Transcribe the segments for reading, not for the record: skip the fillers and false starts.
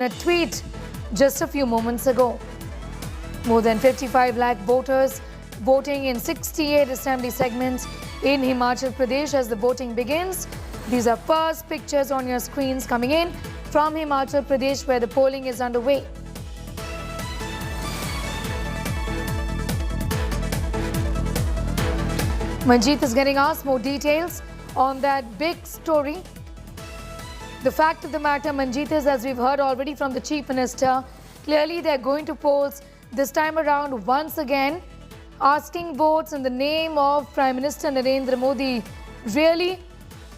A tweet just a few moments ago. More than 55 lakh voters voting in 68 assembly segments in Himachal Pradesh as the voting begins. These are first pictures on your screens coming in from Himachal Pradesh where the polling is underway. Manjeet is getting us more details on that big story. The fact of the matter, Manjeet, is, as we've heard already from the Chief Minister, clearly they're going to polls this time around once again, asking votes in the name of Prime Minister Narendra Modi, really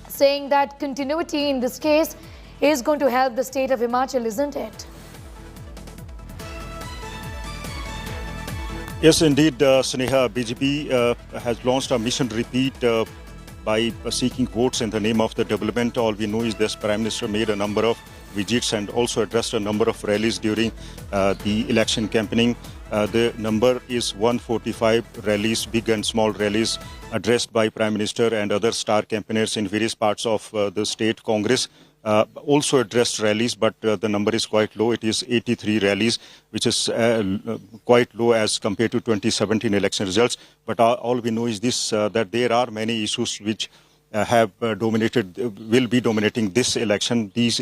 saying that continuity in this case is going to help the state of Himachal, isn't it? Yes, indeed, Sneha. BJP has launched a mission repeat by seeking votes in the name of the development. All we know is this Prime Minister made a number of visits and also addressed a number of rallies during the election campaigning. The number is 145 rallies, big and small rallies, addressed by Prime Minister and other star campaigners in various parts of the state. Congress also addressed rallies, but the number is quite low. It is 83 rallies, which is quite low as compared to 2017 election results. But all we know is this, that there are many issues which will be dominating this election. These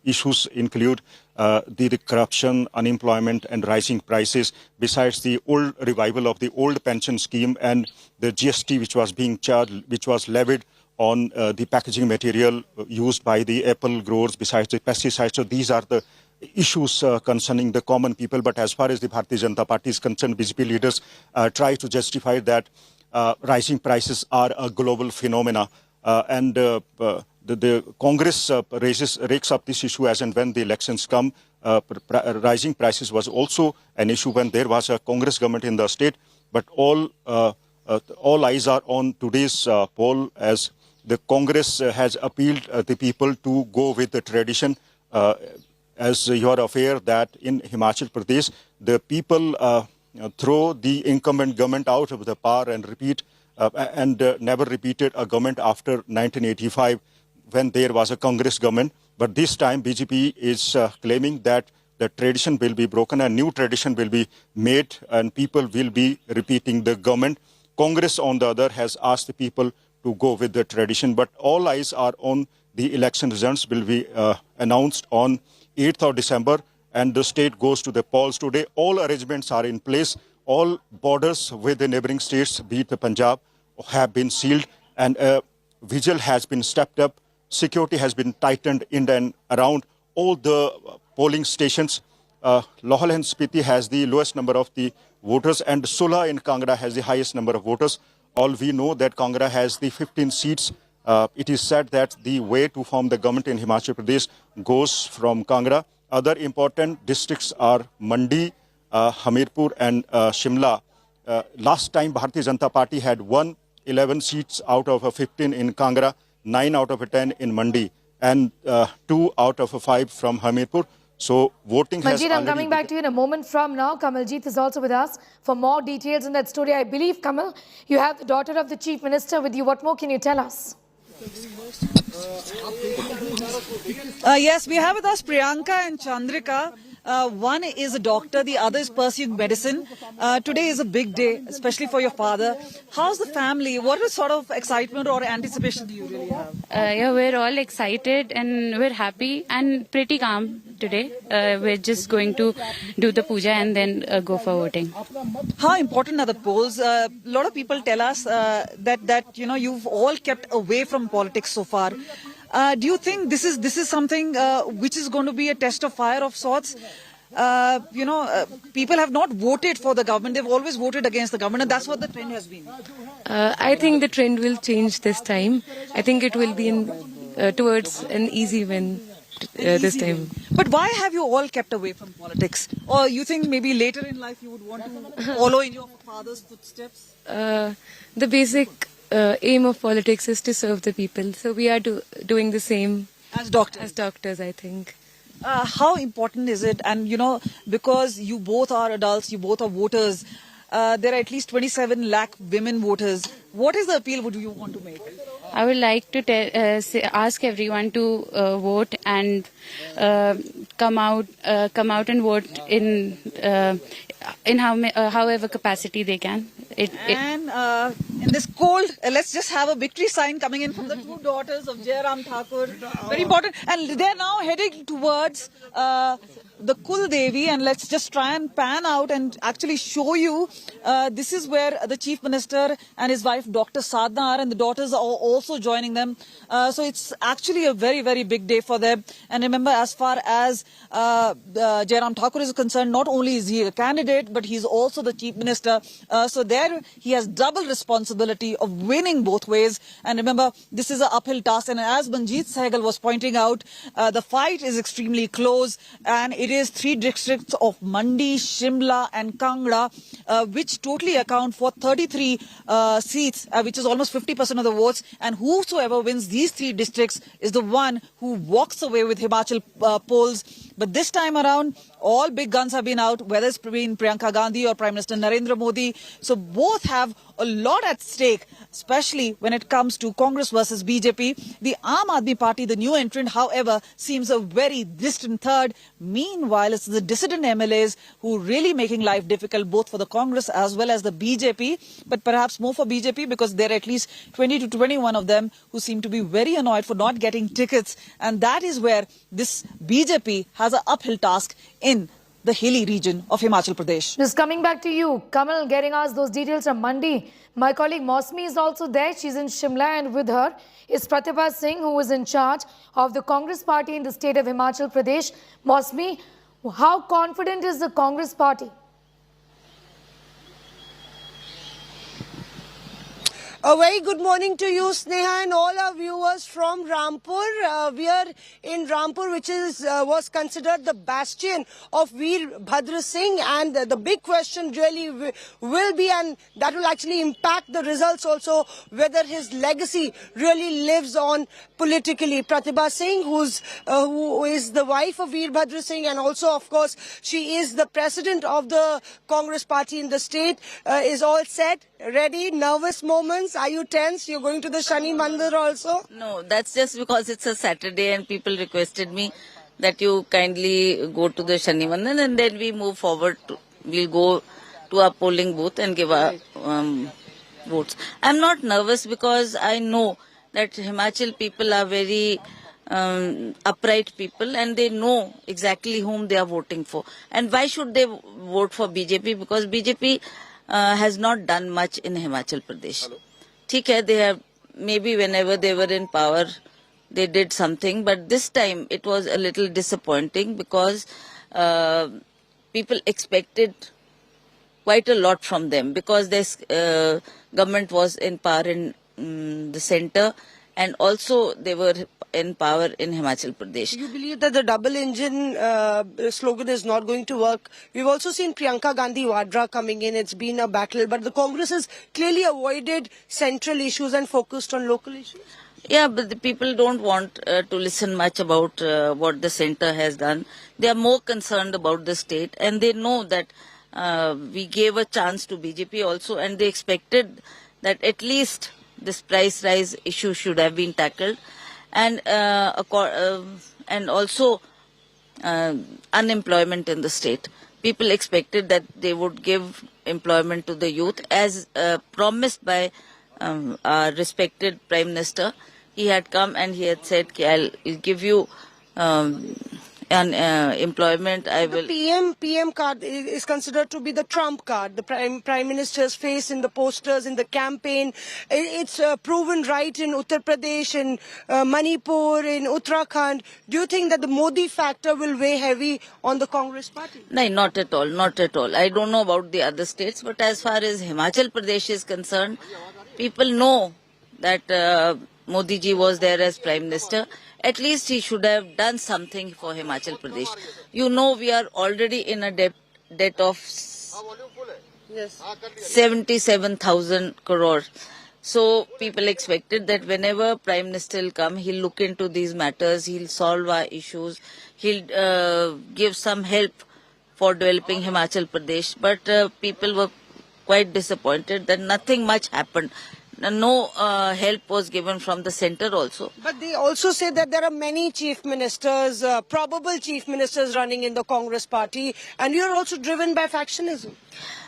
issues include the corruption, unemployment and rising prices, besides the old revival of the old pension scheme and the GST which was being charged, which was levied on the packaging material used by the apple growers, besides the pesticides. So these are the issues concerning the common people. But as far as the Bharatiya Janata Party is concerned, BJP leaders try to justify that rising prices are a global phenomena. And the Congress rakes up this issue as and when the elections come. Rising prices was also an issue when there was a Congress government in the state. But all eyes are on today's poll, as the Congress has appealed the people to go with the tradition. As you are aware that in Himachal Pradesh, the people throw the incumbent government out of the power and never repeated a government after 1985 when there was a Congress government. But this time BJP is claiming that the tradition will be broken, a new tradition will be made and people will be repeating the government. Congress, on the other, has asked the people to go with the tradition. But all eyes are on the election results will be announced on 8th of December and the state goes to the polls today. All arrangements are in place. All borders with the neighboring states, be it the Punjab, have been sealed and vigil has been stepped up. Security has been tightened in and around all the polling stations. Lohal and Spiti has the lowest number of the voters and Sula in Kangra has the highest number of voters. All we know that Kangra has the 15 seats. It is said that the way to form the government in Himachal Pradesh goes from Kangra. Other important districts are Mandi, Hamirpur and Shimla. Last time Bharatiya Janata Party had won 11 seats out of 15 in Kangra, 9 out of 10 in Mandi and 2 out of 5 from Hamirpur. So voting has Manjeet, I'm coming back to you in a moment from now. Kamaljeet is also with us for more details in that story. I believe, Kamal, you have the daughter of the Chief Minister with you. What more can you tell us? Yes, we have with us Priyanka and Chandrika. One is a doctor, the other is pursuing medicine. Today is a big day, especially for your father. How's the family? What sort of excitement or anticipation do you really have? Yeah, we're all excited and we're happy and pretty calm today. We're just going to do the puja and then go for voting. How important are the polls? A lot of people tell us that you know you've all kept away from politics so far. Do you think this is something which is going to be a test of fire of sorts? People have not voted for the government. They've always voted against the government, and that's what the trend has been. I think the trend will change this time. I think it will be towards an easy win this time. But why have you all kept away from politics? Or you think maybe later in life you would want to follow in your father's footsteps? The basic aim of politics is to serve the people. So we are doing the same as doctors. As doctors, I think. How important is it? And because you both are adults, you both are voters, there are at least 27 lakh women voters. What is the appeal would you want to make? I would like to ask everyone to vote and come out and vote in however capacity they can. And in this cold, let's just have a victory sign coming in from the two daughters of Jairam Thakur. Very important. And they're now heading towards the Kul Devi, and let's just try and pan out and actually show you. This is where the Chief Minister and his wife Dr. Sadhna are, and the daughters are also joining them. So it's actually a very, very big day for them. And remember, as far as Jairam Thakur is concerned, not only is he a candidate, but he's also the Chief Minister. So there he has double responsibility of winning both ways. And remember, this is an uphill task. And as Manjeet Sehgal was pointing out, the fight is extremely close, and it is 3 districts of Mandi, Shimla and Kangra, which totally account for 33 seats, which is almost 50% of the votes. And whosoever wins these 3 districts is the one who walks away with Himachal polls. But this time around, all big guns have been out, whether it's been Priyanka Gandhi or Prime Minister Narendra Modi. So both have a lot at stake, especially when it comes to Congress versus BJP. The Aam Aadmi Party, the new entrant, however, seems a very distant third. Meanwhile, it's the dissident MLAs who are really making life difficult, both for the Congress as well as the BJP, but perhaps more for BJP because there are at least 20 to 21 of them who seem to be very annoyed for not getting tickets. And that is where this BJP has an uphill task in the hilly region of Himachal Pradesh. Just coming back to you, Kamal, getting us those details from Mandi. My colleague Mosmi is also there. She's in Shimla, and with her is Pratibha Singh, who is in charge of the Congress party in the state of Himachal Pradesh. Mosmi, how confident is the Congress party? A very good morning to you, Sneha, and all our viewers from Rampur. We are in Rampur, which was considered the bastion of Veer Bhadra Singh, and the big question really will be, and that will actually impact the results also, whether his legacy really lives on politically. Pratibha Singh, who is the wife of Veer Bhadra Singh, and also, of course, she is the president of the Congress party in the state, is all set, ready, nervous moments. Are you tense? You're going to the Shani Mandir also? No, that's just because it's a Saturday and people requested me that you kindly go to the Shani Mandir, and then we move forward. We'll go to our polling booth and give our votes. I'm not nervous because I know that Himachal people are very upright people, and they know exactly whom they are voting for. And why should they vote for BJP? Because BJP has not done much in Himachal Pradesh. ठीक है, they have, maybe whenever they were in power, they did something, but this time it was a little disappointing because people expected quite a lot from them because this government was in power in the center, and also they were in power in Himachal Pradesh. You believe that the double engine slogan is not going to work? We've also seen Priyanka Gandhi Vadra coming in. It's been a battle, but the Congress has clearly avoided central issues and focused on local issues. Yeah, but the people don't want to listen much about what the center has done. They are more concerned about the state, and they know that we gave a chance to BJP also, and they expected that at least this price rise issue should have been tackled, and also unemployment in the state. People expected that they would give employment to the youth as promised by our respected Prime Minister. He had come and he had said, I'll give you employment. I will. The PM card is considered to be the Trump card. The Prime Minister's face in the posters, in the campaign. It's proven right in Uttar Pradesh, in Manipur, in Uttarakhand. Do you think that the Modi factor will weigh heavy on the Congress party? No, not at all. Not at all. I don't know about the other states, but as far as Himachal Pradesh is concerned, people know that Modi ji was there as Prime Minister. At least he should have done something for Himachal Pradesh. You know, we are already in a debt of 77,000 crore. So people expected that whenever Prime Minister will come, he'll look into these matters, he'll solve our issues, he'll give some help for developing Himachal Pradesh. But people were quite disappointed that nothing much happened. No help was given from the center also. But they also say that there are many chief ministers, probable chief ministers running in the Congress party, and you are also driven by factionism.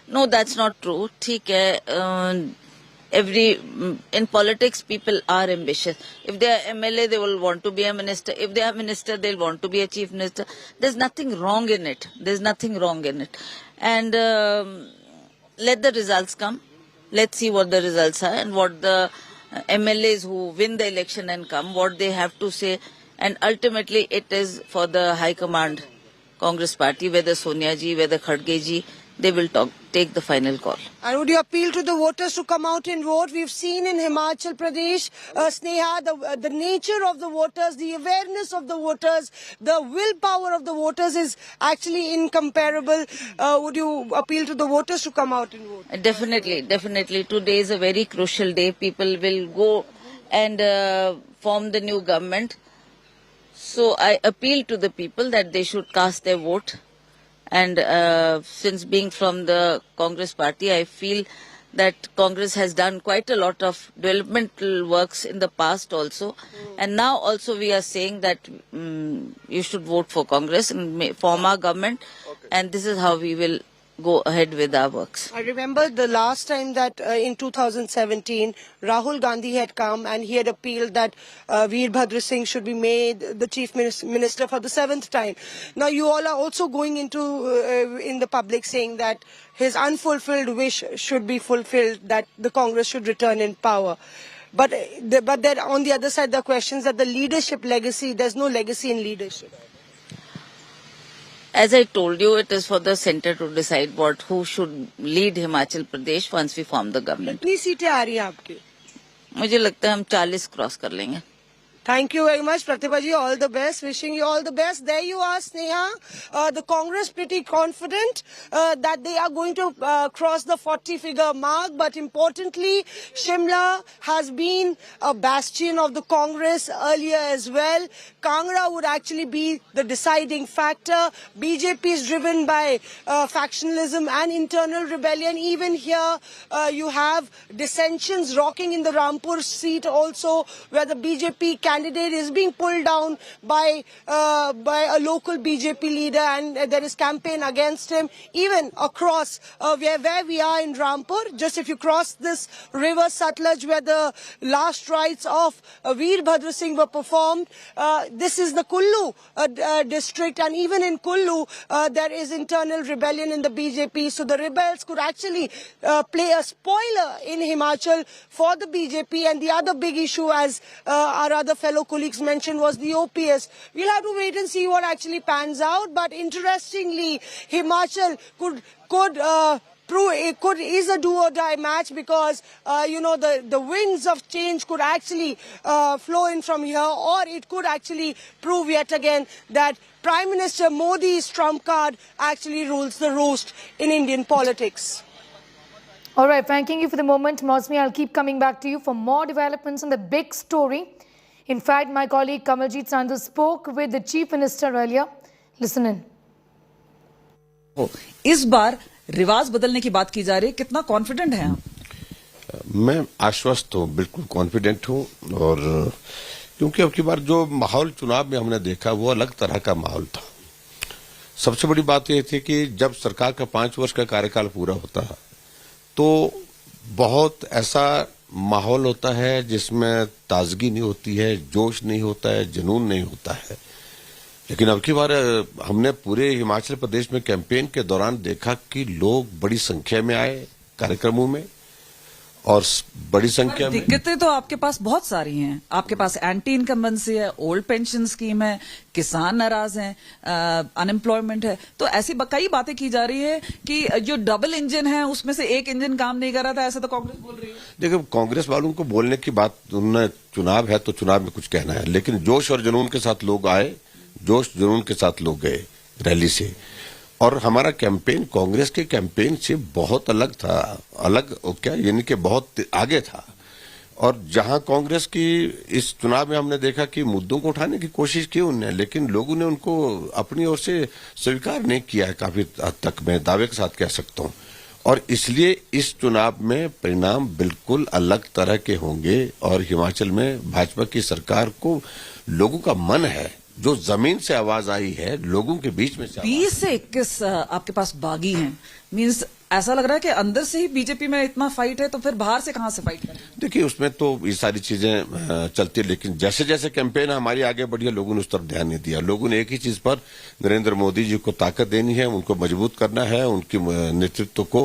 No, that's not true. ठीक है. In politics, people are ambitious. If they are MLA, they will want to be a minister. If they are minister, they'll want to be a chief minister. There's nothing wrong in it. There's nothing wrong in it. And let the results come. Let's see what the results are and what the MLAs who win the election and come, what they have to say. And ultimately, it is for the High Command Congress Party, whether Sonia ji, whether Khadge ji, they will take the final call. And would you appeal to the voters to come out and vote? We've seen in Himachal Pradesh, Sneha, the nature of the voters, the awareness of the voters, the willpower of the voters is actually incomparable. Would you appeal to the voters to come out and vote? Definitely, definitely. Today is a very crucial day. People will go and form the new government. So I appeal to the people that they should cast their vote. And since being from the Congress party, I feel that Congress has done quite a lot of developmental works in the past also. And now also we are saying that you should vote for Congress and form our government. Okay. And this is how we will go ahead with our works. I remember the last time that in 2017, Rahul Gandhi had come and he had appealed that Veerbhadra Singh should be made the chief minister for the 7th time. Now you all are also going into in the public saying that his unfulfilled wish should be fulfilled, that the Congress should return in power. But then on the other side, there are questions that the leadership legacy, there's no legacy in leadership. As I told you, it is for the centre to decide who should lead Himachal Pradesh once we form the government. कितनी सीटें आ रही हैं आपकी? मुझे लगता है हम 40 cross कर लेंगे. Thank you very much, Pratibha ji. All the best. Wishing you all the best. There you are, Sneha. The Congress pretty confident that they are going to cross the 40-figure mark. But importantly, Shimla has been a bastion of the Congress earlier as well. Kangra would actually be the deciding factor. BJP is driven by factionalism and internal rebellion. Even here, you have dissensions rocking in the Rampur seat also, where the BJP candidate is being pulled down by a local BJP leader, and there is campaign against him. Even across where we are in Rampur, just if you cross this river Sutlej, where the last rites of Veerbhadra Singh were performed, this is the Kullu district, and even in Kullu there is internal rebellion in the BJP. So the rebels could actually play a spoiler in Himachal for the BJP. And the other big issue, as our other fellow colleagues mentioned, was the OPS. We'll have to wait and see what actually pans out. But interestingly, Himachal is a do-or-die match, because the winds of change could actually flow in from here, or it could actually prove yet again that Prime Minister Modi's trump card actually rules the roost in Indian politics. All right, thanking you for the moment, Mosmi. I'll keep coming back to you for more developments on the big story. In fact, my colleague Kamaljeet Sandhu spoke with the Chief Minister earlier. Listen in. इस बार रिवाज बदलने की बात की जा रही है, कितना कॉन्फिडेंट हैं आप? मैं आश्वस्त हूँ, बिल्कुल कॉन्फिडेंट हूँ। और क्योंकि अब की बार जो माहौल चुनाव में हमने देखा वो अलग तरह का माहौल था। सबसे बड़ी बात यह थी कि जब सरकार का 5 वर्ष का कार्यकाल पूरा होता है तो बहुत ऐसा माहौल होता है जिसमें ताजगी नहीं होती है, जोश नहीं होता है, जुनून नहीं होता है। लेकिन अब की बार हमने पूरे हिमाचल प्रदेश में कैंपेन के दौरान देखा कि लोग बड़ी संख्या में आए कार्यक्रमों में, और बड़ी संख्या में दिक्कतें तो आपके पास बहुत सारी हैं। आपके पास एंटी इनकम्बेंसी है, ओल्ड पेंशन स्कीम है, किसान नाराज हैं, अनएम्प्लॉयमेंट है। तो ऐसी कई बातें की जा रही है कि जो डबल इंजन है उसमें से एक इंजन काम नहीं कर रहा था, ऐसा तो कांग्रेस बोल रही है। देखो, कांग्रेस वालों को बोलने की बात, उन्होंने चुनाव है तो चुनाव में कुछ कहना है, लेकिन जोश और जुनून के साथ लोग आए, जोश जुनून के साथ लोग गए रैली से। और हमारा कैंपेन कांग्रेस के कैंपेन से बहुत अलग था, अलग क्या यानी कि बहुत आगे था। और जहां कांग्रेस की इस चुनाव में हमने देखा कि मुद्दों को उठाने की कोशिश की उन्होंने, लेकिन लोगों ने उनको अपनी ओर से स्वीकार नहीं किया है काफी हद तक, मैं दावे के साथ कह सकता हूं। और इसलिए इस चुनाव में परिणाम बिल्कुल अलग तरह के होंगे। और हिमाचल में भाजपा की सरकार को लोगों का मन है, जो जमीन से आवाज आई है, लोगों के बीच में से 20 से 21 आपके पास बागी हैं, मींस ऐसा लग रहा है कि अंदर से ही बीजेपी में इतना फाइट है, तो फिर बाहर से कहां से फाइट करें? देखिए, उसमें तो ये सारी चीजें चलती है, लेकिन जैसे जैसे कैंपेन हमारी आगे बढ़ी है, लोगों ने उस तरफ ध्यान नहीं दिया। लोगों ने एक ही चीज पर, नरेंद्र मोदी जी को ताकत देनी है, उनको मजबूत करना है, उनके नेतृत्व को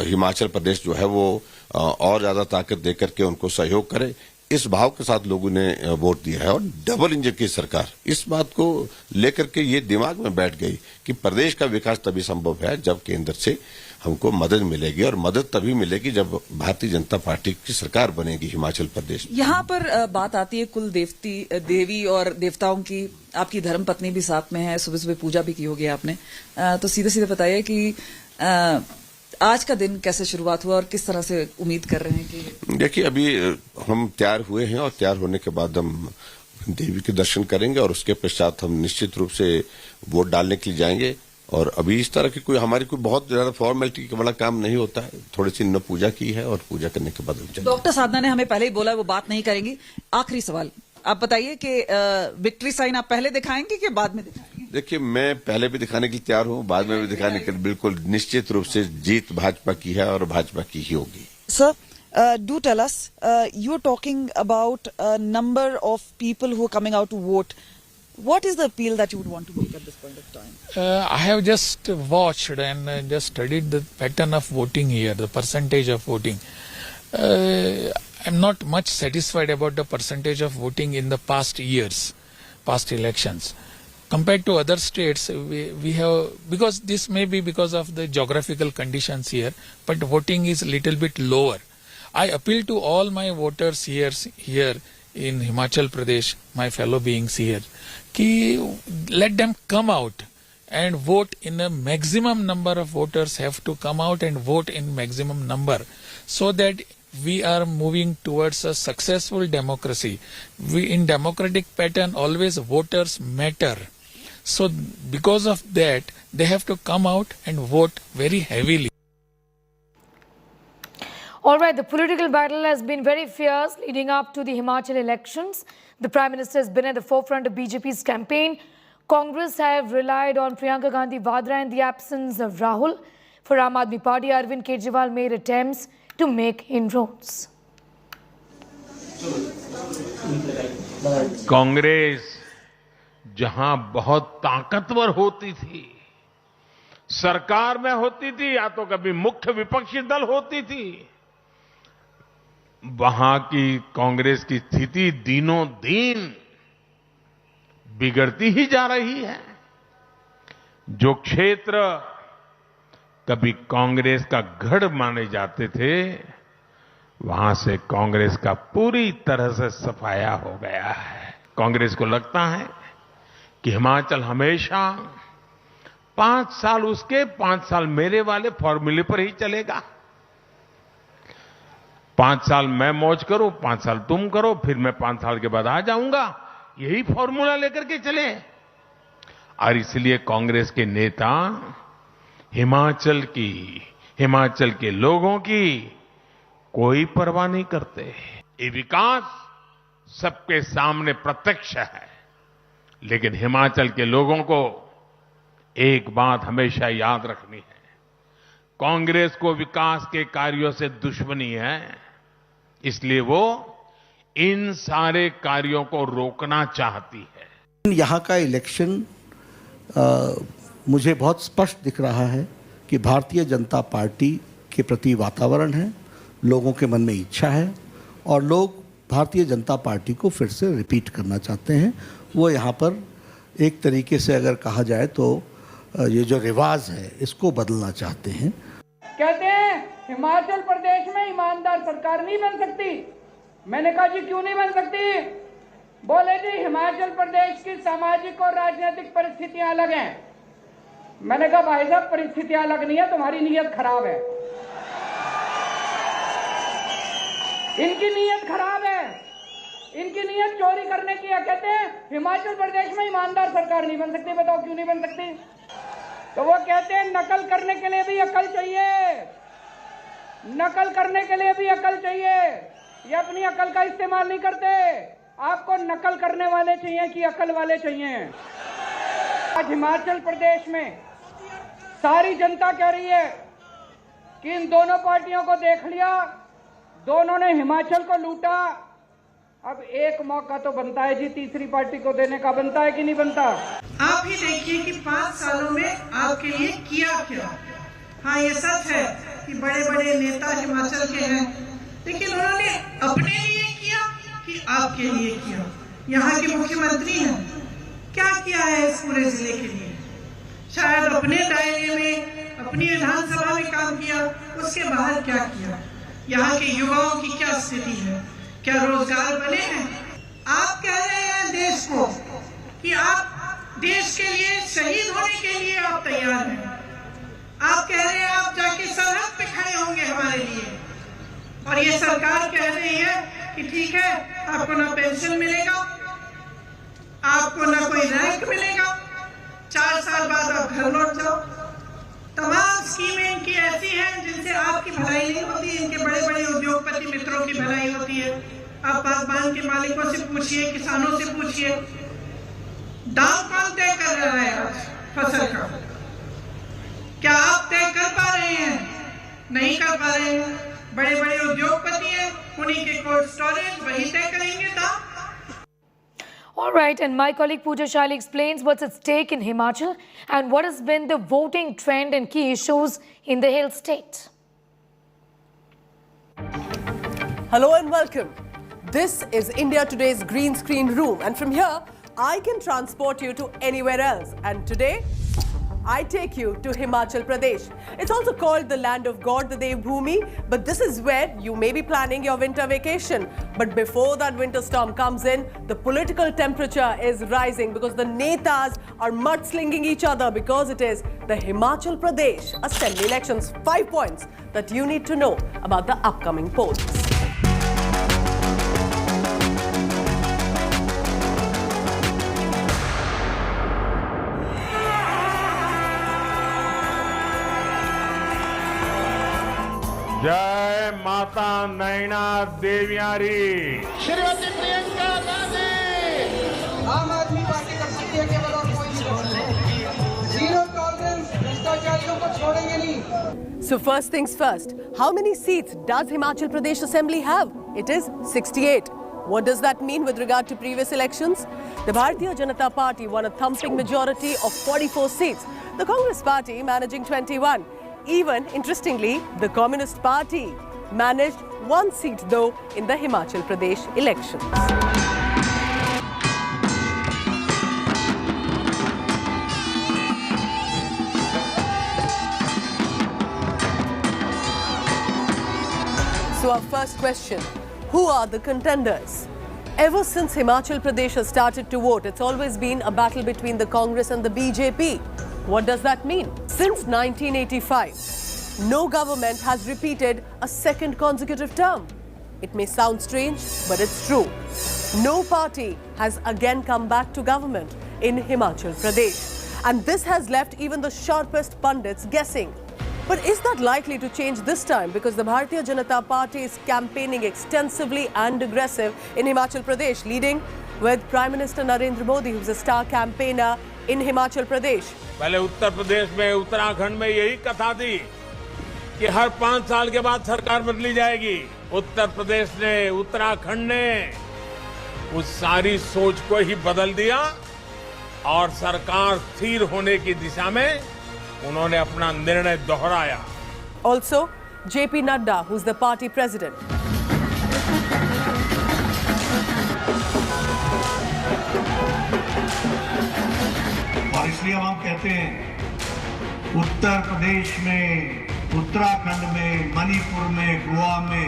हिमाचल प्रदेश जो है वो और ज्यादा ताकत देकर के उनको सहयोग करे, इस भाव के साथ लोगों ने वोट दिया है। और डबल इंजन की सरकार, इस बात को लेकर के ये दिमाग में बैठ गई कि प्रदेश का विकास तभी संभव है जब केंद्र से हमको मदद मिलेगी, और मदद तभी मिलेगी जब भारतीय जनता पार्टी की सरकार बनेगी हिमाचल प्रदेश। यहाँ पर बात आती है कुल देवी और देवताओं की। आपकी धर्मपत्नी भी साथ में है, सुबह सुबह पूजा भी की होगी आपने, तो सीधे सीधे बताइए कि आज का दिन कैसे शुरुआत हुआ और किस तरह से उम्मीद कर रहे हैं कि? देखिए, अभी हम तैयार हुए हैं और तैयार होने के बाद हम देवी के दर्शन करेंगे और उसके पश्चात हम निश्चित रूप से वोट डालने के लिए जाएंगे। और अभी इस तरह की कोई हमारी कोई बहुत ज्यादा फॉर्मेलिटी का बड़ा काम नहीं होता है, थोड़ी सी न पूजा की है और पूजा करने के बाद हम चलेंगे। डॉक्टर साधना ने हमें पहले ही बोला वो बात नहीं करेंगी। आखिरी सवाल, आप बताइए कि विक्ट्री साइन आप पहले दिखाएंगे कि बाद में दिखाएंगे? देखिए, मैं पहले भी दिखाने के लिए तैयार हूं, बाद में भी दिखाने के लिए बिल्कुल निश्चित रूप से जीत भाजपा की है और भाजपा की ही होगी। Sir, do tell us, you're talking about a number of people who are coming out to vote. What is the appeal that you would want to make at this point of time? I have just watched and just studied the pattern of voting here, the percentage of voting. I'm not much satisfied about the percentage of voting in the past years, past elections. Compared to other states, we have, because this may be because of the geographical conditions here, but voting is little bit lower. I appeal to all my voters here in Himachal Pradesh, my fellow beings here, कि let them come out and vote in a maximum number of voters have to come out and vote in maximum number, so that we are moving towards a successful democracy. In democratic pattern, always voters matter. So because of that, they have to come out and vote very heavily. All right, the political battle has been very fierce leading up to the Himachal elections. The Prime Minister has been at the forefront of BJP's campaign. Congress have relied on Priyanka Gandhi Vadra in the absence of Rahul. For Aam Aadmi Party, Arvind Kejriwal made attempts to make inroads. Congress जहां बहुत ताकतवर होती थी, सरकार में होती थी या तो कभी मुख्य विपक्षी दल होती थी, वहां की कांग्रेस की स्थिति दिनों दिन बिगड़ती ही जा रही है। जो क्षेत्र कभी कांग्रेस का गढ़ माने जाते थे, वहां से कांग्रेस का पूरी तरह से सफाया हो गया है। कांग्रेस को लगता है कि हिमाचल हमेशा 5 साल उसके 5 साल मेरे वाले फॉर्मूले पर ही चलेगा। 5 साल मैं मौज करूं, 5 साल तुम करो, फिर मैं 5 साल के बाद आ जाऊंगा, यही फॉर्मूला लेकर के चले। और इसलिए कांग्रेस के नेता हिमाचल के लोगों की कोई परवाह नहीं करते। ये विकास सबके सामने प्रत्यक्ष है, लेकिन हिमाचल के लोगों को एक बात हमेशा याद रखनी है, कांग्रेस को विकास के कार्यों से दुश्मनी है, इसलिए वो इन सारे कार्यों को रोकना चाहती है। यहाँ का इलेक्शन मुझे बहुत स्पष्ट दिख रहा है कि भारतीय जनता पार्टी के प्रति वातावरण है, लोगों के मन में इच्छा है और लोग भारतीय जनता पार्टी को फिर से रिपीट करना चाहते हैं। वो यहाँ पर एक तरीके से अगर कहा जाए तो ये जो रिवाज है इसको बदलना चाहते हैं। कहते हैं हिमाचल प्रदेश में ईमानदार सरकार नहीं बन सकती। मैंने कहा जी क्यों नहीं बन सकती? बोले जी हिमाचल प्रदेश की सामाजिक और राजनीतिक परिस्थितियां अलग हैं। मैंने कहा भाई साहब परिस्थितियां अलग नहीं है, तुम्हारी नीयत खराब है। इनकी नीयत खराब है, इनकी नीयत चोरी करने की है। कहते हैं हिमाचल प्रदेश में ईमानदार सरकार नहीं बन सकती। बताओ क्यों नहीं बन सकती? तो वो कहते हैं नकल करने के लिए भी अकल चाहिए, नकल करने के लिए भी अकल चाहिए। ये अपनी अकल का इस्तेमाल नहीं करते। आपको नकल करने वाले चाहिए कि अकल वाले चाहिए? आज हिमाचल प्रदेश में सारी जनता कह रही है कि इन दोनों पार्टियों को देख लिया, दोनों ने हिमाचल को लूटा, अब एक मौका तो बनता है जी, तीसरी पार्टी को देने का बनता है कि नहीं बनता? आप ही देखिए कि 5 सालों में आपके लिए किया क्या। हाँ, ये सच है कि बड़े बड़े नेता हिमाचल के हैं, लेकिन उन्होंने अपने लिए किया कि आपके लिए किया? यहाँ के मुख्यमंत्री हैं, क्या किया है इस पूरे जिले के लिए? शायद अपने दायरे में, अपनी विधानसभा में काम किया, उसके बाहर क्या किया? यहाँ के युवाओं की क्या स्थिति है? क्या रोजगार बने हैं? आप कह रहे हैं देश को कि आप देश के लिए शहीद होने के लिए आप तैयार हैं। आप कह रहे हैं आप जाके सरहद पे खड़े होंगे हमारे लिए, और ये सरकार कह रही है कि ठीक है, आपको ना पेंशन मिलेगा, आपको ना कोई रैंक मिलेगा, 4 साल बाद आप घर लौट जाओ। तमाम स्कीमें इनकी ऐसी हैं जिनसे आपकी भलाई नहीं होती, इनके बड़े बड़े उद्योगपति मित्रों की भलाई होती है। आप बागबान के मालिकों से पूछिए, किसानों से पूछिए, दाम कौन तय कर रहा है आज फसल का? क्या आप तय कर पा रहे हैं? नहीं कर पा रहे हैं। बड़े बड़े उद्योगपति हैं, उन्हीं के कोल्ड स्टोरेज वही तय करेंगे दाम। All right, and my colleague Pooja Shali explains what's at stake in Himachal and what has been the voting trend and key issues in the hill state. Hello and welcome. This is India Today's green screen room, and from here I can transport you to anywhere else. And today I take you to Himachal Pradesh. It's also called the land of God, the Devbhumi, but this is where you may be planning your winter vacation. But before that winter storm comes in, the political temperature is rising because the netas are mudslinging each other because it is the Himachal Pradesh Assembly Elections. 5 points that you need to know about the upcoming polls. जय माता नैना देवियारी। श्रीमती प्रियंका गांधी। आम आदमी party कर सकती है केवल और कोई नहीं। जीरो टॉलरेंस, भ्रष्टाचारियों को छोड़ेंगे नहीं। So first things first, how many seats does Himachal Pradesh Assembly have? It is 68. What does that mean with regard to previous elections? The Bharatiya Janata Party won a thumping majority of 44 seats. The Congress Party managing 21. Even, interestingly, the Communist Party managed 1 seat though in the Himachal Pradesh elections. So our first question, who are the contenders? Ever since Himachal Pradesh has started to vote, it's always been a battle between the Congress and the BJP. What does that mean? Since 1985, no government has repeated a second consecutive term. It may sound strange, but it's true. No party has again come back to government in Himachal Pradesh. And this has left even the sharpest pundits guessing. But is that likely to change this time? Because the Bharatiya Janata Party is campaigning extensively and aggressive in Himachal Pradesh, leading with Prime Minister Narendra Modi, who's a star campaigner in Himachal Pradesh. पहले उत्तर प्रदेश में, उत्तराखंड में यही कथा थी कि हर 5 साल के बाद सरकार बदली जाएगी। उत्तर प्रदेश ने, उत्तराखंड ने उस सारी सोच को ही बदल दिया और सरकार स्थिर होने की दिशा में उन्होंने अपना निर्णय दोहराया। Also, JP Nadda, who's the party president. और इसलिए हम कहते हैं उत्तर प्रदेश में, उत्तराखंड में, मणिपुर में, गोवा में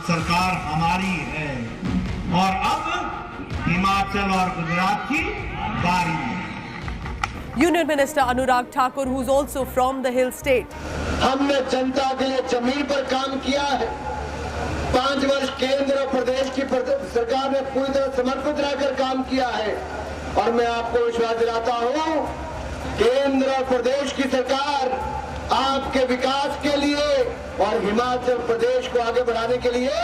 सरकार हमारी है और अब हिमाचल और गुजरात की बारी है। Union Minister Anurag Thakur, who's also from the hill state. हमने जनता के लिए जमीन पर काम किया है। 5 वर्ष केंद्र और प्रदेश की सरकार ने पूरी तरह समर्पित रहकर काम किया है और मैं आपको विश्वास दिलाता हूं केंद्र और प्रदेश की सरकार आपके विकास के लिए और हिमाचल प्रदेश को आगे बढ़ाने के लिए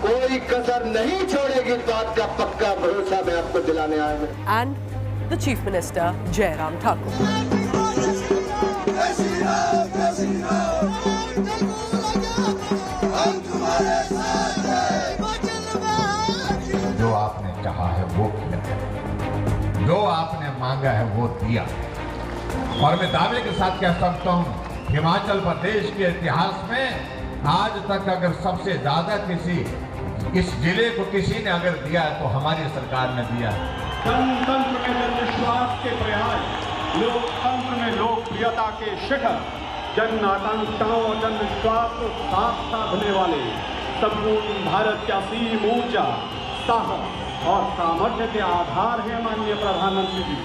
कोई कसर नहीं छोड़ेगी, इस बात का पक्का भरोसा मैं आपको दिलाने आया हूं। And the Chief Minister, Jairam Thakur. जो आपने कहा है वो किया, जो आपने मांगा है वो दिया। और मैं दावे के साथ कह सकता हूँ, हिमाचल प्रदेश के इतिहास में आज तक अगर सबसे ज्यादा इस जिले को किसी ने अगर दिया तो हमारी सरकार ने दिया। जनतंत्र के जनविश्वास के प्रयास, लोकतंत्र में लोकप्रियता के शिखर, जन आकांक्षाओं और जन विश्वास को साथ साधने वाले संपूर्ण भारत की असीम ऊर्जा, साहस और सामर्थ्य के आधार है माननीय प्रधानमंत्री जी।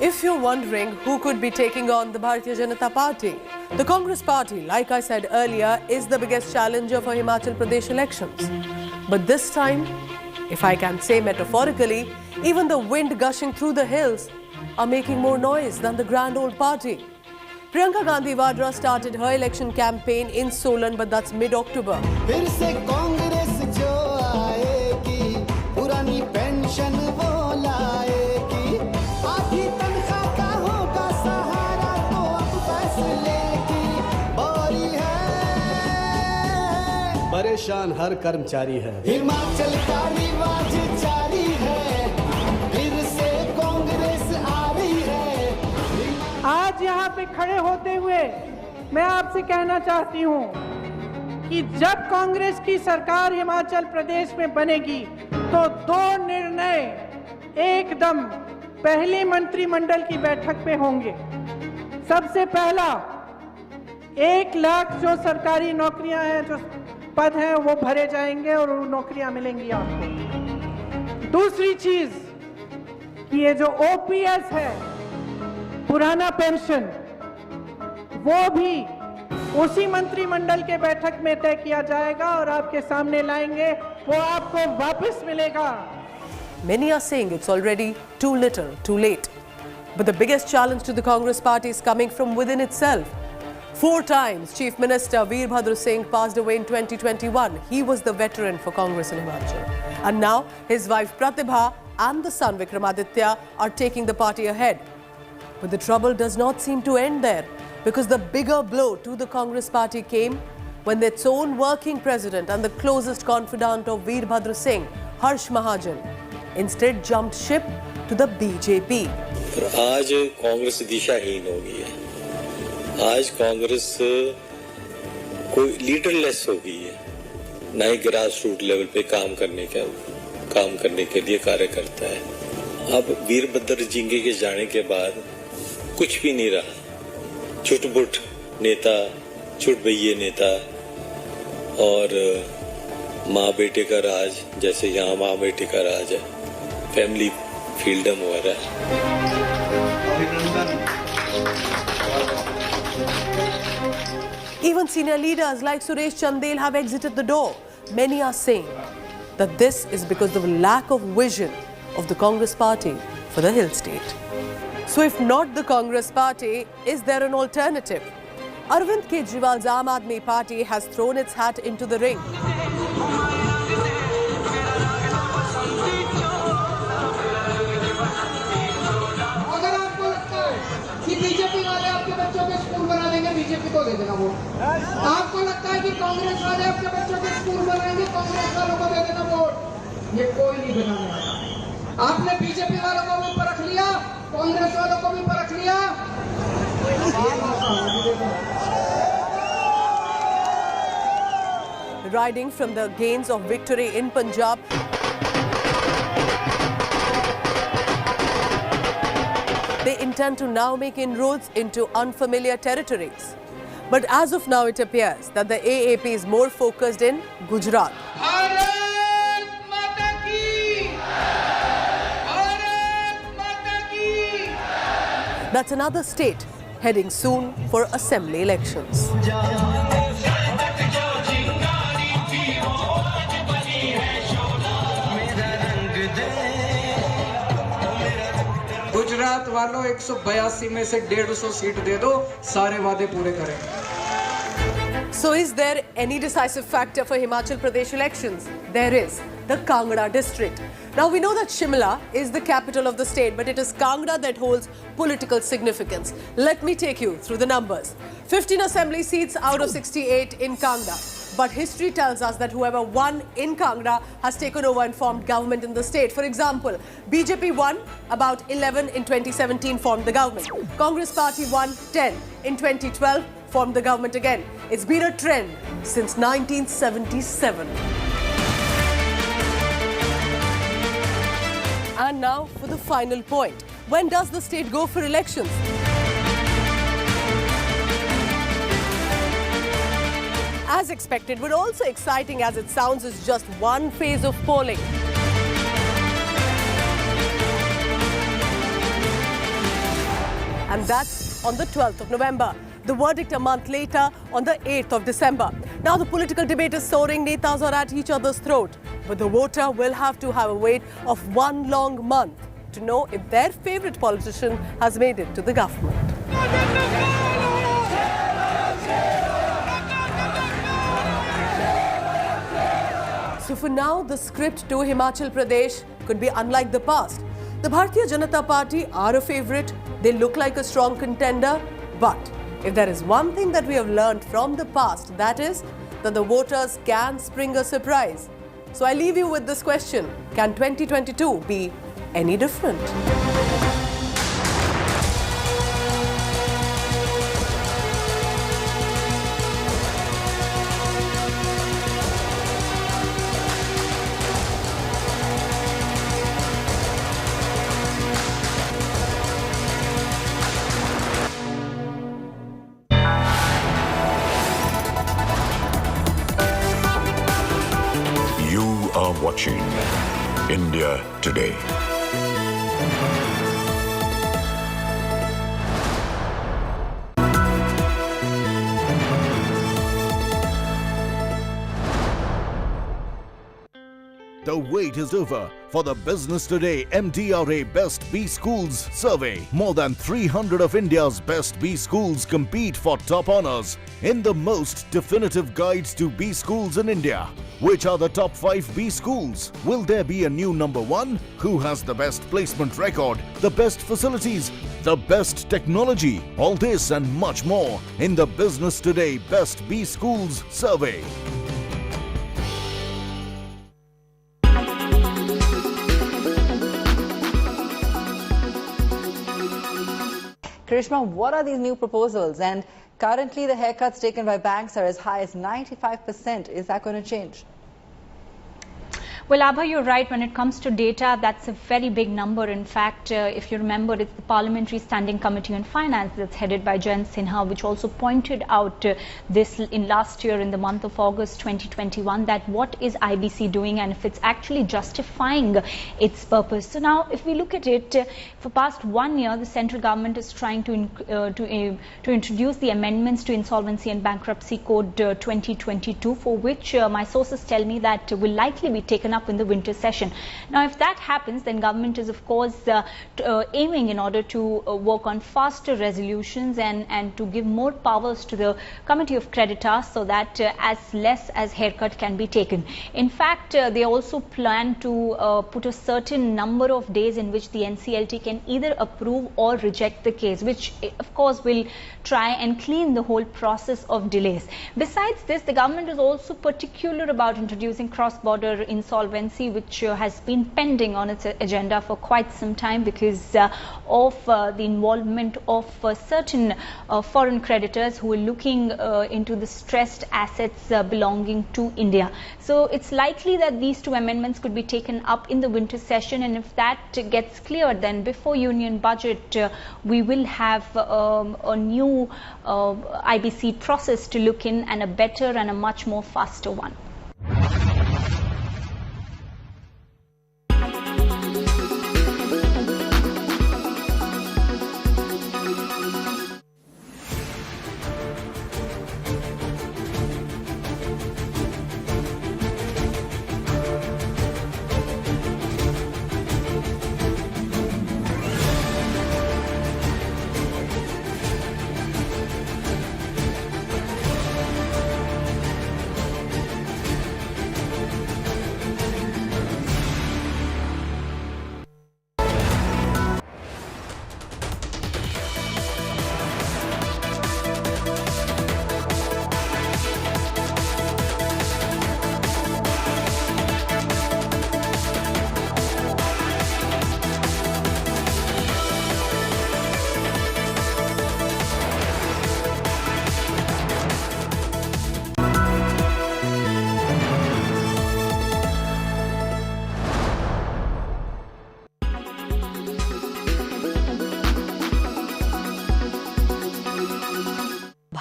If you're wondering who could be taking on the Bharatiya Janata Party, the Congress Party, like I said earlier, is the biggest challenger for Himachal Pradesh elections. But this time, if I can say metaphorically, even the wind gushing through the hills are making more noise than the grand old party. Priyanka Gandhi Vadra started her election campaign in Solan, but that's mid-October. परेशान हर कर्मचारी है। हिमाचल का रिवाज जारी है, फिर से कांग्रेस आ रही है। आज यहाँ पे खड़े होते हुए मैं आपसे कहना चाहती हूँ कि जब कांग्रेस की सरकार हिमाचल प्रदेश में बनेगी तो दो निर्णय एकदम पहली मंत्रिमंडल की बैठक में होंगे। सबसे पहला, 1 लाख जो सरकारी नौकरियां हैं, जो पद हैं, वो भरे जाएंगे और वो नौकरियां मिलेंगी आपको। दूसरी चीज कि ये जो ओपीएस है, पुराना पेंशन, वो भी उसी मंत्रिमंडल के बैठक में तय किया जाएगा और आपके सामने लाएंगे, वो आपको वापस मिलेगा। Many are saying it's already too little, too late. But the biggest challenge to the Congress party is coming from within itself. 4 times Chief Minister Veerbhadra Singh passed away in 2021. He was the veteran for Congress in Himachal. And now his wife Pratibha and the son Vikramaditya are taking the party ahead. But the trouble does not seem to end there, because the bigger blow to the Congress party came when its own working president and the closest confidant of Veerbhadra Singh, Harsh Mahajan, instead jumped ship to the BJP. आज कांग्रेस दिशाहीन हो गई है। आज कांग्रेस कोई leaderless हो गई है, ना ही ग्रास रूट लेवल पे काम करने के लिए कार्य करता है। अब वीरभद्र जिंगे के जाने के बाद कुछ भी नहीं रहा। छुटपुट नेता, छुटभैये नेता और माँ बेटे का राज, जैसे यहाँ माँ बेटे का राज है, फैमिली फ्रीडम हो रहा है। Even senior leaders like Sukesh Chandrasekhar have exited the door. Many are saying that this is because of a lack of vision of the Congress party for the hill state. So if not the Congress party, is there an alternative? Arvind Kejriwal's Aam Aadmi Party has thrown its hat into the ring. BJP वाले आपके बच्चों के school बना देंगे, BJP को दे देना vote. आपको लगता है कि कांग्रेस वाले आपके बच्चों के स्कूल बनाएंगे, कांग्रेस वालों को दे देना वोट? ये कोई नहीं बनाने वाला। आपने बीजेपी वालों को भी परख लिया, कांग्रेस वालों को भी परख लिया। Riding from the gains of victory in Punjab, they intend to now make inroads into unfamiliar territories. But as of now, it appears that the AAP is more focused in Gujarat. Bharat माता की! भारत माता की! That's another state heading soon for assembly elections. Gujarat करवा लो, 182 में से 150 seat दे दो, सारे वादे पूरे करेंगे. So is there any decisive factor for Himachal Pradesh elections? There is, the Kangra district. Now we know that Shimla is the capital of the state, but it is Kangra that holds political significance. Let me take you through the numbers. 15 assembly seats out of 68 in Kangra. But history tells us that whoever won in Kangra has taken over and formed government in the state. For example, BJP won about 11 in 2017, formed the government. Congress party won 10 in 2012, formed the government again. It's been a trend since 1977. And now for the final point. When does the state go for elections? As expected, but also exciting as it sounds, is just one phase of polling. And that's on the 12th of November. The verdict a month later on the 8th of December. Now the political debate is soaring, netas are at each other's throat. But the voter will have to have a wait of one long month to know if their favourite politician has made it to the government. So for now, the script to Himachal Pradesh could be unlike the past. The Bharatiya Janata Party are a favourite. They look like a strong contender. But if there is one thing that we have learned from the past, that is that the voters can spring a surprise. So I leave you with this question. Can 2022 be any different? Watching India Today. The wait is over for the Business Today MTRA Best B Schools survey. More than 300 of India's best B schools compete for top honours in the most definitive guides to B schools in India. Which are the top 5 B schools? Will there be a new number 1? Who has the best placement record, the best facilities, the best technology? All this and much more in the Business Today Best B Schools survey. Karishma, what are these new proposals? And currently the haircuts taken by banks are as high as 95%. Is that going to change? Well, Abha, you're right. When it comes to data, that's a very big number. In fact, if you remember, it's the Parliamentary Standing Committee on Finance that's headed by Jayant Sinha, which also pointed out this in last year in the month of August 2021, that what is IBC doing and if it's actually justifying its purpose. So now, if we look at it, for past 1 year, the central government is trying to introduce the amendments to Insolvency and Bankruptcy Code 2022, for which my sources tell me that will likely be taken up in the winter session. Now, if that happens, then government is of course aiming in order to work on faster resolutions and to give more powers to the Committee of Creditors so that as less as haircut can be taken. In fact, they also plan to put a certain number of days in which the NCLT can either approve or reject the case, which of course will try and clean the whole process of delays. Besides this, the government is also particular about introducing cross-border insolvency, which has been pending on its agenda for quite some time because of the involvement of certain foreign creditors who are looking into the stressed assets belonging to India. So it's likely that these two amendments could be taken up in the winter session, and if that gets cleared, then before union budget we will have a new IBC process to look in, and a better and a much more faster one.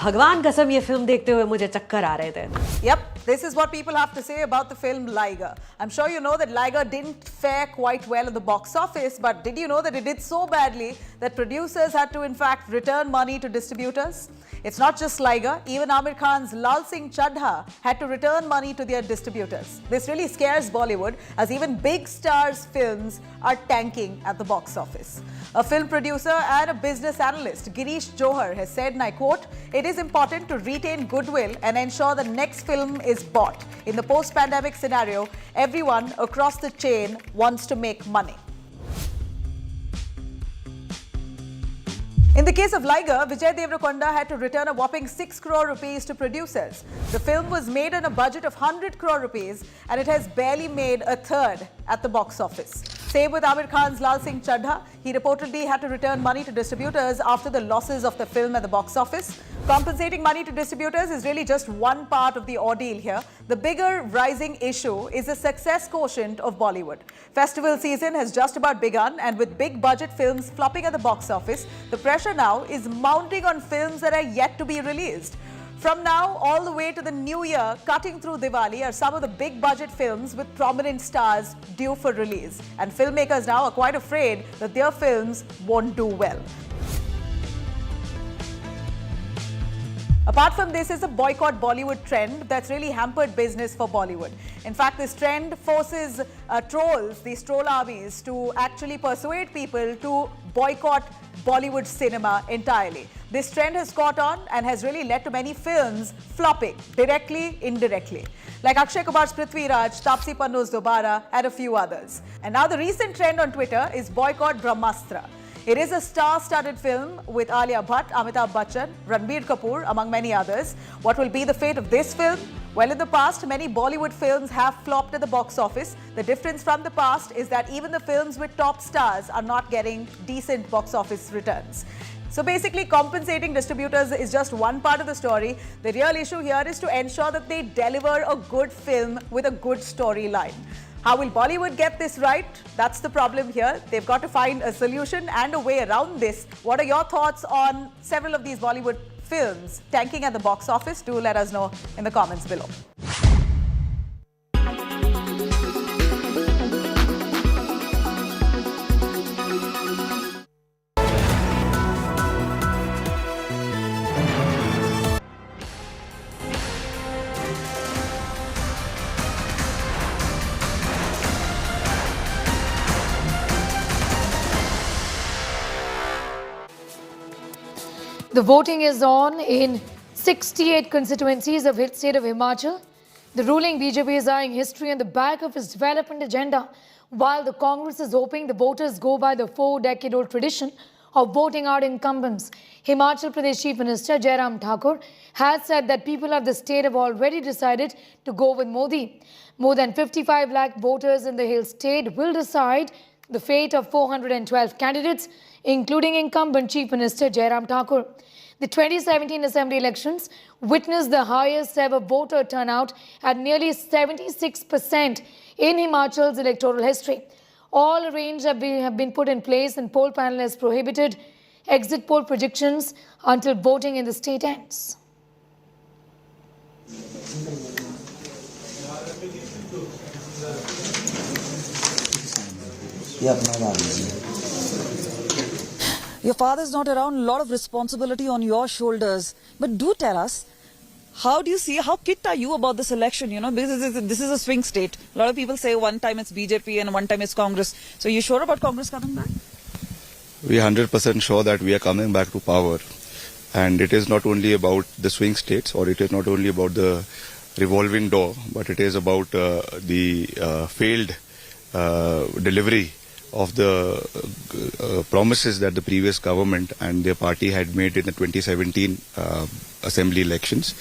भगवान कसम ये film देखते हुए मुझे चक्कर आ रहे थे. Yep, this is what people have to say about the film Liger. I'm sure you know that Liger didn't fare quite well at the box office, but did you know that it did so badly that producers had to in fact return money to distributors? It's not just Liger, even Amir Khan's Lal Singh Chaddha had to return money to their distributors. This really scares Bollywood, as even big stars' films are tanking at the box office. A film producer and a business analyst, Girish Johar, has said, and I quote, "It is important to retain goodwill and ensure the next film is bought. In the post-pandemic scenario, everyone across the chain wants to make money." In the case of Liger, Vijay Deverakonda had to return a whopping 6 crore rupees to producers. The film was made on a budget of 100 crore rupees and it has barely made a third at the box office. Same with Amir Khan's Lal Singh Chaddha. He reportedly had to return money to distributors after the losses of the film at the box office. Compensating money to distributors is really just one part of the ordeal here. The bigger rising issue is the success quotient of Bollywood. Festival season has just about begun, and with big budget films flopping at the box office, the pressure now is mounting on films that are yet to be released. From now all the way to the new year, cutting through Diwali, are some of the big budget films with prominent stars due for release. And filmmakers now are quite afraid that their films won't do well. Apart from this is a boycott Bollywood trend that's really hampered business for Bollywood. In fact, this trend forces trolls, these troll armies, to actually persuade people to boycott Bollywood cinema entirely. This trend has caught on and has really led to many films flopping, directly, indirectly. Like Akshay Kumar's Prithvi Raj, Taapsee Pannu's Dobara, and a few others. And now the recent trend on Twitter is boycott Brahmastra. It is a star-studded film with Alia Bhatt, Amitabh Bachchan, Ranbir Kapoor, among many others. What will be the fate of this film? Well, in the past, many Bollywood films have flopped at the box office. The difference from the past is that even the films with top stars are not getting decent box office returns. So basically, compensating distributors is just one part of the story. The real issue here is to ensure that they deliver a good film with a good storyline. How will Bollywood get this right? That's the problem here. They've got to find a solution and a way around this. What are your thoughts on several of these Bollywood films tanking at the box office? Do let us know in the comments below. The voting is on in 68 constituencies of the state of Himachal. The ruling BJP is eyeing history on the back of its development agenda, while the Congress is hoping the voters go by the 4-decade-old tradition of voting out incumbents. Himachal Pradesh Chief Minister Jairam Thakur has said that people of the state have already decided to go with Modi. More than 55 lakh voters in the hill state will decide the fate of 412 candidates, including incumbent Chief Minister Jairam Thakur. The 2017 Assembly elections witnessed the highest ever voter turnout at nearly 76% in Himachal's electoral history. All arrangements have been put in place, and poll panel has prohibited exit poll predictions until voting in the state ends. Your father's not around, a lot of responsibility on your shoulders. But do tell us, how do you see, how kicked are you about this election? You know, this is a swing state. A lot of people say one time it's BJP and one time it's Congress. So you sure about Congress coming back? We are 100% sure that we are coming back to power. And it is not only about the swing states, or it is not only about the revolving door, but it is about the failed delivery of the promises that the previous government and their party had made in the 2017 assembly elections.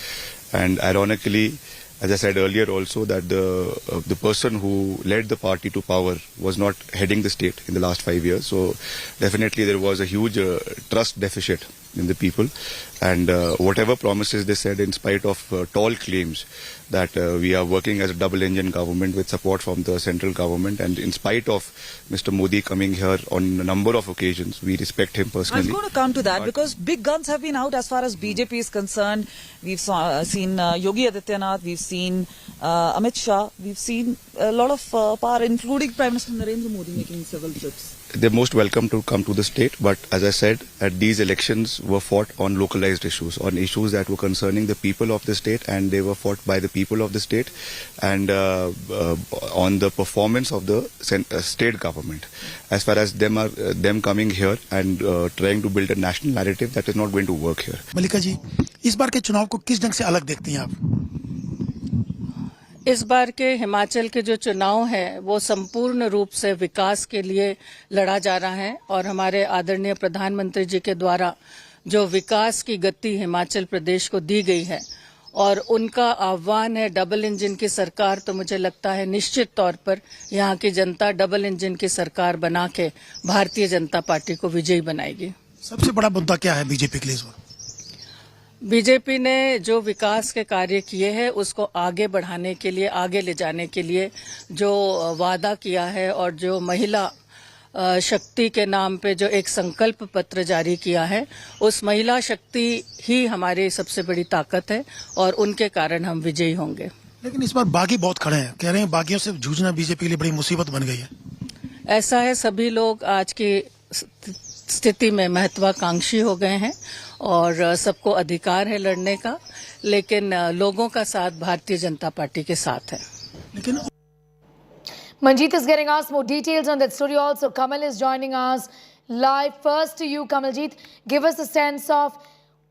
And ironically, as I said earlier also, that the person who led the party to power was not heading the state in the last 5 years. So definitely there was a huge trust deficit in the people. And whatever promises they said, in spite of tall claims that we are working as a double-engine government with support from the central government, and in spite of Mr. Modi coming here on a number of occasions, we respect him personally. I'm going to come to that because big guns have been out as far as BJP is concerned. We've seen Yogi Adityanath, we've seen Amit Shah, we've seen a lot of power, including Prime Minister Narendra Modi making several trips. They're most welcome to come to the state, but as I said, at these elections were fought on localized issues, on issues that were concerning the people of the state, and they were fought by the people of the state, and on the performance of the state government. As far as them coming here and trying to build a national narrative, that is not going to work here. मल्लिका जी, इस बार के चुनाव को किस ढंग से अलग देखती हैं आप? इस बार के हिमाचल के जो चुनाव है वो संपूर्ण रूप से विकास के लिए लड़ा जा रहा है और हमारे आदरणीय प्रधानमंत्री जी के द्वारा जो विकास की गति हिमाचल प्रदेश को दी गई है और उनका आह्वान है डबल इंजन की सरकार, तो मुझे लगता है निश्चित तौर पर यहाँ की जनता डबल इंजन की सरकार बना के भारतीय जनता पार्टी को विजयी बनाएगी। सबसे बड़ा मुद्दा क्या है बीजेपी के लिए इस बार? बीजेपी ने जो विकास के कार्य किए हैं उसको आगे बढ़ाने के लिए, आगे ले जाने के लिए जो वादा किया है और जो महिला शक्ति के नाम पे जो एक संकल्प पत्र जारी किया है, उस महिला शक्ति ही हमारी सबसे बड़ी ताकत है और उनके कारण हम विजयी होंगे। लेकिन इस बार बागी बहुत खड़े हैं, कह रहे हैं बागियों से जूझना बीजेपी के लिए बड़ी मुसीबत बन गई है। ऐसा है, सभी लोग आज की स्थिति में महत्वाकांक्षी हो गए हैं और सबको अधिकार है लड़ने का, लेकिन लोगों का साथ भारतीय जनता पार्टी के साथ है। लेकिन Manjeet is getting us more details on that story also. Kamal is joining us live. First to you, Kamaljeet, give us a sense of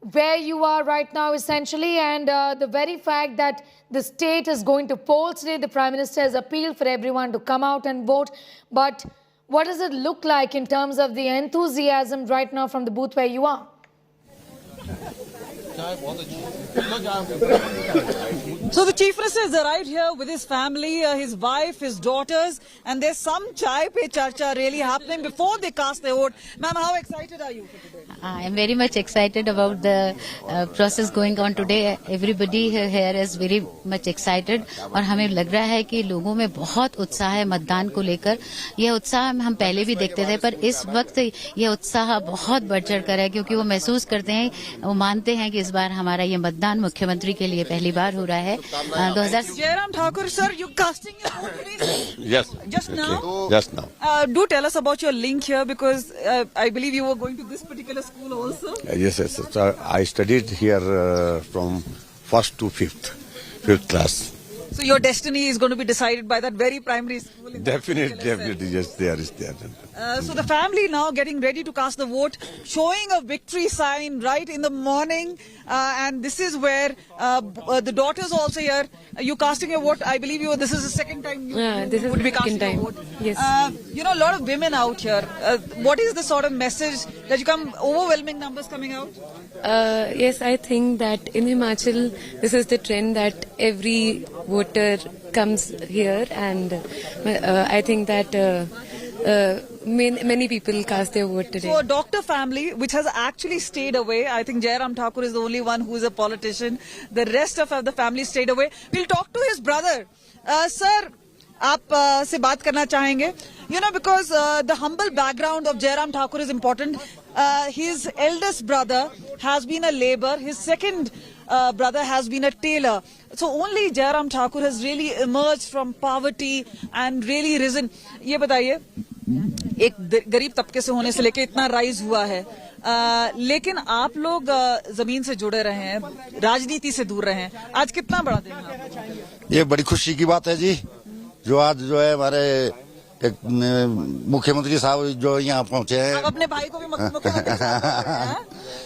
where you are right now essentially, and the very fact that the state is going to polls today. The Prime Minister has appealed for everyone to come out and vote, but what does it look like in terms of the enthusiasm right now from the booth where you are? So the Chief Minister has arrived here with his family, his wife, his daughters, and there's some chai pe charcha really happening before they cast their vote. Ma'am, how excited are you for today? I am very much excited about the process going on today. Everybody here is very much excited और हमें लग रहा है कि लोगों में बहुत उत्साह है मतदान को लेकर। यह उत्साह हम पहले भी देखते थे, पर इस वक्त यह उत्साह बहुत बढ़ चढ़ कर है, क्योंकि वो महसूस करते हैं, वो मानते हैं कि इस बार हमारा ये मतदान मुख्यमंत्री के लिए पहली बार हो रहा है। 2000 Jairam Thakur, sir, you casting your vote? Yes. Just now? Just now. Do tell us about your link here, because I believe you were going to this particular school also. Yes. So I studied here from first to fifth class. So your destiny is going to be decided by that very primary school. Definitely, yes, there is there. So the family now getting ready to cast the vote, showing a victory sign right in the morning, and this is where the daughters also here. You casting your vote. I believe this is the second time you would be casting your vote. Yes. A lot of women out here. What is the sort of message that you come overwhelming numbers coming out? Yes, I think that in Himachal, this is the trend that every voter comes here, and I think that many people cast their vote today. So a doctor family which has actually stayed away. I think Jairam Thakur is the only one who is a politician. The rest of the family stayed away. We'll talk to his brother. Sir, आप से बात करना चाहेंगे? Because the humble background of Jairam Thakur is important. His eldest brother has been a labourer. His second brother has been a tailor. So only Jairam Thakur has really emerged from poverty and really risen. ये बताइए, एक गरीब तबके से होने से लेके इतना राइज हुआ है, लेकिन आप लोग जमीन से जुड़े रहे हैं, राजनीति से दूर रहे हैं, आज कितना बड़ा दिन है? ये बड़ी खुशी की बात है जी, जो आज जो है हमारे एक मुख्यमंत्री साहब जो यहाँ पहुँचे हैं। आप अपने भाई को भी मुख्यमंत्री साहब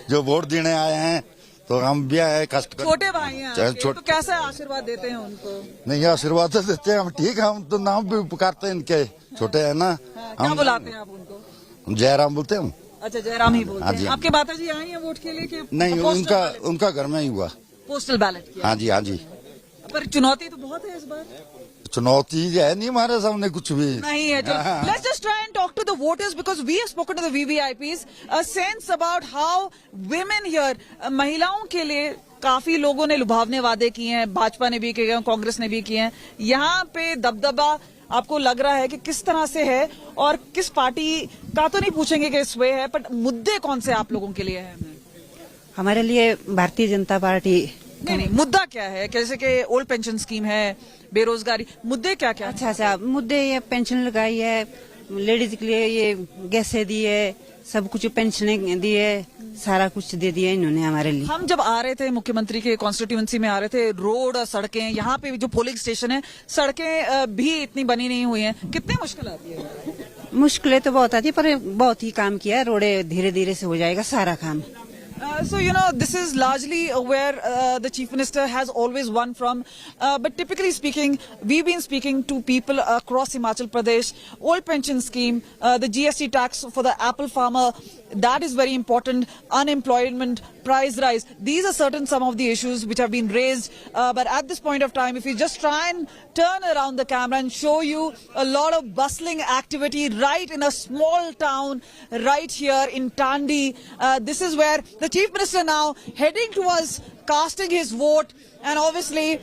जो वोट देने आए हैं, तो हम भी आए कष्ट। छोटे भाई हैं, तो कैसे आशीर्वाद देते हैं उनको? नहीं, आशीर्वाद तो देते हैं हम, ठीक है, हम तो नाम भी पुकारते हैं इनके, छोटे हैं ना। क्या बुलाते हैं आप उनको? जयराम बोलते हैं हम। अच्छा, जयराम ही बोलते हैं। आपके माता जी आई हैं वोट के लिए कि नहीं? उनका घर में ही हुआ, पोस्टल बैलेट किया। हाँ जी। पर चुनौती तो बहुत है इस बार। चुनौती है नहीं हमारे सामने कुछ भी नहीं है. Let's just try and talk to the voters because we have spoken to the VVIPs. A sense about how women here, महिलाओं के लिए काफी लोगों ने लुभावने वादे किए हैं. भाजपा ने भी किए हैं, कांग्रेस ने भी किए हैं. यहाँ पे दबदबा आपको लग रहा है कि किस तरह से है और किस पार्टी का तो नहीं पूछेंगे कि इस वे है, बट मुद्दे कौन से आप लोगों के लिए है? हमारे लिए भारतीय जनता पार्टी. नहीं, मुद्दा क्या है? जैसे कि ओल्ड पेंशन स्कीम है, बेरोजगारी, मुद्दे क्या क्या? अच्छा, मुद्दे ये पेंशन लगाई है, लेडीज के लिए ये गैसें दी है, सब कुछ पेंशन दी है, सारा कुछ दे दिया इन्होंने हमारे लिए. हम जब आ रहे थे मुख्यमंत्री के कॉन्स्टिट्यूएंसी में आ रहे थे, रोड और सड़कें, यहाँ पे जो पोलिंग स्टेशन है, सड़कें भी इतनी बनी नहीं हुई हैं. कितनी मुश्किल आती है? मुश्किलें तो बहुत आती है, पर बहुत ही काम किया. रोडे धीरे धीरे से हो जाएगा सारा काम. So, this is largely where the Chief Minister has always won from. But typically speaking, we've been speaking to people across Himachal Pradesh. Old pension scheme, the GST tax for the apple farmer, that is very important. Unemployment, price rise. These are some of the issues which have been raised. But at this point of time, if we just try and turn around the camera and show you a lot of bustling activity right in a small town right here in Tandi. This is where the Chief Minister now heading towards casting his vote, and obviously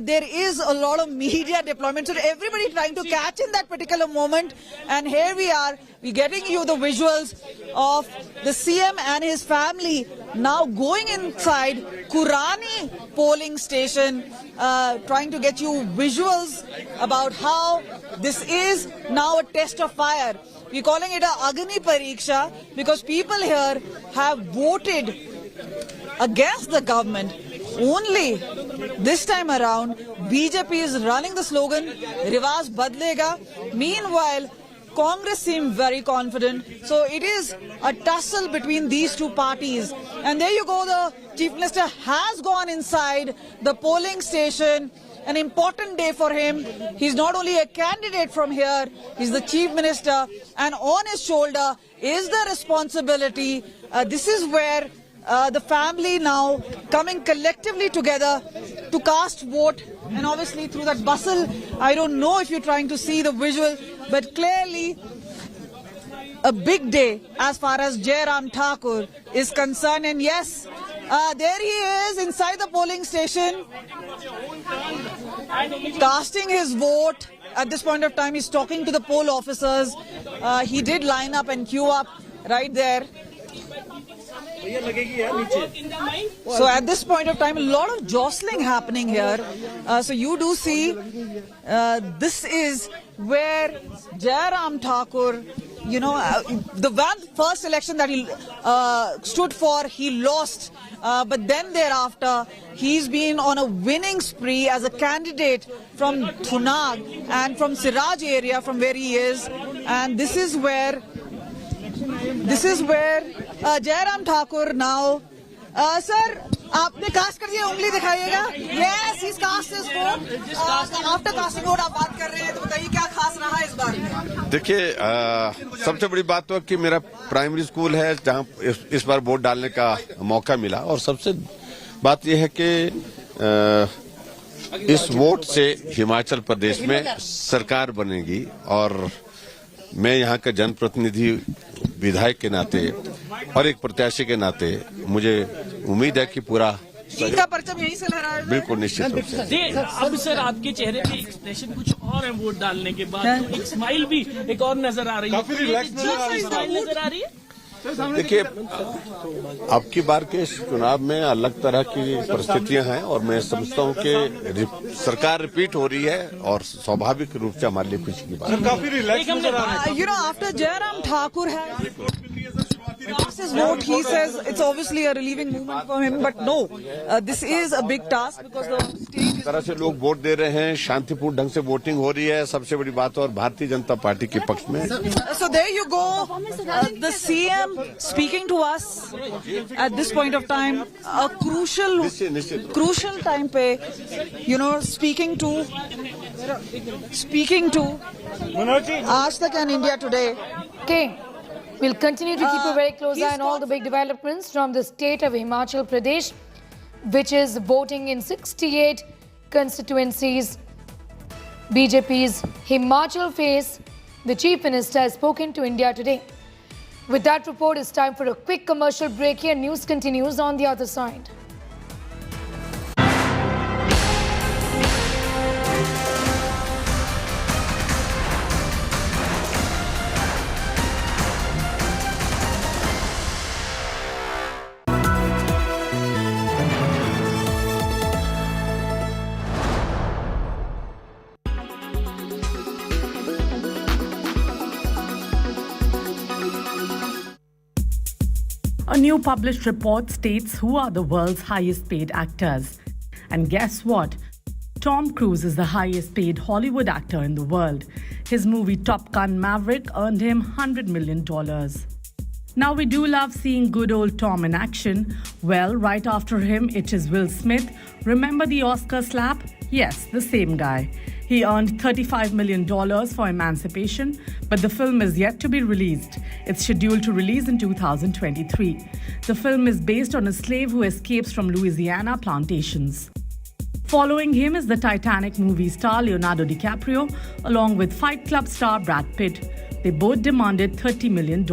there is a lot of media deployment, so everybody trying to catch in that particular moment. And here we are, we're getting you the visuals of the CM and his family now going inside Kurani polling station, trying to get you visuals about how this is now a test of fire. We're calling it a Agni Pariksha because people here have voted against the government. Only this time around, BJP is running the slogan, Rivaj Badlega. Meanwhile, Congress seemed very confident. So it is a tussle between these two parties. And there you go, the Chief Minister has gone inside the polling station. An important day for him. He's not only a candidate from here, he's the Chief Minister, and on his shoulder is the responsibility. This is where the family now coming collectively together to cast vote, and obviously through that bustle, I don't know if you're trying to see the visual, but clearly a big day as far as Jairam Thakur is concerned. And yes, there he is inside the polling station, casting his vote. At this point of time, he's talking to the poll officers. He did line up and queue up right there. So at this point of time, a lot of jostling happening here. So you do see, this is where Jairam Thakur, the first election that he stood for, he lost. But then thereafter, he's been on a winning spree as a candidate from Thunag and from Siraj area, from where he is. And this is where Jairam Thakur now. Sir, आपने cast कर दिया, उंगली दिखाइएगा. Yes, he's cast his vote. After casting vote आप बात कर रहे हैं, तो बताइए क्या खास रहा इस बार? देखिए, सबसे बड़ी बात तो कि मेरा प्राइमरी स्कूल है जहां इस बार वोट डालने का मौका मिला, और सबसे बात यह है कि इस वोट से हिमाचल प्रदेश में सरकार बनेगी, और मैं यहाँ का जनप्रतिनिधि विधायक के नाते और एक प्रत्याशी के नाते मुझे उम्मीद है कि पूरा का परचम यहीं से लहरा है. बिल्कुल निश्चित रूप से. अब सर आपके चेहरे पे एक्सप्रेशन कुछ और है वोट डालने के बाद, तो एक स्माइल भी एक और नजर आ रही है. काफी रिलैक्स नजर आ रही है. देखिए, अब की बार के चुनाव में अलग तरह की परिस्थितियां हैं, और मैं समझता हूं कि सरकार रिपीट हो रही है, और स्वाभाविक रूप से हमारे लिए खुशी की बात है. काफी रिलैक्स नजर आ रही है. After Jairam Thakur has cast his vote, he says it's obviously a relieving moment for him, but no, this is a big task because the state तरह से लोग वोट दे रहे हैं, शांतिपूर्ण ढंग से वोटिंग हो रही है, सबसे बड़ी बात, और भारतीय जनता पार्टी के पक्ष में. So there you go, the CM speaking to us at this point of time, a crucial time pe, speaking to Aaj Tak and India Today. Okay. We'll continue to keep a very close eye on all the big developments from the state of Himachal Pradesh, which is voting in 68 constituencies BJP's Himachal face, the Chief Minister has spoken to India today. With that report, it's time for a quick commercial break here. News continues on the other side. A new published report states who are the world's highest paid actors. And guess what? Tom Cruise is the highest paid Hollywood actor in the world. His movie Top Gun Maverick earned him $100 million. Now we do love seeing good old Tom in action. Well, right after him, it is Will Smith. Remember the Oscar slap? Yes, the same guy. He earned $35 million for Emancipation, but the film is yet to be released. It's scheduled to release in 2023. The film is based on a slave who escapes from Louisiana plantations. Following him is the Titanic movie star Leonardo DiCaprio, along with Fight Club star Brad Pitt. They both demanded $30 million.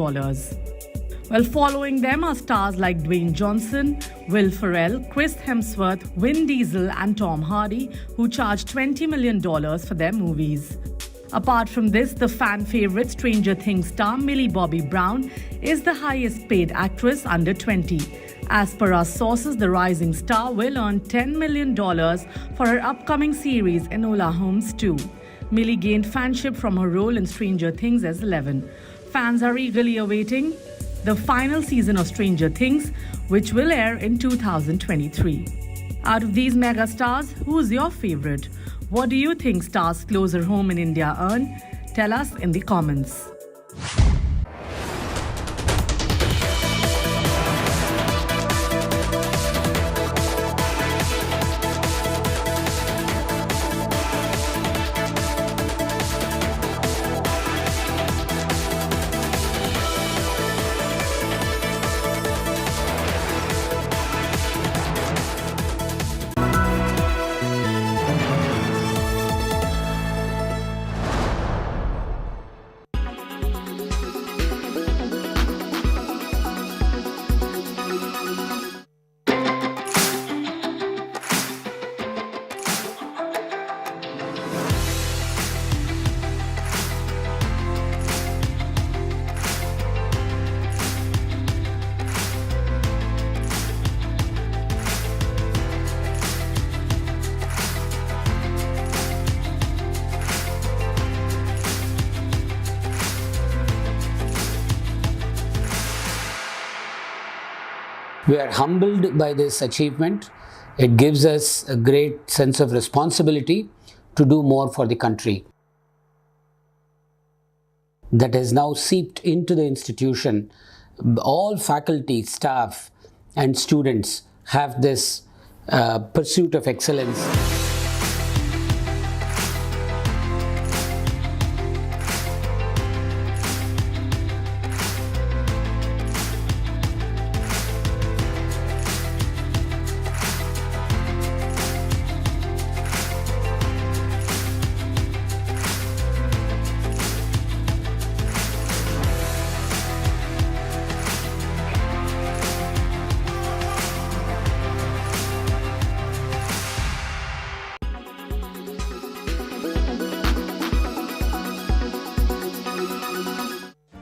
Well, following them are stars like Dwayne Johnson, Will Ferrell, Chris Hemsworth, Vin Diesel and Tom Hardy, who charged $20 million for their movies. Apart from this, the fan favorite Stranger Things star Millie Bobby Brown is the highest paid actress under 20. As per our sources, the rising star will earn $10 million for her upcoming series Enola Holmes 2. Millie gained fanship from her role in Stranger Things as 11. Fans are eagerly awaiting the final season of Stranger Things, which will air in 2023. Out of these mega stars, who's your favorite? What do you think stars closer home in India earn? Tell us in the comments. We are humbled by this achievement. It gives us a great sense of responsibility to do more for the country. That has now seeped into the institution. All faculty, staff and students have this pursuit of excellence.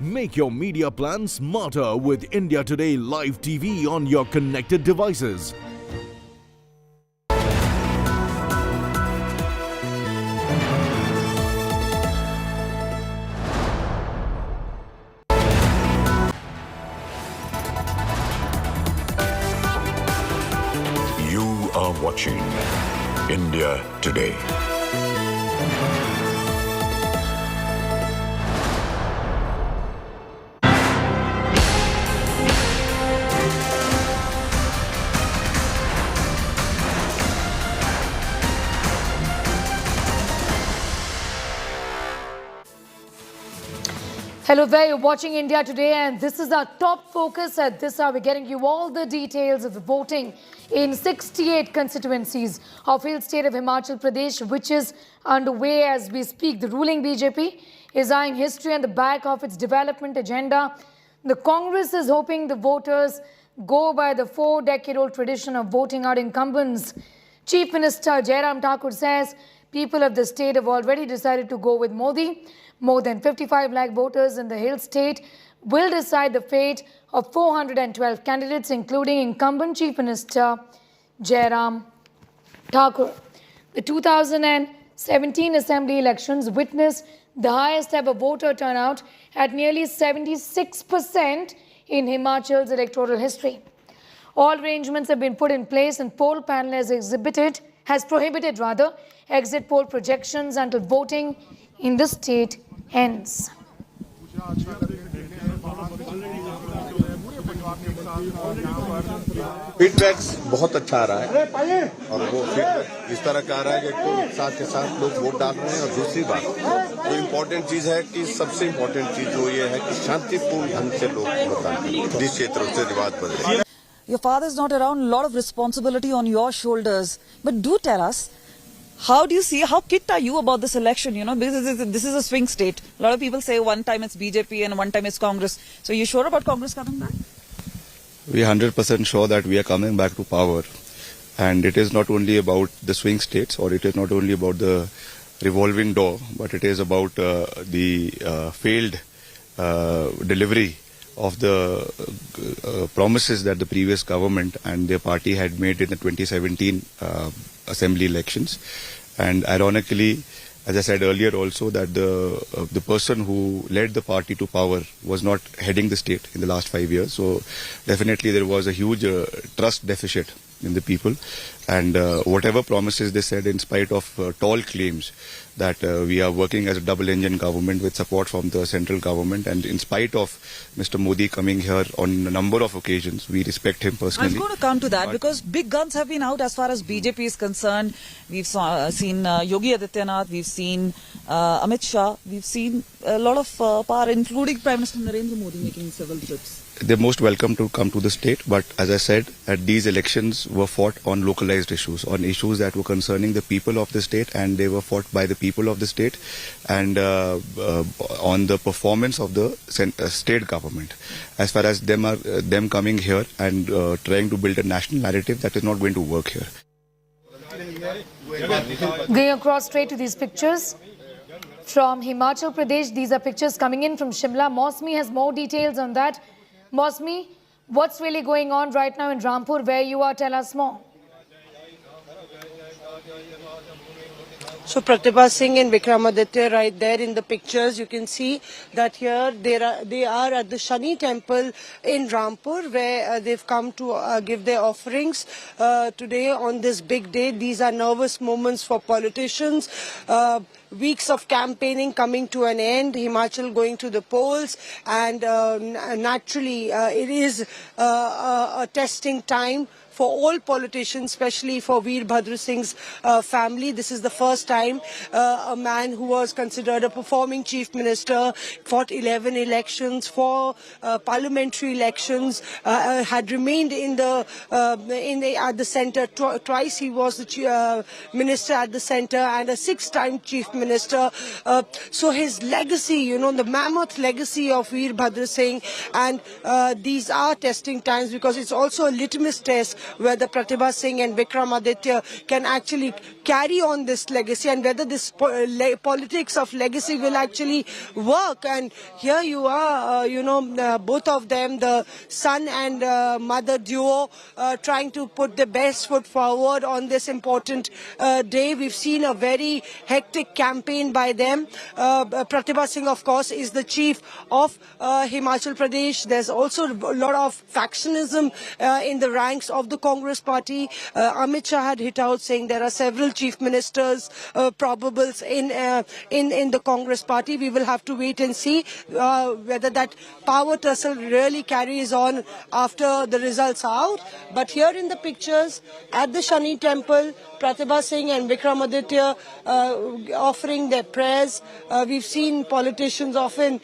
Make your media plan smarter with India Today Live TV on your connected devices. You are watching India Today. Hello there, you're watching India Today and this is our top focus. At this hour, we're getting you all the details of the voting in 68 constituencies of hill state of Himachal Pradesh, which is underway as we speak. The ruling BJP is eyeing history on the back of its development agenda. The Congress is hoping the voters go by the 4-decade-old tradition of voting out incumbents. Chief Minister Jairam Thakur says people of the state have already decided to go with Modi. More than 55 lakh voters in the hill state will decide the fate of 412 candidates, including incumbent Chief Minister Jairam Thakur. The 2017 Assembly elections witnessed the highest ever voter turnout at nearly 76% in Himachal's electoral history. All arrangements have been put in place and poll panel has prohibited exit poll projections until voting in the state ends. Feedbacks बहुत अच्छा आ रहा है और वो feedback इस तरह का आ रहा है कि साथ के साथ लोग वोट डाल रहे हैं। और दूसरी बात जो इम्पोर्टेंट चीज है कि सबसे इम्पोर्टेंट चीज जो ये है कि शांतिपूर्ण ढंग से लोग मतदान करें। जिस क्षेत्रों से रिवाज बदले। Your father is not around, a lot of responsibility on your shoulders. But do tell us, how do you see, how kicked are you about this election? You know, this is a swing state. A lot of people say one time it's BJP and one time it's Congress. So you sure about Congress coming back? We are 100% sure that we are coming back to power. And it is not only about the swing states, or it is not only about the revolving door, but it is about the failed delivery of the promises that the previous government and their party had made in the 2017 assembly elections. And ironically, as I said earlier also, that the person who led the party to power was not heading the state in the last 5 years. So definitely there was a huge trust deficit in the people. And whatever promises they said, in spite of tall claims that we are working as a double-engine government with support from the central government, and in spite of Mr. Modi coming here on a number of occasions, we respect him personally. I'm going to come to that because big guns have been out as far as BJP is concerned. We've seen Yogi Adityanath, we've seen Amit Shah, we've seen a lot of power, including Prime Minister Narendra Modi making several trips. They're most welcome to come to the state, but as I said, that these elections were fought on localized issues, on issues that were concerning the people of the state, and they were fought by the people of the state, and on the performance of the state government. As far as them coming here and trying to build a national narrative, that is not going to work here. Going across straight to these pictures from Himachal Pradesh. These are pictures coming in from Shimla. Mosmi has more details on that. Mosmi, what's really going on right now in Rampur, where you are? Tell us more. So Pratibha Singh and Vikramaditya right there in the pictures. You can see that here they are at the Shani temple in Rampur, where they've come to give their offerings today on this big day. These are nervous moments for politicians. Weeks of campaigning coming to an end, Himachal going to the polls, and naturally it is a testing time for all politicians, especially for Veerbhadra Singh's family. This is the first time a man who was considered a performing chief minister, fought 11 elections, 4 parliamentary elections, had remained at the centre twice. He was the minister at the centre and a 6th-time chief minister. So his legacy, you know, the mammoth legacy of Veerbhadra Singh, and these are testing times because it's also a litmus test whether Pratibha Singh and Vikramaditya can actually carry on this legacy, and whether this politics of legacy will actually work. And here you are, both of them, the son and mother duo, trying to put the best foot forward on this important day. We've seen a very hectic campaign by them. Pratibha Singh, of course, is the chief of Himachal Pradesh. There's also a lot of factionism in the ranks of of the Congress party. Amit Shah had hit out saying there are several chief ministers probables in the Congress party. We will have to wait and see whether that power tussle really carries on after the results are out. But here in the pictures at the Shani temple, Pratibha Singh and Vikramaditya offering their prayers. We've seen politicians often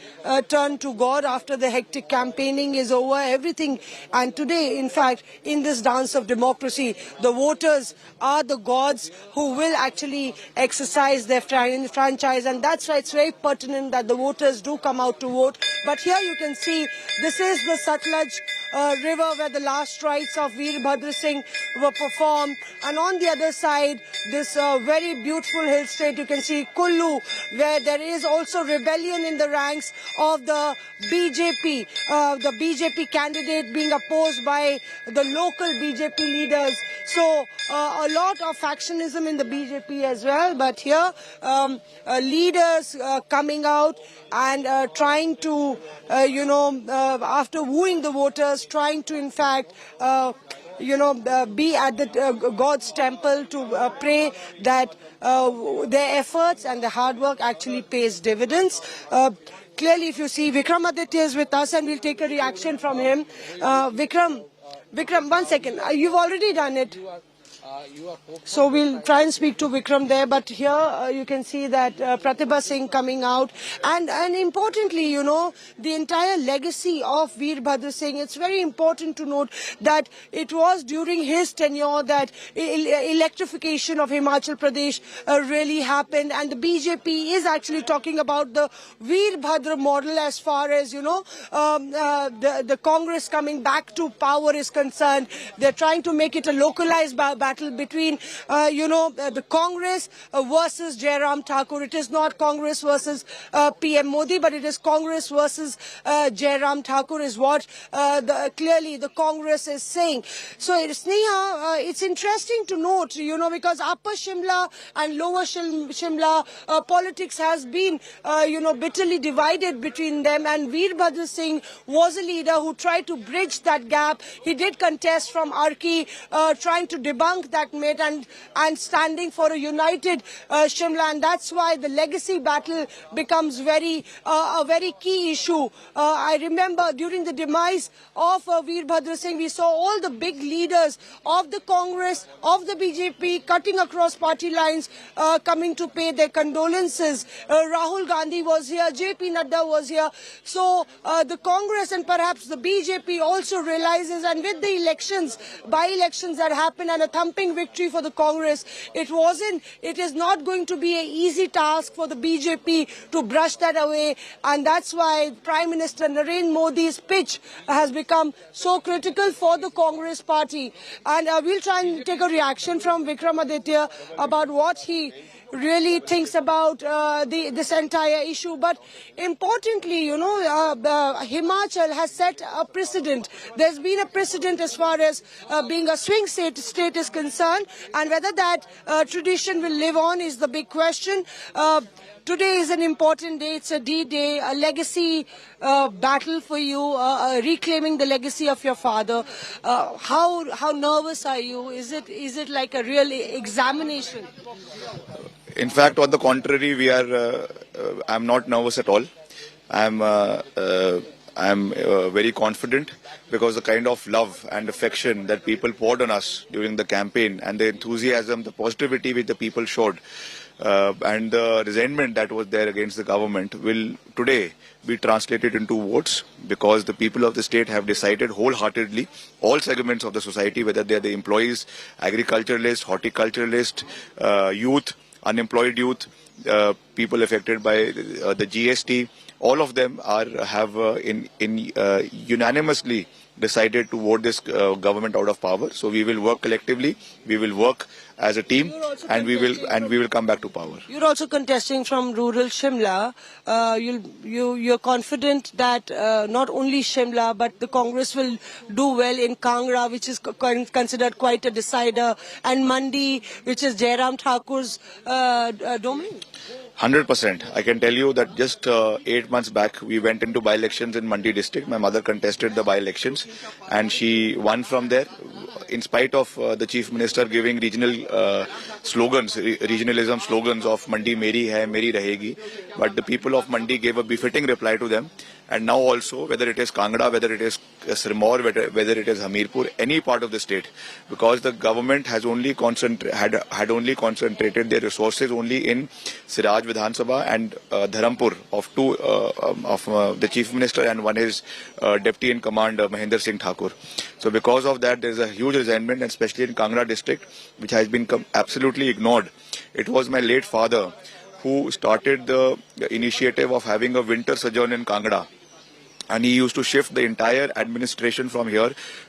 turn to God after the hectic campaigning is over, everything. And today, in fact, in this dance of democracy, the voters are the gods who will actually exercise their franchise. And that's why it's very pertinent that the voters do come out to vote. But here you can see this is the Satluj river where the last rites of Veerbhadra Singh were performed, and on the other side this very beautiful hill state you can see Kullu, where there is also rebellion in the ranks of the BJP candidate being opposed by the local BJP leaders. So a lot of factionism in the BJP as well, but here leaders coming out and trying to after wooing the voters, trying to in fact be at the God's temple to pray that their efforts and the hard work actually pays dividends. Clearly, if you see, Vikramaditya is with us and we'll take a reaction from him. Vikram, 1 second. You've already done it. So we'll try and speak to Vikram there, but here you can see that Pratibha Singh coming out, and importantly, the entire legacy of Veerbhadra Singh. It's very important to note that it was during his tenure that electrification of Himachal Pradesh really happened, and the BJP is actually talking about the Veerbhadra model as far as the Congress coming back to power is concerned. They're trying to make it a localized battle between the Congress versus Jairam Thakur. It is not Congress versus PM Modi, but it is Congress versus Jairam Thakur is what clearly the Congress is saying. So Sneha, it's interesting to note, because Upper Shimla and Lower Shimla politics has been bitterly divided between them, and Veerbhadra Singh was a leader who tried to bridge that gap. He did contest from Arki, trying to debunk that myth and standing for a united Shimla, and that's why the legacy battle becomes a very key issue. I remember during the demise of Veerbhadra Singh, we saw all the big leaders of the Congress, of the BJP, cutting across party lines, coming to pay their condolences. Rahul Gandhi was here, JP Nadda was here. So the Congress and perhaps the BJP also realizes, and with the elections, by-elections that happened and a thumping victory for the Congress, it is not going to be an easy task for the BJP to brush that away, and that's why Prime Minister Narendra Modi's pitch has become so critical for the Congress party. And we'll try and take a reaction from Vikramaditya about what he really thinks about this entire issue. But importantly, Himachal has set a precedent. There's been a precedent as far as being a swing state is concerned, and whether that tradition will live on is the big question. Today is an important day. It's a D-Day, a legacy battle for you, reclaiming the legacy of your father. How nervous are you? Is it like a real examination? In fact, on the contrary, I'm not nervous at all. I'm very confident, because the kind of love and affection that people poured on us during the campaign, and the enthusiasm, the positivity which the people showed, and the resentment that was there against the government will today be translated into votes, because the people of the state have decided wholeheartedly, all segments of the society, whether they are the employees, agriculturalists, horticulturalists, youth, unemployed youth, people affected by the GST, all of them have unanimously decided to vote this government out of power. So we will work collectively. We will work as a team, and we will come back to power. You're also contesting from rural Shimla. You're confident that not only Shimla but the Congress will do well in Kangra, which is considered quite a decider, and Mandi, which is Jairam Thakur's domain. 100%. I can tell you that just 8 months back, we went into by-elections in Mandi district. My mother contested the by-elections and she won from there. In spite of the Chief Minister giving regional slogans, regionalism slogans of Mandi Meri Hai, Meri Rahegi. But the people of Mandi gave a befitting reply to them. And now also, whether it is Kangra, whether it is Sirmaur, whether it is Hamirpur, any part of the state, because the government has only had only concentrated their resources only in Siraj Vidhan Sabha and Dharampur of the Chief Minister and one is Deputy in Command Mahendra Singh Thakur. So because of that, there is a huge resentment, and especially in Kangra district, which has been absolutely ignored. It was my late father who started the initiative of having a winter sojourn in Kangra. And he used to shift the entire administration from here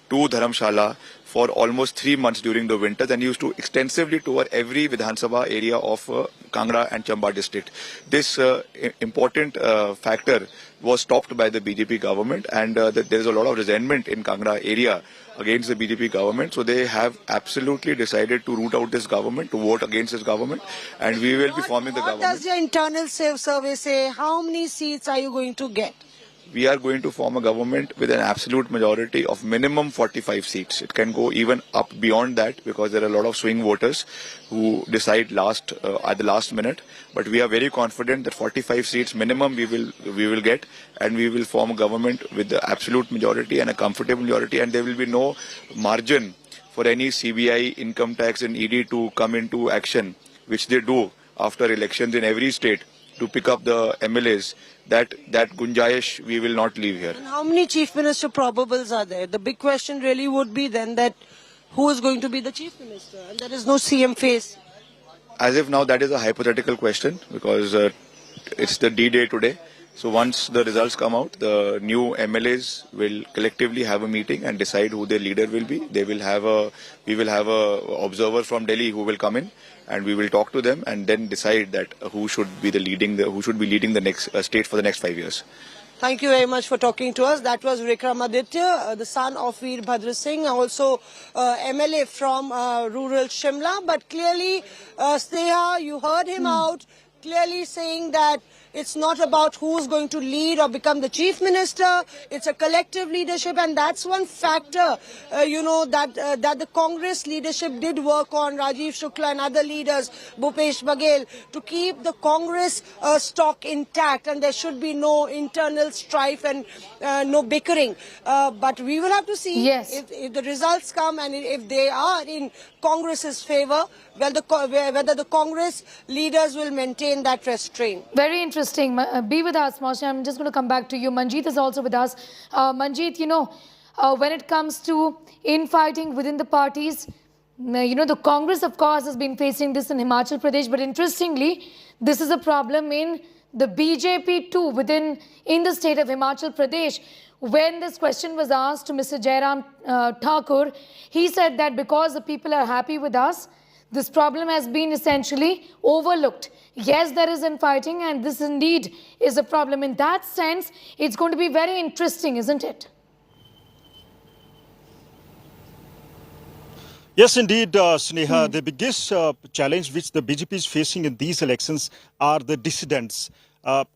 to Dharamshala for almost 3 months during the winters, and he used to extensively tour every Vidhan Sabha area of Kangra and Chamba district. This important factor was stopped by the BJP government, and there is a lot of resentment in Kangra area against the BJP government. So they have absolutely decided to root out this government, to vote against this government, and we will be forming the government. What does your internal survey say? How many seats are you going to get? We are going to form a government with an absolute majority of minimum 45 seats. It can go even up beyond that because there are a lot of swing voters who decide at the last minute. But we are very confident that 45 seats minimum we will get, and we will form a government with the absolute majority and a comfortable majority, and there will be no margin for any CBI, income tax and ED to come into action, which they do after elections in every state to pick up the MLAs. That Gunjayesh we will not leave here. And how many Chief Minister probables are there? The big question really would be then that who is going to be the Chief Minister, and there is no CM face. As if now that is a hypothetical question because it's the D-Day today. So once the results come out, the new MLAs will collectively have a meeting and decide who their leader will be. We will have a observer from Delhi who will come in, and we will talk to them and then decide that who should be leading the next state for the next 5 years. Thank you very much for talking to us. That was Vikramaditya, the son of Veer Bhadra Singh, also MLA from rural Shimla. But clearly, Sneha, you heard him out, clearly saying that it's not about who's going to lead or become the Chief Minister. It's a collective leadership, and that's one factor, that the Congress leadership did work on, Rajiv Shukla and other leaders, Bhupesh Baghel, to keep the Congress stock intact, and there should be no internal strife and no bickering. But we will have to see if the results come, and if they are in Congress's favor, whether the Congress leaders will maintain that restraint. Very interesting. Be with us, Moshe. I'm just going to come back to you. Manjeet is also with us. Manjeet, when it comes to infighting within the parties, the Congress, of course, has been facing this in Himachal Pradesh. But interestingly, this is a problem in the BJP too, in the state of Himachal Pradesh. When this question was asked to Mr. Jairam Thakur, he said that because the people are happy with us, this problem has been essentially overlooked. Yes, there is infighting, and this indeed is a problem. In that sense, it's going to be very interesting, isn't it? Yes, indeed, Sneha. The biggest challenge which the BJP is facing in these elections are the dissidents.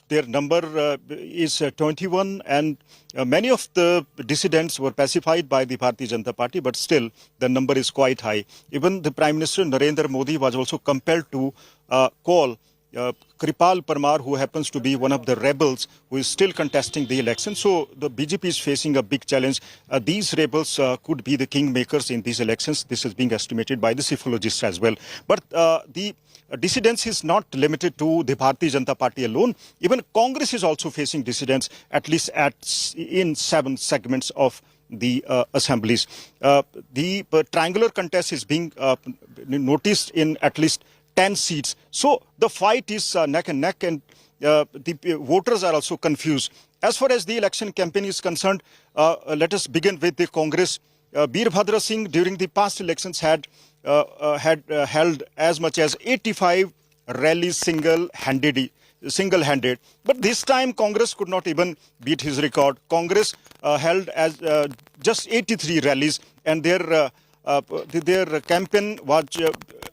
Their number is 21, and many of the dissidents were pacified by the Bharatiya Janata Party, but still the number is quite high. Even the Prime Minister Narendra Modi was also compelled to call Kripal Parmar, who happens to be one of the rebels who is still contesting the election. So the BJP is facing a big challenge. These rebels could be the kingmakers in these elections. This is being estimated by the psephologists as well. But the dissidence is not limited to the Bharatiya Janata Party alone. Even Congress is also facing dissidents, at least in 7 segments of the assemblies. The triangular contest is being noticed in at least 10 seats. So the fight is neck and neck, and the voters are also confused. As far as the election campaign is concerned, let us begin with the Congress. Veer Bhadra Singh during the past elections had held as much as 85 rallies single-handed. But this time Congress could not even beat his record. Congress held as just 83 rallies, and their campaign was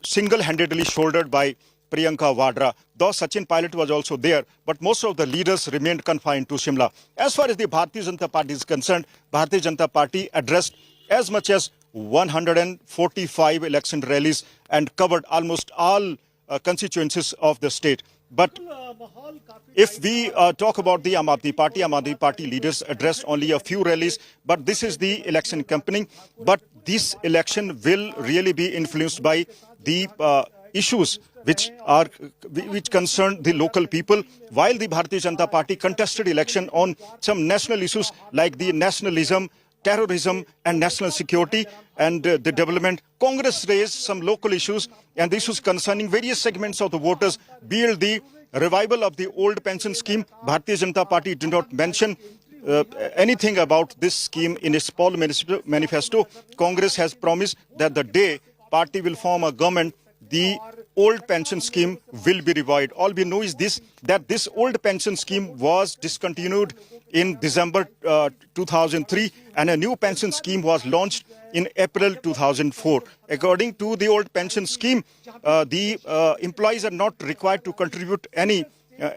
single-handedly shouldered by Priyanka Vadra. Though Sachin Pilot was also there, but most of the leaders remained confined to Shimla. As far as the Bharatiya Janata Party is concerned, Bharatiya Janata Party addressed as much as 145 election rallies and covered almost all constituencies of the state. But if we talk about the Aam Aadmi Party leaders addressed only a few rallies, but this is the election campaigning. But this election will really be influenced by the issues which concern the local people, while the Bharatiya Janata Party contested election on some national issues like the nationalism, terrorism and national security and the development. Congress raised some local issues and issues concerning various segments of the voters, be it the revival of the old pension scheme. Bharatiya Janata Party did not mention anything about this scheme in its poll manifesto. Congress has promised that the day party will form a government, the old pension scheme will be revived. All we know is that this old pension scheme was discontinued in December 2003 and a new pension scheme was launched in April 2004. According to the old pension scheme, the employees are not required to contribute any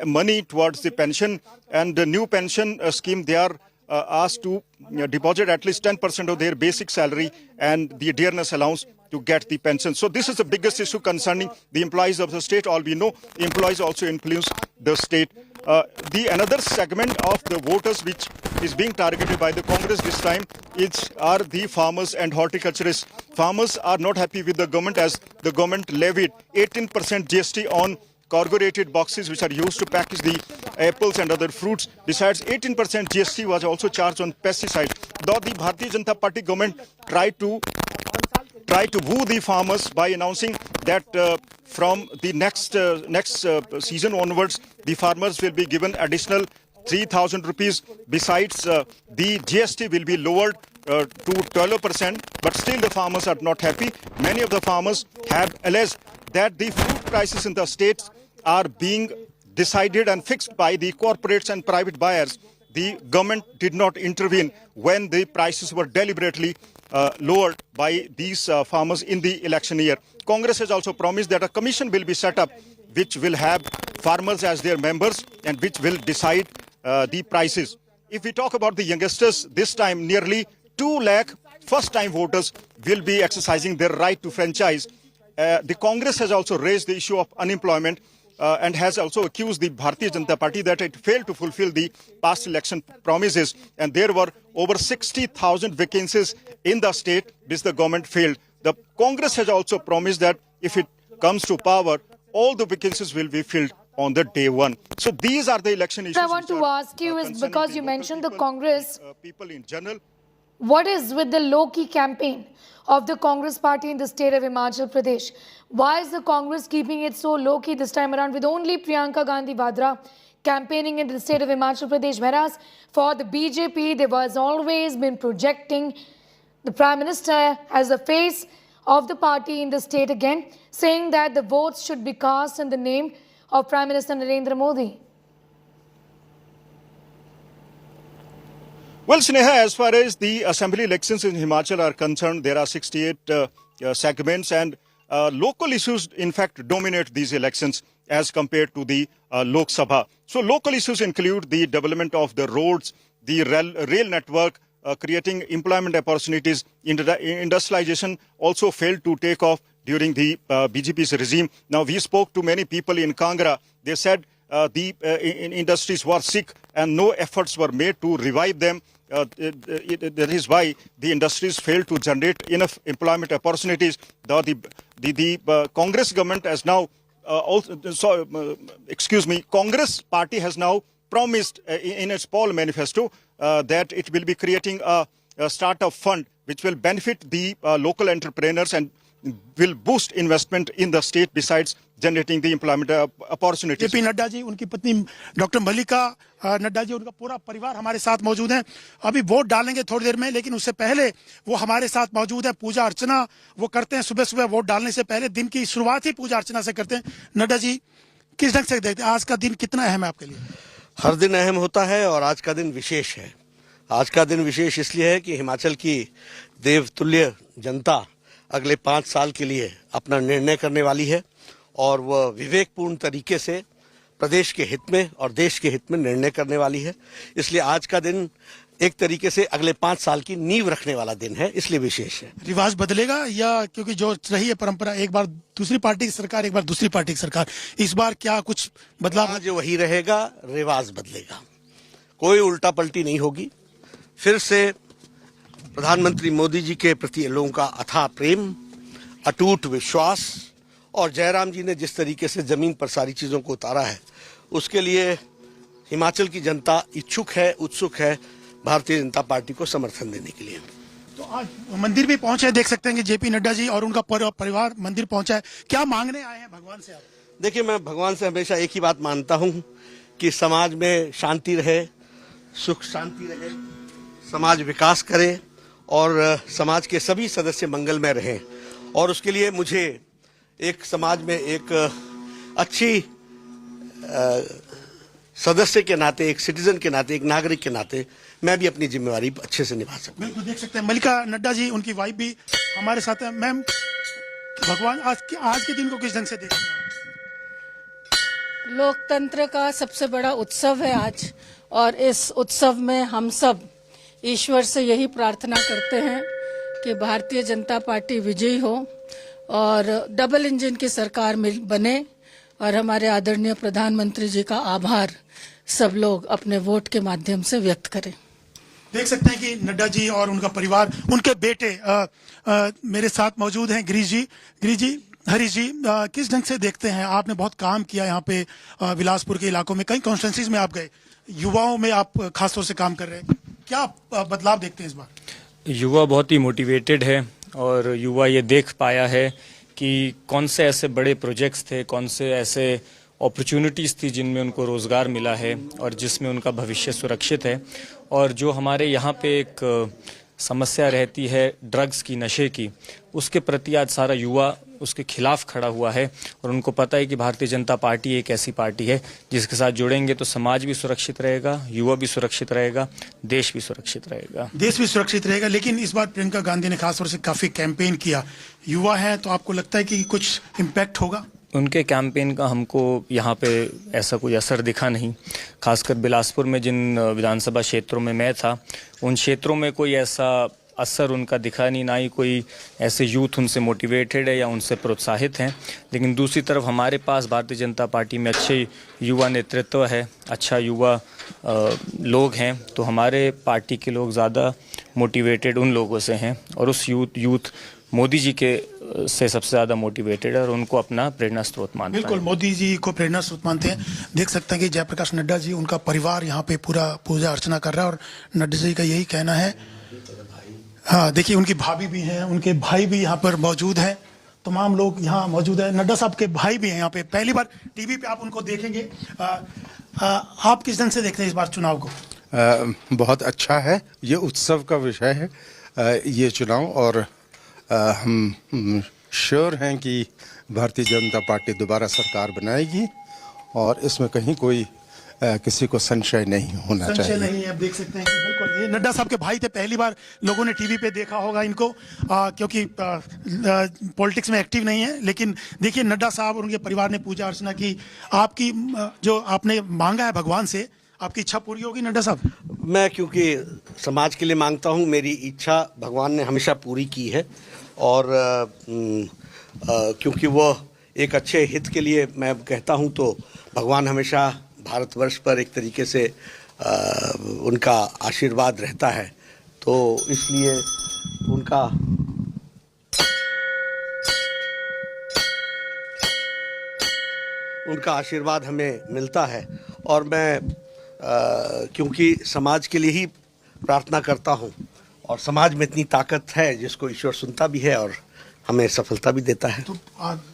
money towards the pension, and the new pension scheme, they are asked to deposit at least 10% of their basic salary and the dearness allowance to get the pension. So this is the biggest issue concerning the employees of the state. All we know, employees also influence the state. Another segment of the voters which is being targeted by the Congress this time are the farmers and horticulturists. Farmers are not happy with the government as the government levied 18% GST on corrugated boxes which are used to package the apples and other fruits. Besides, 18% GST was also charged on pesticides. Though the Bharatiya Janata Party government tried to woo the farmers by announcing that from the next season onwards, the farmers will be given additional 3,000 rupees. Besides, the GST will be lowered to 12%, but still the farmers are not happy. Many of the farmers have alleged that the food prices in the states are being decided and fixed by the corporates and private buyers. The government did not intervene when the prices were deliberately lowered by these farmers in the election year. Congress has also promised that a commission will be set up which will have farmers as their members and which will decide the prices. If we talk about the youngsters, this time nearly 2 lakh first-time voters will be exercising their right to franchise. The Congress has also raised the issue of unemployment and has also accused the Bharatiya Janata Party that it failed to fulfill the past election promises, and there were over 60,000 vacancies in the state which the government failed. The Congress has also promised that if it comes to power, all the vacancies will be filled on the day one. So these are the election issues. What I want to ask you is, because you mentioned the Congress, people in general, what is with the low-key campaign of the Congress party in the state of Himachal Pradesh? Why is the Congress keeping it so low-key this time around with only Priyanka Gandhi Vadra campaigning in the state of Himachal Pradesh? Whereas for the BJP, there was always been projecting the Prime Minister as the face of the party in the state again, saying that the votes should be cast in the name of Prime Minister Narendra Modi. Well, Sneha, as far as the assembly elections in Himachal are concerned, there are 68 segments, and local issues, in fact, dominate these elections as compared to the Lok Sabha. So local issues include the development of the roads, the rail network, creating employment opportunities. Industrialization also failed to take off during the BJP's regime. Now, we spoke to many people in Kangra. They said the industries were sick and no efforts were made to revive them. That is why the industries failed to generate enough employment opportunities. The Congress government has now, Congress party has now promised in its poll manifesto that it will be creating a startup fund which will benefit the local entrepreneurs and will boost investment in the state. Besides, generating the employment opportunities. JP Nadda ji, उनकी पत्नी doctor मल्लिका नड्डा जी, उनका पूरा परिवार हमारे साथ मौजूद है। अभी वोट डालेंगे थोड़ी देर में, लेकिन उससे पहले वो हमारे साथ मौजूद है। पूजा अर्चना वो करते हैं सुबह सुबह वोट डालने से पहले, दिन की शुरुआत ही पूजा अर्चना से करते हैं। नड्डा जी, किस ढंग से देखते हैं आज का दिन, कितना अहम है आपके लिए? हर दिन अहम होता है और आज का दिन विशेष है। आज का दिन विशेष इसलिए है कि हिमाचल की देवतुल्य जनता अगले 5 साल के लिए अपना निर्णय करने वाली है और वह विवेकपूर्ण तरीके से प्रदेश के हित में और देश के हित में निर्णय करने वाली है। इसलिए आज का दिन एक तरीके से अगले 5 साल की नींव रखने वाला दिन है, इसलिए विशेष है। रिवाज बदलेगा या क्योंकि जो रही है परंपरा, एक बार दूसरी पार्टी की सरकार, एक बार दूसरी पार्टी की सरकार, इस बार क्या कुछ बदलाव? जो वही रहेगा, रिवाज बदलेगा, कोई उल्टा पलटी नहीं होगी। फिर से प्रधानमंत्री मोदी जी के प्रति लोगों का अथाह प्रेम, अटूट विश्वास और जयराम जी ने जिस तरीके से जमीन पर सारी चीजों को उतारा है, उसके लिए हिमाचल की जनता इच्छुक है, उत्सुक है भारतीय जनता पार्टी को समर्थन देने के लिए। तो आज मंदिर भी पहुंचे, देख सकते हैं कि जेपी नड्डा जी और उनका परिवार मंदिर पहुंचा है। क्या मांगने आए हैं भगवान से आप? देखिए, मैं भगवान से हमेशा एक ही बात मानता हूं कि समाज में शांति रहे, सुख शांति रहे, समाज विकास करे और समाज के सभी सदस्य मंगलमय रहें। और उसके लिए मुझे एक समाज में एक अच्छी सदस्य के नाते, एक सिटीजन के नाते, एक नागरिक के नाते मैं भी अपनी जिम्मेवारी अच्छे से निभा सकूं। बिल्कुल, देख सकते हैं मल्लिका नड्डा जी, उनकी वाइफ भी हमारे साथ है। मैम, भगवान आज के दिन को किस ढंग से देखते हैं? लोकतंत्र का सबसे बड़ा उत्सव है आज, और इस उत्सव में हम सब ईश्वर से यही प्रार्थना करते हैं कि भारतीय जनता पार्टी विजयी हो और डबल इंजन की सरकार बने और हमारे आदरणीय प्रधानमंत्री जी का आभार सब लोग अपने वोट के माध्यम से व्यक्त करें। देख सकते हैं कि नड्डा जी और उनका परिवार, उनके बेटे मेरे साथ मौजूद हैं। गिरीश जी, हरीश जी, किस ढंग से देखते हैं? आपने बहुत काम किया यहाँ पे बिलासपुर के इलाकों में, कई कॉन्स्टिट्यूंसीज में आप गए, युवाओं में आप खासतौर से काम कर रहे हैं, क्या बदलाव देखते हैं इस बार? युवा बहुत ही मोटिवेटेड है और युवा ये देख पाया है कि कौन से ऐसे बड़े प्रोजेक्ट्स थे, कौन से ऐसे अपॉर्चुनिटीज़ थी जिनमें उनको रोज़गार मिला है और जिसमें उनका भविष्य सुरक्षित है। और जो हमारे यहाँ पे एक समस्या रहती है ड्रग्स की, नशे की, उसके प्रति आज सारा युवा उसके खिलाफ खड़ा हुआ है और उनको पता है कि भारतीय जनता पार्टी एक ऐसी पार्टी है जिसके साथ जुड़ेंगे तो समाज भी सुरक्षित रहेगा, युवा भी सुरक्षित रहेगा, देश भी सुरक्षित रहेगा। देश भी सुरक्षित रहेगा। लेकिन इस बार प्रियंका गांधी ने खासतौर से काफी कैंपेन किया, युवा है, तो आपको लगता है कि कुछ इम्पैक्ट होगा? उनके कैंपेन का हमको यहाँ पे ऐसा कोई असर दिखा नहीं। खासकर बिलासपुर में जिन विधानसभा क्षेत्रों में मैं था, उन क्षेत्रों में कोई ऐसा असर उनका दिखा नहीं, ना ही कोई ऐसे यूथ उनसे मोटिवेटेड है या उनसे प्रोत्साहित हैं। लेकिन दूसरी तरफ हमारे पास भारतीय जनता पार्टी में अच्छे युवा नेतृत्व है, अच्छा युवा लोग हैं, तो हमारे पार्टी के लोग ज़्यादा मोटिवेटेड उन लोगों से हैं और उस यूथ मोदी जी के से सबसे ज़्यादा मोटिवेटेड है और उनको अपना प्रेरणा स्रोत मानते हैं। बिल्कुल, मोदी जी को प्रेरणा स्रोत मानते हैं। देख सकते हैं कि जयप्रकाश नड्डा जी, उनका परिवार यहाँ पे पूरा पूजा अर्चना कर रहा है और नड्डा जी का यही कहना है। हाँ, देखिए उनकी भाभी भी हैं, उनके भाई भी यहाँ पर मौजूद हैं, तमाम लोग यहाँ मौजूद हैं। नड्डा साहब के भाई भी हैं यहाँ पे, पहली बार टीवी पे आप उनको देखेंगे। आप किस ढंग से देखते हैं इस बार चुनाव को? बहुत अच्छा है, ये उत्सव का विषय है ये चुनाव, और हम श्योर हैं कि भारतीय जनता पार्टी दोबारा सरकार बनाएगी और इसमें कहीं कोई किसी को संशय नहीं होना चाहिए। संशय नहीं है। आप देख सकते हैं कि बिल्कुल ये नड्डा साहब के भाई थे, पहली बार लोगों ने टीवी पे देखा होगा इनको, क्योंकि पॉलिटिक्स में एक्टिव नहीं है। लेकिन देखिए नड्डा साहब और उनके परिवार ने पूजा अर्चना की। आपकी जो आपने मांगा है भगवान से, आपकी इच्छा पूरी होगी नड्डा साहब? मैं क्योंकि समाज के लिए मांगता हूँ, मेरी इच्छा भगवान ने हमेशा पूरी की है और क्योंकि वो एक अच्छे हित के लिए मैं कहता हूँ, तो भगवान हमेशा भारतवर्ष पर एक तरीके से उनका आशीर्वाद रहता है, तो इसलिए उनका आशीर्वाद हमें मिलता है। और मैं क्योंकि समाज के लिए ही प्रार्थना करता हूँ और समाज में इतनी ताकत है जिसको ईश्वर सुनता भी है और हमें सफलता भी देता है। तो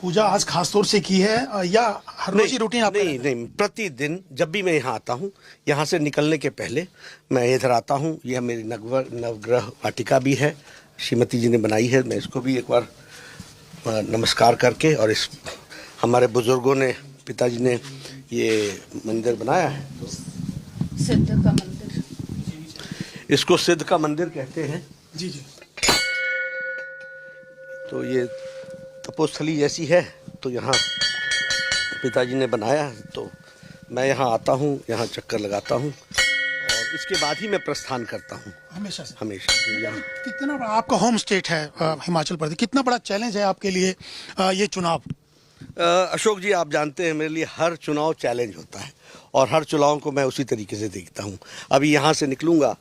पूजा आज खास तौर से की है या हर रोज ही रूटीन आपका? नहीं, प्रतिदिन जब भी मैं यहाँ आता हूँ, यहाँ से निकलने के पहले मैं इधर आता हूँ। यह मेरी नवग्रह वाटिका भी है, श्रीमती जी ने बनाई है। मैं इसको भी एक बार नमस्कार करके, और इस हमारे बुजुर्गों ने, पिताजी ने ये मंदिर बनाया है, सिद्ध का मंदिर, इसको सिद्ध का मंदिर कहते हैं। जी जी। तो ये तपोस्थली जैसी है, तो यहाँ पिताजी ने बनाया है। तो मैं यहाँ आता हूँ, यहाँ चक्कर लगाता हूँ और इसके बाद ही मैं प्रस्थान करता हूँ। हमेशा से? हमेशा। यहाँ कितना बड़ा आपका होम स्टेट है हिमाचल प्रदेश, कितना बड़ा चैलेंज है आपके लिए ये चुनाव? अशोक जी, आप जानते हैं मेरे लिए हर चुनाव चैलेंज होता है और हर चुनाव को मैं उसी तरीके से देखता हूँ। अभी यहाँ से निकलूँगा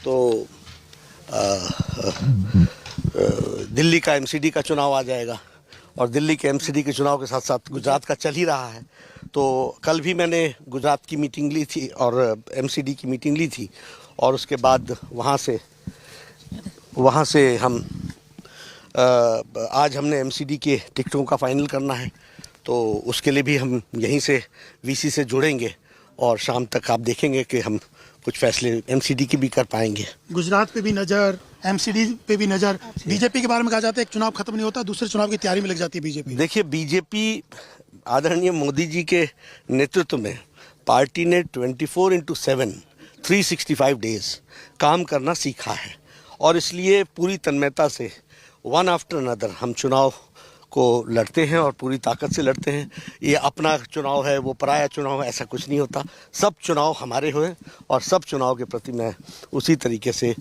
तो दिल्ली का एमसीडी का चुनाव आ जाएगा और दिल्ली के एमसीडी के चुनाव के साथ साथ गुजरात का चल ही रहा है। तो कल भी मैंने गुजरात की मीटिंग ली थी और एमसीडी की मीटिंग ली थी, और उसके बाद वहाँ से हम आज हमने एमसीडी के टिकटों का फाइनल करना है, तो उसके लिए भी हम यहीं से वीसी से जुड़ेंगे और शाम तक आप देखेंगे कि हम कुछ फैसले एमसीडी की भी कर पाएंगे। गुजरात पे भी नजर, एमसीडी पे भी नजर। बीजेपी के बारे में कहा जाता है एक चुनाव खत्म नहीं होता, दूसरे चुनाव की तैयारी में लग जाती है बीजेपी। देखिए, बीजेपी आदरणीय मोदी जी के नेतृत्व में पार्टी ने 24/7 365 डेज काम करना सीखा है और इसलिए पूरी तन्मयता से वन आफ्टर अनदर हम चुनाव को लड़ते हैं और पूरी ताकत से लड़ते हैं। ये अपना चुनाव है, वो पराया चुनाव है, ऐसा कुछ नहीं होता। सब चुनाव हमारे हुए और सब चुनाव के प्रति मैं उसी तरीके से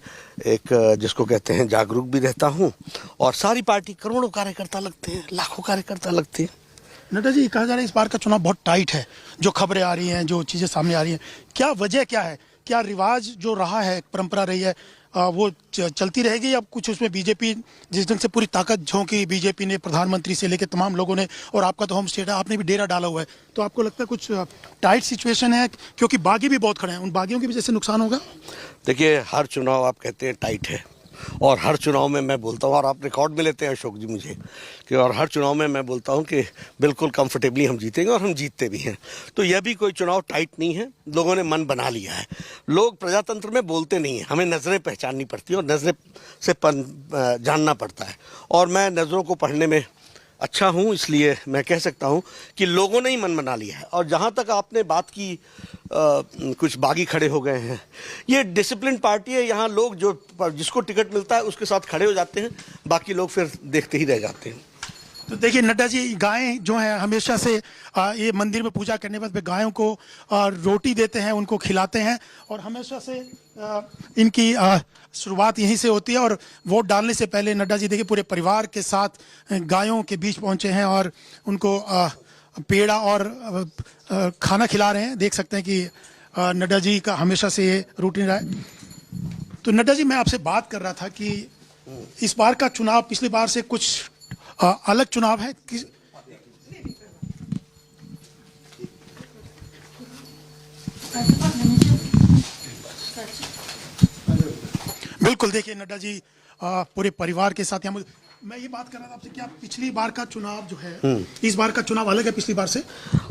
एक जिसको कहते हैं जागरूक भी रहता हूँ। और सारी पार्टी करोड़ों कार्यकर्ता लगते हैं, लाखों कार्यकर्ता लगते हैं। नड्डा जी, कहा जा रहा है इस बार का चुनाव बहुत टाइट है, जो खबरें आ रही हैं, जो चीज़ें सामने आ रही हैं, क्या वजह क्या है? क्या रिवाज जो रहा है, परंपरा रही है, वो चलती रहेगी या कुछ उसमें बीजेपी जिस ढंग से पूरी ताकत झोंकी बीजेपी ने, प्रधानमंत्री से लेकर तमाम लोगों ने, और आपका तो होम स्टेट है, आपने भी डेरा डाला हुआ है, तो आपको लगता है कुछ टाइट सिचुएशन है? क्योंकि बागी भी बहुत खड़े हैं, उन बागियों की वजह से नुकसान होगा? देखिए, हर चुनाव आप कहते हैं टाइट है और हर चुनाव में मैं बोलता हूँ, और आप रिकॉर्ड में लेते हैं अशोक जी मुझे, कि और हर चुनाव में मैं बोलता हूँ कि बिल्कुल कंफर्टेबली हम जीतेंगे और हम जीतते भी हैं। तो यह भी कोई चुनाव टाइट नहीं है, लोगों ने मन बना लिया है। लोग प्रजातंत्र में बोलते नहीं हैं, हमें नज़रें पहचाननी पड़ती है और नज़रें से जानना पड़ता है, और मैं नज़रों को पढ़ने में अच्छा हूँ, इसलिए मैं कह सकता हूँ कि लोगों ने ही मन बना लिया है। और जहाँ तक आपने बात की कुछ बागी खड़े हो गए हैं, ये डिसिप्लिन पार्टी है, यहाँ लोग जो जिसको टिकट मिलता है उसके साथ खड़े हो जाते हैं, बाकी लोग फिर देखते ही रह जाते हैं। तो देखिए नड्डा जी, गायें जो हैं हमेशा से ये मंदिर में पूजा करने के बाद गायों को रोटी देते हैं, उनको खिलाते हैं, और हमेशा से इनकी शुरुआत यहीं से होती है। और वोट डालने से पहले नड्डा जी देखिए पूरे परिवार के साथ गायों के बीच पहुंचे हैं और उनको पेड़ा और खाना खिला रहे हैं। देख सकते हैं कि नड्डा जी का हमेशा से ये रूटीन रहा है। तो नड्डा जी, मैं आपसे बात कर रहा था कि इस बार का चुनाव पिछली बार से कुछ अलग चुनाव है। बिल्कुल, देखिए नड्डा जी पूरे परिवार के साथ यहाँ। मैं ये बात कर रहा था आपसे, क्या पिछली बार का चुनाव जो है, इस बार का चुनाव अलग है पिछली बार से?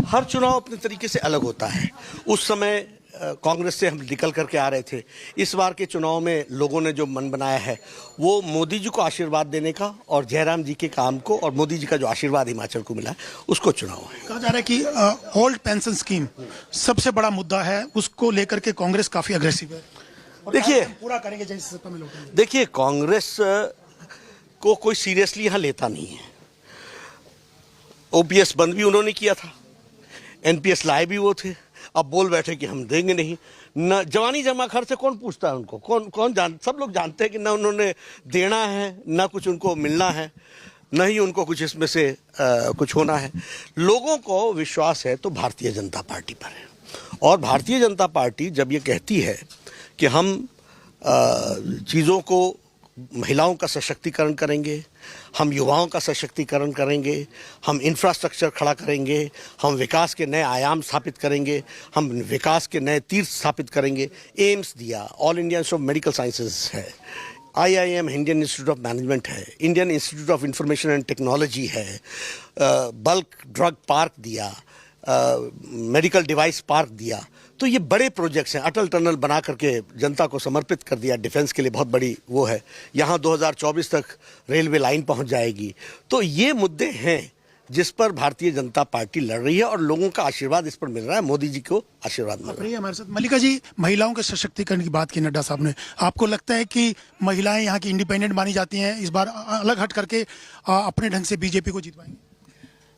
हर चुनाव अपने तरीके से अलग होता है। उस समय कांग्रेस से हम निकल करके आ रहे थे। इस बार के चुनाव में लोगों ने जो मन बनाया है वो मोदी जी को आशीर्वाद देने का और जयराम जी के काम को और मोदी जी का जो आशीर्वाद हिमाचल को मिला है उसको चुनाव है। कहा जा रहा है कि ओल्ड पेंशन स्कीम सबसे बड़ा मुद्दा है, उसको लेकर के कांग्रेस काफी अग्रेसिव है। देखिए, पूरा करेंगे जैसे सत्ता में लौटेंगे। देखिए, कांग्रेस को कोई सीरियसली यहाँ लेता नहीं है। ओपीएस बंद भी उन्होंने किया था, एनपीएस लाए भी वो थे, अब बोल बैठे कि हम देंगे नहीं। न जवानी जमा खर्च से कौन पूछता है उनको, कौन सब लोग जानते हैं कि न उन्होंने देना है, न कुछ उनको मिलना है, न ही उनको कुछ इसमें से कुछ होना है। लोगों को विश्वास है तो भारतीय जनता पार्टी पर है, और भारतीय जनता पार्टी जब ये कहती है कि हम चीज़ों को, महिलाओं का सशक्तिकरण करेंगे, हम युवाओं का सशक्तिकरण करेंगे, हम इंफ्रास्ट्रक्चर खड़ा करेंगे, हम विकास के नए आयाम स्थापित करेंगे, हम विकास के नए तीर्थ स्थापित करेंगे। एम्स दिया, all India institute of medical sciences है, IIM Indian institute of management है, Indian institute of information and technology है, बल्क ड्रग पार्क दिया, मेडिकल डिवाइस पार्क दिया। तो ये बड़े प्रोजेक्ट्स हैं। अटल टनल बना करके जनता को समर्पित कर दिया, डिफेंस के लिए बहुत बड़ी वो है। यहाँ 2024 तक रेलवे लाइन पहुँच जाएगी। तो ये मुद्दे हैं जिस पर भारतीय जनता पार्टी लड़ रही है और लोगों का आशीर्वाद इस पर मिल रहा है। मोदी जी को आशीर्वाद मिल रहा है। हमारे साथ मल्लिका जी, महिलाओं के सशक्तिकरण की बात की नड्डा साहब ने, आपको लगता है कि महिलाएं यहाँ की इंडिपेंडेंट मानी जाती हैं, इस बार अलग हट करके अपने ढंग से बीजेपी को जितवाएंगे?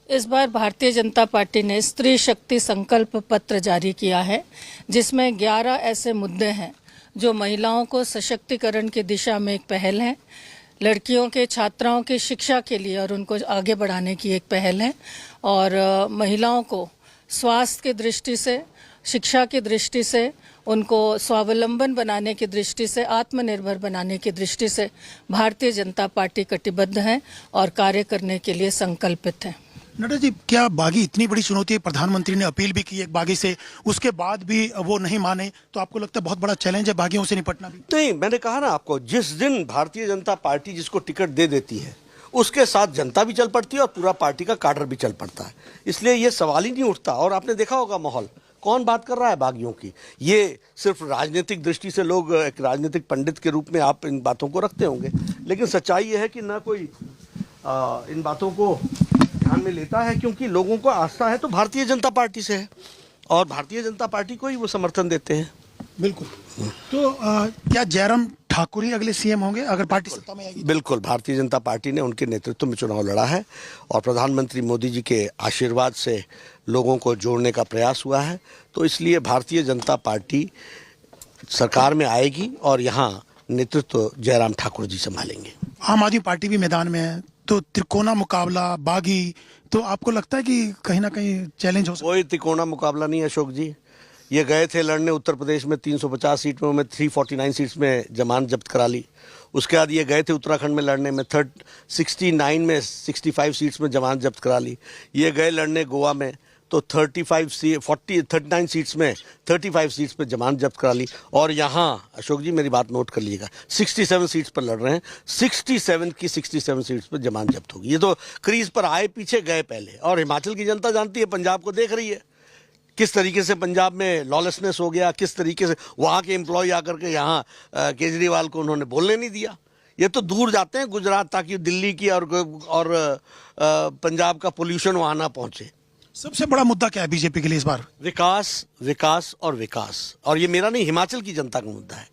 इस बार भारतीय जनता पार्टी ने स्त्री शक्ति संकल्प पत्र जारी किया है, जिसमें 11 ऐसे मुद्दे हैं जो महिलाओं को सशक्तिकरण की दिशा में एक पहल है, लड़कियों के छात्राओं की शिक्षा के लिए और उनको आगे बढ़ाने की एक पहल है, और महिलाओं को स्वास्थ्य की दृष्टि से, शिक्षा की दृष्टि से, उनको स्वावलंबन बनाने की दृष्टि से, आत्मनिर्भर बनाने की दृष्टि से भारतीय जनता पार्टी कटिबद्ध है और कार्य करने के लिए संकल्पित है। नड्डा जी, क्या बागी इतनी बड़ी चुनौती है, प्रधानमंत्री ने अपील भी की एक बागी से, उसके बाद भी वो नहीं माने, तो आपको लगता है बहुत बड़ा चैलेंज है बागियों से निपटना भी? नहीं, मैंने कहा ना आपको, जिस दिन भारतीय जनता पार्टी जिसको टिकट दे देती है उसके साथ जनता भी चल पड़ती है और पूरा पार्टी का काडर भी चल पड़ता है। इसलिए ये सवाल ही नहीं उठता। और आपने देखा होगा माहौल, कौन बात कर रहा है बागियों की? ये सिर्फ राजनीतिक दृष्टि से लोग, एक राजनीतिक पंडित के रूप में आप इन बातों को रखते होंगे, लेकिन सच्चाई ये है कि ना कोई इन बातों को ध्यान में लेता है, क्योंकि लोगों को आस्था है तो भारतीय जनता पार्टी से है और भारतीय जनता पार्टी को ही वो समर्थन देते हैं। बिल्कुल। तो क्या जयराम ठाकुर ही अगले सीएम होंगे अगर पार्टी सत्ता में आएगी? बिल्कुल, भारतीय जनता पार्टी ने उनके नेतृत्व में चुनाव लड़ा है और प्रधानमंत्री मोदी जी के आशीर्वाद से लोगों को जोड़ने का प्रयास हुआ है। तो इसलिए भारतीय जनता पार्टी सरकार में आएगी और यहाँ नेतृत्व जयराम ठाकुर जी संभालेंगे। आम आदमी पार्टी भी मैदान में है, तो त्रिकोणा मुकाबला बागी, तो आपको लगता है कि कहीं ना कहीं चैलेंज हो सकता है? कोई त्रिकोणा मुकाबला नहीं है अशोक जी। ये गए थे लड़ने उत्तर प्रदेश में 350 सीट में, 349 सीट्स में जमानत जब्त करा ली। उसके बाद ये गए थे उत्तराखंड में लड़ने में 69 में 65 सीट्स में जमानत जब्त करा ली। ये गए लड़ने गोवा में तो 39 सीट्स में 35 सीट्स पर जमानत जब्त करा ली। और यहाँ अशोक जी मेरी बात नोट कर लीजिएगा, 67 सीट्स पर लड़ रहे हैं, 67 की 67 सीट्स पर जमानत जब्त होगी। ये तो क्रीज पर आए, पीछे गए पहले। और हिमाचल की जनता जानती है, पंजाब को देख रही है किस तरीके से पंजाब में लॉलेसनेस हो गया, किस तरीके से वहाँ के एम्प्लॉय आकर के यहाँ केजरीवाल को उन्होंने बोलने नहीं दिया। ये तो दूर जाते हैं गुजरात, ताकि दिल्ली की और पंजाब का पोल्यूशन वहाँ ना पहुँचे। सबसे बड़ा मुद्दा क्या है बीजेपी के लिए इस बार? विकास, विकास और विकास। और ये मेरा नहीं, हिमाचल की जनता का मुद्दा है।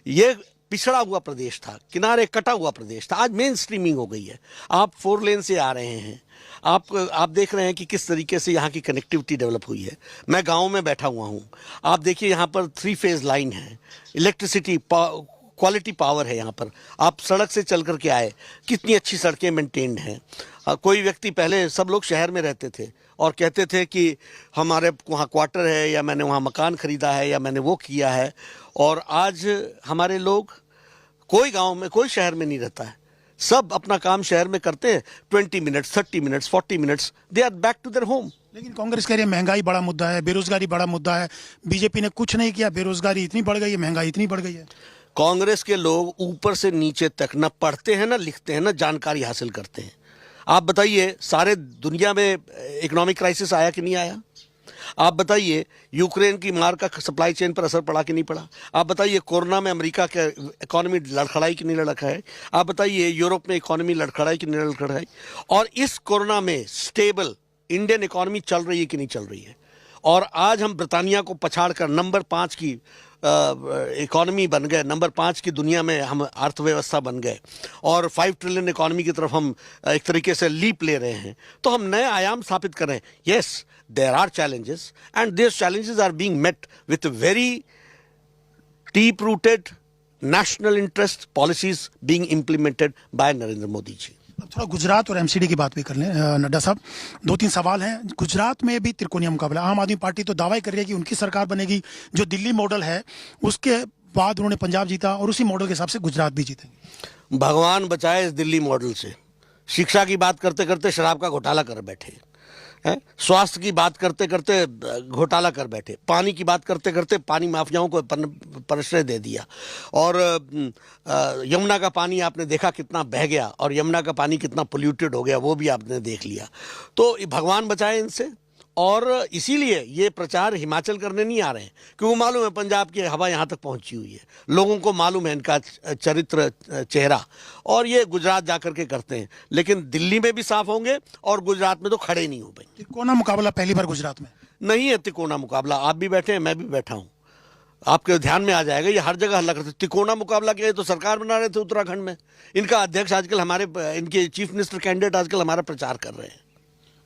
ये पिछड़ा हुआ प्रदेश था, किनारे कटा हुआ प्रदेश था, आज मेन स्ट्रीमिंग हो गई है। आप 4 लेन से आ रहे हैं, आप देख रहे हैं कि किस तरीके से यहाँ की कनेक्टिविटी डेवलप हुई है। मैं गांव में बैठा हुआ हूँ, आप देखिए यहाँ पर 3 फेज लाइन है, इलेक्ट्रिसिटी, क्वालिटी पावर है यहाँ पर। आप सड़क से चल करके आए, कितनी अच्छी सड़कें मेंटेन्ड हैं। कोई व्यक्ति, पहले सब लोग शहर में रहते थे और कहते थे कि हमारे वहाँ क्वार्टर है या मैंने वहाँ मकान खरीदा है या मैंने वो किया है, और आज हमारे लोग कोई गांव में, कोई शहर में नहीं रहता है, सब अपना काम शहर में करते हैं। 20 minutes, 30 minutes, 40 minutes, they are back to their home. लेकिन कांग्रेस कह रही है महंगाई बड़ा मुद्दा है, बेरोजगारी बड़ा मुद्दा है। बीजेपी ने कुछ नहीं किया, बेरोजगारी इतनी बढ़ गई है, महंगाई इतनी बढ़ गई है। कांग्रेस के लोग ऊपर से नीचे तक न पढ़ते हैं, न लिखते हैं, न जानकारी हासिल करते हैं। आप बताइए, सारे दुनिया में इकोनॉमिक क्राइसिस आया कि नहीं आया? आप बताइए, यूक्रेन की मार का सप्लाई चेन पर असर पड़ा कि नहीं पड़ा? आप बताइए, कोरोना में अमेरिका के इकोनॉमी लड़खड़ाई कि नहीं लड़खड़ाई? आप बताइए, यूरोप में इकोनॉमी लड़खड़ाई कि नहीं लड़खड़ाई? और इस कोरोना में स्टेबल इंडियन इकोनॉमी चल रही है कि नहीं चल रही है? और आज हम ब्रिटानिया को पछाड़ कर नंबर 5 की इकोनॉमी बन गए, नंबर 5 की दुनिया में हम अर्थव्यवस्था बन गए, और 5 ट्रिलियन इकोनॉमी की तरफ हम एक तरीके से लीप ले रहे हैं। तो हम नए आयाम स्थापित कर रहे हैं। Yes, there are challenges and these challenges are being met with very deep rooted national interest policies being implemented by Narendra Modi ji. अब थोड़ा गुजरात और एमसीडी की बात भी कर लें नड्डा साहब। 2-3 सवाल हैं। गुजरात में भी त्रिकोणीय मुकाबला, आम आदमी पार्टी तो दावा ही कर रही है कि उनकी सरकार बनेगी, जो दिल्ली मॉडल है उसके बाद उन्होंने पंजाब जीता और उसी मॉडल के हिसाब से गुजरात भी जीतेंगे। भगवान बचाए इस दिल्ली मॉडल से। शिक्षा की बात करते करते शराब का घोटाला कर बैठे। स्वास्थ्य की बात करते करते घोटाला कर बैठे, पानी की बात करते करते पानी माफियाओं को प्रश्रय दे दिया, और यमुना का पानी आपने देखा कितना बह गया और यमुना का पानी कितना पोल्यूटेड हो गया, वो भी आपने देख लिया। तो भगवान बचाए इनसे। और इसीलिए ये प्रचार हिमाचल करने नहीं आ रहे हैं, क्योंकि मालूम है पंजाब की हवा यहाँ तक पहुँची हुई है, लोगों को मालूम है इनका चरित्र चेहरा, और ये गुजरात जाकर के करते हैं। लेकिन दिल्ली में भी साफ होंगे और गुजरात में तो खड़े नहीं हो पाएंगे। तिकोना मुकाबला पहली बार गुजरात में नहीं है। तिकोना मुकाबला आप भी बैठे हैं, मैं भी बैठा हूँ, आपके ध्यान में आ जाएगा। ये हर जगह हल्ला करते। तिकोना मुकाबला क्या है, तो सरकार बना रहे थे उत्तराखंड में। इनका अध्यक्ष आजकल हमारे, इनके चीफ मिनिस्टर कैंडिडेट आजकल हमारा प्रचार कर रहे हैं।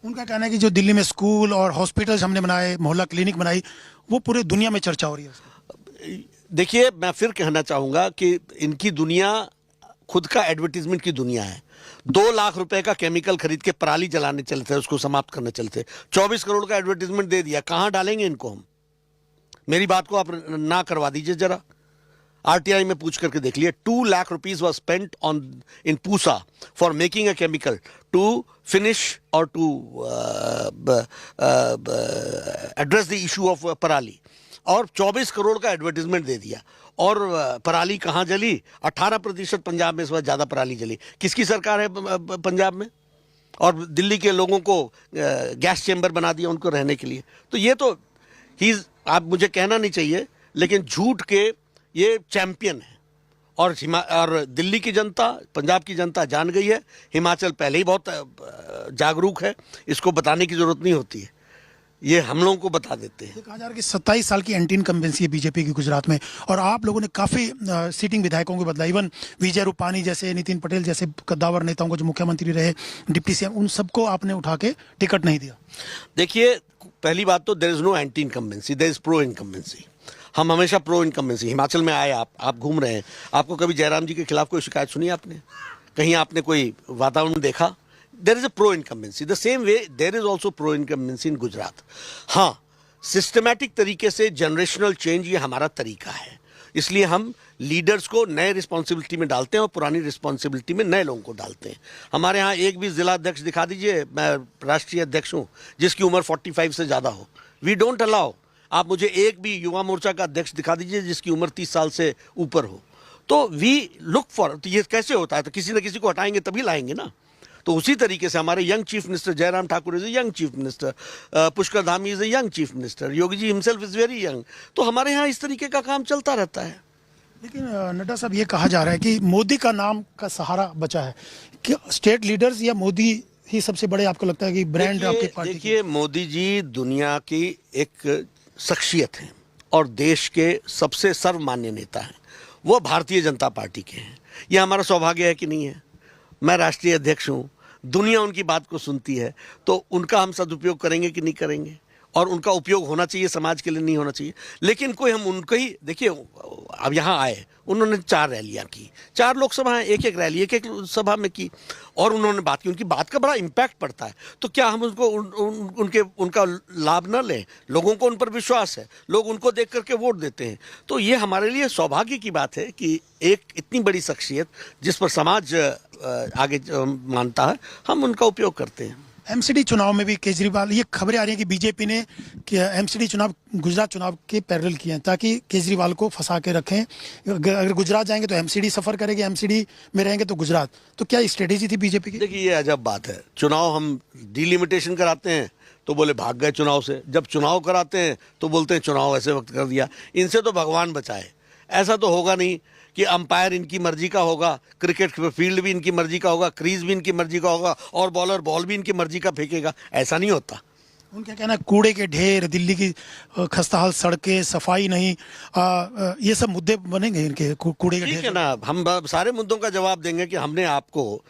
उनका कहना है कि जो दिल्ली में स्कूल और हॉस्पिटल्स हमने बनाए, मोहल्ला क्लिनिक बनाई, वो पूरी दुनिया में चर्चा हो रही है। देखिए, मैं फिर कहना चाहूंगा कि इनकी दुनिया खुद का एडवर्टीजमेंट की दुनिया है। 2 लाख रुपए का केमिकल खरीद के पराली जलाने चलते हैं, उसको समाप्त करने चलते हैं। 24 करोड़ का एडवर्टीजमेंट दे दिया, कहां डालेंगे इनको हम? मेरी बात को आप ना करवा दीजिए जरा। आरटीआई में पूछ करके देख लिए। 2 lakh rupees was spent on in Pusa for making a chemical to finish और to address the issue of parali, और 24 करोड़ का एडवर्टीजमेंट दे दिया। और पराली कहाँ जली? 18% पंजाब में इस बार ज्यादा पराली जली। किसकी सरकार है पंजाब में? और दिल्ली के लोगों को गैस चेंबर बना दिया उनको रहने के लिए। तो ये तो आप मुझे कहना नहीं चाहिए, लेकिन झूठ के ये चैंपियन है। और दिल्ली की जनता, पंजाब की जनता जान गई है। हिमाचल पहले ही बहुत जागरूक है, इसको बताने की जरूरत नहीं होती है, ये हम लोगों को बता देते हैं। कहा जा रहा है कि 27 साल की एंटी इनकम्बेंसी है बीजेपी की गुजरात में, और आप लोगों ने काफी सीटिंग विधायकों को बदला। इवन विजय रूपानी जैसे, नितिन पटेल जैसे कद्दावर नेताओं को, जो मुख्यमंत्री रहे, डिप्टी सीएम, उन सबको आपने उठा के टिकट नहीं दिया। देखिए, पहली बात तो there is no anti incumbency, there is pro incumbency. हम हमेशा प्रो इनकम्बेंसी। हिमाचल में आए आप घूम रहे हैं, आपको कभी जयराम जी के खिलाफ कोई शिकायत सुनी आपने? कहीं आपने कोई वातावरण देखा? There is a pro incumbency. The same way there is also pro incumbency in Gujarat. हाँ, सिस्टमैटिक तरीके से जनरेशनल चेंज ये हमारा तरीका है, इसलिए हम लीडर्स को नए रिस्पॉन्सिबिलिटी में डालते हैं और पुरानी रिस्पॉन्सिबिलिटी में नए लोगों को डालते हैं। हमारे यहाँ एक भी जिला अध्यक्ष दिखा दीजिए, मैं राष्ट्रीय अध्यक्ष हूँ, जिसकी उम्र 45 से ज़्यादा हो। We don't allow. आप मुझे एक भी युवा मोर्चा का अध्यक्ष दिखा दीजिए जिसकी उम्र 30 साल से ऊपर हो। तो वी लुक फॉर, तो ये कैसे होता है? तो किसी न किसी को हटाएंगे तभी लाएंगे ना। तो उसी तरीके से हमारे young chief minister Jairam Thakur is a young chief minister, Pushkar Dhami is a young chief minister, Yogi ji himself is very young. तो हमारे यहाँ इस तरीके का काम चलता रहता है। लेकिन नड्डा साहब, ये कहा जा रहा है कि मोदी का नाम का सहारा बचा है, कि स्टेट लीडर्स या मोदी ही सबसे बड़े, आपको लगता है कि ब्रांड आपके पार्टी? देखिए, मोदी जी दुनिया की एक शख्सियत हैं और देश के सबसे सर्वमान्य नेता हैं। वो भारतीय जनता पार्टी के हैं। यह हमारा सौभाग्य है कि नहीं है? मैं राष्ट्रीय अध्यक्ष हूँ, दुनिया उनकी बात को सुनती है, तो उनका हम सदुपयोग करेंगे कि नहीं करेंगे? और उनका उपयोग होना चाहिए, समाज के लिए नहीं होना चाहिए। लेकिन कोई हम उनको ही देखिए, अब यहाँ आए, उन्होंने 4 रैलियाँ की, 4 लोकसभा, एक रैली एक सभा में की, और उन्होंने बात की। उनकी बात का बड़ा इम्पैक्ट पड़ता है। तो क्या हम उसको उनका लाभ न लें? लोगों को उन पर विश्वास है, लोग उनको देख करके वोट देते हैं। तो ये हमारे लिए सौभाग्य की बात है कि एक इतनी बड़ी शख्सियत जिस पर समाज आगे मानता है, हम उनका उपयोग करते हैं। एमसीडी चुनाव में भी केजरीवाल, ये खबरें आ रही हैं कि बीजेपी ने एमसीडी चुनाव गुजरात चुनाव के पैरेलल किए हैं ताकि केजरीवाल को फंसा के रखें। अगर गुजरात जाएंगे तो एमसीडी सफर करेंगे, एमसीडी में रहेंगे तो गुजरात। तो क्या स्ट्रेटेजी थी बीजेपी की? देखिए, ये अजब बात है। चुनाव हम डिलिमिटेशन कराते हैं तो बोले भाग गए चुनाव से, जब चुनाव कराते हैं तो बोलते हैं चुनाव ऐसे वक्त कर दिया। इनसे तो भगवान बचाए। ऐसा तो होगा नहीं कि अंपायर इनकी मर्जी का होगा, क्रिकेट फील्ड भी इनकी मर्जी का होगा, क्रीज भी इनकी मर्जी का होगा, और बॉलर बॉल भी इनकी मर्जी का फेंकेगा। ऐसा नहीं होता। उनका कहना है कूड़े के ढेर, दिल्ली की खस्ताहाल सड़कें, सफाई नहीं, ये सब मुद्दे बनेंगे इनके कूड़े के ढेर। ठीक है ना, हम सारे मुद्दों का जवाब देंगे कि हमने आपको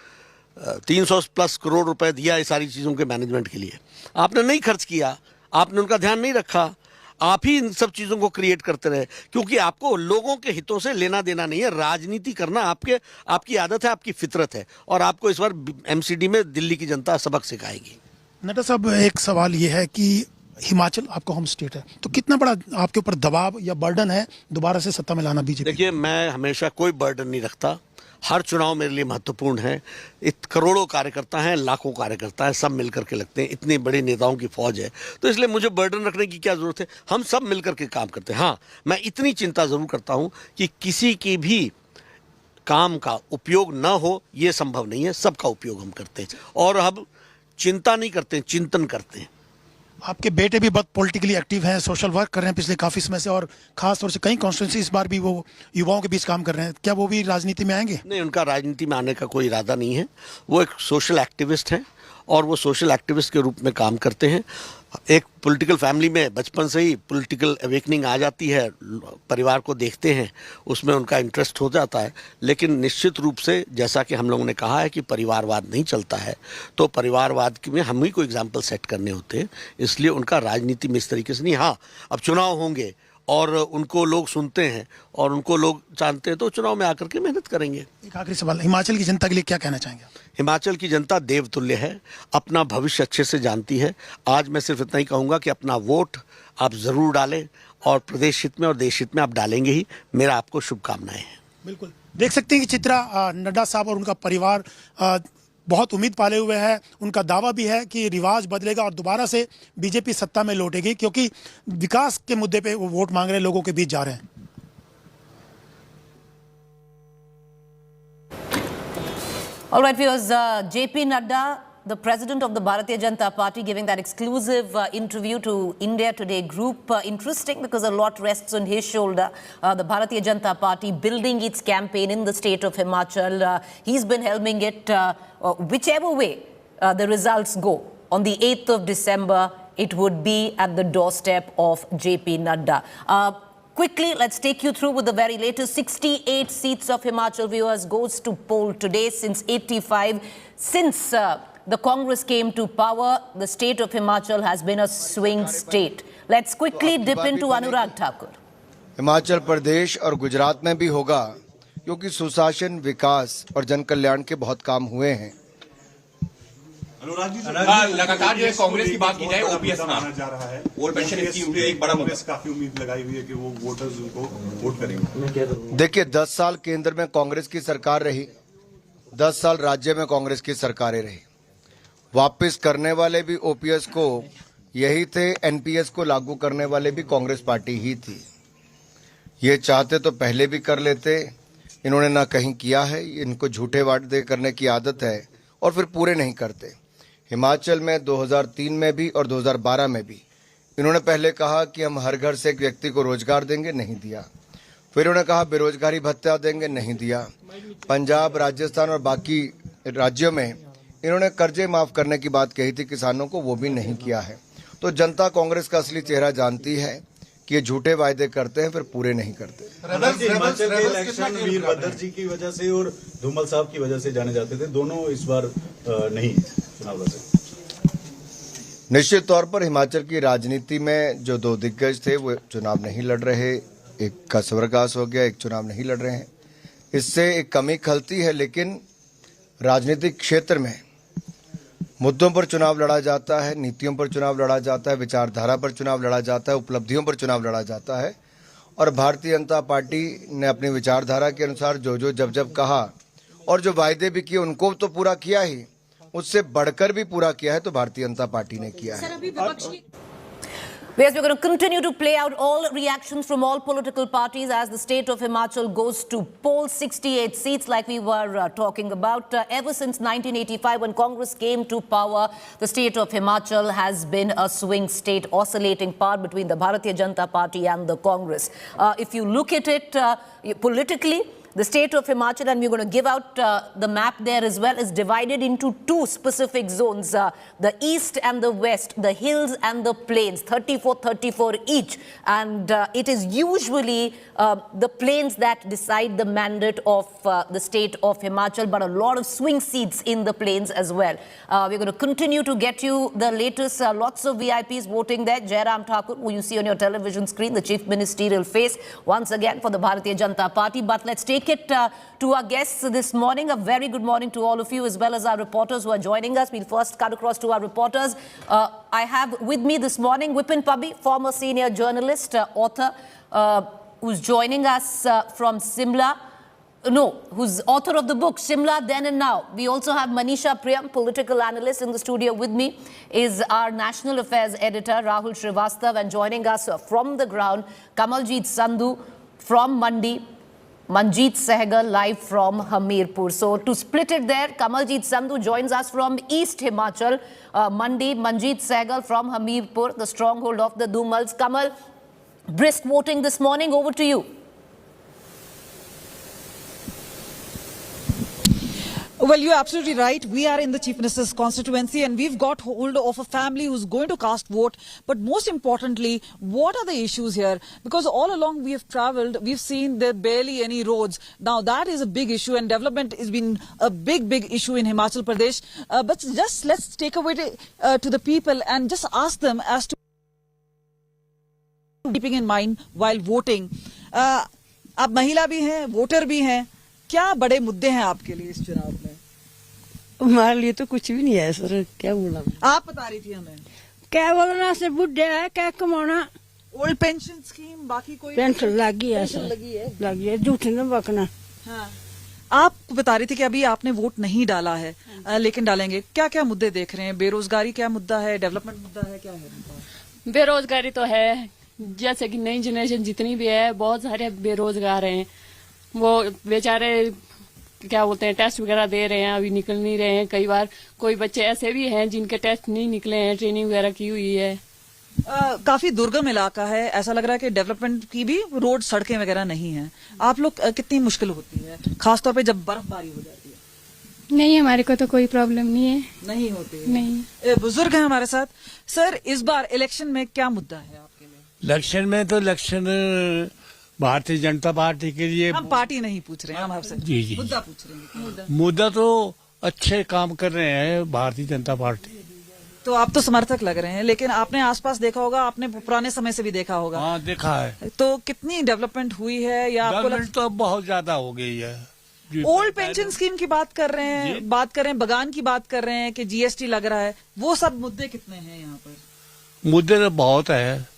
300+ करोड़ रुपए दिया इस सारी चीज़ों के मैनेजमेंट के लिए, आपने नहीं खर्च किया, आपने उनका ध्यान नहीं रखा, आप ही इन सब चीज़ों को क्रिएट करते रहे, क्योंकि आपको लोगों के हितों से लेना देना नहीं है। राजनीति करना आपकी आदत है, आपकी फितरत है, और आपको इस बार एमसीडी में दिल्ली की जनता सबक सिखाएगी। नड्डा साहब, एक सवाल ये है कि हिमाचल आपका होम स्टेट है, तो कितना बड़ा आपके ऊपर दबाव या बर्डन है दोबारा से सत्ता में लाना बीजेपी? देखिए, मैं हमेशा कोई बर्डन नहीं रखता। हर चुनाव मेरे लिए महत्वपूर्ण है। करोड़ों कार्यकर्ता हैं, लाखों कार्यकर्ता हैं, सब मिलकर के लगते हैं। इतनी बड़ी नेताओं की फौज है, तो इसलिए मुझे बर्डन रखने की क्या जरूरत है। हम सब मिलकर के काम करते हैं। हाँ, मैं इतनी चिंता जरूर करता हूं कि किसी की भी काम का उपयोग न हो, ये संभव नहीं है। सबका उपयोग हम करते हैं और अब चिंता नहीं करते हैं, चिंतन करते हैं। आपके बेटे भी बहुत पॉलिटिकली एक्टिव हैं, सोशल वर्क कर रहे हैं पिछले काफी समय से, और खास तौर से कई कॉन्स्टिट्यूंसी इस बार भी वो युवाओं के बीच काम कर रहे हैं। क्या वो भी राजनीति में आएंगे? नहीं, उनका राजनीति में आने का कोई इरादा नहीं है। वो एक सोशल एक्टिविस्ट हैं और वो सोशल एक्टिविस्ट के रूप में काम करते हैं। एक पॉलिटिकल फैमिली में बचपन से ही पॉलिटिकल अवेकनिंग आ जाती है, परिवार को देखते हैं, उसमें उनका इंटरेस्ट हो जाता है। लेकिन निश्चित रूप से जैसा कि हम लोगों ने कहा है कि परिवारवाद नहीं चलता है, तो परिवारवाद में हम ही को एग्जाम्पल सेट करने होते हैं। इसलिए उनका राजनीति में इस तरीके से नहीं। हाँ, अब चुनाव होंगे और उनको लोग सुनते हैं और उनको लोग जानते हैं, तो चुनाव में आकर के मेहनत करेंगे। एक आखिरी सवाल, हिमाचल की जनता के लिए क्या कहना चाहेंगे? हिमाचल की जनता देवतुल्य है, अपना भविष्य अच्छे से जानती है। आज मैं सिर्फ इतना ही कहूँगा कि अपना वोट आप ज़रूर डालें और प्रदेश हित में और देश हित में आप डालेंगे ही। मेरा आपको शुभकामनाएं हैं। बिल्कुल, देख सकते हैं कि चित्रा नड्डा साहब और उनका परिवार बहुत उम्मीद पाले हुए हैं। उनका दावा भी है कि रिवाज बदलेगा और दोबारा से बीजेपी सत्ता में लौटेगी, क्योंकि विकास के मुद्दे पे वो वोट मांग रहे लोगों के बीच जा रहे हैं। All right, viewers, JP Nadda, the president of the Bharatiya Janata Party, giving that exclusive interview to India Today group. Interesting because a lot rests on his shoulder. The Bharatiya Janata Party building its campaign in the state of Himachal. He's been helming it whichever way the results go. On the 8th of December, it would be at the doorstep of JP Nadda. Quickly, let's take you through with the very latest. 68 seats of Himachal, viewers, goes to poll today since 85. Since the Congress came to power, the state of Himachal has been a swing state. Let's quickly dip into Anurag Thakur. Himachal Pradesh और गुजरात में भी होगा, क्योंकि सुशासन, विकास और जन कल्याण के बहुत काम हुए हैं। लगातार जो कांग्रेस की बात की जाए, ओपीएस जा रहा है, ओल्ड पेंशन स्कीम एक बड़ा मुद्दा, काफी उम्मीद लगाई हुई है कि वो वोटर्स उनको वोट करेंगे। देखिए, 10 साल केंद्र में कांग्रेस की सरकार रही, 10 साल राज्य में कांग्रेस की सरकारें रही। वापस करने वाले भी ओपीएस को यही थे, एनपीएस को लागू करने वाले भी कांग्रेस पार्टी ही थी। ये चाहते तो पहले भी कर लेते, इन्होंने ना कहीं किया है। इनको झूठे वादे करने की आदत है और फिर पूरे नहीं करते। हिमाचल में 2003 में भी और 2012 में भी इन्होंने पहले कहा कि हम हर घर से एक व्यक्ति को रोजगार देंगे, नहीं दिया। फिर उन्होंने कहा बेरोजगारी भत्ता देंगे, नहीं दिया। पंजाब, राजस्थान और बाकी राज्यों में इन्होंने कर्जे माफ करने की बात कही थी किसानों को, वो भी नहीं किया है। तो जनता कांग्रेस का असली चेहरा जानती है कि ये झूठे वायदे करते हैं फिर पूरे नहीं करते। हिमाचल के इलेक्शन वीरभद्र जी की वजह से और धूमल साहब की वजह से जाने जाते थे, दोनों इस बार नहीं चुनाव लड़े। निश्चित तौर पर हिमाचल की राजनीति में जो दो दिग्गज थे वो चुनाव नहीं लड़ रहे। एक का स्वर्गवास हो गया, एक चुनाव नहीं लड़ रहे हैं। इससे एक कमी खलती है, लेकिन राजनीतिक क्षेत्र में मुद्दों पर चुनाव लड़ा जाता है, नीतियों पर चुनाव लड़ा जाता है, विचारधारा पर चुनाव लड़ा जाता है, उपलब्धियों पर चुनाव लड़ा जाता है। और भारतीय जनता पार्टी ने अपनी विचारधारा के अनुसार जो जो जब जब कहा और जो वायदे भी किए उनको तो पूरा किया ही, उससे बढ़कर भी पूरा किया है तो भारतीय जनता पार्टी ने किया है। Yes, we're going to continue to play out all reactions from all political parties as the state of Himachal goes to poll. 68 seats like we were talking about. Ever since 1985 when Congress came to power, the state of Himachal has been a swing state, oscillating power between the Bharatiya Janata Party and the Congress. If you look at it politically, the state of Himachal, and we're going to give out the map there as well, is divided into two specific zones, the east and the west, the hills and the plains, 34 each. And it is usually the plains that decide the mandate of the state of Himachal, but a lot of swing seats in the plains as well. We're going to continue to get you the latest, lots of VIPs voting there. Jairam Thakur, who you see on your television screen, the chief ministerial face, once again for the Bharatiya Janata Party. But let's take take it to our guests this morning. A very good morning to all of you, as well as our reporters who are joining us. We'll first cut across to our reporters. I have with me this morning Vipin Pabbi, former senior journalist, author, who's joining us from Simla. Who's author of the book Shimla Then and Now. We also have Manisha Priyam, political analyst, in the studio with me. Is our national affairs editor Rahul Srivastav, and joining us from the ground, Kamaljeet Sandhu from Mandi, Manjeet Sehgal live from Hamirpur. So to split it there, Kamaljeet Sandhu joins us from East Himachal, Mandi, Manjeet Sehgal from Hamirpur, the stronghold of the Dhumals. Kamal, brisk voting this morning, over to you. Well, you're absolutely right. We are in the Chief Minister's constituency and we've got hold of a family who's going to cast vote. But most importantly, what are the issues here? Because all along we have travelled, we've seen there barely any roads. Now that is a big issue, and development has been a big issue in Himachal Pradesh. But just let's take away to the people and just ask them as to keeping in mind while voting. आप महिला भी हैं, voter भी हैं. क्या बड़े मुद्दे हैं आपके लिए इस चुनाव में? हमारे लिए तो कुछ भी नहीं है सर, क्या बोला? आप बता रही थी हमें. क्या बोलना सर, बुढ़े है, क्या कमाना? ओल्ड पेंशन स्कीम, बाकी कोई पेंशन लगी है सर, लगी है, झूठ न बकना. हाँ. आप बता रही थी कि अभी आपने वोट नहीं डाला है, लेकिन डालेंगे. क्या क्या मुद्दे देख रहे हैं? बेरोजगारी क्या मुद्दा है? डेवलपमेंट मुद्दा है? क्या है? बेरोजगारी तो है, जैसे कि नई जनरेशन जितनी भी है, बहुत सारे बेरोजगार हैं. वो बेचारे क्या बोलते हैं, टेस्ट वगैरह दे रहे हैं, अभी निकल नहीं रहे हैं. कई बार कोई बच्चे ऐसे भी हैं जिनके टेस्ट नहीं निकले हैं, ट्रेनिंग वगैरह की हुई है. काफी दुर्गम इलाका है, ऐसा लग रहा है कि डेवलपमेंट की भी रोड सड़कें वगैरह नहीं है. आप लोग कितनी मुश्किल होती है, खासतौर पे जब बर्फबारी हो जाती है? नहीं, हमारे को तो कोई प्रॉब्लम नहीं है. नहीं होती है? नहीं. बुजुर्ग हैं हमारे साथ. सर, इस बार इलेक्शन में क्या मुद्दा है आपके लिए? इलेक्शन में तो इलेक्शन भारतीय जनता पार्टी के लिए, हम पार्टी नहीं पूछ रहे हैं, हम आपसे जी मुद्दा पूछ रहे हैं. मुद्दा तो अच्छे काम कर रहे हैं भारतीय जनता पार्टी. तो आप तो समर्थक लग रहे हैं, लेकिन आपने आसपास देखा होगा, आपने पुराने समय से भी देखा होगा. हाँ, देखा है. तो कितनी डेवलपमेंट हुई है, या आपको तो अब बहुत ज्यादा हो गई है. ओल्ड पेंशन स्कीम की बात कर रहे हैं, बगान की बात कर रहे हैं कि जीएसटी लग रहा है, वो सब मुद्दे कितने हैं यहाँ पर? मुद्दे तो बहुत है,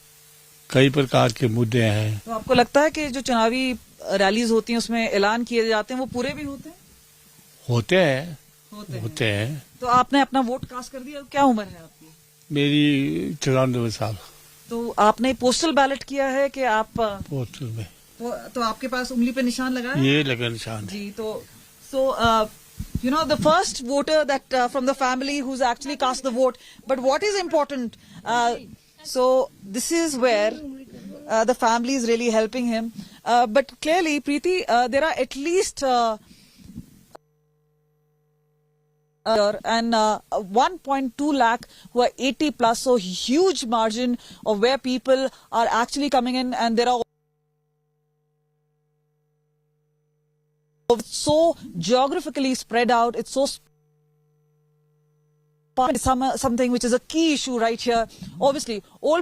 कई प्रकार के मुद्दे हैं. तो आपको लगता है कि जो चुनावी रैलीज होती हैं उसमें ऐलान किए जाते हैं, वो पूरे भी होते हैं? होते हैं. तो आपने अपना वोट कास्ट कर दिया. क्या उम्र है आपकी? मेरी 94 साल. तो आपने पोस्टल बैलेट किया है कि आप पोस्टल में? तो आपके पास उंगली पे निशान लगा है? ये लगा निशान जी. तो you know, the first voter that from the family who's actually cast the vote. But what is important, so this is where the family is really helping him. But clearly, Preeti, there are at least and 1.2 lakh who are 80 plus, so huge margin of where people are actually coming in, and there are so geographically spread out. It's so something which is a key issue right here. Obviously, all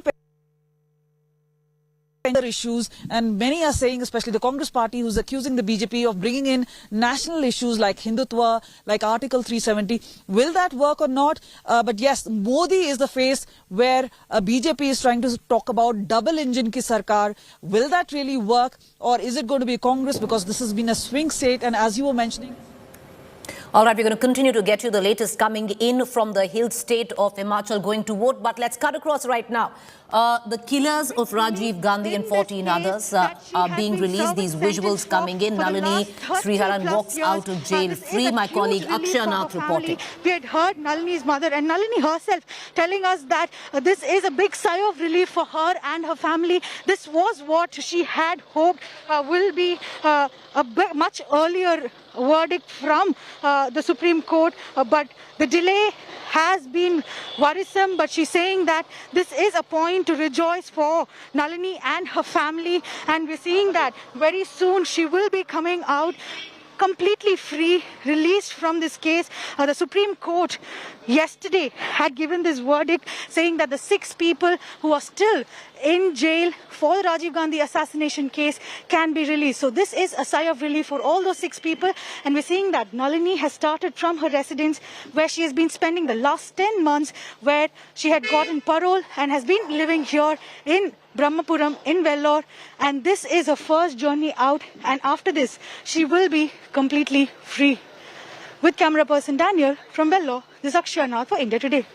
issues, and many are saying, especially the Congress party, who's accusing the BJP of bringing in national issues like Hindutva, like Article 370. Will that work or not? But yes, Modi is the face where BJP is trying to talk about double engine ki sarkar. Will that really work, or is it going to be Congress, because this has been a swing state, and as you were mentioning. All right, we're going to continue to get you the latest coming in from the hill state of Himachal going to vote. But let's cut across right now. The killers of Rajiv Gandhi and 14 others are being released. These visuals coming in. Nalini Sriharan walks out of jail free. My colleague Akshay Nath reporting. We had heard Nalini's mother and Nalini herself telling us that this is a big sigh of relief for her and her family. This was what she had hoped will be a much earlier verdict from the Supreme Court, but the delay has been worrisome. But she's saying that this is a point to rejoice for Nalini and her family, and we're seeing that very soon she will be coming out completely free, released from this case. The Supreme Court yesterday had given this verdict saying that the 6 people who are still in jail for the Rajiv Gandhi assassination case can be released. So this is a sigh of relief for all those 6 people, and we're seeing that Nalini has started from her residence where she has been spending the last 10 months, where she had gotten parole and has been living here in Brahmapuram in Vellore, and this is her first journey out, and after this she will be completely free. With camera person Daniel from Vellore, this is Akshaya Nath for India Today.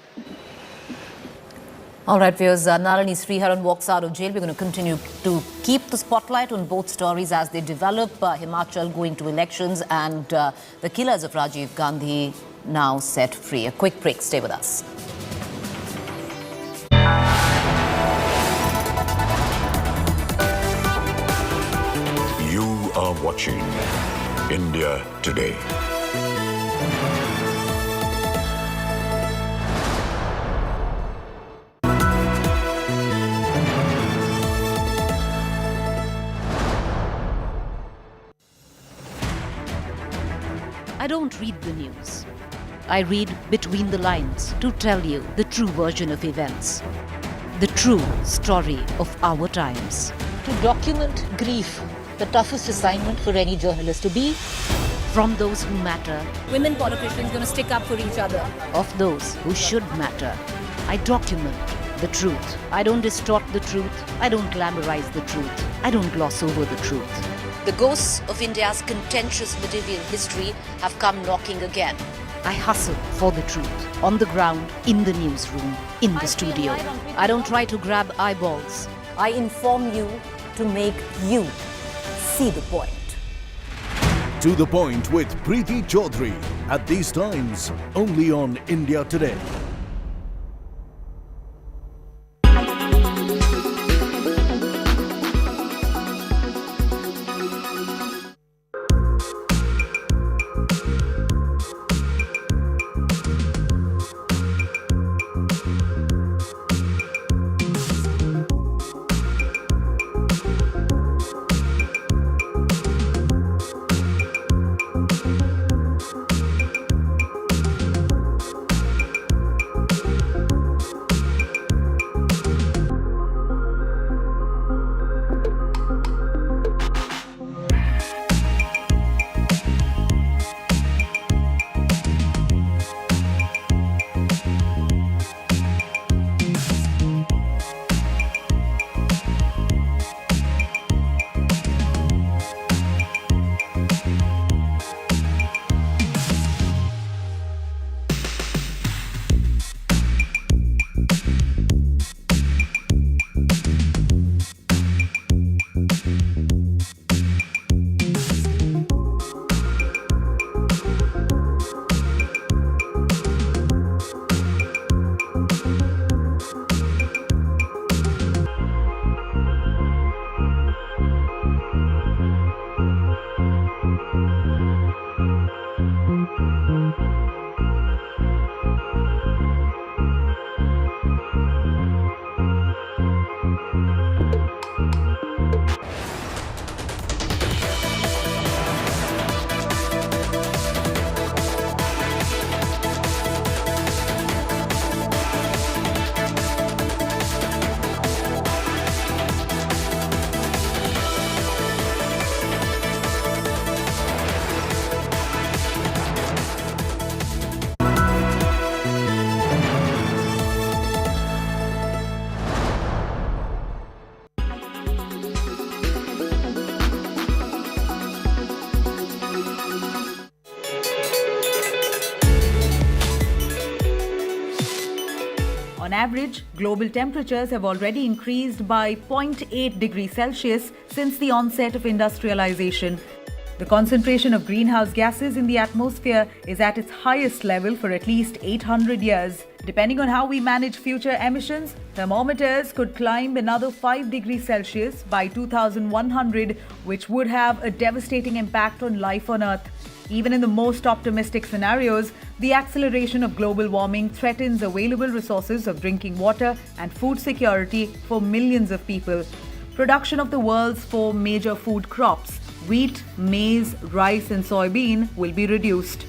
All right, viewers, Nalini Sriharan walks out of jail. We're going to continue to keep the spotlight on both stories as they develop. Himachal going to elections and the killers of Rajiv Gandhi now set free. A quick break. Stay with us. You are watching India Today. I don't read the news. I read between the lines to tell you the true version of events, the true story of our times. To document grief, the toughest assignment for any journalist to be. From those who matter, Women politicians going to stick up for each other. of those who should matter, I document the truth. I don't distort the truth. I don't glamorize the truth. I don't gloss over the truth. The ghosts of India's contentious medieval history have come knocking again. I hustle for the truth, on the ground, in the newsroom, in the studio. I don't try to grab eyeballs. I inform you to make you see the point. To the point with Preeti Chaudhary at these times only on India Today. On average, global temperatures have already increased by 0.8 degrees Celsius since the onset of industrialization. The concentration of greenhouse gases in the atmosphere is at its highest level for at least 800 years. Depending on how we manage future emissions, thermometers could climb another 5 degrees Celsius by 2100, which would have a devastating impact on life on Earth. Even in the most optimistic scenarios, the acceleration of global warming threatens available resources of drinking water and food security for millions of people. Production of the world's 4 major food crops, wheat, maize, rice and soybean will be reduced.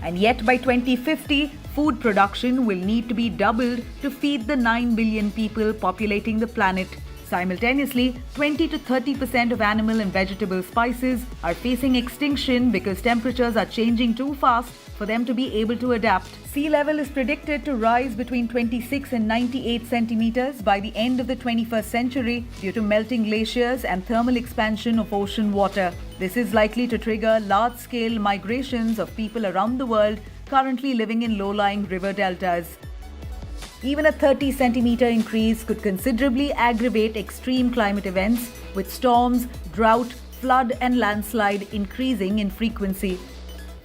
And yet by 2050, food production will need to be doubled to feed the 9 billion people populating the planet. Simultaneously, 20 to 30% of animal and vegetable spices are facing extinction because temperatures are changing too fast for them to be able to adapt. Sea level is predicted to rise between 26 and 98 centimeters by the end of the 21st century due to melting glaciers and thermal expansion of ocean water. This is likely to trigger large-scale migrations of people around the world currently living in low-lying river deltas. Even a 30-centimeter increase could considerably aggravate extreme climate events, with storms, drought, flood and landslide increasing in frequency.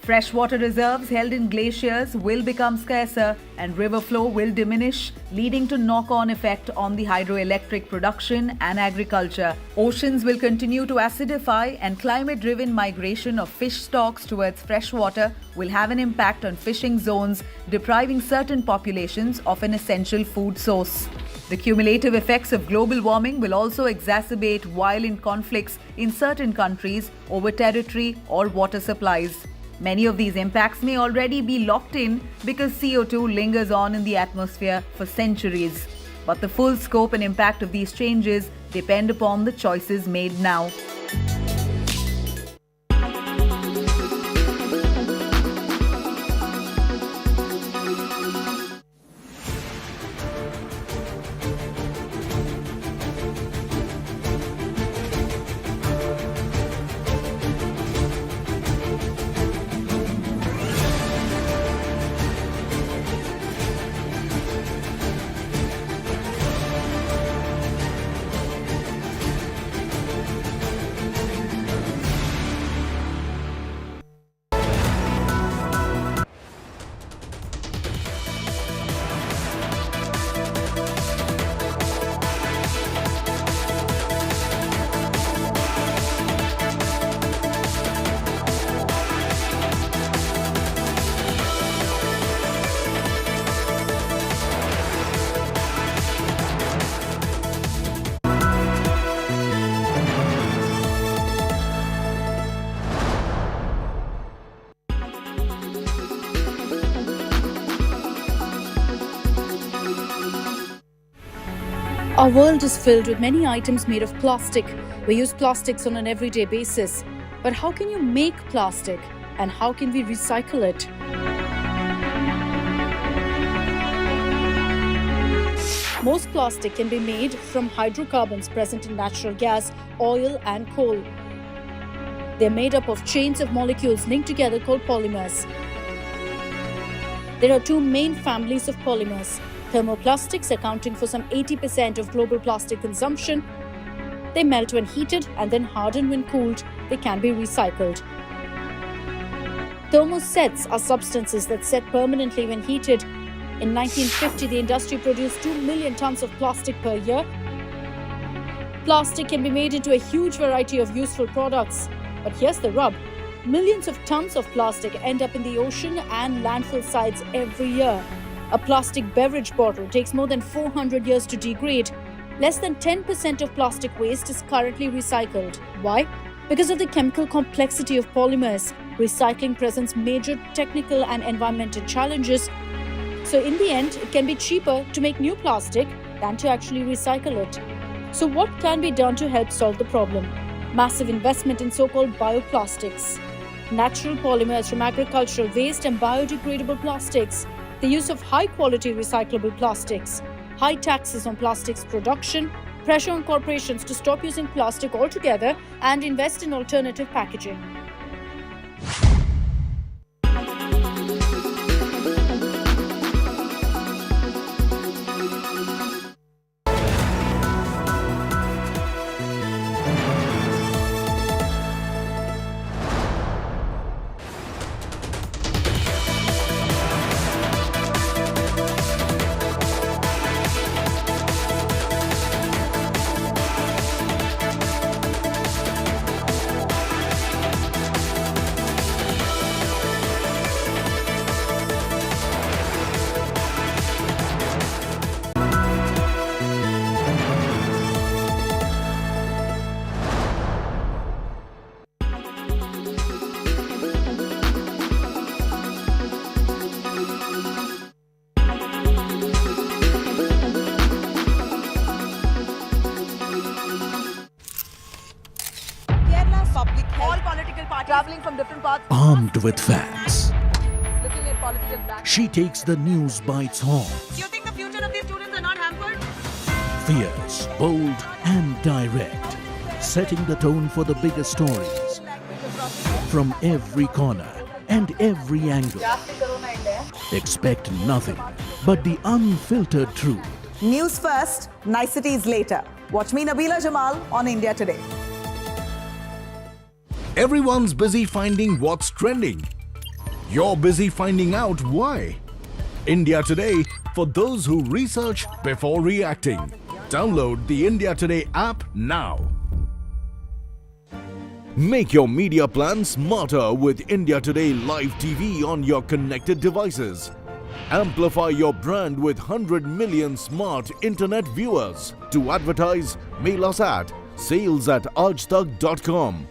Freshwater reserves held in glaciers will become scarcer and river flow will diminish, leading to knock-on effect on the hydroelectric production and agriculture. Oceans will continue to acidify and climate-driven migration of fish stocks towards freshwater will have an impact on fishing zones, depriving certain populations of an essential food source. The cumulative effects of global warming will also exacerbate violent conflicts in certain countries over territory or water supplies. Many of these impacts may already be locked in because CO2 lingers on in the atmosphere for centuries. But the full scope and impact of these changes depend upon the choices made now. Our world is filled with many items made of plastic. We use plastics on an everyday basis. But how can you make plastic? And how can we recycle it? Most plastic can be made from hydrocarbons present in natural gas, oil and coal. They're made up of chains of molecules linked together called polymers. There are two main families of polymers. Thermoplastics, accounting for some 80% of global plastic consumption. They melt when heated and then harden when cooled. They can be recycled. Thermosets are substances that set permanently when heated. In 1950, the industry produced 2 million tons of plastic per year. Plastic can be made into a huge variety of useful products. But here's the rub. Millions of tons of plastic end up in the ocean and landfill sites every year. A plastic beverage bottle takes more than 400 years to degrade. Less than 10% of plastic waste is currently recycled. Why? Because of the chemical complexity of polymers. Recycling presents major technical and environmental challenges. So in the end, it can be cheaper to make new plastic than to actually recycle it. So what can be done to help solve the problem? Massive investment in so-called bioplastics. Natural polymers from agricultural waste and biodegradable plastics. The use of high-quality recyclable plastics, high taxes on plastics production, pressure on corporations to stop using plastic altogether and invest in alternative packaging. traveling from different parts. Armed with facts, Looking at political back. she takes the news by its horns. Do you think the future of these students are not hampered? Fierce, bold, and direct, setting the tone for the biggest stories from every corner and every angle. Expect nothing but the unfiltered truth. News first, niceties later. Watch me, Nabila Jamal, on India Today. Everyone's busy finding what's trending. You're busy finding out why. India Today, for those who research before reacting. Download the India Today app now. Make your media plan smarter with India Today Live TV on your connected devices. Amplify your brand with 100 million smart internet viewers. To advertise, mail us at sales@aajtak.com.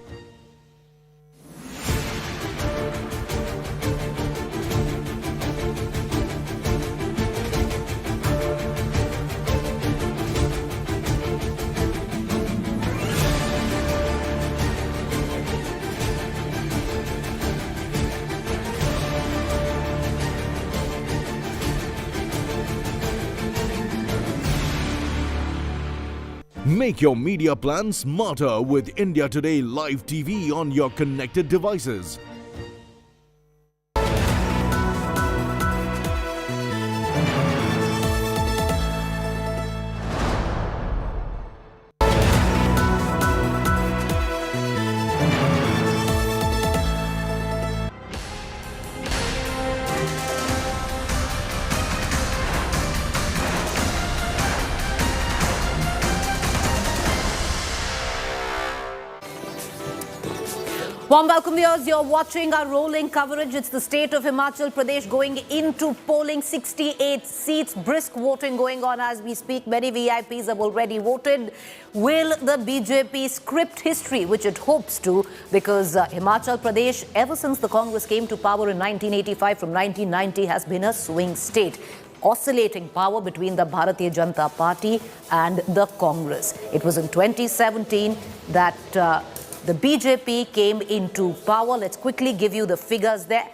Make your media plan smarter with India Today Live TV on your connected devices. Warm welcome, viewers. You're watching our rolling coverage. It's the state of Himachal Pradesh going into polling 68 seats. Brisk voting going on as we speak. Many VIPs have already voted. Will the BJP script history, which it hopes to, because Himachal Pradesh, ever since the Congress came to power in 1985 from 1990, has been a swing state, oscillating power between the Bharatiya Janata Party and the Congress. It was in 2017 that the BJP came into power. Let's quickly give you the figures there.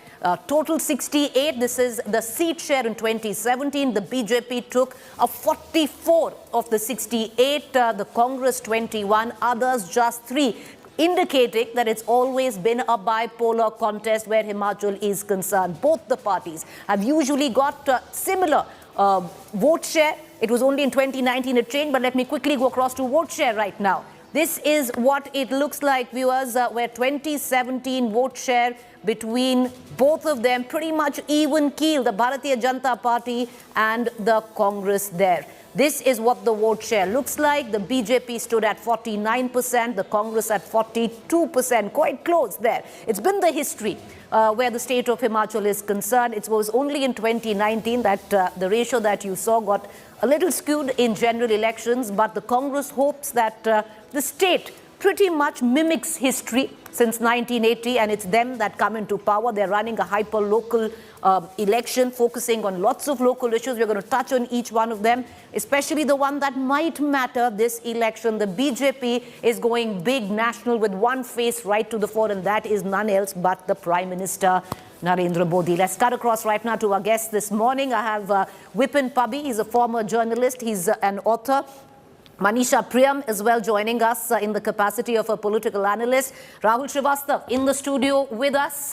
Total 68. This is the seat share in 2017. The BJP took 44 of the 68. The Congress 21. Others just 3. Indicating that it's always been a bipolar contest where Himachal is concerned. Both the parties have usually got similar vote share. It was only in 2019 it changed, but let me quickly go across to vote share right now. This is what it looks like, viewers, where 2017 vote share between both of them, pretty much even keel, the Bharatiya Janata Party and the Congress there. This is what the vote share looks like. The BJP stood at 49%, the Congress at 42%, quite close there. It's been the history where the state of Himachal is concerned. It was only in 2019 that the ratio that you saw got a little skewed in general elections, but the Congress hopes that the state pretty much mimics history since 1980, and it's them that come into power. They're running a hyper-local election, focusing on lots of local issues. We're going to touch on each one of them, especially the one that might matter this election. The BJP is going big national with one face right to the fore, and that is none else but the Prime Minister, Narendra Modi. Let's cut across right now to our guest this morning. I have Vipin Pabbi. He's a former journalist. He's an author. Manisha Priyam as well joining us in the capacity of a political analyst. Rahul Srivastav in the studio with us.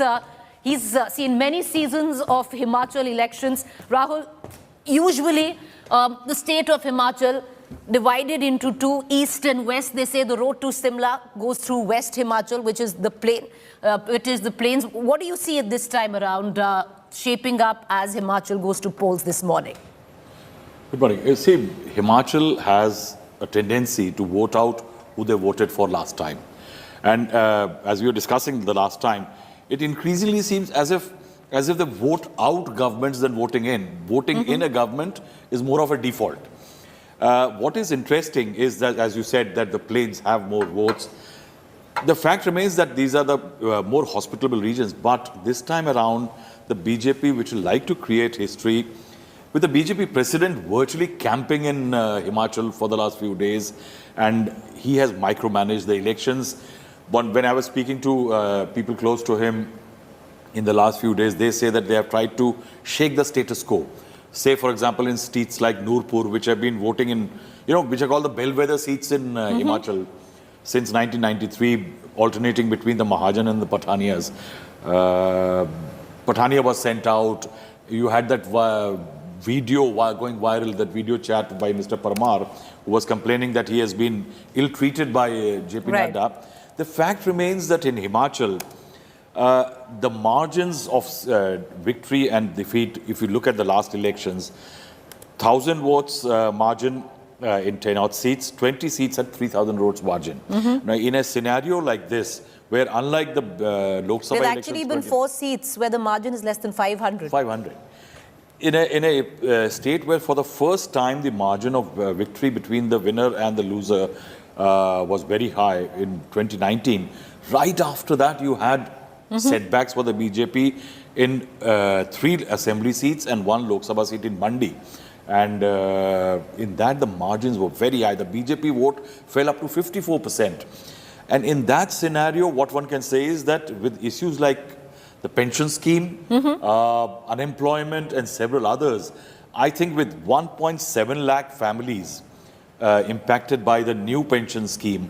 He's seen many seasons of Himachal elections. Rahul, usually the state of Himachal divided into two, east and west. They say the road to Simla goes through West Himachal, which is the plain. It is the plains. What do you see at this time around shaping up as Himachal goes to polls this morning? Good morning. You see, Himachal has a tendency to vote out who they voted for last time. And as we were discussing the last time, it increasingly seems as if they vote out governments than voting in. Voting in a government is more of a default. What is interesting is that, as you said, that the plains have more votes. The fact remains that these are the more hospitable regions. But this time around, the BJP, which will like to create history, with the BJP president virtually camping in Himachal for the last few days, and he has micromanaged the elections, when I was speaking to people close to him in the last few days, they say that they have tried to shake the status quo. Say, for example, in seats like Nurpur, which have been voting in, which are called the bellwether seats in Himachal since 1993, alternating between the Mahajan and the Pathaniyas. Pathaniya was sent out. You had that video going viral, that video chat by Mr. Parmar, who was complaining that he has been ill-treated by JP Nadda. The fact remains that in Himachal, the margins of victory and defeat, if you look at the last elections, 1,000 votes margin in 10 odd seats, 20 seats at 3,000 votes margin. Now, in a scenario like this, where unlike the Lok Sabha elections... There's actually been 4 seats where the margin is less than 500. 500. In a state where for the first time the margin of victory between the winner and the loser was very high in 2019, right after that you had setbacks for the BJP in 3 assembly seats and 1 Lok Sabha seat in Mandi. And in that the margins were very high. The BJP vote fell up to 54%. And in that scenario, what one can say is that with issues like the pension scheme, unemployment and several others, I think with 1.7 lakh families impacted by the new pension scheme,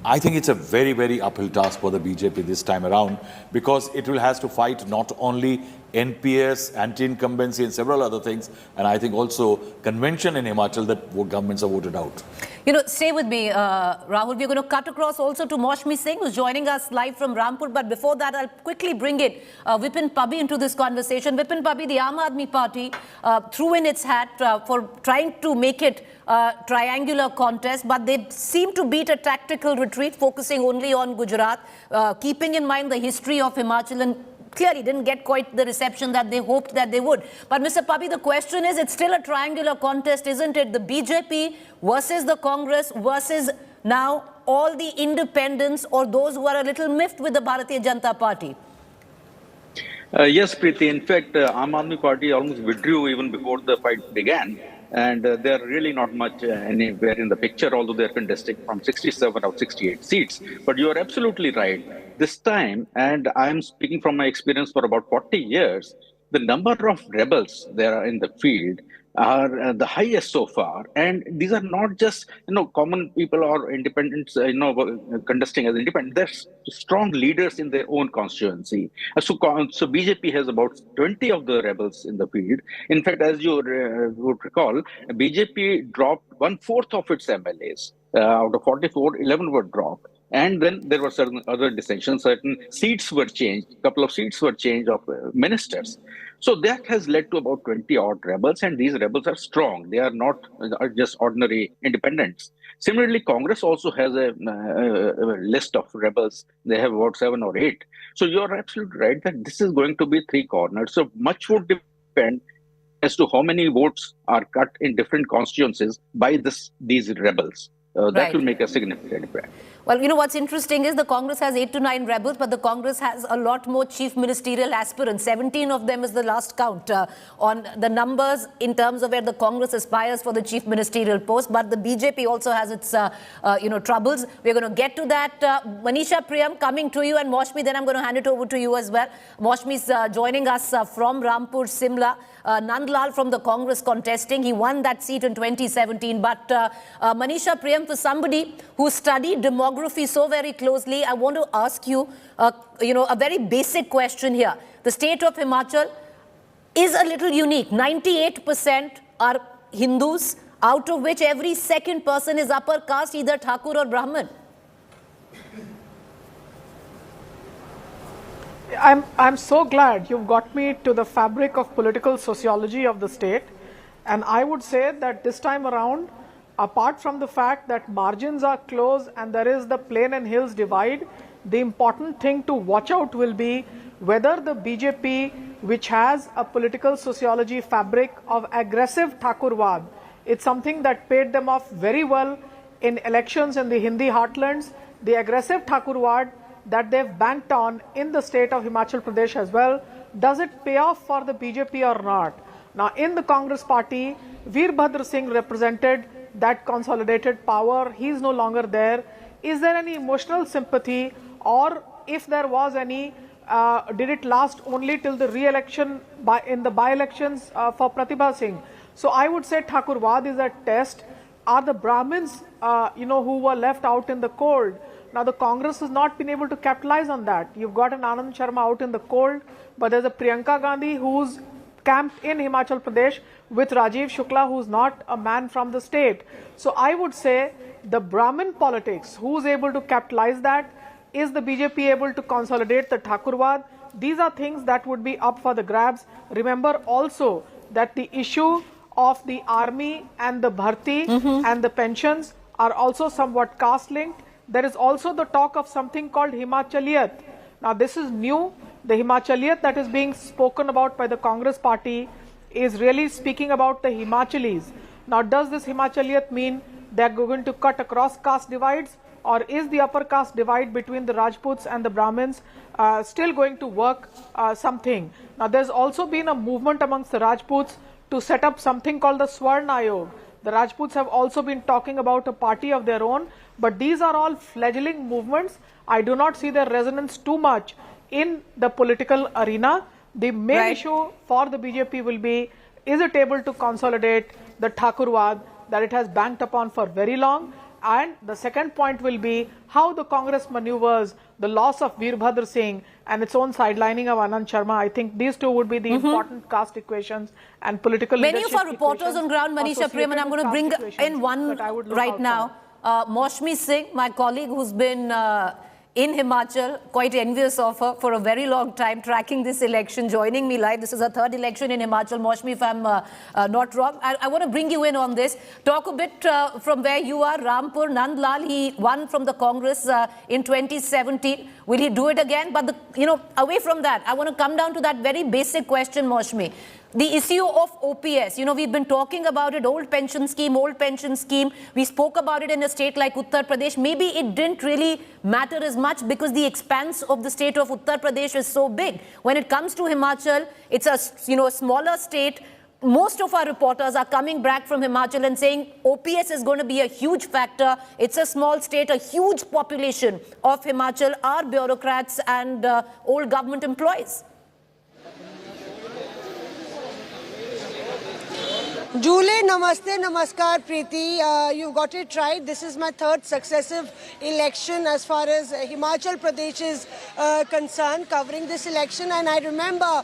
I think it's a very, very uphill task for the BJP this time around, because it will have to fight not only NPS, anti-incumbency and several other things, and I think also convention in Himachal that governments are voted out. Stay with me, Rahul. We're going to cut across also to Maushmi Singh, who's joining us live from Rampur. But before that, I'll quickly bring Vipin Pabbi into this conversation. Vipin Pabbi, the Aam Aadmi Party, threw in its hat for trying to make it triangular contest, but they seem to beat a tactical retreat, focusing only on Gujarat, keeping in mind the history of Himachal, and clearly didn't get quite the reception that they hoped that they would. But Mr. Pabbi, the question is, it's still a triangular contest, isn't it? The BJP versus the Congress versus now all the independents or those who are a little miffed with the Bharatiya Janata Party. Yes, Preeti. In fact, Aam Aadmi Party almost withdrew even before the fight began. And they're really not much anywhere in the picture, although they're contesting from 67 or 68 seats. But you are absolutely right. This time, and I'm speaking from my experience for about 40 years, the number of rebels there are in the field are the highest so far. And these are not just, common people or independents, contesting as independent. They're strong leaders in their own constituency. So BJP has about 20 of the rebels in the field. In fact, as you would recall, BJP dropped 1/4 of its MLAs. Out of 44, 11 were dropped. And then there were certain other dissensions, certain seats were changed, a couple of seats were changed of ministers. So that has led to about 20 odd rebels, and these rebels are strong. They are not just ordinary independents. Similarly, Congress also has a list of rebels. They have about 7 or 8. So you're absolutely right that this is going to be 3 corners. So much would depend as to how many votes are cut in different constituencies by these rebels. That will make a significant impact. Well, what's interesting is the Congress has 8 to 9 rebels, but the Congress has a lot more chief ministerial aspirants. 17 of them is the last count on the numbers in terms of where the Congress aspires for the chief ministerial post. But the BJP also has its, troubles. We're going to get to that. Manisha Priyam, coming to you, and Maushmi, then I'm going to hand it over to you as well. Maushmi's joining us from Rampur, Simla. Nandlal from the Congress contesting. He won that seat in 2017. But Manisha Priyam, for somebody who studied demography so very closely, I want to ask you, a very basic question here. The state of Himachal is a little unique. 98% are Hindus, out of which every second person is upper caste, either Thakur or Brahmin. I'm so glad you've got me to the fabric of political sociology of the state. And I would say that this time around, apart from the fact that margins are close and there is the plain and hills divide, the important thing to watch out will be whether the BJP, which has a political sociology fabric of aggressive Thakurwad, it's something that paid them off very well in elections in the Hindi heartlands, the aggressive Thakurwad that they've banked on in the state of Himachal Pradesh as well, does it pay off for the BJP or not? Now, in the Congress party, Veerbhadra Singh represented that consolidated power. He's no longer there. Is there any emotional sympathy or if there was any, did it last only till the re-election in the by-elections for Pratibha Singh? So I would say Thakurwad is a test. Are the Brahmins, who were left out in the cold? Now the Congress has not been able to capitalize on that. You've got an Anand Sharma out in the cold, but there's a Priyanka Gandhi who's camped in Himachal Pradesh with Rajiv Shukla, who's not a man from the state. So I would say the Brahmin politics, who's able to capitalize that? Is the BJP able to consolidate the Thakurwad? These are things that would be up for the grabs. Remember also that the issue of the army and the bharti and the pensions are also somewhat caste linked. There is also the talk of something called Himachaliyat. Now this is new. The Himachaliyat that is being spoken about by the Congress party is really speaking about the Himachalis. Now does this Himachaliyat mean they are going to cut across caste divides, or is the upper caste divide between the Rajputs and the Brahmins still going to work something? Now there's also been a movement amongst the Rajputs to set up something called the Swarna Ayog. The Rajputs have also been talking about a party of their own, but these are all fledgling movements. I do not see their resonance too much in the political arena. The main issue for the BJP will be, is it able to consolidate the Thakurwad that it has banked upon for very long? And the second point will be how the Congress maneuvers the loss of Veerbhadra Singh and its own sidelining of Anand Sharma. I think these two would be the important caste equations and political Many leadership of our reporters on ground, Manisha Prem, and I'm going to bring in one right now. Moshmi Singh, my colleague who's been in Himachal, quite envious of her for a very long time, tracking this election, joining me live. This is her third election in Himachal. Moshmi, if I'm not wrong, I want to bring you in on this. Talk a bit from where you are. Rampur, Nandlal, he won from the Congress in 2017. Will he do it again? But, away from that, I want to come down to that very basic question, Moshmi. The issue of OPS, we've been talking about it, old pension scheme. We spoke about it in a state like Uttar Pradesh. Maybe it didn't really matter as much because the expanse of the state of Uttar Pradesh is so big. When it comes to Himachal, it's a smaller state. Most of our reporters are coming back from Himachal and saying OPS is going to be a huge factor. It's a small state, a huge population of Himachal are bureaucrats and old government employees. Jule, namaste, namaskar, Preeti. You got it right. This is my third successive election as far as Himachal Pradesh is concerned, covering this election. And I remember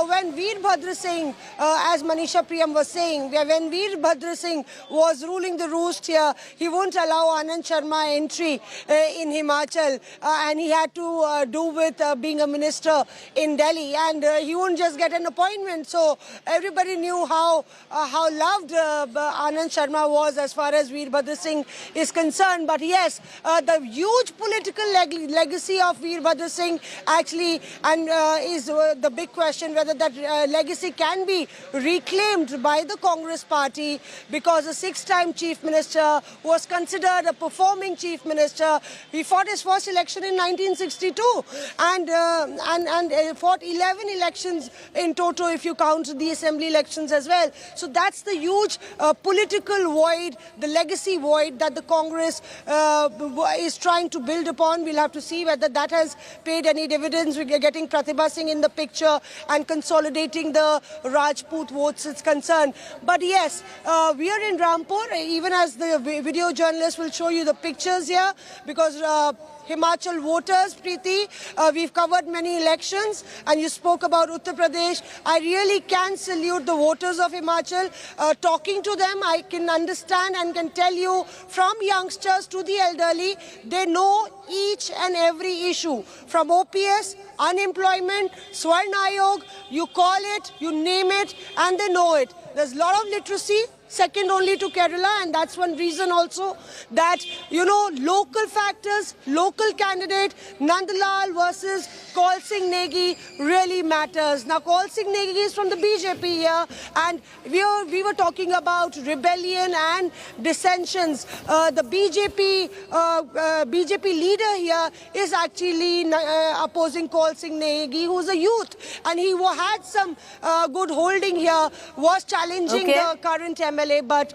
when Veerbhadra Singh, as Manisha Priyam was saying, when Veerbhadra Singh was ruling the roost here, he wouldn't allow Anand Sharma entry in Himachal. And he had to do with being a minister in Delhi. And he wouldn't just get an appointment. So everybody knew how loved Anand Sharma was as far as Veerbhadra Singh is concerned. But yes, the huge political legacy of Veerbhadra Singh actually is the big question whether that legacy can be reclaimed by the Congress party, because a six-time chief minister was considered a performing chief minister. He fought his first election in 1962 and fought 11 elections in total if you count the assembly elections as well. So that's the huge political void, the legacy void that the Congress is trying to build upon. We'll have to see whether that has paid any dividends. We're getting Pratibha Singh in the picture and consolidating the Rajput votes is concerned. But yes, we are in Rampur, even as the video journalist will show you the pictures here, because Himachal voters, Preeti, we've covered many elections and you spoke about Uttar Pradesh. I really can salute the voters of Himachal. Talking to them, I can understand and can tell you, from youngsters to the elderly, they know each and every issue, from OPS, unemployment, Swarna Ayog, you call it, you name it, and they know it. There's a lot of literacy, second only to Kerala, and that's one reason also that, local factors, local candidate, Nandlal versus Kaul Singh Negi really matters. Now, Kaul Singh Negi is from the BJP here, and we were talking about rebellion and dissensions. The BJP leader here is actually opposing Kaul Singh Negi, who's a youth, and he had some good holding here, was challenging the current MLA. MLA, but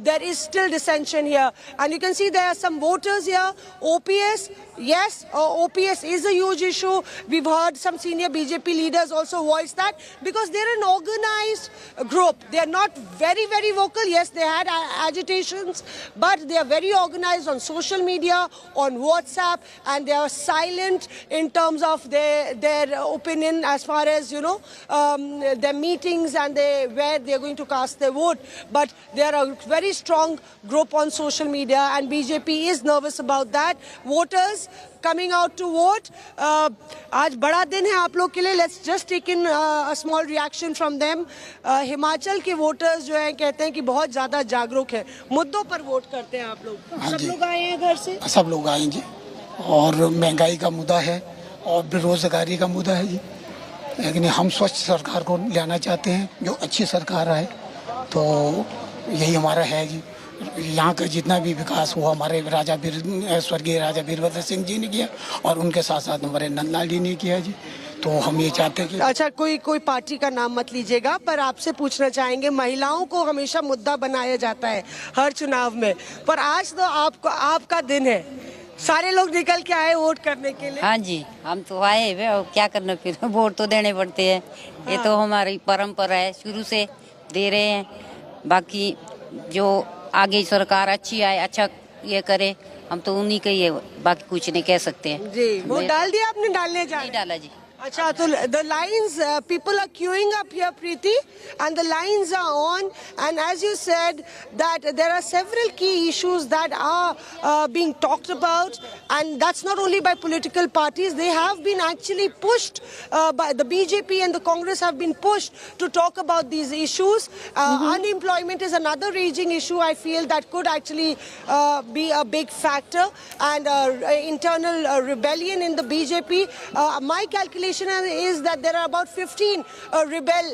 there is still dissension here. And you can see there are some voters here. OPS, yes, OPS is a huge issue. We've heard some senior BJP leaders also voice that because they're an organized group. They're not very, very vocal. Yes, they had agitations, but they are very organized on social media, on WhatsApp, and they are silent in terms of their opinion as far as, you know, their meetings and where they're going to cast their vote. But they are a very strong group on social media, and BJP is nervous about that. Voters coming out to vote. आज बड़ा दिन है आप लोग के लिए. Let's just take in a small reaction from them. Himachal के voters जो हैं कहते हैं कि बहुत ज़्यादा जागरूक है. मुद्दों पर वोट करते हैं आप लोग. सब लोग आए हैं घर से. सब लोग आए जी. और महंगाई का मुद्दा है और बेरोजगारी का मुद्दा है जी. लेकिन हम स्वच्छ सरकार को लाना चाहते हैं, जो अच्छी सरकार है. तो यही हमारा है जी. यहाँ का जितना भी विकास हुआ हमारे स्वर्गीय राजा वीरभद्र सिंह जी ने किया और उनके साथ साथ हमारे नंदलाल जी ने किया जी. तो हम ये चाहते हैं कि अच्छा कोई पार्टी का नाम मत लीजिएगा, पर आपसे पूछना चाहेंगे, महिलाओं को हमेशा मुद्दा बनाया जाता है हर चुनाव में, पर आज तो आपका दिन है. सारे लोग निकल के आए वोट करने के लिए. हाँ जी, हम तो आए हुए और क्या करना, फिर वोट तो देने पड़ते हैं. ये तो हमारी परंपरा है, शुरू से दे रहे हैं. बाकी जो आगे सरकार अच्छी आए, अच्छा ये करे, हम तो उन्हीं के ही, बाकी कुछ नहीं कह सकते हैं जी. वोट डाल दिया आपने? डालने जा नहीं डाला जी. अच्छा, तो the lines, people are queuing up here, Preeti, and the lines are on. And as you said, that there are several key issues that are being talked about, and that's not only by political parties. They have been actually pushed by the BJP and the Congress have been pushed to talk about these issues. Unemployment is another raging issue. I feel that could actually be a big factor, and internal rebellion in the BJP. My calculation is that there are about 15 rebel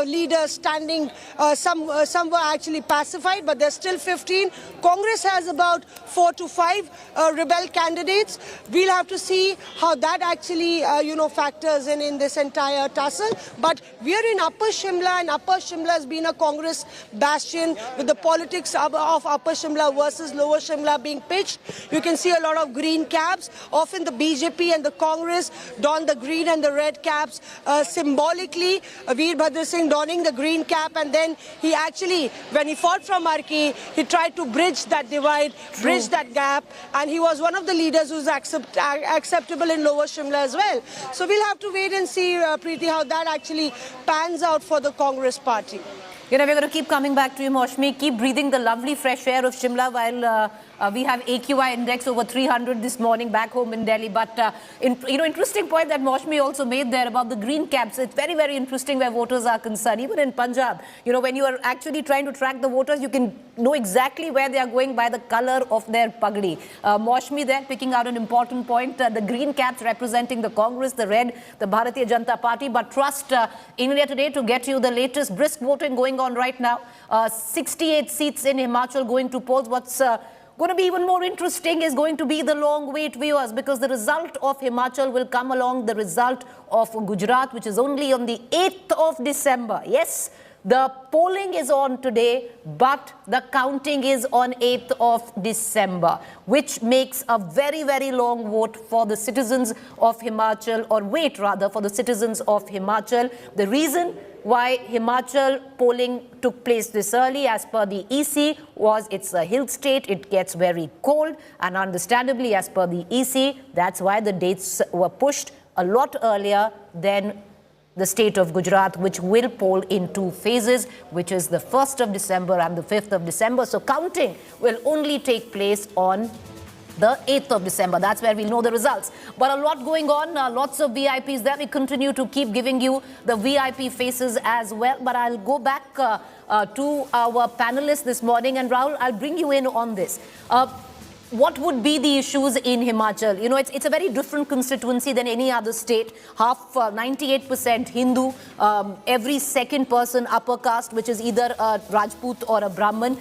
leaders standing. Some were actually pacified, but there's still 15. Congress has about 4 to 5 rebel candidates. We'll have to see how that actually factors in this entire tussle. But we are in Upper Shimla, and Upper Shimla has been a Congress bastion, with the politics of Upper Shimla versus Lower Shimla being pitched. You can see a lot of green caps. Often the BJP and the Congress don the green and the red caps symbolically. Veerbhadra Singh donning the green cap, and then he actually, when he fought from Arki, he tried to bridge that divide, bridge that gap, and he was one of the leaders who's acceptable in Lower Shimla as well. So we'll have to wait and see, Preeti, how that actually pans out for the Congress party. You know, we're going to keep coming back to you, Moshmi. Keep breathing the lovely fresh air of Shimla while we have AQI index over 300 this morning back home in Delhi. But, interesting point that Moshmi also made there about the green caps. It's very, very interesting where voters are concerned. Even in Punjab, when you are actually trying to track the voters, you can know exactly where they are going by the color of their pagdi. Moshmi there picking out an important point. The green caps representing the Congress, the red, the Bharatiya Janata Party. But trust India Today to get you the latest brisk voting going on right now. 68 seats in Himachal going to polls. What's going to be even more interesting is going to be the long wait, viewers, because the result of Himachal will come along the result of Gujarat, which is only on the 8th of December. Yes, the polling is on today, but the counting is on 8th of December, which makes a very, very long vote for the citizens of Himachal, or wait rather for the citizens of Himachal. The reason why Himachal polling took place this early, as per the EC, was it's a hill state, it gets very cold, and understandably, as per the EC, that's why the dates were pushed a lot earlier than the state of Gujarat, which will poll in 2 phases, which is the 1st of December and the 5th of December. So counting will only take place on the 8th of December. That's where we'll know the results. But a lot going on, lots of VIPs there. We continue to keep giving you the VIP faces as well. But I'll go back to our panelists this morning. And Rahul, I'll bring you in on this. What would be the issues in Himachal? It's a very different constituency than any other state. 98% Hindu, every second person upper caste, which is either a Rajput or a Brahmin.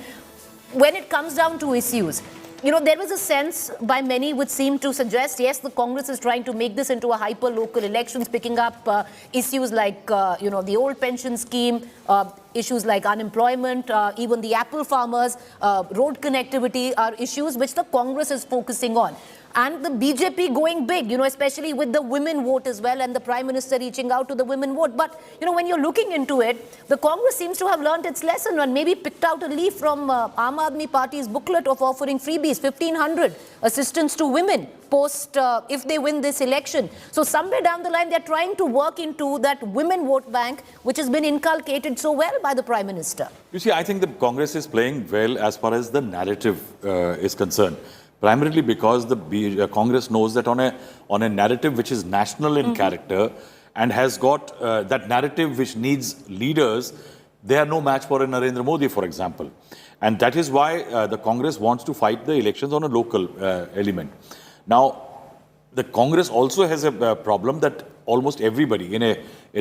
When it comes down to issues, there was a sense by many which seemed to suggest, yes, the Congress is trying to make this into a hyper-local elections, picking up issues like, the old pension scheme, issues like unemployment, even the apple farmers, road connectivity are issues which the Congress is focusing on. And the BJP going big, you know, especially with the women vote as well, and the Prime Minister reaching out to the women vote. But, you know, when you're looking into it, the Congress seems to have learned its lesson and maybe picked out a leaf from Aam Aadmi Party's booklet of offering freebies, 1,500 assistance to women post if they win this election. So somewhere down the line, they're trying to work into that women vote bank, which has been inculcated so well by the Prime Minister. You see, I think the Congress is playing well as far as the narrative is concerned. Primarily because the Congress knows that on a narrative which is national in character and has got that narrative which needs leaders, they are no match for a Narendra Modi, for example. And that is why the Congress wants to fight the elections on a local element. Now, the Congress also has a problem that almost everybody in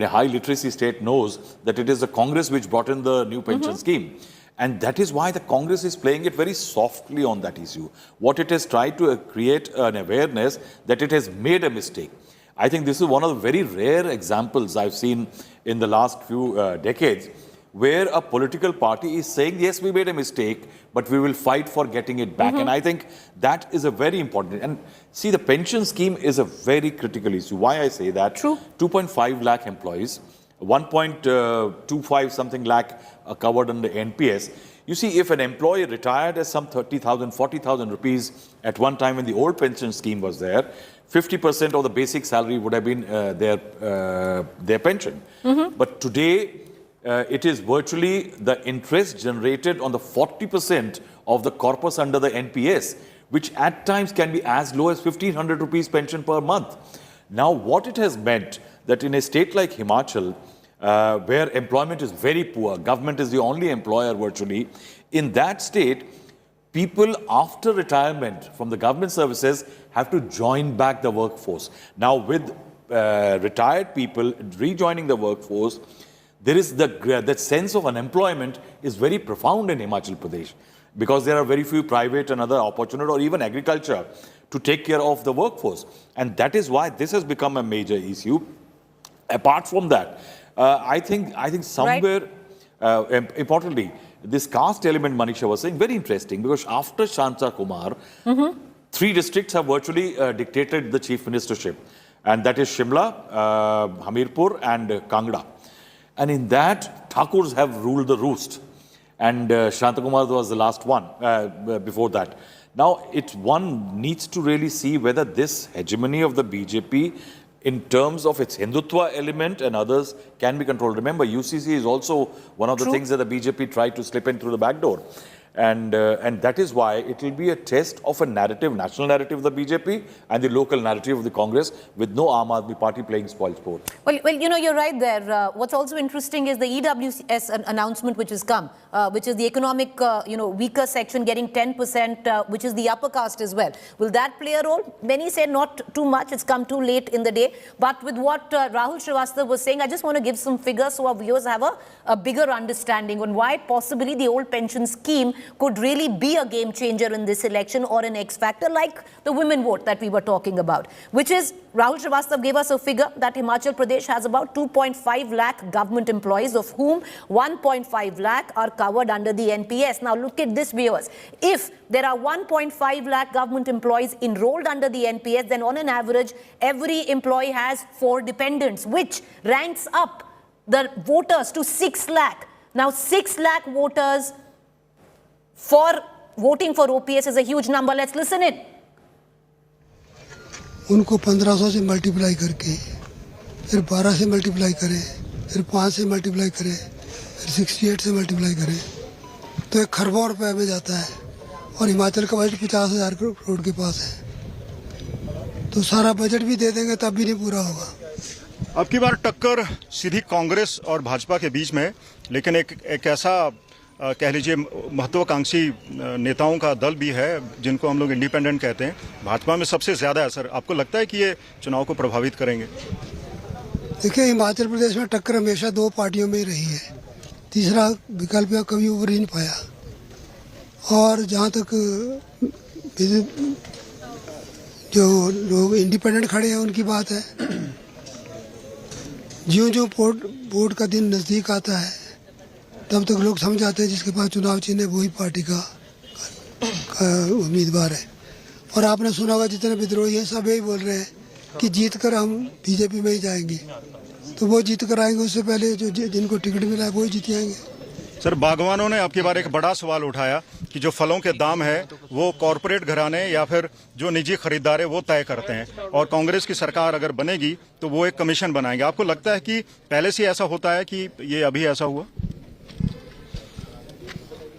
a high literacy state knows that it is the Congress which brought in the new pension scheme. And that is why the Congress is playing it very softly on that issue. What it has tried to create an awareness that it has made a mistake. I think this is one of the very rare examples I've seen in the last few decades where a political party is saying, yes, we made a mistake, but we will fight for getting it back. And I think that is a very important. And see, the pension scheme is a very critical issue. Why I say that? True. 2.5 lakh employees, 1.25 something lakh are covered under NPS. You see, if an employee retired as some 30,000, 40,000 rupees at one time when the old pension scheme was there, 50% of the basic salary would have been their pension. But today, it is virtually the interest generated on the 40% of the corpus under the NPS, which at times can be as low as 1,500 rupees pension per month. Now, what it has meant that in a state like Himachal, where employment is very poor, government is the only employer virtually, in that state, people after retirement from the government services have to join back the workforce. Now, with retired people rejoining the workforce, there is that sense of unemployment is very profound in Himachal Pradesh because there are very few private and other opportunities or even agriculture to take care of the workforce. And that is why this has become a major issue. Apart from that, I think somewhere, importantly, this caste element Manisha was saying, very interesting because after Shanta Kumar, 3 districts have virtually dictated the chief ministership. And that is Shimla, Hamirpur and Kangra. And in that, Thakurs have ruled the roost. And Shanta Kumar was the last one before that. Now, one needs to really see whether this hegemony of the BJP in terms of its Hindutva element and others can be controlled. Remember, UCC is also one of the things that the BJP tried to slip in through the back door. And that is why it will be a test of a narrative, national narrative of the BJP and the local narrative of the Congress with no Aam Aadmi Party playing spoilsport. Well, you know, you're right there. What's also interesting is the EWS announcement which has come, which is the economic, weaker section getting 10%, which is the upper caste as well. Will that play a role? Many say not too much. It's come too late in the day. But with what Rahul Srivastava was saying, I just want to give some figures so our viewers have a bigger understanding on why possibly the old pension scheme could really be a game changer in this election or an X factor like the women vote that we were talking about, which is Rahul Srivastava gave us a figure that Himachal Pradesh has about 2.5 lakh government employees, of whom 1.5 lakh are covered under the NPS. Now look at this, viewers. If there are 1.5 lakh government employees enrolled under the NPS, then on an average, every employee has 4 dependents, which ranks up the voters to 6 lakh. Now 6 lakh voters for voting for OPS is a huge number. Let's listen it. उनको 1500 से multiply करके फिर 12 से multiply करें, फिर 5 से multiply करें, फिर 68 से मल्टीप्लाई करें, तो 1 खरबों रुपए में जाता है और हिमाचल का बजट 50,000 करोड़ के पास है, तो सारा बजट भी दे देंगे तब भी नहीं पूरा होगा। अब की बार टक्कर सीधी कांग्रेस और भाजपा के बीच में, लेकिन एक ऐसा कह लीजिए महत्वाकांक्षी नेताओं का दल भी है जिनको हम लोग इंडिपेंडेंट कहते हैं। भाजपा में सबसे ज्यादा असर आपको लगता है कि ये चुनाव को प्रभावित करेंगे? देखिए, हिमाचल प्रदेश में टक्कर हमेशा 2 पार्टियों में ही रही है, तीसरा विकल्प या कभी उभर ही नहीं पाया। और जहाँ तक जो लोग इंडिपेंडेंट खड़े हैं उनकी बात है, ज्यों-ज्यों वोट का दिन नजदीक आता है तब तक लोग समझ जाते हैं जिसके पास चुनाव चिन्ह है वही पार्टी का उम्मीदवार है। और आपने सुना होगा जितने विद्रोही हैं सब यही बोल रहे हैं कि जीत कर हम बीजेपी में ही जाएंगे, तो वो जीत कर आएंगे, उससे पहले जो जिनको टिकट मिला है वो ही जीत जाएंगे। सर, बागवानों ने आपकी बार एक बड़ा सवाल उठाया कि जो फलों के दाम है वो कॉरपोरेट घराने या फिर जो निजी खरीदार है वो तय करते हैं, और कांग्रेस की सरकार अगर बनेगी तो वो एक कमीशन बनाएंगे। आपको लगता है कि पहले से ऐसा होता है कि ये अभी ऐसा हुआ?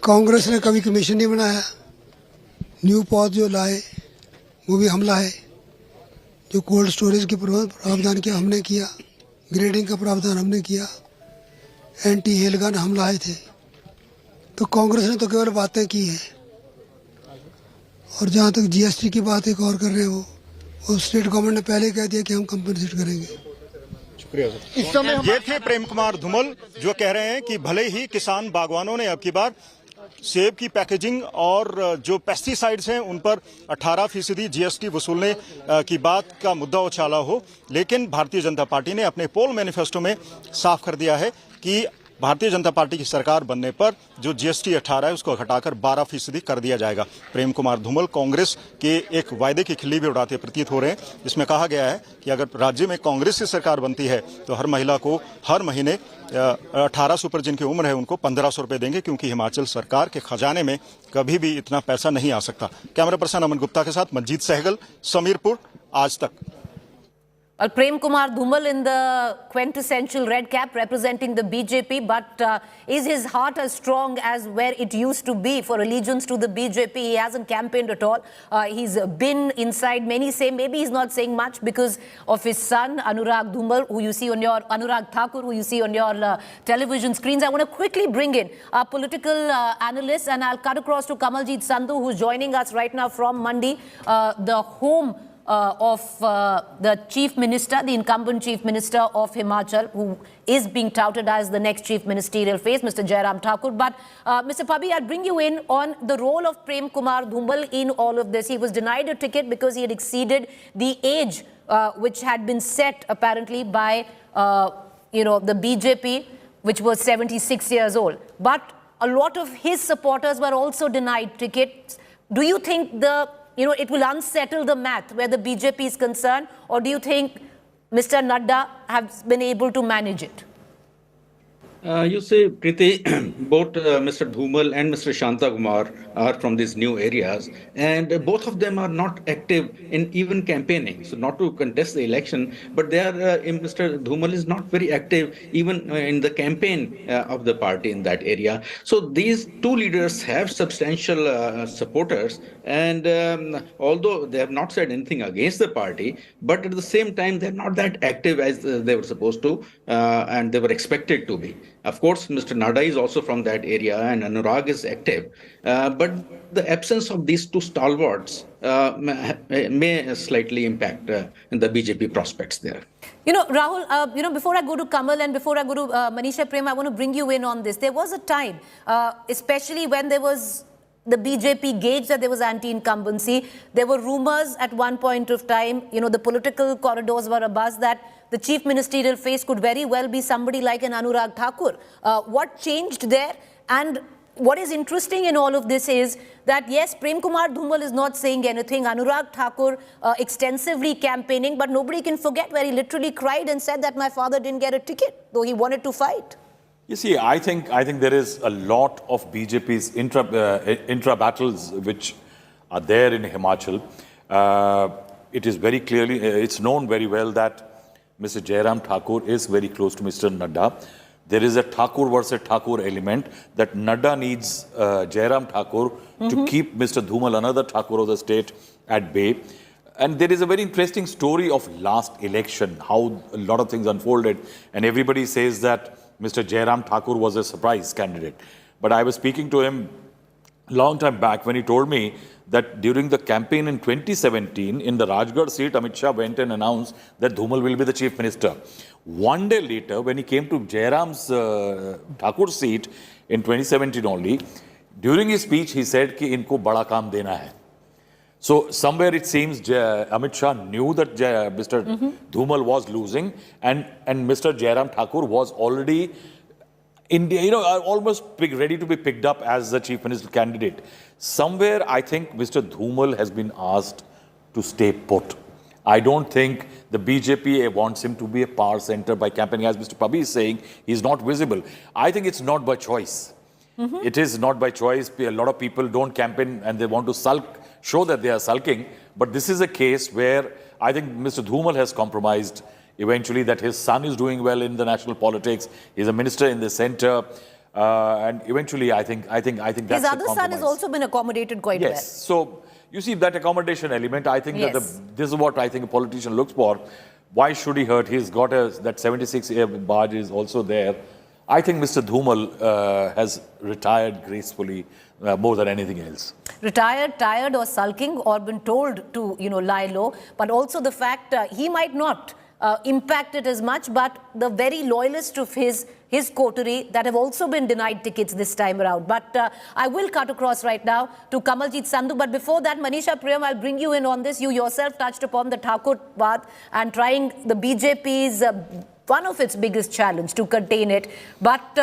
कांग्रेस ने कभी कमीशन नहीं बनाया। न्यू पौध जो लाए वो भी हमला है। जो कोल्ड स्टोरेज के प्रावधान किया हमने किया, ग्रेडिंग का प्रावधान हमने किया, एंटी हेलगन हम लाए थे। तो कांग्रेस ने तो केवल बातें की हैं। और जहाँ तक जीएसटी की बात एक और कर रहे हो, वो स्टेट गवर्नमेंट ने पहले कह दिया कि हम कंपनसेट करेंगे। शुक्रिया सर। ये थे प्रेम कुमार धूमल जो कह रहे हैं कि भले ही किसान बागवानों ने अब की बार सेब की पैकेजिंग और जो पेस्टिसाइड्स हैं उन पर 18% जीएसटी वसूलने की बात का मुद्दा उछाला हो, लेकिन भारतीय जनता पार्टी ने अपने पोल मैनिफेस्टो में साफ कर दिया है कि भारतीय जनता पार्टी की सरकार बनने पर जो जीएसटी 18 है उसको घटाकर 12% कर दिया जाएगा। प्रेम कुमार धूमल कांग्रेस के एक वायदे की खिल्ली भी उड़ाते प्रतीत हो रहे हैं, जिसमें कहा गया है कि अगर राज्य में कांग्रेस की सरकार बनती है तो हर महिला को हर महीने 1800 पर जिनकी उम्र है उनको 1500 रुपए देंगे, क्योंकि हिमाचल सरकार के खजाने में कभी भी इतना पैसा नहीं आ सकता। कैमरा पर्सन अमन गुप्ता के साथ मंजीत सहगल, समीरपुर, आज तक। Prem Kumar Dhumal in the quintessential red cap representing the BJP, but is his heart as strong as where it used to be for allegiance to the BJP? He hasn't campaigned at all. He's been inside. Many say maybe he's not saying much because of his son Anurag Dhumal, who you see on your Anurag Thakur, who you see on your television screens. I want to quickly bring in our political analyst, and I'll cut across to Kamaljeet Sandhu, who's joining us right now from Mandi, the home of the Chief Minister, the incumbent Chief Minister of Himachal, who is being touted as the next Chief Ministerial face, Mr. Jairam Thakur. But Mr. Pabi, I'd bring you in on the role of Prem Kumar Dhumal in all of this. He was denied a ticket because he had exceeded the age which had been set apparently by, the BJP, which was 76 years old. But a lot of his supporters were also denied tickets. Do you think it will unsettle the math where the BJP is concerned, or do you think Mr. Nadda has been able to manage it? You see, Preeti, both Mr. Dhumal and Mr. Shantakumar are from these new areas, and both of them are not active in even campaigning. So not to contest the election, but they are, Mr. Dhumal is not very active even in the campaign of the party in that area. So these two leaders have substantial supporters, and although they have not said anything against the party, but at the same time, they're not that active as they were supposed to, and they were expected to be. Of course, Mr. Nadda is also from that area, and Anurag is active. But the absence of these two stalwarts may slightly impact in the BJP prospects there. Rahul, before I go to Kamal and before I go to Manisha Prem, I want to bring you in on this. There was a time, especially when there was the BJP gauged that there was anti-incumbency. There were rumors at one point of time, the political corridors were abuzz that the chief ministerial face could very well be somebody like an Anurag Thakur. What changed there? And what is interesting in all of this is that, yes, Prem Kumar Dhumal is not saying anything. Anurag Thakur extensively campaigning, but nobody can forget where he literally cried and said that my father didn't get a ticket, though he wanted to fight. You see, I think there is a lot of BJP's intra battles which are there in Himachal. It is very clearly, it's known very well that Mr. Jairam Thakur is very close to Mr. Nadda. There is a Thakur versus Thakur element that Nadda needs Jairam Thakur to keep Mr. Dhumal, another Thakur of the state, at bay. And there is a very interesting story of last election, how a lot of things unfolded. And everybody says that Mr. Jairam Thakur was a surprise candidate. But I was speaking to him a long time back when he told me that during the campaign in 2017, in the Rajgarh seat, Amit Shah went and announced that Dhumal will be the chief minister. One day later, when he came to Jairam's Thakur's seat in 2017 only, during his speech, he said कि इनको बड़ा काम देना है. So somewhere it seems Amit Shah knew that Mr. Dhumal was losing, and Mr. Jairam Thakur was already India, are almost ready to be picked up as the chief minister candidate. Somewhere, I think Mr. Dhumal has been asked to stay put. I don't think the BJP wants him to be a power center by campaigning. As Mr. Pabi is saying, he's not visible. I think it's not by choice. It is not by choice. A lot of people don't campaign and they want to sulk, show that they are sulking. But this is a case where I think Mr. Dhumal has compromised eventually, that his son is doing well in the national politics. He's a minister in the center. And eventually, I think that's his other son has also been accommodated quite well. Yes. So you see that accommodation element, I think that this is what I think a politician looks for. Why should he hurt? He's got that 76 barge is also there. I think Mr. Dhumal has retired gracefully more than anything else. Retired, tired or sulking, or been told to, lie low. But also the fact he might not impact it as much, but the very loyalists of his coterie that have also been denied tickets this time around. But I will cut across right now to Kamaljit Sandhu. But before that, Manisha Priyam, I'll bring you in on this. You yourself touched upon the Thakur path and trying the BJP's one of its biggest challenge to contain it. But,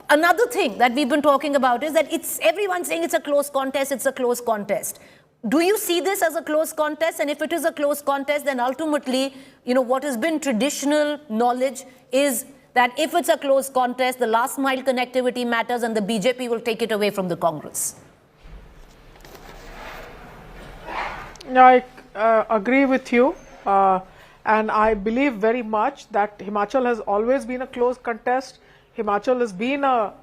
another thing that we've been talking about is that everyone's saying it's a close contest, it's a close contest. Do you see this as a close contest? And if it is a close contest, then ultimately, what has been traditional knowledge is that if it's a close contest, the last mile connectivity matters and the BJP will take it away from the Congress. I agree with you. And I believe very much that Himachal has always been a close contest. Himachal has been a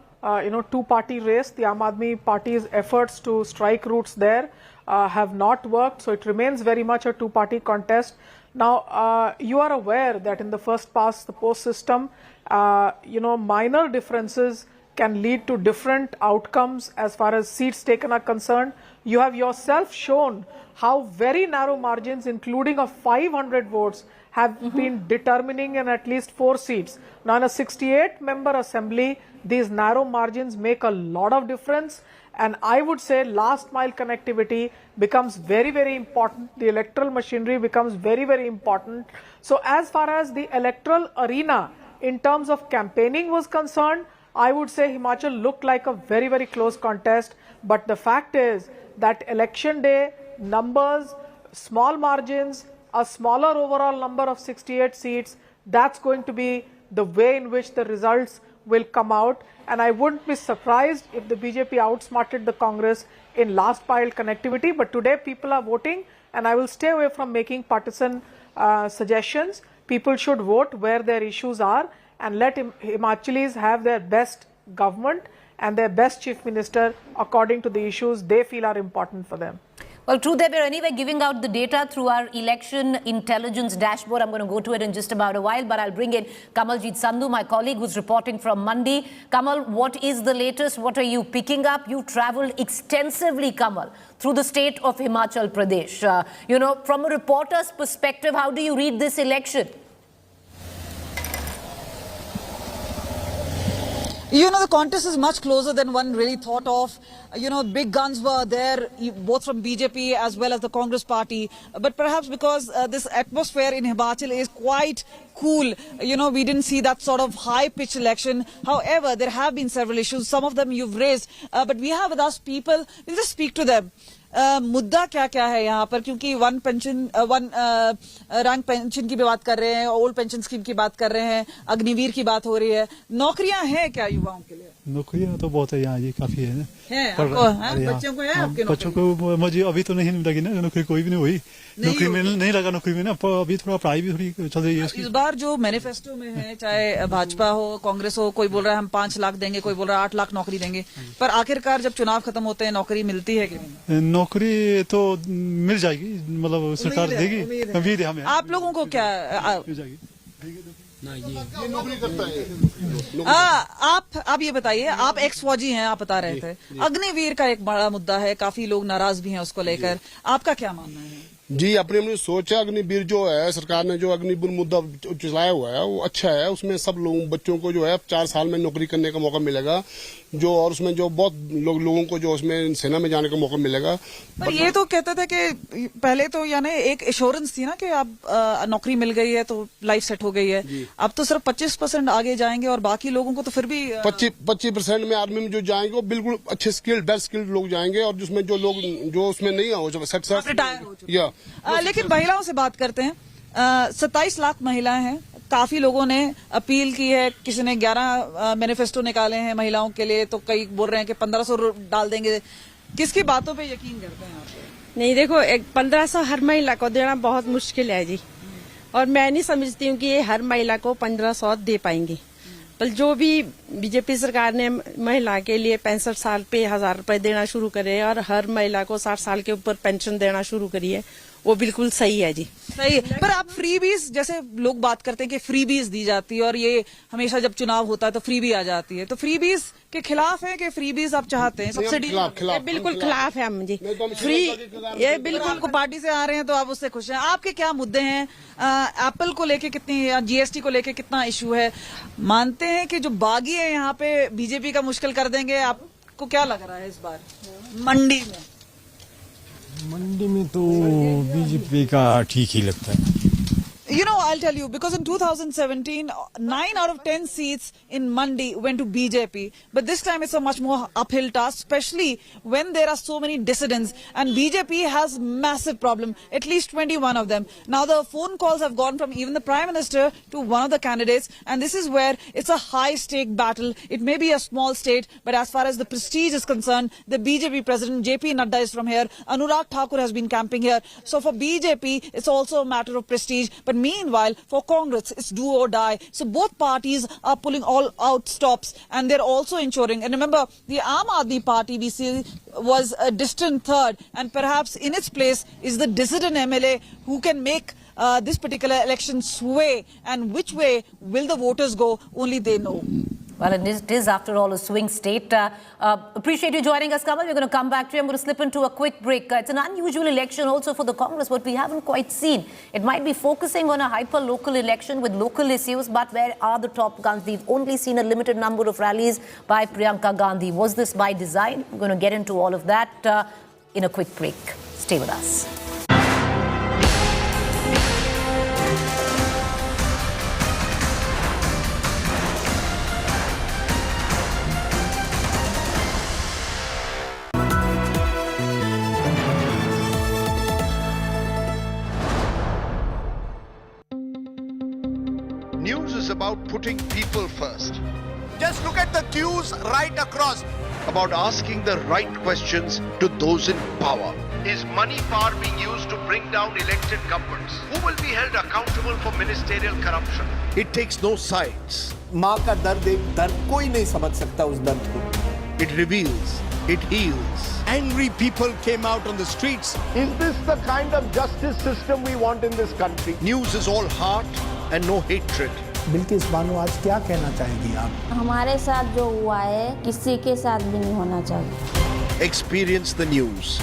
two-party race. The Aam Aadmi Party's efforts to strike routes there have not worked, so it remains very much a two-party contest. Now, you are aware that in the first past the post system, minor differences can lead to different outcomes as far as seats taken are concerned. You have yourself shown how very narrow margins, including of 500 votes, have been determining in at least 4 seats. Now, in a 68-member assembly, these narrow margins make a lot of difference. And I would say last mile connectivity becomes very, very important. The electoral machinery becomes very, very important. So as far as the electoral arena in terms of campaigning was concerned, I would say Himachal looked like a very, very close contest. But the fact is that election day, numbers, small margins, a smaller overall number of 68 seats, that's going to be the way in which the results will come out. And I wouldn't be surprised if the BJP outsmarted the Congress in last mile connectivity. But today people are voting, and I will stay away from making partisan suggestions. People should vote where their issues are and let Himachalis have their best government and their best chief minister according to the issues they feel are important for them. Well, true, they were anyway giving out the data through our election intelligence dashboard. I'm going to go to it in just about a while, but I'll bring in Kamaljit Sandhu, my colleague who's reporting from Mandi. Kamal, what is the latest? What are you picking up? You traveled extensively, Kamal, through the state of Himachal Pradesh. From a reporter's perspective, how do you read this election? The contest is much closer than one really thought of. Big guns were there, both from BJP as well as the Congress party. But perhaps because this atmosphere in Himachal is quite cool, we didn't see that sort of high-pitched election. However, there have been several issues. Some of them you've raised. But we have with us people. We'll just speak to them. मुद्दा क्या क्या है यहाँ पर, क्योंकि one rank pension की भी बात कर रहे हैं, ओल्ड पेंशन स्कीम की बात कर रहे हैं, अग्निवीर की बात हो रही है. नौकरियां हैं क्या युवाओं के लिए? नौकरियां तो बहुत है यहाँ, ये काफी है ना. बच्चों को है आपके? बच्चों को मुझे अभी तो नहीं लगी ना नौकरी, कोई भी नहीं हुई. नौकरी में नहीं लगा नौकरी में ना, अभी थोड़ा पढ़ाई भी थोड़ी चल रही है. इस बार जो मैनिफेस्टो में है, चाहे भाजपा हो कांग्रेस हो, कोई बोल रहा है हम 5 लाख देंगे, कोई बोल रहा है 8 लाख नौकरी देंगे, पर आखिरकार जब चुनाव खत्म होते हैं नौकरी मिलती है कि नहीं? नौकरी तो मिल जाएगी, मतलब सरकार देगी, उम्मीद है हमें. आप लोगों को क्या मिल जाएगी? ये नौकरी करता है. आप ये बताइए, आप एक्स फौजी हैं, आप बता रहे थे अग्निवीर का एक बड़ा मुद्दा है, काफी लोग नाराज भी हैं उसको लेकर, आपका क्या मानना है? जी, अपनी सोच है. अग्निवीर जो है, सरकार ने जो अग्निवीर मुद्दा चलाया हुआ है वो अच्छा है. उसमें सब लोगों बच्चों को जो है 4 साल में नौकरी करने का मौका मिलेगा. जो और उसमें जो बहुत लोगों को जो उसमें सेना में जाने का मौका मिलेगा। पर ये तो कहते थे कि पहले तो यानी एक एश्योरेंस थी ना कि आप नौकरी मिल गई है तो लाइफ सेट हो गई है, अब तो सिर्फ 25% आगे जाएंगे और बाकी लोगों को तो फिर भी 25% में आर्मी में जो जाएंगे वो बिल्कुल अच्छे स्किल्ड बेस्ट स्किल्ड लोग जाएंगे, और जिसमें जो लोग जो उसमें नहीं हो रिटायर हो चुके। लेकिन महिलाओं से बात करते हैं। 27 लाख महिलाएं हैं, काफी लोगों ने अपील की है, किसी ने 11 मैनिफेस्टो निकाले हैं महिलाओं के लिए, तो कई बोल रहे हैं कि 1500 डाल देंगे। किसकी बातों पे यकीन करते हैं आप? नहीं, देखो 1500 हर महिला को देना बहुत मुश्किल है जी, और मैं नहीं समझती हूँ कि ये हर महिला को 1500 दे पाएंगे। पर जो भी बीजेपी सरकार ने महिला के लिए 65 साल पे 1000 रुपए देना शुरू करे और हर महिला को 60 साल के ऊपर पेंशन देना शुरू करी है, वो बिल्कुल सही है जी। सही है, पर आप फ्रीबीज जैसे लोग बात करते हैं कि फ्रीबीज दी जाती है, और ये हमेशा जब चुनाव होता है तो फ्रीबी आ जाती है, तो फ्रीबीज के खिलाफ है कि फ्रीबीज आप चाहते हैं? सब्सिडी बिल्कुल खिलाफ है हम जी। फ्री ये बिल्कुल को पार्टी से आ रहे हैं तो आप उससे खुश हैं। आपके क्या मुद्दे हैं? एप्पल को लेके कितनी, या जीएसटी को लेके कितना इशू है? मानते हैं कि जो बागी है यहाँ पे बीजेपी का मुश्किल कर देंगे? आपको क्या लग रहा है इस बार मंडी में? मंडी में तो बीजेपी का ठीक ही लगता है। You know, I'll tell you, because in 2017, 9 out of 10 seats in Mandi went to BJP. But this time it's a much more uphill task, especially when there are so many dissidents. And BJP has massive problem, at least 21 of them. Now the phone calls have gone from even the Prime Minister to one of the candidates. And this is where it's a high-stake battle. It may be a small state, but as far as the prestige is concerned, the BJP president, JP Nadda, is from here. Anurag Thakur has been camping here. So for BJP, it's also a matter of prestige. But meanwhile, for Congress, it's do or die. So both parties are pulling all out stops, and they're also ensuring. And remember, the Aam Aadmi Party, we see, was a distant third, and perhaps in its place is the dissident MLA who can make this particular election sway. And which way will the voters go? Only they know. Well, it is, after all, a swing state. Appreciate you joining us, Kamal. We're going to come back to you. I'm going to slip into a quick break. It's an unusual election also for the Congress, what we haven't quite seen. It might be focusing on a hyper-local election with local issues, but where are the top guns? We've only seen a limited number of rallies by Priyanka Gandhi. Was this by design? We're going to get into all of that in a quick break. Stay with us. News is about putting people first. Just look at the cues right across about asking the right questions to those in power. Is money power being used to bring down elected governments? Who will be held accountable for ministerial corruption? It takes no sides. माँ का दर्द एक दर्द कोई नहीं समझ सकता उस दर्द को. It reveals. It heals. Angry people came out on the streets. Is this the kind of justice system we want in this country? News is all heart and no hatred. Bilkis Bano आज क्या कहना चाहेंगी आप? हमारे साथ जो हुआ है किसी के साथ भी नहीं होना चाहिए. Experience the news.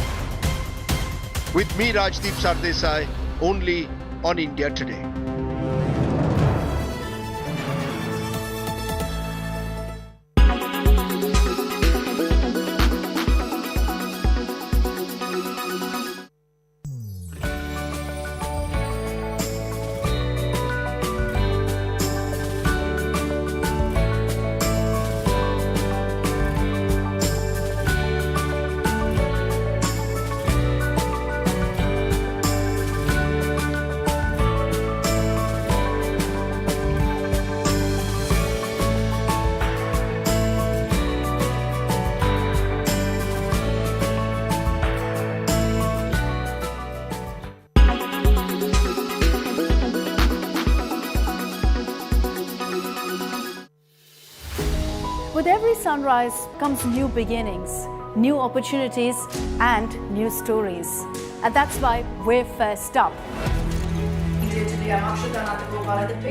With me, Rajdeep Sardesai, only on India Today. With every sunrise comes new beginnings, new opportunities and new stories. And that's why we're first up.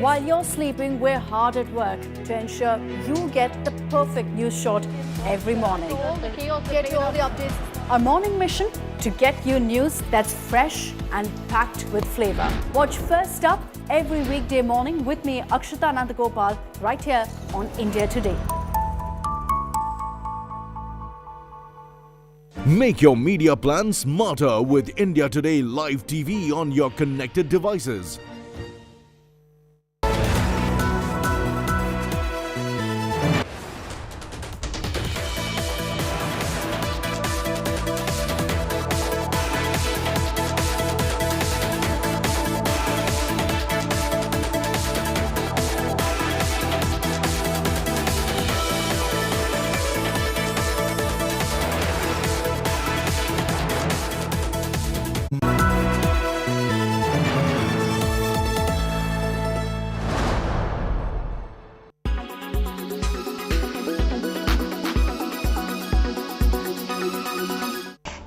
While you're sleeping, we're hard at work to ensure you get the perfect news shot every morning. Get you all the updates. Our morning mission to get you news that's fresh and packed with flavor. Watch First Up every weekday morning with me, Akshita Nandagopal, right here on India Today. Make your media plan smarter with India Today Live TV on your connected devices.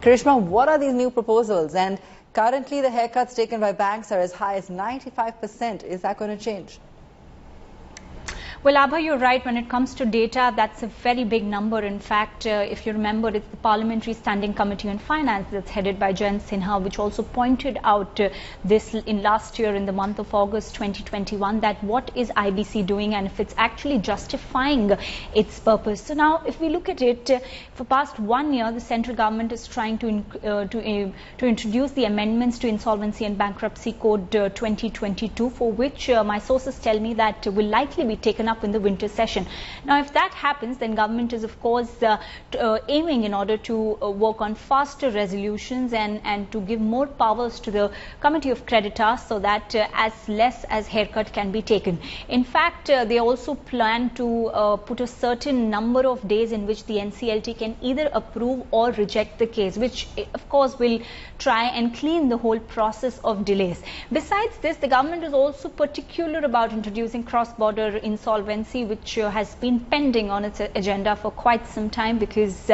Karishma, what are these new proposals? And currently the haircuts taken by banks are as high as 95%. Is that going to change? Well, Abha, you're right. When it comes to data, that's a very big number. In fact, if you remember, it's the Parliamentary Standing Committee on Finance that's headed by Jayant Sinha, which also pointed out this in last year in the month of August 2021, that what is IBC doing and if it's actually justifying its purpose. So now, if we look at it, for past 1 year, the central government is trying to introduce the amendments to Insolvency and Bankruptcy Code 2022, for which my sources tell me that will likely be taken up in the winter session. Now, if that happens, then government is of course aiming in order to work on faster resolutions and to give more powers to the Committee of Creditors so that as less as haircut can be taken. In fact, they also plan to put a certain number of days in which the NCLT can either approve or reject the case, which of course will try and clean the whole process of delays. Besides this, the government is also particular about introducing cross-border insolvency, which has been pending on its agenda for quite some time because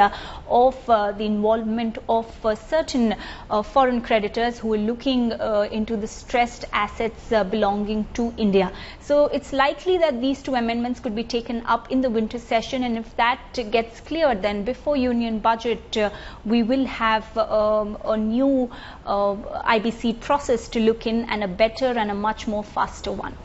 of the involvement of certain foreign creditors who are looking into the stressed assets belonging to India. So it's likely that these two amendments could be taken up in the winter session, and if that gets cleared, then before union budget we will have a new IBC process to look in, and a better and a much more faster one.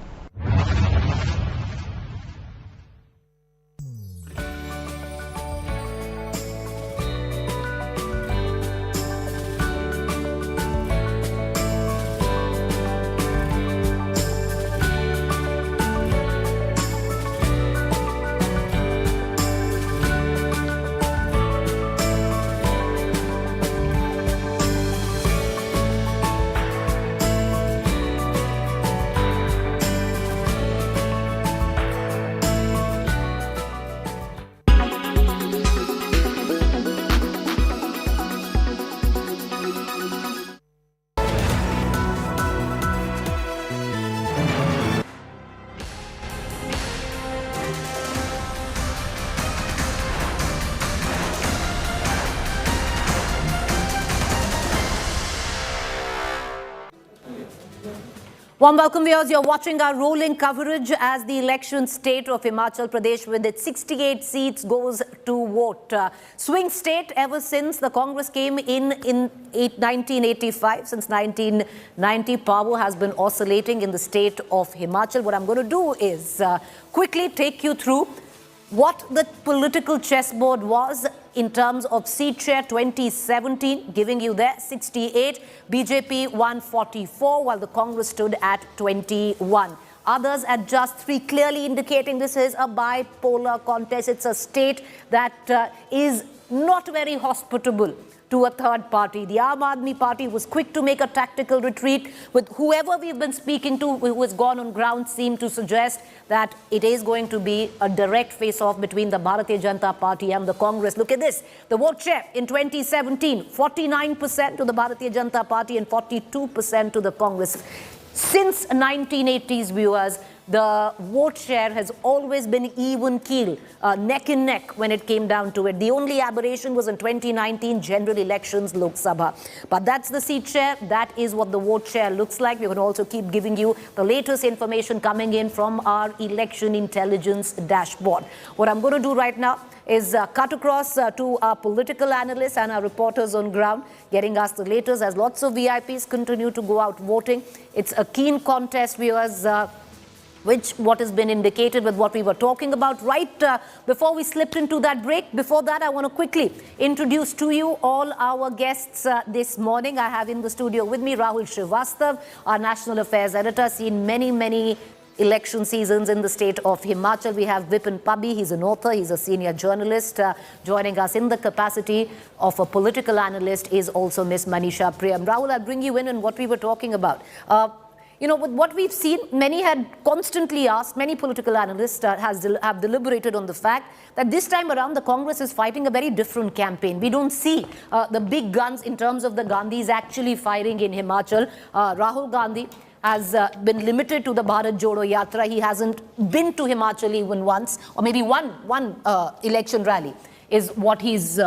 Warm welcome, viewers. You're watching our rolling coverage as the election state of Himachal Pradesh with its 68 seats goes to vote. Swing state ever since the Congress came in 1985. Since 1990, power has been oscillating in the state of Himachal. What I'm going to do is quickly take you through what the political chessboard was in terms of seat share 2017, giving you there 68, BJP 144, while the Congress stood at 21. Others at just 3, clearly indicating this is a bipolar contest. It's a state that is not very hospitable to a third party. The Aam Aadmi Party was quick to make a tactical retreat. With whoever we've been speaking to who has gone on ground seemed to suggest that it is going to be a direct face-off between the Bharatiya Janata Party and the Congress. Look at this. The vote share in 2017, 49% to the Bharatiya Janata Party and 42% to the Congress. Since 1980s, viewers, the vote share has always been even keel, neck and neck when it came down to it. The only aberration was in 2019 general elections, Lok Sabha. But that's the seat share. That is what the vote share looks like. We will also keep giving you the latest information coming in from our election intelligence dashboard. What I'm going to do right now is cut across to our political analysts and our reporters on ground, getting us the latest as lots of VIPs continue to go out voting. It's a keen contest, viewers. what has been indicated with what we were talking about right before we slipped into that break. Before that, I want to quickly introduce to you all our guests this morning. I have in the studio with me Rahul Srivastav, our National Affairs Editor, seen many election seasons in the state of Himachal. We have Vipin Pabbi, he's an author, he's a senior journalist. Joining us in the capacity of a political analyst is also Miss Manisha Priyam. Rahul, I'll bring you in on what we were talking about. You know, with what we've seen, many had constantly asked, many political analysts have deliberated on the fact that this time around the Congress is fighting a very different campaign. We don't see the big guns in terms of the Gandhis actually firing in Himachal. Rahul Gandhi has been limited to the Bharat Jodo Yatra. He hasn't been to Himachal even once, or maybe one election rally is what he's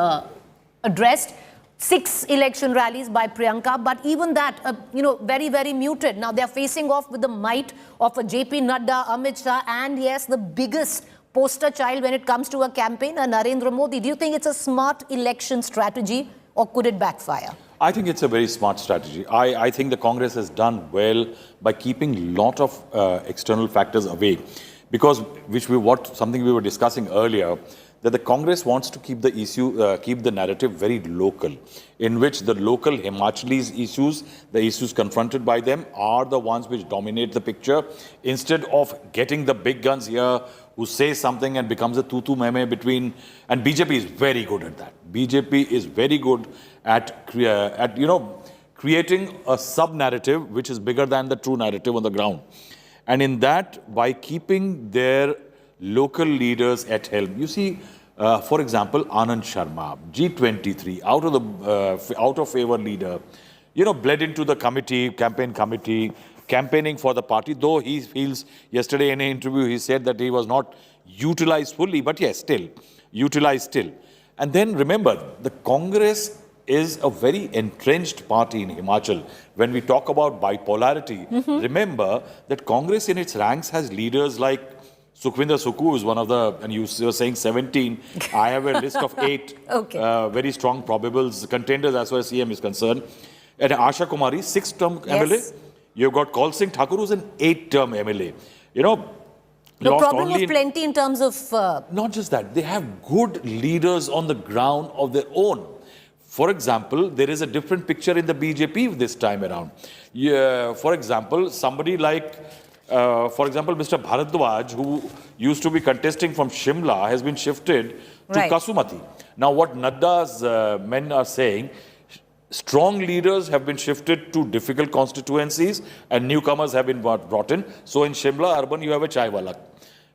addressed. 6 election rallies by Priyanka, but even that, you know, very muted. Now they're facing off with the might of a JP Nadda, Amit Shah, and yes, the biggest poster child when it comes to a campaign, Narendra Modi. Do you think it's a smart election strategy, or could it backfire? I think it's a very smart strategy. I think the Congress has done well by keeping a lot of external factors away, because something we were discussing earlier, that the Congress wants to keep the issue, keep the narrative very local, in which the local Himachalis issues, the issues confronted by them, are the ones which dominate the picture, instead of getting the big guns here who say something and becomes a tutu meme between. And BJP is very good at that. BJP is very good at creating a sub-narrative which is bigger than the true narrative on the ground. And in that, by keeping their local leaders at helm. You see, for example, Anand Sharma, G23, out of favor leader, you know, bled into the campaign committee, campaigning for the party, though he feels, yesterday in an interview, he said that he was not utilized fully, but yes, still, utilized still. And then remember, the Congress is a very entrenched party in Himachal. When we talk about bipolarity, remember that Congress in its ranks has leaders like Sukhvinder Sukhu is one of the, and you were saying 17, I have a list of 8 very strong probables, contenders as far as CM is concerned. And Asha Kumari, 6-term MLA. You've got Kaul Singh Thakur, who's an 8-term MLA. You know, the problem was plenty in terms of... Not just that, they have good leaders on the ground of their own. For example, there is a different picture in the BJP this time around. For example, somebody like... for example, Mr. Bharadwaj, who used to be contesting from Shimla, has been shifted to Kasumati. Now, what Nadda's men are saying, strong leaders have been shifted to difficult constituencies and newcomers have been brought in. So in Shimla urban, you have a chai wala.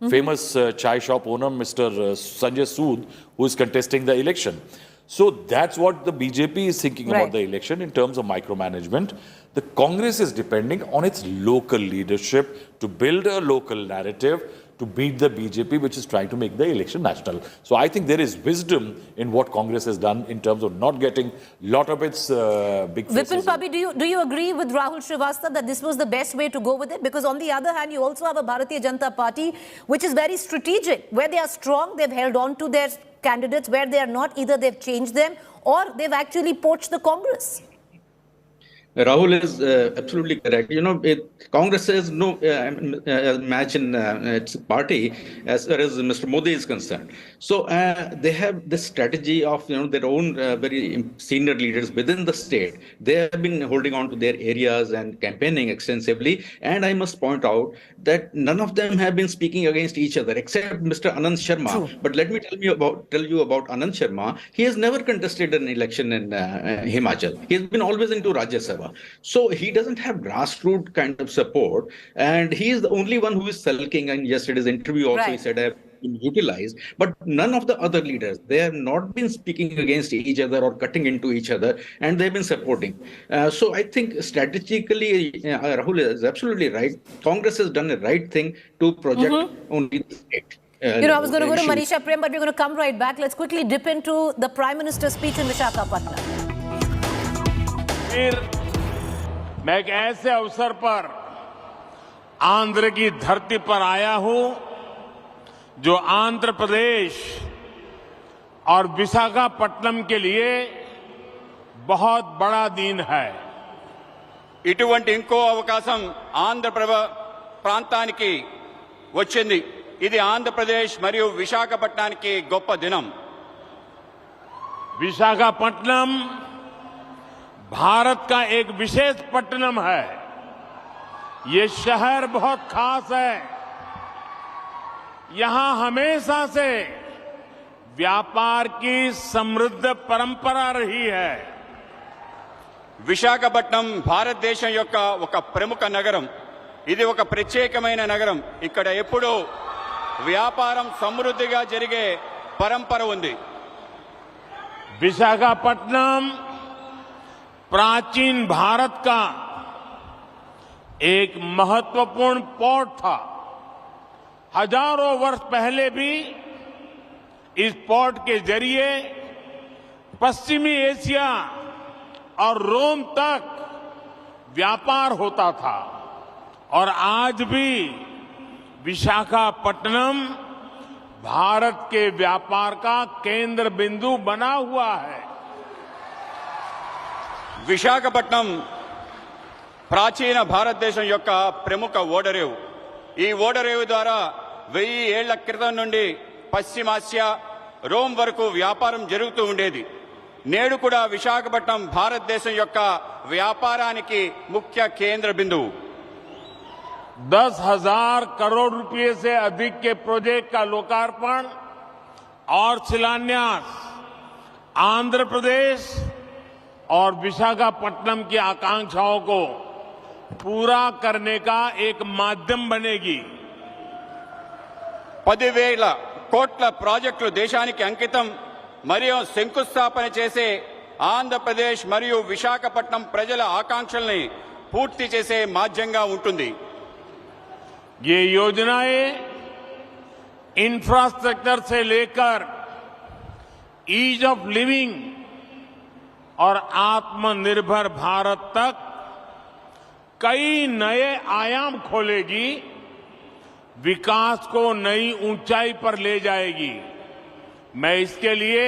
Famous chai shop owner, Mr. Sanjay Sood, who is contesting the election. So that's what the BJP is thinking about the election in terms of micromanagement. The Congress is depending on its local leadership to build a local narrative to beat the BJP, which is trying to make the election national. So I think there is wisdom in what Congress has done in terms of not getting a lot of its big faces. Vipin Pabbi, do you agree with Rahul Srivastav that this was the best way to go with it? Because on the other hand, you also have a Bharatiya Janata Party, which is very strategic. Where they are strong, they've held on to their candidates. Where they are not, either they've changed them or they've actually poached the Congress. Rahul is absolutely correct. You know, Congress has no match in its party as far as Mr. Modi is concerned. So they have this strategy of, you know, their own very senior leaders within the state. They have been holding on to their areas and campaigning extensively. And I must point out that none of them have been speaking against each other except Mr. Anand Sharma. True. But let me tell you about Anand Sharma. He has never contested an election in Himachal. He has been always into Rajya Sabha. So he doesn't have grassroots kind of support, and he is the only one who is sulking. And yesterday's interview also he said I have been utilized, but none of the other leaders, they have not been speaking against each other or cutting into each other, and they've been supporting. So I think strategically, Rahul is absolutely right. Congress has done the right thing to project only the state. You know, I was going to go to Manisha Prem, but we're going to come right back. Let's quickly dip into the Prime Minister's speech in Visakhapatnam. मैं एक ऐसे अवसर पर आंध्र की धरती पर आया हूं जो आंध्र प्रदेश और विशाखापट्टनम के लिए बहुत बड़ा दिन है. ఇటువంటి ఇంకో అవకాశం ఆంధ్ర ప్రాంతానికి వచ్చింది. ఇది ఆంధ్రప్రదేశ్ మరియు విశాఖపట్నానికి గొప్ప దినం. विशाखापट्टनम भारत का एक विशेष पट्टनम है. ये शहर बहुत खास है. यहां हमेशा से व्यापार की समृद्ध परंपरा रही है. విశాఖపట్నం భారతదేశం యొక్క ఒక ప్రముఖ నగరం. ఇది ఒక ప్రత్యేకమైన నగరం. ఇక్కడ ఎప్పుడూ వ్యాపారం సమృద్ధిగా జరిగే పరంపర ఉంది. विशाखापट्टनम प्राचीन भारत का एक महत्वपूर्ण पोर्ट था. हजारों वर्ष पहले भी इस पोर्ट के जरिए पश्चिमी एशिया और रोम तक व्यापार होता था. और आज भी विशाखापट्टनम भारत के व्यापार का केंद्र बिंदु बना हुआ है. విశాఖపట్నం ప్రాచీన భారతదేశం యొక్క ప్రముఖ ఓడరేవు. ఈ ఓడరేవు ద్వారా 1000 ఏళ్ల క్రితం నుండి పశ్చిమాసియా రోమ్ వరకు వ్యాపారం జరుగుతూ ఉండేది. నేడు కూడా విశాఖపట్నం భారతదేశం యొక్క వ్యాపారానికి ముఖ్య కేంద్ర బిందువు. 10,000 करोड़ रुपए से अधिक के प्रोजेक्ट का लोकार्पण और शिलान्यास आंध्र प्रदेश और विशाखापट्टनम की आकांक्षाओं को पूरा करने का एक माध्यम बनेगी. 10,000 కోట్ల ప్రాజెక్టులు దేశానికి అంకితం మరియు శంకుస్థాపన చేసే ఆంధ్రప్రదేశ్ మరియు విశాఖపట్నం ప్రజల ఆకాంక్షల్ని పూర్తి చేసే మాధ్యంగా ఉంటుంది. ये योजनाएं इंफ्रास्ट्रक्चर से लेकर ईज ऑफ लिविंग और आत्मनिर्भर भारत तक कई नए आयाम खोलेगी, विकास को नई ऊंचाई पर ले जाएगी. मैं इसके लिए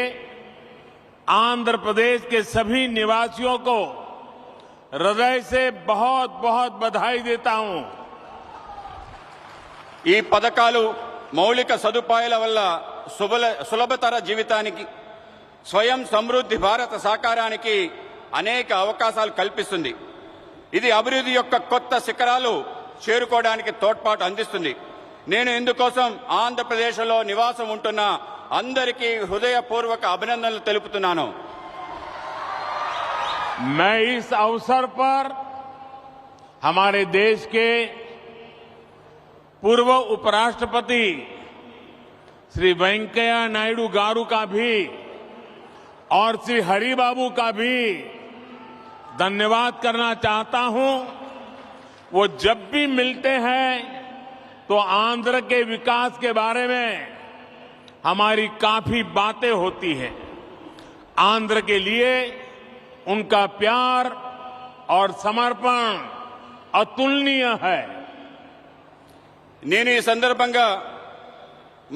आंध्र प्रदेश के सभी निवासियों को हृदय से बहुत बहुत बधाई देता हूं. ఈ పథకాలు మౌలిక సదుపాయాల వల్ల సులభతర జీవితానికి, స్వయం సమృద్ధి భారత సాకారానికి అనేక అవకాశాలు కల్పిస్తుంది. ఇది అభివృద్ధి యొక్క కొత్త శిఖరాలు చేరుకోవడానికి తోడ్పాటు అందిస్తుంది. నేను ఇందుకోసం ఆంధ్రప్రదేశ్లో నివాసం ఉంటున్న అందరికీ హృదయపూర్వక అభినందనలు తెలుపుతున్నాను. मैं इस अवसर पर हमारे देश के पूर्व उपराष्ट्रपति श्री वेंकैया नायडू गारू का भी और श्री हरिबाबू का भी धन्यवाद करना चाहता हूं. वो जब भी मिलते हैं तो आंध्र के विकास के बारे में हमारी काफी बातें होती हैं. आंध्र के लिए उनका प्यार और समर्पण अतुलनीय है. నేను ఈ సందర్భంగా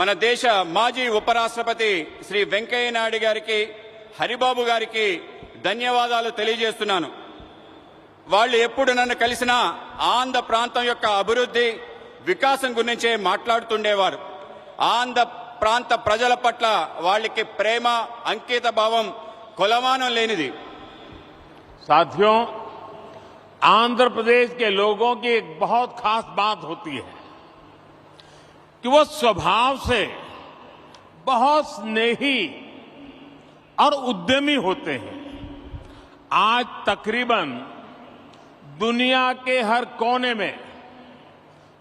మన దేశ మాజీ ఉపరాష్ట్రపతి శ్రీ వెంకయ్య నాయుడు గారికి, హరిబాబు గారికి ధన్యవాదాలు తెలియజేస్తున్నాను. వాళ్ళు ఎప్పుడు నన్ను కలిసినా ఆంధ్ర ప్రాంతం యొక్క అభివృద్ధి, వికాసం గురించే మాట్లాడుతుండేవారు. ఆంధ్ర ప్రాంత ప్రజల పట్ల వాళ్ళకి ప్రేమ, అంకిత భావం కొలమానం లేనిది. साथियों, आंध्र प्रदेश के लोगों की एक बहुत खास बात होती है कि वो स्वभाव से बहुत स्नेही और उद्यमी होते हैं. आज तकरीबन दुनिया के हर कोने में,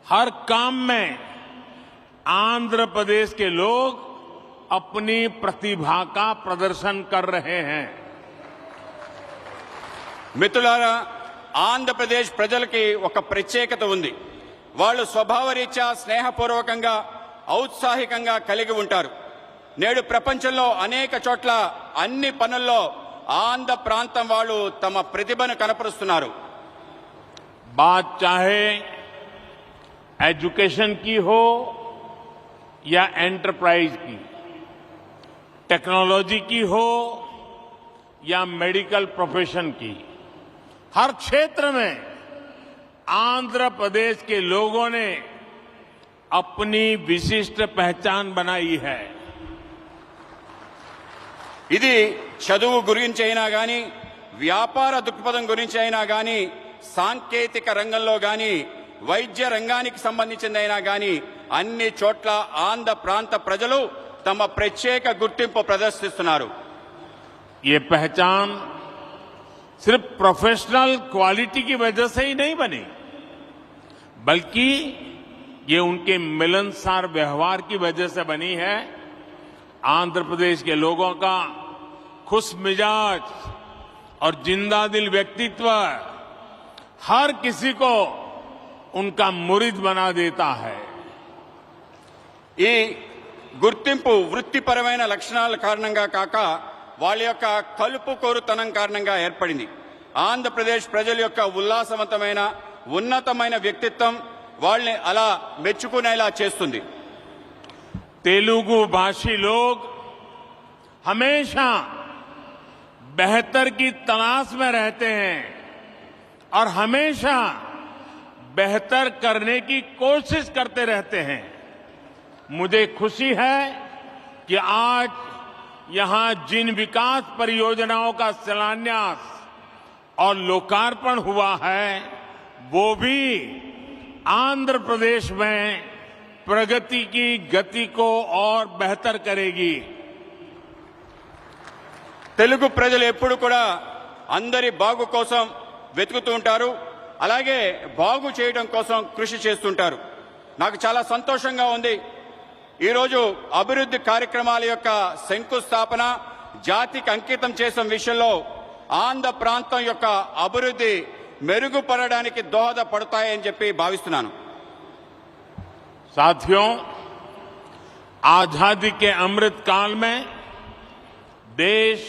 हर काम में आंध्र प्रदेश के लोग अपनी प्रतिभा का प्रदर्शन कर रहे हैं. మిత్రులారా, ఆంధ్రప్రదేశ్ ప్రజలకి ఒక ప్రత్యేకత ఉంది. వాళ్ళు స్వభావరీత్యా స్నేహపూర్వకంగా, ఔత్సాహికంగా కలిగి ఉంటారు. నేడు ప్రపంచంలో అనేక చోట్ల అన్ని పనుల్లో ఆంధ్ర ప్రాంతం వాళ్ళు తమ ప్రతిభను కనపరుస్తున్నారు. बात चाहे एजुकेशन की हो या एंटरप्राइज की, टेक्नोलॉजी की हो या मेडिकल प्रोफेशन की, हर क्षेत्र में आंध्र प्रदेश के लोगों ने अपनी विशिष्ट पहचान बनाई है। ఇది చదువు గురించి అయినా గాని, వ్యాపార దృక్పథం గురించి అయినా గాని, సాంకేతిక రంగంలో గాని, వైద్య రంగానికి సంబంధించిందైనా గాని అన్ని చోట్ల ఆంధ్ర ప్రాంత ప్రజలు తమ ప్రత్యేక గుర్తింపు ప్రదర్శిస్తున్నారు। ये पहचान सिर्फ प्रोफेशनल क्वालिटी की वजह से ही नहीं बनी, बल्कि ये उनके मिलनसार व्यवहार की वजह से बनी है। आंध्र प्रदेश के लोगों का खुश मिजाज और जिंदा दिल व्यक्तित्व हर किसी को उनका मुरीद बना देता है। ఈ గుర్తింపు వృత్తిపరమైన లక్షణాల కారణంగా కాక వాళ్ళ యొక్క కలుపుకోరుతనం కారణంగా ఏర్పడింది। ఆంధ్రప్రదేశ్ ప్రజల యొక్క ఉల్లాసవంతమైన ఉన్నతమైన వ్యక్తిత్వం వాళ్ళని అలా మెచ్చుకునేలా చేస్తుంది। तेलुगु भाषी लोग हमेशा बेहतर की तलाश में रहते हैं और हमेशा बेहतर करने की कोशिश करते रहते हैं। मुझे खुशी है कि आज यहां जिन विकास परियोजनाओं का शिलान्यास और लोकार्पण हुआ है वो भी आंध्र प्रदेश में प्रगति की गति को और बेहतर करेगी। తెలుగు ప్రజలు ఎప్పుడు కూడా అందరి బాగు కోసం వెతుకుతూ ఉంటారు, అలాగే బాగు చేయడం కోసం కృషి చేస్తుంటారు। నాకు చాలా సంతోషంగా ఉంది ఈ రోజు అభివృద్ధి కార్యక్రమాల యొక్క శంకుస్థాపన జాతికి అంకితం చేసిన విషయంలో ఆంధ్ర ప్రాంతం యొక్క అభివృద్ధి మెరుగుపడడానికి దోహదపడతాయని చెప్పి భావిస్తున్నాను। साथियों, आजादी के अमृत काल में देश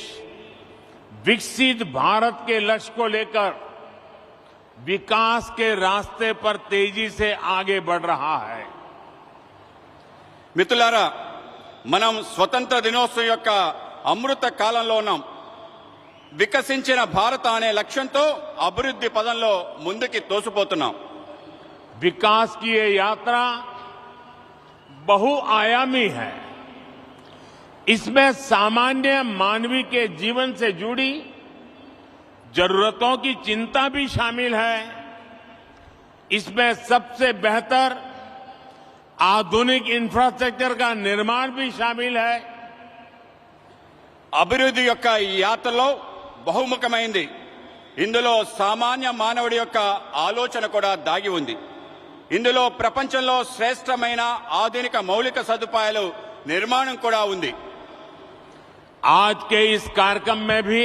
विकसित भारत के लक्ष्य को लेकर विकास के रास्ते पर तेजी से आगे बढ़ रहा है। మిత్రులారా, మనం స్వతంత్ర దినోత్సవం యొక్క అమృత కాలంలో ఉన్నాం। వికసించిన భారత అనే లక్ష్యంతో అభివృద్ధి పదంలో ముందుకి తోసిపోతున్నాం। विकास की ये यात्रा बहुआयामी है। इसमें सामान्य मानवी के जीवन से जुड़ी जरूरतों की चिंता भी शामिल है। इसमें सबसे बेहतर आधुनिक इंफ्रास्ट्रक्चर का निर्माण भी शामिल है। అభివృద్ధి యొక్క ఈ యాత్రలో బహుముఖమైంది। ఇందులో సామాన్య మానవుడి యొక్క ఆలోచన కూడా దాగి ఉంది। ఇందులో ప్రపంచంలో శ్రేష్టమైన ఆధునిక మౌలిక సదుపాయాలు నిర్మాణం కూడా ఉంది। आज के इस कार्यक्रम में भी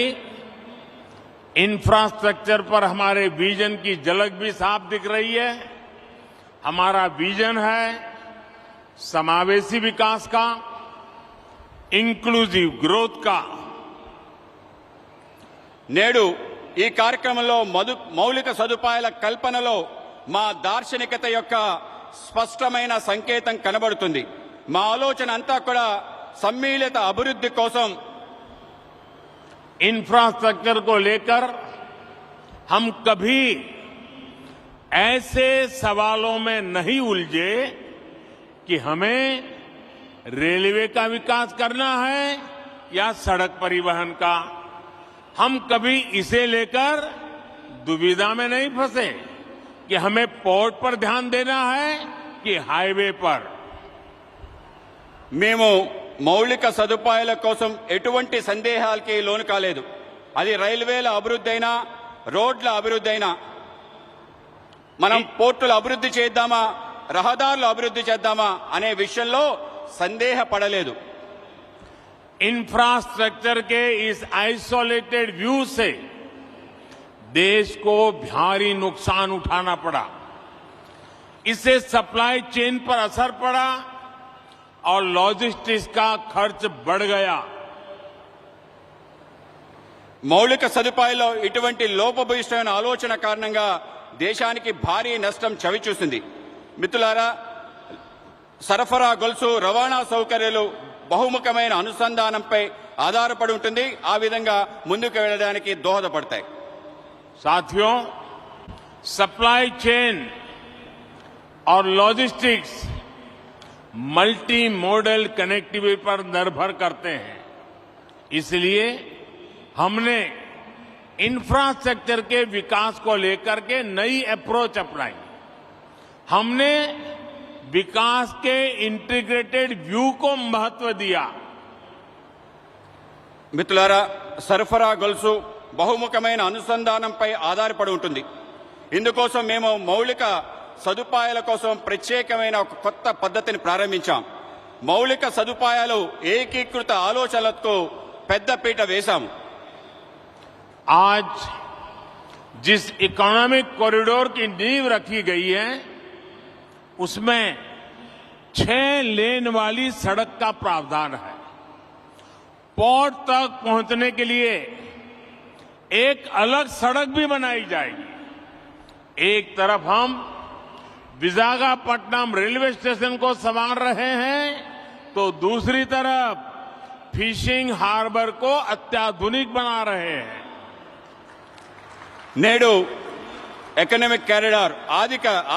इंफ्रास्ट्रक्चर पर हमारे विजन की झलक भी साफ दिख रही है। हमारा विजन है समावेशी विकास का, इंक्लूसिव ग्रोथ का। నేడు ఈ కార్యక్రమంలో మౌలిక సదుపాయాల కల్పనలో మా దార్శనికత యొక్క స్పష్టమైన సంకేతం కనబడుతుంది। మా ఆలోచన అంతా కూడా సమ్మిళిత అభివృద్ధి కోసం। इंफ्रास्ट्रक्चर को लेकर हम कभी ऐसे सवालों में नहीं उलझे कि हमें रेलवे का विकास करना है या सड़क परिवहन का। हम कभी इसे लेकर दुविधा में नहीं फंसे कि हमें पोर्ट पर ध्यान देना है कि हाईवे पर। మేము మౌలిక సదుపాయాల కోసం ఎటువంటి సందేహాలకి లోను కాలేదు। అది రైల్వేల అభివృద్ధి అయినా, రోడ్ల అభివృద్ధి అయినా, మనం పోర్టుల అభివృద్ధి చేద్దామా, రహదారుల అభివృద్ధి చేద్దామా అనే విషయంలో సందేహపడలేదు। इंफ्रास्ट्रक्चर के इस आइसोलेटेड व्यू से देश को भारी नुकसान उठाना पड़ा। इससे सप्लाई चेन पर असर पड़ा और लॉजिस्टिक्स का खर्च बढ़ गया। మౌలిక సదుపాయాల్లో ఇటువంటి లోపభూయిష్టమైన ఆలోచన కారణంగా దేశానికి భారీ నష్టం చవిచూసింది। మిత్రులారా, సరఫరా గొలుసు, రవాణా సౌకర్యాలు బహుముఖమైన అనుసంధానంపై ఆధారపడి ఉంటుంది। ఆ విధంగా ముందుకు వెళ్ళడానికి దోహదపడతాయి। साथियों, सप्लाई चेन और लॉजिस्टिक्स मल्टी मॉडल कनेक्टिविटी पर निर्भर करते हैं। इसलिए हमने इंफ्रास्ट्रक्चर के विकास को लेकर के नई अप्रोच अपनाई। हमने विकास के इंटीग्रेटेड व्यू को महत्व दिया। మిత్రులారా, సరఫరా గొలుసు బహుముఖమైన అనుసంధానంపై ఆధారపడి ఉంటుంది. ఇందుకోసం మేము మౌలిక సదుపాయాల కోసం ప్రత్యేకమైన ఒక కొత్త పద్ధతిని ప్రారంభించాం. మౌలిక సదుపాయాలు ఏకీకృత ఆలోచనలకు పెద్దపీట వేశాం. आज जिस इकोनॉमिक कॉरिडोर की नींव रखी गई है उसमें 6 लेन वाली सड़क का प्रावधान है। पोर्ट तक पहुंचने के लिए एक अलग सड़क भी बनाई जाएगी। एक तरफ हम विशाखापट्टनम रेलवे स्टेशन को संवार रहे हैं तो दूसरी तरफ फिशिंग हार्बर को अत्याधुनिक बना रहे हैं। నేడు ఎకనామిక్ కారిడార్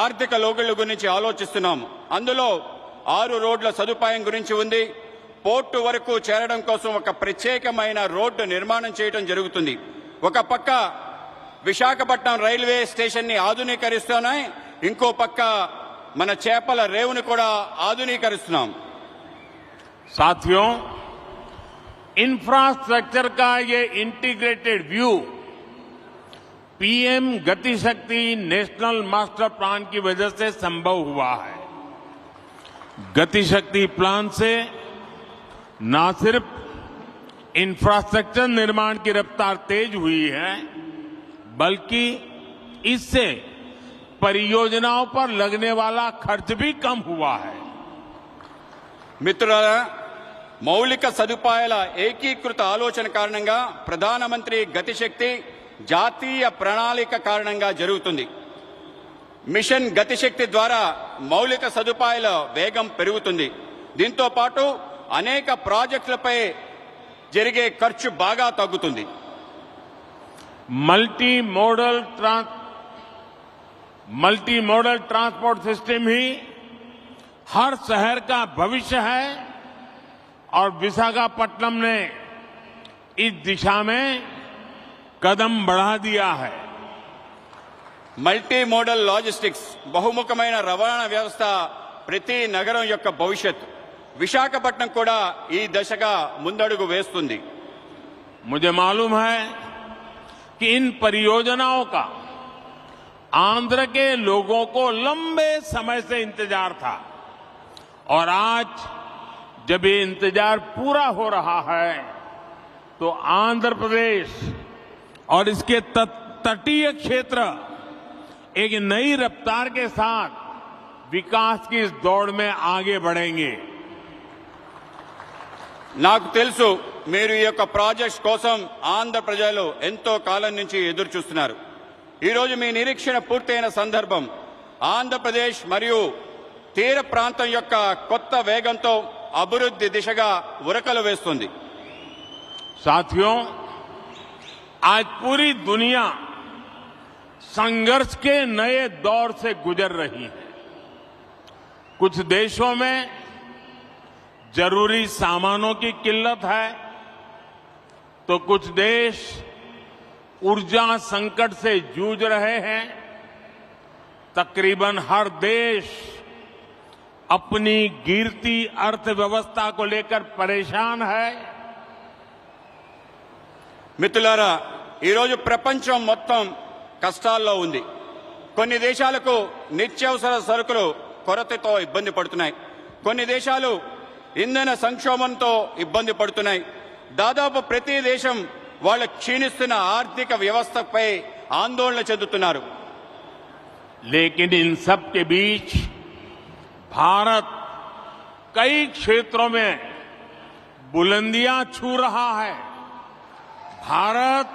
ఆర్థిక లోగిళ్ల గురించి ఆలోచిస్తున్నాము. అందులో 6 రోడ్ల సదుపాయం గురించి ఉంది. పోర్టు వరకు చేరడం కోసం ఒక ప్రత్యేకమైన రోడ్డు నిర్మాణం చేయడం జరుగుతుంది. ఒక పక్క విశాఖపట్నం రైల్వే స్టేషన్ ని ఆధునీకరిస్తున్నాం, ఇంకో పక్క మన చేపల రేవుని కూడా ఆధునీకరిస్తున్నాం. साथियों, इंफ्रास्ट्रक्चर का ये इंटीग्रेटेड व्यू पीएम गति शक्ति नेशनल मास्टर प्लान की वजह से संभव हुआ है। गति शक्ति प्लान से न सिर्फ इंफ्रास्ट्रक्चर निर्माण की रफ्तार तेज हुई है, बल्कि इससे परियोजनाओं पर लगने वाला खर्च भी कम हुआ है। మిత్రులారా, మౌలిక సదుపాయాల ఏకీకృత ఆలోచన కారణంగా ప్రధానమంత్రి గతిశక్తి జాతీయ ప్రణాళిక కారణంగా జరుగుతుంది. మిషన్ గతిశక్తి ద్వారా మౌలిక సదుపాయాల వేగం పెరుగుతుంది. దీంతో పాటు అనేక ప్రాజెక్టులపై జరిగే ఖర్చు బాగా తగ్గుతుంది. मल्टी मॉडल ट्रांसपोर्ट सिस्टम ही हर शहर का भविष्य है और विशाखापट्टनम ने इस दिशा में कदम बढ़ा दिया है। మల్టీ మోడల్ లాజిస్టిక్స్ బహుముఖమైన రవాణా వ్యవస్థ ప్రతి నగరం యొక్క భవిష్యత్తు. విశాఖపట్నం కూడా ఈ దిశగా ముందడుగు వేస్తుంది. मुझे मालूम है कि इन परियोजनाओं का आंध्र के लोगों को लंबे समय से इंतजार था और आज जब ये इंतजार पूरा हो रहा है तो आंध्र प्रदेश और इसके तटीय क्षेत्र एक नई रफ्तार के साथ विकास की इस दौड़ में आगे बढ़ेंगे। నాకు తెలుసు మీరు ఈ యొక్క ప్రాజెక్ట్ కోసం ఆంధ్ర ప్రజలు ఎంతో కాలం నుంచి ఎదురు చూస్తున్నారు. ఈ రోజు మీ నిరీక్షణ పూర్తయిన సందర్భం ఆంధ్రప్రదేశ్ మరియు తీర ప్రాంతం యొక్క కొత్త వేగంతో అభివృద్ధి దిశగా ఉరకలు వేస్తుంది. साथियों, आज पूरी दुनिया संघर्ष के नए दौर से गुजर रही है। कुछ देशों में जरूरी सामानों की किल्लत है तो कुछ देश ऊर्जा संकट से जूझ रहे हैं। तकरीबन हर देश अपनी गिरती अर्थव्यवस्था को लेकर परेशान है। మిత్రులారా, ఈరోజు ప్రపంచం మొత్తం కష్టాల్లో ఉంది. కొన్ని దేశాలకు నిత్యావసర సరుకులు కొరతతో ఇబ్బంది పడుతున్నాయి. కొన్ని దేశాలు ఇంధన సంక్షోభంతో ఇబ్బంది పడుతున్నాయి. దాదాపు ప్రతి దేశం వాళ్ళ క్షీణిస్తున్న ఆర్థిక వ్యవస్థపై ఆందోళన చెందుతున్నారు. लेकिन इन सब के बीच भारत कई क्षेत्रों में बुलंदियां छू रहा है। भारत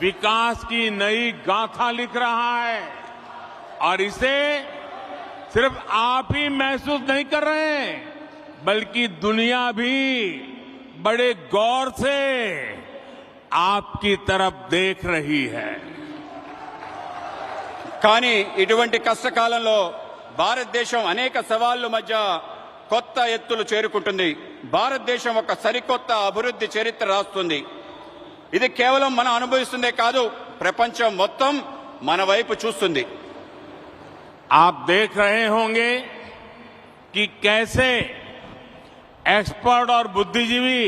विकास की नई गाथा लिख रहा है और इसे सिर्फ आप ही महसूस नहीं कर रहे हैं, बल्कि दुनिया भी बड़े गौर से आपकी तरफ देख रही है। కానీ ఇటువంటి కష్టకాలంలో భారతదేశం అనేక సవాళ్ల మధ్య కొత్త ఎత్తులు చేరుకుంటుంది. భారతదేశం ఒక సరికొత్త అభివృద్ధి చరిత్ర రాస్తుంది. ఇది కేవలం మనం అనుభవిస్తుందే కాదు, ప్రపంచం మొత్తం మన వైపు చూస్తుంది. आप देख रहे होंगे कि कैसे एक्सपर्ट और बुद्धिजीवी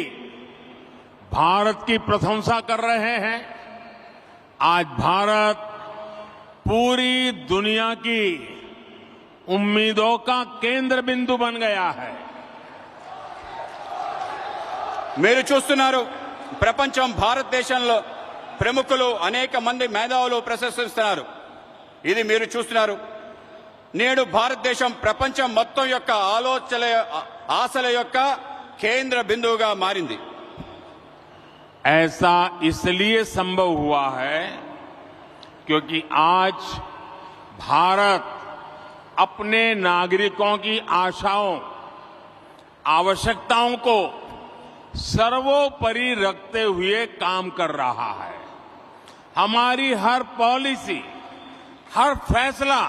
भारत की प्रशंसा कर रहे हैं. आज भारत पूरी दुनिया की उम्मीदों का केंद्र बिंदु बन गया है. మీరు చూస్తున్నారు, ప్రపంచం భారతదేశంలో ప్రముఖులు అనేక మంది మేధావులు ప్రశంసిస్తున్నారు. ఇది మీరు చూస్తున్నారు. నేడు భారతదేశం ప్రపంచం మొత్తం యొక్క ఆశల యొక్క కేంద్ర బిందువుగా మారింది. ऐसा इसलिए संभव हुआ है क्योंकि आज भारत अपने नागरिकों की आशाओं, आवश्यकताओं को सर्वोपरि रखते हुए काम कर रहा है. हमारी हर पॉलिसी, हर फैसला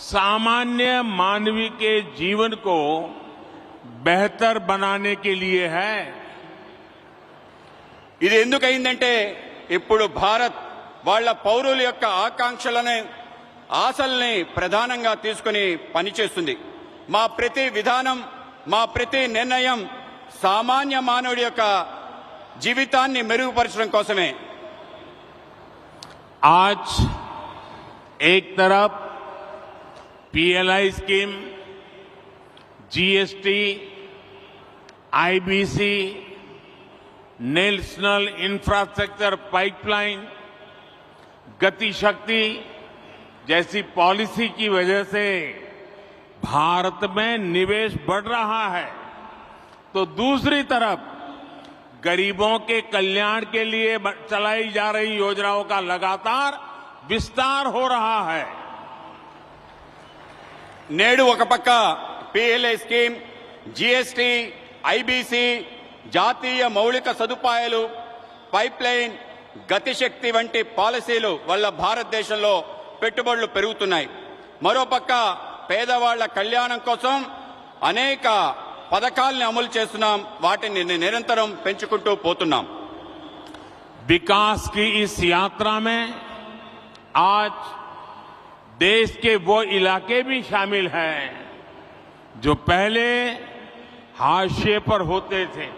सामान्य मानवी के जीवन को बेहतर बनाने के लिए है. ఇది ఎందుకైందంటే ఇప్పుడు భారత్ వాళ్ళ పౌరుల యొక్క ఆకాంక్షలను, ఆశల్ని ప్రధానంగా తీసుకుని పనిచేస్తుంది. మా ప్రతి విధానం, మా ప్రతి నిర్ణయం సామాన్య మానవుడి యొక్క జీవితాన్ని మెరుగుపరచడం కోసమే. आज एक तरफ PLI scheme, GST, IBC, national infrastructure pipeline, गति शक्ति जैसी पॉलिसी की वजह से भारत में निवेश बढ़ रहा है, तो दूसरी तरफ गरीबों के कल्याण के लिए चलाई जा रही योजनाओं का लगातार विस्तार हो रहा है. నేడు ఒక పక్క పీఎల్ఐ స్కీమ్, జీఎస్టీ, ఐబీసీ, జాతీయ మౌలిక సదుపాయాలు, పైప్లైన్, గతిశక్తి వంటి పాలసీలు వల్ల భారతదేశంలో పెట్టుబడులు పెరుగుతున్నాయి. మరోపక్క పేదవాళ్ల కళ్యాణం కోసం అనేక పథకాలను అమలు చేస్తున్నాం. వాటిని నిరంతరం పెంచుకుంటూ పోతున్నాం. विकास की इस यात्रा में आज देश के वो इलाके भी शामिल हैं जो पहले हाशिए पर होते थे.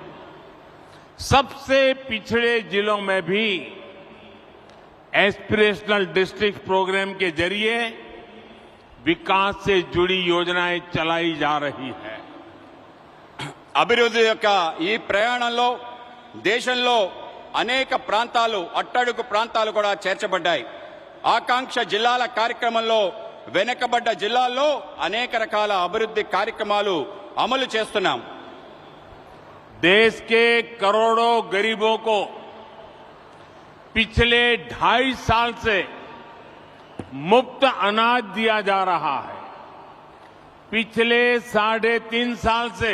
सबसे पिछड़े जिलों में भी एस्पिरेशनल डिस्ट्रिक्ट प्रोग्राम के जरिए विकास से जुड़ी योजनाएं चलाई जा रही है. అభివృద్ధి యొక్క ఈ ప్రయాణంలో దేశంలో అనేక ప్రాంతాలు, అట్టడుగు ప్రాంతాలు కూడా చేర్చబడ్డాయి. ఆకాంక్ష జిల్లాల కార్యక్రమంలో వెనుకబడ్డ జిల్లాల్లో అనేక రకాల అభివృద్ధి కార్యక్రమాలు అమలు చేస్తున్నాం. देश के करोड़ों गरीबों को पिछले 2.5 साल से मुफ्त अनाज दिया जा रहा है. पिछले 3.5 साल से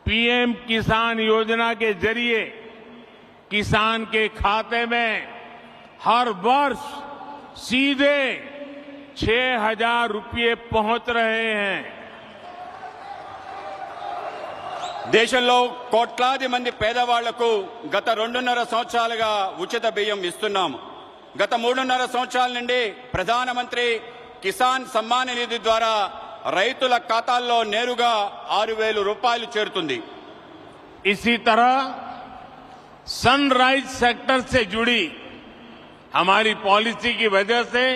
पीएम किसान योजना के जरिए किसान के खाते में हर वर्ष सीधे 6,000 रुपये पहुंच रहे हैं. దేశంలో కోట్లాది మంది పేదవాళ్లకు గత 2.5 సంవత్సరాలుగా ఉచిత బియ్యం ఇస్తున్నాము. గత 3.5 సంవత్సరాల నుండి ప్రధానమంత్రి కిసాన్ సమ్మాన్ నిధి ద్వారా రైతుల ఖాతాల్లో నేరుగా 6,000 రూపాయలు చేరుతుంది. इसी तरह सनराइज सेक्टर से जुड़ी हमारी पॉलिसी की वजह से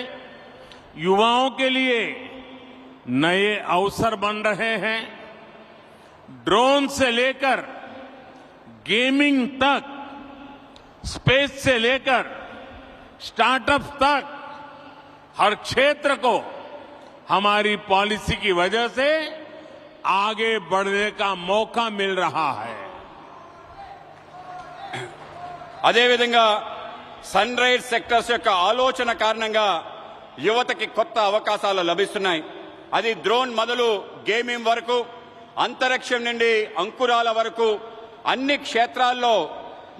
युवाओं के लिए नए अवसर बन रहे हैं. ड्रोन से लेकर गेमिंग तक, स्पेस से लेकर स्टार्टअप तक हर क्षेत्र को हमारी पॉलिसी की वजह से आगे बढ़ने का मौका मिल रहा है. అదేవిధంగా సన్ రైజ్ సెక్టర్స్ యొక్క ఆలోచన కారణంగా యువతకి కొత్త అవకాశాలు లభిస్తున్నాయి. అది డ్రోన్ మొదలు గేమింగ్ వరకు, అంతరిక్షం నుండి అంకురాల వరకు అన్ని క్షేత్రాల్లో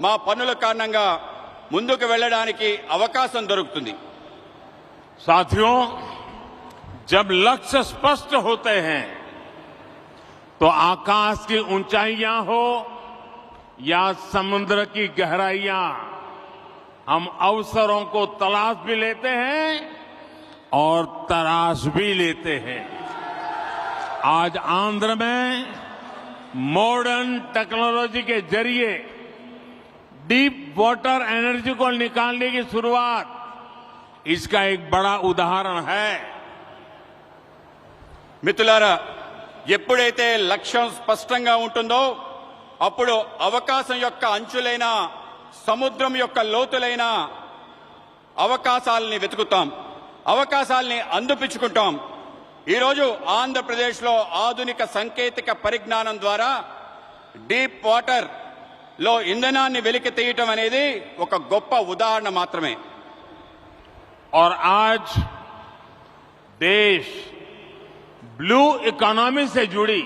మా పనుల కారణంగా ముందుకు వెళ్ళడానికి అవకాశం దొరుకుతుంది. साथियों, जब लक्ष्य स्पष्ट होते हैं तो आकाश की ऊंचाइयां हो या समुद्र की गहराइयां, हम अवसरों को तलाश भी लेते हैं और तराश भी लेते हैं। आज आंध्र में मॉडर्न टेक्नोलॉजी के जरिए डीप वाटर एनर्जी को निकालने की शुरुआत इसका एक बड़ा उदाहरण है। మిత్రులారా, ఎప్పుడైతే లక్ష్యం స్పష్టంగా ఉంటుందో అప్పుడు అవకాశం యొక్క అంచులైన సముద్రం యొక్క లోతులైన అవకాశాలని వెతుకుతాం, అవకాశాలని అందిపుచ్చుకుంటాం. ఈరోజు ఆంధ్రప్రదేశ్లో ఆధునిక సాంకేతిక పరిజ్ఞానం ద్వారా డీప్ వాటర్ లో ఇంధనాన్ని వెలికి తీయటం అనేది ఒక గొప్ప ఉదాహరణ మాత్రమే. और आज देश ब्लू इकोनॉमी से जुड़ी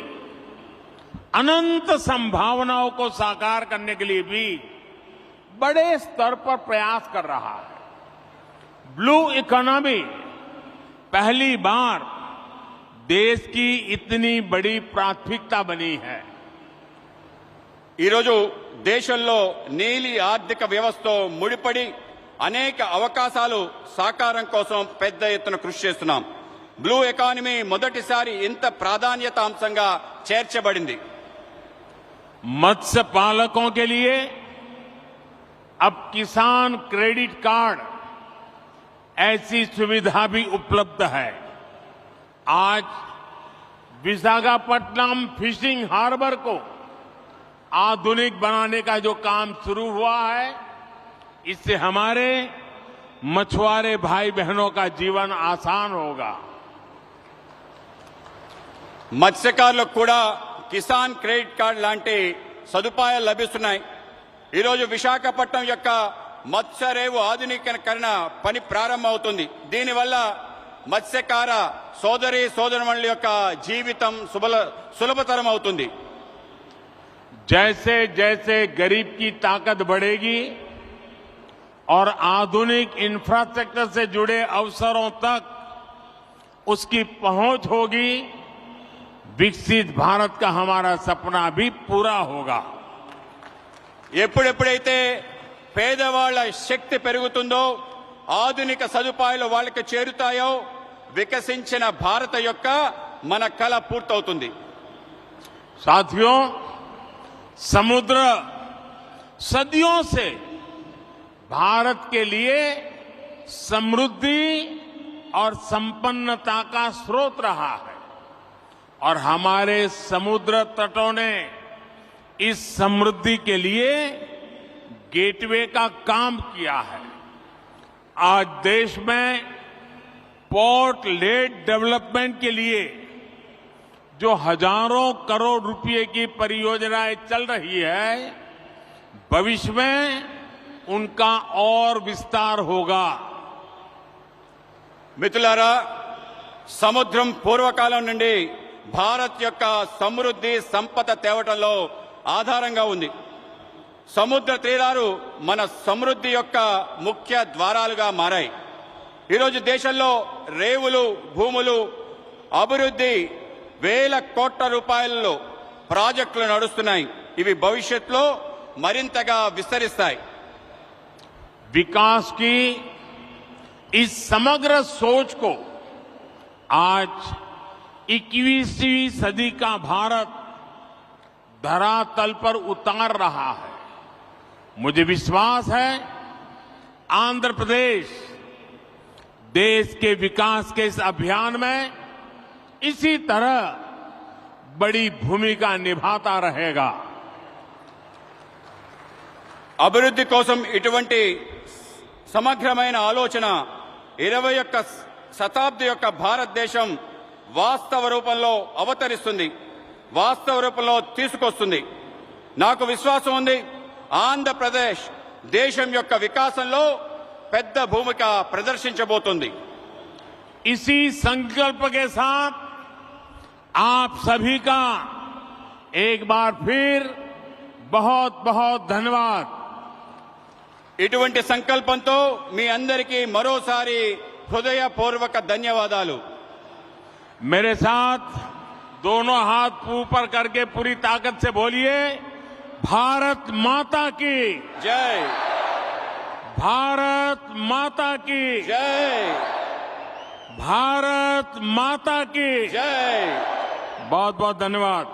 अनंत संभावनाओं को साकार करने के लिए भी बड़े स्तर पर प्रयास कर रहा है. ब्लू इकोनॉमी पहली बार देश की इतनी बड़ी प्राथमिकता बनी है. ఈరోజు దేశంలో నీలి ఆర్థిక వ్యవస్థతో ముడిపడి అనేక అవకాశాలు సాకారం కోసం పెద్ద ఎత్తున కృషి చేస్తున్నాం. బ్లూ ఎకానమీ మొదటిసారి ఇంత ప్రాధాన్యత అంశంగా చేర్చబడింది. मत्स्य पालकों के लिए अब किसान क्रेडिट कार्ड ऐसी सुविधा भी उपलब्ध है. आज विशाखापट्टनम फिशिंग हार्बर को आधुनिक बनाने का जो काम शुरू हुआ है, इससे हमारे मछुआरे भाई बहनों का जीवन आसान होगा. మత్స్యకారులకు కూడా కిసాన్ క్రెడిట్ కార్డ్ లాంటి సదుపాయాలు లభిస్తున్నాయి. ఈరోజు విశాఖపట్నం యొక్క మత్స్యరేవు ఆధునీకరణ పని ప్రారంభమవుతుంది. దీనివల్ల మత్స్యకార సోదరి సోదరుమణుల యొక్క జీవితం సులభతరం అవుతుంది. जैसे जैसे गरीब की ताकत बढ़ेगी और आधुनिक इंफ्रास्ट्रक्चर से जुड़े अवसरों तक उसकी पहुंच होगी, विकसित भारत का हमारा सपना भी पूरा होगा. ఎప్పుడెప్పుడైతే పేదవాళ్ల శక్తి పెరుగుతుందో, ఆధునిక సదుపాయాలు వాళ్ళకి చేరుతాయో, వికసించిన భారత యొక్క మన కల పూర్తవుతుంది. साथियों, समुद्र सदियों से भारत के लिए समृद्धि और संपन्नता का स्रोत रहा है और हमारे समुद्र तटों ने इस समृद्धि के लिए गेटवे का काम किया है. आज देश में पोर्ट लेड डेवलपमेंट के लिए जो हजारों करोड़ रुपए की परियोजनाएं चल रही है, भविष्य में उनका और विस्तार होगा. మిత్రులారా, సముద్రం పూర్వకాలం నుండి భారత్ యొక్క సమృద్ధి సంపద తేవటంలో ఆధారంగా ఉంది. సముద్ర తీరాలు మన సమృద్ధి యొక్క ముఖ్య ద్వారాలుగా మారాయి. ఈరోజు దేశంలో రేవులు, భూములు, అభివృద్ధి వేల కోట్ల రూపాయలలో ప్రాజెక్టులు నడుస్తున్నాయి. ఇవి భవిష్యత్తులో మరింతగా విస్తరిస్తాయి. विकास की इस समग्र सोच को आज 21वीं सदी का भारत धरातल पर उतार रहा है. मुझे विश्वास है आंध्र प्रदेश देश के विकास के इस अभियान में इसी तरह बड़ी भूमिका निभाता रहेगा. అభివృద్ధి కోసం ఇటువంటి సమగ్రమైన ఆలోచన 21వ శతాబ్ది యొక్క భారతదేశం వాస్తవ రూపంలో అవతరిస్తుంది, వాస్తవ రూపంలో తీసుకొస్తుంది. నాకు విశ్వాసం ఉంది, ఆంధ్రప్రదేశ్ దేశం యొక్క వికాసంలో పెద్ద భూమిక ప్రదర్శించబోతుంది. इसी संकल्प के साथ आप सभी का एक बार फिर बहुत बहुत धन्यवाद. ఇటువంటి సంకల్పంతో మీ అందరికీ మరోసారి హృదయపూర్వక ధన్యవాదాలు. मेरे साथ दोनों हाथ ऊपर करके पूरी ताकत से बोलिए, भारत माता की जय, भारत माता की जय, भारत माता की जय। बहुत बहुत धन्यवाद।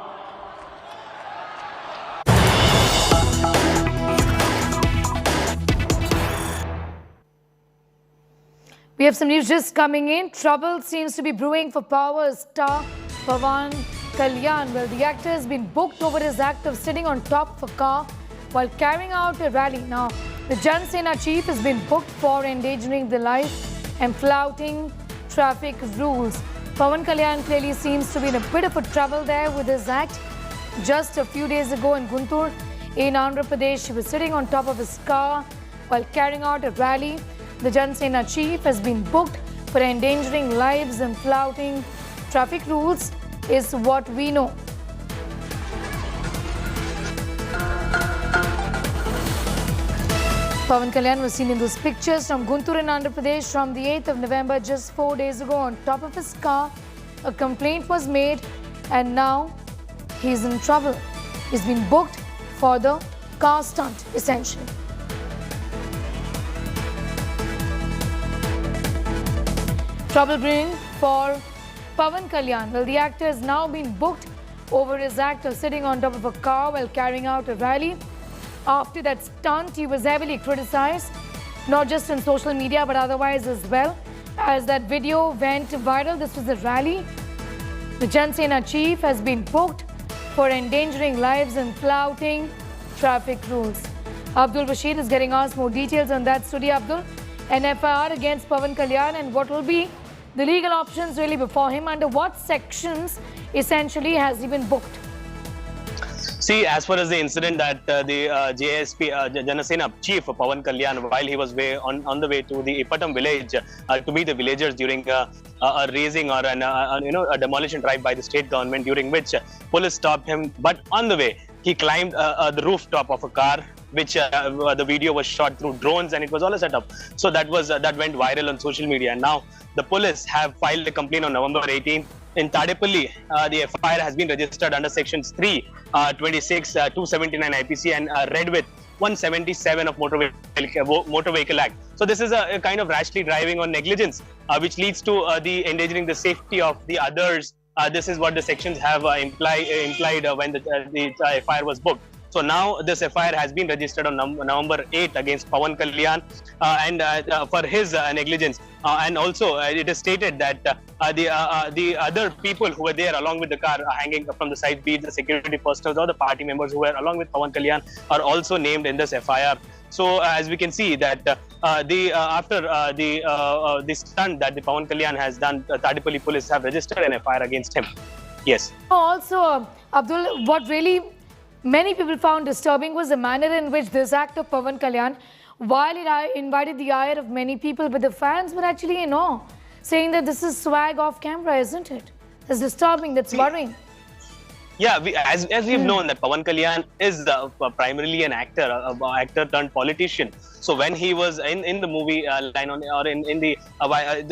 We have some news just coming in. Trouble seems to be brewing for Power star Pawan Kalyan. Well, the actor has been booked over his act of sitting on top of a car while carrying out a rally. Now, the Jan Sena chief has been booked for endangering the life and flouting traffic rules. Pawan Kalyan clearly seems to be in a bit of a trouble there with his act. Just a few days ago in Guntur, in Andhra Pradesh, he was sitting on top of his car while carrying out a rally. The Jan Sena chief has been booked for endangering lives and flouting traffic rules, is what we know. Pawan Kalyan was seen in those pictures from Guntur in Andhra Pradesh from the 8th of November, just 4 days ago, on top of his car. A complaint was made and now he's in trouble. He's been booked for the car stunt, essentially. Trouble brewing for Pawan Kalyan. Well, the actor has now been booked over his act of sitting on top of a car while carrying out a rally. After that stunt, he was heavily criticized, not just in social media but otherwise as well, as that video went viral. This was a rally. The Jan Sena chief has been booked for endangering lives and flouting traffic rules. Abdul Bashir is getting us more details on that. Studio Abdul, an FIR against Pawan Kalyan, and what will be the legal options really before him? Under what sections essentially has he been booked? See, as far as the incident that the JSP, Janasena chief Pawan Kalyan, while he was on the way to the Ippatam village to meet the villagers during a raising or a demolition drive by the state government, during which police stopped him. But on the way, he climbed the rooftop of a car, which the video was shot through drones, and it was all a setup. So that went viral on social media. And now the police have filed a complaint on November 18th. In Tadepalli, the FIR has been registered under sections 3, 26, 279 IPC and read with 177 of Motor Vehicle Act. So this is a kind of rashly driving or negligence, which leads to the endangering the safety of the others. This is what the sections have implied when the FIR was booked. So now this FIR has been registered on November 8th against Pawan Kalyan and for his negligence. And also it is stated that the other people who were there along with the car hanging from the side, be it the security personnel or the party members who were along with Pawan Kalyan, are also named in this FIR. So as we can see that after the stunt that the Pawan Kalyan has done, Tadepalli police have registered an FIR against him. Yes. Also, Abdul, what really many people found disturbing was the manner in which this act of Pawan Kalyan, while it invited the ire of many people, but the fans were actually in awe, saying that this is swag off camera, isn't it? It's disturbing, that's worrying. Yeah, as we've known that Pawan Kalyan is primarily an actor turned politician. So when he was in the movie line or in the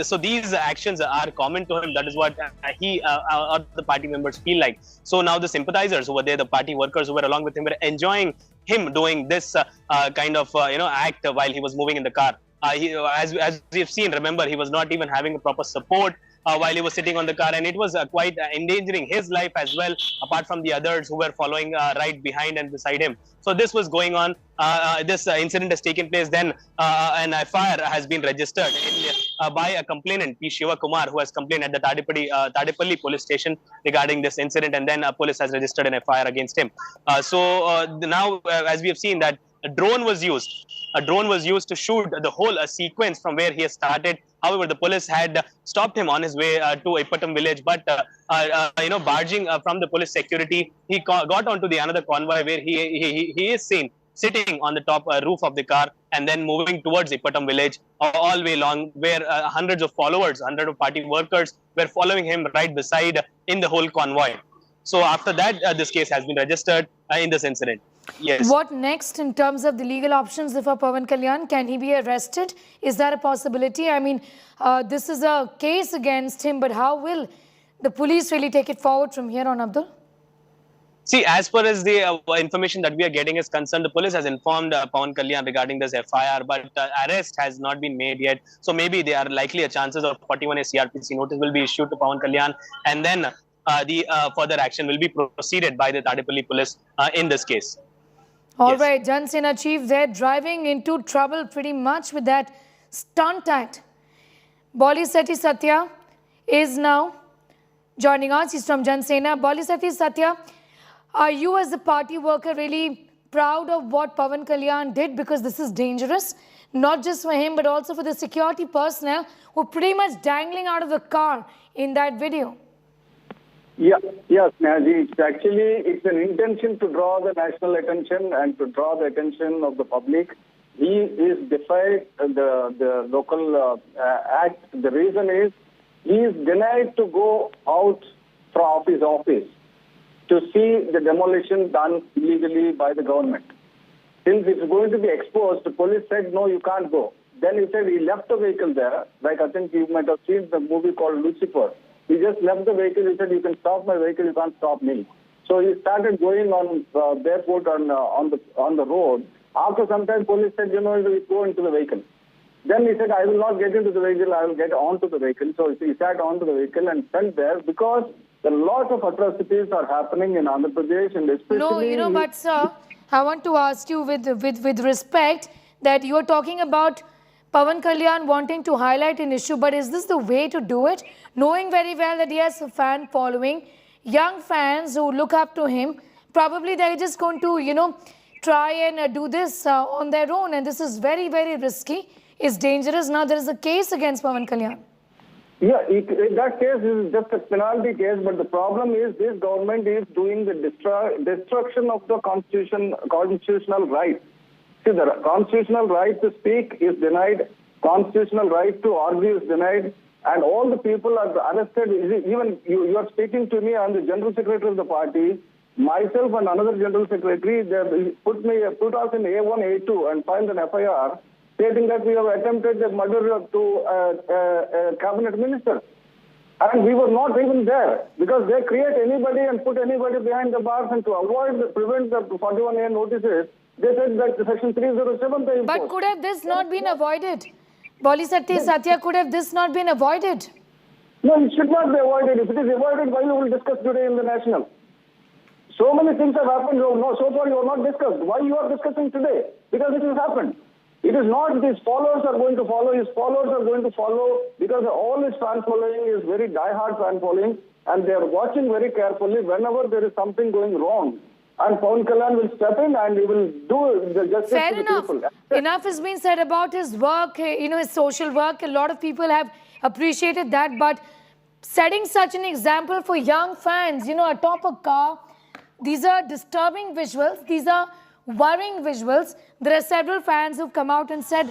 so these actions are common to him. That is what he or the party members feel like. So now the sympathizers who were there, the party workers who were along with him, were enjoying him doing this kind of act while he was moving in the car. As we've seen, remember, he was not even having a proper support while he was sitting on the car, and it was quite endangering his life as well, apart from the others who were following right behind and beside him. So this was going on. This incident has taken place. Then an FIR has been registered by a complainant, P. Shiva Kumar, who has complained at the Tadepalli police station regarding this incident, and then police has registered an FIR against him. Now, as we have seen, that a drone was used. A drone was used to shoot the whole sequence from where he has started. However, the police had stopped him on his way to Ippatam village, but barging from the police security, he got onto the another convoy where he is seen sitting on the top roof of the car and then moving towards Ippatam village all the way along, where hundreds of followers, hundreds of party workers were following him right beside in the whole convoy. So after that, this case has been registered in this incident. Yes. What next in terms of the legal options for Pawan Kalyan? Can he be arrested? Is that a possibility? I mean, this is a case against him, but how will the police really take it forward from here on, Abdul? See, as far as the information that we are getting is concerned, the police has informed Pawan Kalyan regarding this FIR, but arrest has not been made yet. So maybe there are likely a chances of 41A CRPC notice will be issued to Pawan Kalyan, and then the further action will be proceeded by the Tadepalli police in this case. All right, Jan Sena chief, they're driving into trouble pretty much with that stunt act. Bolisati Satya is now joining us. He's from Jan Sena. Bolisati Satya, are you as a party worker really proud of what Pawan Kalyan did? Because this is dangerous, not just for him, but also for the security personnel who are pretty much dangling out of the car in that video. Yes, Naji. It's an intention to draw the national attention and to draw the attention of the public. He is defied the local act. The reason is he is denied to go out from his office to see the demolition done illegally by the government. Since it's going to be exposed, the police said, no, you can't go. Then he said he left the vehicle there. Like I think you might have seen the movie called Lucifer. He just left the vehicle. He said, you can stop my vehicle, you can't stop me. So he started going on barefoot on the road. After some time, police said, you go into the vehicle. Then he said, I will not get into the vehicle, I will get onto the vehicle. So he sat onto the vehicle and fell there because a lot of atrocities are happening in Andhra Pradesh and especially... No, but sir, I want to ask you with respect that you are talking about Pawan Kalyan wanting to highlight an issue, but is this the way to do it? Knowing very well that he has a fan following, young fans who look up to him, probably they're just going to, try and do this on their own, and this is very, very risky. It's dangerous. Now there is a case against Pawan Kalyan. Yeah, that case is just a penalty case, but the problem is this government is doing the destruction of the constitutional right. See, the constitutional right to speak is denied, constitutional right to argue is denied, and all the people are arrested. Even you are speaking to me, I'm the general secretary of the party. Myself and another general secretary, they put us in A1, A2 and filed an FIR stating that we have attempted the murder to a cabinet minister. And we were not even there because they create anybody and put anybody behind the bars, and to prevent the 41A notices, they said that Section 307 they imposed. But could have this not been avoided? Bolisati Satya, could have this not been avoided? No, it should not be avoided. If it is avoided, why you will discuss today in the national? So many things have happened. So far you have not discussed. Why you are discussing today? Because it has happened. It is not his followers are going to follow. His followers are going to follow because all his fan following is very die-hard fan following, and they are watching very carefully whenever there is something going wrong. And Pawan Kalyan will step in and he will do the justice Fair to enough. the people. Enough has been said about his work, his social work. A lot of people have appreciated that, but setting such an example for young fans, atop a car, these are disturbing visuals. These are worrying visuals. There are several fans who've come out and said,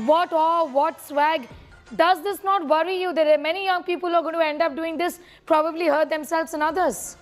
what awe, what swag. Does this not worry you? There are many young people who are going to end up doing this, probably hurt themselves and others.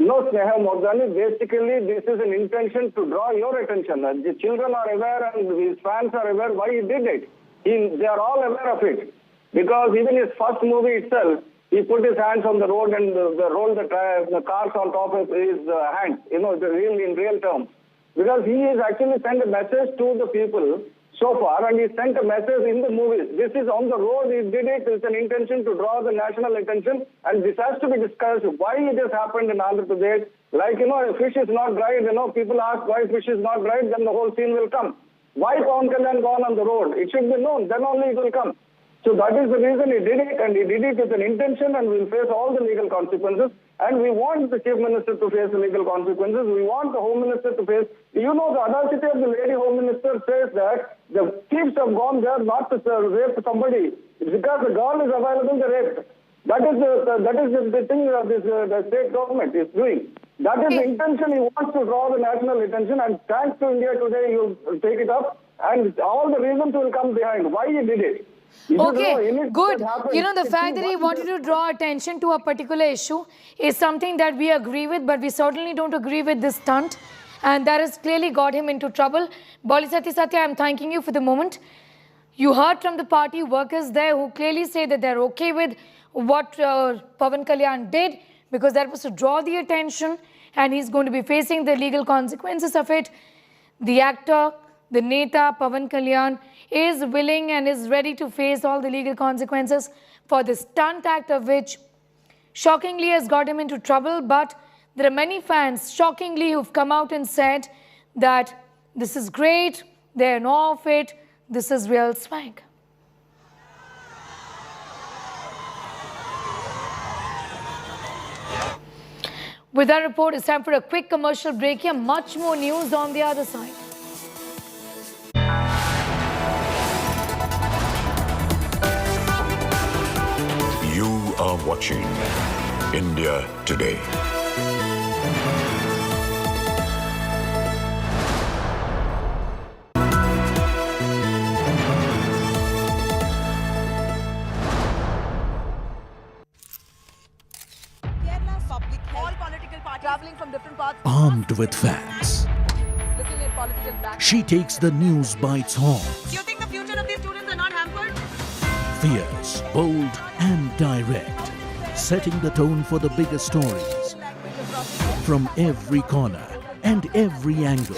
No, Sneha Mordani, basically this is an intention to draw your attention. The children are aware and his fans are aware why he did it. They are all aware of it. Because even his first movie itself, he put his hands on the road and rolled the cars on top of his hands, in real terms. Because he has actually sent a message to the people so far, and he sent a message in the movies. This is on the road, he did it with an intention to draw the national attention, and this has to be discussed. Why it has happened in Andhra Pradesh? Like, if fish is not dried, people ask why fish is not dried, then the whole scene will come. Why Pawan Kalyan gone on the road? It should be known, then only it will come. So that is the reason he did it, and he did it with an intention, and will face all the legal consequences. And we want the Chief Minister to face the legal consequences. We want the Home Minister to face... the audacity of the Lady Home Minister says that the thieves have gone there not to rape somebody. It's because the girl is available, they raped. That is the thing that the state government is doing. That is the intention. He wants to draw the national attention, and thanks to India Today, you take it up, and all the reasons will come behind why he did it. Okay, good. The fact that he wanted to draw attention to a particular issue is something that we agree with, but we certainly don't agree with this stunt, and that has clearly got him into trouble. Bolisati Satya, I'm thanking you for the moment. You heard from the party workers there who clearly say that they're okay with what Pawan Kalyan did, because that was to draw the attention, and he's going to be facing the legal consequences of it. The actor, the Neta, Pawan Kalyan, is willing and is ready to face all the legal consequences for the stunt act of which shockingly has got him into trouble. But there are many fans, shockingly, who've come out and said that this is great, they're in awe of it, this is real swag. With that report, it's time for a quick commercial break here. Much more news on the other side. You are watching India Today. Armed with facts, she takes the news by its horns. Do you think the future of these students are not hampered? Fierce, bold and direct, setting the tone for the biggest stories from every corner and every angle.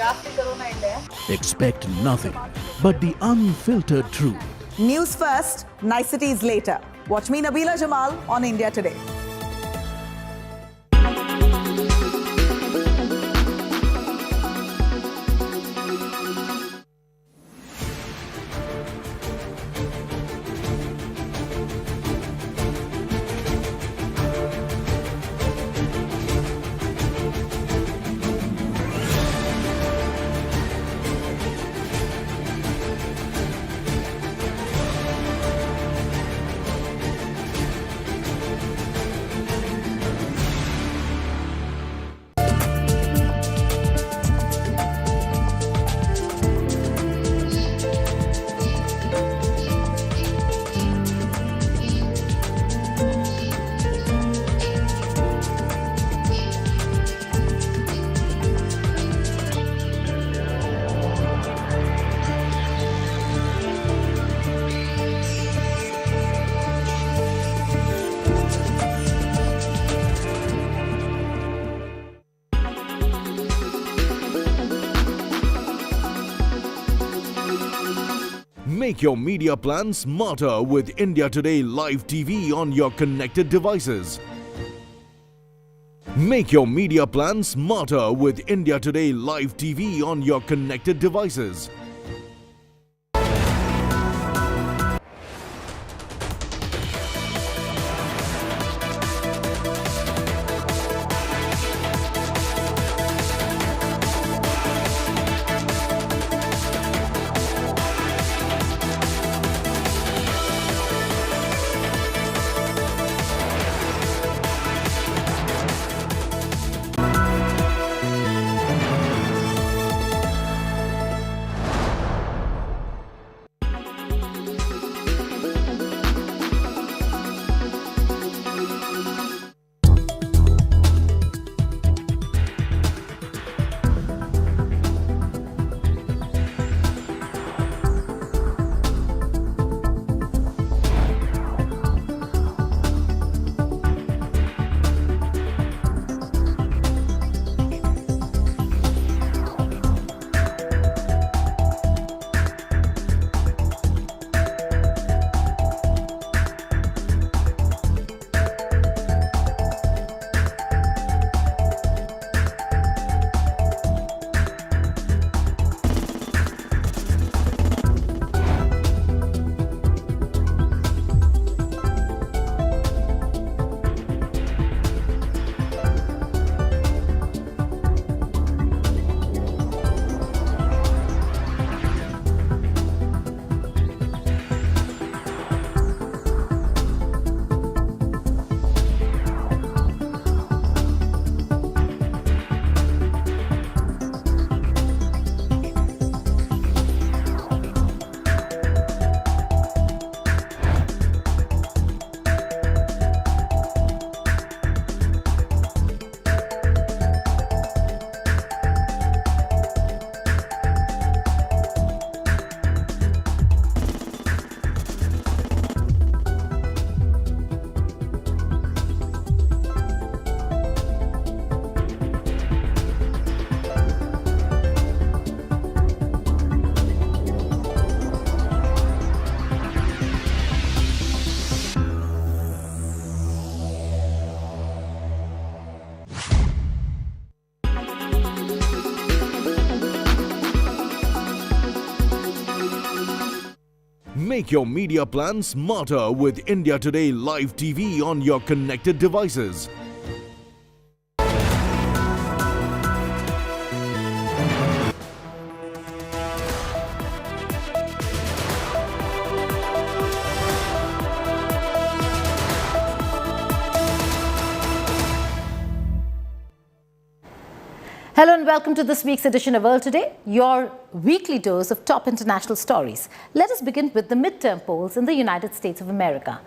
Expect nothing but the unfiltered truth. News first, niceties later. Watch me, Nabila Jamal, on India Today. Make your media plan smarter with India Today Live TV on your connected devices. Make your media plan smarter with India Today Live TV on your connected devices. Make your media plan smarter with India Today Live TV on your connected devices. Hello and welcome to this week's edition of World Today, your weekly dose of top international stories. Let us begin with the midterm polls in the United States of America.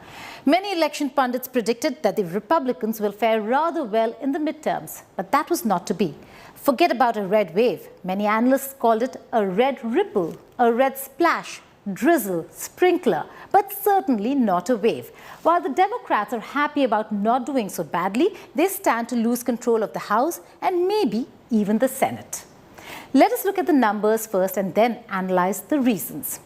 Many election pundits predicted that the Republicans will fare rather well in the midterms, but that was not to be. Forget about a red wave. Many analysts called it a red ripple, a red splash, drizzle, sprinkler, but certainly not a wave. While the Democrats are happy about not doing so badly, they stand to lose control of the House and maybe even the Senate. Let us look at the numbers first and then analyze the reasons.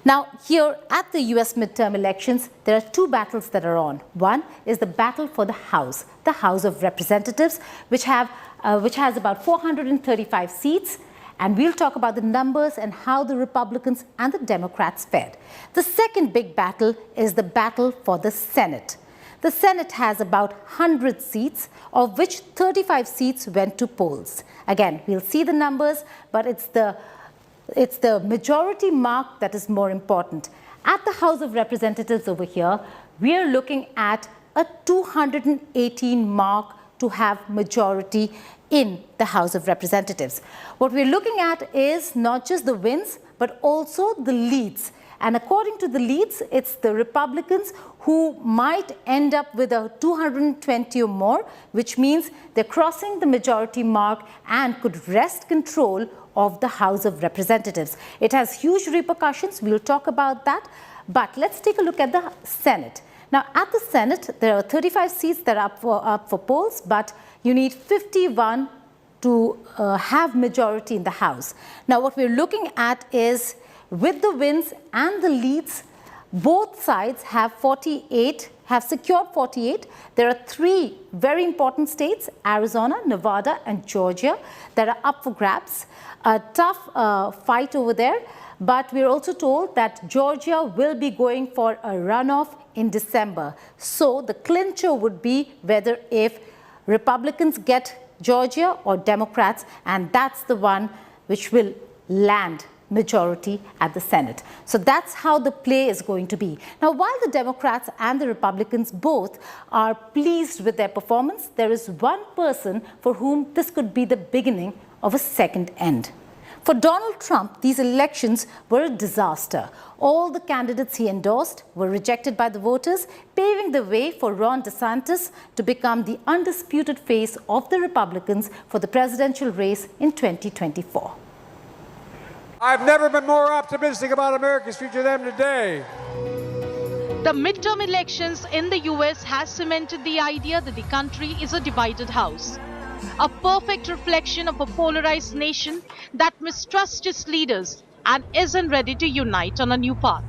Now, here at the US midterm elections, there are two battles that are on. One is the battle for the House of Representatives, which has about 435 seats. And we'll talk about the numbers and how the Republicans and the Democrats fared. The second big battle is the battle for the Senate. The Senate has about 100 seats, of which 35 seats went to polls. Again, we'll see the numbers, but it's the majority mark that is more important. At the House of Representatives over here, we are looking at a 218 mark to have majority in the House of Representatives. What we're looking at is not just the wins, but also the leads. And according to the leads, it's the Republicans who might end up with a 220 or more, which means they're crossing the majority mark and could wrest control of the House of Representatives. It has huge repercussions. We'll talk about that. But let's take a look at the Senate. Now, at the Senate, there are 35 seats that are up for polls, but you need 51 to have majority in the House. Now, what we're looking at is, with the wins and the leads, both sides have secured 48. There are three very important states, Arizona, Nevada, and Georgia, that are up for grabs. A tough fight over there. But we're also told that Georgia will be going for a runoff in December. So the clincher would be whether if Republicans get Georgia or Democrats, and that's the one which will land majority at the Senate. So that's how the play is going to be. Now, while the Democrats and the Republicans both are pleased with their performance, there is one person for whom this could be the beginning of a second end. For Donald Trump, these elections were a disaster. All the candidates he endorsed were rejected by the voters, paving the way for Ron DeSantis to become the undisputed face of the Republicans for the presidential race in 2024. I've never been more optimistic about America's future than today. The midterm elections in the US has cemented the idea that the country is a divided house. A perfect reflection of a polarized nation that mistrusts its leaders and isn't ready to unite on a new path.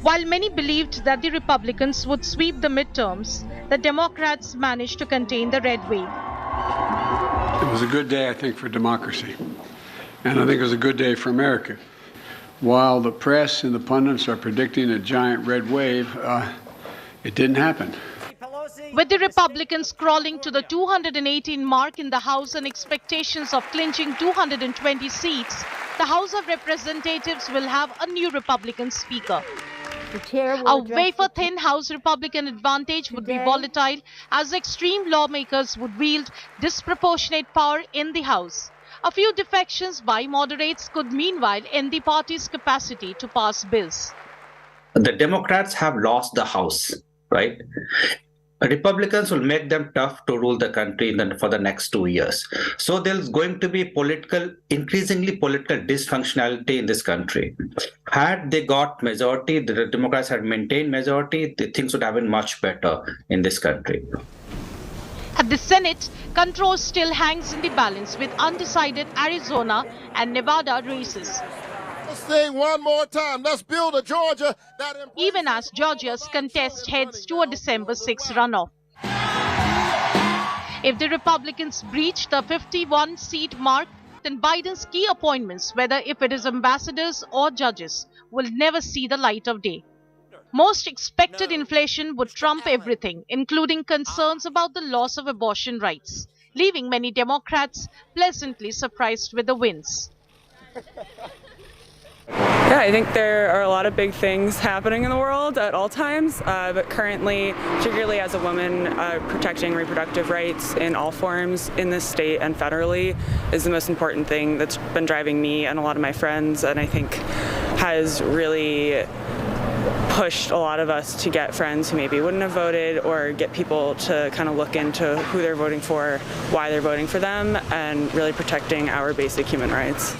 While many believed that the Republicans would sweep the midterms, the Democrats managed to contain the red wave. It was a good day, I think, for democracy. And I think it was a good day for America. While the press and the pundits are predicting a giant red wave, it didn't happen. With the Republicans crawling to the 218 mark in the House and expectations of clinching 220 seats, the House of Representatives will have a new Republican speaker. A wafer-thin House Republican advantage would be volatile as extreme lawmakers would wield disproportionate power in the House. A few defections by moderates could meanwhile end the party's capacity to pass bills. The Democrats have lost the House, right? Republicans will make them tough to rule the country for the next 2 years. So there's going to be increasingly political dysfunctionality in this country. Had they got majority, the Democrats had maintained majority, things would have been much better in this country. At the Senate, control still hangs in the balance with undecided Arizona and Nevada races. Let's sing one more time. Let's build a Georgia that even as Georgia's contest heads to a December 6 runoff. If the Republicans breach the 51-seat mark, then Biden's key appointments, whether if it is ambassadors or judges, will never see the light of day. Most expected inflation would trump everything, including concerns about the loss of abortion rights, leaving many Democrats pleasantly surprised with the wins. Yeah, I think there are a lot of big things happening in the world at all times, but currently, particularly as a woman, protecting reproductive rights in all forms in this state and federally is the most important thing that's been driving me and a lot of my friends, and I think has really pushed a lot of us to get friends who maybe wouldn't have voted, or get people to kind of look into who they're voting for, why they're voting for them, and really protecting our basic human rights.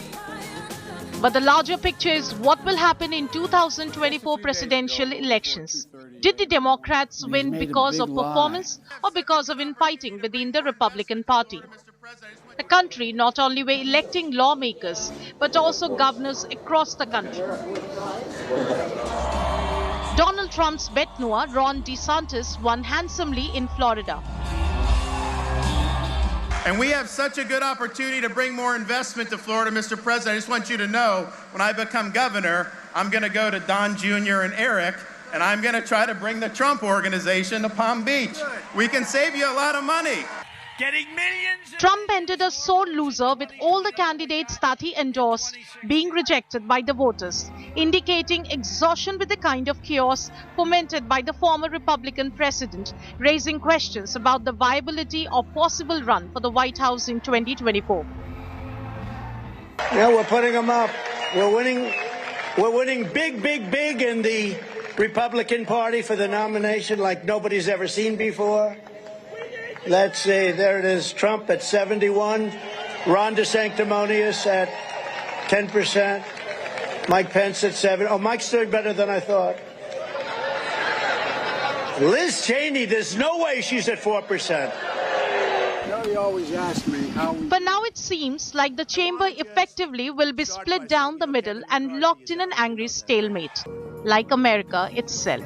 But the larger picture is what will happen in 2024 presidential elections. Did the Democrats win because of performance or because of infighting within the Republican Party? The country not only were electing lawmakers, but also governors across the country. Donald Trump's bet noir, Ron DeSantis, won handsomely in Florida. And we have such a good opportunity to bring more investment to Florida, Mr. President. I just want you to know, when I become governor, I'm going to go to Don Jr. and Eric, and I'm going to try to bring the Trump organization to Palm Beach. We can save you a lot of money. Getting millions. Trump ended a sore loser with all the candidates that he endorsed being rejected by the voters, indicating exhaustion with the kind of chaos fomented by the former Republican president, raising questions about the viability of possible run for the White House in 2024. Yeah, we're putting them up. We're winning big in the Republican Party for the nomination like nobody's ever seen before. Let's see, there it is, Trump at 71, Ron DeSanctimonious at 10%, Mike Pence at 7%. Oh, Mike's doing better than I thought. Liz Cheney, there's no way she's at 4%. You always ask me how we... But now it seems like the chamber effectively will be split down the middle and locked in an angry stalemate, like America itself.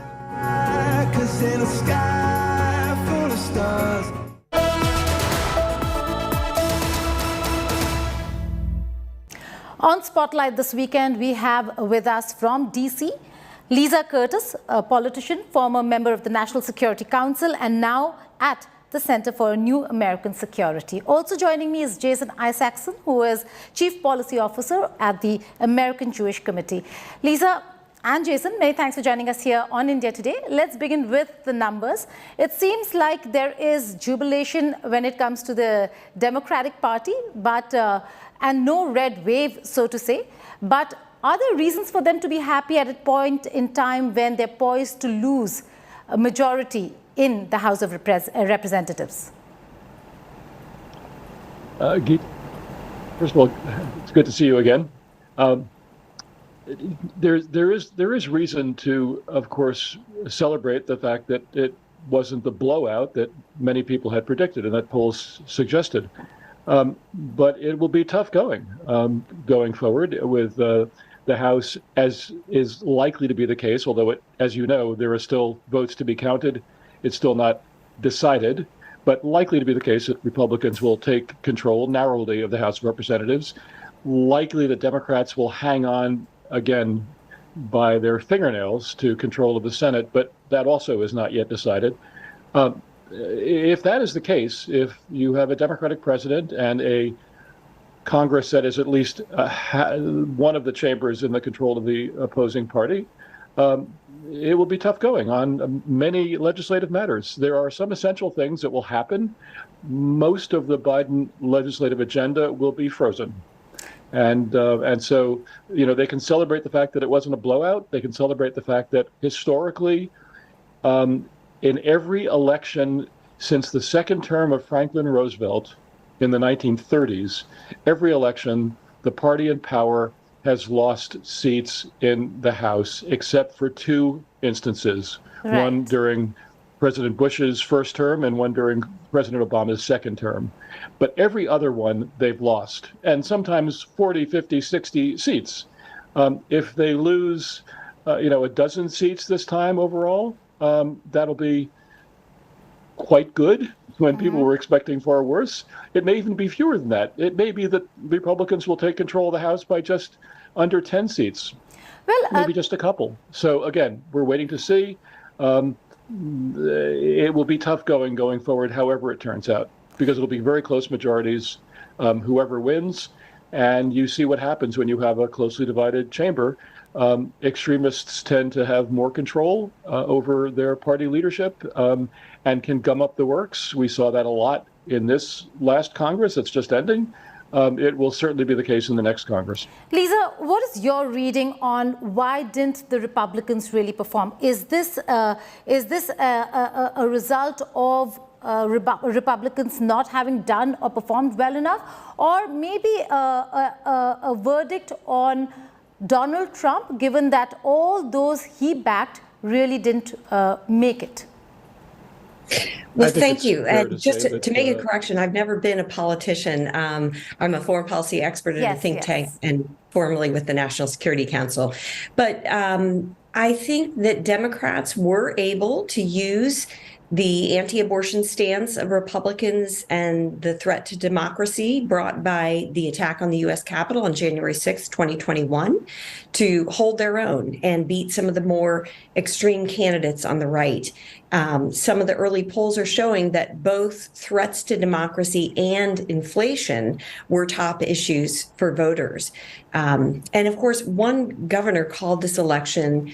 On Spotlight this weekend, we have with us from DC, Lisa Curtis, a politician, former member of the National Security Council, and now at the Center for New American Security. Also joining me is Jason Isaacson, who is Chief Policy Officer at the American Jewish Committee. Lisa and Jason, many thanks for joining us here on India Today. Let's begin with the numbers. It seems like there is jubilation when it comes to the Democratic Party, but and no red wave, so to say. But are there reasons for them to be happy at a point in time when they're poised to lose a majority in the House of Representatives? Geet, first of all, it's good to see you again. There is reason to, of course, celebrate the fact that it wasn't the blowout that many people had predicted and that polls suggested. But it will be tough going forward with the House, as is likely to be the case, although, as you know, there are still votes to be counted. It's still not decided, but likely to be the case that Republicans will take control narrowly of the House of Representatives. Likely that Democrats will hang on again by their fingernails to control of the Senate, but that also is not yet decided. If that is the case, if you have a Democratic president and a Congress that is at least one of the chambers in the control of the opposing party, it will be tough going on many legislative matters. There are some essential things that will happen. Most of the Biden legislative agenda will be frozen. And so, you know, they can celebrate the fact that it wasn't a blowout. They can celebrate the fact that historically, in every election since the second term of Franklin Roosevelt in the 1930s, every election, the party in power has lost seats in the House, except for two instances, right. One during President Bush's first term and one during President Obama's second term. But every other one they've lost, and sometimes 40, 50, 60 seats. If they lose, a dozen seats this time overall, that'll be quite good when people were expecting far worse. It may even be fewer than that. It may be that Republicans will take control of the House by just under 10 seats, maybe just a couple. So again, we're waiting to see. It will be tough going forward, however it turns out, because it'll be very close majorities, whoever wins. And you see what happens when you have a closely divided chamber. Extremists tend to have more control over their party leadership and can gum up the works. We saw that a lot in this last Congress that's just ending. It will certainly be the case in the next Congress. Lisa, what is your reading on why didn't the Republicans really perform? Is this a result of Republicans not having done or performed well enough, or maybe a verdict on Donald Trump, given that all those he backed really didn't make it? Well, thank you. And just to make a correction, I've never been a politician. I'm a foreign policy expert at a think tank and formerly with the National Security Council. But I think that Democrats were able to use the anti-abortion stance of Republicans and the threat to democracy brought by the attack on the U.S. Capitol on January 6, 2021, to hold their own and beat some of the more extreme candidates on the right. Some of the early polls are showing that both threats to democracy and inflation were top issues for voters. And of course, one governor called this election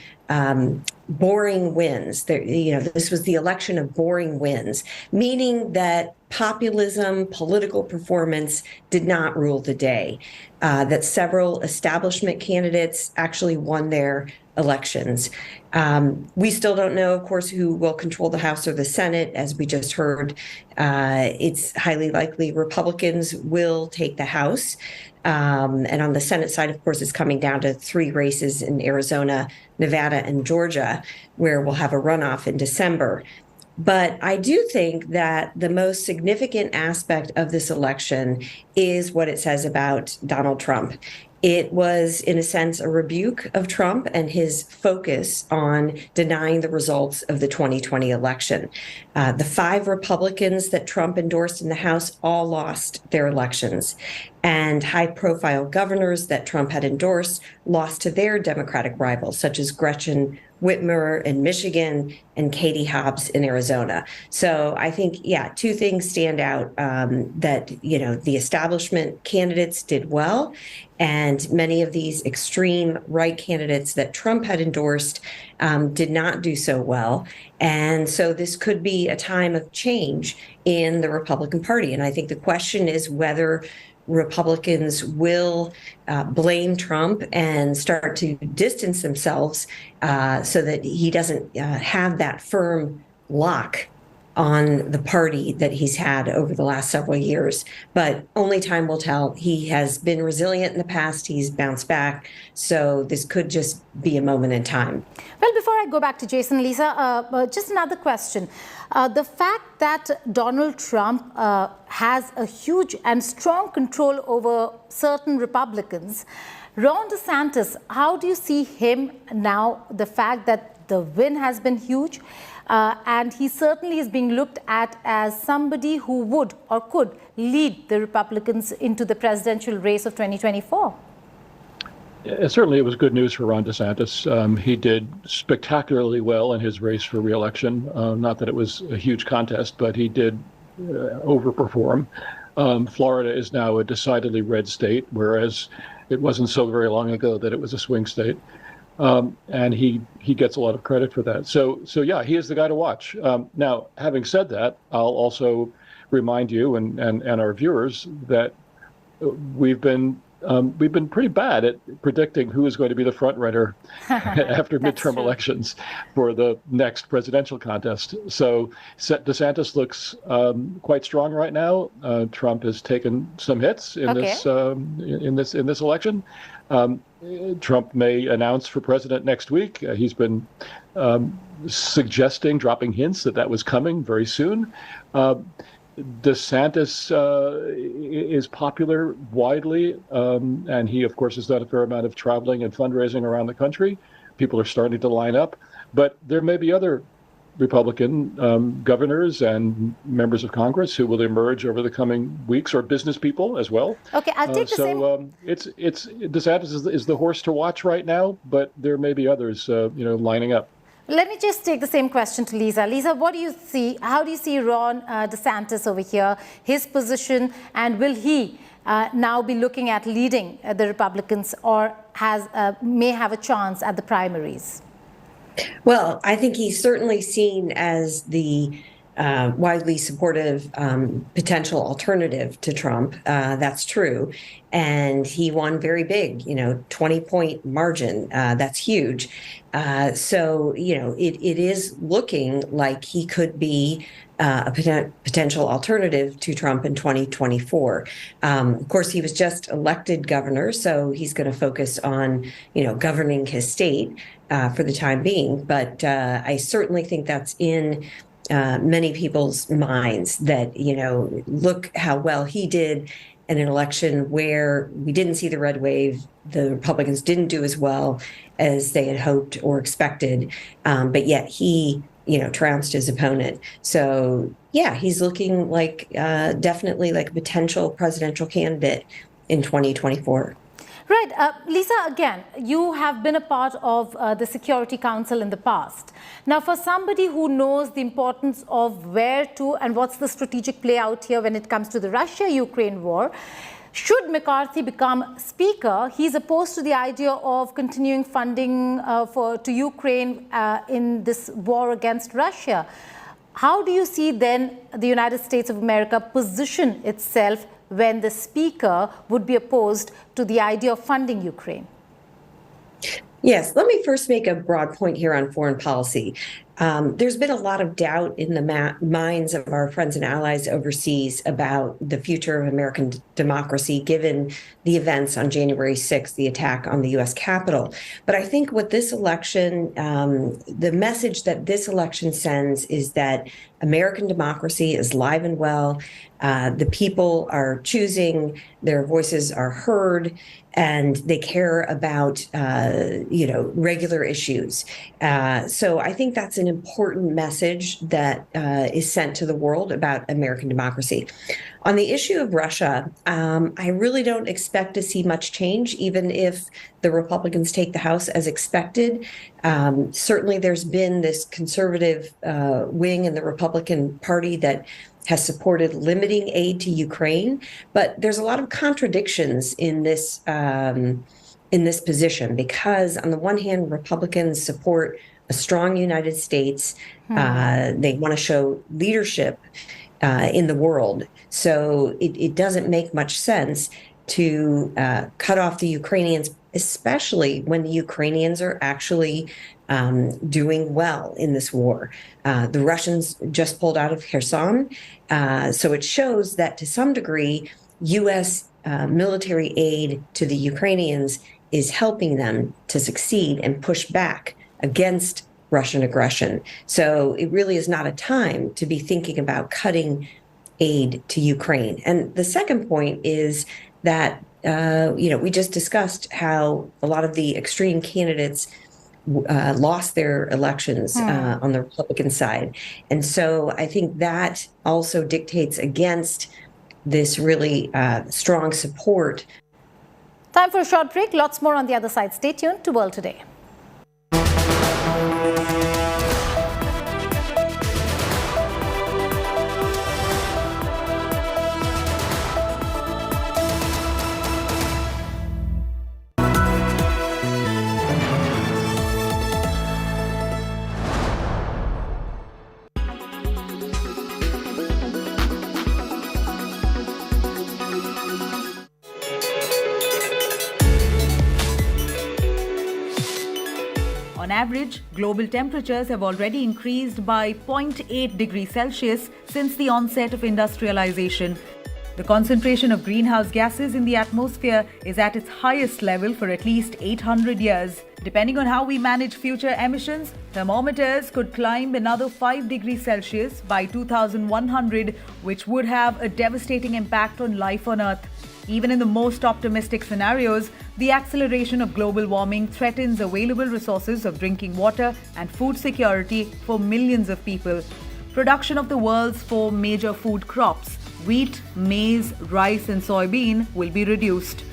boring wins. This was the election of boring wins, meaning that populism, political performance did not rule the day, that several establishment candidates actually won their elections. We still don't know, of course, who will control the House or the Senate. As we just heard, it's highly likely Republicans will take the House. And on the Senate side, of course, it's coming down to 3 races in Arizona, Nevada, and Georgia, where we'll have a runoff in December. But I do think that the most significant aspect of this election is what it says about Donald Trump. It was, in a sense, a rebuke of Trump and his focus on denying the results of the 2020 election. The 5 Republicans that Trump endorsed in the House all lost their elections. And high-profile governors that Trump had endorsed lost to their Democratic rivals, such as Gretchen Whitmer in Michigan and Katie Hobbs in Arizona. So I think, 2 things stand out, that, the establishment candidates did well, and many of these extreme right candidates that Trump had endorsed did not do so well. And so this could be a time of change in the Republican Party. And I think the question is whether Republicans will blame Trump and start to distance themselves so that he doesn't have that firm lock on the party that he's had over the last several years. But only time will tell. He has been resilient in the past. He's bounced back. So this could just be a moment in time. Well, before I go back to Jason, Lisa, just another question. The fact that Donald Trump has a huge and strong control over certain Republicans, Ron DeSantis, how do you see him now? The fact that the win has been huge, and he certainly is being looked at as somebody who would or could lead the Republicans into the presidential race of 2024. Certainly, it was good news for Ron DeSantis. He did spectacularly well in his race for re-election. Not that it was a huge contest, but he did overperform. Florida is now a decidedly red state, whereas it wasn't so very long ago that it was a swing state. And he gets a lot of credit for that. So yeah, he is the guy to watch. Now, having said that, I'll also remind you and our viewers that we've been pretty bad at predicting who is going to be the front runner after midterm elections for the next presidential contest. So DeSantis looks quite strong right now. Trump has taken some hits in this election. Trump may announce for president next week. He's been suggesting, dropping hints that was coming very soon. DeSantis is popular widely, and he, of course, has done a fair amount of traveling and fundraising around the country. People are starting to line up, but there may be other Republican governors and members of Congress who will emerge over the coming weeks, or business people as well. Okay, I'll take the same. It's DeSantis is the horse to watch right now, but there may be others, lining up. Let me just take the same question to Lisa. Lisa, what do you see? How do you see Ron DeSantis over here, his position, and will he now be looking at leading the Republicans, or may have a chance at the primaries? Well, I think he's certainly seen as the widely supportive potential alternative to Trump. That's true. And he won very big, 20-point margin. That's huge. So, it is looking like he could be a potential alternative to Trump in 2024. Of course, he was just elected governor, so he's going to focus on, governing his state for the time being. But I certainly think that's in many people's minds that, look how well he did in an election where we didn't see the red wave. The Republicans didn't do as well as they had hoped or expected. But yet he, trounced his opponent. So, yeah, he's looking like definitely like a potential presidential candidate in 2024. Right. Lisa, again, you have been a part of the Security Council in the past. Now, for somebody who knows the importance of where to and what's the strategic play out here when it comes to the Russia-Ukraine war, should McCarthy become Speaker, he's opposed to the idea of continuing funding to Ukraine in this war against Russia. How do you see then the United States of America position itself when the Speaker would be opposed to the idea of funding Ukraine? Yes, let me first make a broad point here on foreign policy. There's been a lot of doubt in the minds of our friends and allies overseas about the future of American democracy, given the events on January 6th, the attack on the U.S. Capitol. But I think what this election, the message that this election sends is that American democracy is alive and well. The people are choosing, their voices are heard, and they care about, regular issues. So I think that's an important message that is sent to the world about American democracy. On the issue of Russia, I really don't expect to see much change, even if the Republicans take the House as expected. Certainly, there's been this conservative wing in the Republican Party that has supported limiting aid to Ukraine, but there's a lot of contradictions in this position, because on the one hand, Republicans support a strong United States. They want to show leadership in the world. So it doesn't make much sense to cut off the Ukrainians, especially when the Ukrainians are actually doing well in this war. The Russians just pulled out of Kherson. So it shows that to some degree, U.S. Military aid to the Ukrainians is helping them to succeed and push back against Russian aggression. So it really is not a time to be thinking about cutting aid to Ukraine. And the second point is that, we just discussed how a lot of the extreme candidates lost their elections on the Republican side. And so I think that also dictates against this really strong support. Time for a short break. Lots more on the other side. Stay tuned to World Today. On average, global temperatures have already increased by 0.8 degrees Celsius since the onset of industrialization. The concentration of greenhouse gases in the atmosphere is at its highest level for at least 800 years. Depending on how we manage future emissions, thermometers could climb another 5 degrees Celsius by 2100, which would have a devastating impact on life on Earth. Even in the most optimistic scenarios, the acceleration of global warming threatens available resources of drinking water and food security for millions of people. Production of the world's 4 major food crops, wheat, maize, rice and soybean, will be reduced.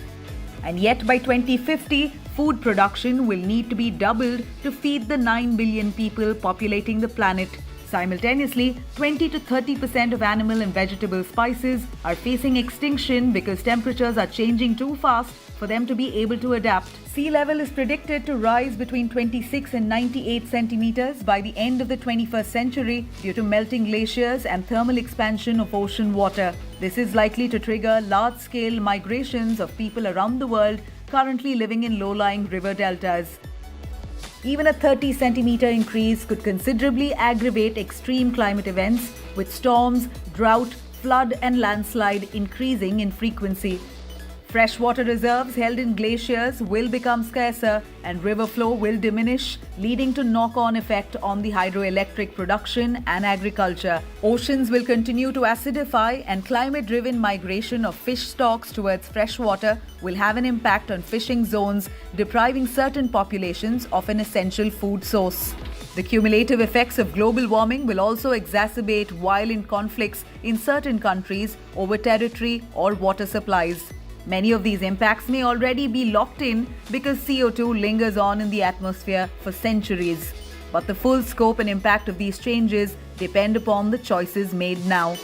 And yet by 2050, food production will need to be doubled to feed the 9 billion people populating the planet. Simultaneously, 20 to 30% of animal and vegetable spices are facing extinction because temperatures are changing too fast for them to be able to adapt. Sea level is predicted to rise between 26 and 98 centimeters by the end of the 21st century due to melting glaciers and thermal expansion of ocean water. This is likely to trigger large-scale migrations of people around the world currently living in low-lying river deltas. Even a 30-centimeter increase could considerably aggravate extreme climate events, with storms, drought, flood and landslide increasing in frequency. Freshwater reserves held in glaciers will become scarcer and river flow will diminish, leading to knock-on effect on the hydroelectric production and agriculture. Oceans will continue to acidify and climate-driven migration of fish stocks towards freshwater will have an impact on fishing zones, depriving certain populations of an essential food source. The cumulative effects of global warming will also exacerbate violent conflicts in certain countries over territory or water supplies. Many of these impacts may already be locked in because CO2 lingers on in the atmosphere for centuries. But the full scope and impact of these changes depend upon the choices made now.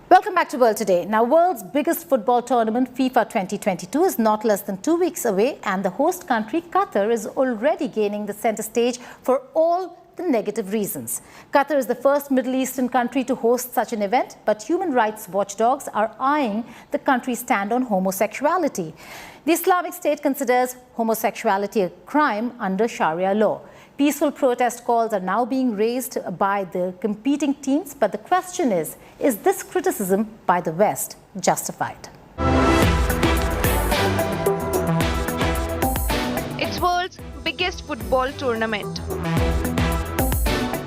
Welcome back to World Today. Now, world's biggest football tournament, FIFA 2022, is not less than 2 weeks away, and the host country, Qatar, is already gaining the center stage for all the negative reasons. Qatar is the first Middle Eastern country to host such an event, but human rights watchdogs are eyeing the country's stand on homosexuality. The Islamic State considers homosexuality a crime under Sharia law. Peaceful protest calls are now being raised by the competing teams, but the question is this criticism by the West justified? It's world's biggest football tournament.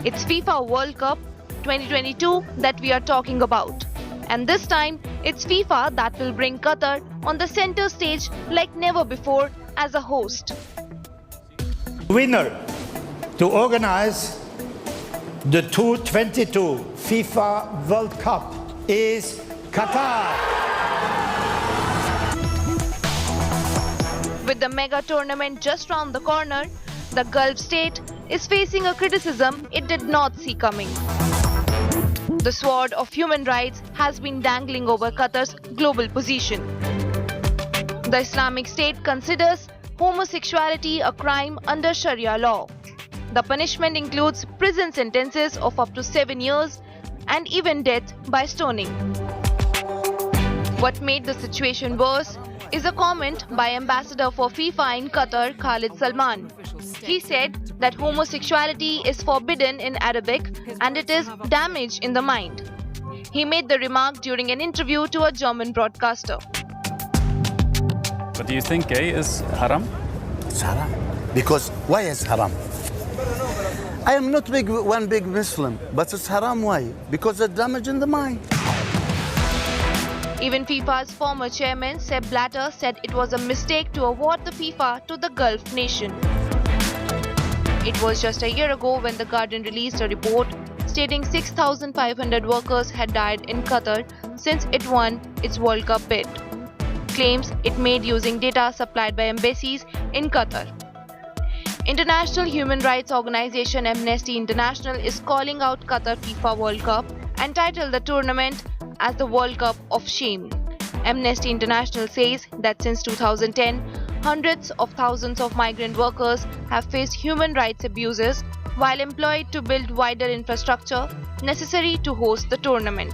It's FIFA World Cup 2022 that we are talking about. And this time, it's FIFA that will bring Qatar on the center stage like never before as a host. Winner to organize the 2022 FIFA World Cup is Qatar. With the mega tournament just round the corner, the Gulf state is facing a criticism it did not see coming. The sword of human rights has been dangling over Qatar's global position. The Islamic State considers homosexuality a crime under Sharia law. The punishment includes prison sentences of up to 7 years and even death by stoning. What made the situation worse is a comment by Ambassador for FIFA in Qatar, Khalid Salman. He said that homosexuality is forbidden in Arabic and it is damage in the mind. He made the remark during an interview to a German broadcaster. But do you think gay is haram? It's haram. Because why is haram? I am not one big Muslim, but it's haram. Why? Because it's damage in the mind. Even FIFA's former chairman, Sepp Blatter, said it was a mistake to award the FIFA to the Gulf nation. It was just a year ago when The Guardian released a report stating 6,500 workers had died in Qatar since it won its World Cup bid. Claims it made using data supplied by embassies in Qatar. International human rights organization Amnesty International is calling out Qatar FIFA World Cup and titled the tournament as the World Cup of Shame. Amnesty International says that since 2010, hundreds of thousands of migrant workers have faced human rights abuses while employed to build wider infrastructure necessary to host the tournament.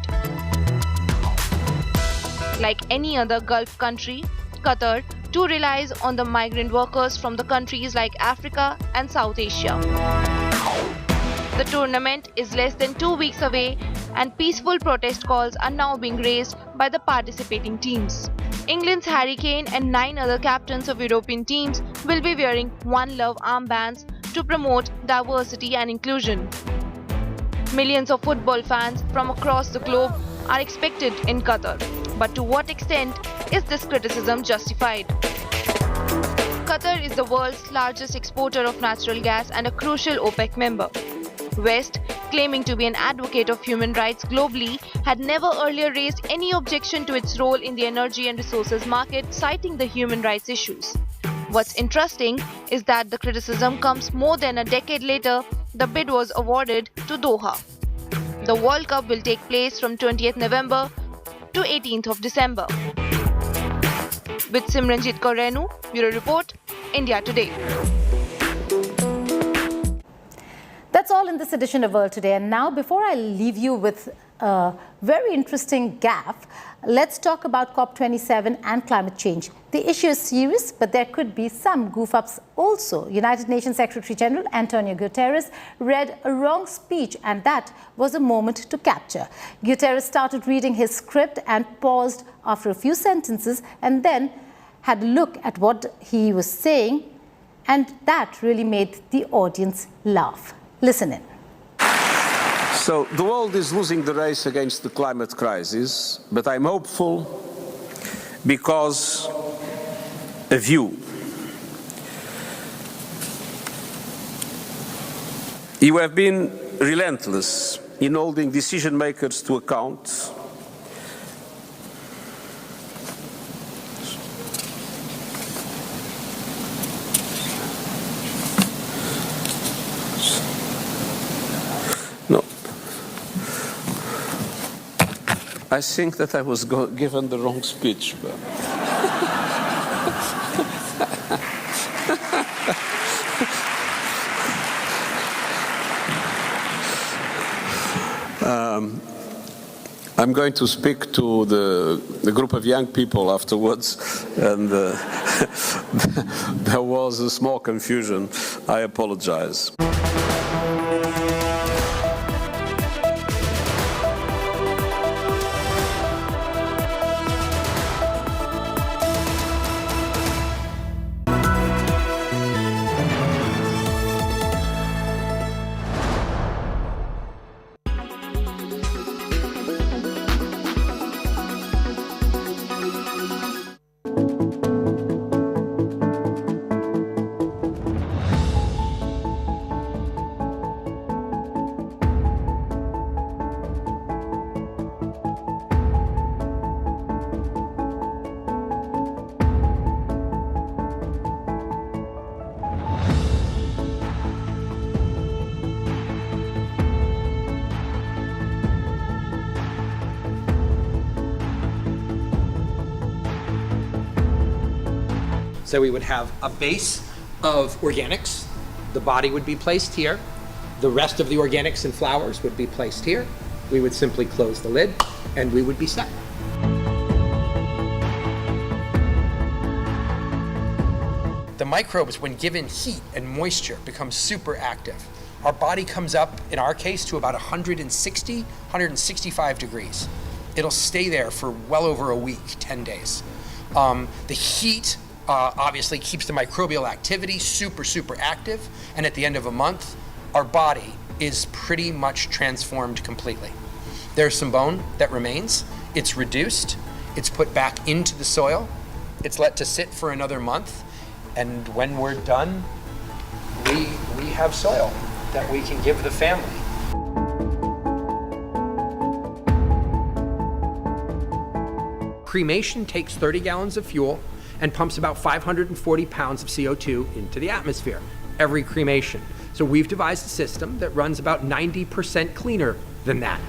Like any other Gulf country, Qatar too relies on the migrant workers from the countries like Africa and South Asia. The tournament is less than 2 weeks away and peaceful protest calls are now being raised by the participating teams. England's Harry Kane and 9 other captains of European teams will be wearing One Love armbands to promote diversity and inclusion. Millions of football fans from across the globe are expected in Qatar. But to what extent is this criticism justified? Qatar is the world's largest exporter of natural gas and a crucial OPEC member. West, claiming to be an advocate of human rights globally, had never earlier raised any objection to its role in the energy and resources market, citing the human rights issues. What's interesting is that the criticism comes more than a decade later. The bid was awarded to Doha. The World Cup will take place from 20th November to 18th of December. With Simranjit Kaur Renu, Bureau Report, India Today. That's all in this edition of World Today. And now, before I leave you with a very interesting gaffe, let's talk about COP27 and climate change. The issue is serious, but there could be some goof-ups also. United Nations Secretary General Antonio Guterres read a wrong speech, and that was a moment to capture. Guterres started reading his script and paused after a few sentences and then had a look at what he was saying, and that really made the audience laugh. Listen in. So the world is losing the race against the climate crisis, but I'm hopeful because of you. You have been relentless in holding decision makers to account. I think that I was given the wrong speech. But I'm going to speak to the group of young people afterwards, and there was a small confusion. I apologize. So we would have a base of organics. The body would be placed here. The rest of the organics and flowers would be placed here. We would simply close the lid and we would be set. The microbes, when given heat and moisture, become super active. Our body comes up, in our case, to about 160, 165 degrees. It'll stay there for well over a week, 10 days. The heat obviously keeps the microbial activity super active, and at the end of a month, our body is pretty much transformed completely. There's some bone that remains. It's reduced. It's put back into the soil. It's let to sit for another month, and when we're done, we have soil that we can give the family. Cremation takes 30 gallons of fuel and pumps about 540 pounds of CO2 into the atmosphere every cremation. So we've devised a system that runs about 90% cleaner than that.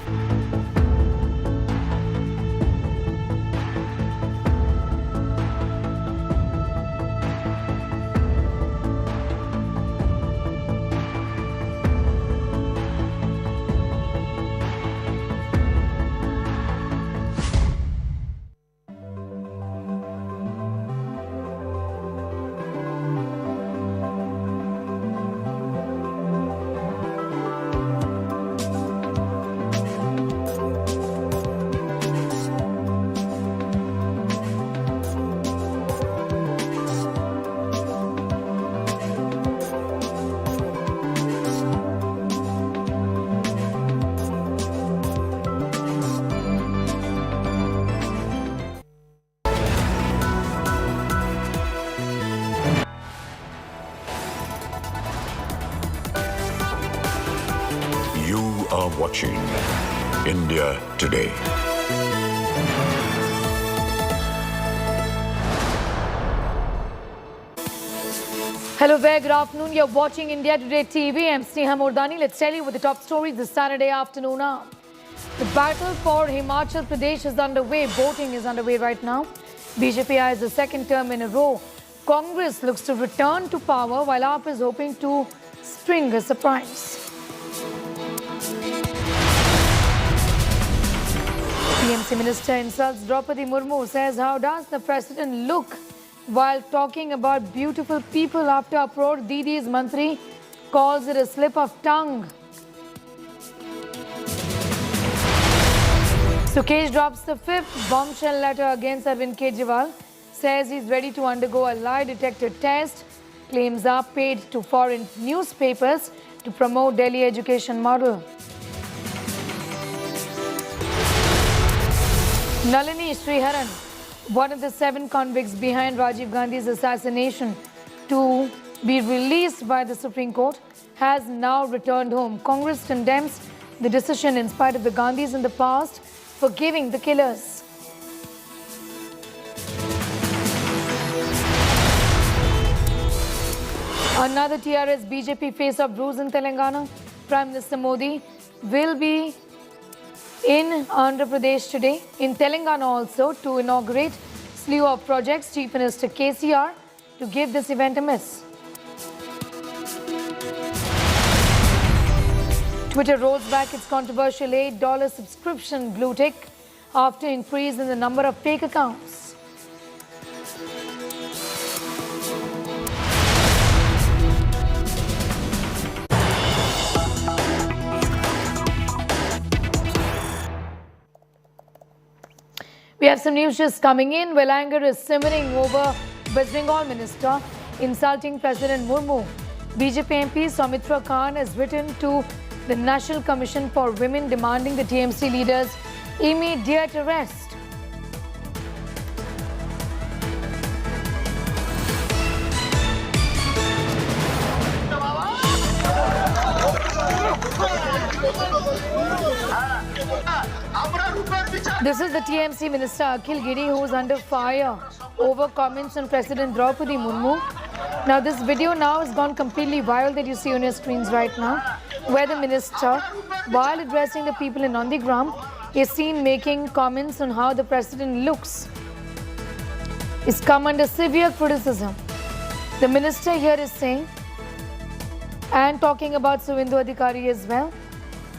watching India Today. Hello, very good afternoon. You're watching India Today TV. I'm Sneha Mordani. Let's tell you what the top stories this Saturday afternoon are. The battle for Himachal Pradesh is underway. Voting is underway right now. BJP has a second term in a row. Congress looks to return to power while AAP is hoping to spring a surprise. TMC Minister insults Draupadi Murmu, says how does the president look while talking about beautiful people after uproar. Didi's Mantri calls it a slip of tongue. Sukesh drops the fifth bombshell letter against Arvind Kejriwal, says he's ready to undergo a lie detector test, claims are paid to foreign newspapers to promote Delhi education model. Nalini Sriharan, one of the 7 convicts behind Rajiv Gandhi's assassination to be released by the Supreme Court, has now returned home. Congress condemns the decision in spite of the Gandhis in the past forgiving the killers. Another TRS BJP face-off brews in Telangana. Prime Minister Modi will be in Andhra Pradesh today, in Telangana also, to inaugurate slew of projects. Chief Minister KCR to give this event a miss. Twitter rolls back its controversial $8 subscription blue tick after increase in the number of fake accounts. We have some news just coming in. Well, anger is simmering over West Bengal Minister insulting President Murmu. BJP MP Soumitra Khan has written to the National Commission for Women demanding the TMC leader's immediate arrest. This is the TMC Minister Akhil Giri, who is under fire over comments on President Draupadi Murmu. Now this video now has gone completely viral that you see on your screens right now, where the minister, while addressing the people in Nandigram, is seen making comments on how the president looks. It's come under severe criticism. The minister here is saying, and talking about Suvendu Adhikari as well,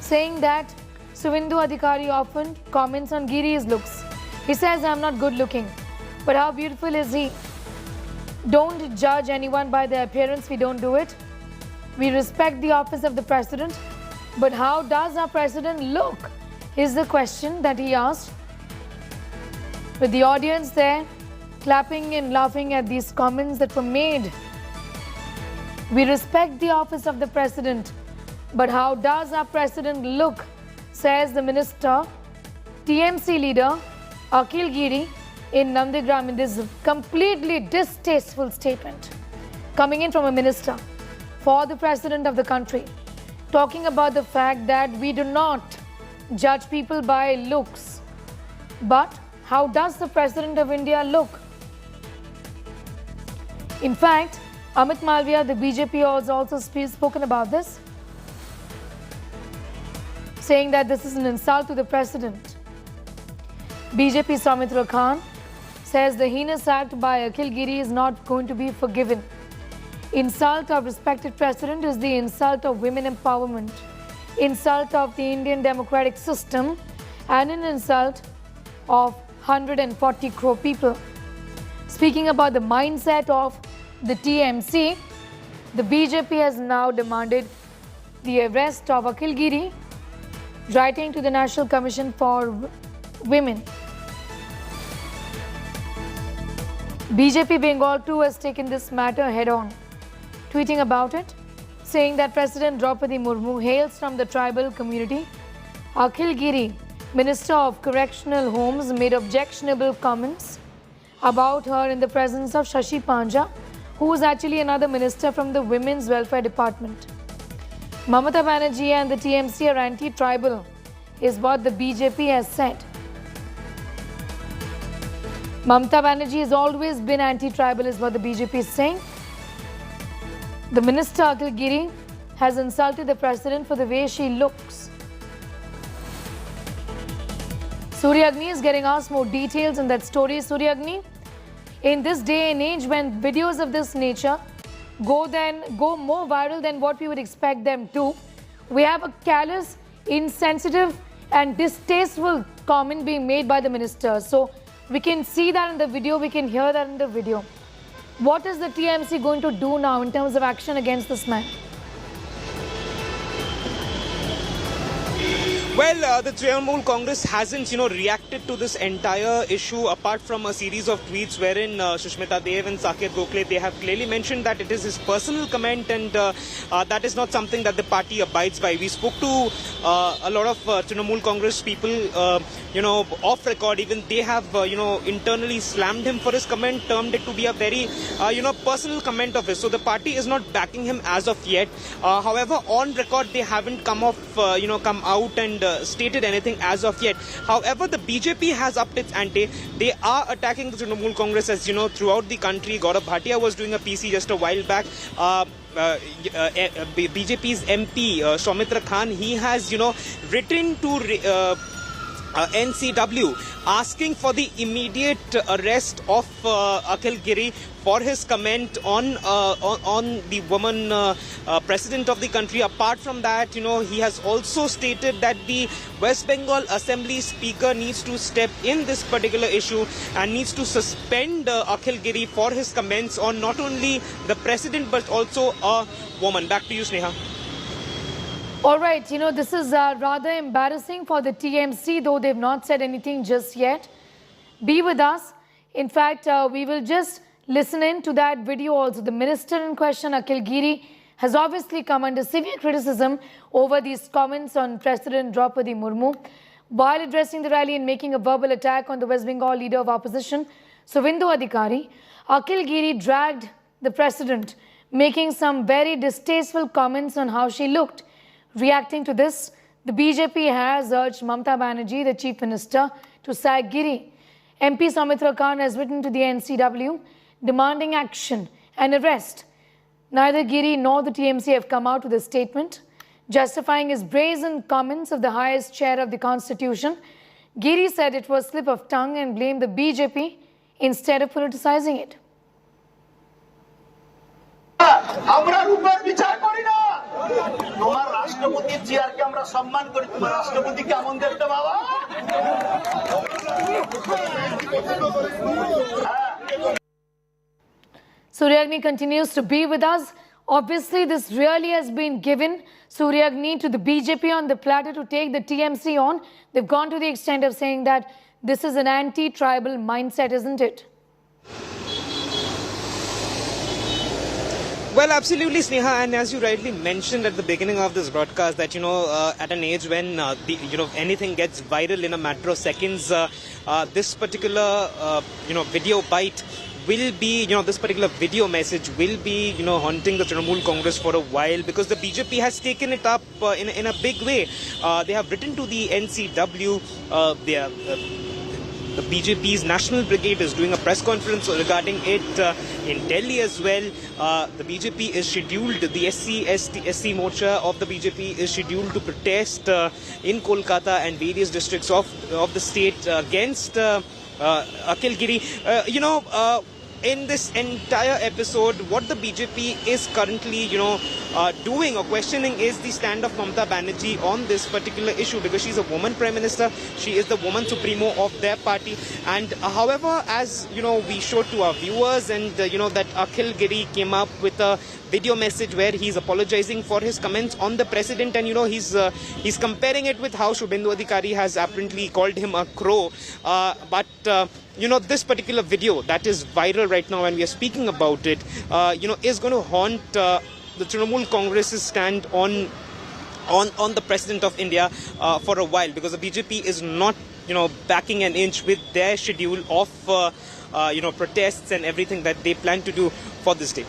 saying that Suvendu Adhikari often comments on Giri's looks. He says, I'm not good looking. But how beautiful is he? Don't judge anyone by their appearance. We don't do it. We respect the office of the president. But how does our president look? Is the question that he asked. With the audience there clapping and laughing at these comments that were made. We respect the office of the president. But how does our president look? Says the minister, TMC leader Akhil Giri in Nandigram in this completely distasteful statement coming in from a minister for the president of the country, talking about the fact that we do not judge people by looks. But how does the president of India look? In fact, Amit Malviya, the BJP, has also spoken about this, saying that this is an insult to the president. BJP Soumitra Khan says the heinous act by Akhil Giri is not going to be forgiven. Insult of respected president is the insult of women empowerment, insult of the Indian democratic system, and an insult of 140 crore people. Speaking about the mindset of the TMC, the BJP has now demanded the arrest of Akhil Giri, writing to the National Commission for Women. BJP Bengal too has taken this matter head on, tweeting about it, saying that President Draupadi Murmu hails from the tribal community. Akhil Giri, Minister of Correctional Homes, made objectionable comments about her in the presence of Shashi Panja, who is actually another minister from the Women's Welfare Department. Mamata Banerjee and the TMC are anti-tribal, is what the BJP has said. Mamata Banerjee has always been anti-tribal, is what the BJP is saying. The minister Akhil Giri has insulted the president for the way she looks. Suryagni is getting asked more details on that story. Suryagni, in this day and age when videos of this nature go more viral than what we would expect them to, we have a callous, insensitive and distasteful comment being made by the minister. So we can see that in the video, we can hear that in the video. What is the TMC going to do now in terms of action against this man? Well, the Trinamool Congress hasn't, reacted to this entire issue apart from a series of tweets wherein Sushmita Dev and Saket Gokhale, they have clearly mentioned that it is his personal comment and that is not something that the party abides by. We spoke to a lot of Trinamool Congress people, off record. Even they have, internally slammed him for his comment, termed it to be a very, personal comment of his. So the party is not backing him as of yet. However, on record, they haven't come out and stated anything as of yet. However, the BJP has upped its ante. They are attacking the Trinamool Congress, as you know, throughout the country. Gaurav Bhatia was doing a PC just a while back. BJP's MP, Soumitra Khan, he has, written to NCW asking for the immediate arrest of Akhil Giri for his comment on the woman president of the country. Apart from that, he has also stated that the West Bengal Assembly Speaker needs to step in this particular issue and needs to suspend Akhil Giri for his comments on not only the president but also a woman. Back to you, Sneha. All right, this is rather embarrassing for the TMC, though they've not said anything just yet. Be with us. In fact, we will just listen in to that video also. The minister in question, Akhil Giri, has obviously come under severe criticism over these comments on President Draupadi Murmu. While addressing the rally and making a verbal attack on the West Bengal leader of opposition, Suvendu Adhikari, Akhil Giri dragged the president, making some very distasteful comments on how she looked. Reacting to this, the BJP has urged Mamata Banerjee, the Chief Minister, to sack Giri. MP Soumitra Khan has written to the NCW demanding action and arrest. Neither Giri nor the TMC have come out with a statement justifying his brazen comments of the highest chair of the Constitution. Giri said it was a slip of tongue and blamed the BJP instead of politicizing it. আমরা রূপের বিচার করি না তোমার রাষ্ট্রপতির চেয়ারকে আমরা সম্মান করি তোমার রাষ্ট্রপতি কেমন দেখতে বাবা Suryagni continues to be with us. Obviously, this really has been given, Suryagni, to the BJP on the platter to take the TMC on. They've gone to the extent of saying that this is an anti-tribal mindset, isn't it? Well, absolutely, Sneha, and as you rightly mentioned at the beginning of this broadcast, that at an age when anything gets viral in a matter of seconds, this particular video bite will be, this particular video message will be, haunting the Trinamool Congress for a while, because the BJP has taken it up in a big way. They have written to the NCW. The BJP's National Brigade is doing a press conference regarding it in Delhi as well. The BJP is scheduled, the SC Morcha of the BJP is scheduled to protest in Kolkata and various districts of the state against Akhil Giri. In this entire episode, what the BJP is currently, doing or questioning is the stand of Mamata Banerjee on this particular issue, because she's a woman Prime Minister. She is the woman supremo of their party. And however, as we showed to our viewers, and that Akhil Giri came up with a video message where he's apologizing for his comments on the president, and he's comparing it with how Suvendu Adhikari has apparently called him a crow. This particular video that is viral right now and we are speaking about it, is going to haunt the Trinamool Congress's stand on the President of India for a while, because the BJP is not, backing an inch with their schedule of, protests and everything that they plan to do for this day.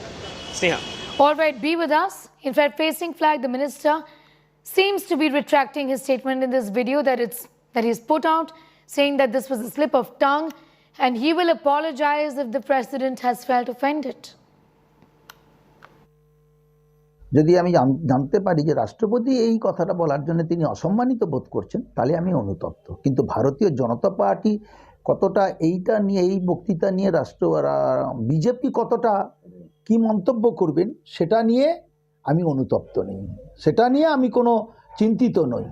Sneha. All right, be with us. In fact, facing flag, the minister seems to be retracting his statement in this video that he's put out, saying that this was a slip of tongue and he will apologize if the president has felt offended. যদি আমি জানতে পারি যে রাষ্ট্রপতি এই কথাটা বলার জন্য তিনি অসম্মানিত বোধ করছেন তাহলে আমি অনুতপ্ত কিন্তু ভারতীয় জনতা পার্টি কতটা এইটা নিয়ে এই বক্তৃতা নিয়ে বিজেপি কতটা কি মন্তব্য করবেন সেটা নিয়ে আমি অনুতপ্ত নই সেটা নিয়ে আমি কোনো চিন্তিত নই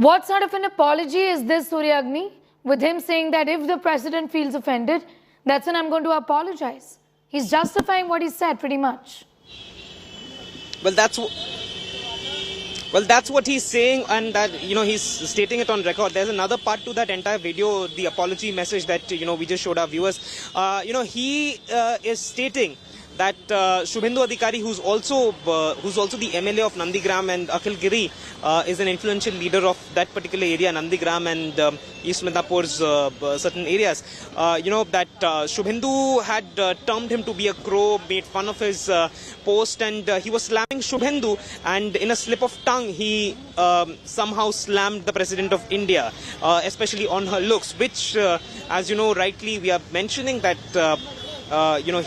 What sort of an apology is this, Suryagni, with him saying that if the president feels offended, that's when I'm going to apologize? He's justifying what he said pretty much. Well, that's what he's saying, and that he's stating it on record. There's another part to that entire video, the apology message that we just showed our viewers. He is stating that Shubhendu Adhikari, who's also the MLA of Nandigram and Akhilgiri, is an influential leader of that particular area, Nandigram and East Midnapur's certain areas. That Shubhendu had termed him to be a crow, made fun of his post, and he was slamming Shubhendu, and in a slip of tongue, he somehow slammed the President of India, especially on her looks, which, as you know, rightly we are mentioning that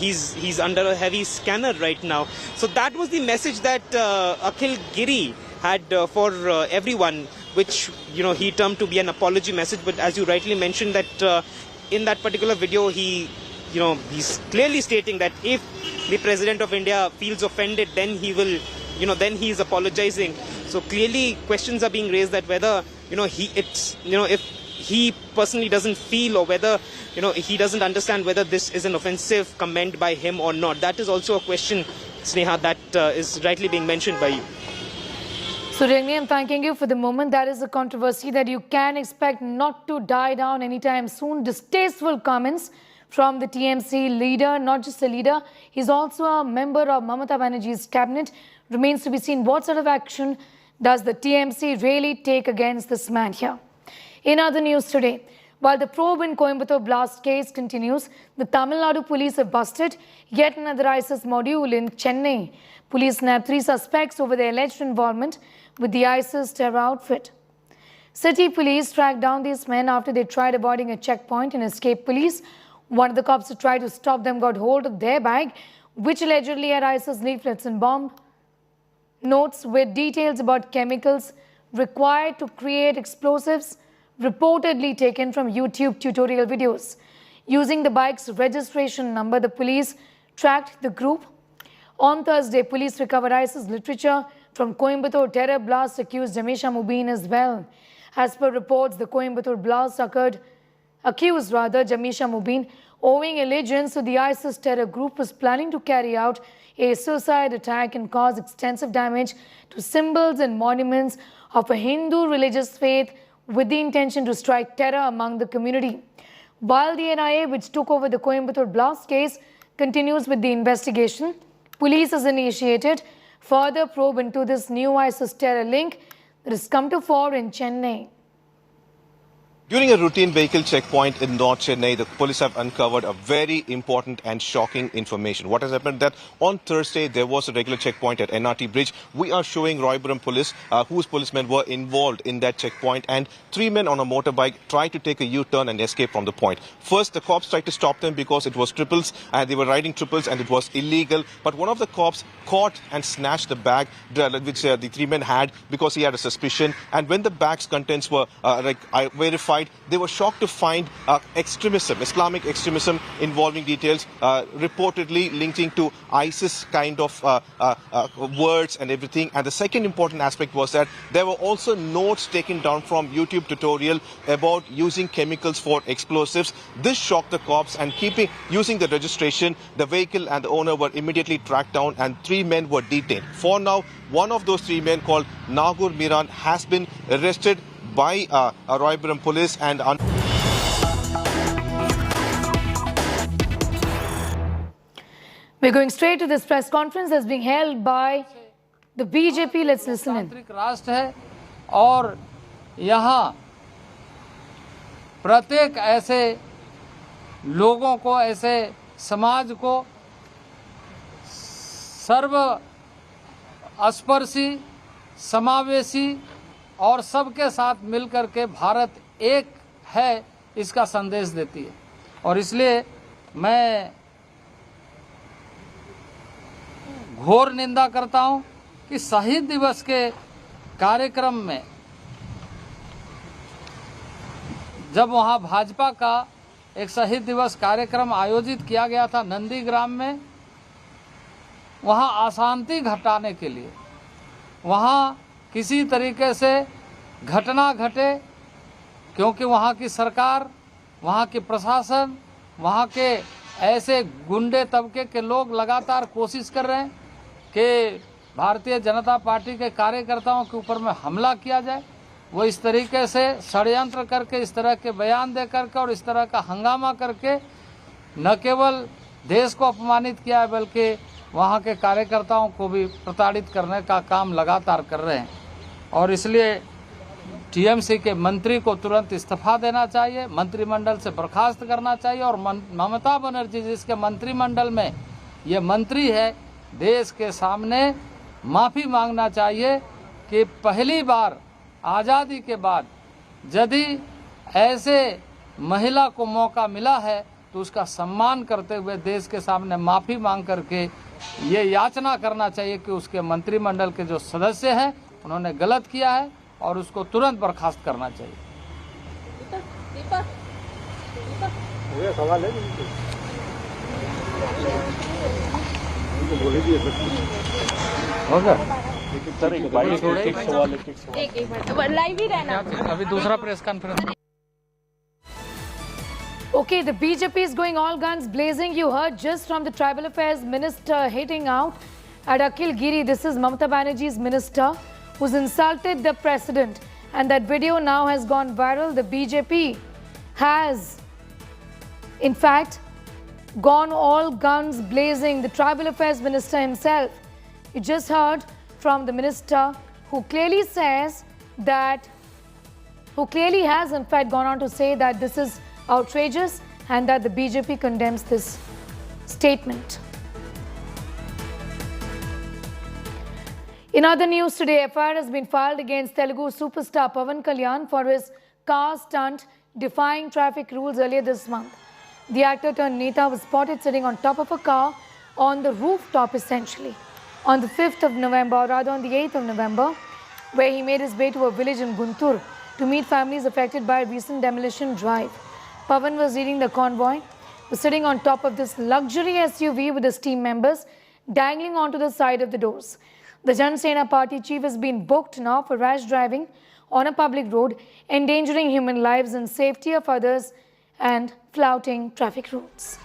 he's under a heavy scanner right now. So that was the message that Akhil Giri had for everyone, which he termed to be an apology message. But as you rightly mentioned, that in that particular video, he's clearly stating that if the President of India feels offended, then he will, then he is apologizing. So clearly, questions are being raised that whether if he personally doesn't feel, or whether he doesn't understand whether this is an offensive comment by him or not. That is also a question, Sneha, that is rightly being mentioned by you. Suryagni, I'm thanking you for the moment. That is a controversy that you can expect not to die down anytime soon. Distasteful comments from the TMC leader, not just a leader, he's also a member of Mamata Banerjee's cabinet. Remains to be seen what sort of action does the TMC really take against this man here. In other news today, while the probe in Coimbatore blast case continues, the Tamil Nadu police have busted yet another ISIS module in Chennai. Police nabbed 3 suspects over their alleged involvement with the ISIS terror outfit. City police tracked down these men after they tried avoiding a checkpoint and escaped police. One of the cops who tried to stop them got hold of their bag, which allegedly had ISIS leaflets and bomb notes with details about chemicals required to create explosives, reportedly taken from YouTube tutorial videos. Using the bike's registration number, the police tracked the group. On Thursday, police recovered ISIS literature from Coimbatore terror blast accused Jamisha Mubin as well. As per reports, the Coimbatore blast accused Jamisha Mubin, owing allegiance to the ISIS terror group, was planning to carry out a suicide attack and cause extensive damage to symbols and monuments of a Hindu religious faith, with the intention to strike terror among the community. While the NIA, which took over the Coimbatore blast case, continues with the investigation, police has initiated further probe into this new ISIS terror link that has come to fore in Chennai. During a routine vehicle checkpoint in North Chennai, the police have uncovered a very important and shocking information. What has happened that on Thursday, there was a regular checkpoint at NRT Bridge. We are showing Royburam police, whose policemen were involved in that checkpoint, and 3 men on a motorbike tried to take a U-turn and escape from the point. First, the cops tried to stop them because it was triples, and they were riding triples and it was illegal. But one of the cops caught and snatched the bag which the 3 men had, because he had a suspicion. And when the bag's contents were verified, they were shocked to find Islamic extremism involving details reportedly linking to ISIS kind of words and everything. And the second important aspect was that there were also notes taken down from YouTube tutorial about using chemicals for explosives. This shocked the cops, and using the registration, the vehicle and the owner were immediately tracked down and 3 men were detained. For now, one of those 3 men, called Nagur Miran, has been arrested by Royburam police. And we're going straight to this press conference that's being held by the BJP. Let's listen in. राष्ट्र है और यहाँ प्रत्येक ऐसे लोगों को, ऐसे समाज को सर्व स्पर्शी, समावेशी और सबके साथ मिलकर के भारत एक है, इसका संदेश देती है। और इसलिए मैं घोर निंदा करता हूं कि शहीद दिवस के कार्यक्रम में जब वहां भाजपा का एक शहीद दिवस कार्यक्रम आयोजित किया गया था नंदीग्राम में, वहां अशांति घटाने के लिए, वहां किसी तरीके से घटना घटे, क्योंकि वहां की सरकार, वहां की प्रशासन, वहां के ऐसे गुंडे तबके के लोग लगातार कोशिश कर रहे हैं कि भारतीय जनता पार्टी के कार्यकर्ताओं के ऊपर में हमला किया जाए। वो इस तरीके से षड्यंत्र करके, इस तरह के बयान दे करके और इस तरह का हंगामा करके न केवल देश को अपमानित किया है, बल्कि वहाँ के कार्यकर्ताओं को भी प्रताड़ित करने का काम लगातार कर रहे हैं। और इसलिए टीएमसी के मंत्री को तुरंत इस्तीफा देना चाहिए, मंत्रिमंडल से बर्खास्त करना चाहिए। और ममता बनर्जी जिसके मंत्रिमंडल में ये मंत्री है, देश के सामने माफ़ी मांगना चाहिए कि पहली बार आज़ादी के बाद यदि ऐसे महिला को मौका मिला है तो उसका सम्मान करते हुए देश के सामने माफ़ी मांग करके ये याचना करना चाहिए कि उसके मंत्रिमंडल के जो सदस्य हैं उन्होंने गलत किया है और उसको तुरंत बर्खास्त करना चाहिए। सवाल है होगा लाइव ही रहना। अभी दूसरा press conference. Okay, the BJP is going all guns blazing. You heard just from the Tribal Affairs Minister hitting out at Akhil Giri. This is Mamata Banerjee's minister who's insulted the president, and that video now has gone viral. The BJP has, in fact, gone all guns blazing. The Tribal Affairs Minister himself, you just heard from the minister who clearly says that, who clearly has in fact gone on to say that this is outrageous and that the BJP condemns this statement. In other news today, FIR has been filed against Telugu superstar Pawan Kalyan for his car stunt defying traffic rules earlier this month. The actor turned Neta was spotted sitting on top of a car on the rooftop essentially on the 5th of November, or rather on the 8th of November, where he made his way to a village in Guntur to meet families affected by a recent demolition drive. Pawan was leading the convoy, was sitting on top of this luxury SUV with his team members dangling onto the side of the doors. The Jan Sena party chief has been booked now for rash driving on a public road, endangering human lives and safety of others and flouting traffic rules.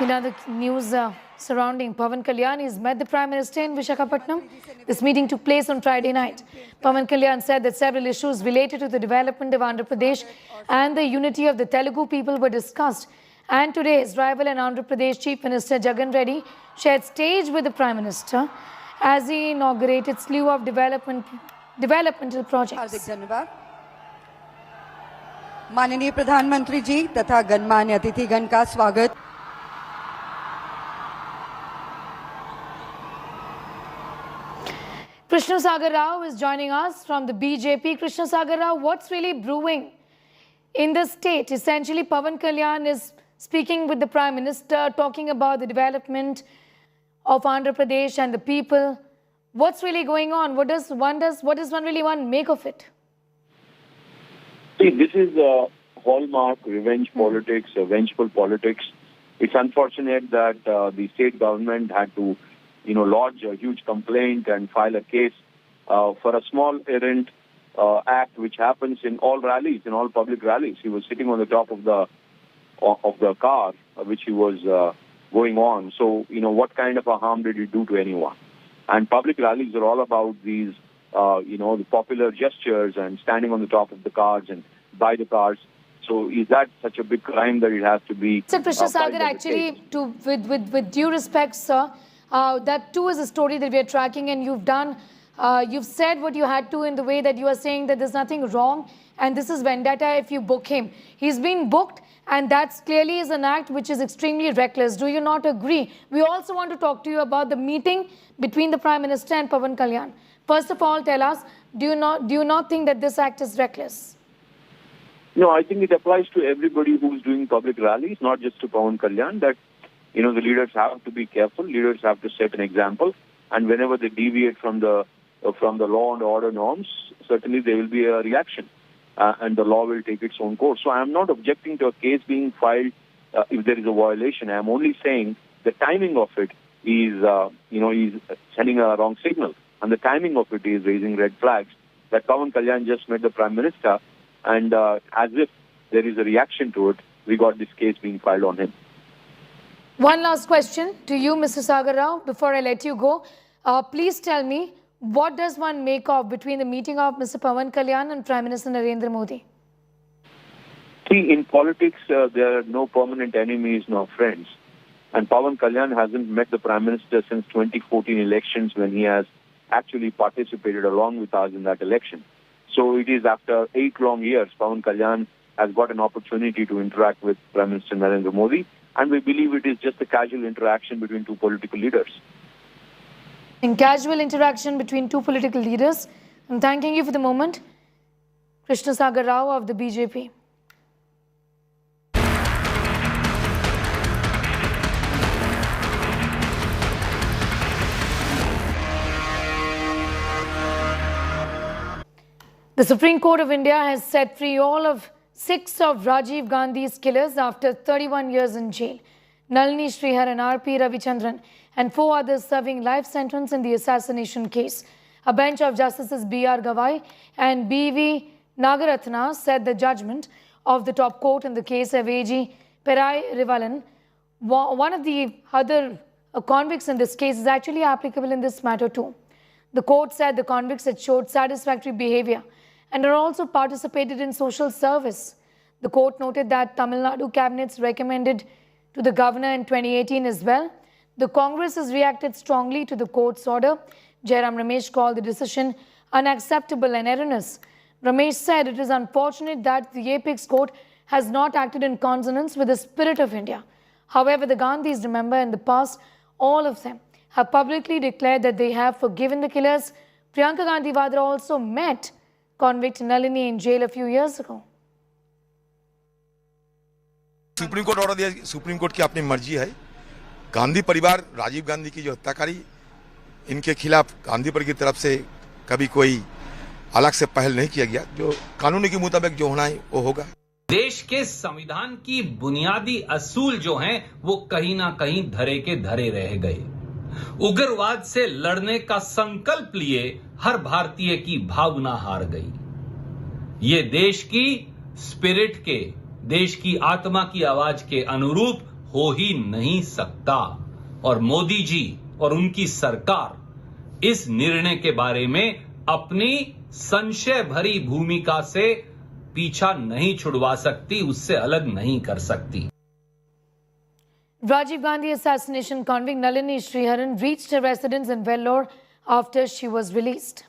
In other news surrounding Pawan Kalyan, he's met the Prime Minister in Visakhapatnam. This meeting took place on Friday night. Pawan Kalyan said that several issues related to the development of Andhra Pradesh and the unity of the Telugu people were discussed. And today, his rival and Andhra Pradesh Chief Minister Jagan Reddy shared stage with the Prime Minister as he inaugurated slew of developmental projects. माननीय प्रधानमंत्री जी तथा गणमान्य अतिथिगण का स्वागत। Krishna Sagar Rao is joining us from the BJP. Krishna Sagar Rao, what's really brewing in the state? Essentially, Pawan Kalyan is speaking with the Prime Minister, talking about the development of Andhra Pradesh and the people. What's really going on? What does one really make of it? See, this is hallmark revenge politics, vengeful politics. It's unfortunate that the state government had to lodge a huge complaint and file a case for a small errant act which happens in all rallies, in all public rallies. He was sitting on the top of the car which he was going on. So, what kind of a harm did he do to anyone? And public rallies are all about these, the popular gestures and standing on the top of the cars and by the cars. So is that such a big crime that it has to be? Sir, Krishna Sagar, actually, with due respect, sir, that too is a story that we are tracking, and you've said what you had to in the way that you are saying that there's nothing wrong and this is vendetta if you book him. He's been booked, and that clearly is an act which is extremely reckless. Do you not agree? We also want to talk to you about the meeting between the Prime Minister and Pawan Kalyan. First of all, tell us, do you not think that this act is reckless? No, I think it applies to everybody who's doing public rallies, not just to Pawan Kalyan, that, the leaders have to be careful. Leaders have to set an example. And whenever they deviate from the law and order norms, certainly there will be a reaction. And the law will take its own course. So I am not objecting to a case being filed if there is a violation. I am only saying the timing of it is, is sending a wrong signal. And the timing of it is raising red flags that Pawan Kalyan just met the Prime Minister, and as if there is a reaction to it, we got this case being filed on him. One last question to you, Mr. Sagar Rao, before I let you go. Please tell me, what does one make of between the meeting of Mr. Pawan Kalyan and Prime Minister Narendra Modi? See, in politics, there are no permanent enemies, no friends. And Pawan Kalyan hasn't met the Prime Minister since 2014 elections, when he has actually participated along with us in that election. So it is after 8 long years, Pawan Kalyan has got an opportunity to interact with Prime Minister Narendra Modi, and we believe it is just a casual interaction between two political leaders. In casual interaction between two political leaders. I'm thanking you for the moment. Krishna Sagar Rao of the BJP. The Supreme Court of India has set free all 6 of Rajiv Gandhi's killers after 31 years in jail. Nalini Sriharan, R.P. Ravichandran and 4 others serving life sentence in the assassination case. A bench of Justices B.R. Gavai and B.V. Nagaratna said the judgment of the top court in the case of A.G. Perai Rivalan, one of the other convicts in this case, is actually applicable in this matter too. The court said the convicts had showed satisfactory behavior and are also participated in social service. The court noted that Tamil Nadu cabinets recommended to the governor in 2018 as well. The Congress has reacted strongly to the court's order. Jairam Ramesh called the decision unacceptable and erroneous. Ramesh said it is unfortunate that the apex court has not acted in consonance with the spirit of India. However, the Gandhis, remember, in the past, all of them have publicly declared that they have forgiven the killers. Priyanka Gandhi Vadra also met convict Nalini in jail a few years ago. Supreme court order दिया, supreme court की अपनी मर्जी है। गांधी परिवार, राजीव गांधी की जो हत्याकारी, इनके खिलाफ गांधी परिवार की तरफ से कभी कोई अलग से पहल नहीं किया गया। जो कानून के मुताबिक जो होना है वो होगा। देश के संविधान की बुनियादी असूल जो हैं वो कहीं ना कहीं धरे के धरे रह गए। उग्रवाद से लड़ने का संकल्प लिए हर भारतीय की भावना हार गई। ये देश की स्पिरिट के, देश की आत्मा की आवाज के अनुरूप हो ही नहीं सकता। और मोदी जी और उनकी सरकार इस निर्णय के बारे में अपनी संशय भरी भूमिका से पीछा नहीं छुड़वा सकती, उससे अलग नहीं कर सकती। Rajiv Gandhi assassination convict Nalini Sriharan reached her residence in Vellore after she was released.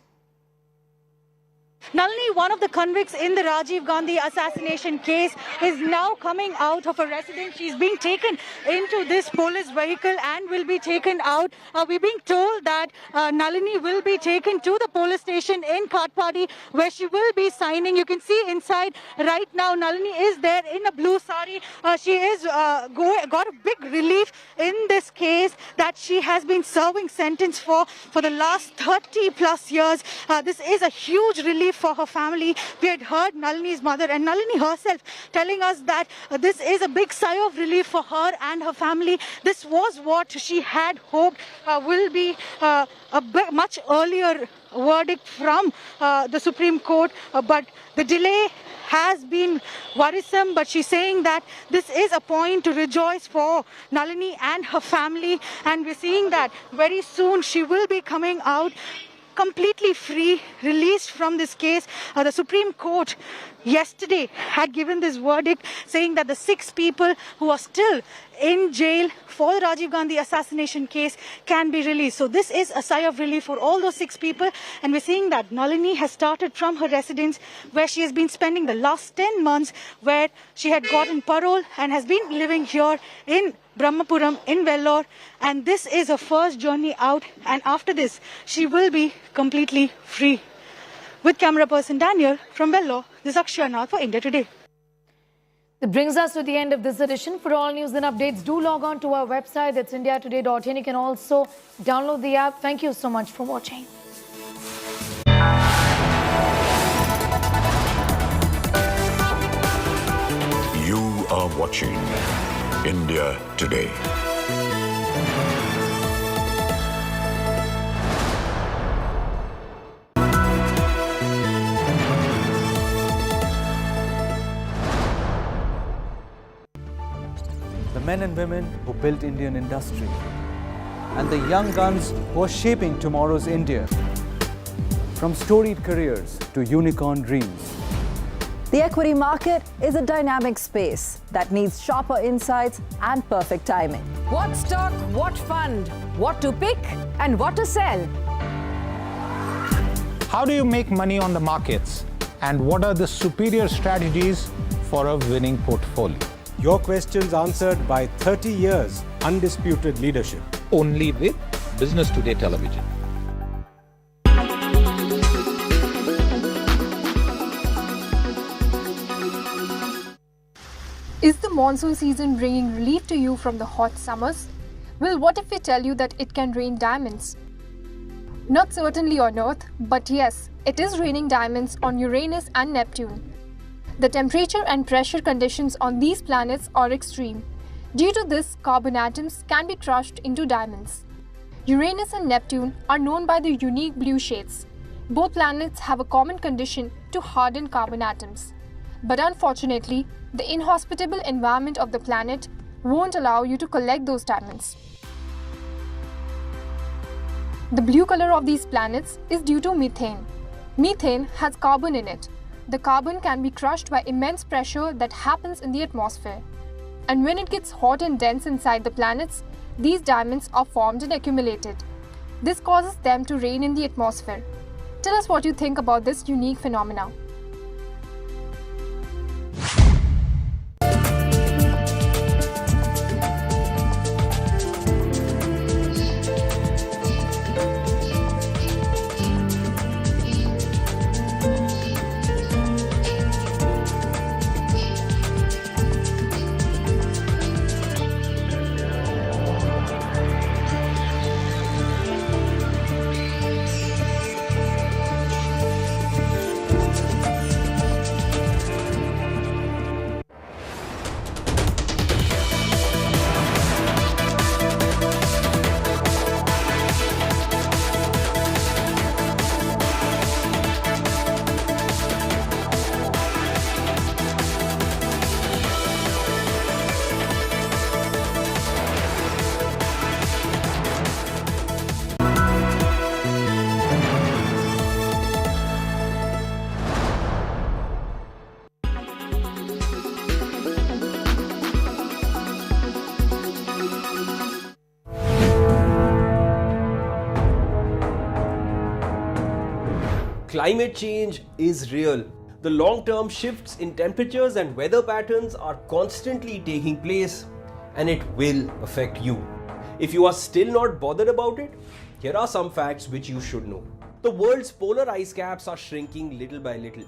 Nalini, one of the convicts in the Rajiv Gandhi assassination case, is now coming out of her residence. She's being taken into this police vehicle and will be taken out. We're being told that Nalini will be taken to the police station in Katpadi, where she will be signing. You can see inside right now, Nalini is there in a blue sari. She is got a big relief in this case that she has been serving sentence for the last 30 plus years. This is a huge relief relief for her family. We had heard Nalini's mother and Nalini herself telling us that this is a big sigh of relief for her and her family. This was what she had hoped will be a much earlier verdict from the Supreme Court, but the delay has been worrisome. But she's saying that this is a point to rejoice for Nalini and her family, and we're seeing that very soon she will be coming out completely free, released from this case. The Supreme Court yesterday had given this verdict saying that the 6 people who are still in jail for the Rajiv Gandhi assassination case can be released. So this is a sigh of relief for all those 6 people. And we're seeing that Nalini has started from her residence where she has been spending the last 10 months, where she had gotten parole and has been living here in Brahmapuram in Vellore. And this is her first journey out. And after this, she will be completely free. With camera person Daniel from Vellore, this is Akshaya Nath for India Today. That brings us to the end of this edition. For all news and updates, do log on to our website. That's indiatoday.in. You can also download the app. Thank you so much for watching. You are watching India Today. The men and women who built Indian industry, and the young guns who are shaping tomorrow's India. From storied careers to unicorn dreams. The equity market is a dynamic space that needs sharper insights and perfect timing. What stock, what fund, what to pick and what to sell. How do you make money on the markets? And what are the superior strategies for a winning portfolio? Your questions answered by 30 years undisputed leadership. Only with Business Today Television. Is the monsoon season bringing relief to you from the hot summers? Well, what if we tell you that it can rain diamonds? Not certainly on Earth, but yes, it is raining diamonds on Uranus and Neptune. The temperature and pressure conditions on these planets are extreme. Due to this, carbon atoms can be crushed into diamonds. Uranus and Neptune are known by their unique blue shades. Both planets have a common condition to harden carbon atoms. But unfortunately, the inhospitable environment of the planet won't allow you to collect those diamonds. The blue color of these planets is due to methane. Methane has carbon in it. The carbon can be crushed by immense pressure that happens in the atmosphere. And when it gets hot and dense inside the planets, these diamonds are formed and accumulated. This causes them to rain in the atmosphere. Tell us what you think about this unique phenomena. Climate change is real. The long-term shifts in temperatures and weather patterns are constantly taking place, and it will affect you. If you are still not bothered about it, here are some facts which you should know. The world's polar ice caps are shrinking little by little.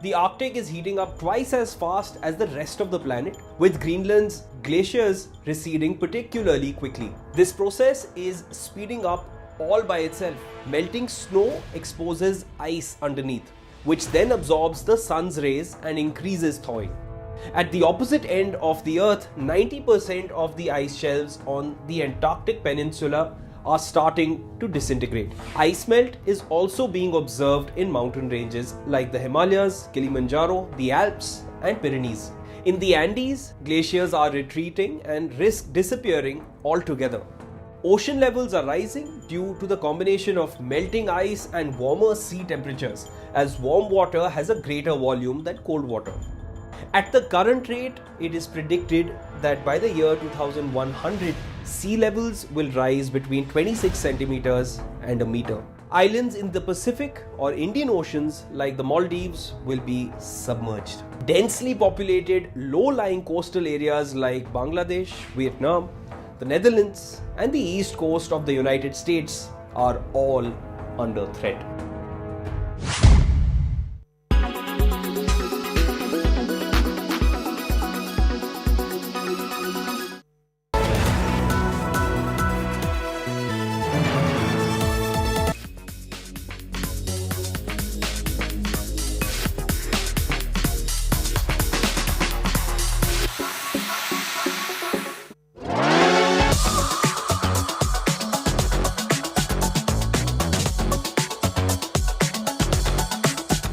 The Arctic is heating up twice as fast as the rest of the planet, with Greenland's glaciers receding particularly quickly. This process is speeding up all by itself. Melting snow exposes ice underneath. which then absorbs the sun's rays and increases thawing. At the opposite end of the Earth, 90% of the ice shelves on the Antarctic Peninsula are starting to disintegrate. Ice melt is also being observed in mountain ranges like the Himalayas, Kilimanjaro, the Alps, and Pyrenees. In the Andes, glaciers are retreating and risk disappearing altogether. Ocean levels are rising due to the combination of melting ice and warmer sea temperatures, as warm water has a greater volume than cold water. At the current rate, it is predicted that by the year 2100, sea levels will rise between 26 centimeters and a meter. Islands in the Pacific or Indian Oceans like the Maldives will be submerged. Densely populated, low-lying coastal areas like Bangladesh, Vietnam, the Netherlands, and the east coast of the United States are all under threat.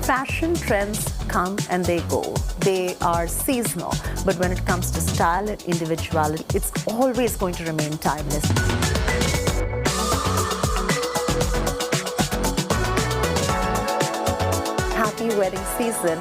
Fashion trends come and they go. They are seasonal. But when it comes to style and individuality, it's always going to remain timeless. Happy wedding season.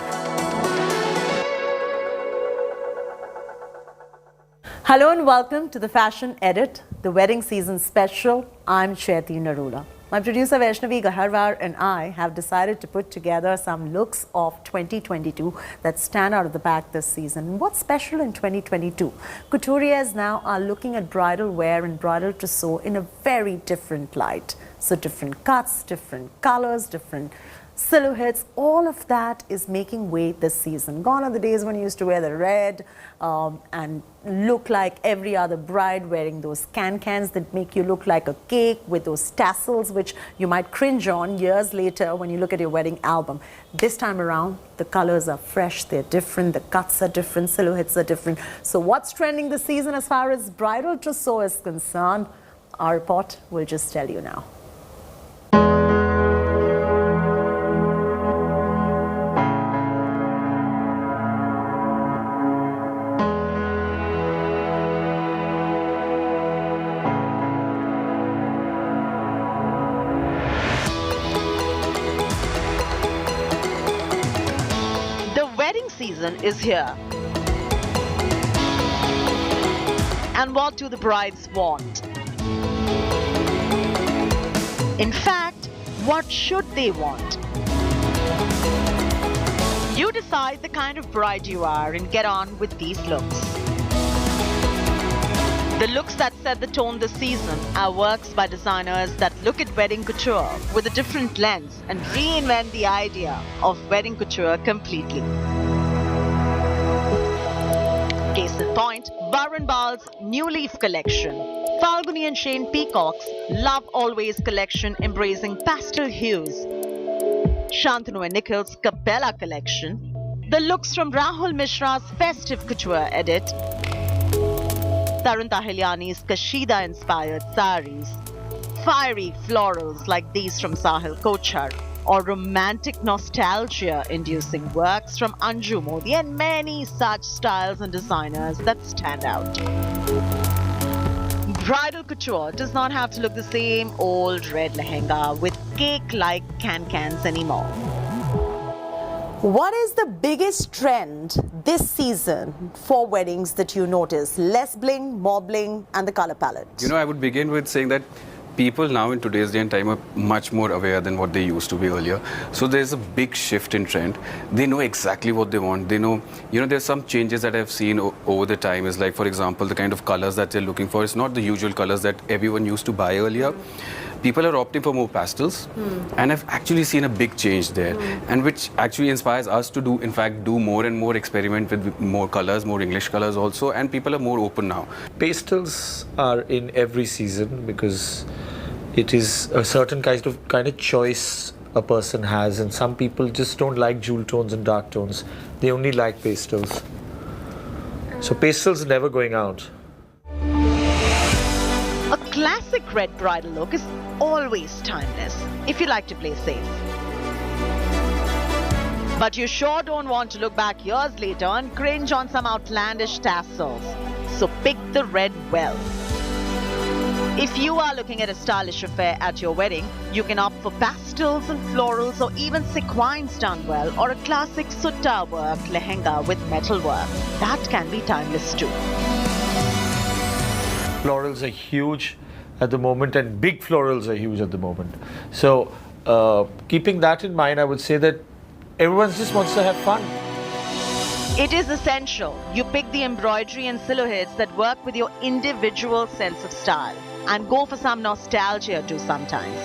Hello and welcome to the Fashion Edit, the wedding season special. I'm Shweti Narula. My producer Vaishnavi Gaharwar and I have decided to put together some looks of 2022 that stand out of the pack this season. What's special in 2022? Couturiers now are looking at bridal wear and bridal trousseau in a very different light. So different cuts, different colors, different silhouettes, all of that is making way this season. Gone are the days when you used to wear the red and look like every other bride wearing those can-cans that make you look like a cake with those tassels which you might cringe on years later when you look at your wedding album. This time around, the colors are fresh, they're different, the cuts are different, silhouettes are different. So what's trending this season as far as bridal trousseau is concerned? Our report will just tell you now. Season is here. And what do the brides want? In fact, what should they want? You decide the kind of bride you are and get on with these looks. The looks that set the tone this season are works by designers that look at wedding couture with a different lens and reinvent the idea of wedding couture completely. Case in point, Varun Bal's New Leaf collection. Falguni and Shane Peacock's Love Always collection embracing pastel hues. Shantanu and Nikhil's Capella collection. The looks from Rahul Mishra's Festive Couture edit. Tarun Tahilyani's Kashida-inspired saris. Fiery florals like these from Sahil Kochar. Or romantic nostalgia-inducing works from Anju Modi and many such styles and designers that stand out. Bridal couture does not have to look the same old red lehenga with cake-like can-cans anymore. What is the biggest trend this season for weddings that you notice? Less bling, more bling, and the color palette. You know, I would begin with saying that people now in today's day and time are much more aware than what they used to be earlier. So there's a big shift in trend. They know exactly what they want. They know, there's some changes that I've seen over the time is like, for example, the kind of colors that they're looking for. It's not the usual colors that everyone used to buy earlier. People are opting for more pastels, and I've actually seen a big change there, and which actually inspires us to do more and more experiment with more colors, more English colors also, and people are more open now. Pastels are in every season because it is a certain kind of choice a person has, and some people just don't like jewel tones and dark tones. They only like pastels. So pastels are never going out. A classic red bridal look is always timeless if you like to play safe. But you sure don't want to look back years later and cringe on some outlandish tassels. So pick the red well. If you are looking at a stylish affair at your wedding, you can opt for pastels and florals or even sequins done well, or a classic sutta work lehenga with metal work. That can be timeless too. Florals are huge at the moment, and big florals are huge at the moment. So keeping that in mind, I would say that everyone just wants to have fun. It is essential you pick the embroidery and silhouettes that work with your individual sense of style, and go for some nostalgia too sometimes.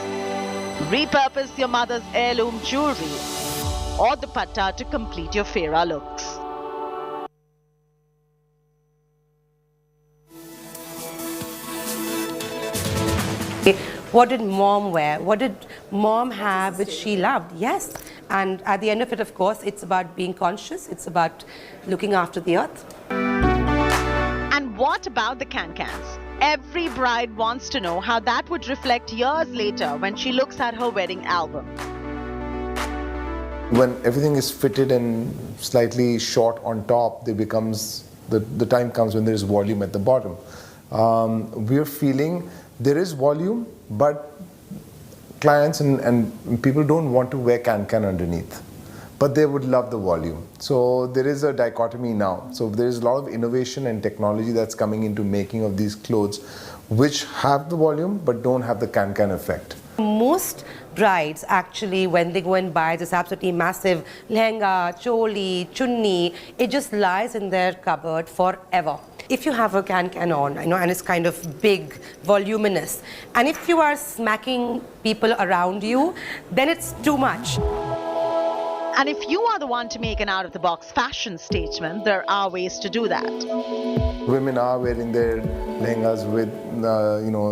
Repurpose your mother's heirloom jewelry or dupatta to complete your fairer looks. What did mom wear? What did mom have which she loved? Yes. And at the end of it, of course, it's about being conscious. It's about looking after the earth. And what about the can-cans? Every bride wants to know how that would reflect years later when she looks at her wedding album. When everything is fitted and slightly short on top, there becomes the time comes when there is volume at the bottom. We're feeling there is volume, but clients and people don't want to wear can underneath, but they would love the volume. So there is a dichotomy now. So there is a lot of innovation and technology that's coming into making of these clothes, which have the volume but don't have the can effect. Most brides actually, when they go and buy this absolutely massive lehenga, choli, chunni, it just lies in their cupboard forever. If you have a can on, and it's kind of big, voluminous, and if you are smacking people around you, then it's too much. And if you are the one to make an out-of-the-box fashion statement, there are ways to do that. Women are wearing their lehengas with,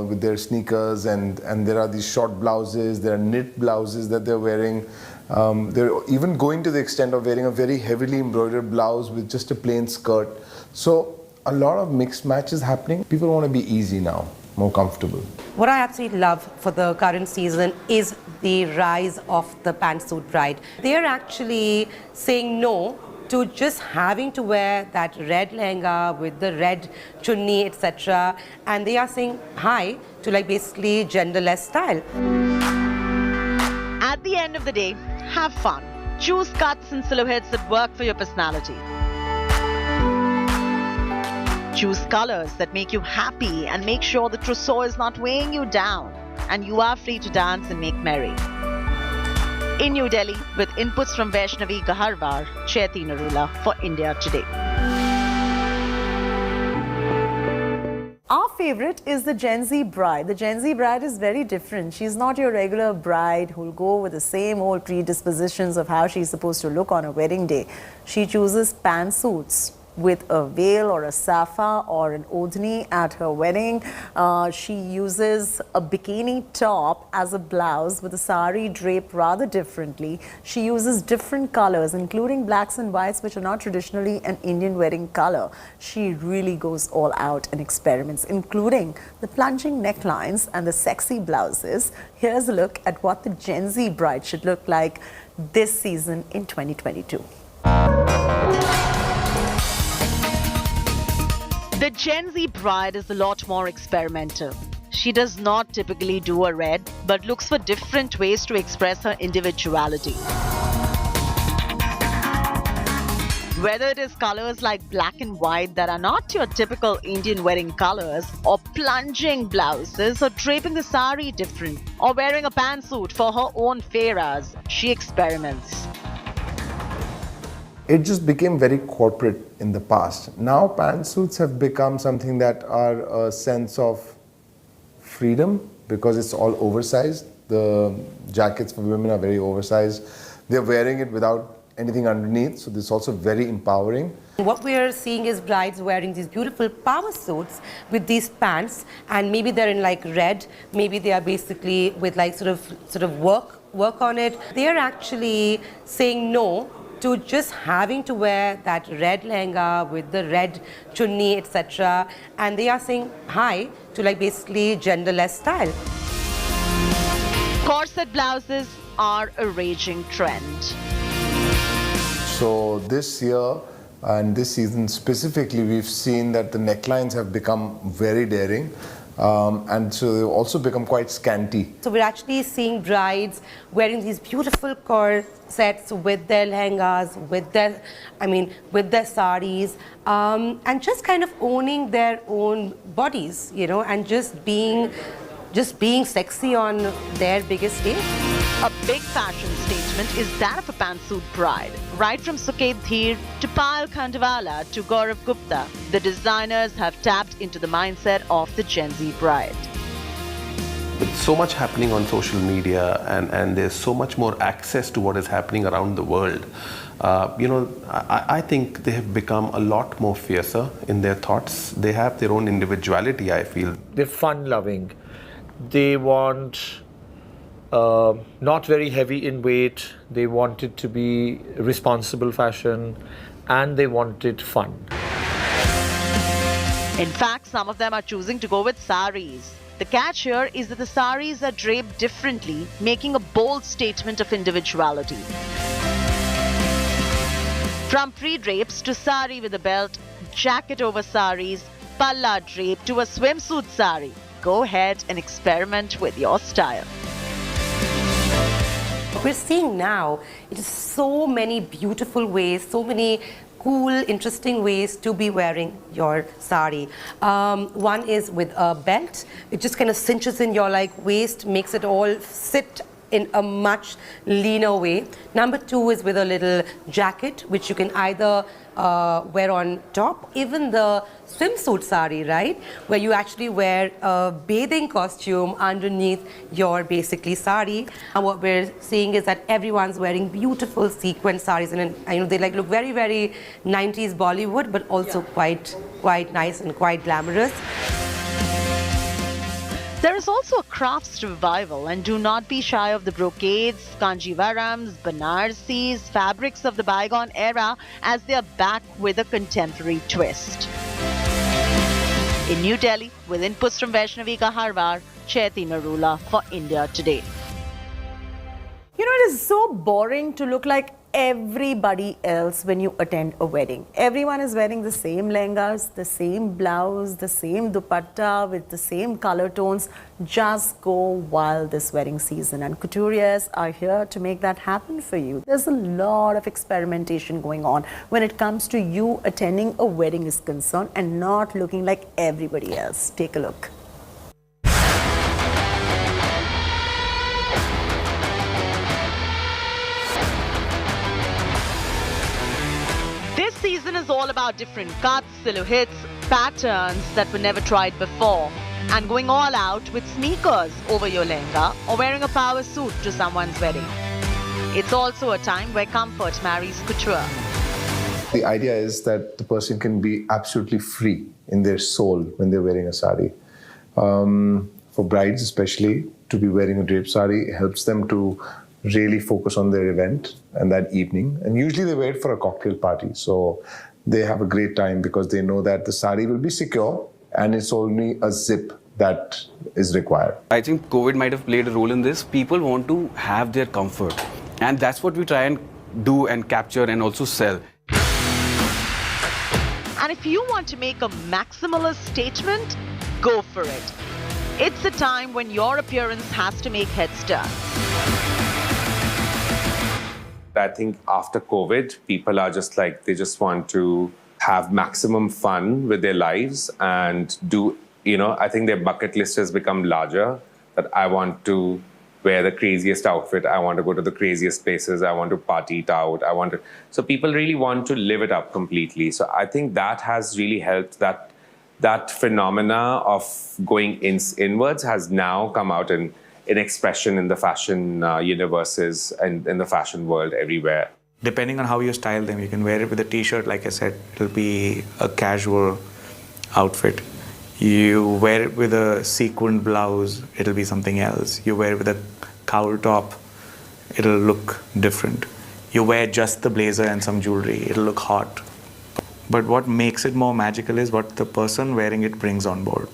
with their sneakers, and there are these short blouses, there are knit blouses that they're wearing. They're even going to the extent of wearing a very heavily embroidered blouse with just a plain skirt. So a lot of mixed matches happening. People want to be easy now, more comfortable. What I absolutely love for the current season is the rise of the pantsuit bride. They are actually saying no to just having to wear that red lehenga with the red chunni, etc. And they are saying hi to basically genderless style. At the end of the day, have fun. Choose cuts and silhouettes that work for your personality. Choose colors that make you happy and make sure the trousseau is not weighing you down and you are free to dance and make merry. In New Delhi, with inputs from Vaishnavi Gaharwar, Chaiti Narula for India Today. Our favorite is the Gen Z bride. The Gen Z bride is very different. She's not your regular bride who'll go with the same old predispositions of how she's supposed to look on a wedding day. She chooses pantsuits with a veil or a safa or an odhni at her wedding. She uses a bikini top as a blouse with a sari draped rather differently. She uses different colors, including blacks and whites, which are not traditionally an Indian wedding color. She really goes all out and experiments, including the plunging necklines and the sexy blouses. Here's a look at what the Gen Z bride should look like this season in 2022. The Gen Z bride is a lot more experimental. She does not typically do a red, but looks for different ways to express her individuality. Whether it is colors like black and white that are not your typical Indian wedding colors, or plunging blouses, or draping the sari different, or wearing a pantsuit for her own fairas, she experiments. It just became very corporate in the past. Now pantsuits have become something that are a sense of freedom because it's all oversized. The jackets for women are very oversized. They're wearing it without anything underneath, so this is also very empowering. What we are seeing is brides wearing these beautiful power suits with these pants, and maybe they're in red, maybe they are basically with sort of work work on it. They are actually saying no to just having to wear that red lehenga with the red chunni, etc. And they are saying hi to like basically genderless style. Corset blouses are a raging trend. So this year and this season specifically, we've seen that the necklines have become very daring. And so they've also become quite scanty. So we're actually seeing brides wearing these beautiful corsets with their lehengas, with their saris, and just kind of owning their own bodies, you know, and just being sexy on their biggest stage. A big fashion statement is that of a pantsuit bride. Right from Sukesh Chandrasekhar to Payal Khandwala to Gaurav Gupta, the designers have tapped into the mindset of the Gen Z bride. With so much happening on social media and there's so much more access to what is happening around the world, I think they have become a lot more fiercer in their thoughts. They have their own individuality, I feel. They're fun-loving. They want not very heavy in weight. They want it to be responsible fashion, and they want it fun. In fact, some of them are choosing to go with saris. The catch here is that the saris are draped differently, making a bold statement of individuality. From pre-drapes to sari with a belt, jacket over saris, palla drape to a swimsuit sari. Go ahead and experiment with your style. We're seeing now, it is so many beautiful ways, so many cool, interesting ways to be wearing your sari. One is with a belt. It just kind of cinches in your waist, makes it all sit in a much leaner way. Number two is with a little jacket, which you can either wear on top, even the swimsuit sari, right, where you actually wear a bathing costume underneath your basically sari. And what we're seeing is that everyone's wearing beautiful sequin saris, and they look very, very 90s Bollywood, but also quite nice and quite glamorous. There is also a crafts revival, and do not be shy of the brocades, kanjivarams, banarsis, fabrics of the bygone era, as they are back with a contemporary twist. In New Delhi, with inputs from Vaishnavi Gaharwar, Chaiti Narula for India Today. You know, it is so boring to look like everybody else when you attend a wedding. Everyone is wearing the same lehengas, the same blouse, the same dupatta with the same color tones. Just go wild this wedding season, and couturiers are here to make that happen for you. There's a lot of experimentation going on when it comes to you attending a wedding is concerned and not looking like everybody else. Take a look. This season is all about different cuts, silhouettes, patterns that were never tried before, and going all out with sneakers over your lehenga or wearing a power suit to someone's wedding. It's also a time where comfort marries couture. The idea is that the person can be absolutely free in their soul when they're wearing a sari. For brides especially, to be wearing a draped sari helps them to really focus on their event and that evening. And usually they wear it for a cocktail party. So they have a great time because they know that the sari will be secure and it's only a zip that is required. I think COVID might have played a role in this. People want to have their comfort. And that's what we try and do and capture and also sell. And if you want to make a maximalist statement, go for it. It's a time when your appearance has to make heads turn. I think after COVID, people are just they just want to have maximum fun with their lives and do, I think their bucket list has become larger, that I want to wear the craziest outfit, I want to go to the craziest places, I want to party it out, so people really want to live it up completely. So I think that has really helped, that phenomena of going inwards has now come out in expression in the fashion universes and in the fashion world everywhere. Depending on how you style them, you can wear it with a t-shirt, like I said, it'll be a casual outfit. You wear it with a sequined blouse, it'll be something else. You wear it with a cowl top, it'll look different. You wear just the blazer and some jewelry, it'll look hot. But what makes it more magical is what the person wearing it brings on board.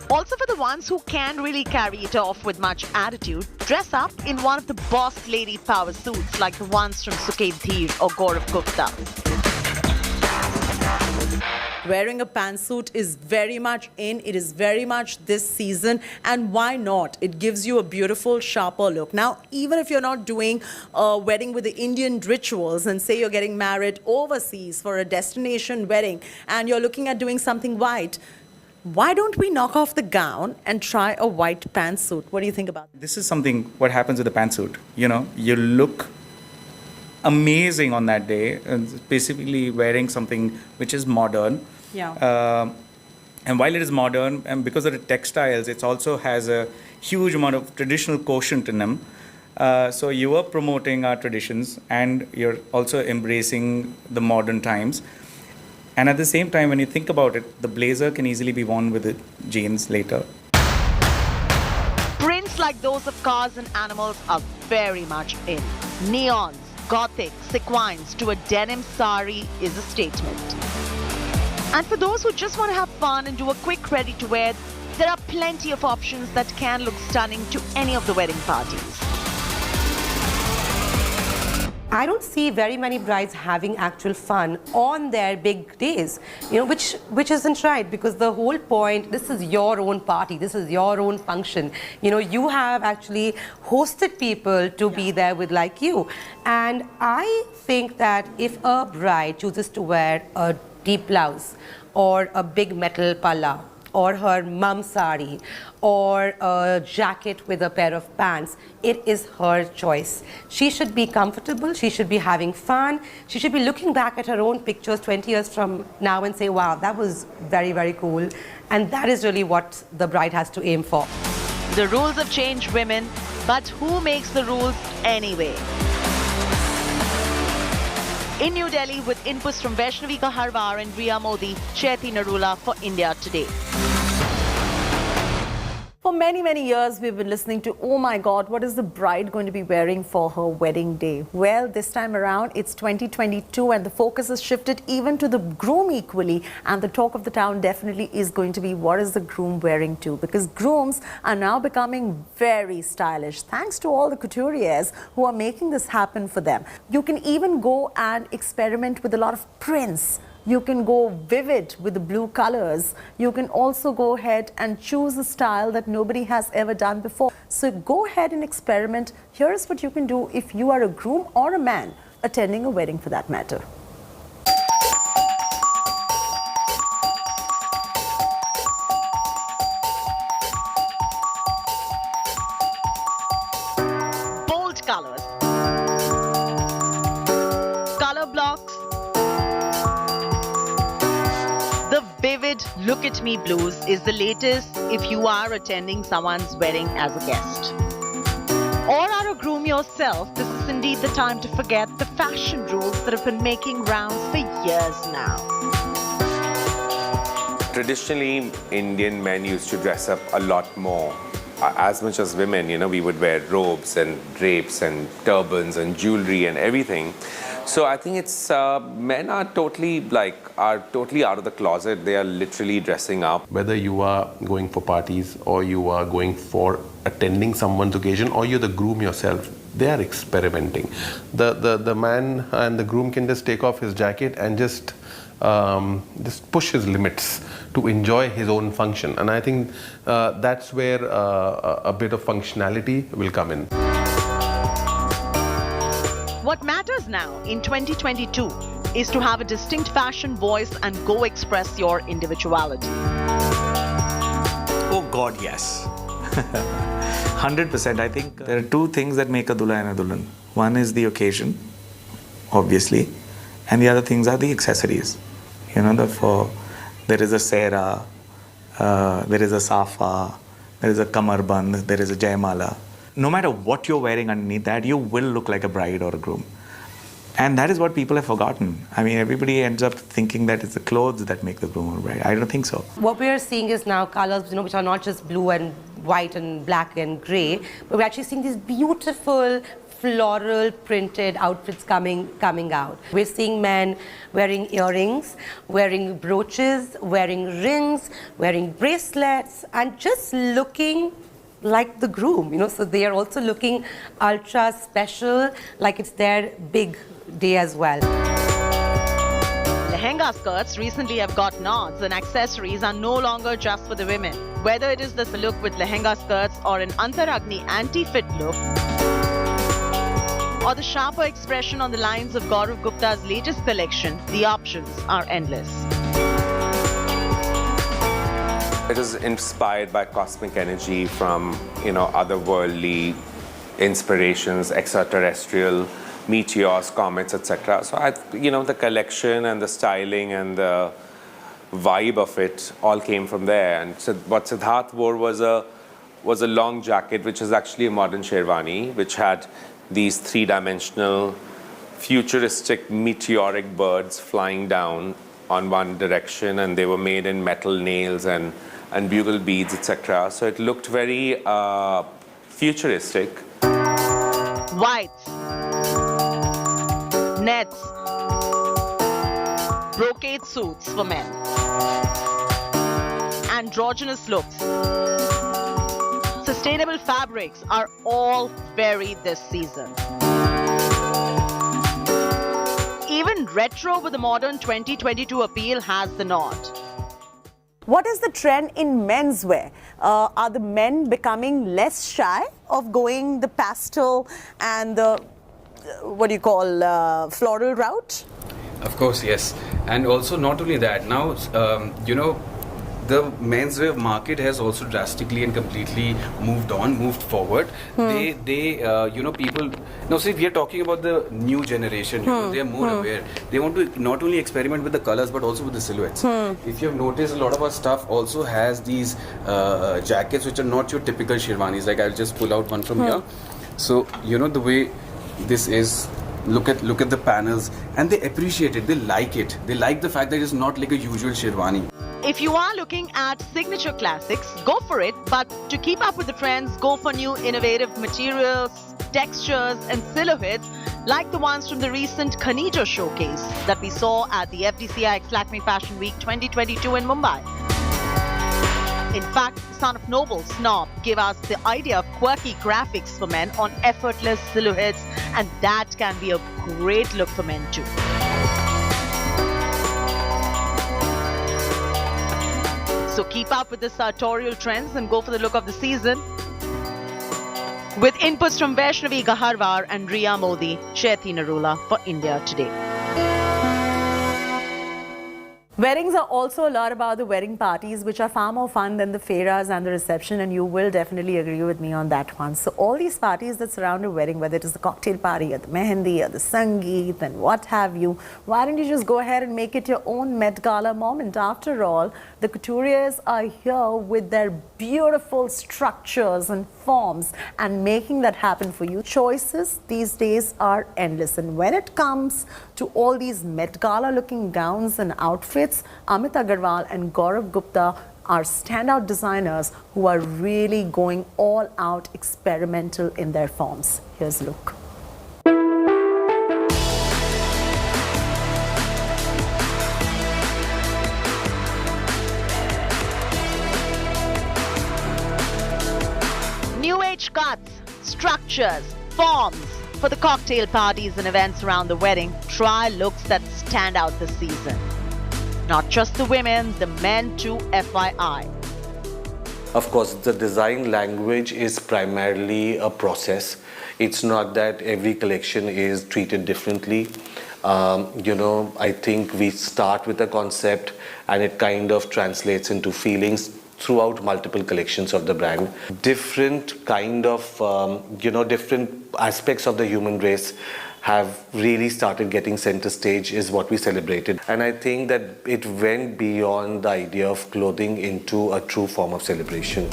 Also, for the ones who can really carry it off with much attitude, dress up in one of the boss lady power suits like the ones from Sukesh Chandrashekhar or Gaurav Gupta. Wearing a pantsuit is very much in. It is very much this season. And why not? It gives you a beautiful, sharper look. Now, even if you're not doing a wedding with the Indian rituals and say you're getting married overseas for a destination wedding and you're looking at doing something white, why don't we knock off the gown and try a white pantsuit? What do you think about that? This is something, what happens with the pantsuit. You know, you look amazing on that day, basically wearing something which is modern. Yeah. And while it is modern, and because of the textiles, it also has a huge amount of traditional quotient in them. So you are promoting our traditions and you're also embracing the modern times. And at the same time, when you think about it, the blazer can easily be worn with the jeans later. Prints like those of cars and animals are very much in. Neons, gothic, sequins to a denim sari is a statement. And for those who just want to have fun and do a quick ready to wear, there are plenty of options that can look stunning to any of the wedding parties. I don't see very many brides having actual fun on their big days, you know, which isn't right, because the whole point, this is your own party, this is your own function. You know, you have actually hosted people to be there with like you. And I think that if a bride chooses to wear a deep blouse or a big metal palla or her mum sari or a jacket with a pair of pants, it is her choice. She should be comfortable, she should be having fun, she should be looking back at her own pictures 20 years from now and say, wow, that was very, very cool. And that is really what the bride has to aim for. The rules have changed, women, but who makes the rules anyway? In New Delhi, with inputs from Vaishnavi Kaharwar and Riya Modi, Chaiti Narula for India Today. For many, many years, we've been listening to, oh my God, what is the bride going to be wearing for her wedding day? Well, this time around, it's 2022 and the focus has shifted even to the groom equally. And the talk of the town definitely is going to be, what is the groom wearing too? Because grooms are now becoming very stylish, thanks to all the couturiers who are making this happen for them. You can even go and experiment with a lot of prints. You can go vivid with the blue colors. You can also go ahead and choose a style that nobody has ever done before. So go ahead and experiment. Here's what you can do if you are a groom or a man attending a wedding for that matter. Bold colors, color blocks, the vivid look at me blues is the latest if you are attending someone's wedding as a guest. Or are a groom yourself, this is indeed the time to forget the fashion rules that have been making rounds for years now. Traditionally, Indian men used to dress up a lot more. As much as women, you know, we would wear robes and drapes and turbans and jewelry and everything. So I think it's men are totally out of the closet. They are literally dressing up. Whether you are going for parties or you are going for attending someone's occasion or you're the groom yourself, they are experimenting. The man and the groom can just take off his jacket and just push his limits to enjoy his own function. And I think that's where a bit of functionality will come in. What matters now in 2022 is to have a distinct fashion voice and go express your individuality. Oh God, yes. 100%. I think there are two things that make a dulha and a dulhan. One is the occasion, obviously, and the other things are the accessories. You know, there is a sehra, there is a safa, there is a kamarband, there is a jaymala. No matter what you're wearing underneath that, you will look like a bride or a groom. And that is what people have forgotten. I mean, everybody ends up thinking that it's the clothes that make the groom or bride. I don't think so. What we are seeing is now colors, you know, which are not just blue and white and black and grey, but we're actually seeing these beautiful floral printed outfits coming out. We're seeing men wearing earrings, wearing brooches, wearing rings, wearing bracelets, and just looking like the groom, you know, so they are also looking ultra special, like it's their big day as well. Lehenga skirts recently have got nods, and accessories are no longer just for the women. Whether it is the look with lehenga skirts or an Antaragni anti-fit look, or the sharper expression on the lines of Gaurav Gupta's latest collection, the options are endless. It is inspired by cosmic energy from, otherworldly inspirations, extraterrestrial, meteors, comets, etc. So, the collection and the styling and the vibe of it all came from there. And so what Siddharth wore was a long jacket, which is actually a modern sherwani, which had these three-dimensional, futuristic, meteoric birds flying down on one direction, and they were made in metal nails and bugle beads, etc. So it looked very futuristic. Whites, nets, brocade suits for men, androgynous looks, sustainable fabrics are all very this season. Even retro with the modern 2022 appeal has the nod. What is the trend in menswear? Are the men becoming less shy of going the pastel and the, floral route? Of course, yes. And also not only that, now, the menswear market has also drastically and completely moved forward. People, now see, we are talking about the new generation, they are more aware. They want to not only experiment with the colors, but also with the silhouettes. If you have noticed, a lot of our stuff also has these jackets, which are not your typical sherwanis. Like I'll just pull out one from here. So, the way this is, look at the panels, and they appreciate it, they like it. They like the fact that it's not like a usual sherwani. If you are looking at signature classics, go for it. But to keep up with the trends, go for new innovative materials, textures and silhouettes like the ones from the recent Khanija showcase that we saw at the FDCI Lakme Fashion Week 2022 in Mumbai. In fact, Son of Noble Snob gave us the idea of quirky graphics for men on effortless silhouettes, and that can be a great look for men too. So keep up with the sartorial trends and go for the look of the season. With inputs from Vaishnavi Gaharwar and Riya Modi, Chaiti Narula for India Today. Weddings are also a lot about the wedding parties, which are far more fun than the fairas and the reception, and you will definitely agree with me on that one. So all these parties that surround a wedding, whether it is the cocktail party or the mehendi or the sangeet and what have you, why don't you just go ahead and make it your own Met Gala moment? After all, the couturiers are here with their beautiful structures and forms and making that happen for you. Choices these days are endless, and when it comes to all these Met Gala looking gowns and outfits, Amit Agarwal and Gaurav Gupta are standout designers who are really going all out experimental in their forms. Here's a look. New age cuts, structures, forms. For the cocktail parties and events around the wedding, try looks that stand out this season. Not just the women, the men too, FYI. Of course, the design language is primarily a process. It's not that every collection is treated differently. I think we start with a concept and it kind of translates into feelings throughout multiple collections of the brand. Different kind of, different aspects of the human race have really started getting center stage is what we celebrated. And I think that it went beyond the idea of clothing into a true form of celebration.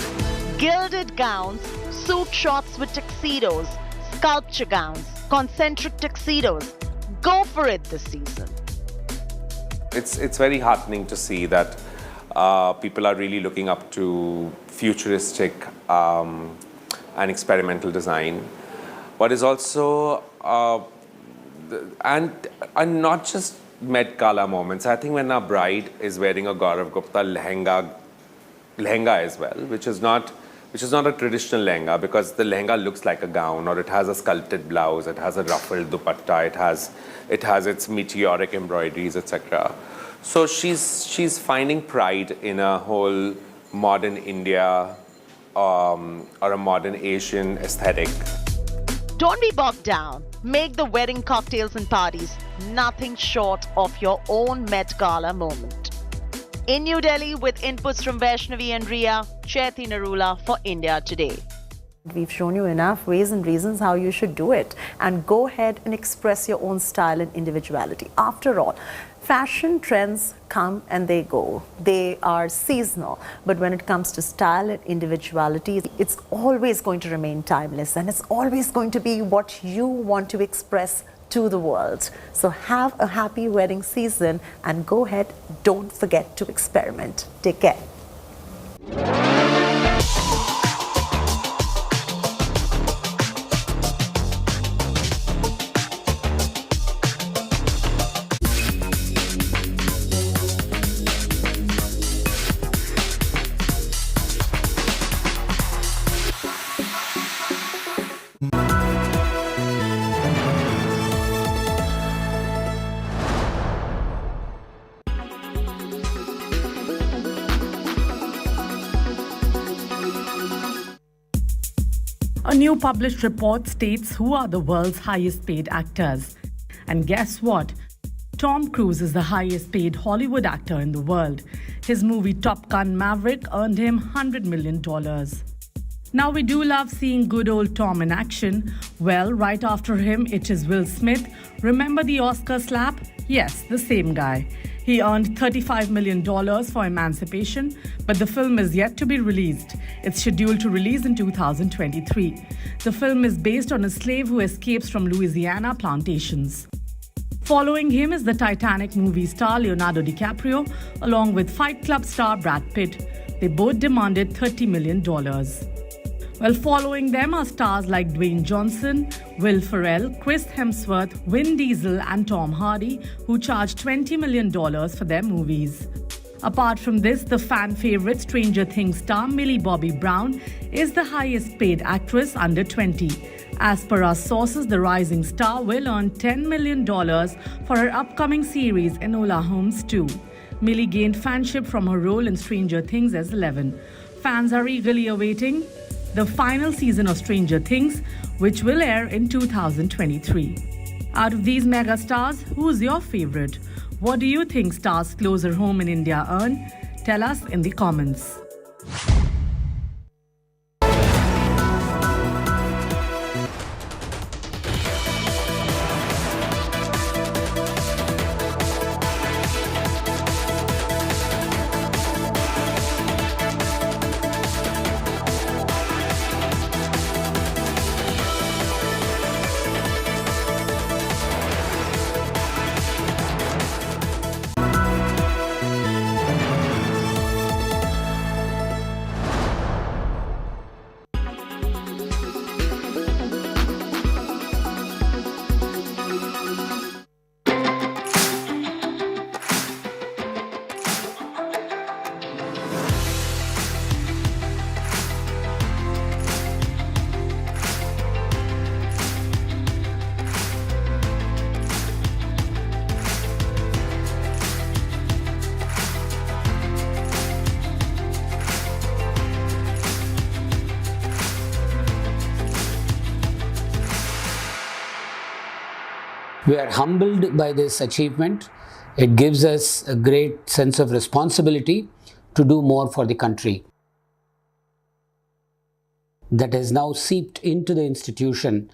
Gilded gowns, suit shots with tuxedos, sculpture gowns, concentric tuxedos. Go for it this season. It's very heartening to see that People are really looking up to futuristic and experimental design. What is also, and not just Met Gala moments. I think when our bride is wearing a Gaurav Gupta lehenga as well, which is not a traditional lehenga, because the lehenga looks like a gown, or it has a sculpted blouse, it has a ruffled dupatta, it has its meteoric embroideries, etc. So she's finding pride in a whole modern India or a modern Asian aesthetic. Don't be bogged down. Make the wedding cocktails and parties nothing short of your own Met Gala moment. In New Delhi, with inputs from Vaishnavi and Riya, Chaiti Narula for India Today. We've shown you enough ways and reasons how you should do it, and go ahead and express your own style and individuality. After all, fashion trends come and they go. They are seasonal, but when it comes to style and individuality, it's always going to remain timeless, and it's always going to be what you want to express to the world. So have a happy wedding season, and go ahead, don't forget to experiment. Take care. A new published report states who are the world's highest paid actors. And guess what? Tom Cruise is the highest paid Hollywood actor in the world. His movie Top Gun Maverick earned him $100 million. Now, we do love seeing good old Tom in action. Well, right after him, it is Will Smith. Remember the Oscar slap? Yes, the same guy. He earned $35 million for Emancipation, but the film is yet to be released. It's scheduled to release in 2023. The film is based on a slave who escapes from Louisiana plantations. Following him is the Titanic movie star Leonardo DiCaprio, along with Fight Club star Brad Pitt. They both demanded $30 million. Well, following them are stars like Dwayne Johnson, Will Ferrell, Chris Hemsworth, Vin Diesel and Tom Hardy, who charged $20 million for their movies. Apart from this, the fan favorite Stranger Things star Millie Bobby Brown is the highest paid actress under 20. As per our sources, the rising star will earn $10 million for her upcoming series Enola Holmes 2. Millie gained fanship from her role in Stranger Things as 11. Fans are eagerly awaiting the final season of Stranger Things, which will air in 2023. Out of these mega stars, who's your favorite? What do you think stars closer home in India earn? Tell us in the comments. We are humbled by this achievement. It gives us a great sense of responsibility to do more for the country. That has now seeped into the institution.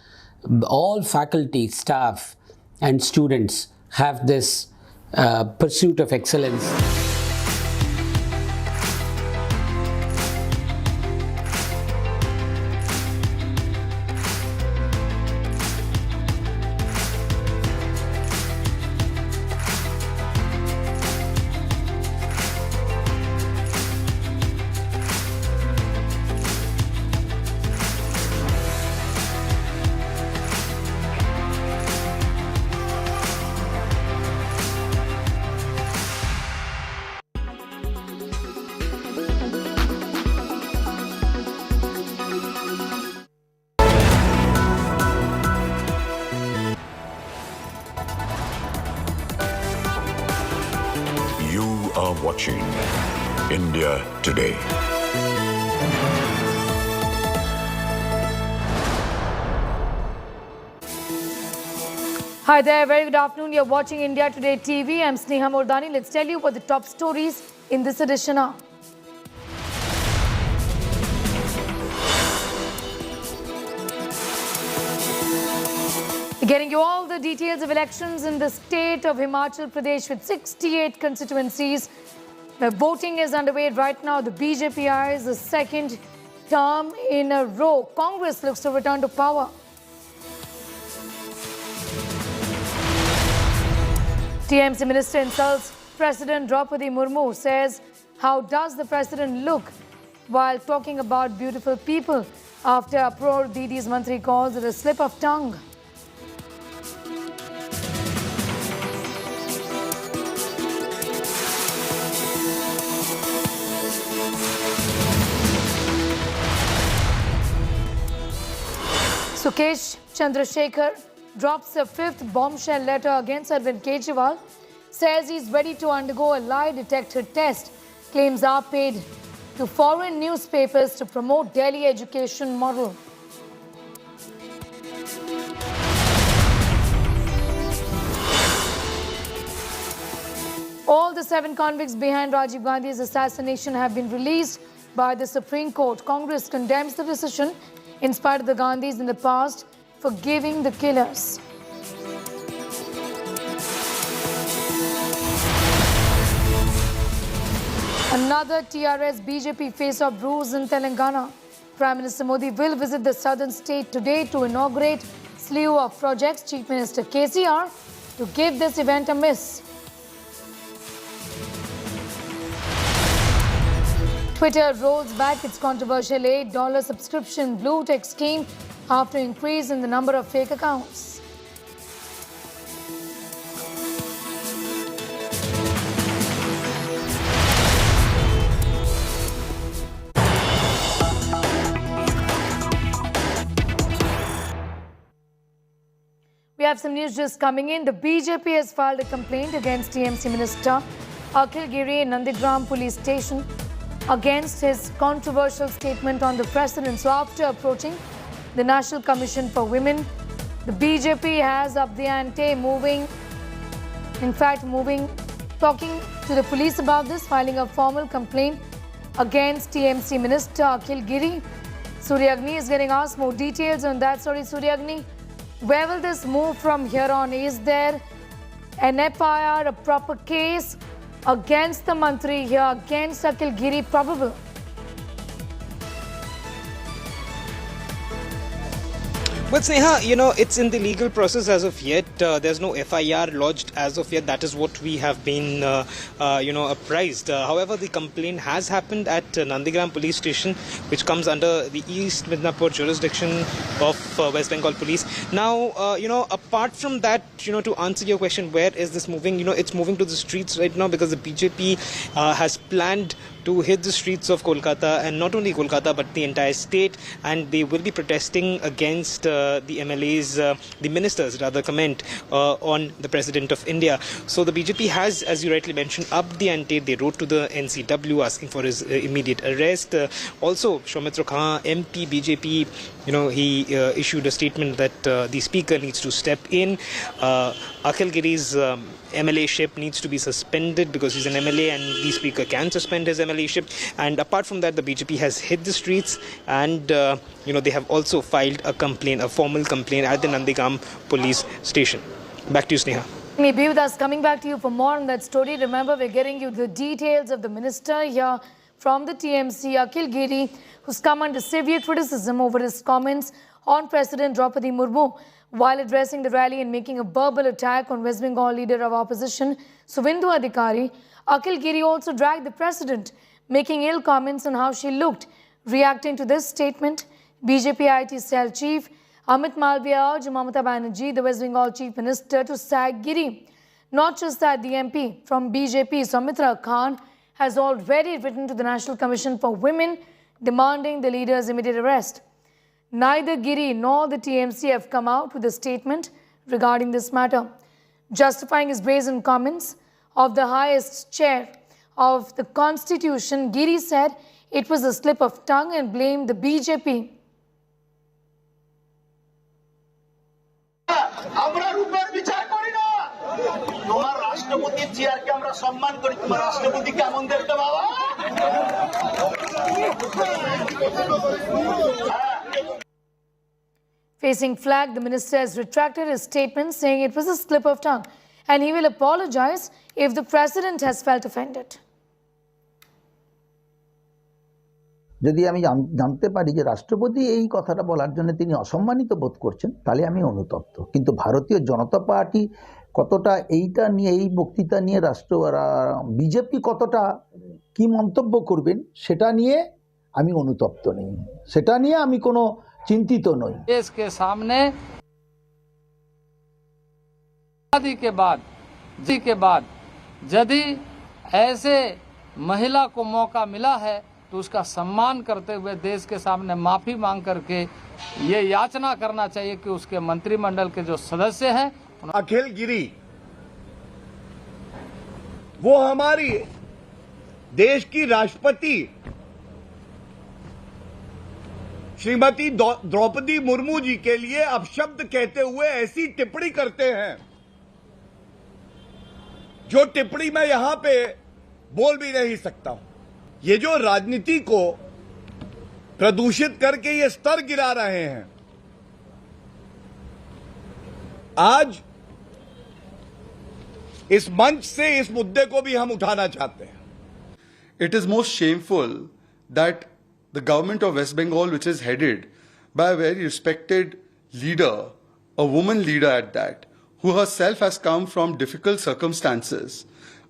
All faculty, staff, and students have this pursuit of excellence. watching India Today. Hi there, very good afternoon. You're watching India Today TV. I'm Sneha Mordani. Let's tell you what the top stories in this edition are. Getting you all the details of elections in the state of Himachal Pradesh with 68 constituencies. The voting is underway right now. The BJP eyes the second term in a row. Congress looks to return to power. TMC Minister insults President Draupadi Murmu, says, how does the President look while talking about beautiful people? After uproar, Didi's Mantri calls it a slip of tongue. Sukesh Chandrashekhar drops a fifth bombshell letter against Arvind Kejriwal, says he's ready to undergo a lie detector test, claims are paid to foreign newspapers to promote Delhi education model. All the 7 convicts behind Rajiv Gandhi's assassination have been released by the Supreme Court. Congress condemns the decision in spite of the Gandhis in the past forgiving the killers. Another TRS BJP face-off brews in Telangana. Prime Minister Modi will visit the southern state today to inaugurate slew of projects. Chief Minister KCR to give this event a miss. Twitter rolls back its controversial $8 subscription blue tick scheme after increase in the number of fake accounts. We have some news just coming in. The BJP has filed a complaint against TMC Minister Akhil Giri in Nandigram police station against his controversial statement on the president. So after approaching the National Commission for Women, the BJP has upped the ante, talking to the police about this, filing a formal complaint against TMC Minister Akhil Giri. Suryagni is getting asked more details on that. Sorry, Suryagni, where will this move from here on? Is there an FIR, a proper case against the Mantri here, against Akhil Giri, probable? But Sneha, it's in the legal process as of yet. There's no FIR lodged as of yet. That is what we have been, apprised. However, the complaint has happened at Nandigram police station, which comes under the East Midnapur jurisdiction of West Bengal police. Now, apart from that, to answer your question, where is this moving? It's moving to the streets right now because the BJP has planned to hit the streets of Kolkata, and not only Kolkata but the entire state, and they will be protesting against the MLAs, the ministers rather, comment on the President of India. So the BJP has, as you rightly mentioned, upped the ante. They wrote to the NCW asking for his immediate arrest. Also, Soumitra Khan, MP, BJP, he issued a statement that the speaker needs to step in. Akhil Giri's MLA-ship needs to be suspended because he's an MLA and the speaker can suspend his MLA-ship. And apart from that, the BJP has hit the streets and, they have also filed a formal complaint at the Nandigram police station. Back to you, Sneha. Be with us. Coming back to you for more on that story. Remember, we're getting you the details of the minister here from the TMC, Akhil Giri, who's come under severe criticism over his comments on President Draupadi Murmu while addressing the rally and making a verbal attack on West Bengal leader of opposition Suvendu Adhikari. Akhil Giri also dragged the president, making ill comments on how she looked. Reacting to this statement, BJP IT cell chief Amit Malviya urged Mamata Banerjee, the West Bengal chief minister, to sack Giri. Not just that, the MP from BJP, Soumitra Khan, has already written to the National Commission for Women demanding the leader's immediate arrest. Neither Giri nor the TMC have come out with a statement regarding this matter, justifying his brazen comments of the highest chair of the Constitution, Giri said it was a slip of tongue and blamed the BJP. Facing flag, the minister has retracted his statement, saying it was a slip of tongue and he will apologize if the president has felt offended. যদি আমি জানতে পারি যে রাষ্ট্রপতি এই কথাটা বলার জন্য তিনি অসম্মানিত বোধ করছেন তাহলে আমি অনুতপ্ত কিন্তু ভারতীয় জনতা পার্টি কতটা এইটা নিয়ে এই বক্তৃতা নিয়ে বিজেপি কতটা কি মন্তব্য করবেন সেটা নিয়ে আমি অনুতপ্ত নই সেটা নিয়ে আমি কোনো चिंतित तो नहीं देश के सामने आदि के बाद यदि ऐसे महिला को मौका मिला है तो उसका सम्मान करते हुए देश के सामने माफी मांग करके ये याचना करना चाहिए कि उसके मंत्रिमंडल के जो सदस्य हैं अखिल गिरी वो हमारी देश की राष्ट्रपति श्रीमती द्रौपदी मुर्मू जी के लिए अपशब्द कहते हुए ऐसी टिप्पणी करते हैं जो टिप्पणी मैं यहां पे बोल भी नहीं सकता हूं ये जो राजनीति को प्रदूषित करके ये स्तर गिरा रहे हैं आज इस मंच से इस मुद्दे को भी हम उठाना चाहते हैं It is most shameful that the government of West Bengal, which is headed by a very respected leader, a woman leader at that, who herself has come from difficult circumstances,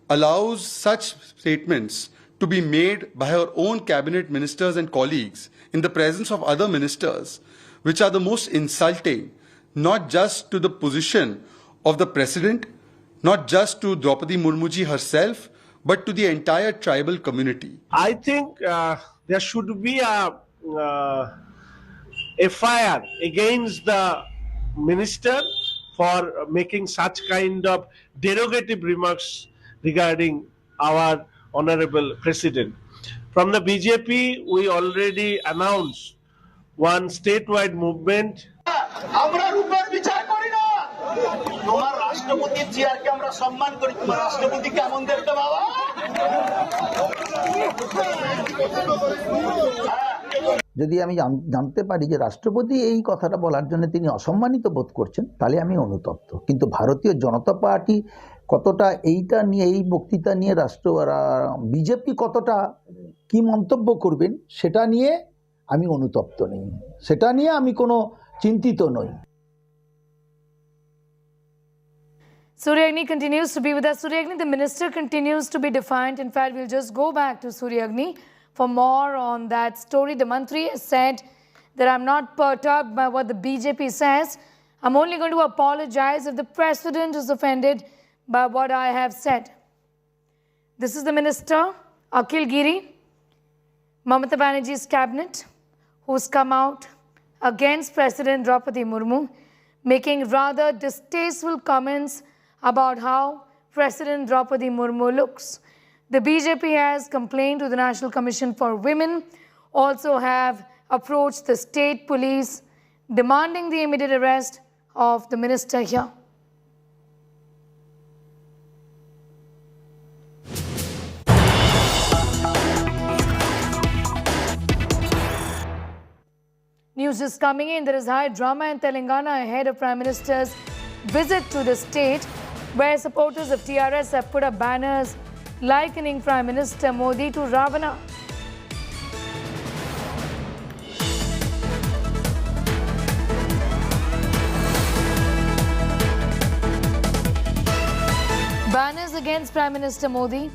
allows such statements to be made by her own cabinet ministers and colleagues in the presence of other ministers, which are the most insulting, not just to the position of the president, not just to Draupadi Murmu ji herself, but to the entire tribal community. I think there should be a FIR against the minister for making such kind of derogative remarks regarding our honorable president. From the BJP, we already announced one statewide movement. তোমার রাষ্ট্রপতির চেয়ারকে আমরা সম্মান করি তোমার রাষ্ট্রপতি কেমন দেখতে বাবা যদি আমি জানতে পারি যে রাষ্ট্রপতি এই কথাটা বলার জন্য তিনি অসম্মানিত বোধ করছেন তাহলে আমি অনুতপ্ত কিন্তু ভারতীয় জনতা পার্টি কতটা এইটা নিয়ে এই বক্তৃতা নিয়ে বিজেপি কতটা কি মন্তব্য করবেন সেটা নিয়ে আমি অনুতপ্ত নই সেটা নিয়ে আমি কোনো চিন্তিত নই Suryagni continues to be with us. Suryagni, the minister continues to be defiant. In fact, we'll just go back to Suryagni for more on that story. The Mantri has said that I'm not perturbed by what the BJP says. I'm only going to apologize if the president is offended by what I have said. This is the minister, Akhil Giri, Mamata Banerjee's cabinet, who's come out against President Draupadi Murmu, making rather distasteful comments about how President Draupadi Murmu looks. The BJP has complained to the National Commission for Women, also have approached the state police, demanding the immediate arrest of the minister here. News is coming in. There is high drama in Telangana ahead of Prime Minister's visit to the state, where supporters of TRS have put up banners likening Prime Minister Modi to Ravana. Banners against Prime Minister Modi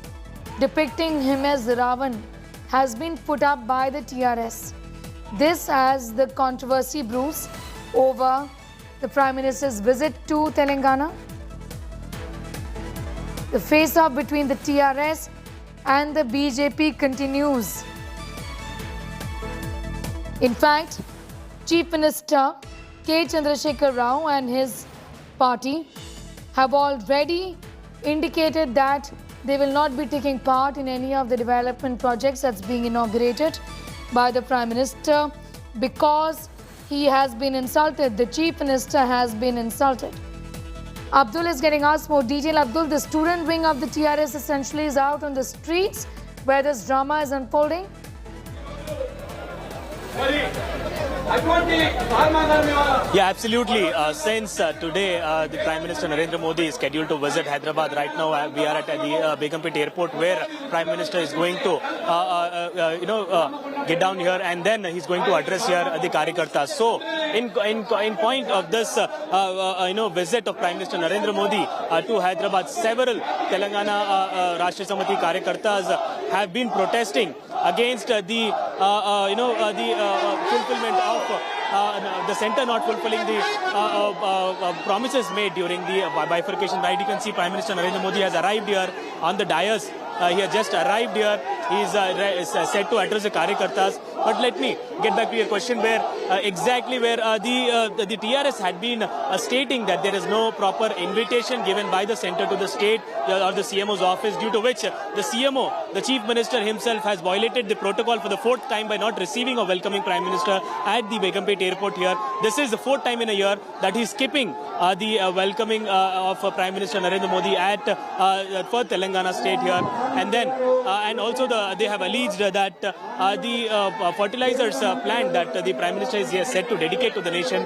depicting him as Ravan has been put up by the TRS. This as the controversy brews over the Prime Minister's visit to Telangana. The face-off between the TRS and the BJP continues. In fact, Chief Minister K. Chandrashekhar Rao and his party have already indicated that they will not be taking part in any of the development projects that's being inaugurated by the Prime Minister because he has been insulted. The Chief Minister has been insulted. Abdul is getting us more detail. Abdul, the student wing of the TRS essentially is out on the streets where this drama is unfolding. Yeah, absolutely. Since today the Prime Minister Narendra Modi is scheduled to visit Hyderabad. Right now we are at the Begumpet airport where Prime Minister is going to get down here and then he's going to address here the Karyakartas. So in point of this visit of Prime Minister Narendra Modi to Hyderabad, several Telangana Rashtriya Samati Karyakartas have been protesting against the fulfillment of the centre not fulfilling the promises made during the bifurcation. Right, you can see Prime Minister Narendra Modi has arrived here on the dais. He has just arrived here. He is set to address the Karyakartas. But let me get back to your question where the TRS had been stating that there is no proper invitation given by the centre to the state or the CMO's office, due to which the CMO, the Chief Minister himself, has violated the protocol for the fourth time by not receiving or welcoming Prime Minister at the Begumpet airport here. This is the fourth time in a year that he is skipping the welcoming of Prime Minister Narendra Modi at for Telangana state here. And then and also they have alleged that the fertilizers plant that the Prime Minister is here set to dedicate to the nation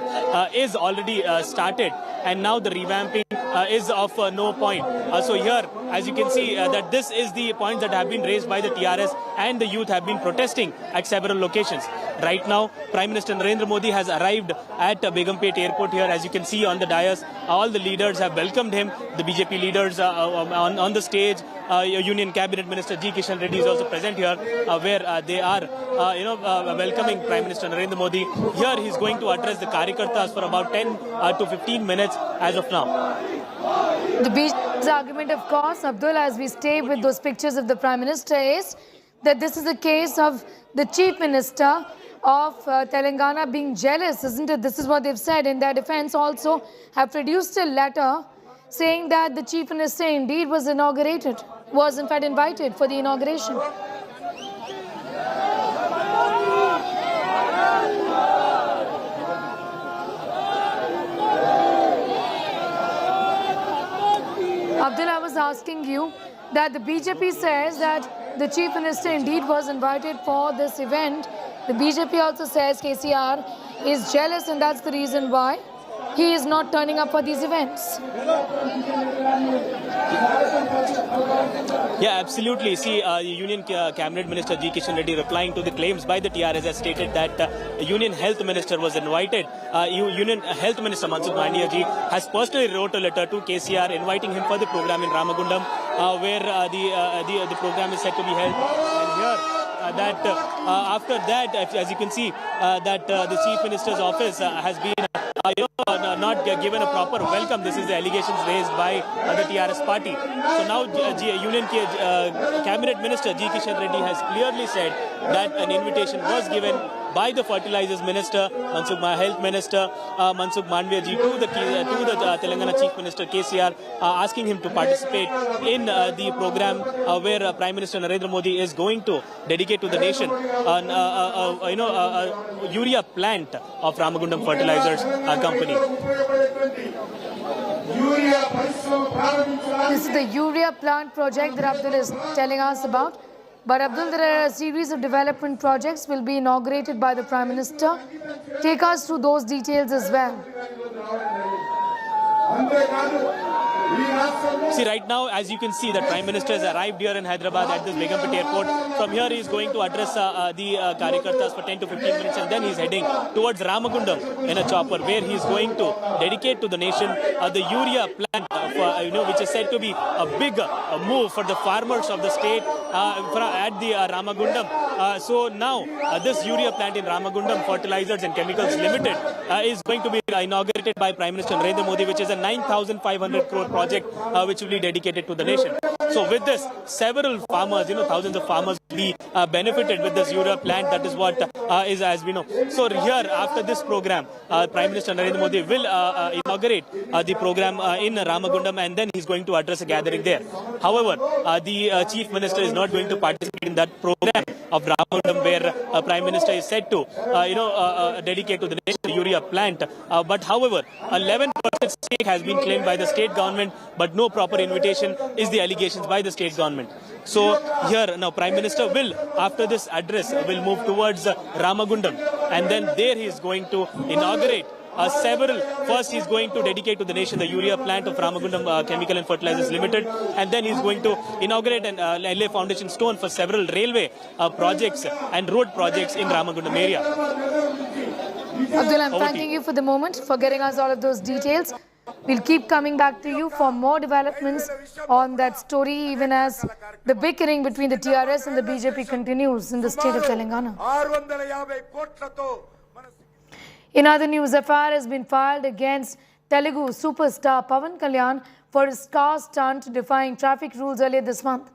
is already started, and now the revamping is of no point. So here, as you can see, that this is the points that have been raised by the TRS, and the youth have been protesting at several locations. Right now, Prime Minister Narendra Modi has arrived at Begumpet airport here. As you can see on the dais, all the leaders have welcomed him. The BJP leaders on the stage. Union Cabinet Minister G. Kishan Reddy is also present here, where they are, welcoming Prime Minister Narendra Modi. Here he is going to address the Karyakartas for about 10 to 15 minutes as of now. The BJP's argument, of course, Abdul, as we stay with those pictures of the Prime Minister, is that this is a case of the Chief Minister of Telangana being jealous, isn't it? This is what they've said. In their defense also have produced a letter saying that the Chief Minister indeed was inaugurated, was in fact invited for the inauguration. Abdul, I was asking you that the BJP says that the Chief Minister indeed was invited for this event. The BJP also says KCR is jealous, and that's the reason why he is not turning up for these events. Yeah, absolutely. See, Union Cabinet Minister G. Kishan Reddy, replying to the claims by the TRS, has stated that Union Health Minister was invited. Union Health Minister Mansukh Mandiyaji has personally wrote a letter to KCR inviting him for the program in Ramagundam, where the program is set to be held. And here, after that, as you can see, that the Chief Minister's office has been not given a proper welcome. This is the allegations raised by the TRS party. So now Union Cabinet Minister G. Kishan Reddy has clearly said that an invitation was given by the Fertilizers Minister, Health Minister Mansukh Mandiyaji to the Telangana Chief Minister KCR, asking him to participate in the program where Prime Minister Narendra Modi is going to dedicate to the nation urea plant of Ramagundam Fertilizers Company. This is the urea plant project that Abdul is telling us about. But Abdul, there are a series of development projects will be inaugurated by the Prime Minister. Take us through those details as well. See, right now, as you can see, the Prime Minister has arrived here in Hyderabad at this Begumpet airport. From here, he is going to address the Karyakartas for 10 to 15 minutes, and then he is heading towards Ramagundam in a chopper, where he is going to dedicate to the nation the urea plant, which is said to be a big move for the farmers of the state at the Ramagundam. So now this urea plant in Ramagundam Fertilizers and Chemicals Limited is going to be inaugurated by Prime Minister Narendra Modi, which is a 9,500 crore project which will be dedicated to the nation. So with this, several farmers, thousands of farmers will be benefited with this urea plant. That is what is as we know. So here, after this program, Prime Minister Narendra Modi will inaugurate the program in Ramagundam, and then he's going to address a gathering there. However, the Chief Minister is not going to participate in that program of Ramagundam, where Prime Minister is said to, dedicate to the nation the urea plant. But however, 11% stake has been claimed by the state government, but no proper invitation is the allegations by the state government. So here now Prime Minister will, after this address, will move towards Ramagundam, and then there he is going to inaugurate first he's going to dedicate to the nation the urea plant of Ramagundam Chemical and Fertilizers Limited, and then he's going to inaugurate and lay foundation stone for several railway projects and road projects in Ramagundam area. Abdul, I'm thanking you for the moment, for getting us all of those details. We'll keep coming back to you for more developments on that story, even as the bickering between the TRS and the BJP continues in the state of Telangana. In other news, FIR has been filed against Telugu superstar Pawan Kalyan for his car stunt defying traffic rules earlier this month.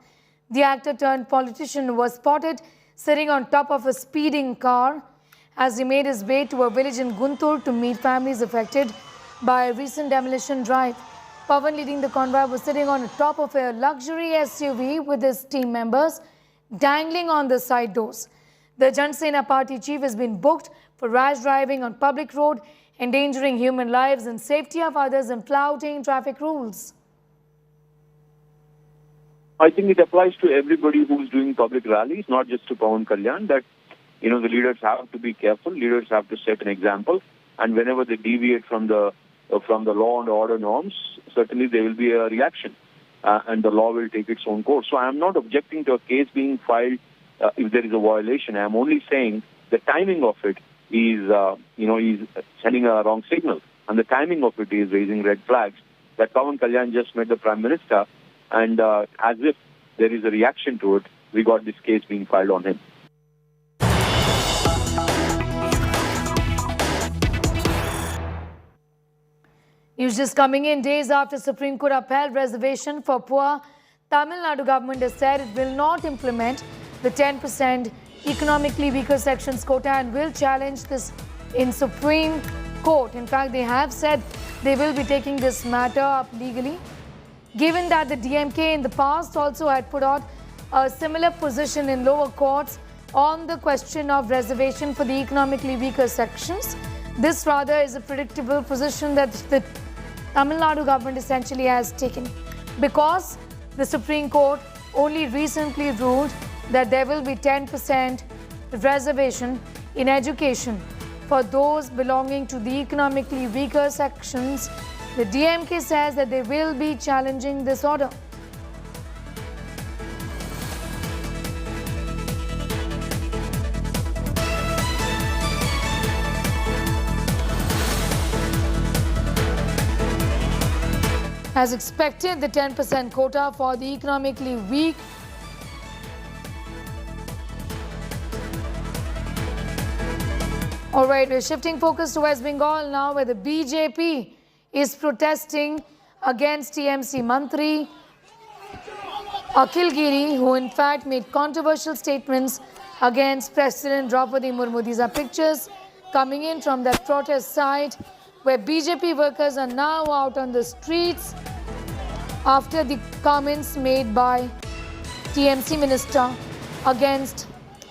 The actor turned politician was spotted sitting on top of a speeding car as he made his way to a village in Guntur to meet families affected by a recent demolition drive. Pawan, leading the convoy, was sitting on the top of a luxury SUV with his team members dangling on the side doors. The Jan Sena party chief has been booked for rash driving on public road, endangering human lives and safety of others and flouting traffic rules. I think it applies to everybody who's doing public rallies, not just to Pawan Kalyan, that the leaders have to be careful, leaders have to set an example, and whenever they deviate from the law and order norms, certainly there will be a reaction, and the law will take its own course. So I am not objecting to a case being filed if there is a violation. I am only saying the timing of it is, is sending a wrong signal, and the timing of it is raising red flags. That Pawan Kalyan just met the Prime Minister, and as if there is a reaction to it, we got this case being filed on him. News just coming in days after Supreme Court upheld reservation for poor. Tamil Nadu government has said it will not implement the 10% economically weaker sections quota and will challenge this in Supreme Court. In fact, they have said they will be taking this matter up legally. Given that the DMK in the past also had put out a similar position in lower courts on the question of reservation for the economically weaker sections, this rather is a predictable position that the Tamil Nadu government essentially has taken, because the Supreme Court only recently ruled that there will be 10% reservation in education for those belonging to the economically weaker sections. The DMK says that they will be challenging this order. As expected, the 10% quota for the economically weak All right, we're shifting focus to West Bengal now, where the BJP is protesting against TMC Mantri Akhil Giri, who in fact made controversial statements against President Draupadi Murmu. These are pictures coming in from that protest site, where BJP workers are now out on the streets after the comments made by TMC minister against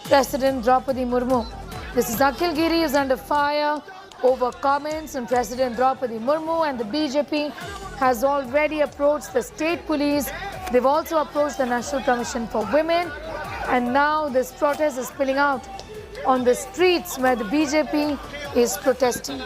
President Draupadi Murmu. This is Akhil Giri, who is under fire over comments on President Draupadi Murmu, and the BJP has already approached the state police. They've also approached the National Commission for Women, and now this protest is spilling out on the streets where the BJP is protesting.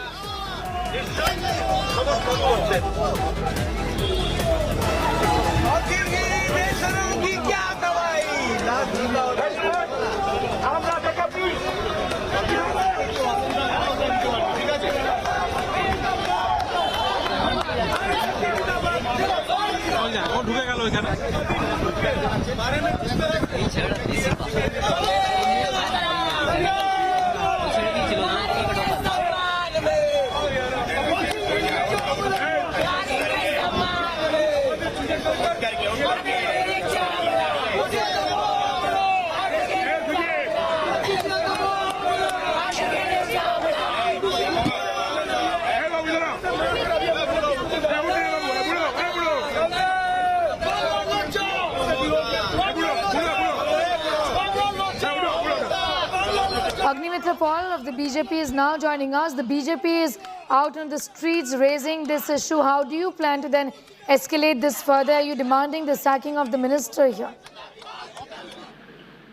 Paul of the BJP is now joining us. The BJP is out on the streets raising this issue. How do you plan to then escalate this further? Are you demanding the sacking of the minister here?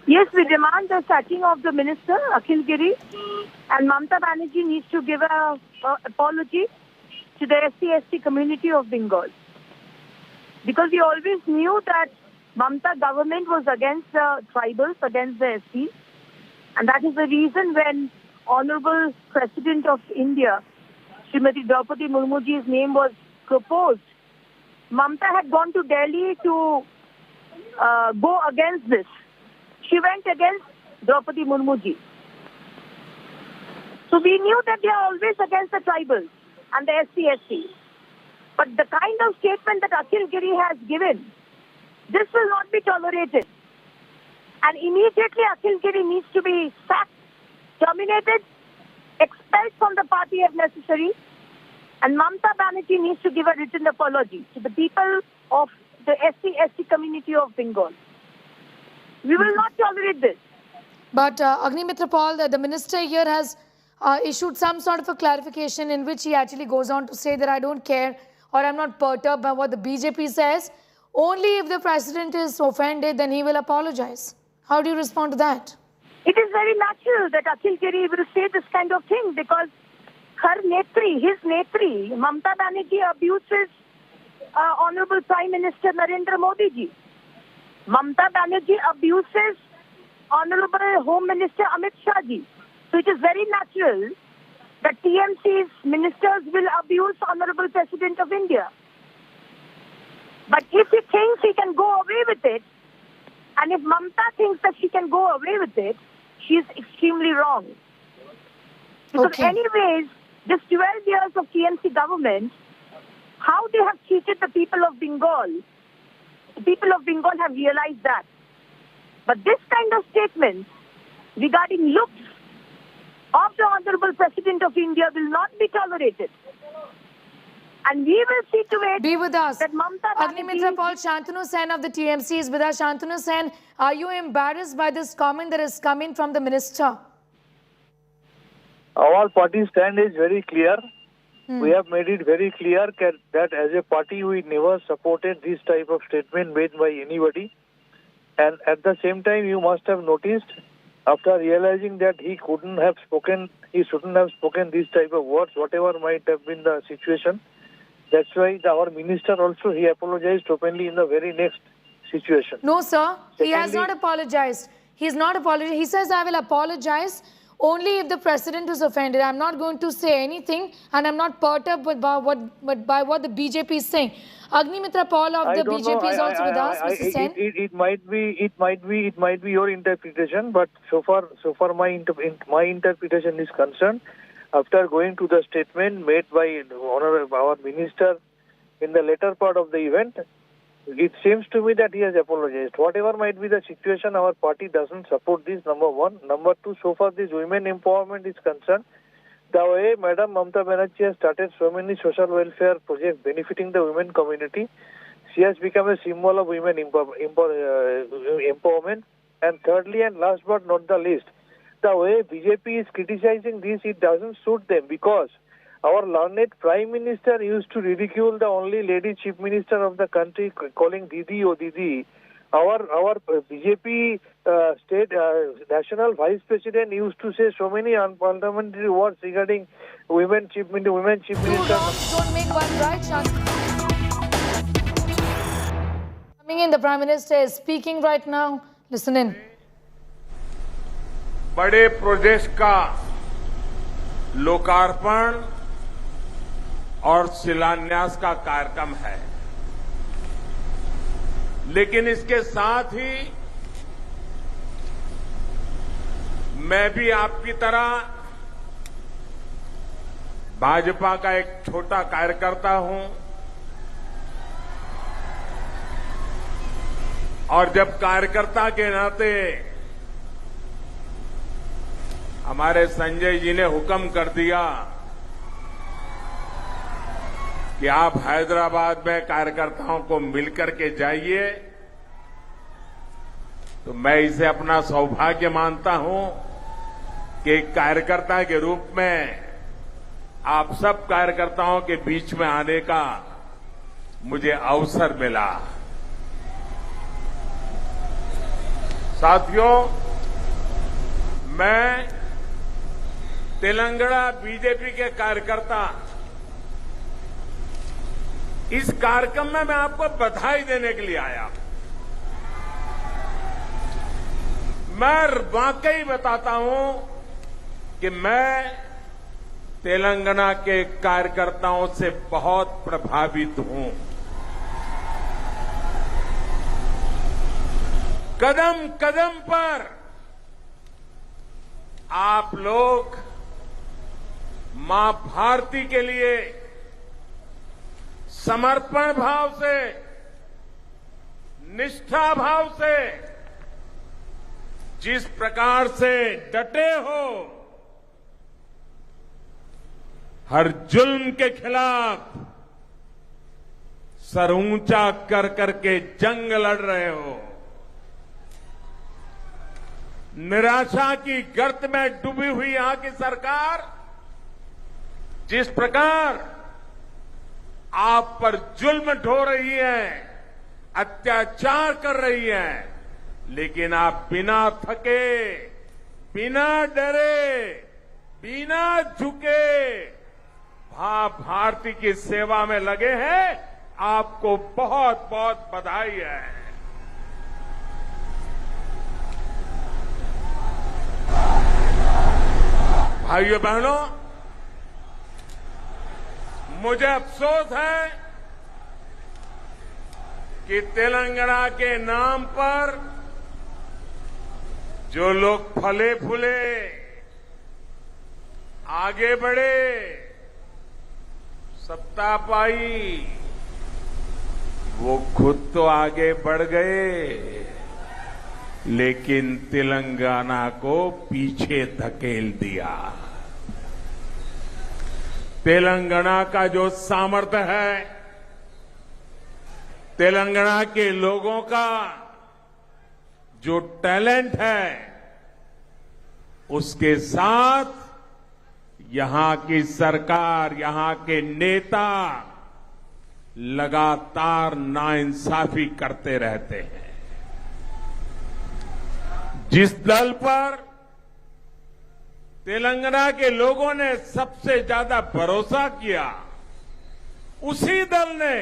Yes, we demand the sacking of the minister, Akhil Giri, and Mamata Banerjee needs to give an apology to the SC/ST community of Bengal. Because we always knew that Mamata government was against the tribals, against the SCs, and that is the reason when Honorable President of India, Srimati Draupadi Murmuji's name was proposed, Mamata had gone to Delhi to go against this. She went against Draupadi Murmuji. So we knew that they are always against the tribals and the SC/ST. But the kind of statement that Akhil Giri has given, this will not be tolerated. And immediately Akhil Giri needs to be sacked, terminated, expelled from the party if necessary. And Mamata Banerjee needs to give a written apology to the people of the SC/ST community of Bengal. We will not tolerate this. But Agnimitra Paul, the minister here has issued some sort of a clarification in which he actually goes on to say that I don't care or I'm not perturbed by what the BJP says. Only if the president is offended, then he will apologize. How do you respond to that? It is very natural that Akhil Giri will say this kind of thing because his netri, Mamata Banerjee abuses Honorable Prime Minister Narendra Modi ji. Mamata Banerjee abuses Honorable Home Minister Amit Shah ji. So it is very natural that TMC's ministers will abuse Honorable President of India. But if he thinks he can go away with it, and if Mamata thinks that she can go away with it, she is extremely wrong. Because anyways, this 12 years of TMC government, how they have treated the people of Bengal, the people of Bengal have realized that. But this kind of statement regarding looks of the Honorable President of India will not be tolerated. And we will see to it. Be with us. That Mamata Agnimitra Paul, Shantanu Sen of the TMC is with us. Shantanu Sen, are you embarrassed by this comment that is coming from the minister? Our party stand is very clear. We have made it very clear that as a party we never supported this type of statement made by anybody. And at the same time you must have noticed, after realizing that he shouldn't have spoken this type of words, whatever might have been the situation. That's why our minister also, he apologized openly in the very next situation. No, sir. He has not apologized. He is not apologized. He says, I will apologize only if the president is offended. I'm not going to say anything and I'm not perturbed by what the BJP is saying. Agnimitra Paul of the BJP is also with us, Mr. Sen. It might be your interpretation, but so far my interpretation is concerned. After going to the statement made by our minister in the later part of the event, it seems to me that he has apologized. Whatever might be the situation, our party doesn't support this, number one. Number two, so far this women empowerment is concerned, the way Madam Mamata Banerjee has started so many social welfare projects benefiting the women community, she has become a symbol of women empowerment. And thirdly and last but not the least, the way BJP is criticizing this, it doesn't suit them because our learned Prime Minister used to ridicule the only lady Chief Minister of the country, calling Didi or Didi. Our BJP state national Vice President used to say so many unparliamentary words regarding women Chief Minister. Two wrongs don't make one right, Shantanu. Coming in, the Prime Minister is speaking right now. Listen in. बड़े project का लोकार्पण और शिलान्यास का कार्यक्रम है, लेकिन इसके साथ ही मैं भी आपकी तरह भाजपा का एक छोटा कार्यकर्ता हूं और जब कार्यकर्ता के नाते हमारे संजय जी ने हुक्म कर दिया कि आप हैदराबाद में कार्यकर्ताओं को मिलकर के जाइए, तो मैं इसे अपना सौभाग्य मानता हूं कि एक कार्यकर्ता के रूप में आप सब कार्यकर्ताओं के बीच में आने का मुझे अवसर मिला। साथियों, मैं तेलंगाना बीजेपी के कार्यकर्ता इस कार्यक्रम में मैं आपको बधाई देने के लिए आया। मैं वाकई बताता हूं कि मैं तेलंगाना के कार्यकर्ताओं से बहुत प्रभावित हूं। कदम कदम पर आप लोग मां भारती के लिए समर्पण भाव से, निष्ठा भाव से जिस प्रकार से डटे हो, हर जुल्म के खिलाफ सर ऊंचा कर करके जंग लड़ रहे हो, निराशा की गर्त में डूबी हुई यहां की सरकार जिस प्रकार आप पर जुल्म ढो रही है, अत्याचार कर रही है, लेकिन आप बिना थके, बिना डरे, बिना झुके भारती की सेवा में लगे हैं। आपको बहुत बहुत बधाई है। भाइयों बहनों, मुझे अफसोस है कि तेलंगाना के नाम पर जो लोग फले फूले आगे बढ़े, सत्ता पाई, वो खुद तो आगे बढ़ गए लेकिन तेलंगाना को पीछे धकेल दिया। तेलंगाना का जो सामर्थ्य है, तेलंगाना के लोगों का जो टैलेंट है, उसके साथ यहां की सरकार, यहां के नेता लगातार नाइंसाफी करते रहते हैं। जिस दल पर तेलंगाना के लोगों ने सबसे ज्यादा भरोसा किया, उसी दल ने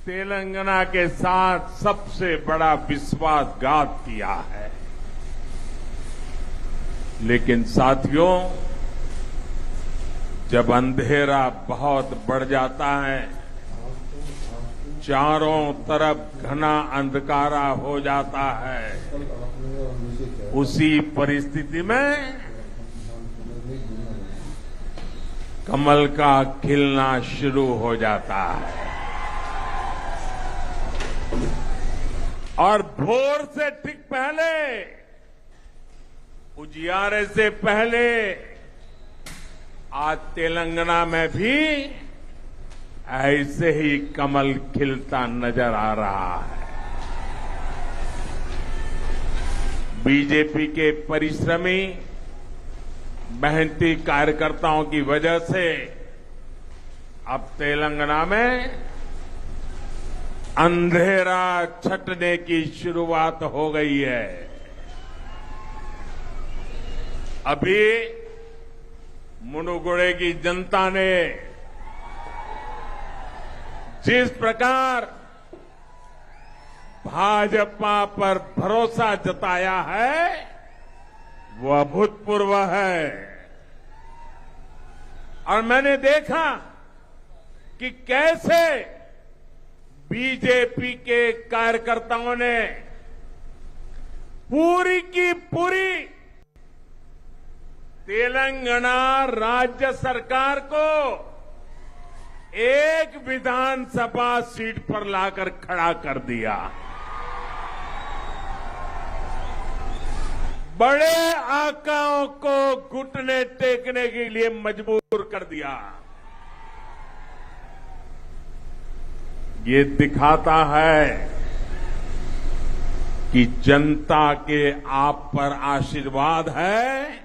तेलंगाना के साथ सबसे बड़ा विश्वासघात किया है। लेकिन साथियों, जब अंधेरा बहुत बढ़ जाता है, चारों तरफ घना अंधकारा हो जाता है, उसी परिस्थिति में कमल का खिलना शुरू हो जाता है। और भोर से ठीक पहले, उजियारे से पहले आज तेलंगाना में भी ऐसे ही कमल खिलता नजर आ रहा है। बीजेपी के परिश्रमी, मेहनती कार्यकर्ताओं की वजह से अब तेलंगाना में अंधेरा छटने की शुरुआत हो गई है। अभी मुनुगुड़े की जनता ने जिस प्रकार भाजपा पर भरोसा जताया है, वो अभूतपूर्व है। और मैंने देखा कि कैसे बीजेपी के कार्यकर्ताओं ने पूरी की पूरी तेलंगाना राज्य सरकार को एक विधानसभा सीट पर लाकर खड़ा कर दिया। बड़े आकाओं को घुटने टेकने के लिए मजबूर कर दिया। ये दिखाता है कि जनता के आप पर आशीर्वाद है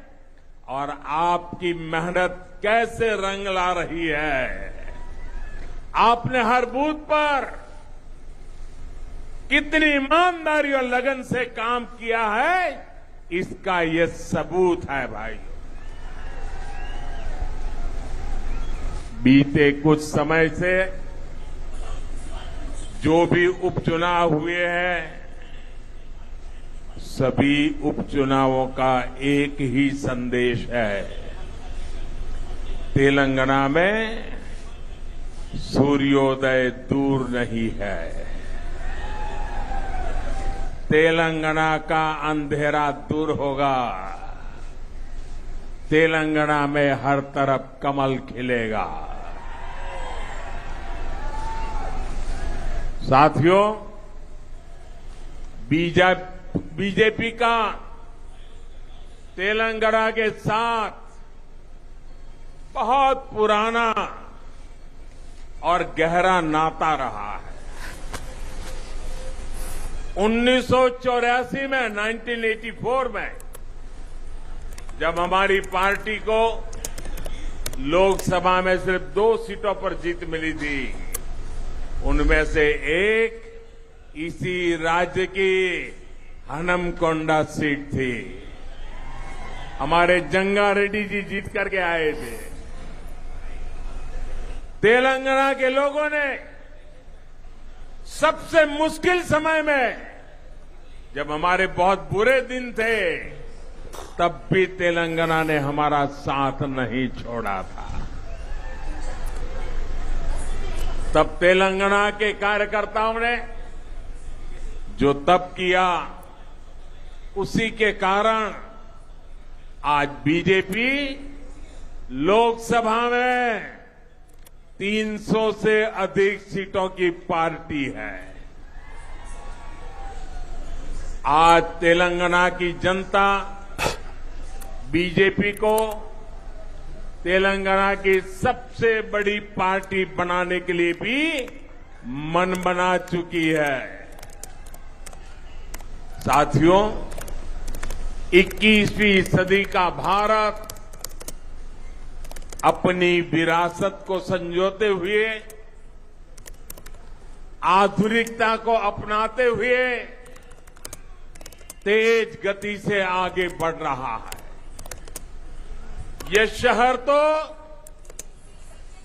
और आपकी मेहनत कैसे रंग ला रही है। आपने हर बूथ पर कितनी ईमानदारी और लगन से काम किया है, इसका ये सबूत है भाई। बीते कुछ समय से जो भी उपचुनाव हुए हैं, सभी उपचुनावों का एक ही संदेश है। तेलंगाना में सूर्योदय दूर नहीं है। तेलंगाना का अंधेरा दूर होगा। तेलंगाना में हर तरफ कमल खिलेगा। साथियों, बीजेपी का तेलंगाना के साथ बहुत पुराना और गहरा नाता रहा है। 1984 में 1984 में जब हमारी पार्टी को लोकसभा में सिर्फ 2 सीटों पर जीत मिली थी, उनमें से एक इसी राज्य की हनमकोंडा सीट थी। हमारे जंगा रेड्डी जी जीत करके आए थे। तेलंगाना के लोगों ने सबसे मुश्किल समय में, जब हमारे बहुत बुरे दिन थे, तब भी तेलंगाना ने हमारा साथ नहीं छोड़ा था। तब तेलंगाना के कार्यकर्ताओं ने जो तब किया, उसी के कारण आज बीजेपी लोकसभा में 300 से अधिक सीटों की पार्टी है। आज तेलंगाना की जनता बीजेपी को तेलंगाना की सबसे बड़ी पार्टी बनाने के लिए भी मन बना चुकी है। साथियों, 21वीं सदी का भारत अपनी विरासत को संजोते हुए, आधुनिकता को अपनाते हुए तेज गति से आगे बढ़ रहा है। यह शहर तो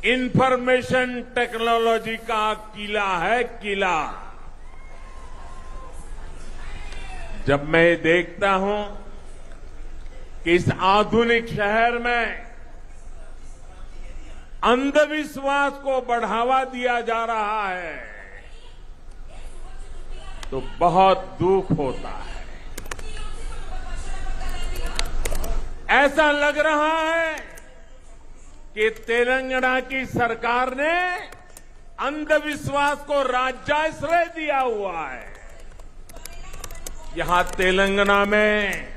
इंफॉर्मेशन टेक्नोलॉजी का किला है, किला। जब मैं देखता हूं कि इस आधुनिक शहर में अंधविश्वास को बढ़ावा दिया जा रहा है, तो बहुत दुख होता है। ऐसा लग रहा है कि तेलंगाना की सरकार ने अंधविश्वास को राज्याश्रय दिया हुआ है। यहां तेलंगाना में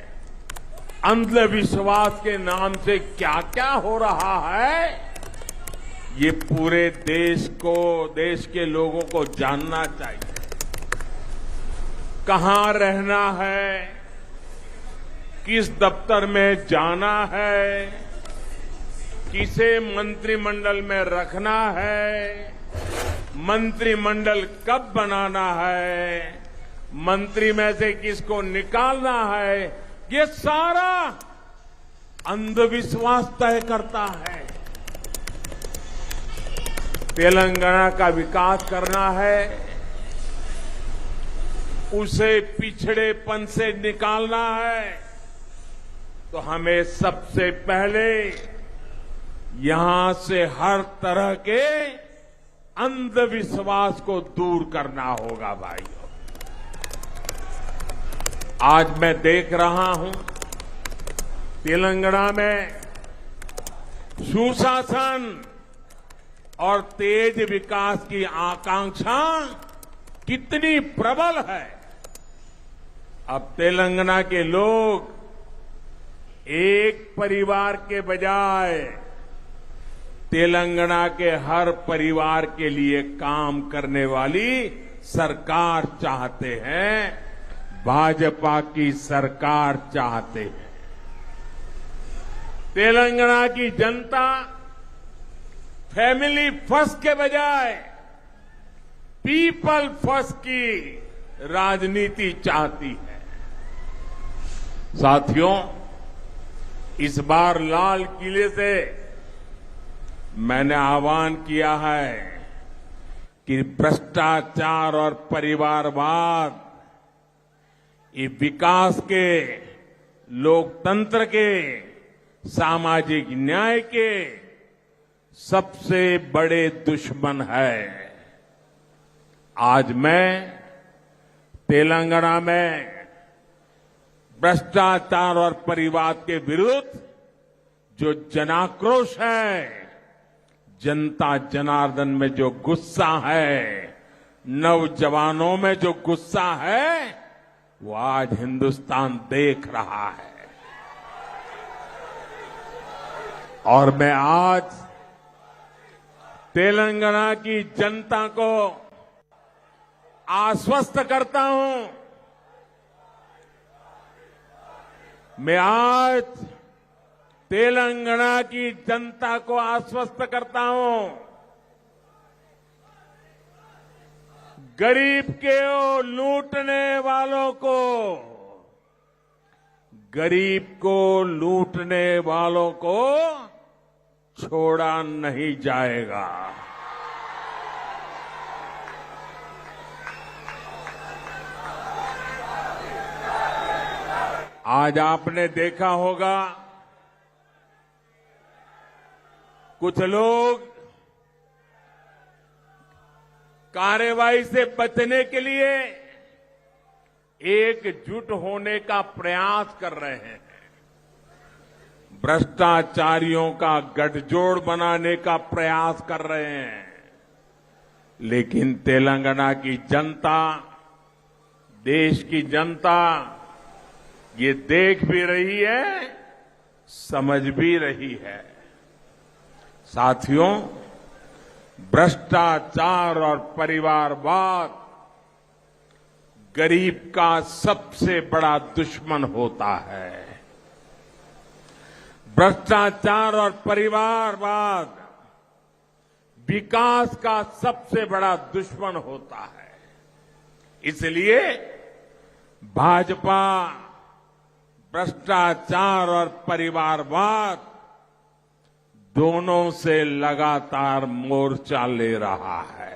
अंधविश्वास के नाम से क्या क्या हो रहा है, ये पूरे देश को, देश के लोगों को जानना चाहिए। कहां रहना है, किस दफ्तर में जाना है, किसे मंत्रिमंडल में रखना है, मंत्रिमंडल कब बनाना है, मंत्री में से किसको निकालना है, ये सारा अंधविश्वास तय करता है। तेलंगाना का विकास करना है, उसे पिछड़ेपन से निकालना है, तो हमें सबसे पहले यहां से हर तरह के अंधविश्वास को दूर करना होगा भाइयों। आज मैं देख रहा हूं तेलंगाना में सुशासन और तेज विकास की आकांक्षा कितनी प्रबल है। अब तेलंगाना के लोग एक परिवार के बजाय तेलंगाना के हर परिवार के लिए काम करने वाली सरकार चाहते हैं। भाजपा की सरकार चाहते हैं। तेलंगाना की जनता फैमिली फर्स्ट के बजाय पीपल फर्स्ट की राजनीति चाहती है। साथियों, इस बार लाल किले से मैंने आह्वान किया है कि भ्रष्टाचार और परिवारवाद ये विकास के, लोकतंत्र के, सामाजिक न्याय के सबसे बड़े दुश्मन है। आज मैं तेलंगाना में भ्रष्टाचार और परिवाद के विरुद्ध जो जनाक्रोश है, जनता जनार्दन में जो गुस्सा है, नौजवानों में जो गुस्सा है, वो आज हिंदुस्तान देख रहा है। और मैं आज तेलंगाना की जनता को आश्वस्त करता हूं, मैं आज तेलंगाना की जनता को आश्वस्त करता हूं, गरीब के लूटने वालों को, गरीब को लूटने वालों को छोड़ा नहीं जाएगा। आज आपने देखा होगा कुछ लोग कार्रवाई से बचने के लिए एकजुट होने का प्रयास कर रहे हैं, भ्रष्टाचारियों का गठजोड़ बनाने का प्रयास कर रहे हैं। लेकिन तेलंगाना की जनता, देश की जनता ये देख भी रही है, समझ भी रही है। साथियों, भ्रष्टाचार और परिवारवाद गरीब का सबसे बड़ा दुश्मन होता है। भ्रष्टाचार और परिवारवाद विकास का सबसे बड़ा दुश्मन होता है। इसलिए भाजपा भ्रष्टाचार और परिवारवाद दोनों से लगातार मोर्चा ले रहा है।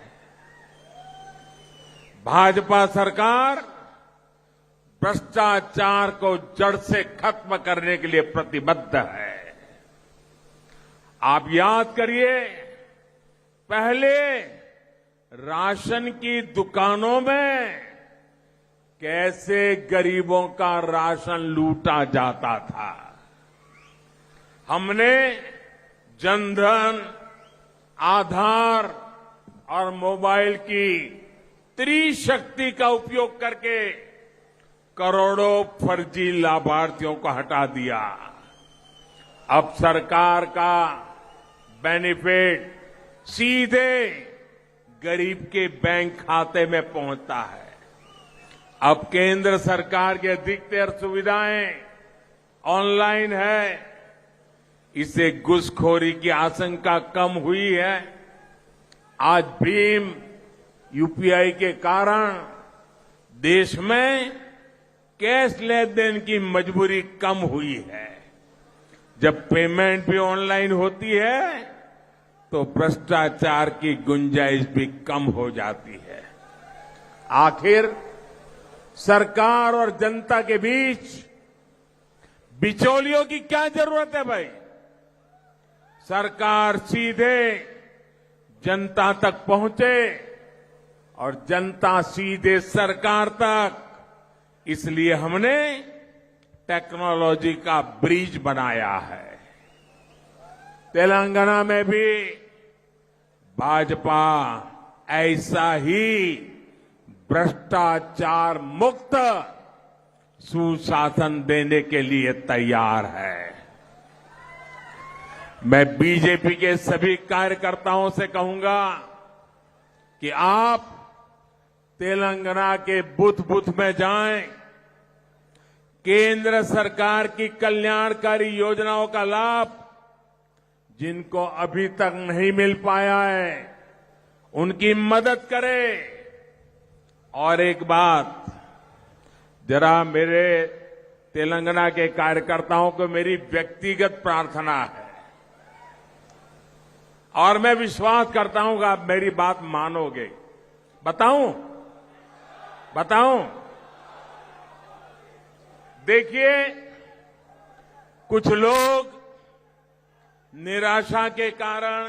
भाजपा सरकार भ्रष्टाचार को जड़ से खत्म करने के लिए प्रतिबद्ध है। आप याद करिए, पहले राशन की दुकानों में कैसे गरीबों का राशन लूटा जाता था। हमने जनधन, आधार और मोबाइल की त्रिशक्ति का उपयोग करके करोड़ों फर्जी लाभार्थियों को हटा दिया। अब सरकार का बेनिफिट सीधे गरीब के बैंक खाते में पहुंचता है। अब केंद्र सरकार की अधिकतर सुविधाएं ऑनलाइन है, इससे घुसखोरी की आशंका कम हुई है। आज भीम यूपीआई के कारण देश में कैश लेन देन की मजबूरी कम हुई है। जब पेमेंट भी ऑनलाइन होती है तो भ्रष्टाचार की गुंजाइश भी कम हो जाती है। आखिर सरकार और जनता के बीच बिचौलियों की क्या जरूरत है भाई? सरकार सीधे जनता तक पहुंचे और जनता सीधे सरकार तक। इसलिए हमने टेक्नोलॉजी का ब्रिज बनाया है। तेलंगाना में भी भाजपा ऐसा ही भ्रष्टाचार मुक्त सुशासन देने के लिए तैयार है। मैं बीजेपी के सभी कार्यकर्ताओं से कहूंगा कि आप तेलंगाना के बूथ बूथ में जाएं, केंद्र सरकार की कल्याणकारी योजनाओं का लाभ जिनको अभी तक नहीं मिल पाया है, उनकी मदद करे। और एक बात, जरा मेरे तेलंगाना के कार्यकर्ताओं को मेरी व्यक्तिगत प्रार्थना है और मैं विश्वास करता हूं कि आप मेरी बात मानोगे। बताऊं? देखिए, कुछ लोग निराशा के कारण,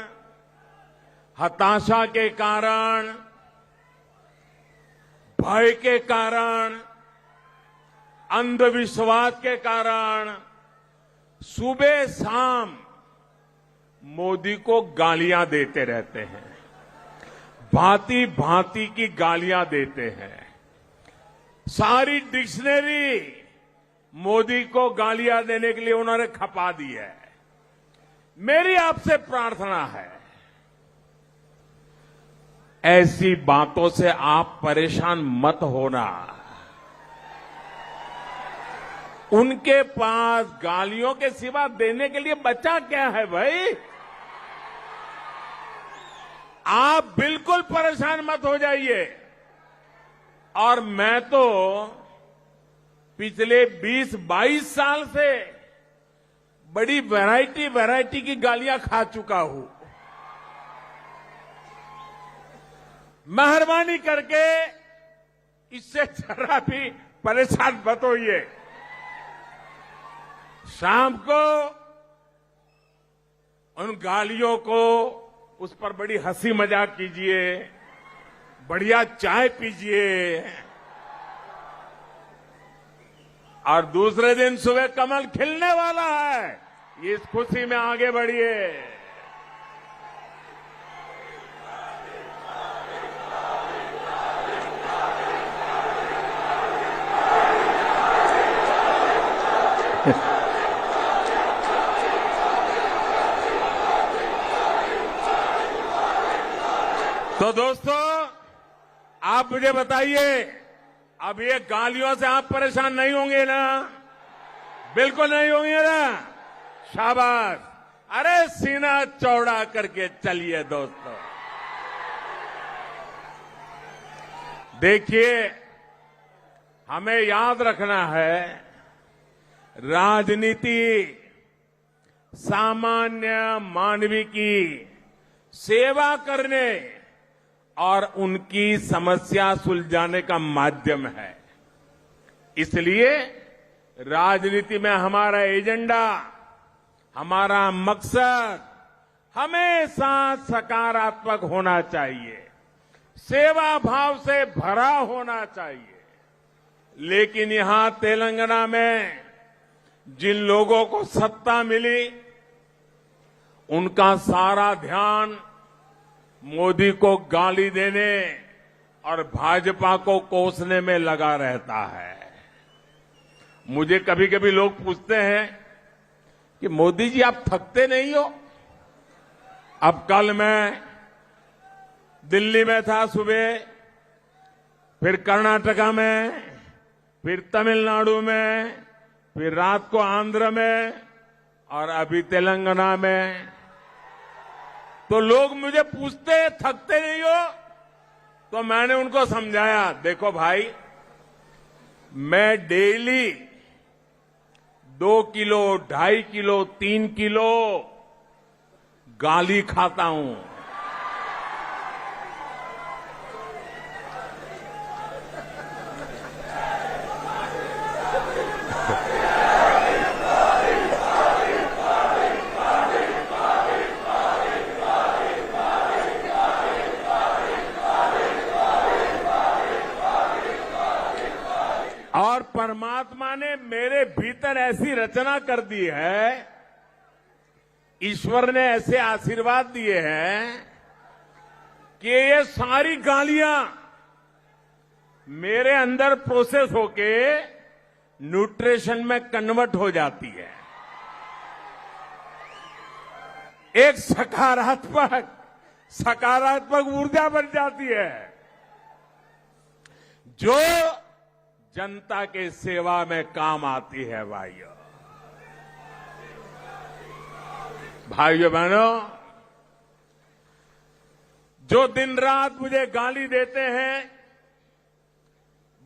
हताशा के कारण, भय के कारण, अंधविश्वास के कारण सुबह शाम मोदी को गालियां देते रहते हैं, भांति भांति की गालियां देते हैं। सारी डिक्शनरी मोदी को गालियां देने के लिए उन्होंने खपा दी है। मेरी आपसे प्रार्थना है, ऐसी बातों से आप परेशान मत होना। उनके पास गालियों के सिवा देने के लिए बचा क्या है भाई? आप बिल्कुल परेशान मत हो जाइए। और मैं तो पिछले 20-22 साल से बड़ी वैरायटी की गालियां खा चुका हूं। मेहरबानी करके इससे जरा भी परेशान मत होइए। शाम को उन गालियों को, उस पर बड़ी हंसी मजाक कीजिए, बढ़िया चाय पीजिए और दूसरे दिन सुबह कमल खिलने वाला है, इस खुशी में आगे बढ़िए। तो दोस्तों, आप मुझे बताइए, अब ये गालियों से आप परेशान नहीं होंगे ना? बिल्कुल नहीं होंगे ना? शाबाश। अरे सीना चौड़ा करके चलिए दोस्तों। देखिए, हमें याद रखना है, राजनीति सामान्य मानवी की सेवा करने और उनकी समस्या सुलझाने का माध्यम है। इसलिए राजनीति में हमारा एजेंडा, हमारा मकसद हमेशा सकारात्मक होना चाहिए, सेवा भाव से भरा होना चाहिए। लेकिन यहां तेलंगाना में जिन लोगों को सत्ता मिली, उनका सारा ध्यान मोदी को गाली देने और भाजपा को कोसने में लगा रहता है। मुझे कभी कभी लोग पूछते हैं कि मोदी जी आप थकते नहीं हो? अब कल मैं दिल्ली में था सुबह, फिर कर्नाटका में, फिर तमिलनाडु में, फिर रात को आंध्र में और अभी तेलंगाना में। तो लोग मुझे पूछते हैं थकते नहीं हो? तो मैंने उनको समझाया, देखो भाई, मैं डेली 2 किलो, 2.5 किलो, 3 किलो गाली खाता हूं। और परमात्मा ने मेरे भीतर ऐसी रचना कर दी है, ईश्वर ने ऐसे आशीर्वाद दिए हैं कि ये सारी गालियां मेरे अंदर प्रोसेस होके न्यूट्रिशन में कन्वर्ट हो जाती है। एक सकारात्मक ऊर्जा बन जाती है, जो जनता के सेवा में काम आती है भाइयों। भाइयों बहनों, जो दिन रात मुझे गाली देते हैं,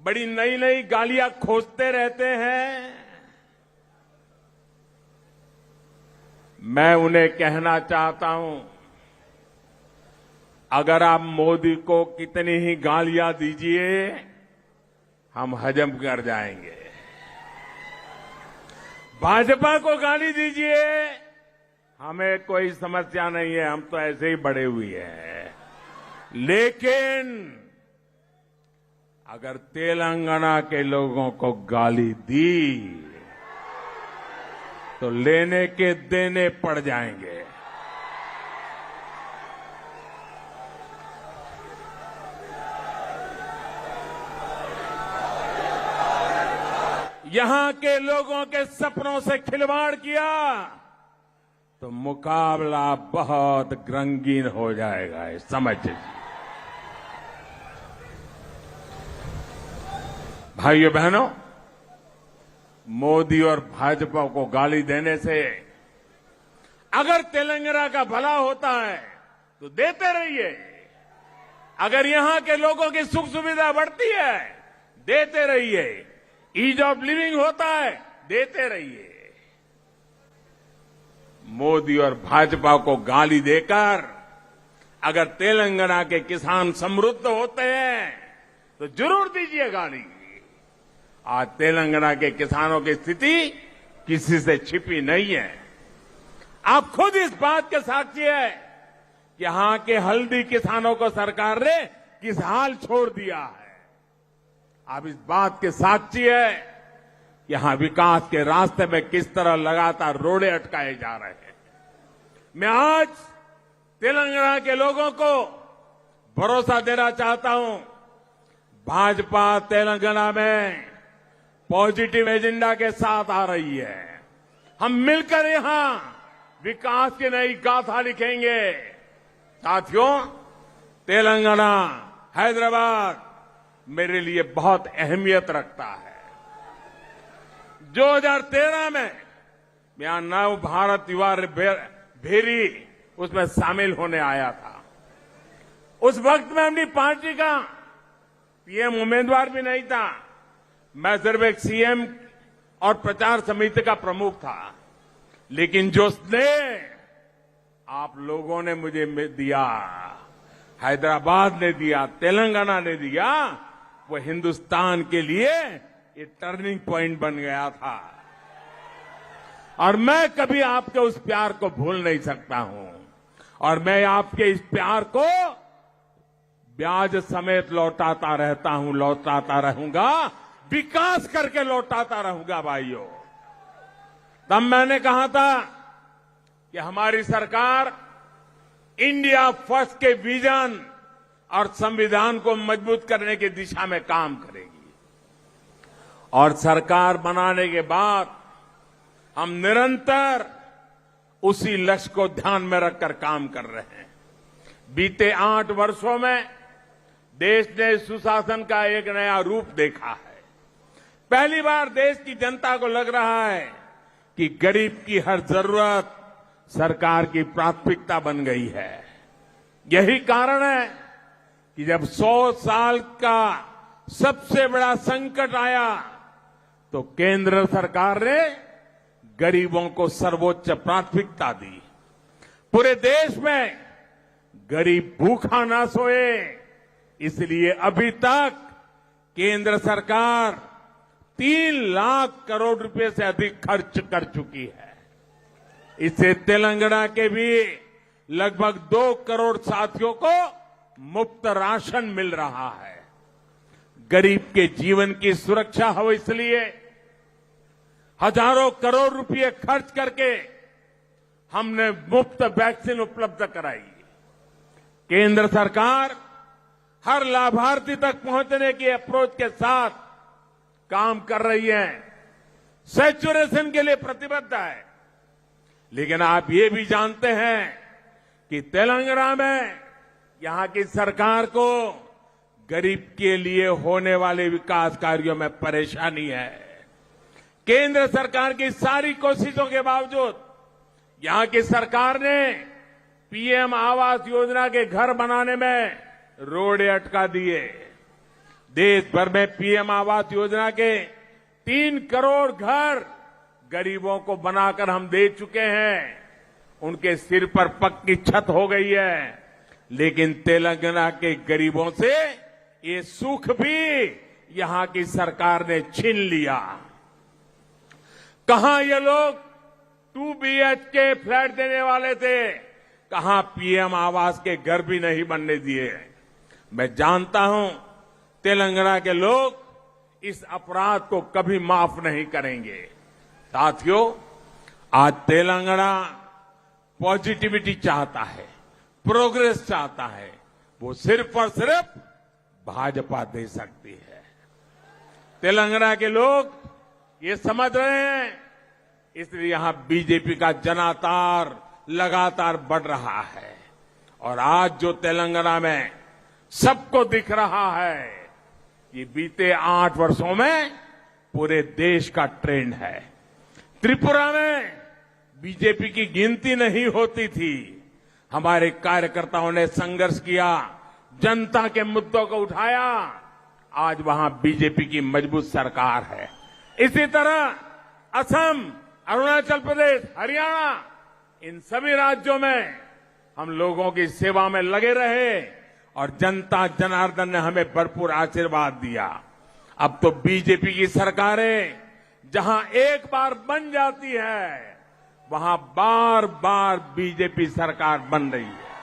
बड़ी नई नई गालियां खोजते रहते हैं, मैं उन्हें कहना चाहता हूं, अगर आप मोदी को कितनी ही गालियां दीजिए, हम हजम कर जाएंगे। भाजपा को गाली दीजिए, हमें कोई समस्या नहीं है, हम तो ऐसे ही बड़े हुए हैं। लेकिन अगर तेलंगाना के लोगों को गाली दी तो लेने के देने पड़ जाएंगे। यहां के लोगों के सपनों से खिलवाड़ किया तो मुकाबला बहुत रंगीन हो जाएगा, समझ लीजिए। भाइयों बहनों, मोदी और भाजपा को गाली देने से अगर तेलंगाना का भला होता है तो देते रहिए, अगर यहां के लोगों की सुख सुविधा बढ़ती है देते रहिए, ईज ऑफ लिविंग होता है देते रहिए। मोदी और भाजपा को गाली देकर अगर तेलंगाना के किसान समृद्ध होते हैं तो जरूर दीजिए गाली। आज तेलंगाना के किसानों की स्थिति किसी से छिपी नहीं है। आप खुद इस बात के साक्षी है कि यहां के हल्दी किसानों को सरकार ने किस हाल छोड़ दिया है। आप इस बात के साक्षी है कि यहां विकास के रास्ते में किस तरह लगातार रोड़े अटकाए जा रहे हैं। मैं आज तेलंगाना के लोगों को भरोसा देना चाहता हूं, भाजपा तेलंगाना में पॉजिटिव एजेंडा के साथ आ रही है। हम मिलकर यहां विकास की नई गाथा लिखेंगे। साथियों, तेलंगाना, हैदराबाद मेरे लिए बहुत अहमियत रखता है। 2013 में मैं नव भारत युवा भेरी उसमें शामिल होने आया था। उस वक्त में अपनी पार्टी का पीएम उम्मीदवार भी नहीं था, मैं सिर्फ एक सीएम और प्रचार समिति का प्रमुख था। लेकिन जो स्नेह आप लोगों ने मुझे दिया, हैदराबाद ने दिया, तेलंगाना ने दिया, वो हिंदुस्तान के लिए ये टर्निंग पॉइंट बन गया था। और मैं कभी आपके उस प्यार को भूल नहीं सकता हूं, और मैं आपके इस प्यार को ब्याज समेत लौटाता रहता हूं, लौटाता रहूंगा, विकास करके लौटाता रहूंगा। भाइयों, तब मैंने कहा था कि हमारी सरकार इंडिया फर्स्ट के विजन और संविधान को मजबूत करने की दिशा में काम करेगी। और सरकार बनाने के बाद हम निरंतर उसी लक्ष्य को ध्यान में रखकर काम कर रहे हैं। बीते 8 वर्षों में देश ने सुशासन का एक नया रूप देखा है। पहली बार देश की जनता को लग रहा है कि गरीब की हर जरूरत सरकार की प्राथमिकता बन गई है। यही कारण है कि जब 100 साल का सबसे बड़ा संकट आया तो केंद्र सरकार ने गरीबों को सर्वोच्च प्राथमिकता दी। पूरे देश में गरीब भूखा ना सोए, इसलिए अभी तक केंद्र सरकार 3 लाख करोड़ रुपए से अधिक खर्च कर चुकी है। इससे तेलंगाना के भी लगभग 2 करोड़ साथियों को मुफ्त राशन मिल रहा है। गरीब के जीवन की सुरक्षा हो, इसलिए हजारों करोड़ रुपए खर्च करके हमने मुफ्त वैक्सीन उपलब्ध कराई। केंद्र सरकार हर लाभार्थी तक पहुंचने की अप्रोच के साथ काम कर रही है, सैचुरेशन के लिए प्रतिबद्ध है। लेकिन आप ये भी जानते हैं कि तेलंगाना में यहां की सरकार को गरीब के लिए होने वाले विकास कार्यों में परेशानी है। केंद्र सरकार की सारी कोशिशों के बावजूद यहां की सरकार ने पीएम आवास योजना के घर बनाने में रोड़े अटका दिए। देश भर में पीएम आवास योजना के 3 करोड़ घर गरीबों को बनाकर हम दे चुके हैं। उनके सिर पर पक्की छत हो गई है, लेकिन तेलंगाना के गरीबों से ये सुख भी यहां की सरकार ने छीन लिया। कहां ये लोग 2 BHK फ्लैट देने वाले थे, कहां पीएम आवास के घर भी नहीं बनने दिए। मैं जानता हूं तेलंगाना के लोग इस अपराध को कभी माफ नहीं करेंगे। साथियों, आज तेलंगाना पॉजिटिविटी चाहता है, प्रोग्रेस चाहता है, वो सिर्फ और सिर्फ भाजपा दे सकती है। तेलंगाना के लोग ये समझ रहे हैं, इसलिए यहां बीजेपी का जनाधार लगातार बढ़ रहा है। और आज जो तेलंगाना में सबको दिख रहा है, ये बीते 8 वर्षों में पूरे देश का ट्रेंड है। त्रिपुरा में बीजेपी की गिनती नहीं होती थी। हमारे कार्यकर्ताओं ने संघर्ष किया, जनता के मुद्दों को उठाया, आज वहां बीजेपी की मजबूत सरकार है। इसी तरह असम, अरुणाचल प्रदेश, हरियाणा, इन सभी राज्यों में हम लोगों की सेवा में लगे रहे और जनता जनार्दन ने हमें भरपूर आशीर्वाद दिया। अब तो बीजेपी की सरकारें जहां एक बार बन जाती है, वहां बार बार बीजेपी सरकार बन रही है।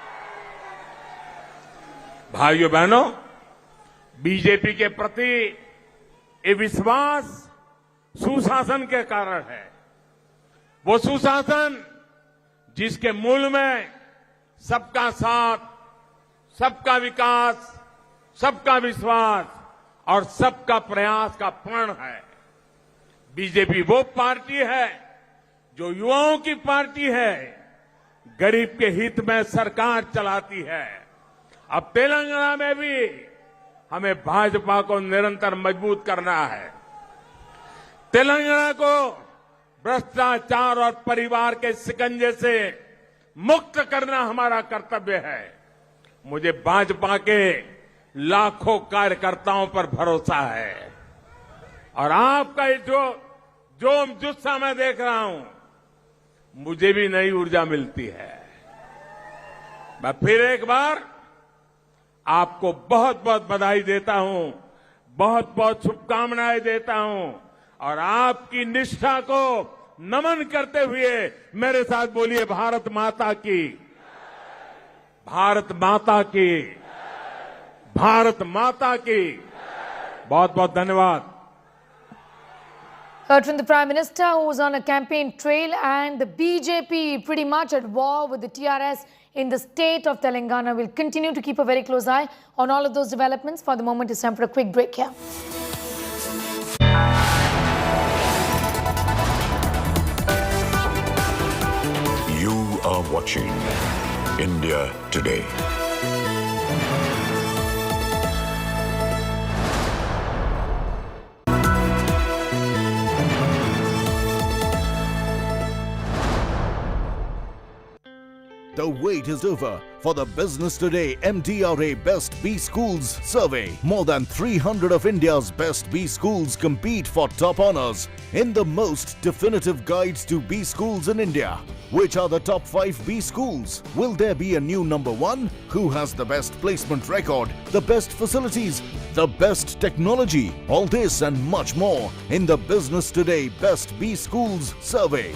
भाइयों बहनों, बीजेपी के प्रति ये विश्वास सुशासन के कारण है। वो सुशासन जिसके मूल में सबका साथ, सबका विकास, सबका विश्वास और सबका प्रयास का प्रण है। बीजेपी वो पार्टी है जो युवाओं की पार्टी है, गरीब के हित में सरकार चलाती है। अब तेलंगाना में भी हमें भाजपा को निरंतर मजबूत करना है। तेलंगाना को भ्रष्टाचार और परिवार के शिकंजे से मुक्त करना हमारा कर्तव्य है। मुझे भाजपा के लाखों कार्यकर्ताओं पर भरोसा है और आपका ये जो जुस्सा मैं देख रहा हूं, मुझे भी नई ऊर्जा मिलती है। मैं फिर एक बार आपको बहुत बहुत बधाई देता हूं, बहुत बहुत शुभकामनाएं देता हूं और आपकी निष्ठा को नमन करते हुए मेरे साथ बोलिए भारत माता की, भारत माता की, भारत माता की। बहुत बहुत धन्यवाद। Heard from the Prime Minister, who was on a campaign trail, and the BJP pretty much at war with the TRS in the state of Telangana. We'll continue to keep a very close eye on all of those developments. For the moment, it's time for a quick break here. You are watching India Today. The wait is over for the Business Today MTRA Best B Schools survey. More than 300 of India's best B schools compete for top honors in the most definitive guides to B schools in India. Which are the top 5 B schools? Will there be a new number one? Who has the best placement record, the best facilities, the best technology? All this and much more in the Business Today Best B Schools survey.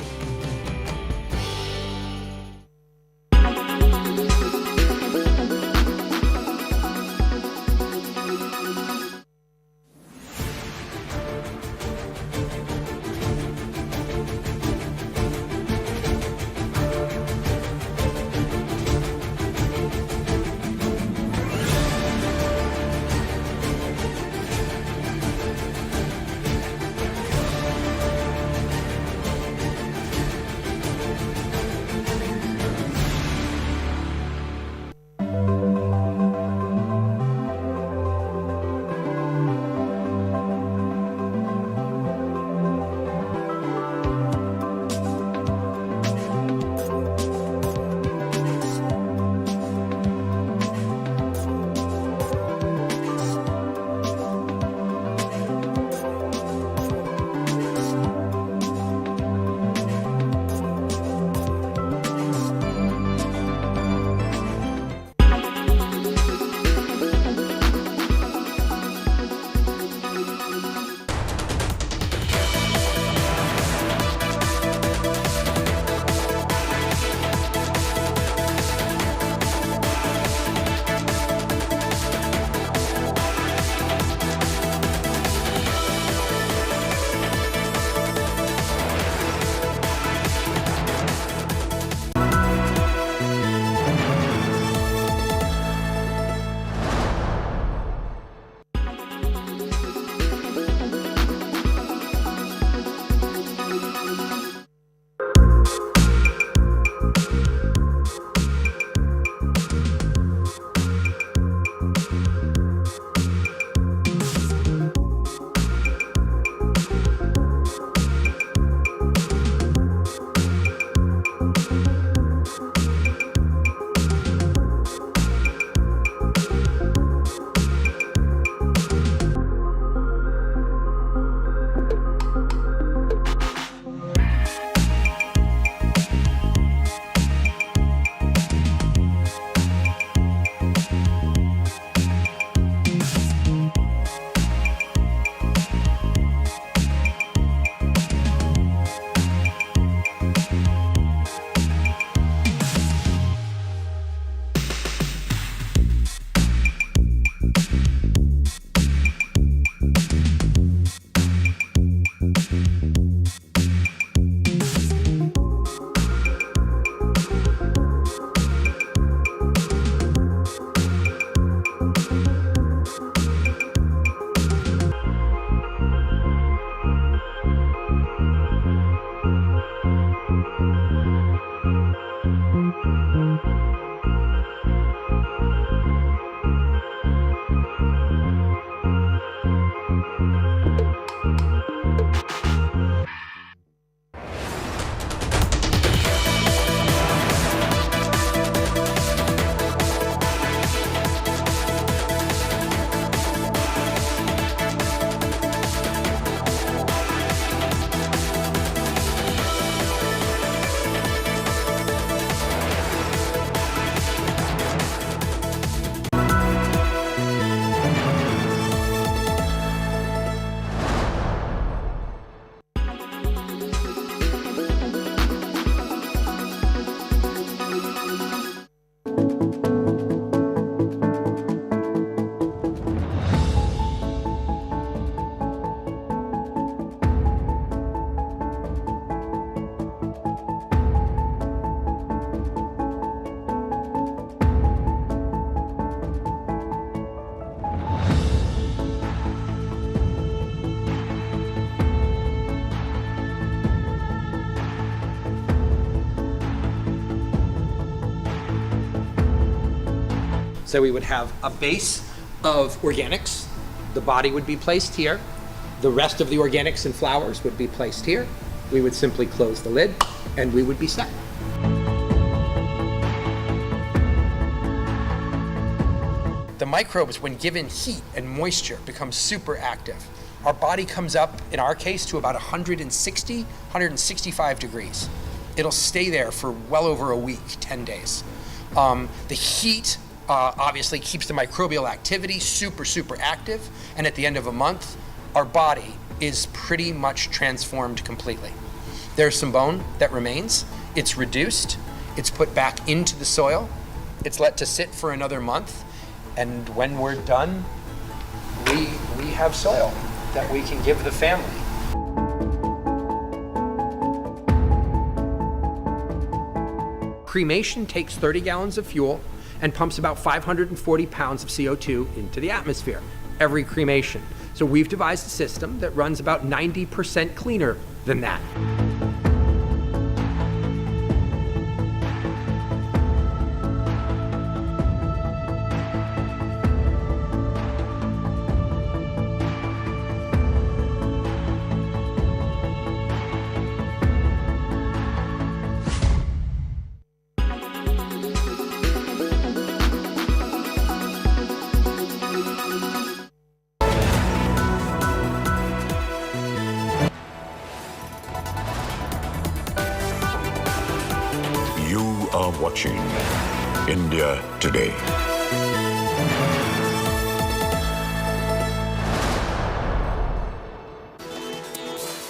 So we would have a base of organics. The body would be placed here. The rest of the organics and flowers would be placed here. We would simply close the lid and we would be set. The microbes, when given heat and moisture, become super active. Our body comes up, in our case, to about 160, 165 degrees. It'll stay there for well over a week, 10 days. The heat obviously keeps the microbial activity super active, and at the end of a month, our body is pretty much transformed completely. There's some bone that remains. It's reduced. It's put back into the soil. It's let to sit for another month. And when we're done, we have soil that we can give the family. Cremation takes 30 gallons of fuel and pumps about 540 pounds of CO2 into the atmosphere, every cremation. So we've devised a system that runs about 90% cleaner than that. Watching India Today.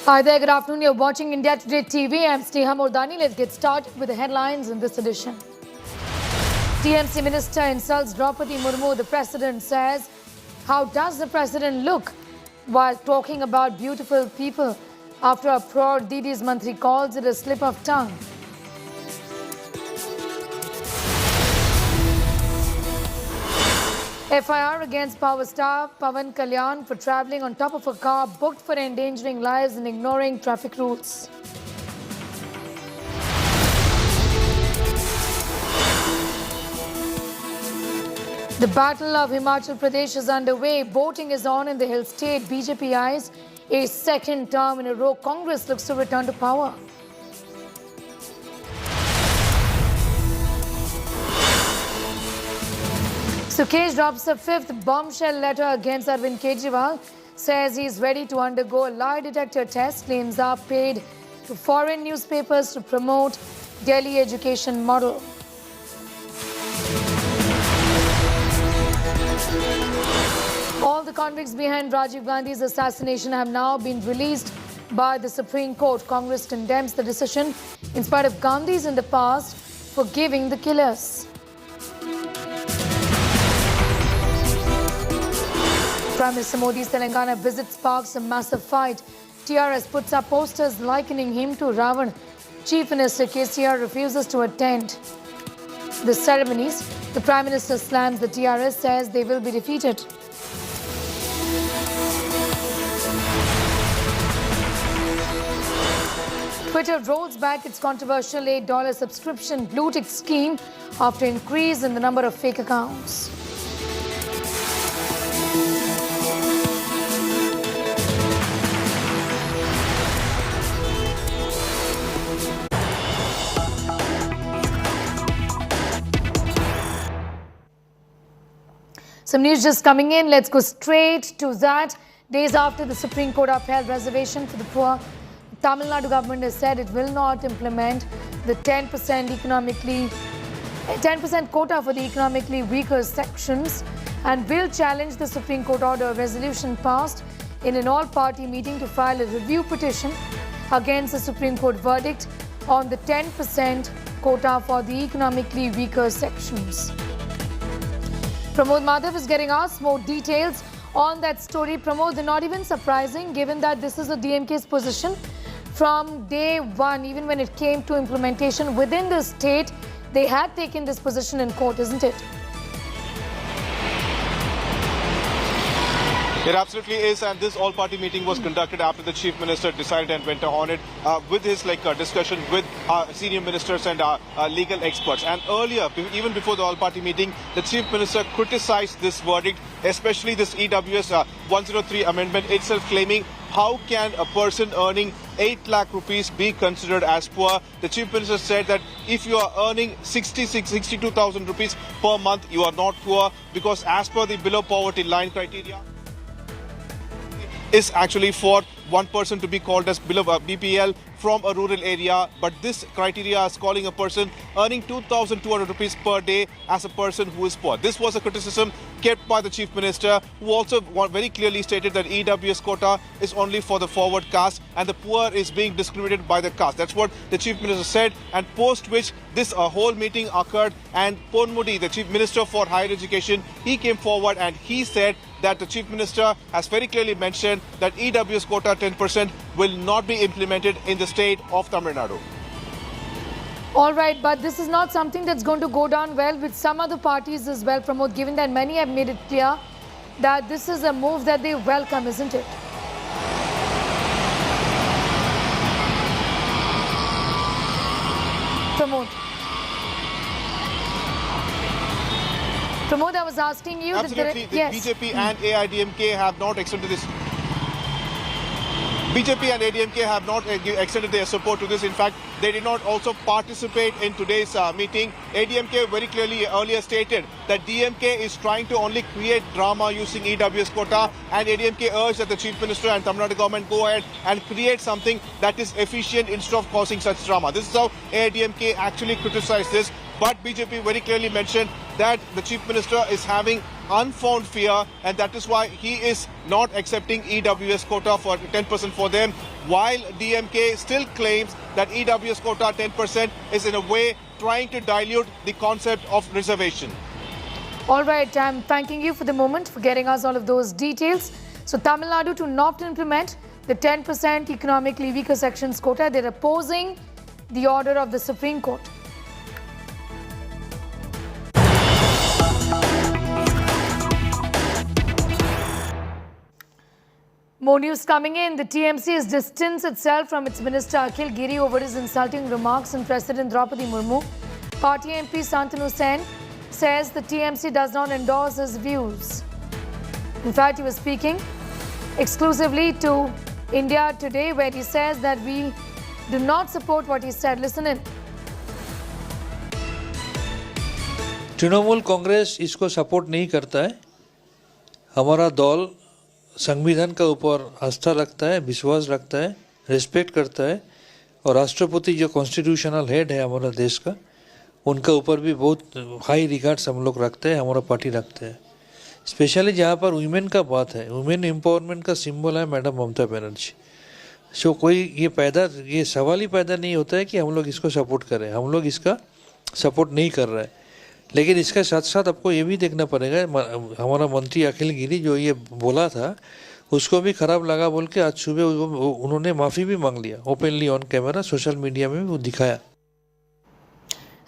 Hi there, good afternoon. You're watching India Today TV. I'm Sneha Mordani. Let's get started with the headlines in this edition. TMC Minister insults Draupadi Murmu. The President says, how does the President look while talking about beautiful people? After a prod, Didi's Mantri calls it a slip of tongue. FIR against power star Pawan Kalyan for travelling on top of a car booked for endangering lives and ignoring traffic rules. The Battle of Himachal Pradesh is underway. Voting is on in the hill state. BJP eyes a second term in a row. Congress looks to return to power. Sukesh drops a fifth bombshell letter against Arvind Kejriwal, says he's ready to undergo a lie detector test. Claims are paid to foreign newspapers to promote Delhi education model. All the convicts behind Rajiv Gandhi's assassination have now been released by the Supreme Court. Congress condemns the decision in spite of Gandhi's in the past forgiving the killers. Prime Minister Modi's Telangana visit sparks a massive fight. TRS puts up posters likening him to Ravan. Chief Minister KCR refuses to attend the ceremonies. The Prime Minister slams the TRS, says they will be defeated. Twitter rolls back its controversial $8 subscription blue tick scheme after increase in the number of fake accounts. Some news just coming in. Let's go straight to that. Days after the Supreme Court upheld reservation for the poor, Tamil Nadu government has said it will not implement the 10% quota for the economically weaker sections and will challenge the Supreme Court order. A resolution passed in an all-party meeting to file a review petition against the Supreme Court verdict on the 10% quota for the economically weaker sections. Pramod Madhav is getting us more details on that story. Pramod, they're not even surprising given that this is the DMK's position from day one. Even when it came to implementation within the state, they had taken this position in court, isn't it? It absolutely is, and this all-party meeting was conducted after the Chief Minister decided and went on it with his discussion with senior ministers and legal experts. And earlier, even before the all-party meeting, the Chief Minister criticized this verdict, especially this EWS 103 amendment itself, claiming how can a person earning 8 lakh rupees be considered as poor. The Chief Minister said that if you are earning 62,000 rupees per month, you are not poor, because as per the below poverty line criteria, is actually for one person to be called as below BPL from a rural area, but this criteria is calling a person earning 2,200 rupees per day as a person who is poor. This was a criticism kept by the Chief Minister, who also very clearly stated that EWS quota is only for the forward caste and the poor is being discriminated by the caste. That's what the Chief Minister said, and post which this whole meeting occurred, and Ponmudi, the Chief Minister for Higher Education, he came forward and he said that the Chief Minister has very clearly mentioned that EWS quota 10% will not be implemented in the state of Tamil Nadu. All right, but this is not something that's going to go down well with some other parties as well, Pramod, given that many have made it clear that this is a move that they welcome, isn't it? Pramod, I was asking you... Absolutely, the BJP and AIDMK have not extended this. BJP and ADMK have not extended their support to this. In fact, they did not also participate in today's meeting. ADMK very clearly earlier stated that DMK is trying to only create drama using EWS quota, and ADMK urged that the Chief Minister and Tamil Nadu government go ahead and create something that is efficient instead of causing such drama. This is how AIDMK actually criticized this. But BJP very clearly mentioned that the Chief Minister is having unfounded fear, and that is why he is not accepting EWS quota for 10% for them, while DMK still claims that EWS quota 10% is in a way trying to dilute the concept of reservation. All right, I'm thanking you for the moment for getting us all of those details. So Tamil Nadu to not implement the 10% economically weaker sections quota, they're opposing the order of the Supreme Court. More news coming in. The TMC has distanced itself from its minister Akhil Giri over his insulting remarks on President Draupadi Murmu. Party MP Shantanu Sen says the TMC does not endorse his views. In fact, he was speaking exclusively to India Today, where he says that we do not support what he said. Listen in. Trinamool Congress इसको support नहीं करता है. हमारा दल संविधान का ऊपर आस्था रखता है, विश्वास रखता है, रिस्पेक्ट करता है, और राष्ट्रपति जो कॉन्स्टिट्यूशनल हेड है हमारा देश का, उनका ऊपर भी बहुत हाई रिगार्ड्स हम लोग रखते हैं, हमारा पार्टी रखते हैं. स्पेशली जहाँ पर वुमेन का बात है, वुमेन एम्पावरमेंट का सिंबल है मैडम ममता बनर्जी. सो कोई ये सवाल ही पैदा नहीं होता है कि हम लोग इसको सपोर्ट करें. हम लोग इसका सपोर्ट नहीं कर रहे हैं. लेकिन इसके साथ साथ आपको ये भी देखना पड़ेगा, हमारा मंत्री अखिल गिरी जो ये बोला था उसको भी खराब लगा बोल के आज सुबह उन्होंने माफ़ी भी मांग लिया openly on camera, social media में भी वो दिखाया.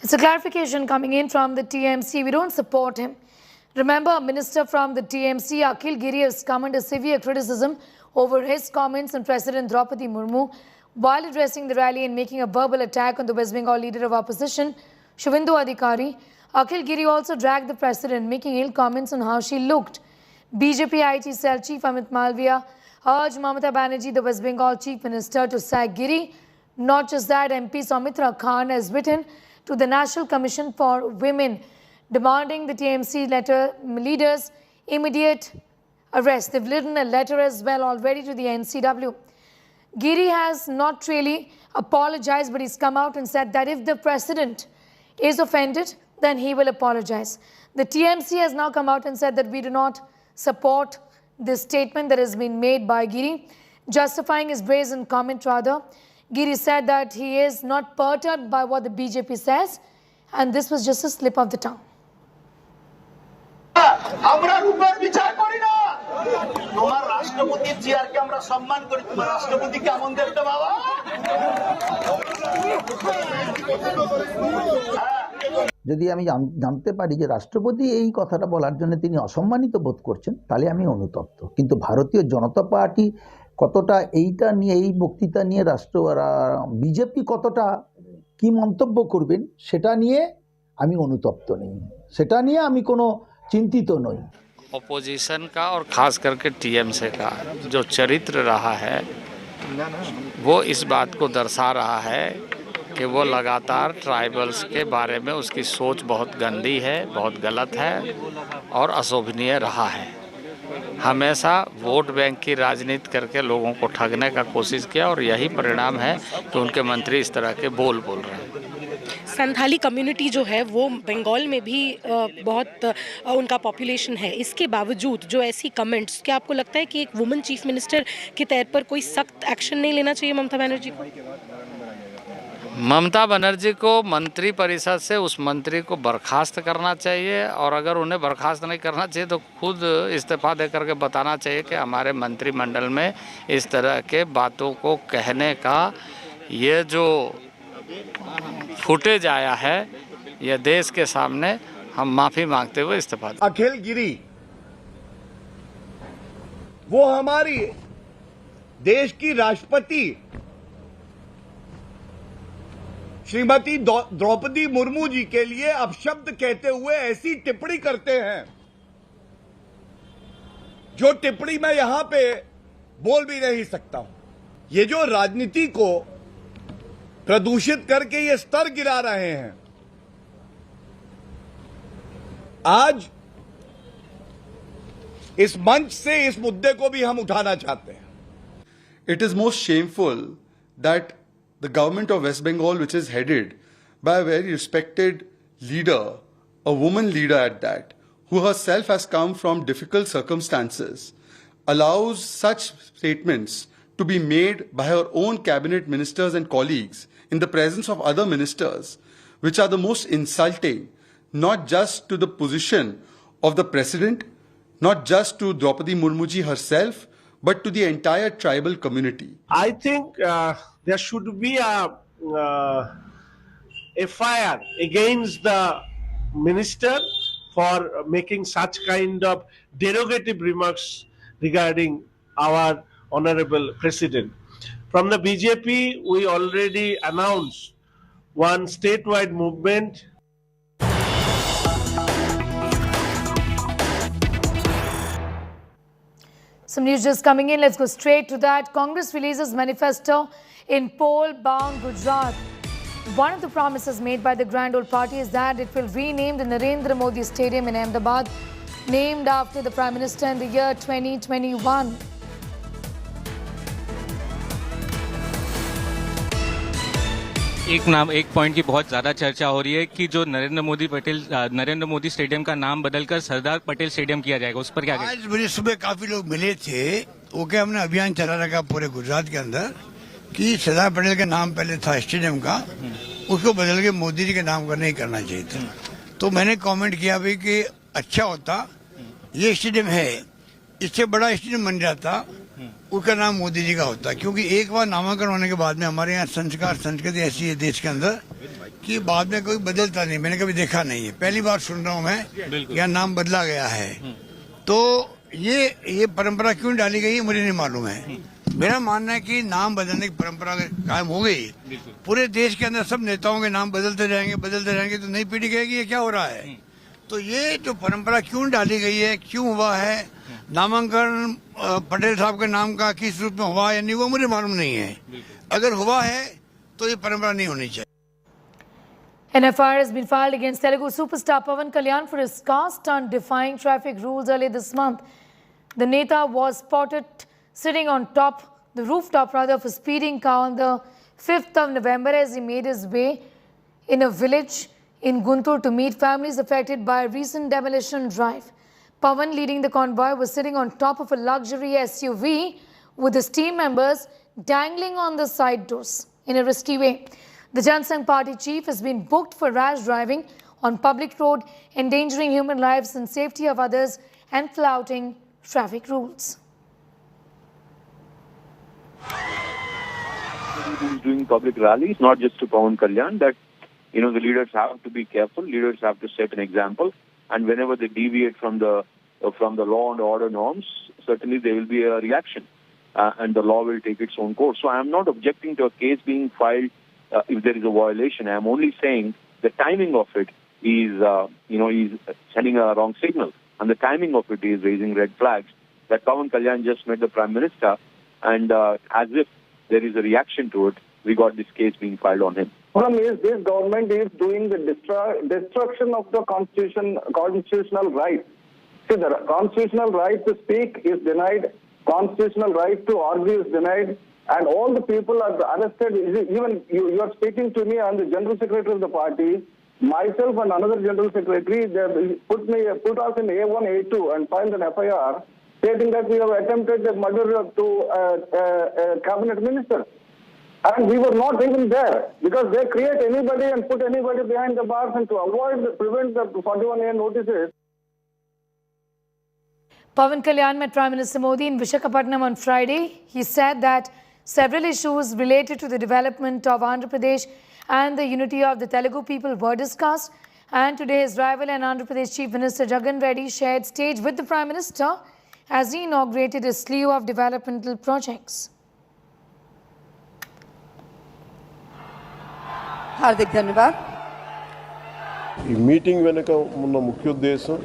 It's a clarification coming in from the TMC. We don't support him. Remember, a minister from the TMC, Akhil Giri, has come under severe criticism over his comments on President Draupadi Murmu while addressing the rally and making a verbal attack on the West Bengal leader of opposition, Shubhendu Adhikari. Akhil Giri also dragged the president, making ill comments on how she looked. BJP IT cell chief Amit Malviya urged Mamata Banerjee, the West Bengal chief minister, to sack Giri. Not just that, MP Soumitra Khan has written to the National Commission for Women, demanding the TMC leaders' immediate arrest. They've written a letter as well already to the NCW. Giri has not really apologized, but he's come out and said that if the president is offended, then he will apologize. The TMC has now come out and said that we do not support this statement that has been made by Giri, justifying his brazen comment rather. Giri said that he is not perturbed by what the BJP says, and this was just a slip of the tongue. আমরা রূপের বিচার করি না, তোমার রাষ্ট্রপতির চেয়ারকে আমরা সম্মান করি. তোমার রাষ্ট্রপতি কেমন দেখতে বাবা? যদি আমি জানতে পারি যে রাষ্ট্রপতি এই কথাটা বলার জন্য তিনি অসম্মানিত বোধ করছেন তাহলে আমি অনুতপ্ত কিন্তু ভারতীয় জনতা পার্টি কতটা এইটা নিয়ে এই বক্তৃতা নিয়ে বিজেপি কতটা কি মন্তব্য করবেন সেটা নিয়ে আমি অনুতপ্ত নই সেটা নিয়ে আমি কোনো চিন্তিত নই ऑपोजिशन का और खास करके टीएमसी का जो चरित्र रहा है वो इस बात को दर्शा रहा है कि वो लगातार ट्राइबल्स के बारे में उसकी सोच बहुत गंदी है, बहुत गलत है और अशोभनीय रहा है। हमेशा वोट बैंक की राजनीति करके लोगों को ठगने का कोशिश किया और यही परिणाम है कि उनके मंत्री इस तरह के बोल रहे हैं। संथाली कम्युनिटी जो है वो बंगाल में भी बहुत उनका पॉपुलेशन है, इसके बावजूद जो ऐसी कमेंट्स, क्या आपको लगता है कि एक वुमेन चीफ मिनिस्टर के तौर पर कोई सख्त एक्शन नहीं लेना चाहिए ममता बनर्जी को? ममता बनर्जी को मंत्री परिषद से उस मंत्री को बर्खास्त करना चाहिए और अगर उन्हें बर्खास्त नहीं करना चाहिए तो खुद इस्तीफा दे करके बताना चाहिए कि हमारे मंत्रिमंडल में इस तरह के बातों को कहने का ये जो फुटेज आया है यह देश के सामने हम माफी मांगते हुए इस्तीफा दें। अखिल गिरी वो हमारी देश की राष्ट्रपति श्रीमती द्रौपदी मुर्मू जी के लिए अपशब्द कहते हुए ऐसी टिप्पणी करते हैं जो टिप्पणी मैं यहां पे बोल भी नहीं सकता हूं। ये जो राजनीति को प्रदूषित करके ये स्तर गिरा रहे हैं, आज इस मंच से इस मुद्दे को भी हम उठाना चाहते हैं। It is most shameful that the government of West Bengal, which is headed by a very respected leader, a woman leader at that, who herself has come from difficult circumstances, allows such statements to be made by her own cabinet ministers and colleagues in the presence of other ministers, which are the most insulting, not just to the position of the president, not just to Draupadi Murmuji herself, but to the entire tribal community. I think there should be a FIR against the minister for making such kind of derogative remarks regarding our honorable president. From the BJP, we already announced one statewide movement. Some news just coming in. Let's go straight to that. Congress releases manifesto in poll-bound Gujarat. One of the promises made by the Grand Old Party is that it will rename the Narendra Modi Stadium in Ahmedabad, named after the Prime Minister in the year 2021. एक point की बहुत ज्यादा चर्चा हो रही है कि जो नरेंद्र मोदी स्टेडियम का नाम बदलकर सरदार पटेल स्टेडियम किया जाएगा, उस पर क्या आज बड़ी सुबह काफी लोग मिले थे, वो क्या हमने अभियान चला रखा पूरे गुजरात के अंदर कि सरदार पटेल का नाम पहले था स्टेडियम का, उसको बदल के मोदी जी के नाम का नहीं करना चाहिए था। तो मैंने कमेंट किया भाई कि अच्छा होता ये स्टेडियम है, इससे बड़ा स्टेडियम बन जाता, उसका नाम मोदी जी का होता, क्योंकि एक बार नामांकन होने के बाद में हमारे यहाँ संस्कार संस्कृति ऐसी है देश के अंदर कि बाद में कोई बदलता नहीं। मैंने कभी देखा नहीं है, पहली बार सुन रहा हूँ मैं यहाँ नाम बदला गया है। तो ये परंपरा क्यों डाली गई है मुझे नहीं मालूम है। मेरा मानना है कि नाम बदलने की परंपरा कायम हो गई, पूरे देश के अंदर सब नेताओं के नाम बदलते जाएंगे तो नई पीढ़ी कहेगी ये क्या हो रहा है। तो ये जो परंपरा क्यों डाली गई है, क्यों हुआ है, नामांकन पटेल साहब के नाम का किस रूप में हुआ या नहीं, वो मुझे मालूम नहीं है। अगर हुआ है तो ये परंपरा नहीं होनी चाहिए। An FIR has been filed against Telugu superstar Pawan Kalyan for his car stunt defying traffic rules earlier this month. The Neta was spotted sitting on the rooftop of a speeding car on the 5th of November as he made his way in a village in Guntur to meet families affected by a recent demolition drive. Pawan, leading the convoy, was sitting on top of a luxury SUV with his team members dangling on the side doors in a risky way. The Jan Sangh Party chief has been booked for rash driving on public road, endangering human lives and safety of others and flouting traffic rules. Who's doing public rallies, not just to Pawan Kalyan, that the leaders have to be careful. Leaders have to set an example, and whenever they deviate from the law and order norms, certainly there will be a reaction, and the law will take its own course. So I am not objecting to a case being filed if there is a violation. I am only saying the timing of it is, is sending a wrong signal, and the timing of it is raising red flags. That Pawan Kalyan just met the Prime Minister, and as if there is a reaction to it, we got this case being filed on him. The problem is this government is doing the destruction of the constitutional right. See, the constitutional right to speak is denied, constitutional right to argue is denied, and all the people are arrested. Even you are speaking to me, I'm the General Secretary of the party. Myself and another General Secretary, they put us in A1, A2 and filed an FIR stating that we have attempted the murder to a cabinet minister. And we were not even there because they create anybody and put anybody behind the bars, and to prevent the 41A notices. Pawan Kalyan met Prime Minister Modi in Visakhapatnam on Friday. He said that several issues related to the development of Andhra Pradesh and the unity of the Telugu people were discussed. And today his rival and Andhra Pradesh Chief Minister Jagan Reddy shared stage with the Prime Minister as he inaugurated a slew of developmental projects. हार्दिक धन्यवाद। ఈ meeting వెనుక ఉన్న ముఖ్య ఉద్దేశం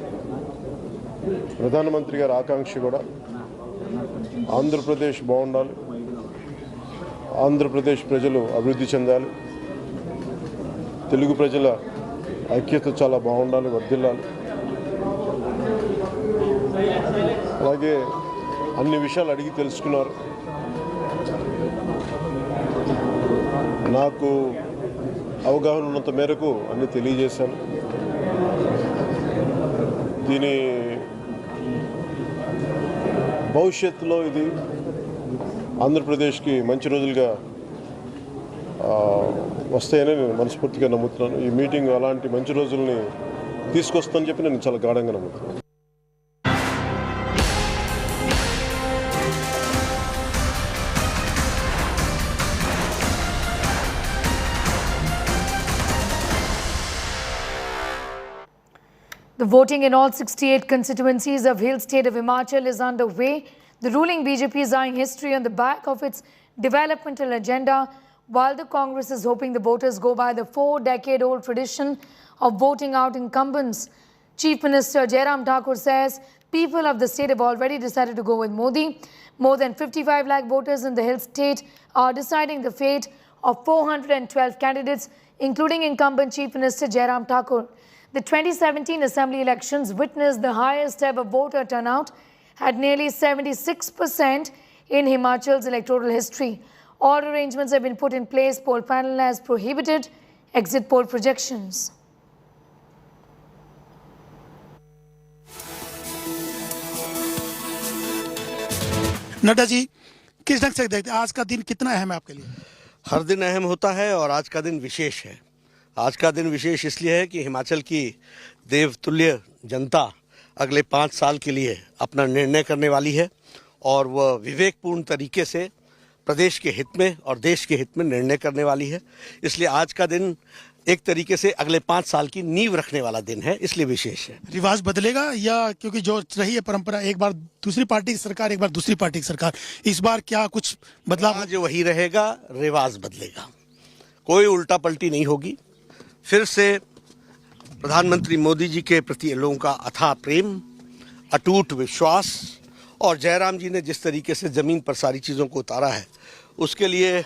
ప్రధానమంత్రి గారి ఆకాంక్ష కూడా ఆంధ్రప్రదేశ్ బాగుండాలి, ఆంధ్రప్రదేశ్ ప్రజలు అభివృద్ధి చెందాలి, తెలుగు ప్రజల ఐక్యత చాలా బాగుండాలి, వర్ధిల్లాలి. అలాగే అన్ని విషయాలు అడిగి తెలుసుకున్నారు. నాకు అవగాహన ఉన్నంత మేరకు అన్ని తెలియజేశాను. దీని భవిష్యత్తులో ఇది ఆంధ్రప్రదేశ్కి మంచి రోజులుగా వస్తాయని నేను మనస్ఫూర్తిగా నమ్ముతున్నాను. ఈ మీటింగ్ అలాంటి మంచి రోజుల్ని తీసుకొస్తుందని చెప్పి నేను చాలా గాఢంగా నమ్ముతున్నాను. The voting in all 68 constituencies of hill state of Himachal is underway. The ruling BJP is eyeing history on the back of its developmental agenda, while the Congress is hoping the voters go by the 4-decade-old tradition of voting out incumbents. Chief Minister Jairam Thakur says people of the state have already decided to go with Modi. More than 55 lakh voters in the hill state are deciding the fate of 412 candidates, including incumbent Chief Minister Jairam Thakur. The 2017 Assembly elections witnessed the highest ever voter turnout at nearly 76% in Himachal's electoral history. All arrangements have been put in place. Poll panel has prohibited exit poll projections. Nadda ji, किस ढंग से देखते हैं आज का दिन कितना अहम है आपके लिए? हर दिन अहम होता है और आज का दिन विशेष है। आज का दिन विशेष इसलिए है कि हिमाचल की देवतुल्य जनता अगले 5 साल के लिए अपना निर्णय करने वाली है और वह विवेकपूर्ण तरीके से प्रदेश के हित में और देश के हित में निर्णय करने वाली है। इसलिए आज का दिन एक तरीके से अगले 5 साल की नींव रखने वाला दिन है, इसलिए विशेष है। रिवाज बदलेगा या क्योंकि जो रही है परंपरा, एक बार दूसरी पार्टी की सरकार, एक बार दूसरी पार्टी की सरकार, इस बार क्या कुछ बदलाव? आज वही रहेगा, रिवाज बदलेगा, कोई उल्टा पलटी नहीं होगी। फिर से प्रधानमंत्री मोदी जी के प्रति लोगों का अथाह प्रेम, अटूट विश्वास और जयराम जी ने जिस तरीके से ज़मीन पर सारी चीज़ों को उतारा है, उसके लिए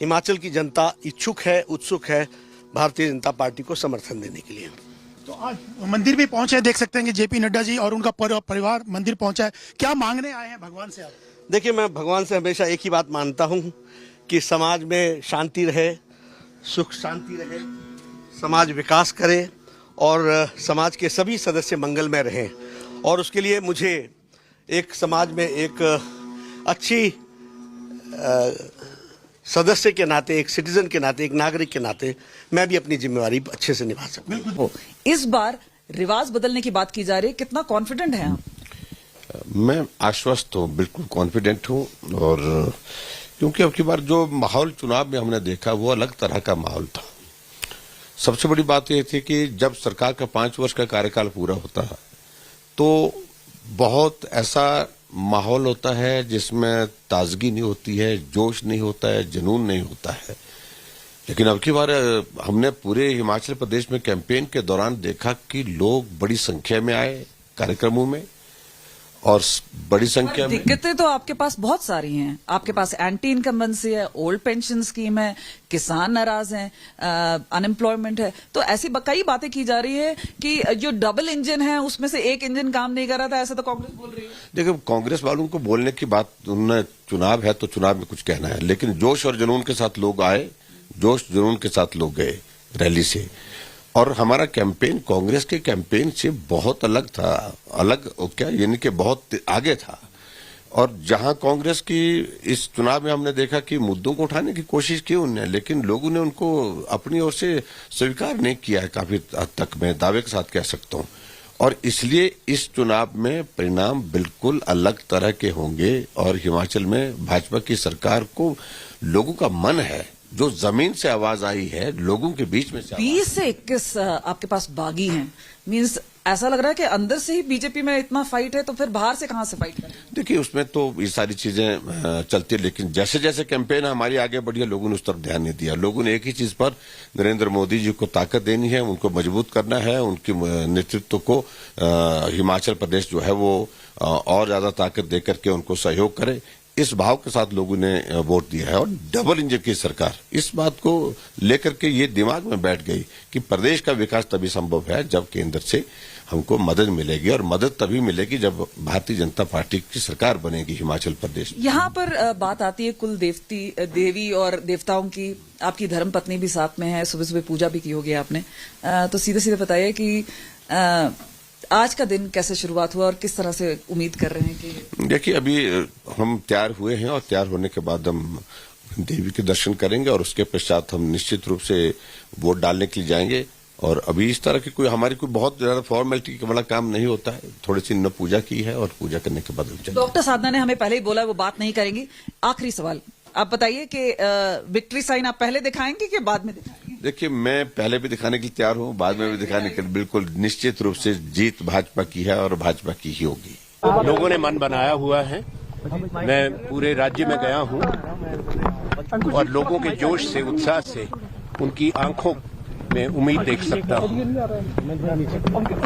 हिमाचल की जनता इच्छुक है, उत्सुक है भारतीय जनता पार्टी को समर्थन देने के लिए। तो आज मंदिर भी पहुंचे, देख सकते हैं कि जेपी नड्डा जी और उनका परिवार मंदिर पहुंचा है। क्या मांगने आए हैं भगवान से आप? देखिए, मैं भगवान से हमेशा एक ही बात मानता हूँ कि समाज में शांति रहे, सुख शांति रहे, समाज विकास करे और समाज के सभी सदस्य मंगलमय रहें। और उसके लिए मुझे एक समाज में एक अच्छी सदस्य के नाते, एक सिटीजन के नाते, एक नागरिक के नाते मैं भी अपनी जिम्मेवारी अच्छे से निभा सकूं। इस बार रिवाज बदलने की बात की जा रही है, कितना कॉन्फिडेंट हैं आप? मैं आश्वस्त हूँ, बिल्कुल कॉन्फिडेंट हूँ। और क्योंकि अब की बार जो माहौल चुनाव में हमने देखा वो अलग तरह का माहौल था। सबसे बड़ी बात यह थी कि जब सरकार का 5 वर्ष का कार्यकाल पूरा होता है तो बहुत ऐसा माहौल होता है जिसमें ताजगी नहीं होती है, जोश नहीं होता है, जुनून नहीं होता है। लेकिन अब की बार हमने पूरे हिमाचल प्रदेश में कैंपेन के दौरान देखा कि लोग बड़ी संख्या में आए कार्यक्रमों में और बड़ी संख्या में। दिक्कतें तो आपके पास बहुत सारी हैं। आपके पास एंटी इनकम्बेंसी है, ओल्ड पेंशन स्कीम है, किसान नाराज हैं, अनएम्प्लॉयमेंट है। तो ऐसी कई बातें की जा रही है कि जो डबल इंजन है उसमें से एक इंजन काम नहीं कर रहा था, ऐसा तो कांग्रेस बोल रही है। देखिए, कांग्रेस वालों को बोलने की बात, उन्होंने चुनाव है तो चुनाव में कुछ कहना है, लेकिन जोश और जुनून के साथ लोग आए, जोश जुनून के साथ लोग गए रैली से। और हमारा कैंपेन कांग्रेस के कैंपेन से बहुत अलग था, अलग क्या यानी कि बहुत आगे था। और जहां कांग्रेस की इस चुनाव में हमने देखा कि मुद्दों को उठाने की कोशिश की उन्होंने, लेकिन लोगों ने उनको अपनी ओर से स्वीकार नहीं किया है काफी हद तक, मैं दावे के साथ कह सकता हूं। और इसलिए इस चुनाव में परिणाम बिल्कुल अलग तरह के होंगे और हिमाचल में भाजपा की सरकार को लोगों का मन है, जो जमीन से आवाज आई है, लोगों के बीच में से 20 से 21 आपके पास बागी हैं। मींस ऐसा लग रहा है कि अंदर से ही बीजेपी में इतना फाइट है, तो फिर बाहर से कहां से फाइट करें? देखिए, उसमें तो ये सारी चीजें चलती है, लेकिन जैसे जैसे कैंपेन हमारी आगे बढ़ी है, लोगों ने उस तरफ ध्यान नहीं दिया। लोगों ने एक ही चीज पर, नरेंद्र मोदी जी को ताकत देनी है, उनको मजबूत करना है, उनके नेतृत्व को हिमाचल प्रदेश जो है वो और ज्यादा ताकत देकर के उनको सहयोग करे, इस भाव के साथ लोगों ने वोट दिया है। और डबल इंजन की सरकार, इस बात को लेकर के ये दिमाग में बैठ गई कि प्रदेश का विकास तभी संभव है जब केंद्र से हमको मदद मिलेगी, और मदद तभी मिलेगी जब भारतीय जनता पार्टी की सरकार बनेगी हिमाचल प्रदेश। यहाँ पर बात आती है कुल देवी और देवताओं की। आपकी धर्म पत्नी भी साथ में है, सुबह सुबह पूजा भी की होगी आपने। तो सीधे सीधे बताइए कि आज का दिन कैसे शुरुआत हुआ और किस तरह से उम्मीद कर रहे हैं कि? देखिए, अभी हम तैयार हुए हैं और तैयार होने के बाद हम देवी के दर्शन करेंगे और उसके पश्चात हम निश्चित रूप से वोट डालने के लिए जाएंगे। और अभी इस तरह की कोई हमारी कोई बहुत ज्यादा फॉर्मेलिटी का बड़ा काम नहीं होता है, थोड़ी सी न पूजा की है और पूजा करने के बाद हम चलेंगे। डॉक्टर साधना ने हमें पहले ही बोला वो बात नहीं करेंगी। आखिरी सवाल, आप बताइए कि विक्ट्री साइन आप पहले दिखाएंगे कि बाद में दिखाएंगे? देखिए, मैं पहले भी दिखाने के लिए तैयार हूँ, बाद में भी दिखाने के लिए। बिल्कुल निश्चित रूप से जीत भाजपा की है और भाजपा की ही होगी। लोगों ने मन बनाया हुआ है। मैं पूरे राज्य में गया हूँ और लोगों के जोश से, उत्साह से, उनकी आंखों में उम्मीद देख सकता हूँ।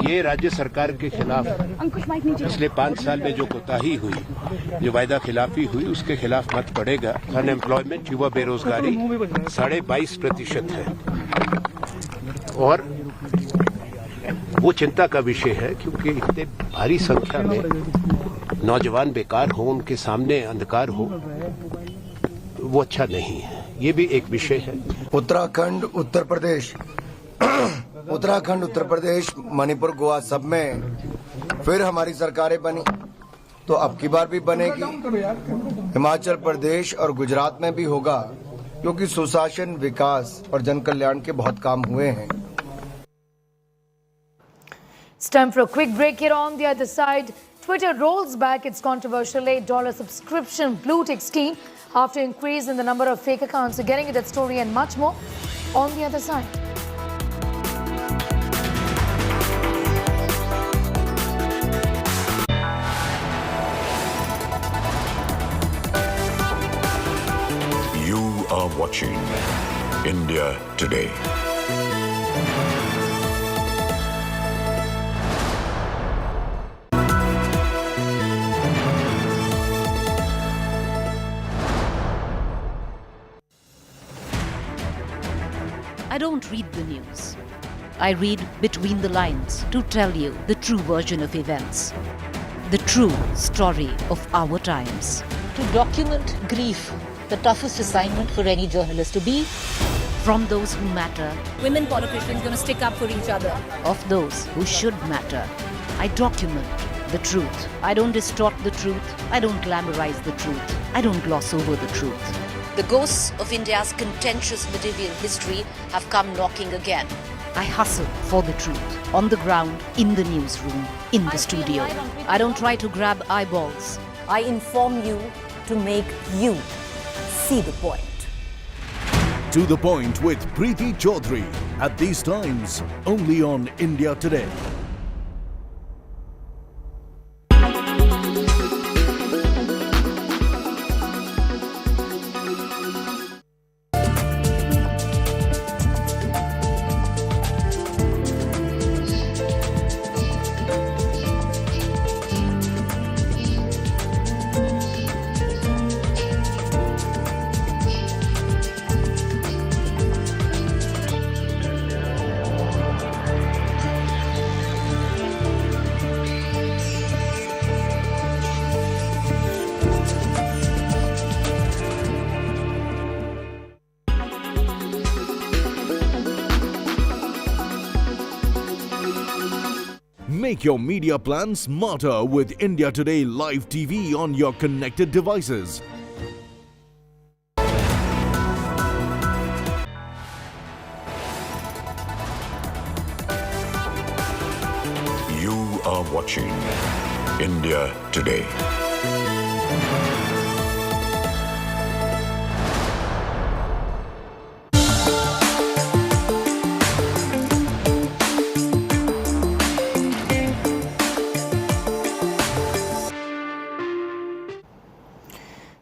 ये राज्य सरकार के खिलाफ पिछले 5 साल में जो कोताही हुई, जो वायदा खिलाफी हुई, उसके खिलाफ मत पड़ेगा। अनएम्प्लॉयमेंट, युवा बेरोजगारी 22.5% है और वो चिंता का विषय है, क्योंकि इतने भारी संख्या में नौजवान बेकार हो, उनके सामने अंधकार हो, वो अच्छा नहीं है। ये भी एक विषय है। उत्तराखंड, उत्तर प्रदेश, उत्तराखंड, उत्तर प्रदेश, मणिपुर, गोवा, सब में फिर हमारी सरकारें बनी, तो अब की बार भी बनेगी। हिमाचल प्रदेश और गुजरात में भी होगा, क्योंकि सुशासन, विकास और जन कल्याण के बहुत काम हुए हैं। It's time for a quick break here. On the other side, Twitter rolls back its controversial $8 subscription blue tick scheme after increase in the number of fake accounts. So getting into that story and much more on the other side. You are watching India Today. I don't read the news. I read between the lines to tell you the true version of events, the true story of our times. To document grief, the toughest assignment for any journalist to be. From those who matter. Women politicians going to stick up for each other. Of those who should matter. I document the truth. I don't distort the truth. I don't glamorize the truth. I don't gloss over the truth. The ghosts of India's contentious medieval history have come knocking again. I hustle for the truth. On the ground, in the newsroom, in the studio. I don't try to grab eyeballs. I inform you to make you see the point. To the Point with Preeti Chaudhary at these times, only on India Today. Make your media plan smarter with India Today Live TV on your connected devices. You are watching India Today.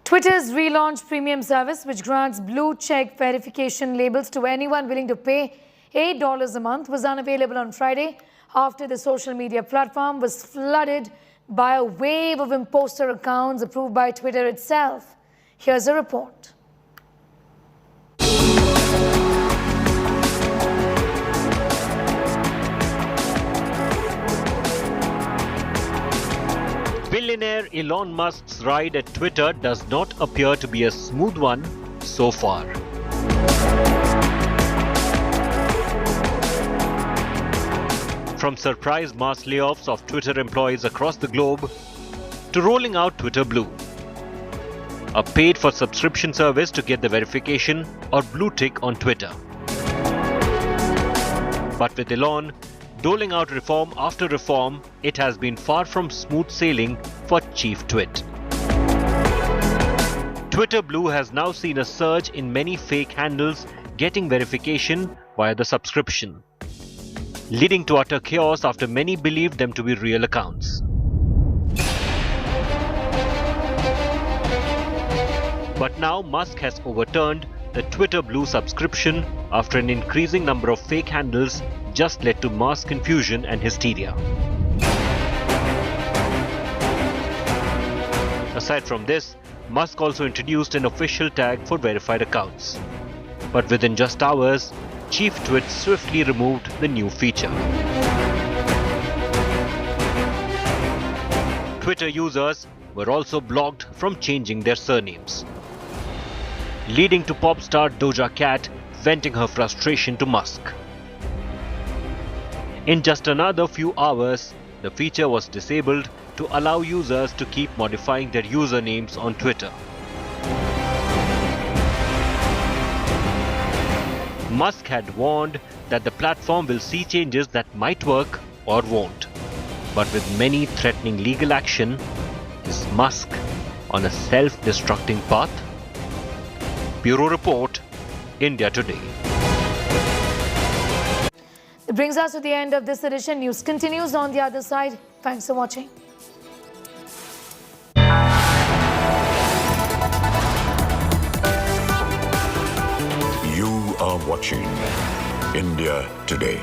Twitter's relaunched premium service, which grants blue check verification labels to anyone willing to pay $8 a month, was unavailable on Friday after the social media platform was flooded by a wave of imposter accounts approved by Twitter itself. Here's a report. Billionaire Elon Musk's ride at Twitter does not appear to be a smooth one so far. From surprise mass layoffs of Twitter employees across the globe to rolling out Twitter Blue, a paid-for-subscription service to get the verification or blue tick on Twitter. But with Elon doling out reform after reform, it has been far from smooth sailing for Chief Twit. Twitter Blue has now seen a surge in many fake handles getting verification via the subscription, leading to utter chaos after many believed them to be real accounts. But now Musk has overturned the Twitter Blue subscription after an increasing number of fake handles just led to mass confusion and hysteria. Aside from this, Musk also introduced an official tag for verified accounts. But within just hours, Chief Twit swiftly removed the new feature. Twitter users were also blocked from changing their surnames, leading to pop star Doja Cat venting her frustration to Musk. In just another few hours, the feature was disabled to allow users to keep modifying their usernames on Twitter. Musk had warned that the platform will see changes that might work or won't. But with many threatening legal action, is Musk on a self-destructing path? Bureau Report, India Today. It brings us to the end of this edition. News continues on the other side. Thanks for watching. You are watching India Today.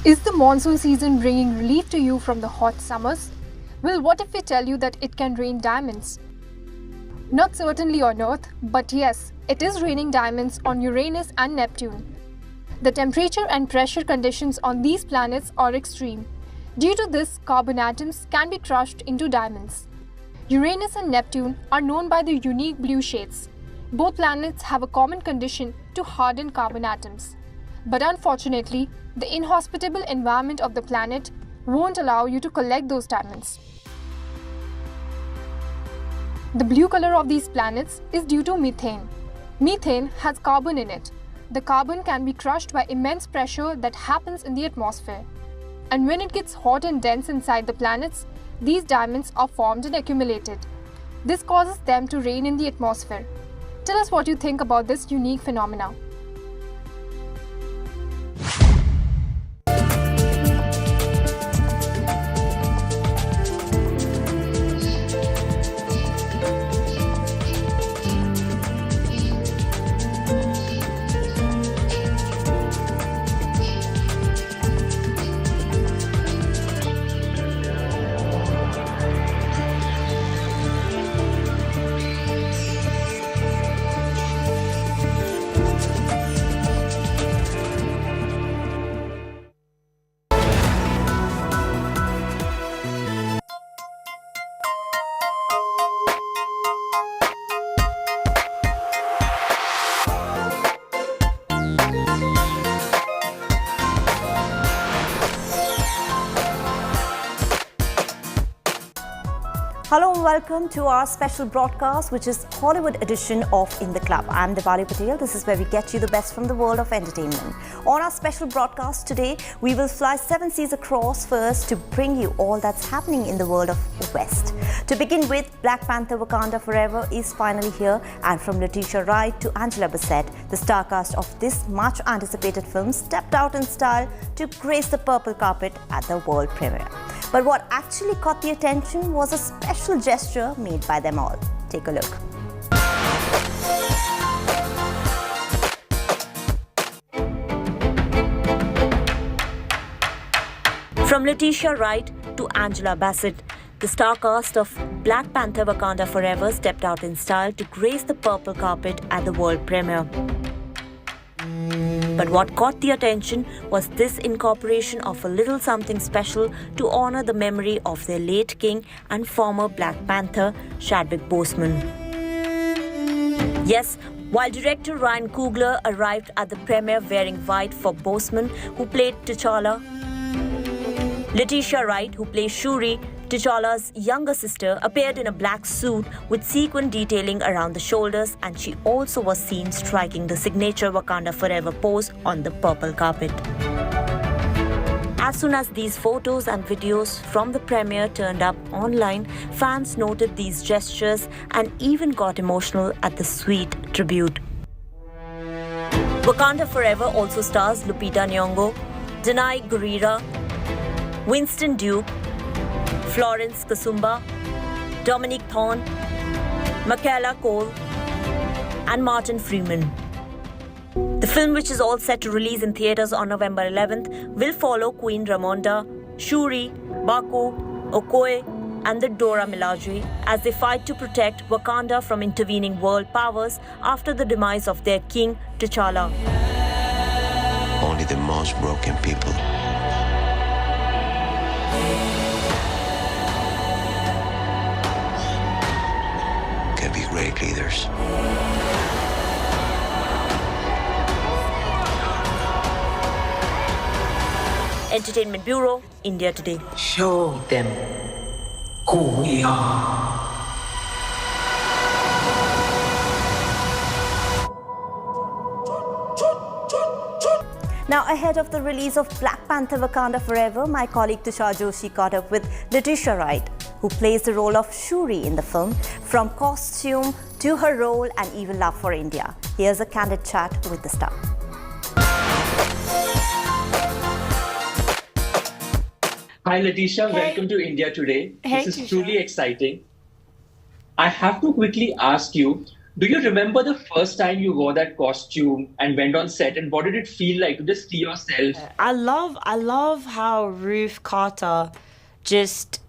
Is the monsoon season bringing relief to you from the hot summers? Well, what if we tell you that it can rain diamonds? Not certainly on Earth, but yes, it is raining diamonds on Uranus and Neptune. The temperature and pressure conditions on these planets are extreme. Due to this, carbon atoms can be crushed into diamonds. Uranus and Neptune are known by their unique blue shades. Both planets have a common condition to harden carbon atoms. But unfortunately, the inhospitable environment of the planet won't allow you to collect those diamonds. The blue color of these planets is due to methane. Methane has carbon in it. The carbon can be crushed by immense pressure that happens in the atmosphere. And when it gets hot and dense inside the planets, these diamonds are formed and accumulated. This causes them to rain in the atmosphere. Tell us what you think about this unique phenomena. Hello and welcome to our special broadcast, which is Hollywood edition of In the Club. I'm Diwali Patel. This is where we get you the best from the world of entertainment. On our special broadcast today, we will fly 7 seas across first to bring you all that's happening in the world of West. To begin with, Black Panther Wakanda Forever is finally here, and from Letitia Wright to Angela Bassett, the star cast of this much anticipated film stepped out in style to grace the purple carpet at the world premiere. But what actually caught the attention was a special gesture made by them all. Take a look. From Letitia Wright to Angela Bassett, the star cast of Black Panther Wakanda Forever stepped out in style to grace the purple carpet at the world premiere. But what caught the attention was this incorporation of a little something special to honor the memory of their late king and former Black Panther, Chadwick Boseman. Yes, while director Ryan Coogler arrived at the premiere wearing white for Boseman, who played T'Challa, Letitia Wright, who plays Shuri, T'Challa's younger sister, appeared in a black suit with sequin detailing around the shoulders, and she also was seen striking the signature Wakanda Forever pose on the purple carpet. As soon as these photos and videos from the premiere turned up online, fans noted these gestures and even got emotional at the sweet tribute. Wakanda Forever also stars Lupita Nyong'o, Danai Gurira, Winston Duke, Florence Kasumba, Dominic Thorne, Michaela Cole, and Martin Freeman. The film, which is all set to release in theatres on November 11th, will follow Queen Ramonda, Shuri, Baku, Okoye, and the Dora Milaje as they fight to protect Wakanda from intervening world powers after the demise of their king, T'Challa. Only the most broken people can be great leaders. Entertainment Bureau, India Today. Show them who we are. Now, ahead of the release of Black Panther Wakanda Forever, my colleague Tushar Joshi caught up with Letitia Wright, who plays the role of Shuri in the film, from costume to her role and even love for India. Here's a candid chat with the star. Hi Letitia, welcome to India Today. This is truly exciting. I have to quickly ask you, do you remember the first time you wore that costume and went on set, and what did it feel like to just see yourself? I love how Ruth Carter just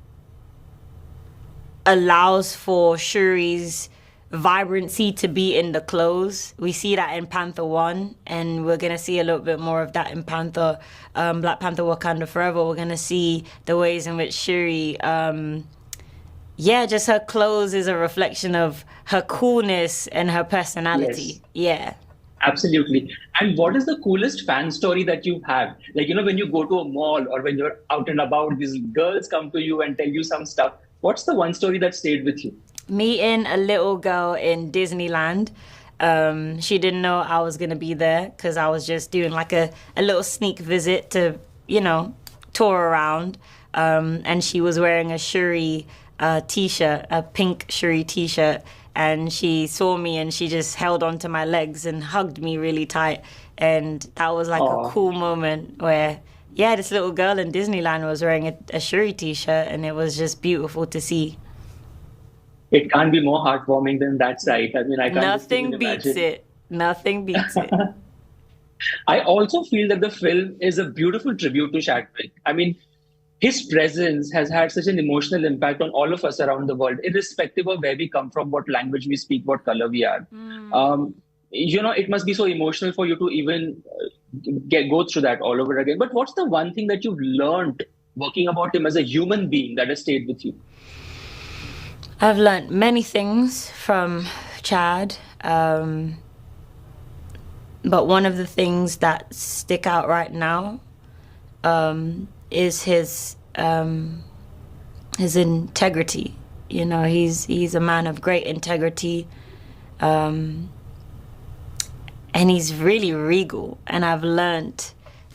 allows for Shuri's vibrancy to be in the clothes. We see that in Panther 1, and we're going to see a little bit more of that in Black Panther Wakanda Forever. We're going to see the ways in which Shuri, just her clothes is a reflection of her coolness and her personality. Yes. Yeah. Absolutely. And what is the coolest fan story that you've had? Like, when you go to a mall or when you're out and about, these girls come to you and tell you some stuff. What's the one story that stayed with you? Meeting a little girl in Disneyland, She didn't know I was going to be there because I was just doing like a little sneak visit to, tour around. And she was wearing a Shuri t-shirt, a pink Shuri t-shirt. And she saw me and she just held onto my legs and hugged me really tight. And that was like a cool moment where, this little girl in Disneyland was wearing a Shuri t-shirt, and it was just beautiful to see. It can't be more heartwarming than that sight. I mean, I can't Nothing beats it. Nothing beats it. I also feel that the film is a beautiful tribute to Chadwick. I mean, his presence has had such an emotional impact on all of us around the world, irrespective of where we come from, what language we speak, what color we are. It must be so emotional for you to even go through that all over again. But what's the one thing that you've learned working about him as a human being that has stayed with you? I've learned many things from Chad. But one of the things that stick out right now is his integrity. He's a man of great integrity, and he's really regal. And I've learned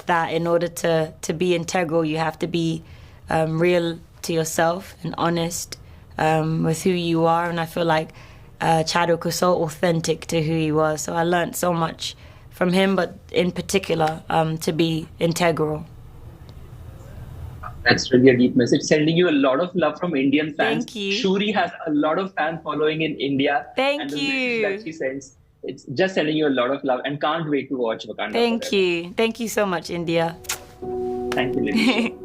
that in order to be integral, you have to be real to yourself and honest with who you are. And I feel like Chadwick was so authentic to who he was. So I learned so much from him, but in particular, to be integral. That's really a deep message. Sending you a lot of love from Indian fans. Thank you. Shuri has a lot of fan following in India. Thank you. The message that she sends, it's just sending you a lot of love, and can't wait to watch Wakanda. Thank you. Thank you so much, India. Thank you, Letitia.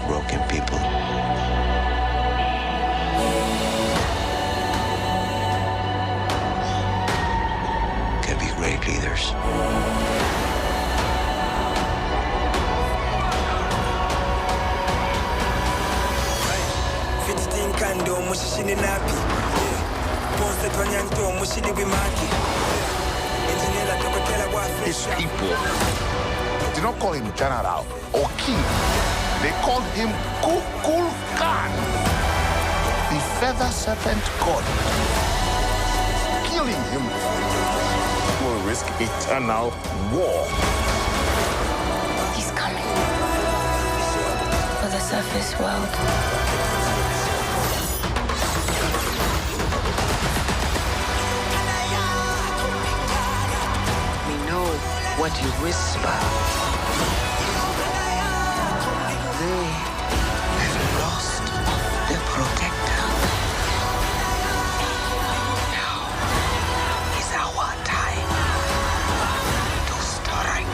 Broken people can be great leaders. His people did not call him general or king. They called him Kukul Khan, the feather serpent god. Killing him will risk eternal war. He's coming for the surface world. We know what you whisper. They have lost their protector. Now is our time to strike.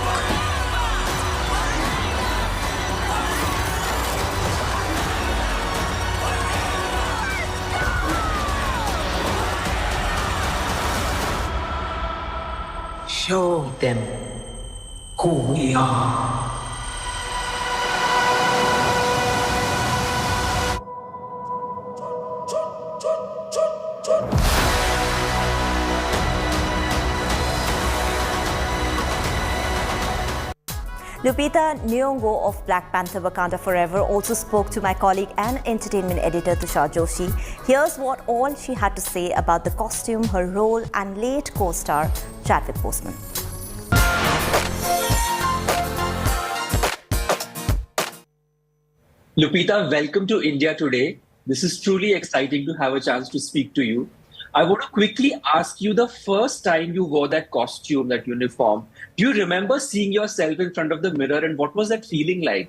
Show them who we are. Lupita Nyong'o of Black Panther Wakanda Forever also spoke to my colleague and entertainment editor Tushar Joshi. Here's what all she had to say about the costume, her role and late co-star Chadwick Boseman. Lupita, welcome to India today. This is truly exciting to have a chance to speak to you. I want to quickly ask you, the first time you wore that costume, that uniform, do you remember seeing yourself in front of the mirror, and what was that feeling like?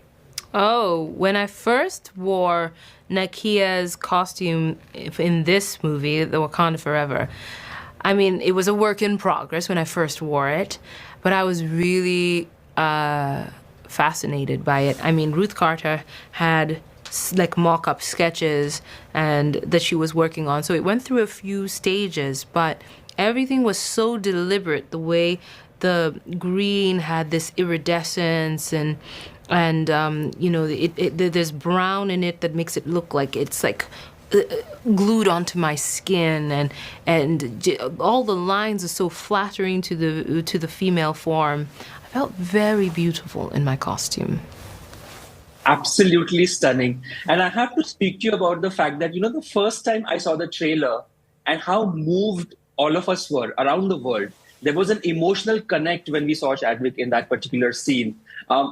Oh, when I first wore Nakia's costume in this movie, The Wakanda Forever, I mean, it was a work in progress when I first wore it, but I was really fascinated by it. I mean, Ruth Carter had like mock-up sketches and that she was working on, so it went through a few stages, but everything was so deliberate. The way the green had this iridescence and you know, there's brown in it that makes it look like it's like glued onto my skin, and all the lines are so flattering to the female form. I felt very beautiful in my costume. Absolutely stunning. And I have to speak to you about the fact that, the first time I saw the trailer and how moved all of us were around the world, there was an emotional connect when we saw Chadwick in that particular scene.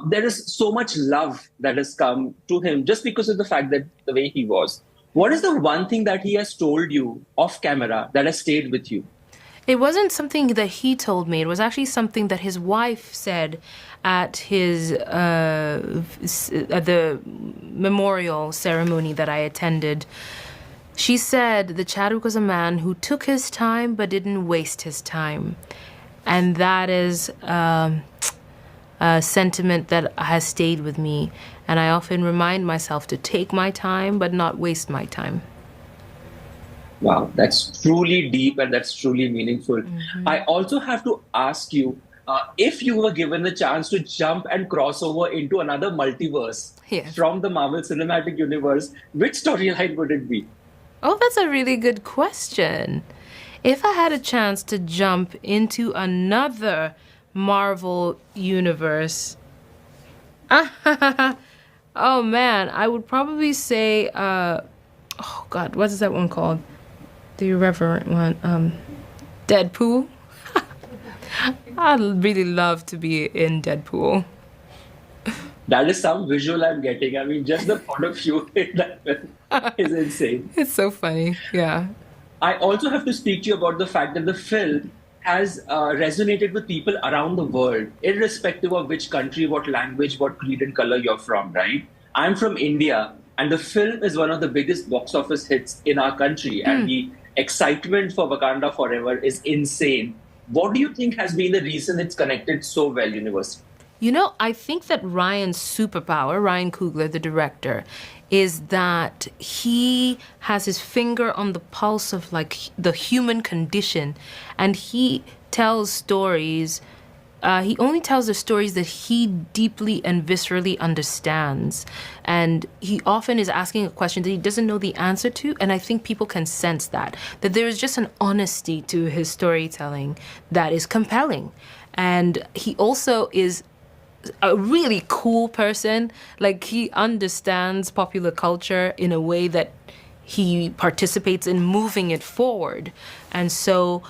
There is so much love that has come to him just because of the fact that the way he was. What is the one thing that he has told you off camera that has stayed with you? It wasn't something that he told me. It was actually something that his wife said at his at the memorial ceremony that I attended. She said that Chadwick was a man who took his time but didn't waste his time. And that is a sentiment that has stayed with me. And I often remind myself to take my time but not waste my time. Wow, that's truly deep and that's truly meaningful. Mm-hmm. I also have to ask you, if you were given the chance to jump and cross over into another multiverse from the Marvel Cinematic Universe, which storyline would it be? Oh, that's a really good question. If I had a chance to jump into another Marvel universe, oh man, I would probably say, oh God, what is that one called? The irreverent one, Deadpool. I'd really love to be in Deadpool. That is some visual I'm getting. I mean, just the thought of you in that film is insane. It's so funny, yeah. I also have to speak to you about the fact that the film has resonated with people around the world, irrespective of which country, what language, what creed and color you're from, right? I'm from India, and the film is one of the biggest box office hits in our country, and the excitement for Wakanda Forever is insane. What do you think has been the reason it's connected so well universally? I think that Ryan's superpower, Ryan Coogler, the director, is that he has his finger on the pulse of the human condition, and he tells stories. He only tells the stories that he deeply and viscerally understands. And he often is asking a question that he doesn't know the answer to. And I think people can sense that there is just an honesty to his storytelling that is compelling. And he also is a really cool person. He understands popular culture in a way that he participates in moving it forward. And so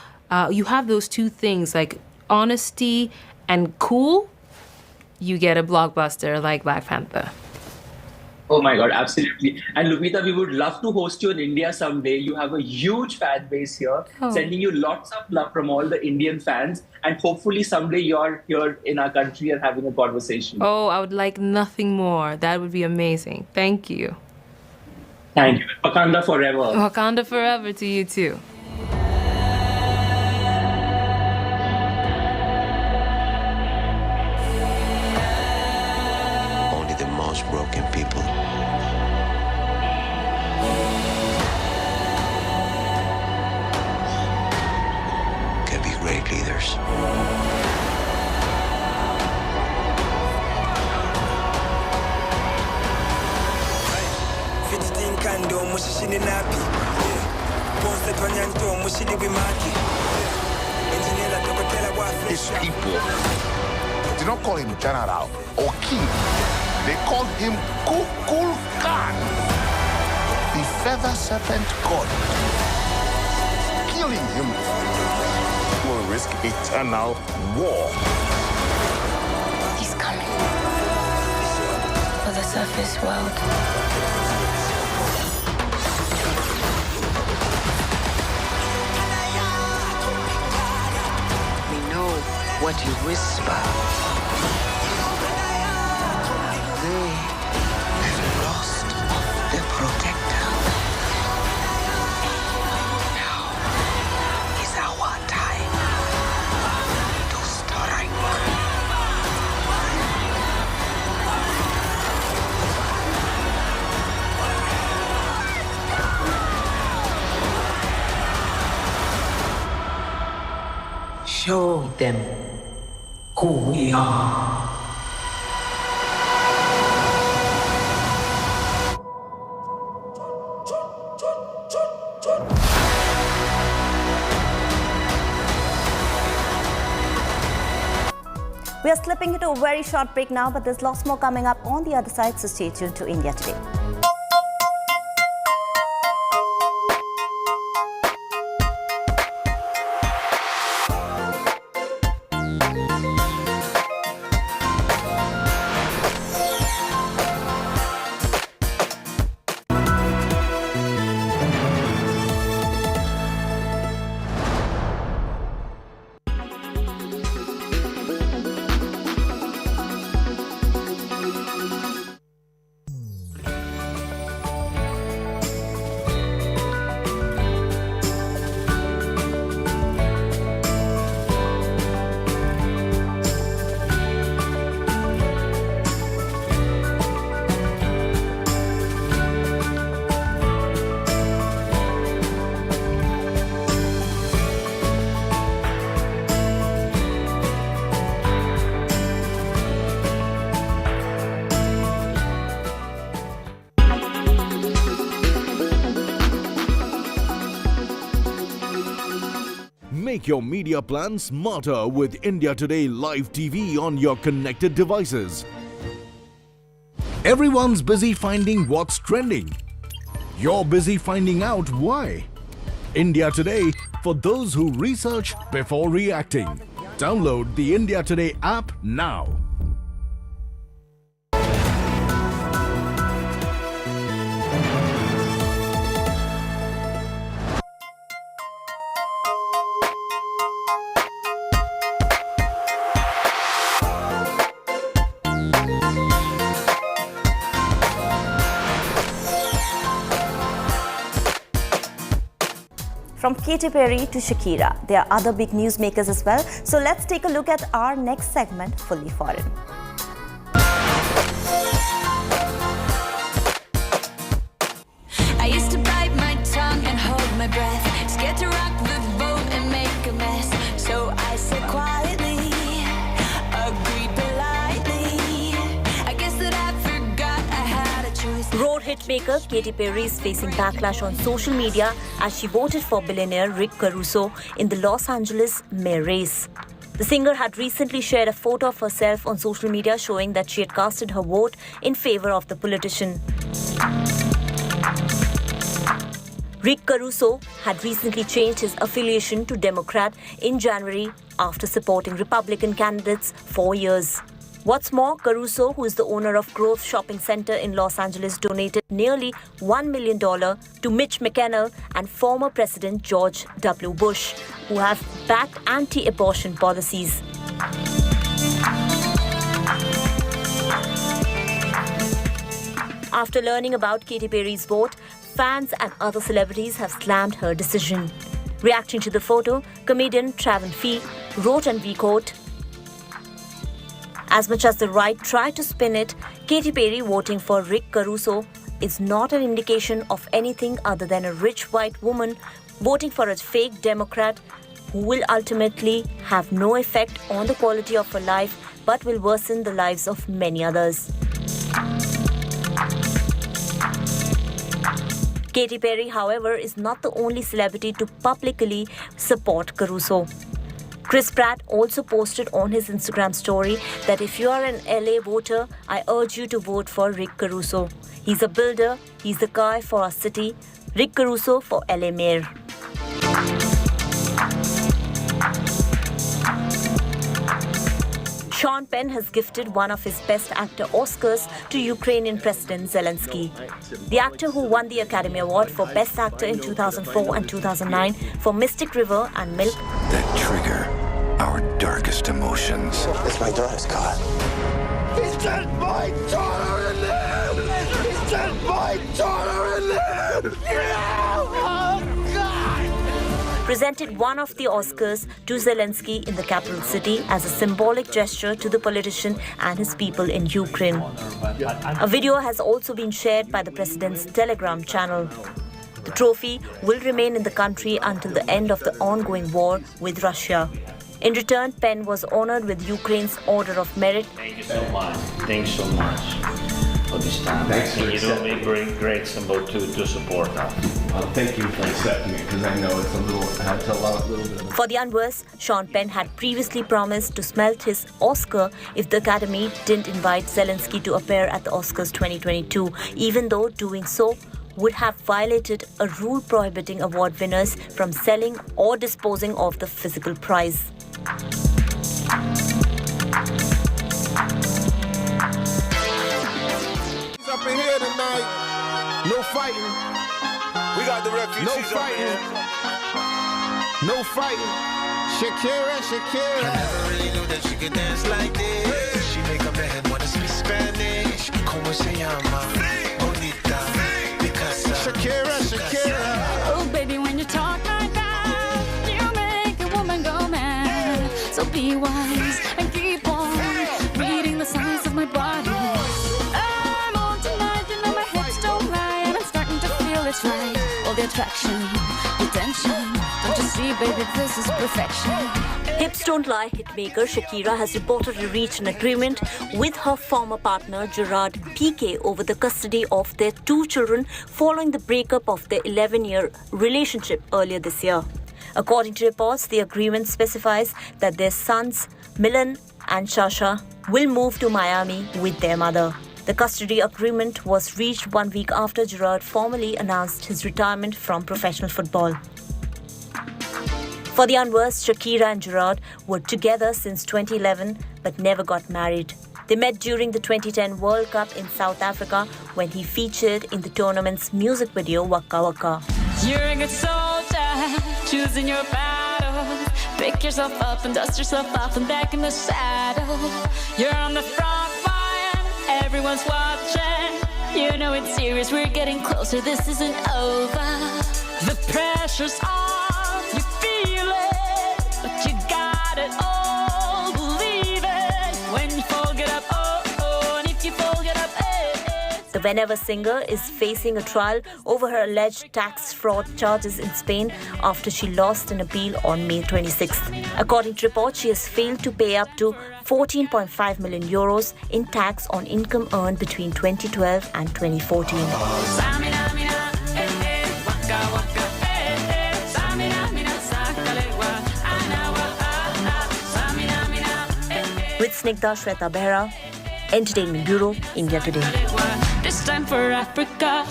you have those two things, honesty and cool, you get a blockbuster like Black Panther. Oh my God, absolutely. And Lumita, we would love to host you in India someday. You have a huge fan base here, sending you lots of love from all the Indian fans. And hopefully someday you're here in our country and having a conversation. Oh, I would like nothing more. That would be amazing. Thank you. Thank you. Wakanda forever. Wakanda forever to you too. Broken people can be great leaders. His people did not call him general or king. They called him Kukulkan, the feather serpent god. Killing him will risk eternal war. He's coming for the surface world. We know what you whisper. Show them who we are. We are slipping into a very short break now, but there's lots more coming up on the other side, so stay tuned to India Today. Make your media plan smarter with India Today Live TV on your connected devices. Everyone's busy finding what's trending. You're busy finding out why. India Today, for those who research before reacting. Download the India Today app now. From Katy Perry to Shakira, there are other big newsmakers as well. So let's take a look at our next segment, Fully Foreign. I used to bite my tongue and hold my breath, scared to rock the boat and make a mess. So I said quietly, agreed politely. I guess that I forgot I had a choice. Road hitmaker Katy Perry is facing backlash on social media as she voted for billionaire Rick Caruso in the Los Angeles mayor race. The singer had recently shared a photo of herself on social media showing that she had casted her vote in favor of the politician. Rick Caruso had recently changed his affiliation to Democrat in January after supporting Republican candidates for years. What's more, Caruso, who is the owner of Grove Shopping Center in Los Angeles, donated nearly $1 million to Mitch McConnell and former President George W. Bush, who have backed anti-abortion policies. After learning about Katy Perry's vote, fans and other celebrities have slammed her decision. Reacting to the photo, comedian Traven Fee wrote, and we quote, "As much as the right tried to spin it, Katy Perry voting for Rick Caruso is not an indication of anything other than a rich white woman voting for a fake Democrat who will ultimately have no effect on the quality of her life but will worsen the lives of many others." Katy Perry, however, is not the only celebrity to publicly support Caruso. Chris Pratt also posted on his Instagram story that if you are an LA voter, I urge you to vote for Rick Caruso. He's a builder, he's the guy for our city. Rick Caruso for LA Mayor. Sean Penn has gifted one of his Best Actor Oscars to Ukrainian President Zelensky. The actor, who won the Academy Award for Best Actor in 2004 and 2009 for Mystic River and Milk, that trigger our darkest emotions. It's my daughter's car. He said my daughter in there! He said my daughter in there! Oh, God! presented one of the Oscars to Zelensky in the capital city as a symbolic gesture to the politician and his people in Ukraine. A video has also been shared by the president's Telegram channel. The trophy will remain in the country until the end of the ongoing war with Russia. In return, Penn was honored with Ukraine's Order of Merit. Thank you so much. Thanks so much. for this time. Thanks for you doing a great symbol to support us. Thank you for accepting it, because I know it's a little bit of a... For the Unverse, Sean Penn had previously promised to smelt his Oscar if the Academy didn't invite Zelensky to appear at the Oscars 2022, even though doing so would have violated a rule prohibiting award winners from selling or disposing of the physical prize. Up in here tonight, no fighting. We got the refugees. No fighting. No fighting. Shakira. I never really knew that she could dance like this. She make a man wanna speak Spanish. Como se llama? Bonita. Picasa. Shakira. Oh, baby, when you talk like that, you make a woman go mad. So be wise and keep on reading the signs of my body. It's right, all the attraction, the tension. Don't you see, baby, this is perfection. Hips don't lie hitmaker Shakira has reportedly reached an agreement with her former partner Gerard Piqué over the custody of their 2 children following the breakup of their 11-year relationship earlier this year. According to reports, the agreement specifies that their sons Milan and Shasha will move to Miami with their mother. The custody agreement was reached 1 week after Gerard formally announced his retirement from professional football. For the Unverse, Shakira and Gerard were together since 2011 but never got married. They met during the 2010 World Cup in South Africa when he featured in the tournament's music video Waka Waka. You're a good soldier, choosing your battles. Pick yourself up and dust yourself off and back in the saddle. You're on the front line, everyone's watching. You know it's serious, we're getting closer, this isn't over. The pressure's on, you feel it, but you got it all, believe it. When you fall, get up, oh, and if you fall, get up, The Whenever singer is facing a trial over her alleged tax fraud charges in Spain after she lost an appeal on May 26th. According to reports, she has failed to pay up to 14.5 million euros in tax on income earned between 2012 and 2014. With Snigdha Shweta Behra, Entertainment Bureau, India Today. This time for Africa.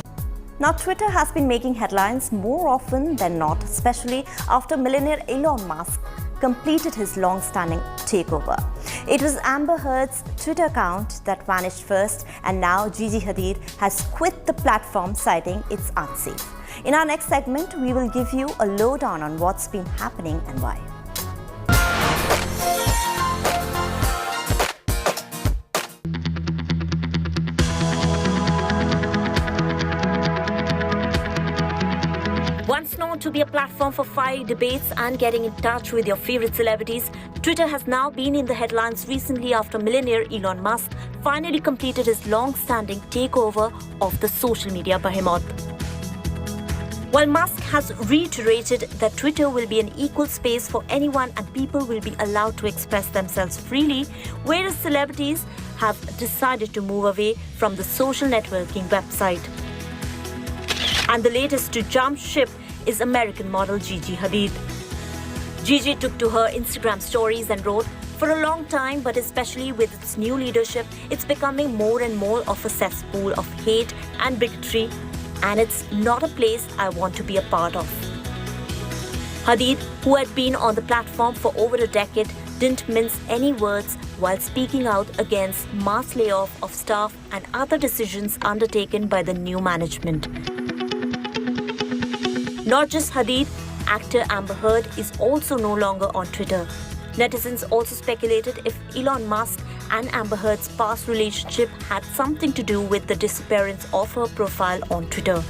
Now, Twitter has been making headlines more often than not, especially after millionaire Elon Musk completed his long-standing takeover. It was Amber Heard's Twitter account that vanished first, and now Gigi Hadid has quit the platform, citing it's unsafe. In our next segment, we will give you a lowdown on what's been happening and why. Once known to be a platform for fiery debates and getting in touch with your favorite celebrities, Twitter has now been in the headlines recently after millionaire Elon Musk finally completed his long-standing takeover of the social media behemoth. While Musk has reiterated that Twitter will be an equal space for anyone and people will be allowed to express themselves freely, whereas celebrities have decided to move away from the social networking website. And the latest to jump ship is American model Gigi Hadid. Gigi took to her Instagram stories and wrote, "For a long time, but especially with its new leadership, it's becoming more and more of a cesspool of hate and bigotry, and it's not a place I want to be a part of." Hadid, who had been on the platform for over a decade, didn't mince any words while speaking out against mass layoff of staff and other decisions undertaken by the new management. Not just Hadid, actor Amber Heard is also no longer on Twitter. Netizens also speculated if Elon Musk and Amber Heard's past relationship had something to do with the disappearance of her profile on Twitter.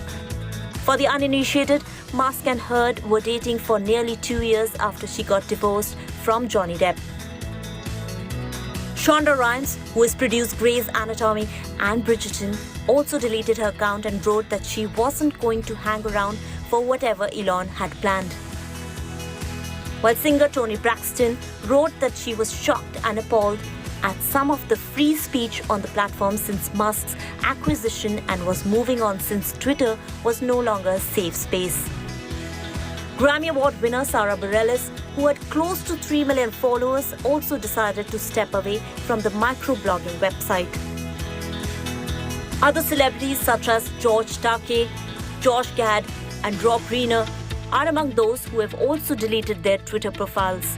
For the uninitiated, Musk and Heard were dating for nearly 2 years after she got divorced from Johnny Depp. Shonda Rhimes, who has produced Grey's Anatomy and Bridgerton, also deleted her account and wrote that she wasn't going to hang around for whatever Elon had planned. While singer Toni Braxton wrote that she was shocked and appalled at some of the free speech on the platform since Musk's acquisition and was moving on since Twitter was no longer a safe space. Grammy Award winner Sarah Bareilles, who had close to 3 million followers, also decided to step away from the microblogging website. Other celebrities such as George Takei, Josh Gad and Rob Reiner are among those who have also deleted their Twitter profiles.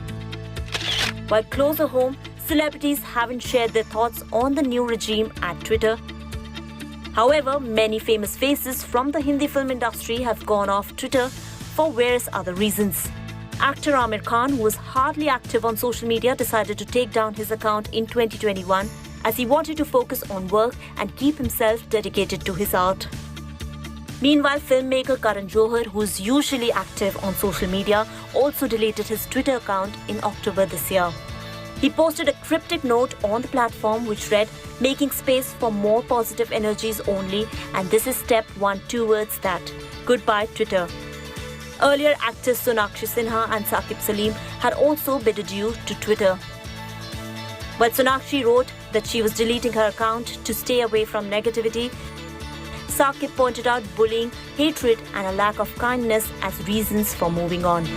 While closer home, celebrities haven't shared their thoughts on the new regime at Twitter. However, many famous faces from the Hindi film industry have gone off Twitter for various other reasons. Actor Aamir Khan, who was hardly active on social media, decided to take down his account in 2021 as he wanted to focus on work and keep himself dedicated to his art. Meanwhile, filmmaker Karan Johar, who is usually active on social media, also deleted his Twitter account in October this year. He posted a cryptic note on the platform which read, "Making space for more positive energies only, and this is step 1 towards that. Goodbye, Twitter." Earlier, actors Sonakshi Sinha and Saqib Salim had also bid adieu to Twitter. While Sonakshi wrote that she was deleting her account to stay away from negativity, Saqib pointed out bullying, hatred and a lack of kindness as reasons for moving on.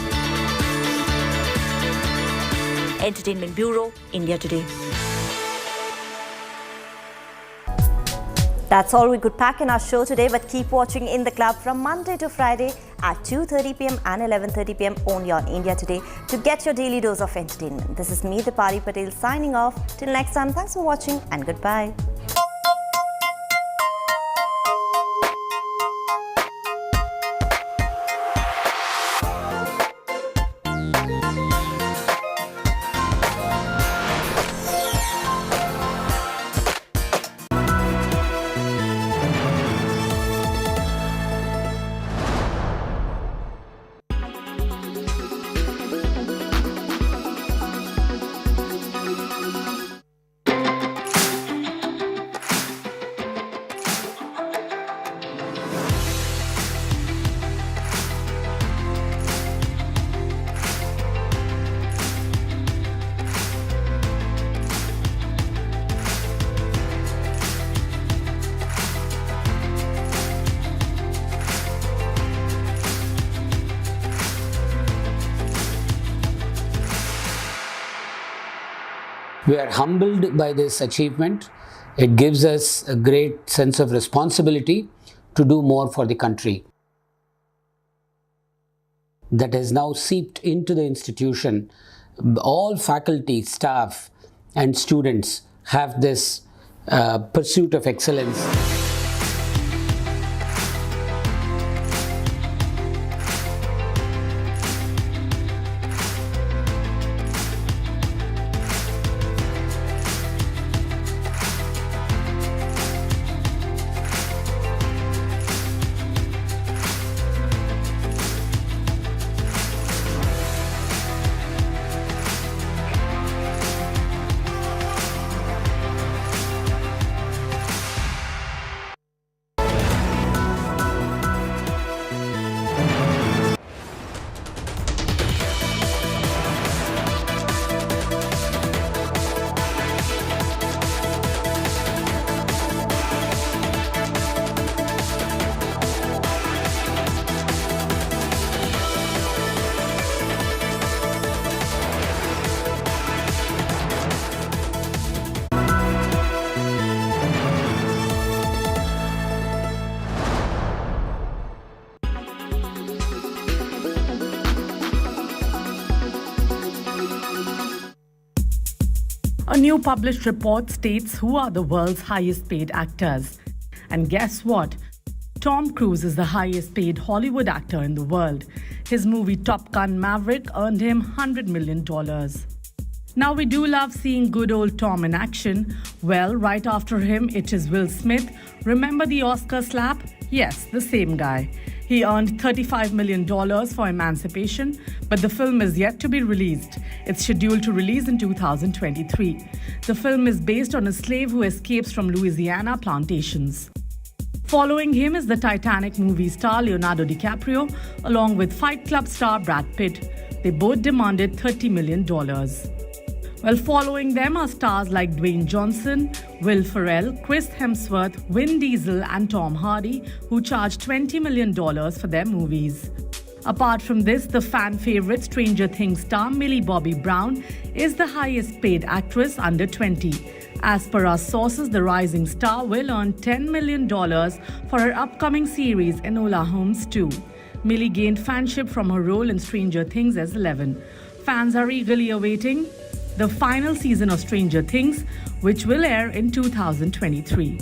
Entertainment Bureau, India Today. That's all we could pack in our show today, but keep watching In the Club from Monday to Friday at 2:30 p.m. and 11:30 p.m. only on India Today to get your daily dose of entertainment. This is me, Dipali Patel, signing off. Till next time, thanks for watching and goodbye. We are humbled by this achievement. It gives us a great sense of responsibility to do more for the country. That has now seeped into the institution. All faculty, staff and students have this pursuit of excellence. A new published report states who are the world's highest paid actors. And guess what? Tom Cruise is the highest paid Hollywood actor in the world. His movie Top Gun Maverick earned him $100 million. Now we do love seeing good old Tom in action. Well, right after him, it is Will Smith. Remember the Oscar slap? Yes, the same guy. He earned $35 million for Emancipation, but the film is yet to be released. It's scheduled to release in 2023. The film is based on a slave who escapes from Louisiana plantations. Following him is the Titanic movie star Leonardo DiCaprio, along with Fight Club star Brad Pitt. They both demanded $30 million. Well, following them are stars like Dwayne Johnson, Will Ferrell, Chris Hemsworth, Vin Diesel and Tom Hardy, who charged $20 million for their movies. Apart from this, the fan favourite Stranger Things star Millie Bobby Brown is the highest paid actress under 20. As per our sources, the rising star will earn $10 million for her upcoming series Enola Holmes 2. Millie gained fanship from her role in Stranger Things as 11. Fans are eagerly awaiting the final season of Stranger Things, which will air in 2023.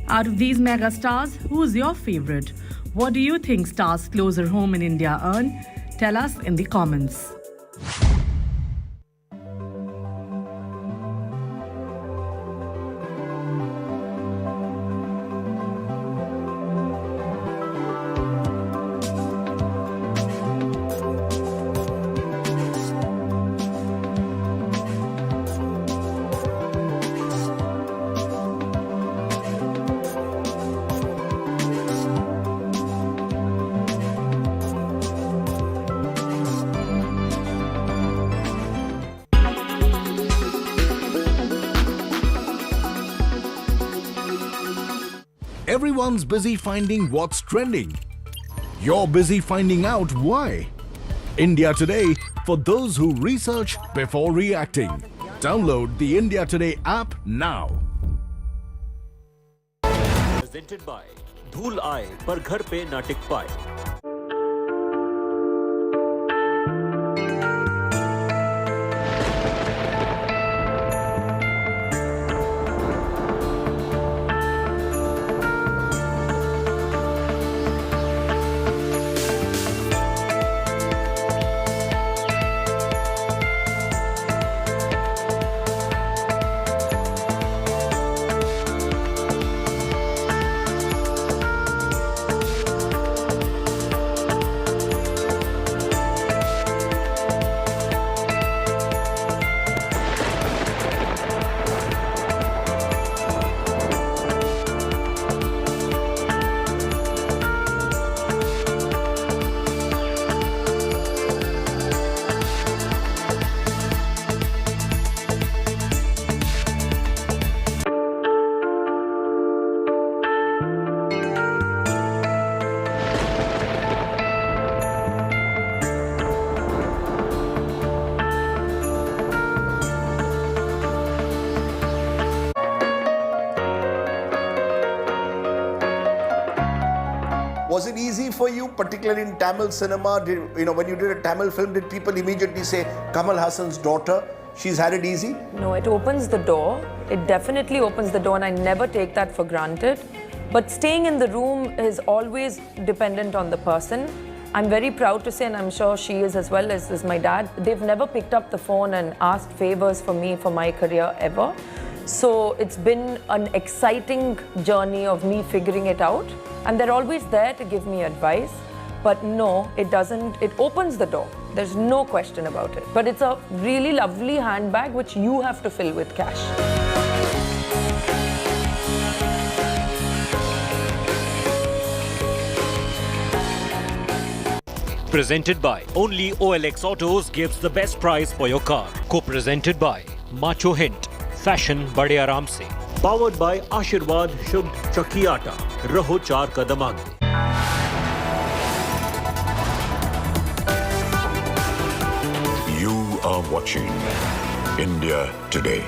Out of these mega stars, who's your favourite? What do you think stars closer home in India earn? Tell us in the comments. Everyone's busy finding what's trending. You're busy finding out why. India Today, for those who research before reacting. Download the India Today app now. Presented by धूल आए पर घर पे ना टिक पाए. Was it easy for you, particularly in Tamil cinema? When you did a Tamil film, did people immediately say, Kamal Hassan's daughter, she's had it easy? No, it opens the door. It definitely opens the door, and I never take that for granted. But staying in the room is always dependent on the person. I'm very proud to say, and I'm sure she is as well as my dad, they've never picked up the phone and asked favors for me for my career ever. So it's been an exciting journey of me figuring it out. And they're always there to give me advice. But no, it doesn't. It opens the door. There's no question about it. But it's a really lovely handbag which you have to fill with cash. Presented by Only OLX Autos gives the best price for your car. Co-presented by Macho Hint, Fashion Bade Aaram Se. Powered by Ashirwad Shubh Chakki Aata. Raho 4 kadam aage. You are watching India Today.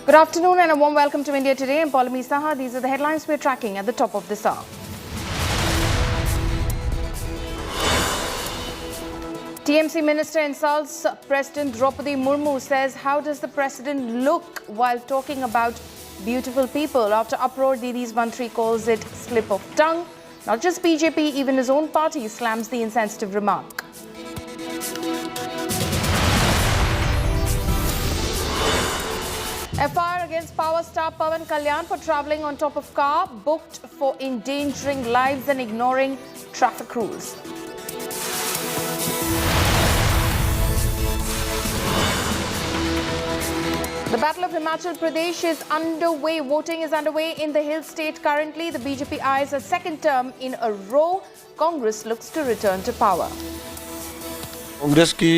Good afternoon and a warm welcome to India Today. I'm Paulami Saha. These are the headlines we're tracking at the top of this hour. TMC Minister insults President Draupadi Murmu, says, how does the President look while talking about beautiful people? After uproar, Didi's Mantri calls it slip of tongue. Not just BJP, even his own party slams the insensitive remark. FIR against power star Pawan Kalyan for travelling on top of car, booked for endangering lives and ignoring traffic rules. The Battle of Himachal Pradesh is underway. Voting is underway in the hill state currently. The BJP eyes a second term in a row. Congress looks to return to power. Congress की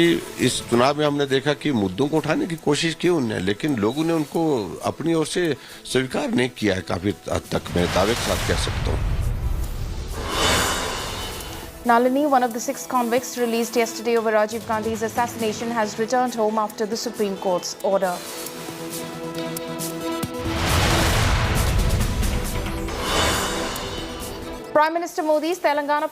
इस चुनाव में हमने देखा कि मुद्दों को उठाने की कोशिश की उन्होंने, लेकिन लोगों ने उनको अपनी ओर से स्वीकार नहीं किया है काफी हद तक, मैं दावे के साथ कह सकता हूँ. Nalini, one of the 6 convicts released yesterday over Rajiv Gandhi's assassination, has returned home after the Supreme Court's order. Prime Minister Modi's Telangana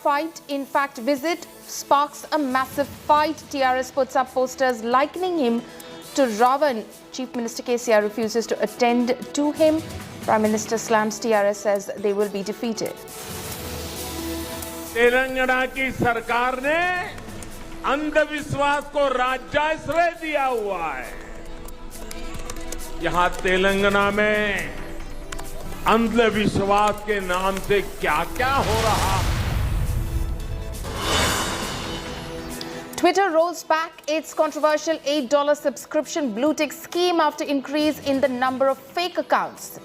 visit sparks a massive fight. TRS puts up posters likening him to Ravan. Chief Minister KCR refuses to attend to him. Prime Minister slams TRS, says they will be defeated. Telangana की सरकार ने अंधविश्वास को राज्याश्रय दिया हुआ है. यहां तेलंगाना में अंधविश्वास के नाम से क्या-क्या हो रहा है. Twitter rolls back its controversial $8 subscription blue tick scheme after increase in the number of fake accounts.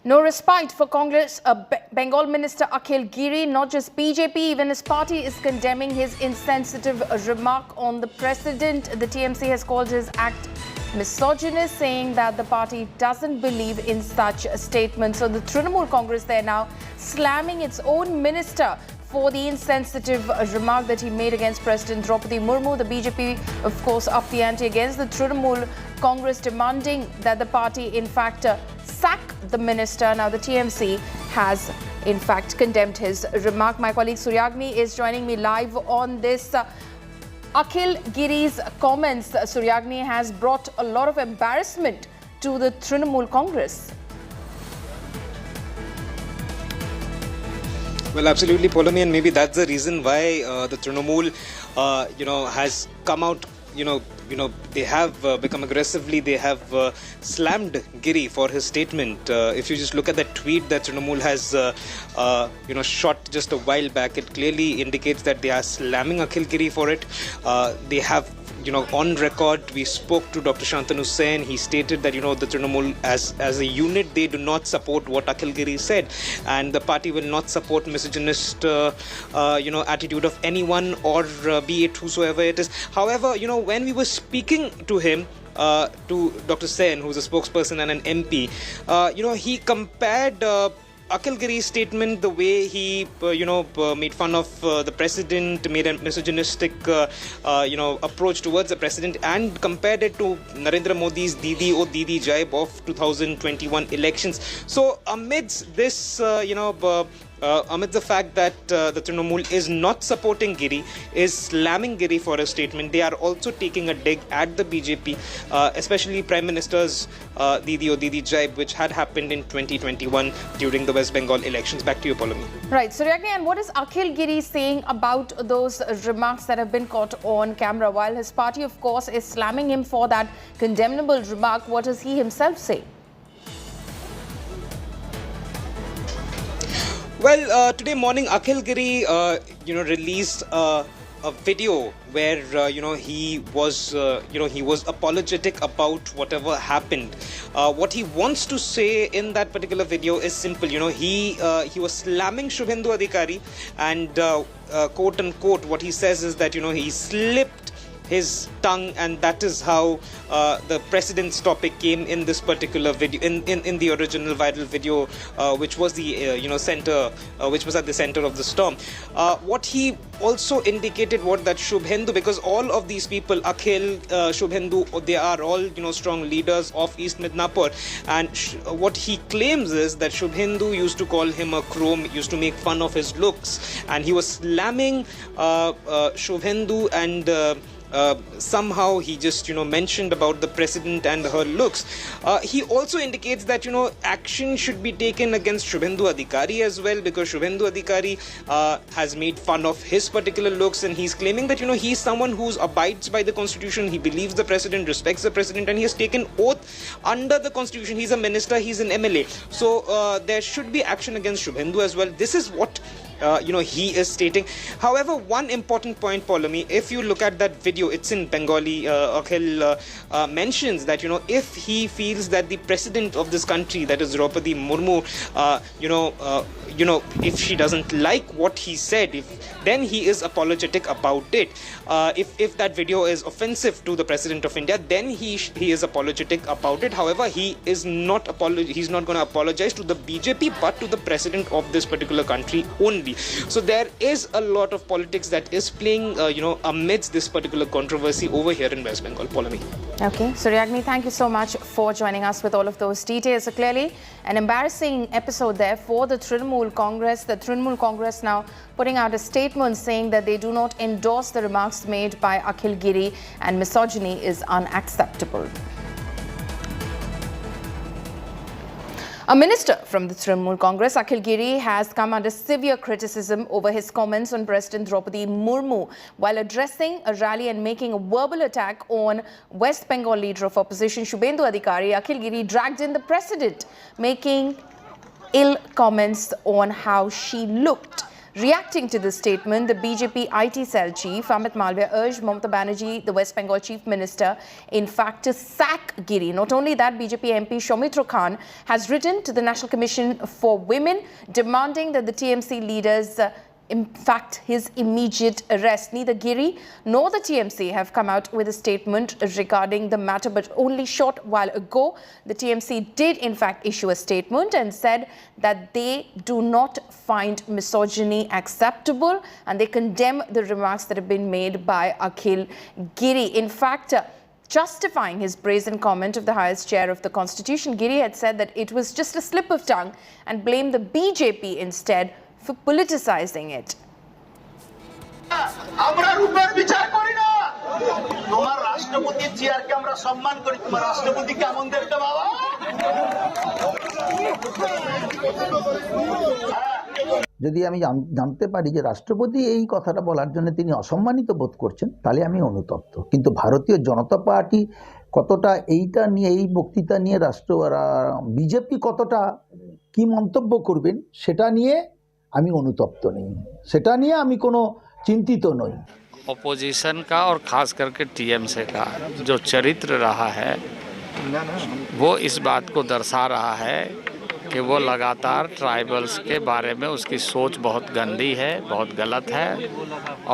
No respite for Congress. Bengal Minister Akhil Giri, not just BJP, even his party is condemning his insensitive remark on the president. The TMC has called his act misogynist, saying that the party doesn't believe in such a statement. So the Trinamool Congress, they're now slamming its own minister for the insensitive remark that he made against President Draupadi Murmu. The BJP, of course, upped the ante against the Trinamool Congress, demanding that the party, in fact, sack the minister. Now, the TMC has, in fact, condemned his remark. My colleague Suryagni is joining me live on this. Akhil Giri's comments, Suryagni, has brought a lot of embarrassment to the Trinamool Congress. Well, absolutely, Paulomi, and maybe that's the reason why the Trinamool, has come out. They have become aggressively. They have slammed Giri for his statement. If you just look at that tweet that Trinamool has, shot just a while back, it clearly indicates that they are slamming Akhil Giri for it. They have. On record, we spoke to Dr. Shantanu Sen. He stated that, the Trinamool as a unit, they do not support what Akhil Giri said. And the party will not support misogynist, attitude of anyone or be it whosoever it is. However, when we were speaking to him, to Dr. Sen, who's a spokesperson and an MP, he compared Akhil Giri's statement, the way he, made fun of the president, made a misogynistic, approach towards the president, and compared it to Narendra Modi's Didi O Didi Jaib of 2021 elections. So amidst this, amidst the fact that the Trinamool is not supporting Giri, is slamming Giri for his statement, they are also taking a dig at the BJP, especially Prime Minister's Didi O Didi Jaib, which had happened in 2021 during the West Bengal elections. Back to you, Paulomi. Right. Suryagni, and what is Akhil Giri saying about those remarks that have been caught on camera? While his party, of course, is slamming him for that condemnable remark, what does he himself say? Well, today morning, Akhil Giri, released a video where he was apologetic about whatever happened. What he wants to say in that particular video is simple. He was slamming Shubhendu Adhikari, and quote unquote, what he says is that he slipped his tongue, and that is how the president's topic came in this particular video, in the original viral video, which was the center, which was at the center of the storm. What he also indicated was that Shubhendu, because all of these people, Akhil, Shubhendu, they are all strong leaders of East Midnapur, and what he claims is that Shubhendu used to call him a chrome, used to make fun of his looks, and he was slamming Shubhendu and somehow he just, mentioned about the president and her looks. He also indicates that, action should be taken against Shubhendu Adhikari as well, because Shubhendu Adhikari has made fun of his particular looks, and he's claiming that, he's someone who abides by the constitution. He believes the president, respects the president, and he has taken oath under the constitution. He's a minister, he's an MLA. So there should be action against Shubhendu as well. This is what he is stating. However, one important point, Paulami, if you look at that video, it's in Bengali. Akhil mentions that, if he feels that the president of this country, that is Draupadi Murmu, if she doesn't like what he said, then he is apologetic about it. If that video is offensive to the president of India, then he is apologetic about it. However, he is not he's not going to apologize to the BJP, but to the president of this particular country only. So there is a lot of politics that is playing, amidst this particular controversy over here in West Bengal. Paulami. Okay, Suryagni, thank you so much for joining us with all of those details. So clearly, an embarrassing episode there for the Trinamool Congress. The Trinamool Congress now putting out a statement saying that they do not endorse the remarks made by Akhil Giri and misogyny is unacceptable. A minister from the Trinamool Congress, Akhil Giri, has come under severe criticism over his comments on President Draupadi Murmu while addressing a rally and making a verbal attack on West Bengal leader of opposition Shubhendu Adhikari. Akhil Giri dragged in the president, making ill comments on how she looked. Reacting to this statement, the BJP IT cell chief Amit Malviya urged Mamata Banerjee, the West Bengal chief minister, in fact to sack Giri. Not only that, BJP MP Soumitra Khan has written to the National Commission for Women demanding that the TMC leaders in fact his immediate arrest. Neither Giri nor the TMC have come out with a statement regarding the matter, but only short while ago the TMC did in fact issue a statement and said that they do not find misogyny acceptable and they condemn the remarks that have been made by Akhil Giri. In fact, justifying his brazen comment of the highest chair of the Constitution, Giri had said that it was just a slip of tongue and blamed the BJP instead for politicizing it. যদি আমি জানতে পারি যে রাষ্ট্রপতি এই কথাটা বলার জন্য তিনি অসম্মানিত বোধ করছেন তাহলে আমি অনুতপ্ত, কিন্তু ভারতীয় জনতা পার্টি কতটা এইটা নিয়ে এই বক্তৃতা নিয়ে বিজেপি কতটা কি মন্তব্য করবেন সেটা নিয়ে আমি অনুতপ্ত নেই, সেটা নিয়ে আমি কোনো চিন্তিত নই। अपोजिशन का और खास करके टीएमसी का जो चरित्र रहा है वो इस बात को दर्शा रहा है कि वो लगातार ट्राइबल्स के बारे में उसकी सोच बहुत गंदी है, बहुत गलत है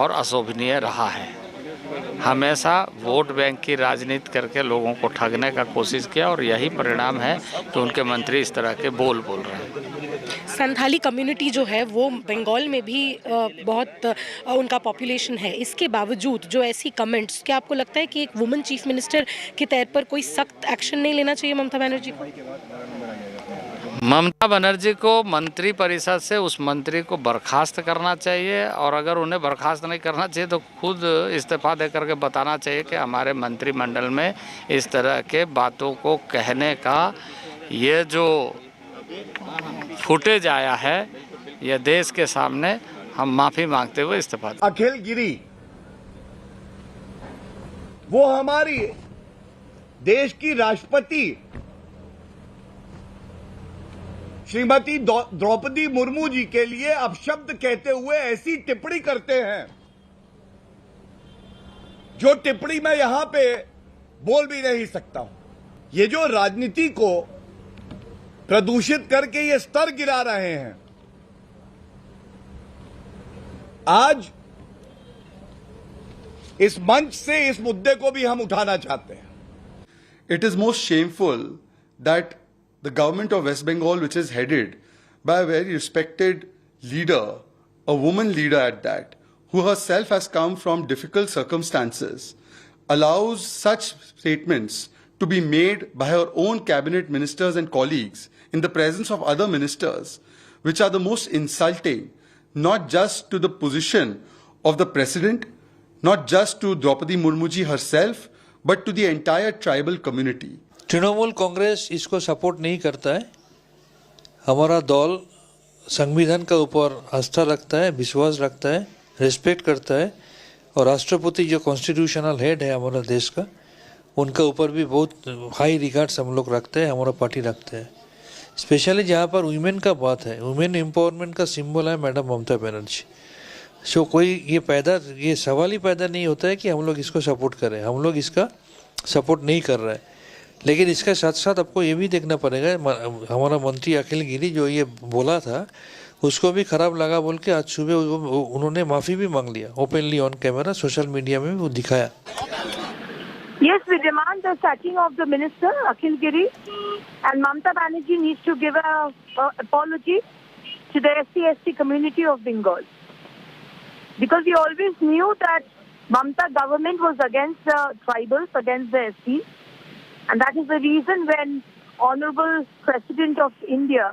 और अशोभनीय रहा है। हमेशा वोट बैंक की राजनीति करके लोगों को ठगने का कोशिश किया और यही परिणाम है कि उनके मंत्री इस तरह के बोल रहे हैं। संथाली कम्युनिटी जो है वो बंगाल में भी बहुत उनका पॉपुलेशन है, इसके बावजूद जो ऐसी कमेंट्स, क्या आपको लगता है कि एक वुमेन चीफ मिनिस्टर के तौर पर कोई सख्त एक्शन नहीं लेना चाहिए ममता बनर्जी को? ममता बनर्जी को मंत्री परिषद से उस मंत्री को बर्खास्त करना चाहिए और अगर उन्हें बर्खास्त नहीं करना चाहिए तो खुद इस्तीफा दे करके बताना चाहिए कि हमारे मंत्रिमंडल में इस तरह के बातों को कहने का ये जो फुटेज आया है यह देश के सामने हम माफी मांगते हुए इस्तीफा दें। अखिल गिरी वो हमारी देश की राष्ट्रपति श्रीमती द्रौपदी मुर्मू जी के लिए अपशब्द कहते हुए ऐसी टिप्पणी करते हैं जो टिप्पणी मैं यहां पे बोल भी नहीं सकता हूं। ये जो राजनीति को प्रदूषित करके ये स्तर गिरा रहे हैं, आज इस मंच से इस मुद्दे को भी हम उठाना चाहते हैं। It is most shameful that the government of West Bengal, which is headed by a very respected leader, a woman leader at that, who herself has come from difficult circumstances, allows such statements to be made by her own cabinet ministers and colleagues in the presence of other ministers, which are the most insulting, not just to the position of the president, not just to Draupadi Murmu ji herself, but to the entire tribal community. Trinamool Congress इसको support नहीं करता है। हमारा दल संविधान का ऊपर आस्था रखता है, विश्वास रखता है, रिस्पेक्ट करता है और राष्ट्रपति जो कॉन्स्टिट्यूशनल हेड है हमारा देश का, उनका ऊपर भी बहुत हाई रिगार्ड्स हम लोग रखते हैं, हमारा पार्टी रखते हैं। स्पेशली जहाँ पर वुमेन का बात है, वुमेन एम्पावरमेंट का सिंबल है मैडम ममता बनर्जी। सो कोई ये सवाल ही पैदा नहीं होता है कि हम लोग इसको सपोर्ट करें। हम लोग इसका सपोर्ट नहीं कर रहे हैं, लेकिन इसके साथ साथ आपको ये भी देखना पड़ेगा, हमारा मंत्री अखिल गिरी जो ये बोला था उसको भी खराब लगा बोल के आज सुबह उन्होंने माफ़ी भी मांग लिया openly on camera, social media में भी वो दिखाया। Yes, we demand the sacking of the minister, Akhil Giri, and Mamata Banerjee needs to give an apology to the SC/ST community of Bengal. Because we always knew that Mamata government was against the tribals, against the SC, and that is the reason when Honorable President of India,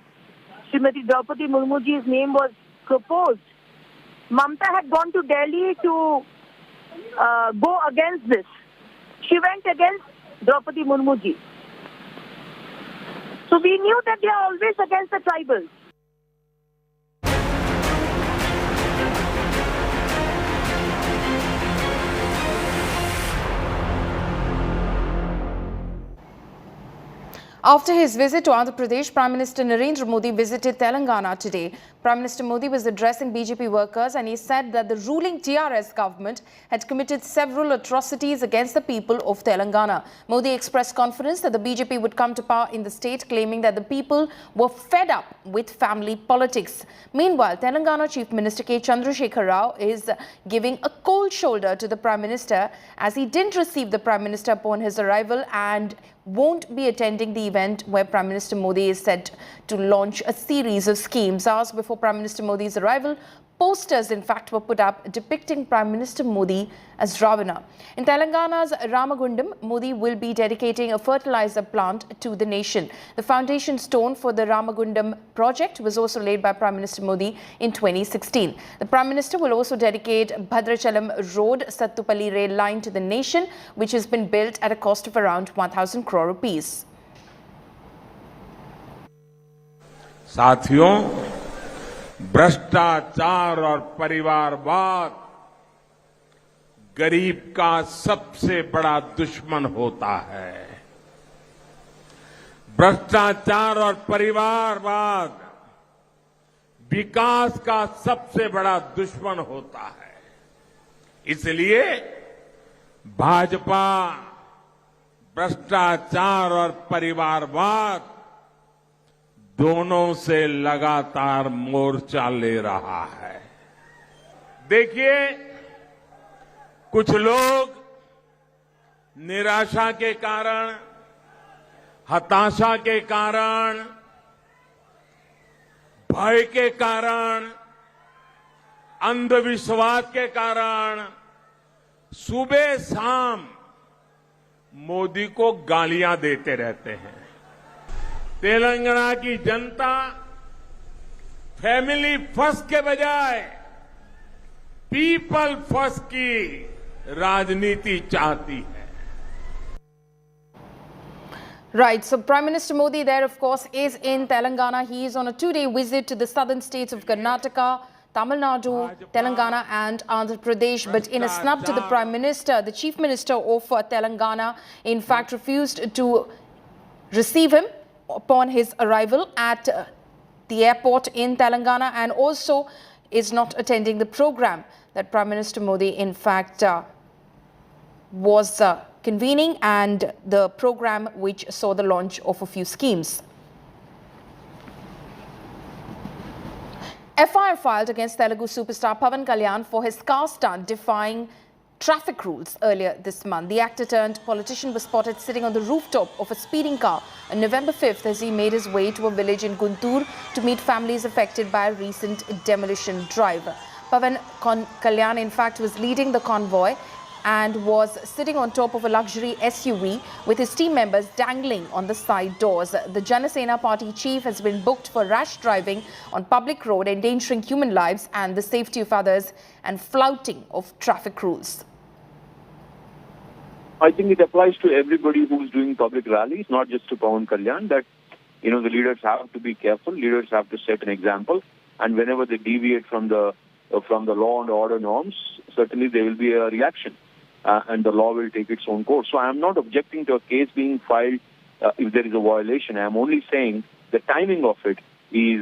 Srimati Draupadi Murmuji's name was proposed, Mamata had gone to Delhi to go against this. She went against Draupadi Murmuji. So we knew that they are always against the tribals. After his visit to Andhra Pradesh, Prime Minister Narendra Modi visited Telangana today. Prime Minister Modi was addressing BJP workers and he said that the ruling TRS government had committed several atrocities against the people of Telangana. Modi expressed confidence that the BJP would come to power in the state, claiming that the people were fed up with family politics. Meanwhile, Telangana Chief Minister K. Chandrashekhar Rao is giving a cold shoulder to the Prime Minister as he didn't receive the Prime Minister upon his arrival and won't be attending the event where Prime Minister Modi is set to launch a series of schemes. Hours before Prime Minister Modi's arrival, posters in fact were put up depicting Prime Minister Modi as Ravana. In Telangana's Ramagundam, Modi will be dedicating a fertilizer plant to the nation. The foundation stone for the Ramagundam project was also laid by Prime Minister Modi in 2016. The Prime Minister will also dedicate Bhadrachalam Road Sattupalli rail line to the nation, which has been built at a cost of around 1,000 crore rupees. साथियों, भ्रष्टाचार और परिवारवाद गरीब का सबसे बड़ा दुश्मन होता है। भ्रष्टाचार और परिवारवाद विकास का सबसे बड़ा दुश्मन होता है। इसलिए भाजपा भ्रष्टाचार और परिवारवाद दोनों से लगातार मोर्चा ले रहा है। देखिए, कुछ लोग निराशा के कारण, हताशा के कारण, भय के कारण, अंधविश्वास के कारण सुबह शाम मोदी को गालियां देते रहते हैं। तेलंगाना की जनता फैमिली फर्स्ट के बजाय पीपल फर्स्ट की राजनीति चाहती है। Right, so Prime Minister Modi there of course is in Telangana. He is on a two-day visit to the southern states of Karnataka, Tamil Nadu, Telangana and Andhra Pradesh. But in a snub to the Prime Minister, the Chief Minister of Telangana in fact refused to receive him upon his arrival at the airport in Telangana and also is not attending the program that Prime Minister Modi in fact was convening and the program which saw the launch of a few schemes. FIR filed against Telugu superstar Pawan Kalyan for his car stunt defying traffic rules earlier this month. The actor-turned-politician was spotted sitting on the rooftop of a speeding car on November 5th as he made his way to a village in Guntur to meet families affected by a recent demolition drive. Pawan Kalyan, in fact, was leading the convoy and was sitting on top of a luxury SUV with his team members dangling on the side doors. The Janasena party chief has been booked for rash driving on public road, endangering human lives and the safety of others and flouting of traffic rules. I think it applies to everybody who's doing public rallies, not just to Pawan Kalyan, that, the leaders have to be careful. Leaders have to set an example. And whenever they deviate from the law and order norms, certainly there will be a reaction. And the law will take its own course. So I am not objecting to a case being filed if there is a violation. I am only saying the timing of it is,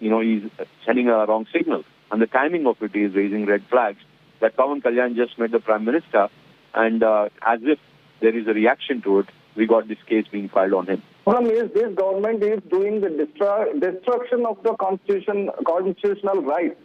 is sending a wrong signal. And the timing of it is raising red flags. That Pawan Kalyan just met the Prime Minister, and as if there is a reaction to it, we got this case being filed on him. Problem is, this government is doing the destruction of the constitutional right.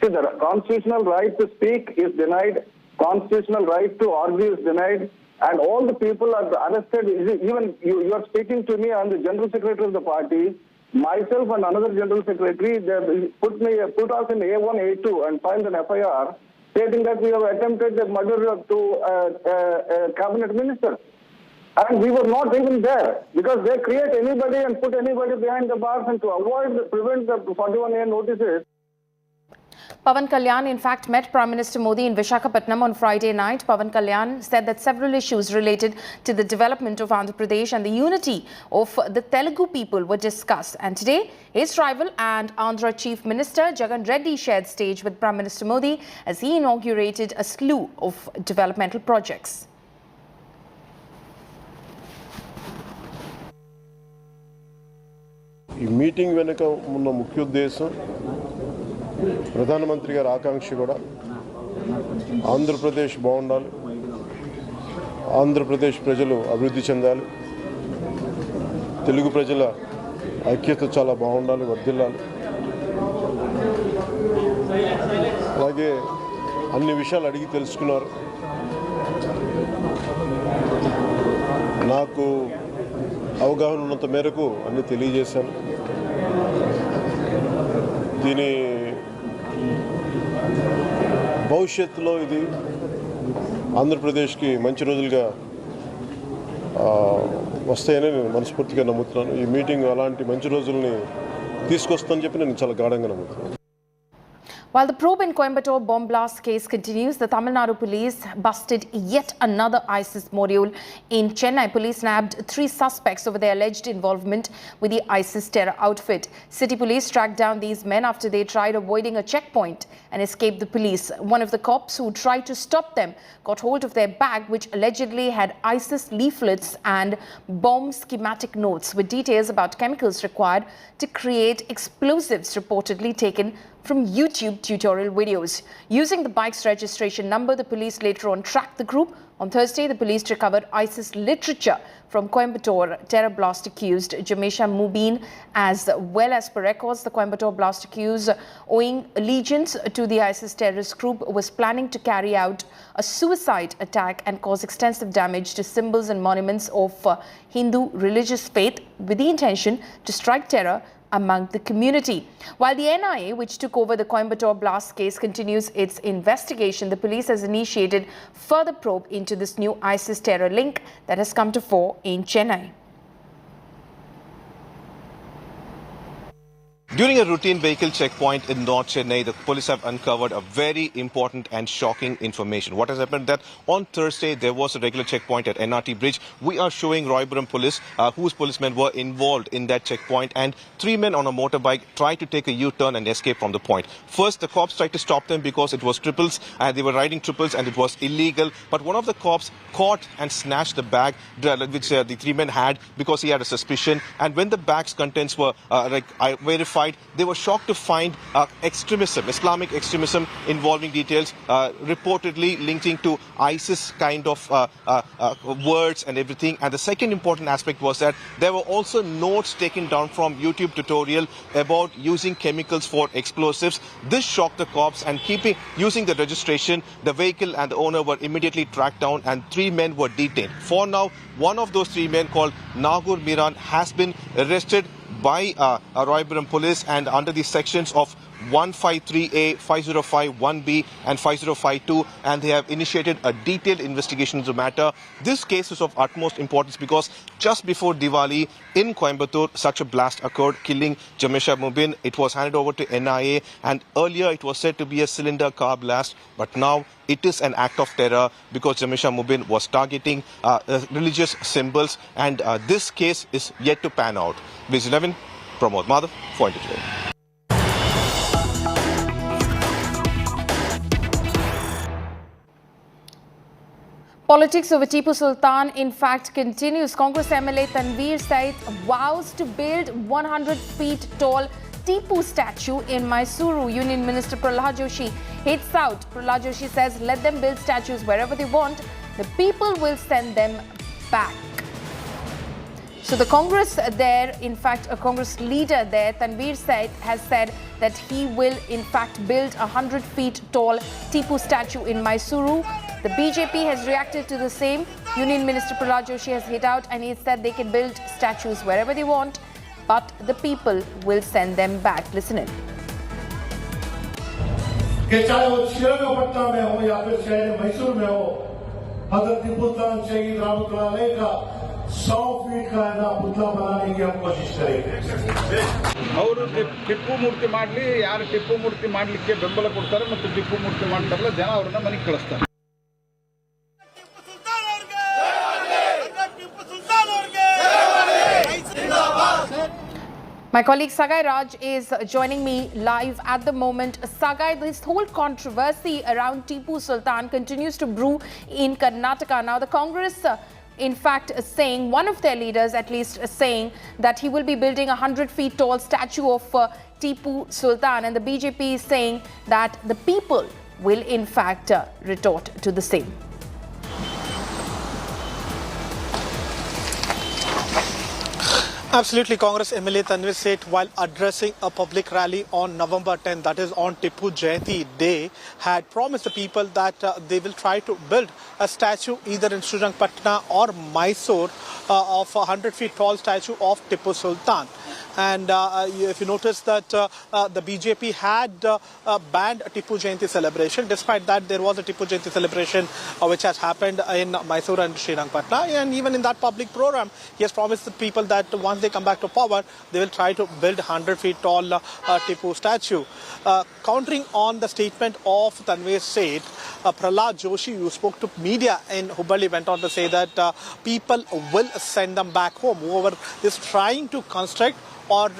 See, the constitutional right to speak is denied, constitutional right to argue is denied, and all the people are arrested. Even you are speaking to me, I'm the General Secretary of the party. Myself and another General Secretary, they put us in A1, A2 and filed an FIR stating that we have attempted the murder to a cabinet minister. And we were not even there because they create anybody and put anybody behind the bars, and to prevent the 41A notices. Pawan Kalyan, in fact, met Prime Minister Modi in Visakhapatnam on Friday night. Pawan Kalyan said that several issues related to the development of Andhra Pradesh and the unity of the Telugu people were discussed. And today, his rival and Andhra Chief Minister Jagan Reddy shared stage with Prime Minister Modi as he inaugurated a slew of developmental projects. ఈ meeting వెనుక ఉన్న ముఖ్య ఉద్దేశం ప్రధానమంత్రి గారి ఆకాంక్ష కూడా ఆంధ్రప్రదేశ్ బాగుండాలి, ఆంధ్రప్రదేశ్ ప్రజలు అభివృద్ధి చెందాలి, తెలుగు ప్రజల ఐక్యత చాలా బాగుండాలి, వర్ధిల్లాలి. అలాగే అన్ని విషయాలు అడిగి తెలుసుకున్నారు. నాకు అవగాహన ఉన్నంత మేరకు అన్ని తెలియజేశాను. దీని భవిష్యత్తులో ఇది ఆంధ్రప్రదేశ్కి మంచి రోజులుగా వస్తాయని నేను మనస్ఫూర్తిగా నమ్ముతున్నాను. ఈ మీటింగ్ అలాంటి మంచి రోజుల్ని తీసుకొస్తుందని చెప్పి నేను చాలా గాఢంగా నమ్ముతున్నాను. While the probe in Coimbatore bomb blast case continues, the Tamil Nadu police busted yet another ISIS module in Chennai. Police nabbed 3 suspects over their alleged involvement with the ISIS terror outfit. City police tracked down these men after they tried avoiding a checkpoint and escaped the police. One of the cops who tried to stop them got hold of their bag, which allegedly had ISIS leaflets and bomb schematic notes with details about chemicals required to create explosives, reportedly taken from YouTube tutorial videos. Using the bike's registration number, the police later on tracked the group. On Thursday, the police recovered ISIS literature from Coimbatore terror blast accused Jamesha Mubin, as well as per records, the Coimbatore blast accused, owing allegiance to the ISIS terrorist group, was planning to carry out a suicide attack and cause extensive damage to symbols and monuments of Hindu religious faith with the intention to strike terror among the community. While the NIA, which took over the Coimbatore blast case, continues its investigation, the police has initiated further probe into this new ISIS terror link that has come to fore in Chennai. During a routine vehicle checkpoint in North Chennai, the police have uncovered a very important and shocking information. What has happened that on Thursday, there was a regular checkpoint at NRT Bridge. We are showing Royburam police, whose policemen were involved in that checkpoint, and 3 men on a motorbike tried to take a U-turn and escape from the point. First, the cops tried to stop them because it was triples, and they were riding triples and it was illegal. But one of the cops caught and snatched the bag which the 3 men had because he had a suspicion. And when the bag's contents were verified, they were shocked to find extremism, Islamic extremism involving details reportedly linking to ISIS kind of words and everything. And the second important aspect was that there were also notes taken down from YouTube tutorial about using chemicals for explosives. This shocked the cops, and using the registration, the vehicle and the owner were immediately tracked down and 3 men were detained. For now, one of those 3 men called Nagur Miran has been arrested by Royburam police, and under the sections of 153A, 5051B and 5052, and they have initiated a detailed investigation into the matter. This case is of utmost importance because just before Diwali in Coimbatore, such a blast occurred, killing Jamesha Mubin. It was handed over to NIA, and earlier it was said to be a cylinder car blast, but now it is an act of terror because Jamesha Mubin was targeting religious symbols, and this case is yet to pan out. Viz 11, Pramod Madhav, for India Today. Politics over Tipu Sultan, in fact, continues. Congress MLA Tanveer Said vows to build 100 feet tall Tipu statue in Mysuru. Union Minister Prahlad Joshi hates out. Prahlad Joshi says, let them build statues wherever they want. The people will send them back. So the Congress there, in fact, a Congress leader there, Tanveer Said, has said that he will, in fact, build a 100 feet tall Tipu statue in Mysuru. The BJP has reacted to the same. Union Minister Prahlad Joshi has hit out and he said they can build statues wherever they want, but the people will send them back. Listen in. चाहे वो श्रीरंगपट्टनम में हो या फिर शहर मैसूर में हो, हजरत टीपू सुल्तान शहीद रहमतुल्लाह अलैह का 100 फीट का पुतला बनाने की हम कोशिश करेंगे. ಅವರು ಟಿಪ್ಪು ಮೂರ್ತಿ ಮಾಡಲಿ, ಯಾರು ಟಿಪ್ಪು ಮೂರ್ತಿ ಮಾಡಲಿಕ್ಕೆ ಬೆಂಬಲ ಕೊಡ್ತಾರೆ ಮತ್ತು ಟಿಪ್ಪು ಮೂರ್ತಿ ಮಾಡ್ತಾರಲ್ಲ, ಜನ ಅವರನ್ನ ಮನೆಗೆ ಕಳಿಸ್ತಾರೆ. My colleague Sagai Raj is joining me live at the moment. Sagai, this whole controversy around Tipu Sultan continues to brew in Karnataka. Now, the Congress, in fact, is saying, one of their leaders at least is saying that he will be building a 100 feet tall statue of Tipu Sultan, and the BJP is saying that the people will in fact retort to the same. Absolutely. Congress MLA Tanveer Seth, while addressing a public rally on November 10th, that is on Tipu Jayanti Day, had promised the people that they will try to build a statue either in Srirangpatna or Mysore of a 100 feet tall statue of Tipu Sultan. And if you notice that the BJP had banned a Tipu Jayanti celebration. Despite that, there was a Tipu Jayanti celebration which has happened in Mysore and Srirangpatna. And even in that public program, he has promised the people that once they come back to power, they will try to build 100 feet tall Tipu statue. Countering on the statement of Tanveer Seth, Prahlad Joshi, who spoke to media in Hubballi, went on to say that people will send them back home. Whoever is trying to construct or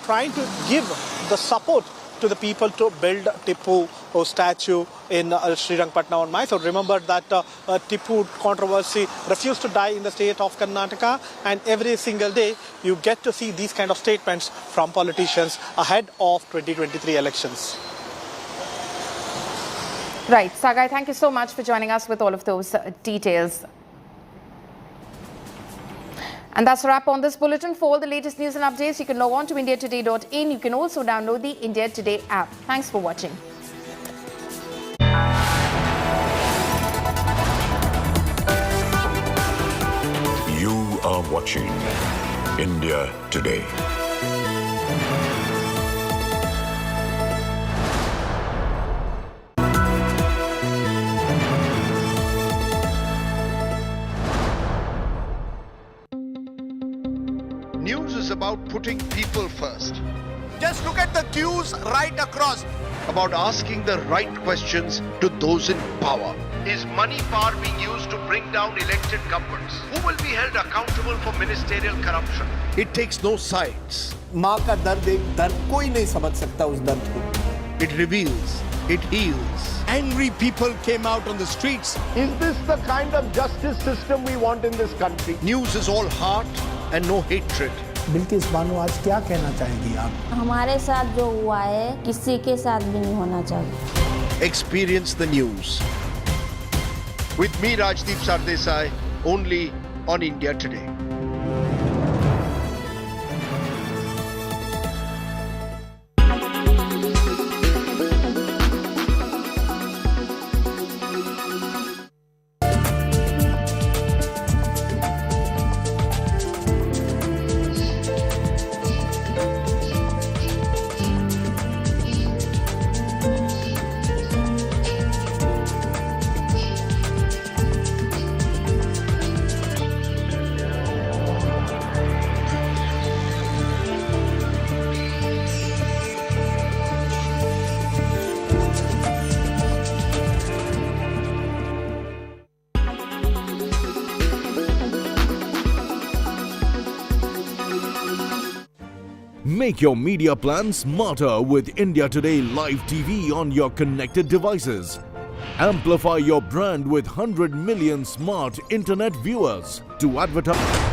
trying to give the support to the people to build Tipu statue in Srirangpatna or Mysore. Remember that Tipu controversy refused to die in the state of Karnataka, and every single day you get to see these kind of statements from politicians ahead of 2023 elections. Right. Sagai, thank you so much for joining us with all of those details. And that's a wrap on this bulletin. For all the latest news and updates, you can log on to indiatoday.in. You can also download the India Today app. Thanks for watching. You are watching India Today. News is about putting people first. Just look at the queues right across. About asking the right questions to those in power. Is money power being used to bring down elected governments? Who will be held accountable for ministerial corruption? It takes no sides. माँ का दर्द एक दर्द कोई नहीं समझ सकता उस दर्द को. It reveals. It heals. Angry people came out on the streets. Is this the kind of justice system we want in this country? News is all heart and no hatred. Bilkis Bano आज क्या कहना चाहेंगी आप? हमारे साथ जो हुआ है किसी के साथ भी नहीं होना चाहिए. Experience the news. With me, Rajdeep Sardesai, only on India Today. Make your media plan smarter with India Today Live TV on your connected devices. Amplify your brand with 100 million smart internet viewers. To advertise.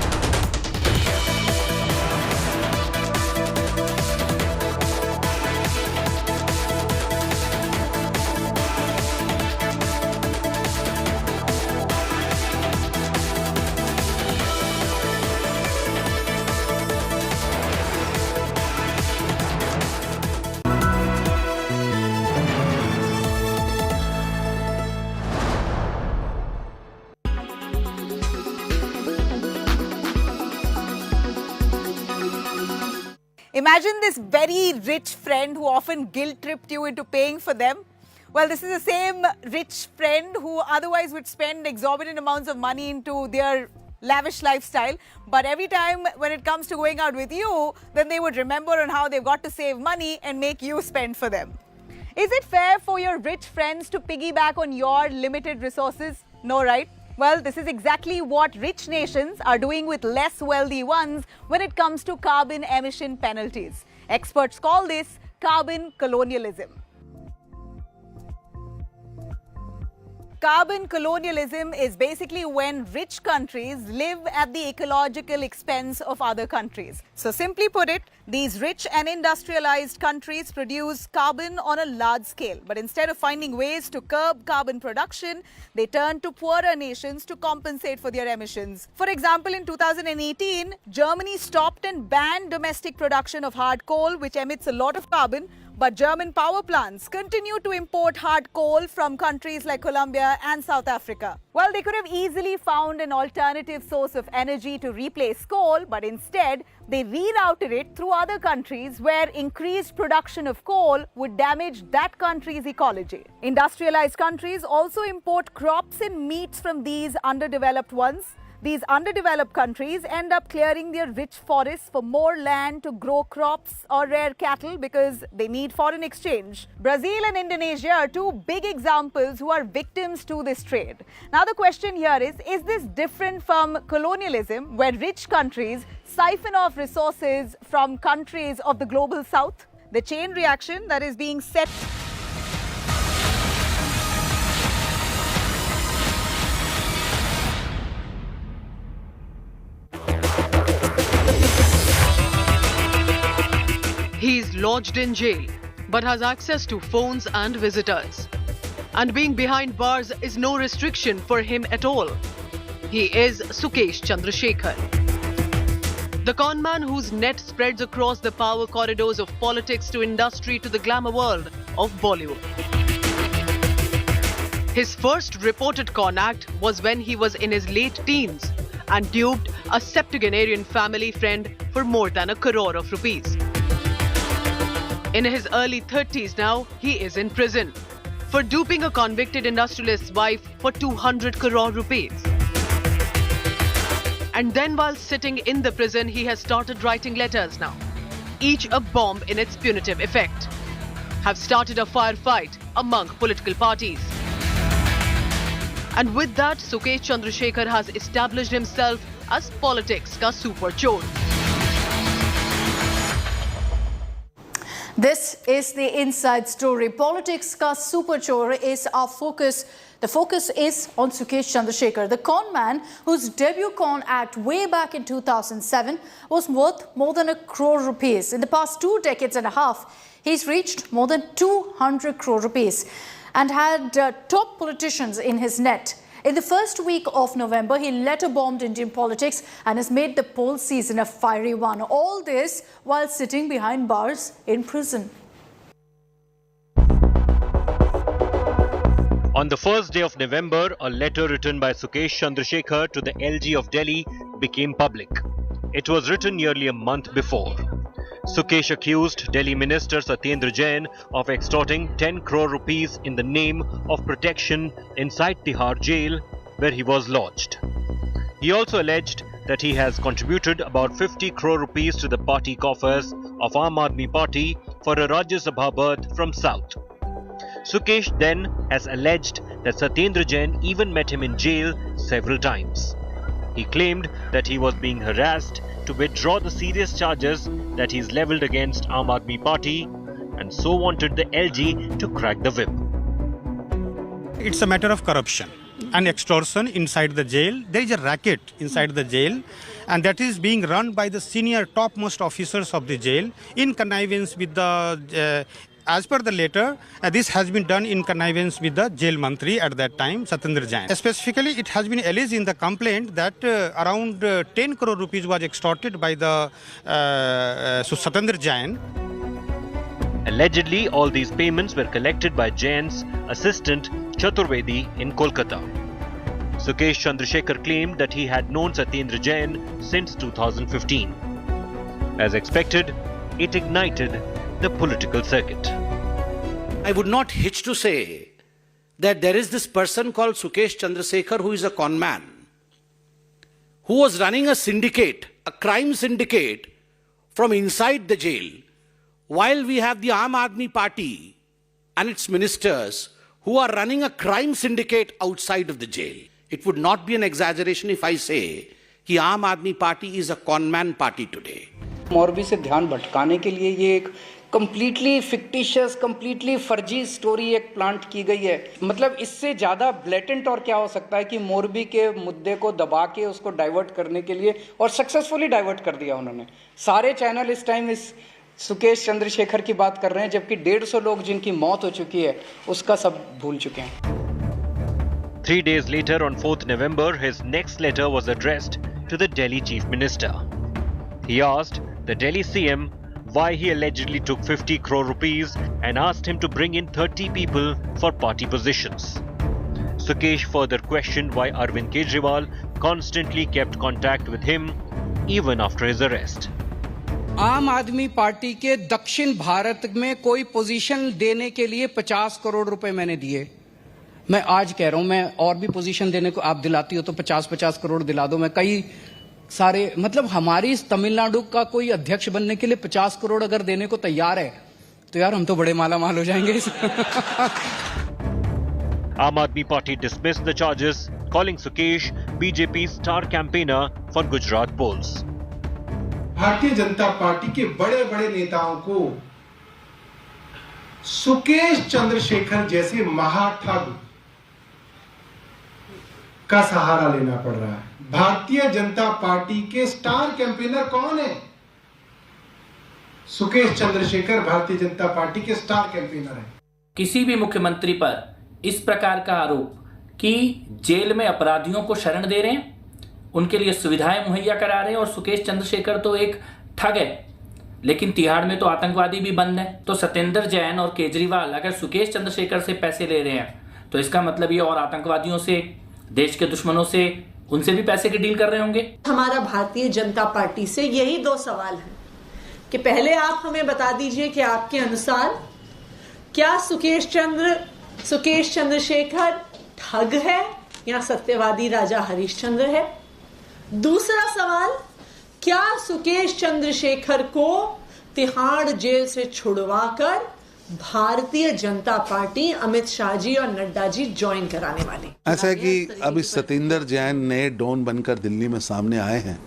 Imagine this very rich friend who often guilt-tripped you into paying for them. Well, this is the same rich friend who otherwise would spend exorbitant amounts of money into their lavish lifestyle. But every time when it comes to going out with you, then they would remember on how they've got to save money and make you spend for them. Is it fair for your rich friends to piggyback on your limited resources? No, right? Well, this is exactly what rich nations are doing with less wealthy ones when it comes to carbon emission penalties. Experts call this carbon colonialism. Carbon colonialism is basically when rich countries live at the ecological expense of other countries. So simply put it, these rich and industrialized countries produce carbon on a large scale. But instead of finding ways to curb carbon production, they turn to poorer nations to compensate for their emissions. For example, in 2018, Germany stopped and banned domestic production of hard coal, which emits a lot of carbon. But German power plants continue to import hard coal from countries like Colombia and South Africa. Well, they could have easily found an alternative source of energy to replace coal, but instead, they rerouted it through other countries where increased production of coal would damage that country's ecology. Industrialized countries also import crops and meats from these underdeveloped ones. These underdeveloped countries end up clearing their rich forests for more land to grow crops or rear cattle because they need foreign exchange. Brazil and Indonesia are two big examples who are victims to this trade. Now the question here is this different from colonialism, where rich countries siphon off resources from countries of the global south? The chain reaction that is being set He is lodged in jail, but has access to phones and visitors. And being behind bars is no restriction for him at all. He is Sukesh Chandrashekhar, the conman whose net spreads across the power corridors of politics to industry to the glamour world of Bollywood. His first reported con act was when he was in his late teens and duped a septuagenarian family friend for more than ₹1 crore. In his early 30s now, he is in prison for duping a convicted industrialist's wife for ₹200 crore. And then while sitting in the prison, he has started writing letters now, each a bomb in its punitive effect, have started a firefight among political parties. And with that, Sukesh Chandrashekhar has established himself as politics ka super chor. This is the inside story. Politics ka super chor is our focus. The focus is on Sukesh Chandrashekhar, the con man whose debut con act way back in 2007 was worth more than ₹1 crore. In the past 2 decades and a half, he's reached more than ₹200 crore and had top politicians in his net. In the first week of November, he letter-bombed Indian politics and has made the poll season a fiery one. All this while sitting behind bars in prison. On the first day of November, a letter written by Sukesh Chandrashekhar to the LG of Delhi became public. It was written nearly a month before. Sukesh accused Delhi Minister Satyendra Jain of extorting 10 crore rupees in the name of protection inside Tihar jail, where he was lodged. He also alleged that he has contributed about 50 crore rupees to the party coffers of Aam Aadmi Party for a Rajya Sabha berth from South. Sukesh then has alleged that Satyendra Jain even met him in jail several times. He claimed that he was being harassed to withdraw the serious charges that he's leveled against Aam Aadmi Party and so wanted the LG to crack the whip. It's a matter of corruption and extortion inside the jail. There is a racket inside the jail, and that is being run by the senior topmost officers of the jail in connivance with the as per the letter, this has been done in connivance with the jail mantri at that time, Satyendra Jain. Specifically, it has been alleged in the complaint that around 10 crore rupees was extorted by the Satyendra Jain. Allegedly, all these payments were collected by Jain's assistant Chaturvedi in Kolkata. Sukesh Chandrashekhar claimed that he had known Satyendra Jain since 2015. As expected, it ignited the political circuit. I would not hitch to say that there is this person called Sukesh Chandrashekhar who is a con man, who was running a syndicate, a crime syndicate from inside the jail, while we have the Aam Aadmi Party and its ministers who are running a crime syndicate outside of the jail. It would not be an exaggeration if I say that Aam Aadmi Party is a con man party today. Morbi से ध्यान भटकाने के लिए ये एक completely fictitious, completely फर्जी story एक plant की गई है. मतलब इससे ज़्यादा ब्लेटेंट और क्या हो सकता है कि मोरबी के मुद्दे को दबा के उसको डाइवर्ट करने के लिए, और सक्सेसफुली डाइवर्ट कर दिया उन्होंने. सारे चैनल इस टाइम इस सुकेश चंद्रशेखर की बात कर रहे हैं, जबकि 150 लोग जिनकी मौत हो चुकी है उसका सब भूल चुके हैं. 3 days later, on 4th November, his next letter was addressed to the Delhi Chief Minister. He asked the Delhi CM why he allegedly took 50 crore rupees and asked him to bring in 30 people for party positions. Sukesh further questioned why Arvind Kejriwal constantly kept contact with him even after his arrest. आम आदमी party के दक्षिण भारत में कोई position देने के लिए 50 करोड़ रुपए मैंने दिए. मैं आज कह रहा हूं, मैं और भी पोजीशन देने को आप दिलाती हो तो 50-50 करोड़ दिला दो. मैं कई सारे, मतलब हमारी इस तमिलनाडु का कोई अध्यक्ष बनने के लिए 50 करोड़ अगर देने को तैयार है तो यार हम तो बड़े माला माल हो जाएंगे. Aam Aadmi Party dismissed the charges, calling Sukesh BJP's star campaigner for Gujarat polls. Bharatiya Janata party के बड़े बड़े नेताओं को सुकेश चंद्रशेखर जैसे महाठग का सहारा लेना पड़ रहा है. भारतीय जनता पार्टी के स्टार कैंपेनर कौन है? सुकेश चंद्रशेखर भारतीय जनता पार्टी के स्टार कैंपेनर है. किसी भी मुख्यमंत्री पर इस प्रकार का आरोप कि जेल में अपराधियों को शरण दे रहे हैं, उनके लिए सुविधाएं मुहैया करा रहे हैं, और सुकेश चंद्रशेखर तो एक ठग है, लेकिन तिहाड़ में तो आतंकवादी भी बंद है. तो सत्येंद्र जैन और केजरीवाल अगर सुकेश चंद्रशेखर से पैसे ले रहे हैं तो इसका मतलब ये और आतंकवादियों से, देश के दुश्मनों से, उनसे भी पैसे की डील कर रहे होंगे. हमारा भारतीय जनता पार्टी से यही 2 सवाल हैं कि पहले आप हमें बता दीजिए कि आपके अनुसार क्या सुकेश चंद्रशेखर ठग है या सत्यवादी राजा हरिश्चंद्र है. दूसरा सवाल, क्या सुकेश चंद्रशेखर को तिहाड़ जेल से छुड़वाकर भारतीय जनता पार्टी अमित शाह जी और नड्डा जी ज्वाइन कराने वाली? ऐसा है कि अभी सत्येंद्र जैन नए डॉन बनकर दिल्ली में सामने आए हैं.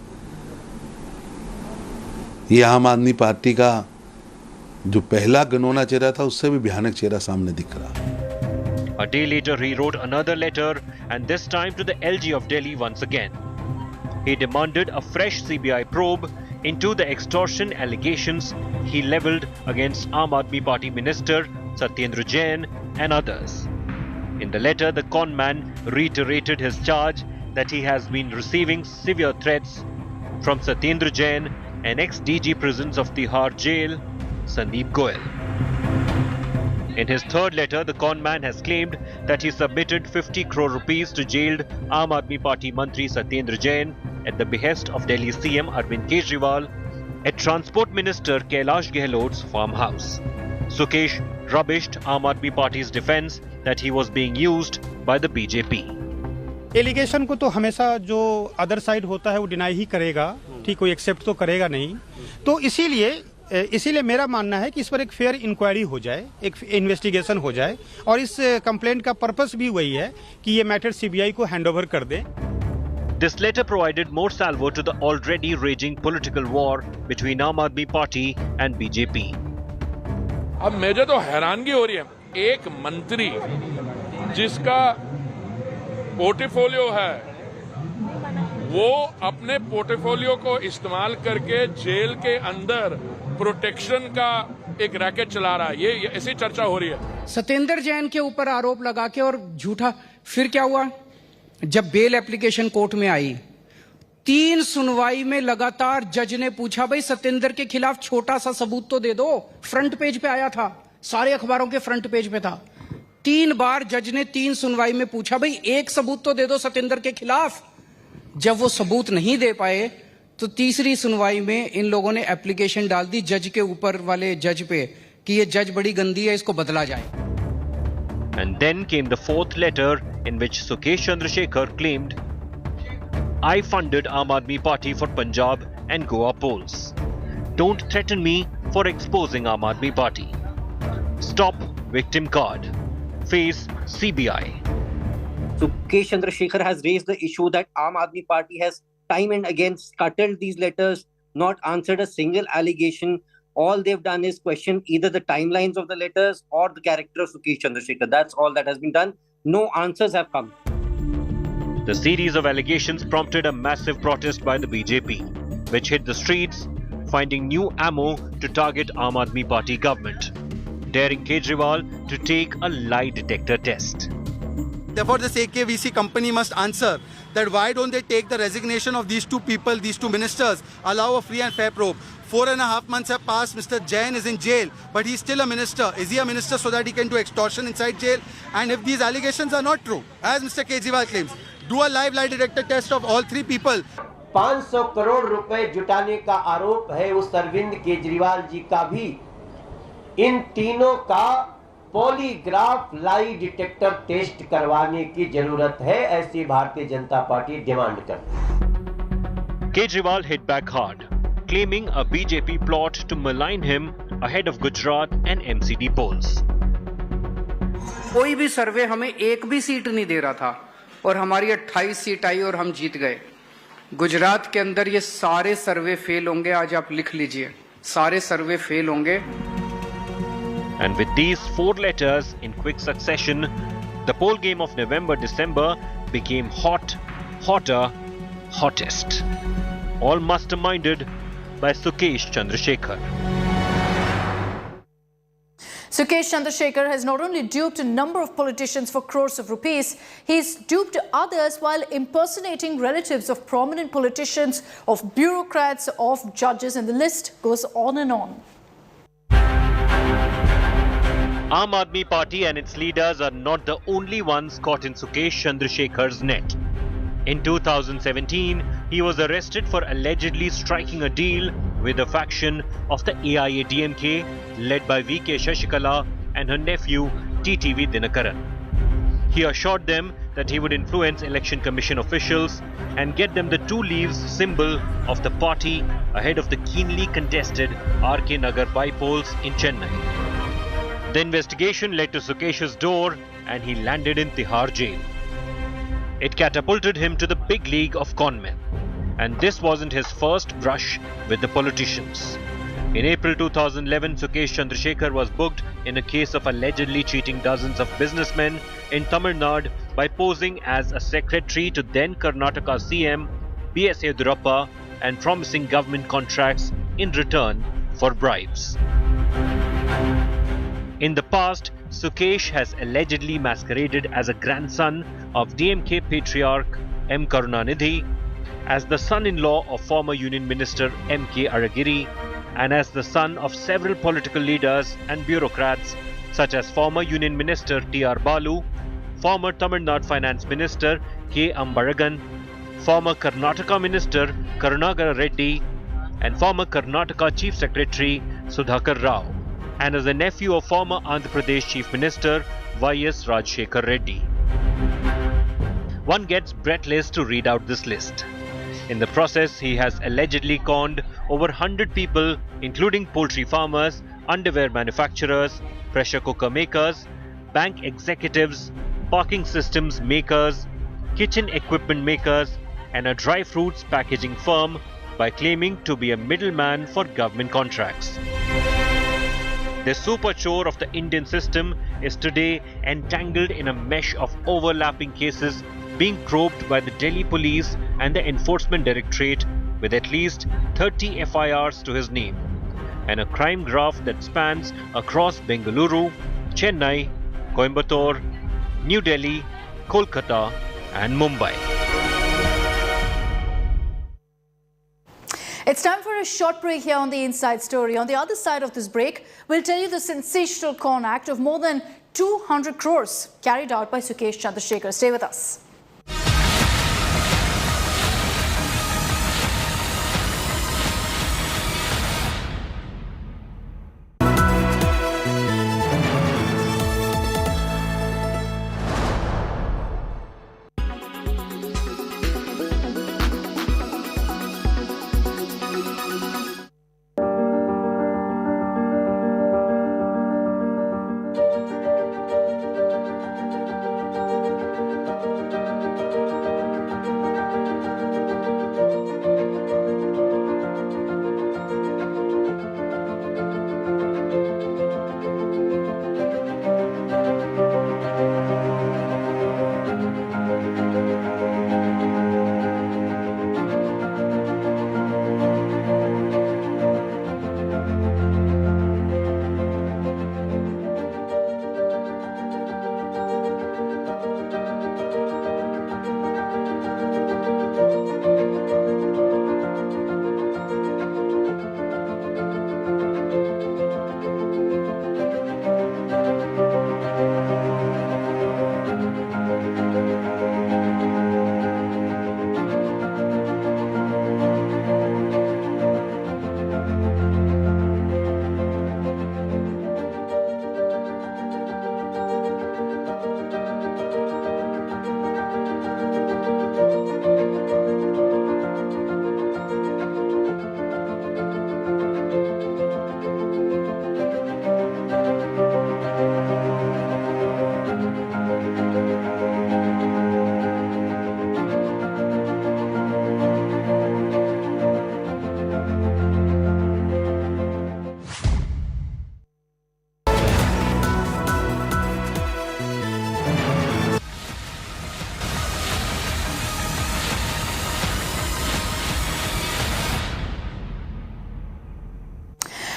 ये आम आदमी पार्टी का जो पहला गनौना चेहरा था उससे भी भयानक चेहरा सामने दिख रहा. A day later, he wrote another letter, and this time to the LG of Delhi once again. He demanded a fresh CBI probe into the extortion allegations he levelled against Aam Aadmi Party Minister Satyendra Jain and others. In the letter, the con man reiterated his charge that he has been receiving severe threats from Satyendra Jain and ex-DG prisons of Tihar Jail, Sandeep Goel. In his third letter, the con man has claimed that he submitted 50 crore rupees to jailed Aam Aadmi Party Mantri Satyendra Jain at the behest of Delhi CM Arvind Kejriwal at Transport Minister Kailash Gehlot's farmhouse. Sukesh rubbished Aam Aadmi Party's defense that he was being used by the BJP. Allegation को तो हमेशा जो other side होता है वो deny ही करेगा, ठीक, कोई एक्सेप्ट तो करेगा नहीं. तो इसीलिए मेरा मानना है कि इस पर एक फेयर इंक्वायरी हो जाए, एक इन्वेस्टिगेशन हो जाए, और इस कंप्लेंट का पर्पस भी वही है कि ये मैटर सीबीआई को हैंडओवर कर दे. This letter provided more salvo to the already raging political war between Aam Aadmi Party and BJP. अब मुझे तो हैरानगी हो रही है, एक मंत्री जिसका पोर्टफोलियो है वो अपने पोर्टफोलियो को इस्तेमाल करके जेल के अंदर प्रोटेक्शन का एक रैकेट चला रहा है। ये ऐसी चर्चा हो रही है। सत्येंद्र जैन के ऊपर आरोप लगा के और झूठा, फिर क्या हुआ? जब बेल एप्लीकेशन कोर्ट में आई, 3 सुनवाई में लगातार जज ने पूछा, भाई सत्येंद्र के खिलाफ छोटा सा सबूत तो दे दो। फ्रंट पेज पे आया था, सारे अखबारों के फ्रंट पेज पे था। 3 बार जज ने 3 सुनवाई में पूछा, भाई एक सबूत तो दे दो सत्येंद्र के खिलाफ। जब वो सबूत नहीं दे पाए तो तीसरी सुनवाई में इन लोगों ने एप्लीकेशन डाल दी जज के ऊपर वाले जज पे कि ये जज बड़ी गंदी है, इसको बदला जाए। And then came the 4th letter in which Sukesh Chandrashekhar claimed, I funded Aam Aadmi Party for Punjab and Goa polls. Don't threaten me for exposing Aam Aadmi Party. Stop victim card. Face CBI. Sukesh Chandrashekhar has raised the issue that Aam Aadmi Party has time and again scuttled these letters, not answered a single allegation. All they've done is question either the timelines of the letters or the character of Sukesh Chandrashekhar. That's all that has been done. No answers have come. The series of allegations prompted a massive protest by the BJP, which hit the streets, finding new ammo to target Aam Aadmi Party government, daring Kejriwal to take a lie detector test. Therefore, this AKVC company must answer that why don't they take the resignation of these 2 people, these 2 ministers, allow a free and fair probe. 4.5 months have passed, Mr. Jain is in jail, but he's still a minister. Is he a minister so that he can do extortion inside jail? And if these allegations are not true, as Mr. Kejriwal claims, do a live lie detector test of all 3 people. 500 crore रुपए जुटाने का आरोप है उस अरविंद केजरीवाल जी का भी। इन तीनों का पॉलीग्राफ लाई डिटेक्टर टेस्ट करवाने की जरूरत है, ऐसी भारतीय जनता पार्टी डिमांड करती है। Kejriwal hit back hard, claiming a BJP plot to malign him ahead of Gujarat and MCD polls. कोई भी सर्वे हमें एक भी सीट नहीं दे रहा था और हमारी 28 सीट आई और हम जीत गए। गुजरात के अंदर ये सारे सर्वे फेल होंगे, आज आप लिख लीजिए, सारे सर्वे फेल होंगे। And with these 4 letters in quick succession, the poll game of November-December became hot, hotter, hottest. All masterminded by Sukesh Chandrashekhar. Sukesh Chandrashekhar has not only duped a number of politicians for crores of rupees, he's duped others while impersonating relatives of prominent politicians, of bureaucrats, of judges, and the list goes on and on. Aam Aadmi Party and its leaders are not the only ones caught in Sukesh Chandrasekhar's net. In 2017, he was arrested for allegedly striking a deal with a faction of the AIADMK led by VK Shashikala and her nephew TTV Dinakaran. He assured them that he would influence Election Commission officials and get them the 2 leaves symbol of the party ahead of the keenly contested RK Nagar by-polls in Chennai. The investigation led to Sukesh's door and he landed in Tihar jail. It catapulted him to the big league of conmen. And this wasn't his first brush with the politicians. In April 2011, Sukesh Chandrashekhar was booked in a case of allegedly cheating dozens of businessmen in Tamil Nadu by posing as a secretary to then Karnataka CM B.S. Yediyurappa and promising government contracts in return for bribes. In the past, Sukesh has allegedly masqueraded as a grandson of DMK patriarch M. Karunanidhi, as the son-in-law of former Union Minister M.K. Aragiri, and as the son of several political leaders and bureaucrats such as former Union Minister T.R. Balu, former Tamil Nadu Finance Minister K. Ambaragan, former Karnataka Minister Karunagara Reddy, and former Karnataka Chief Secretary Sudhakar Rao, and as a nephew of former Andhra Pradesh Chief Minister Y.S. Rajshekhar Reddy. One gets breathless to read out this list. In the process, he has allegedly conned over 100 people, including poultry farmers, underwear manufacturers, pressure cooker makers, bank executives, parking systems makers, kitchen equipment makers, and a dry fruits packaging firm by claiming to be a middleman for government contracts. The super chore of the Indian system is today entangled in a mesh of overlapping cases being probed by the Delhi police and the Enforcement Directorate, with at least 30 FIRs to his name, and a crime graph that spans across Bengaluru, Chennai, Coimbatore, New Delhi, Kolkata and Mumbai. It's time for a short break here on the Inside Story. On the other side of this break, we'll tell you the sensational con act of more than 200 crores carried out by Sukesh Chandrashekhar. Stay with us.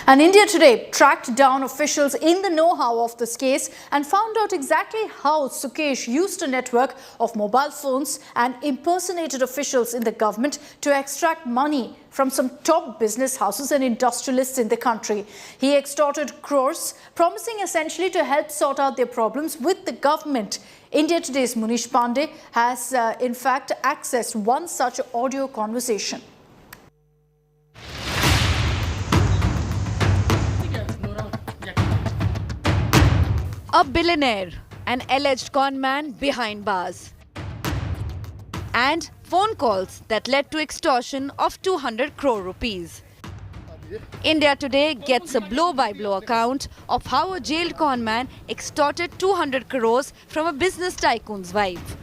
And India Today tracked down officials in the know-how of this case and found out exactly how Sukesh used a network of mobile phones and impersonated officials in the government to extract money from some top business houses and industrialists in the country. He extorted crores, promising essentially to help sort out their problems with the government. India Today's Munish Pandey has in fact accessed one such audio conversation. A billionaire, an alleged conman behind bars, and phone calls that led to extortion of 200 crore rupees. India Today gets a blow-by-blow account of how a jailed conman extorted 200 crores from a business tycoon's wife.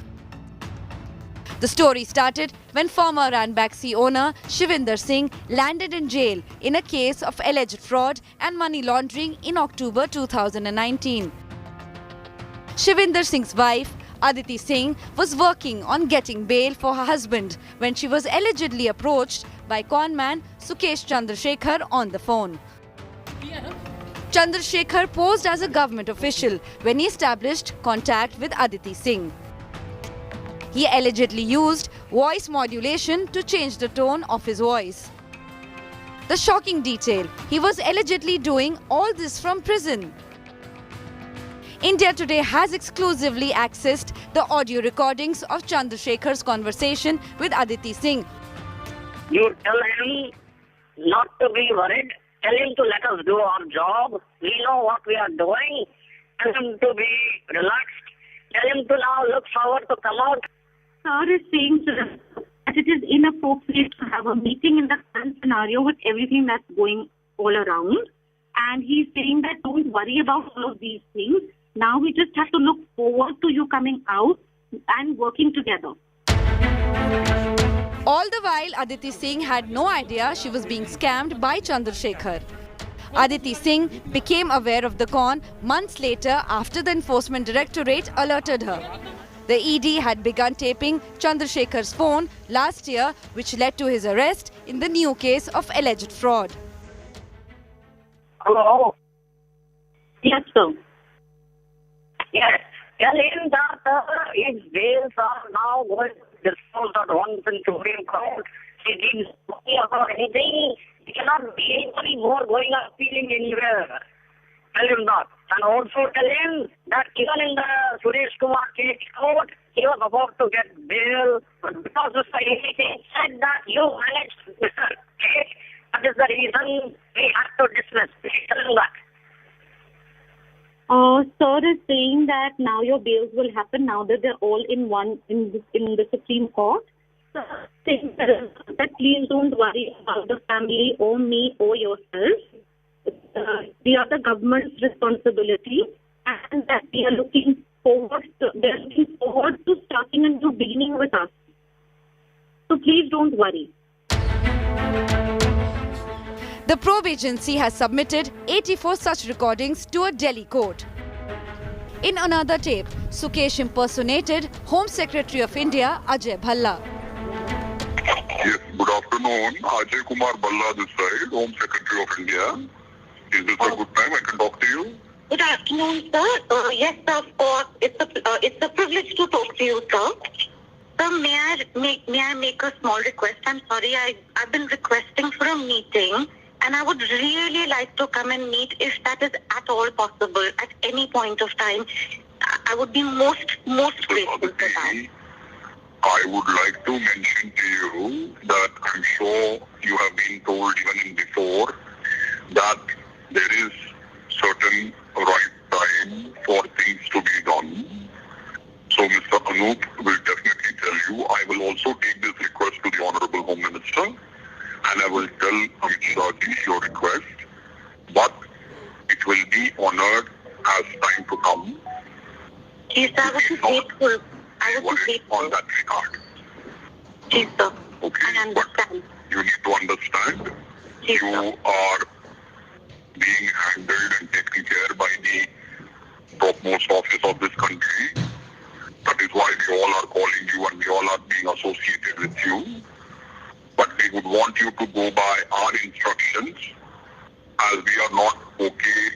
The story started when former Ranbaxy owner Shivinder Singh landed in jail in a case of alleged fraud and money laundering in October 2019. Shivinder Singh's wife, Aditi Singh, was working on getting bail for her husband when she was allegedly approached by conman Sukesh Chandrashekhar on the phone. Chandrashekhar posed as a government official when he established contact with Aditi Singh. He allegedly used voice modulation to change the tone of his voice. The shocking detail, he was allegedly doing all this from prison. India Today has exclusively accessed the audio recordings of Chandrasekhar's conversation with Aditi Singh. You tell him not to be worried. Tell him to let us do our job. We know what we are doing. Tell him to be relaxed. Tell him to now look forward to come out. Sir is saying that it is inappropriate to have a meeting in the current scenario with everything that's going all around. And he's saying that don't worry about all of these things. Now we just have to look forward to you coming out and working together. All the while, Aditi Singh had no idea she was being scammed by Chandrasekhar. Aditi Singh became aware of the con months later after the Enforcement Directorate alerted her. The ED had begun taping Chandrasekhar's phone last year, which led to his arrest in the new case of alleged fraud. Hello? Yes, sir. Yes. Tell him that his bails are now going to disclose at once in Supreme Court. He didn't talking about anything. He cannot be any more going or appealing anywhere. Tell him that. And also tell him that even in the Suresh Kumar case court, he was about to get bail. But because Mr. ADC said that you managed Mr. K, that is the reason we have to dismiss. Please tell him that. Sir is saying that now your bails will happen now that they're all in the Supreme Court. Sir saying that please don't worry about the family or me or yourself. We are the government's responsibility, and that we are looking forward to starting a new beginning with us. So please don't worry. The probe agency has submitted 84 such recordings to a Delhi court. In another tape, Sukesh impersonated Home Secretary of India Ajay Bhalla. Yes, good afternoon. Ajay Kumar Bhalla this side, Home Secretary of India. Is this a good time I can talk to you? Good afternoon, sir. Yes, sir, of course. It's a privilege to talk to you, sir. Sir, may I make a small request? I'm sorry, I've been requesting for a meeting, and I would really like to come and meet if that is at all possible at any point of time. I would be most grateful for that. I would like to mention to you that I'm sure you have been told even before that there is certain right time for things to be done. So Mr. Anup will definitely tell you. I will also take this request to the Honorable Home Minister, and I will tell Amit Shah ji your request. But it will be honored as time to come. Yes, I would be grateful. I would be grateful. On that regard. Yes, sir. Okay, I understand. But you need to understand, Yes, you sir. are being handled and taken care by the topmost office of this country. That is why we all are calling you and we all are being associated with you. But we would want you to go by our instructions, as we are not okay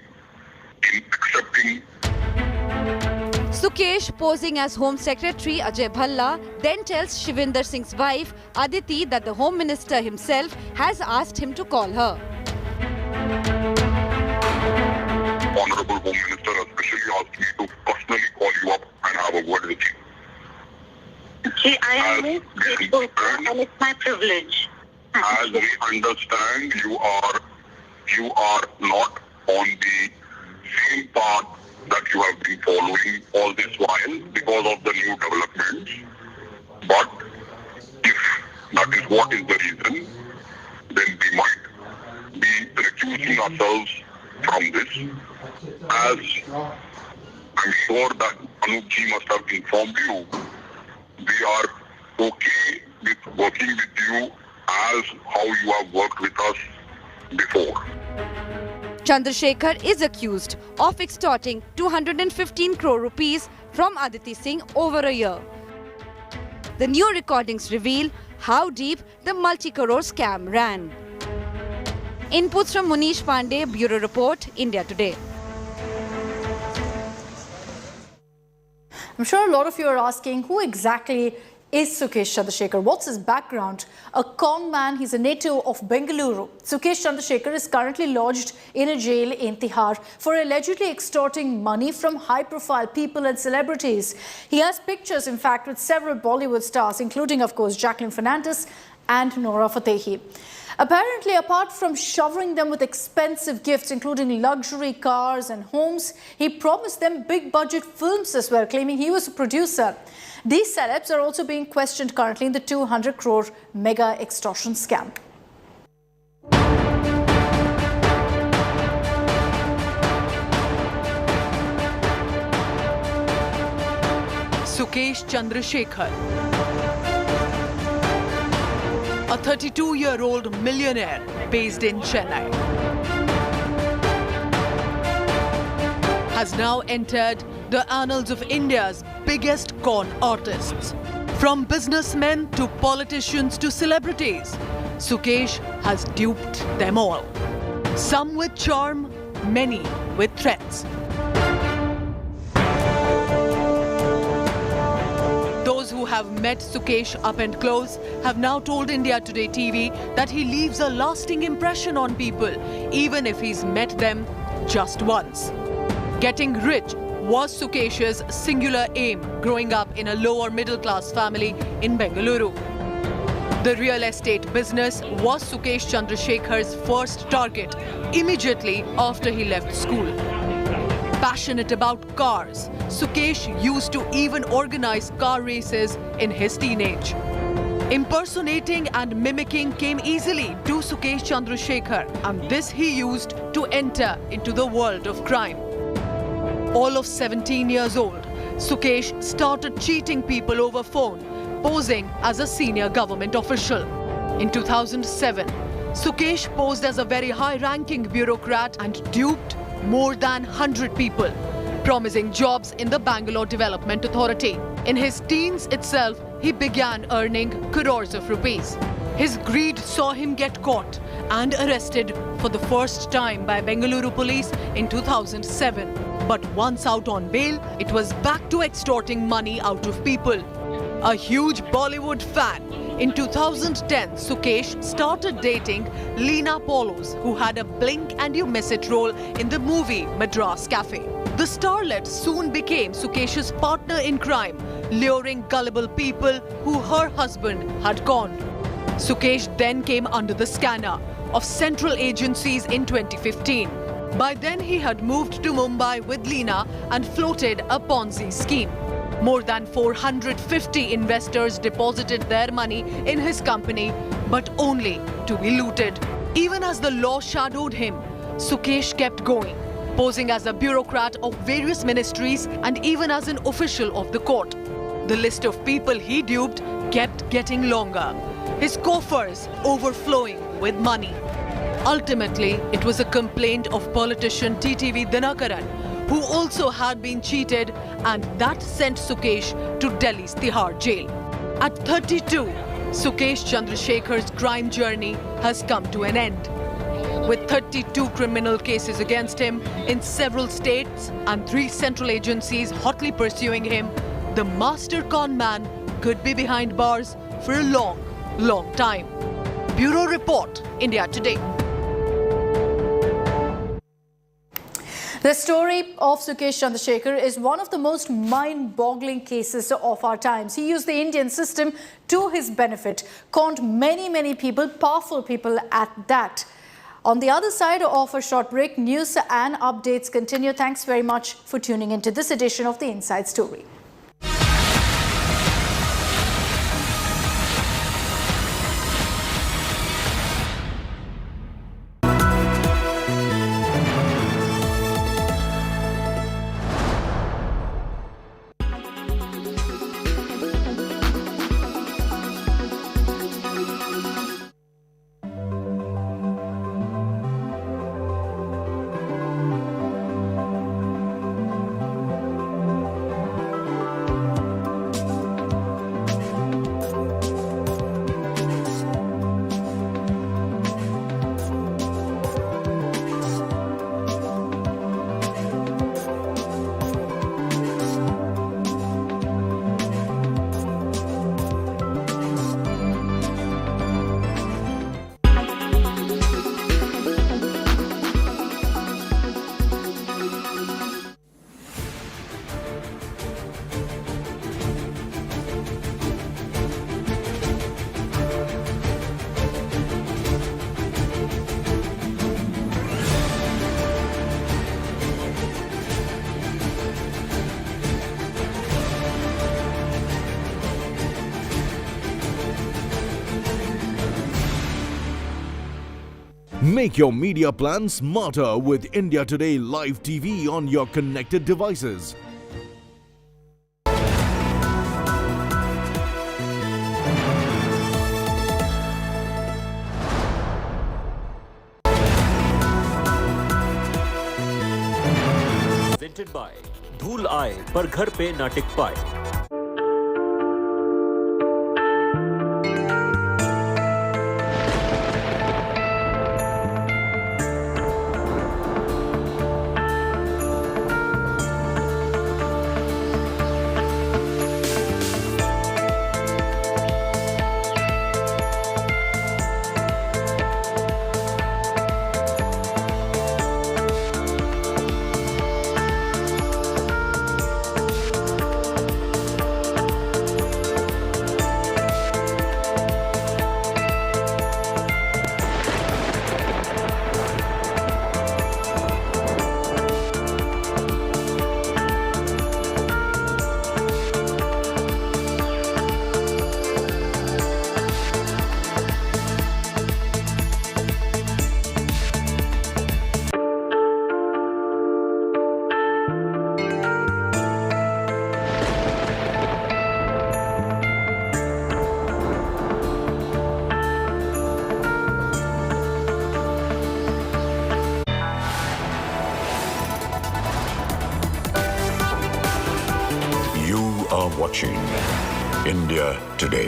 in accepting. Sukesh, posing as Home Secretary Ajay Bhalla, then tells Shivinder Singh's wife Aditi that the Home Minister himself has asked him to call her. Honorable Home Minister especially asked me to personally call you up and have a word with you. See, I am most grateful, sir, and it's my privilege. As we understand, you are not on the same path that you have been following all this while because of the new developments. But if that is what is the reason, then we might be recusing ourselves from this. As I'm sure that Anup ji must have informed you, we are okay with working with you as how you have worked with us before. Chandrasekhar is accused of extorting 215 crore rupees from Aditi Singh over a year. The new recordings reveal how deep the multi-crore scam ran. Inputs from Munish Pandey, Bureau Report, India Today. I'm sure a lot of you are asking, who exactly is Sukesh Chandrasekhar? What's his background? A con man, he's a native of Bengaluru. Sukesh Chandrasekhar is currently lodged in a jail in Tihar for allegedly extorting money from high-profile people and celebrities. He has pictures, in fact, with several Bollywood stars, including, of course, Jacqueline Fernandez and Nora Fatehi. Apparently, apart from showering them with expensive gifts, including luxury cars and homes, he promised them big-budget films as well, claiming he was a producer. These celebs are also being questioned currently in the 200 crore mega extortion scam. Sukesh Chandrasekhar. a 32-year-old millionaire based in Chennai, has now entered the annals of India's biggest con artists. From businessmen to politicians to celebrities, Sukesh has duped them all. Some with charm, many with threats. Those who have met Sukesh up and close have now told India Today TV that he leaves a lasting impression on people, even if he's met them just once. Getting rich was Sukesh's singular aim growing up in a lower middle class family in Bengaluru. The real estate business was Sukesh Chandrashekhar's first target immediately after he left school. Passionate about cars, Sukesh used to even organize car races in his teenage. Impersonating and mimicking came easily to Sukesh Chandrasekhar, and this he used to enter into the world of crime. All of 17 years old, Sukesh started cheating people over phone, posing as a senior government official. In 2007, Sukesh posed as a very high-ranking bureaucrat and duped more than 100 people, promising jobs in the Bangalore Development Authority. In his teens itself, he began earning crores of rupees. His greed saw him get caught and arrested for the first time by Bengaluru police in 2007. But once out on bail, it was back to extorting money out of people. A huge Bollywood fan, in 2010, Sukesh started dating Leena Paulos, who had a blink and you miss it role in the movie Madras Cafe. The starlet soon became Sukesh's partner in crime, luring gullible people who her husband had conned. Sukesh then came under the scanner of central agencies in 2015. By then, he had moved to Mumbai with Leena and floated a Ponzi scheme. More than 450 investors deposited their money in his company, but only to be looted. Even as the law shadowed him, Sukesh kept going, posing as a bureaucrat of various ministries and even as an official of the court. The list of people he duped kept getting longer, his coffers overflowing with money. Ultimately, it was a complaint of politician TTV Dinakaran, who also had been cheated, and that sent Sukesh to Delhi's Tihar jail. At 32, Sukesh Chandrashekhar's crime journey has come to an end. With 32 criminal cases against him in several states and 3 central agencies hotly pursuing him, the master con man could be behind bars for a long, long time. Bureau Report, India Today. The story of Sukesh Chandrasekhar is one of the most mind-boggling cases of our times. He used the Indian system to his benefit, conned many people, powerful people at that. On the other side of a short break, news and updates continue. Thanks very much for tuning into this edition of The Inside Story. Make your media plan smarter with India Today Live TV on your connected devices. Presented by धूल आए पर घर पे ना टिक पाए। Watching India Today.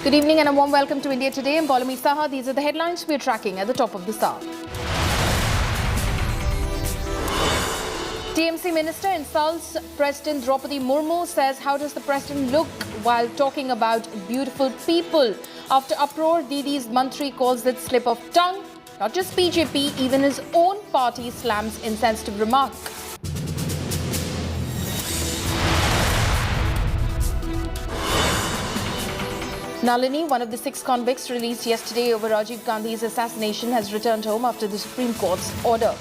Good evening and a warm welcome to India Today. I'm Paulami Saha. These are the headlines we're tracking at the top of the hour. TMC minister insults President Draupadi Murmu, says how does the president look while talking about beautiful people? After uproar, Didi's Mantri calls it slip of tongue. Not just BJP, even his own party slams insensitive remark. Nalini, one of the 6 convicts released yesterday over Rajiv Gandhi's assassination, has returned home after the Supreme Court's order.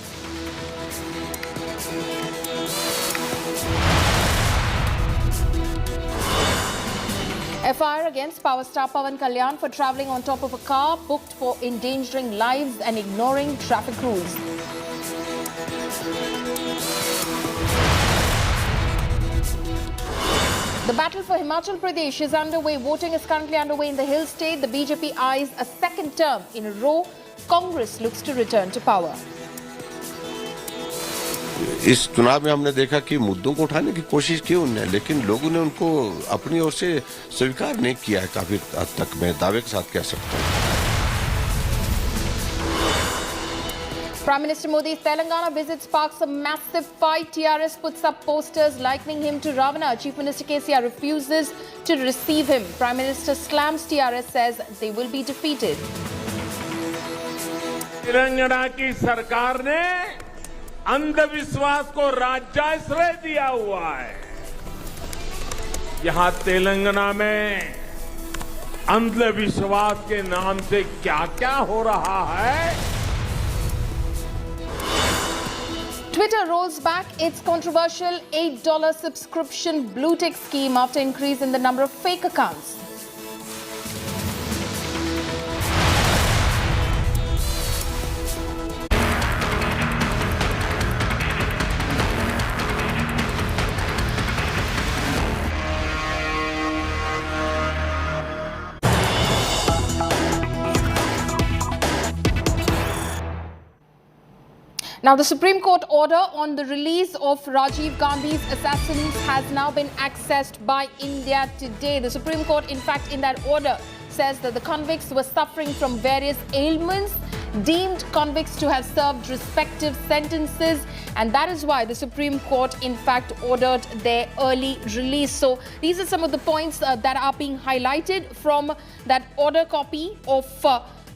FIR against power star Pawan Kalyan for travelling on top of a car booked for endangering lives and ignoring traffic rules. The battle for Himachal Pradesh is underway. Voting is currently underway in the hill state. The BJP eyes a second term in a row. Congress looks to return to power. इस चुनाव में हमने देखा कि मुद्दों को उठाने की कोशिश की उन्होंने, लेकिन लोगों ने उनको अपनी ओर से स्वीकार नहीं किया है। काफी हद तक मैं दावे के साथ कह सकता हूं। Prime Minister Modi's Telangana visit sparks a massive fight. TRS puts up posters likening him to Ravana. Chief Minister KCR refuses to receive him. Prime Minister slams TRS, says they will be defeated. Telangana की सरकार ने अंधविश्वास को राज्याश्रय दिया हुआ है। यहां तेलंगाना में अंधविश्वास के नाम से क्या-क्या हो रहा है। Twitter rolls back its controversial $8 subscription blue tick scheme after increase in the number of fake accounts. Now, the Supreme Court order on the release of Rajiv Gandhi's assassins has now been accessed by India Today. The Supreme Court, in fact, in that order, says that the convicts were suffering from various ailments, deemed convicts to have served respective sentences, and that is why the Supreme Court, in fact, ordered their early release. So these are some of the points that are being highlighted from that order copy of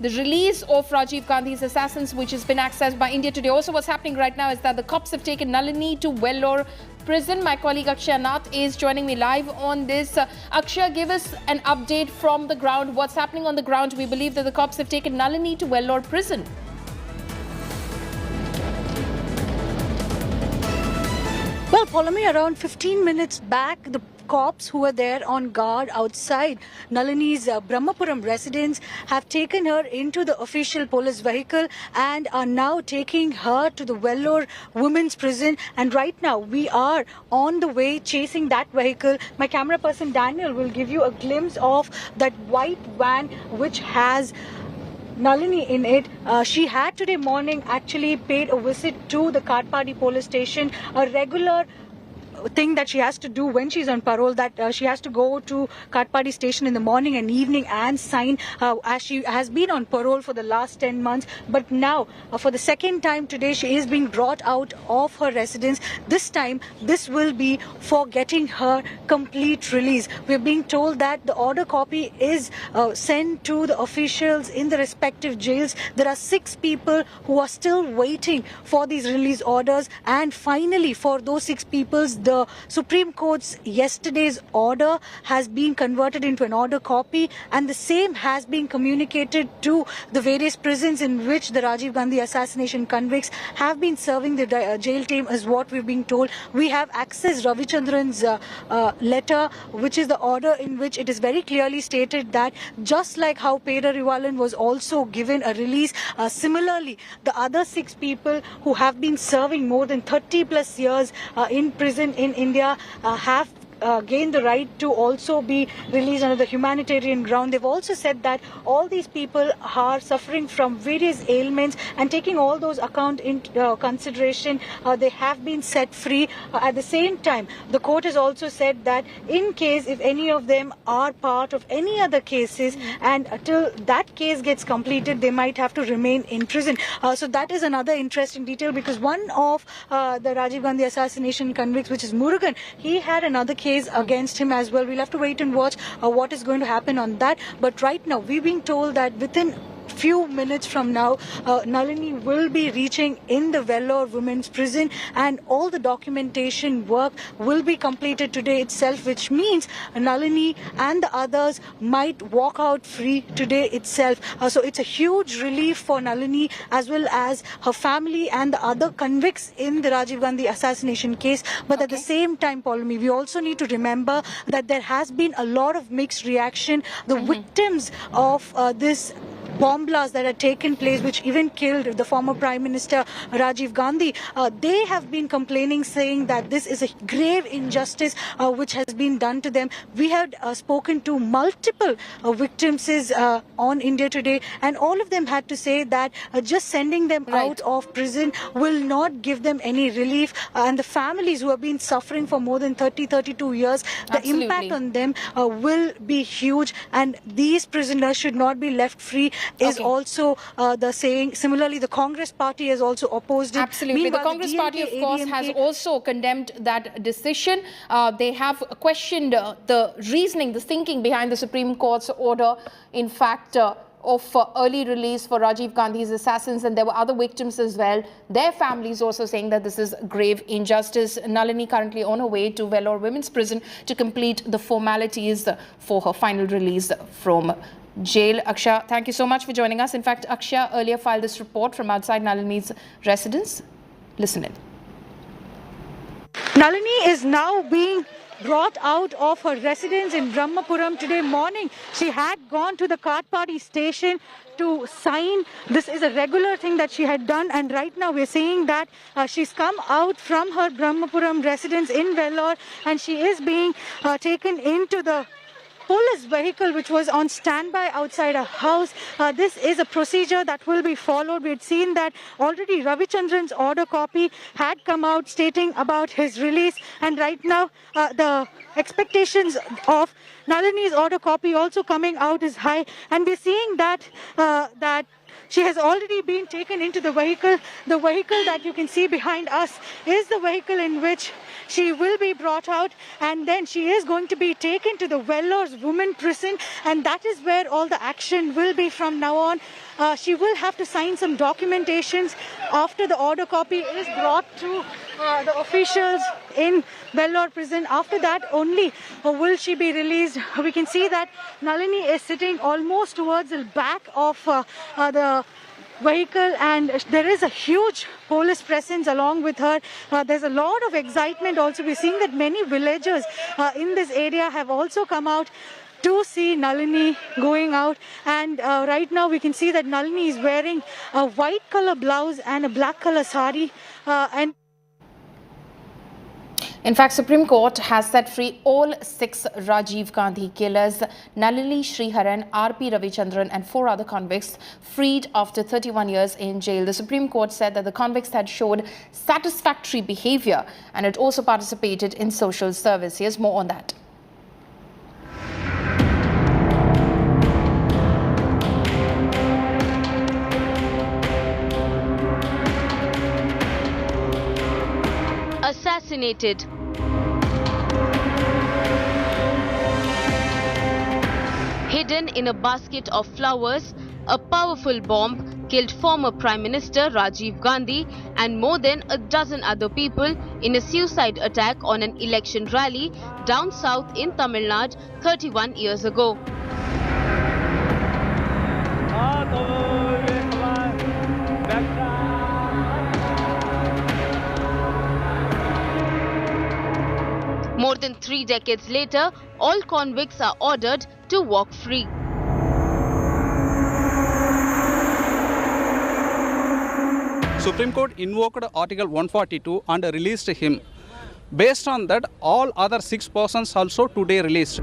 the release of Rajiv Gandhi's assassins, which has been accessed by India Today. Also, what's happening right now is that the cops have taken Nalini to Vellore prison. My colleague Akshay Nath is joining me live on this. Akshay, give us an update from the ground. What's happening on the ground? We believe that the cops have taken Nalini to Vellore prison. Well, Well, Polami, around 15 minutes back, the cops who were there on guard outside Nalini's Brahmapuram residence have taken her into the official police vehicle and are now taking her to the Vellore women's prison. And right now we are on the way chasing that vehicle. My camera person Daniel will give you a glimpse of that white van which has Nalini in it. She had today morning actually paid a visit to the Katpadi police station, a regular thing that she has to do when she's on parole, that she has to go to Katpadi station in the morning and evening and sign as she has been on parole for the last 10 months. But now for the second time today she is being brought out of her residence. This time this will be for getting her complete release. We're being told that the order copy is sent to the officials in the respective jails. There are 6 people who are still waiting for these release orders, and finally for those 6 people the Supreme Court's yesterday's order has been converted into an order copy, and the same has been communicated to the various prisons in which the Rajiv Gandhi assassination convicts have been serving the jail term, is what we've been told. We have accessed Ravichandran's letter, which is the order in which it is very clearly stated that just like how Peda Rivalan was also given a release, similarly the other 6 people who have been serving more than 30 plus years in prison in India have gained the right to also be released under the humanitarian ground. They've also said that all these people are suffering from various ailments, and taking all those account into consideration, they have been set free. At the same time, the court has also said that in case if any of them are part of any other cases and until that case gets completed, they might have to remain in prison. So that is another interesting detail, because one of the Rajiv Gandhi assassination convicts, which is Murugan, he had another case against him as well. We'll have to wait and watch what is going to happen on that. But right now we're being told that within few minutes from now Nalini will be reaching in the Vellore women's prison, and all the documentation work will be completed today itself, which means Nalini and the others might walk out free today itself. So it's a huge relief for Nalini as well as her family and the other convicts in the Rajiv Gandhi assassination case. But at the same time, Paulami, we also need to remember that there has been a lot of mixed reaction. The victims of this bomb blast that had taken place, which even killed the former Prime Minister Rajiv Gandhi, they have been complaining, saying that this is a grave injustice which has been done to them. We had spoken to multiple victims on India Today, and all of them had to say that just sending them out of prison will not give them any relief, and the families who have been suffering for more than 32 years, the impact on them will be huge, and these prisoners should not be left free is also the saying. Similarly, the Congress party has also opposed it. Absolutely. Meanwhile, the Congress party, of course, has also condemned that decision. They have questioned the reasoning, the thinking behind the Supreme Court's order, in fact, of early release for Rajiv Gandhi's assassins, and there were other victims as well. Their families also saying that this is grave injustice. Nalini currently on her way to Vellore Women's Prison to complete the formalities for her final release from jail. Akshay, thank you so much for joining us. In fact, Akshay earlier filed this report from outside Nalini's residence. Listen in. Nalini is now being brought out of her residence in Brahmapuram today morning. She had gone to the Katpadi station to sign. This is a regular thing that she had done, and right now we're seeing that she's come out from her Brahmapuram residence in Vellore, and she is being taken into the police vehicle which was on standby outside a house. This is a procedure that will be followed. We had seen that already Ravichandran's order copy had come out stating about his release, and right now the expectations of Nalini's order copy also coming out is high, and we're seeing that she has already been taken into the vehicle. The vehicle that you can see behind us is the vehicle in which she will be brought out, and then she is going to be taken to the Vellore's women prison, and that is where all the action will be from now on. She will have to sign some documentations after the order copy is brought to the officials in Vellore prison. After that only will she be released. We can see that Nalini is sitting almost towards the back of the vehicle, and there is a huge police presence along with her. There's a lot of excitement also. We're seeing that many villagers in this area have also come out to see Nalini going out, and right now we can see that Nalini is wearing a white color blouse and a black color sari, and in fact, Supreme Court has set free all 6 Rajiv Gandhi killers, Nalini Sriharan, RP Ravichandran and 4 other convicts freed after 31 years in jail. The Supreme Court said that the convicts had showed satisfactory behavior and had also participated in social service. Here's more on that. Assassinated. Hidden in a basket of flowers, a powerful bomb killed former Prime Minister Rajiv Gandhi and more than a dozen other people in a suicide attack on an election rally down south in Tamil Nadu 31 years ago. More than 3 decades later, all convicts are ordered to walk free. Supreme Court invoked Article 142 and released him. Based on that, all other 6 persons also today released.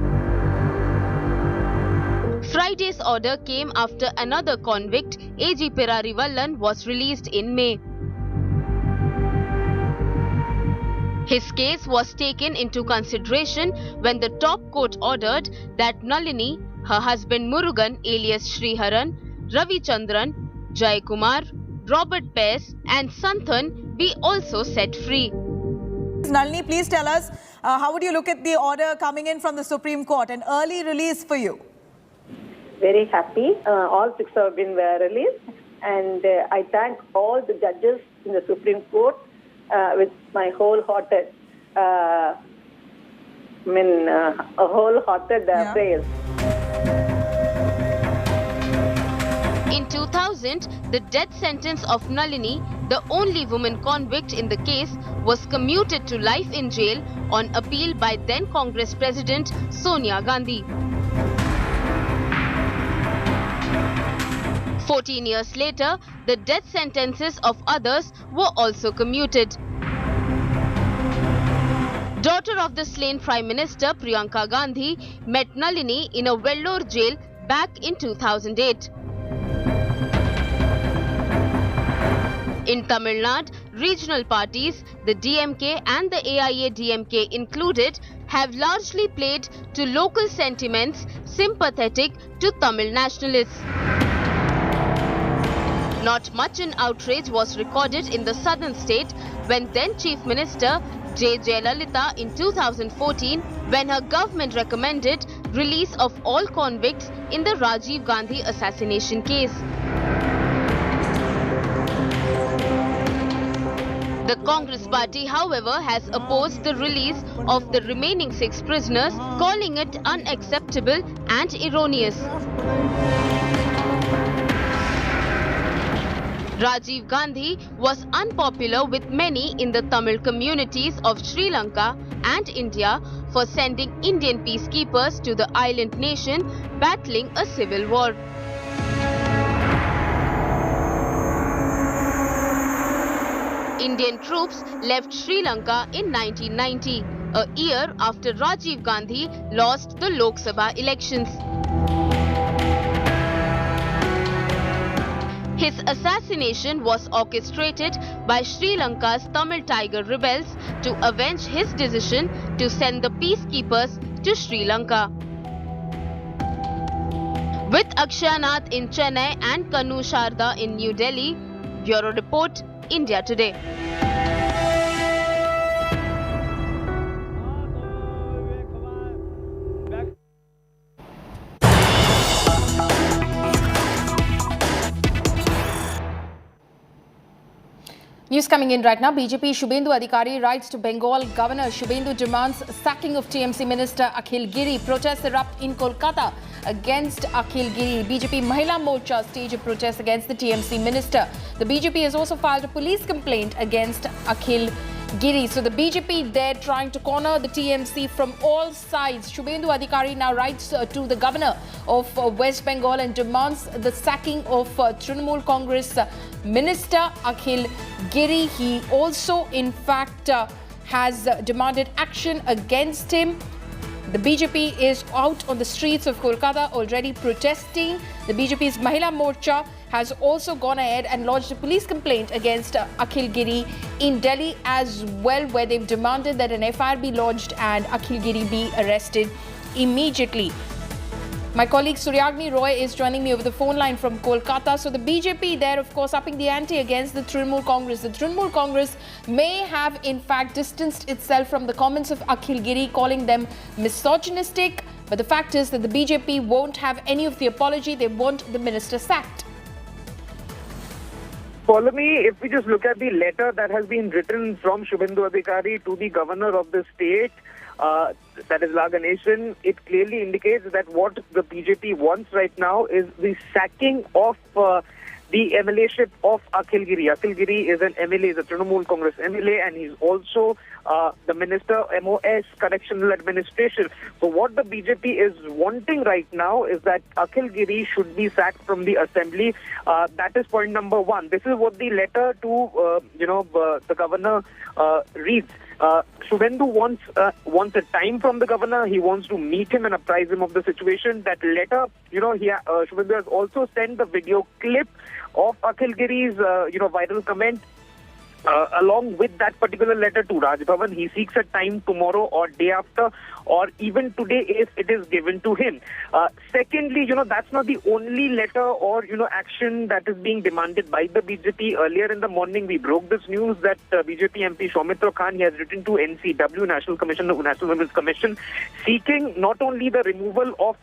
Friday's order came after another convict, A.G. Pirarivallan, was released in May. His case was taken into consideration when the top court ordered that Nalini, her husband Murugan alias Sriharan, Ravichandran, Jayakumar, Robert Pes and Santhan be also set free. Nalini, please tell us, how would you look at the order coming in from the Supreme Court, an early release for you? Very happy. All 6 have been released, and I thank all the judges in the Supreme Court with my wholehearted, praise. In 2000, the death sentence of Nalini, the only woman convict in the case, was commuted to life in jail on appeal by then Congress President Sonia Gandhi. 14 years later, the death sentences of others were also commuted. Daughter of the slain Prime Minister Priyanka Gandhi met Nalini in a Vellore jail back in 2008. In Tamil Nadu, regional parties, the DMK and the AIA-DMK included, have largely played to local sentiments sympathetic to Tamil nationalists. Not much an outrage was recorded in the southern state when then Chief Minister J. Jayalalitha in 2014, when her government recommended release of all convicts in the Rajiv Gandhi assassination case. The Congress party, however, has opposed the release of the remaining 6 prisoners, calling it unacceptable and erroneous. Rajiv Gandhi was unpopular with many in the Tamil communities of Sri Lanka and India for sending Indian peacekeepers to the island nation battling a civil war. Indian troops left Sri Lanka in 1990, a year after Rajiv Gandhi lost the Lok Sabha elections. His assassination was orchestrated by Sri Lanka's Tamil Tiger rebels to avenge his decision to send the peacekeepers to Sri Lanka. With Akshayanath in Chennai and Kanu Sharda in New Delhi, Bureau Report, India Today. News coming in right now. BJP Shubhendu Adhikari writes to Bengal Governor. Shubhendu demands sacking of TMC Minister Akhil Giri. Protests erupt in Kolkata against Akhil Giri. BJP Mahila Morcha stage a protest against the TMC Minister. The BJP has also filed a police complaint against Akhil Giri. So the BJP there trying to corner the TMC from all sides. Shubhendu Adhikari now writes to the governor of West Bengal and demands the sacking of Trinamool Congress Minister Akhil Giri. He also, in fact, has demanded action against him. The BJP is out on the streets of Kolkata already protesting. The BJP's Mahila Morcha has also gone ahead and lodged a police complaint against Akhil Giri in Delhi as well, where they've demanded that an FIR be lodged and Akhil Giri be arrested immediately. My colleague Suryagni Roy is joining me over the phone line from Kolkata. So the BJP there, of course, upping the ante against the Trinamool Congress. The Trinamool Congress may have, in fact, distanced itself from the comments of Akhil Giri, calling them misogynistic. But the fact is that the BJP won't have any of the apology. They want the minister sacked. Follow me, if we just look at the letter that has been written from Shubhendu Adhikari to the governor of the state, that is La Ganeshan, it clearly indicates that what the BJP wants right now is the sacking of the MLA-ship of Akhil Giri. Akhil Giri is an MLA, is a Trinamool Congress MLA, and he's also the Minister MOS, Correctional Administration. So what the BJP is wanting right now is that Akhil Giri should be sacked from the assembly. That is point number one. This is what the letter to, the governor reads. Shubhendu wants a time from the governor. He wants to meet him and apprise him of the situation. That letter, Shubhendu has also sent the video clip of Akhil Giri's, viral comment along with that particular letter to Raj Bhavan. He seeks a time tomorrow or day after, or even today if it is given to him. Secondly, that's not the only letter or, action that is being demanded by the BJP. Earlier in the morning, we broke this news that BJP MP Soumitra Khan, he has written to NCW, National Women's Commission, seeking not only the removal of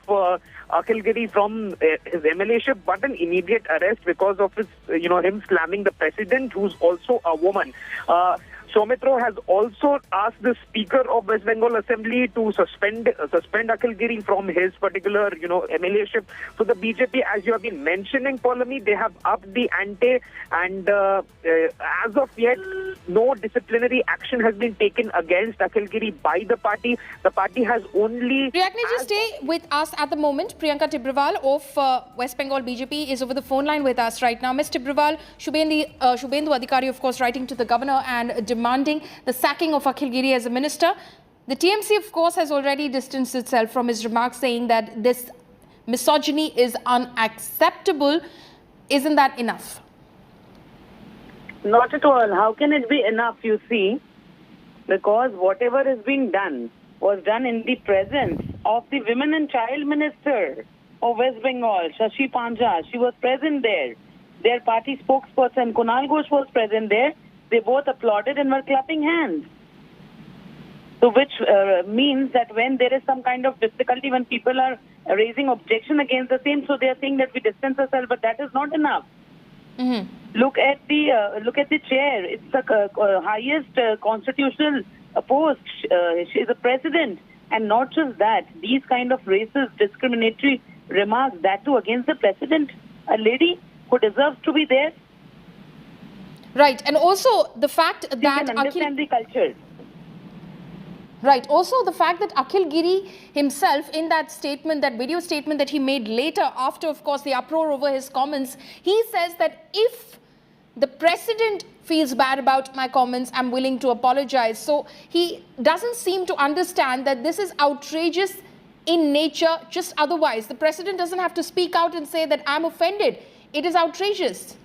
Akhil Giri from his MLA-ship, but an immediate arrest because of his, him slamming the president, who's also a woman. Soumitra has also asked the Speaker of West Bengal Assembly to suspend Akhil Giri from his particular, MLA-ship. So the BJP, as you have been mentioning, Paulami, they have upped the ante, and as of yet, no disciplinary action has been taken against Akhil Giri by the party. The party has only... Priyanka, just stay with us at the moment. Priyanka Tibrewal of West Bengal BJP is over the phone line with us right now. Ms. Tibrewal, Shubhendu Adhikari, of course, writing to the governor and demanding the sacking of Akhil Giri as a minister. The TMC, of course, has already distanced itself from his remarks, saying that this misogyny is unacceptable. Isn't that enough? Not at all. How can it be enough, you see? Because whatever is being done was done in the presence of the Women and Child Minister of West Bengal, Shashi Panja. She was present there. Their party spokesperson, Kunal Ghosh, was present there. They both applauded and were clapping hands. So which means that when there is some kind of difficulty, when people are raising objection against the same, so they are saying that we distance ourselves, but that is not enough. Mm-hmm. Look at the chair. It's the highest constitutional post. She is a president, and not just that. These kind of racist, discriminatory remarks, that too against the president, a lady who deserves to be there. Right, and also the fact that you can understand the culture. Right. Also, the fact that Akhil Giri himself, in that statement, that video statement that he made later, after, of course, the uproar over his comments, he says that if the president feels bad about my comments, I'm willing to apologize. So he doesn't seem to understand that this is outrageous in nature, just otherwise. The president doesn't have to speak out and say that I'm offended. It is outrageous.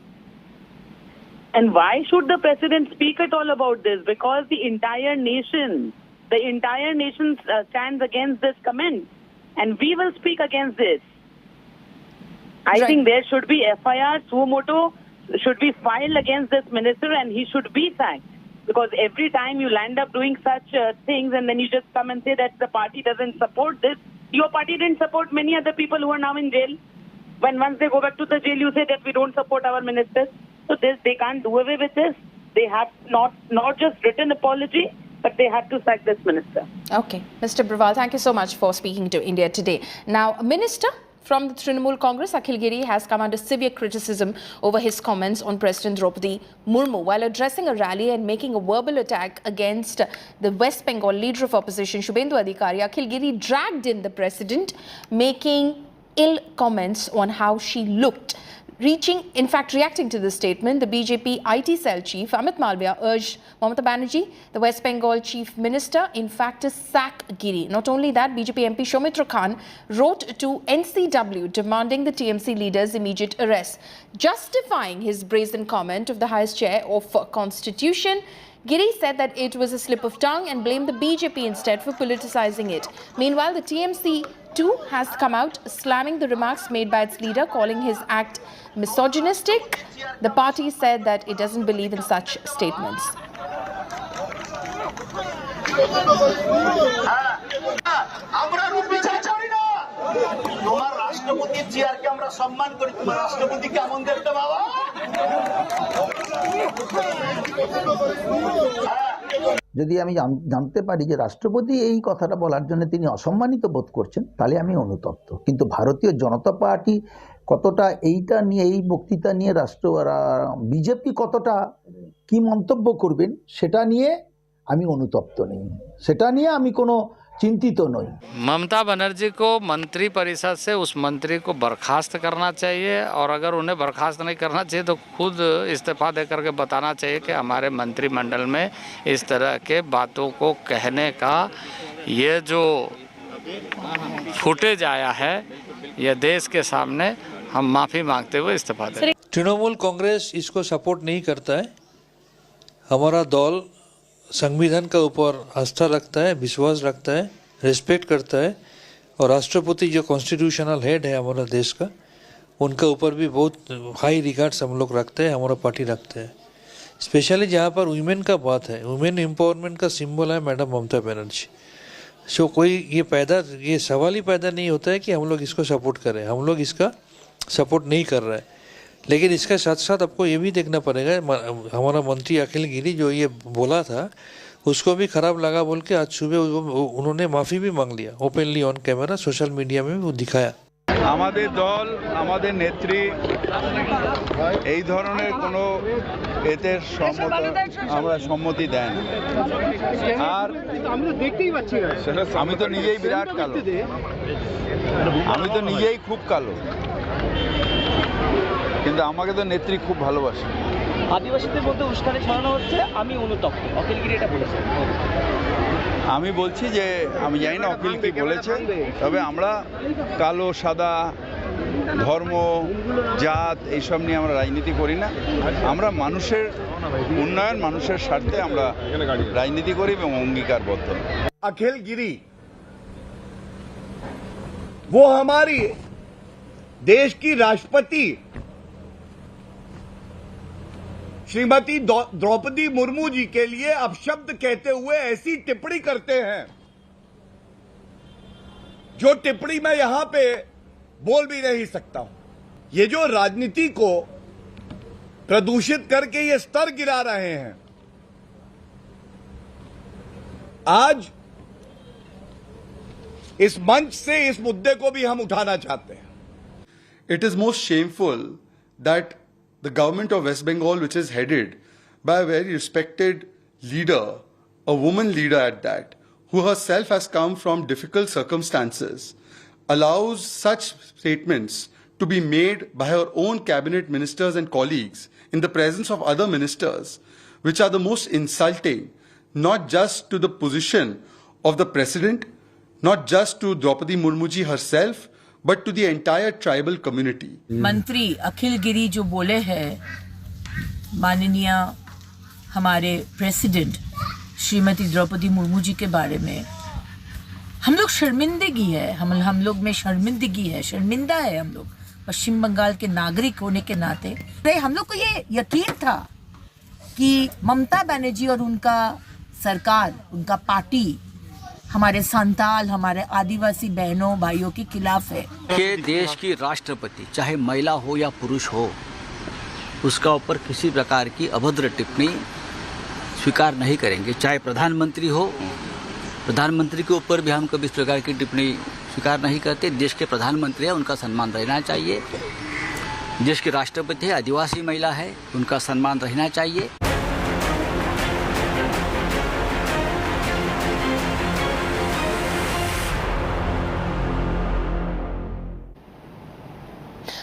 And why should the president speak at all about this? Because the entire nation stands against this comment, and we will speak against this. I think there should be FIR, suo motu should be filed against this minister, and he should be sacked. Because every time you land up doing such things, and then you just come and say that the party doesn't support this. Your party didn't support many other people who are now in jail. When once they go back to the jail, you say that we don't support our ministers. So they can't do away with this. they have not just written apology, but they had to sack this minister. Okay, Mr. Brawal, thank you so much for speaking to India Today. Now, a minister from the Trinamool Congress, Akhil Giri, has come under severe criticism over his comments on President Draupadi Murmu while addressing a rally and making a verbal attack against the West Bengal leader of opposition, Shubhendu Adhikari. Akhil Giri dragged in the president, making ill comments on how she looked. Reacting to this statement, the BJP IT cell chief Amit Malviya urged Mamata Banerjee, the West Bengal chief minister, in fact to sack Giri. Not only that, BJP MP Soumitra Khan wrote to NCW demanding the TMC leader's immediate arrest. Justifying his brazen comment of the highest chair of Constitution, Giri said that it was a slip of tongue and blamed the BJP instead for politicizing it. Meanwhile, the TMC too has come out slamming the remarks made by its leader, calling his act misogynistic. The party said that it doesn't believe in such statements. যদি আমি জানতে পারি যে রাষ্ট্রপতি এই কথাটা বলার জন্য তিনি অসম্মানিত বোধ করছেন, তাহলে আমি অনুতপ্ত। কিন্তু ভারতীয় জনতা পার্টি কতটা এইটা নিয়ে, এই বক্তৃতা নিয়ে বিজেপি কতটা কি মন্তব্য করবেন সেটা নিয়ে আমি অনুতপ্ত নেই, সেটা নিয়ে আমি কোনো चिंतित नहीं। ममता बनर्जी को मंत्री परिषद से उस मंत्री को बर्खास्त करना चाहिए, और अगर उन्हें बर्खास्त नहीं करना चाहिए तो खुद इस्तीफा दे करके बताना चाहिए कि हमारे मंत्रिमंडल में इस तरह के बातों को कहने का ये जो फुटेज आया है, यह देश के सामने हम माफ़ी मांगते हुए इस्तीफा दें। तृणमूल कांग्रेस इसको सपोर्ट नहीं करता है। हमारा दल संविधान का ऊपर आस्था रखता है, विश्वास रखता है, रिस्पेक्ट करता है, और राष्ट्रपति जो कॉन्स्टिट्यूशनल हेड है हमारा देश का, उनका ऊपर भी बहुत हाई रिगार्ड्स हम लोग रखते हैं, हमारा पार्टी रखते हैं। स्पेशली जहाँ पर वुमेन का बात है, वुमेन एम्पावरमेंट का सिंबल है मैडम ममता बनर्जी। सो कोई ये सवाल ही पैदा नहीं होता है कि हम लोग इसको सपोर्ट करें। हम लोग इसका सपोर्ट नहीं कर रहे हैं, लेकिन इसके साथ साथ आपको ये भी देखना पड़ेगा, हमारा मंत्री अखिल गिरी जो ये बोला था उसको भी खराब लगा बोल के आज सुबह उन्होंने माफ़ी भी मांग लिया openly on camera, social media में वो दिखाया। আমাদের দল, আমাদের নেত্রী এই ধরনের কোনো এতে আমরা সম্মতি দেন, আর আমি তো নিজেই বিরাট কালো, আমি তো নিজেই খুব কালো, কিন্তু আমাকে তো নেত্রী খুব ভালোবাসে। আদিবাসীদের মধ্যে উস্কানি ছড়ানো হচ্ছে, আমি অনুতপ্ত। অখিল গিরি এটা বলেছেন। আমি বলছি যে আমি জানি না অখিল কি বলেছে, তবে আমরা কালো সাদা ধর্ম জাত এইসব নিয়ে আমরা রাজনীতি করি না। আমরা মানুষের উন্নয়ন, মানুষের স্বার্থে আমরা রাজনীতি করি এবং অঙ্গীকারবদ্ধ। अखिल गिरी वो हमारी देश की राष्ट्रपति श्रीमती द्रौपदी मुर्मू जी के लिए अपशब्द कहते हुए ऐसी टिप्पणी करते हैं जो टिप्पणी मैं यहां पे बोल भी नहीं सकता हूं। ये जो राजनीति को प्रदूषित करके ये स्तर गिरा रहे हैं, आज इस मंच से इस मुद्दे को भी हम उठाना चाहते हैं। It is most shameful that the government of West Bengal, which is headed by a very respected leader, a woman leader at that, who herself has come from difficult circumstances, allows such statements to be made by her own cabinet ministers and colleagues in the presence of other ministers, which are the most insulting, not just to the position of the president, not just to Draupadi Murmu ji herself, but to the entire tribal community. मंत्री अखिल गिरी जो बोले हैं माननीय हमारे president Shrimati Draupadi Murmu ji के बारे में, हम लोग शर्मिंदगी है, हम लोग में शर्मिंदगी है, शर्मिंदा है हम लोग पश्चिम बंगाल के नागरिक होने के नाते। हम लोग को ये यकीन था कि ममता बनर्जी और उनका सरकार, उनका पार्टी हमारे संताल, हमारे आदिवासी बहनों भाइयों के खिलाफ है। कि देश की राष्ट्रपति चाहे महिला हो या पुरुष हो, उसका ऊपर किसी प्रकार की अभद्र टिप्पणी स्वीकार नहीं करेंगे। चाहे प्रधानमंत्री हो, प्रधानमंत्री के ऊपर भी हम कभी इस प्रकार की टिप्पणी स्वीकार नहीं करते। देश के प्रधानमंत्री हैं, उनका सम्मान रहना चाहिए। देश के राष्ट्रपति है, आदिवासी महिला है, उनका सम्मान रहना चाहिए।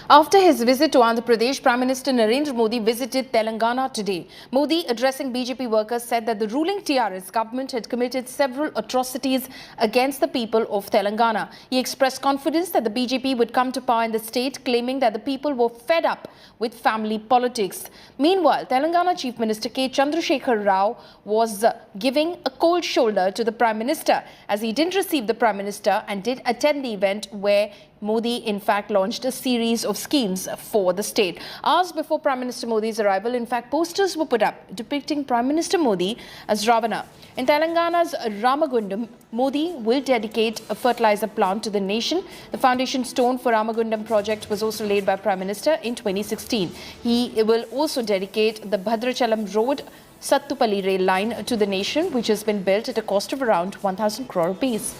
After his visit to Andhra Pradesh, Prime Minister Narendra Modi visited Telangana today. Modi, addressing BJP workers, said that the ruling TRS government had committed several atrocities against the people of Telangana. He expressed confidence that the BJP would come to power in the state, claiming that the people were fed up with family politics. Meanwhile, Telangana Chief Minister Chandrasekhar Rao was giving a cold shoulder to the Prime Minister, as he didn't receive the Prime Minister and did attend the event where Modi, in fact, launched a series of schemes for the state. Hours before Prime Minister Modi's arrival, in fact, posters were put up depicting Prime Minister Modi as Ravana. In Telangana's Ramagundam, Modi will dedicate a fertilizer plant to the nation. The foundation stone for Ramagundam project was also laid by Prime Minister in 2016. He will also dedicate the Bhadrachalam Road Sattupalli rail line to the nation, which has been built at a cost of around 1,000 crore rupees.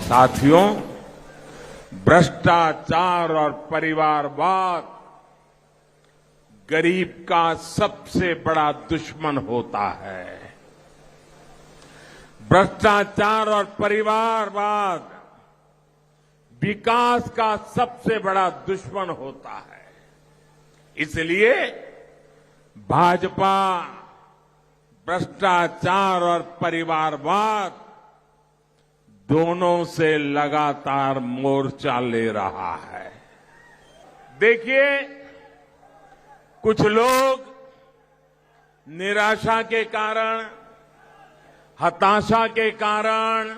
साथियों, भ्रष्टाचार और परिवारवाद गरीब का सबसे बड़ा दुश्मन होता है। भ्रष्टाचार और परिवारवाद विकास का सबसे बड़ा दुश्मन होता है। इसलिए भाजपा भ्रष्टाचार और परिवारवाद दोनों से लगातार मोर्चा ले रहा है। देखिए, कुछ लोग निराशा के कारण, हताशा के कारण,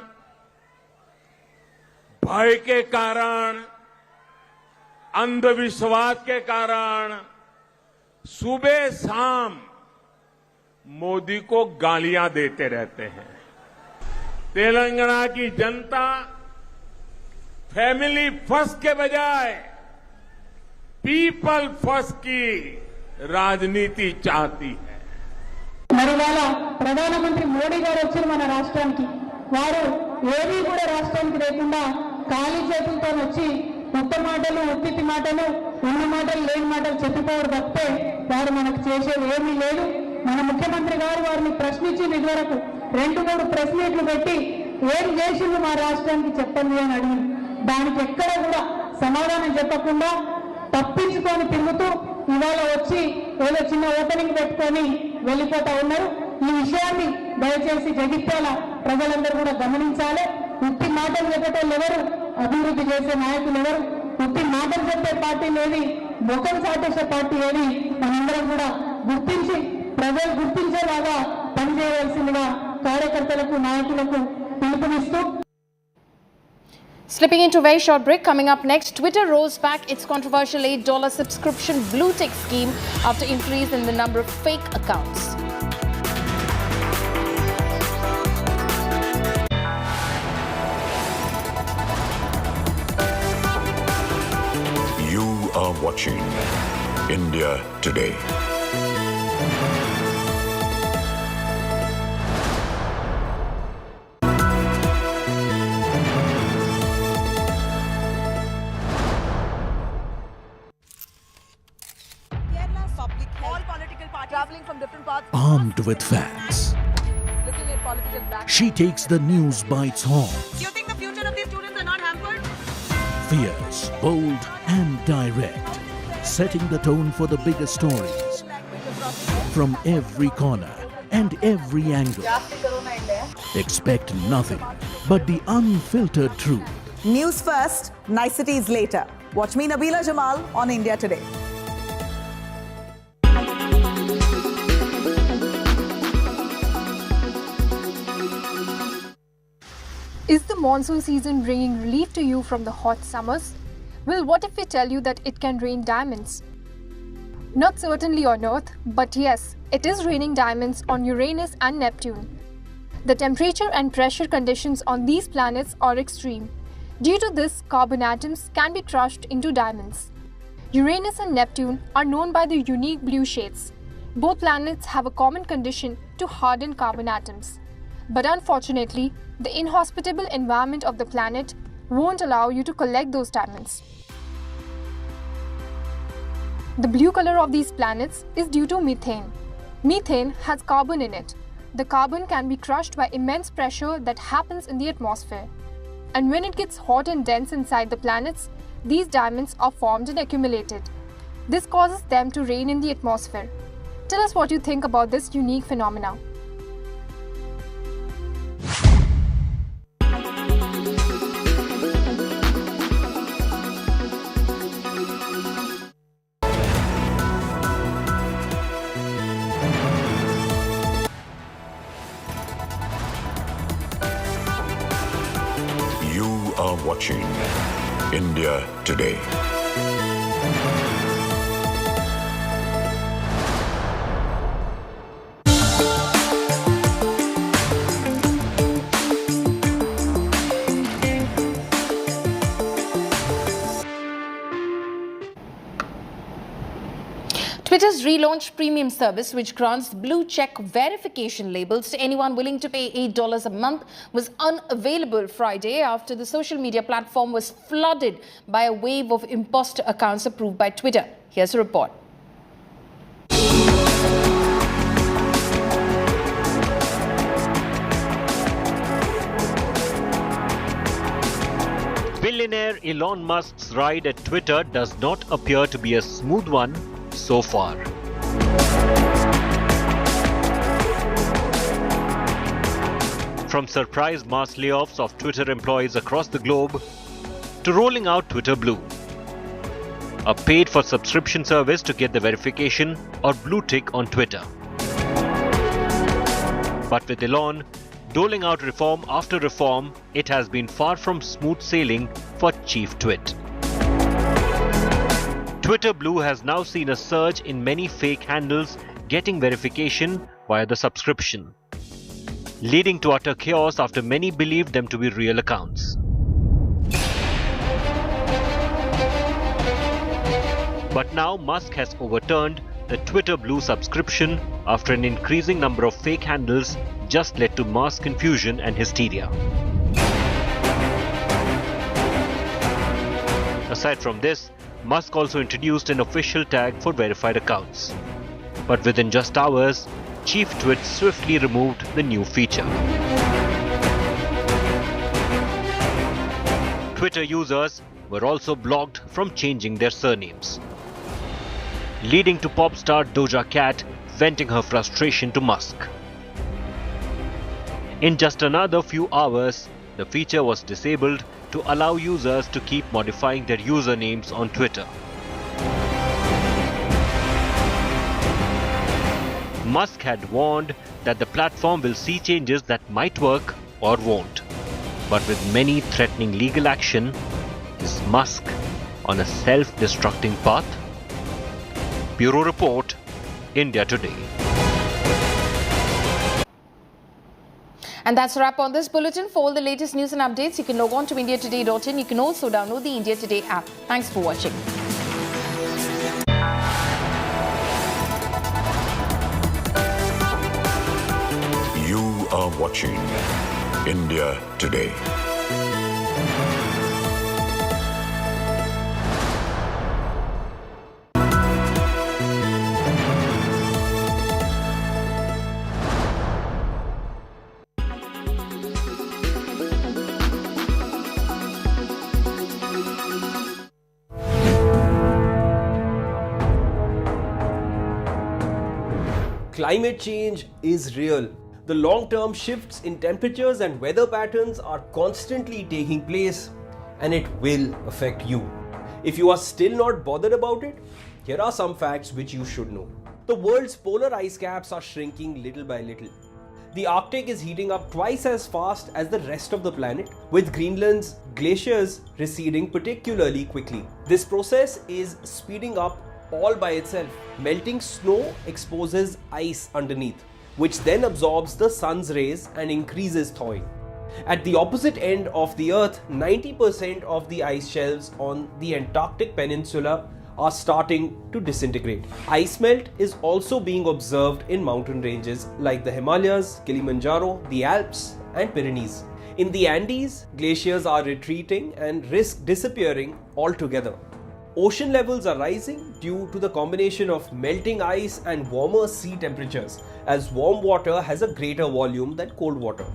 भय के कारण, अंधविश्वास के कारण सुबह शाम मोदी को गालियां देते रहते हैं। तेलंगाना की जनता फैमिली फर्स्ट के बजाय पीपल फर्स्ट की राजनीति चाहती है। మరి వాళ్ళ ప్రధానమంత్రి మోడీ గారు వచ్చారు మన రాష్ట్రానికి. వారు ఏమీ కూడా రాష్ట్రానికి లేకుండా ఖాళీ చేతులతో వచ్చి ఉత్త మాటలు, ఉత్తితి మాటలు, ఉన్న మాటలు, లేని మాటలు చెప్పిపోవడం తప్పితే వారు మనకు చేసేది ఏమీ లేదు. మన ముఖ్యమంత్రి గారు వారిని ప్రశ్నించింది ఇదివరకు 2-3 ప్రెస్ మీట్లు పెట్టి ఏం చేసింది మా రాష్ట్రానికి చెప్పండి అని అడిగింది. దానికి ఎక్కడ కూడా సమాధానం చెప్పకుండా తప్పించుకొని తిరుగుతూ ఇవాళ వచ్చి ఏదో చిన్న ఓపెనింగ్ పెట్టుకొని వెళ్ళిపోతా ఉన్నారు. ఈ విషయాన్ని దయచేసి జగిత్యాల ప్రజలందరూ కూడా గమనించాలి. ఉత్తి మాటలు చెప్పేటోళ్ళు ఎవరు, అభివృద్ధి చేసే నాయకులు ఎవరు, ఉత్తి మాటలు చెప్పే పార్టీలు ఏవి, ముఖం చాటేసే పార్టీ ఏవి, మనందరం కూడా గుర్తించి ప్రజలు గుర్తించేలాగా పనిచేయవలసిందిగా కార్యకర్తలకు, నాయకులకు పిలుపునిస్తూ. Slipping into a very short break. Coming up next, Twitter rolls back its controversial $8 subscription blue tick scheme after increase in the number of fake accounts. You are watching India Today. Armed with facts, she takes the news by its horns. Do you think the future of these students are not hampered? Fierce, bold and direct, setting the tone for the biggest stories. From every corner and every angle. Expect nothing but the unfiltered truth. News first, niceties later. Watch me, Nabila Jamal, on India Today. Is the monsoon season bringing relief to you from the hot summers? Well, what if we tell you that it can rain diamonds? Not certainly on Earth, but yes, it is raining diamonds on Uranus and Neptune. The temperature and pressure conditions on these planets are extreme. Due to this, carbon atoms can be crushed into diamonds. Uranus and Neptune are known by their unique blue shades. Both planets have a common condition to harden carbon atoms. But unfortunately, the inhospitable environment of the planet won't allow you to collect those diamonds. The blue color of these planets is due to methane. Methane has carbon in it. The carbon can be crushed by immense pressure that happens in the atmosphere. And when it gets hot and dense inside the planets, these diamonds are formed and accumulated. This causes them to rain in the atmosphere. Tell us what you think about this unique phenomena. You are watching India Today. Twitter's relaunched premium service, which grants blue check verification labels to anyone willing to pay $8 a month, was unavailable Friday after the social media platform was flooded by a wave of imposter accounts approved by Twitter. Here's a report. Billionaire Elon Musk's ride at Twitter does not appear to be a smooth one so far. From surprise mass layoffs of Twitter employees across the globe to rolling out Twitter Blue, a paid-for-subscription service to get the verification or blue tick on Twitter. But with Elon doling out reform after reform, it has been far from smooth sailing for Chief Twit. Twitter Blue has now seen a surge in many fake handles getting verification via the subscription, leading to utter chaos after many believed them to be real accounts. But now Musk has overturned the Twitter Blue subscription after an increasing number of fake handles just led to mass confusion and hysteria. Aside from this, Musk also introduced an official tag for verified accounts. But within just hours, Chief Twit swiftly removed the new feature. Twitter users were also blocked from changing their surnames, leading to pop star Doja Cat venting her frustration to Musk. In just another few hours, the feature was disabled to allow users to keep modifying their usernames on Twitter. Musk had warned that the platform will see changes that might work or won't. But with many threatening legal action, is Musk on a self-destructing path? Bureau Report, India Today. And that's a wrap on this bulletin. For all the latest news and updates, you can log on to indiatoday.in. You can also download the India Today app. Thanks for watching. You are watching India Today. Climate change is real. The long-term shifts in temperatures and weather patterns are constantly taking place, and it will affect you. If you are still not bothered about it, here are some facts which you should know. The world's polar ice caps are shrinking little by little. The Arctic is heating up twice as fast as the rest of the planet, with Greenland's glaciers receding particularly quickly. This process is speeding up all by itself. Melting snow exposes ice underneath, which then absorbs the sun's rays and increases thawing. At the opposite end of the Earth, 90% of the ice shelves on the Antarctic Peninsula are starting to disintegrate. Ice melt is also being observed in mountain ranges like the Himalayas, Kilimanjaro, the Alps, and Pyrenees. In the Andes, glaciers are retreating and risk disappearing altogether. Ocean levels are rising due to the combination of melting ice and warmer sea temperatures, as warm water has a greater volume than cold water.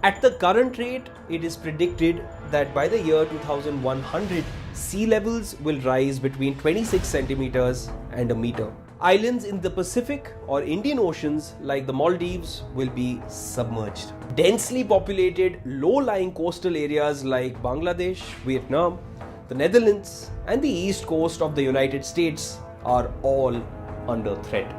At the current rate, it is predicted that by the year 2100, sea levels will rise between 26 centimeters and a meter. Islands in the Pacific or Indian Oceans like the Maldives will be submerged. Densely populated, low-lying coastal areas like Bangladesh, Vietnam, the Netherlands, and the east coast of the United States are all under threat.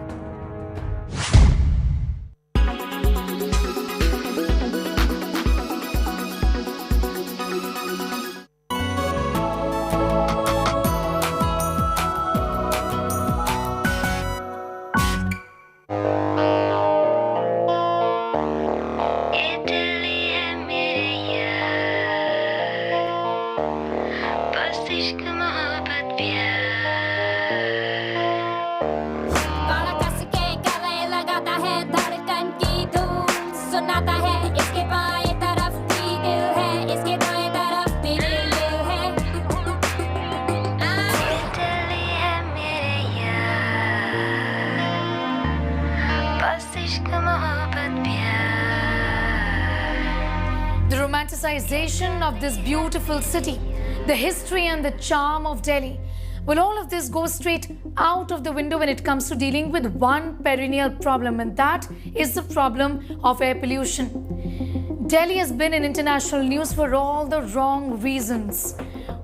Romanticization of this beautiful city, the history and the charm of Delhi. Well, all of this goes straight out of the window when it comes to dealing with one perennial problem, and that is the problem of air pollution. Delhi has been in international news for all the wrong reasons.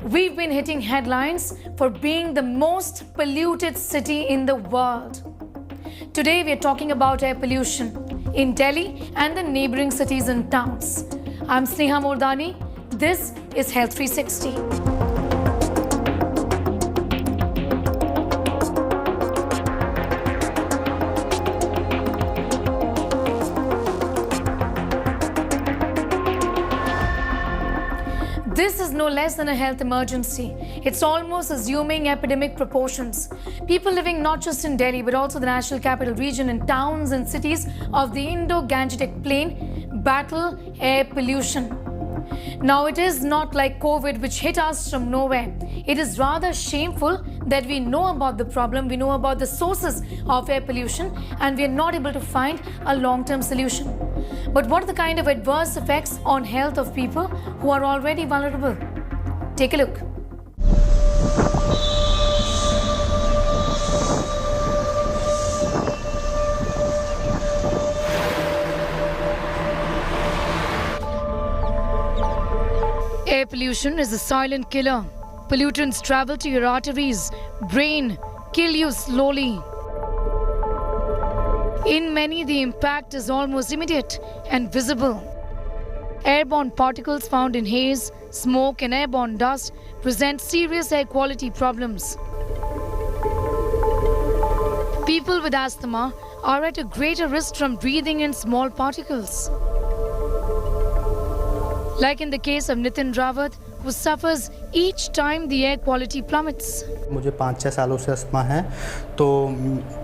We've been hitting headlines for being the most polluted city in the world. Today, we are talking about air pollution in Delhi and the neighboring cities and towns. I'm Sneha Mordani. This is Health 360. This is no less than a health emergency. It's almost assuming epidemic proportions. People living not just in Delhi but also the National Capital Region and towns and cities of the Indo-Gangetic Plain battle air pollution. Now, it is not like COVID, which hit us from nowhere. It is rather shameful that we know about the problem, we know about the sources of air pollution, and we are not able to find a long-term solution. But what are the kind of adverse effects on health of people who are already vulnerable? Take a look. Air pollution is a silent killer. Pollutants travel to your arteries, brain, kill you slowly. In many, the impact is almost immediate and visible. Airborne particles found in haze, smoke, and airborne dust present serious air quality problems. People with asthma are at a greater risk from breathing in small particles. Like in the case of Nitin Rawat, who suffers each time the air quality plummets. मुझे 5-6 सालों से asthma है, तो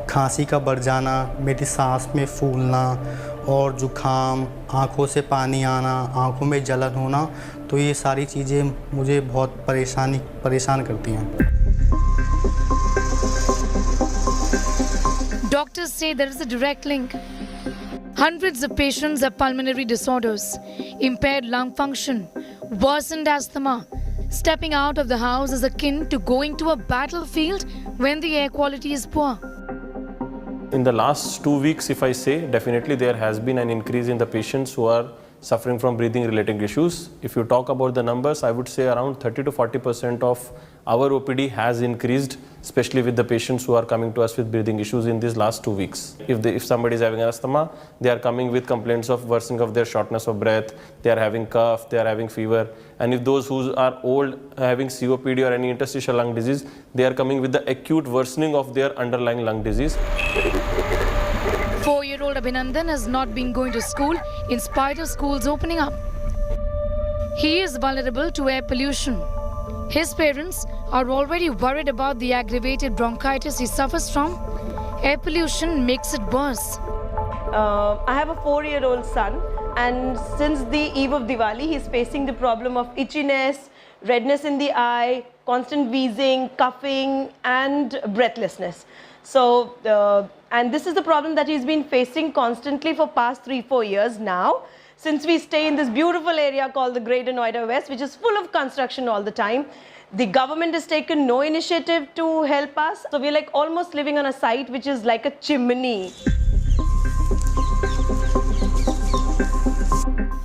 खांसी का बढ़ जाना, मेरी सांस में फूलना और जुखाम, आँखों से पानी आना, आँखों में जलन होना, तो ये सारी चीज़ें मुझे बहुत परेशान करती हैं. Doctors say there is a direct link. Hundreds of patients have pulmonary disorders, impaired lung function, worsened asthma. Stepping out of the house is akin to going to a battlefield when the air quality is poor. In the last 2 weeks, if I say, definitely there has been an increase in the patients who are suffering from breathing related issues. If you talk about the numbers, I would say around 30 to 40% of our OPD has increased, especially with the patients who are coming to us with breathing issues in these last 2 weeks. If somebody is having asthma, they are coming with complaints of worsening of their shortness of breath, they are having cough, they are having fever. And if those who are old, having COPD or any interstitial lung disease, they are coming with the acute worsening of their underlying lung disease. 4-year-old Abhinandan has not been going to school in spite of schools opening up. He is vulnerable to air pollution. His parents are already worried about the aggravated bronchitis he suffers from. Air pollution makes it worse. I have a 4-year-old son, and since the eve of Diwali, he's facing the problem of itchiness, redness in the eye, constant wheezing, coughing, and breathlessness. So, and this is the problem that he's been facing constantly for past 3-4 years now, since we stay in this beautiful area called the Greater Noida West, which is full of construction all the time. The government has taken no initiative to help us. So we're like almost living on a site which is like a chimney.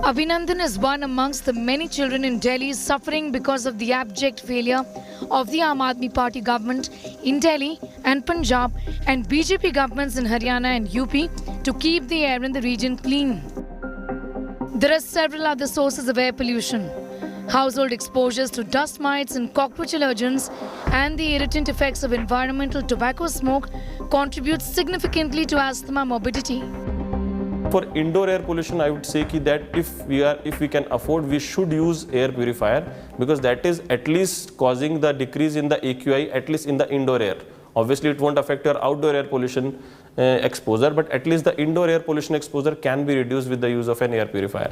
Abhinandan is one amongst the many children in Delhi suffering because of the abject failure of the Aam Aadmi Party government in Delhi and Punjab and BJP governments in Haryana and UP to keep the air in the region clean. There are several other sources of air pollution. Household exposures to dust mites and cockroach allergens and the irritant effects of environmental tobacco smoke contribute significantly to asthma morbidity. For indoor air pollution, I would say that if we can afford, we should use air purifier, because that is at least causing the decrease in the AQI, at least in the indoor air. Obviously, it won't affect your outdoor air pollution exposure, but at least the indoor air pollution exposure can be reduced with the use of an air purifier.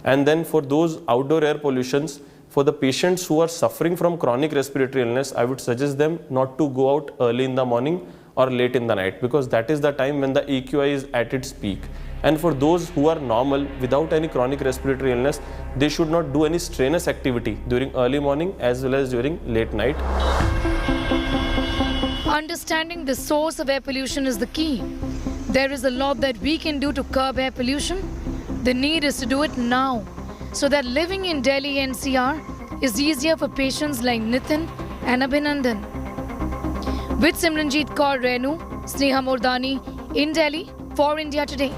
And then for those outdoor air pollutions, for the patients who are suffering from chronic respiratory illness, I would suggest them not to go out early in the morning or late in the night, because that is the time when the AQI is at its peak. And for those who are normal without any chronic respiratory illness, they should not do any strenuous activity during early morning as well as during late night. Understanding the source of air pollution is the key. There is a lot that we can do to curb air pollution. The need is to do it now, so that living in Delhi NCR is easier for patients like Nitin and Abhinandan. With Simranjeet Kaur Renu, Sneha Mordani in Delhi for India Today.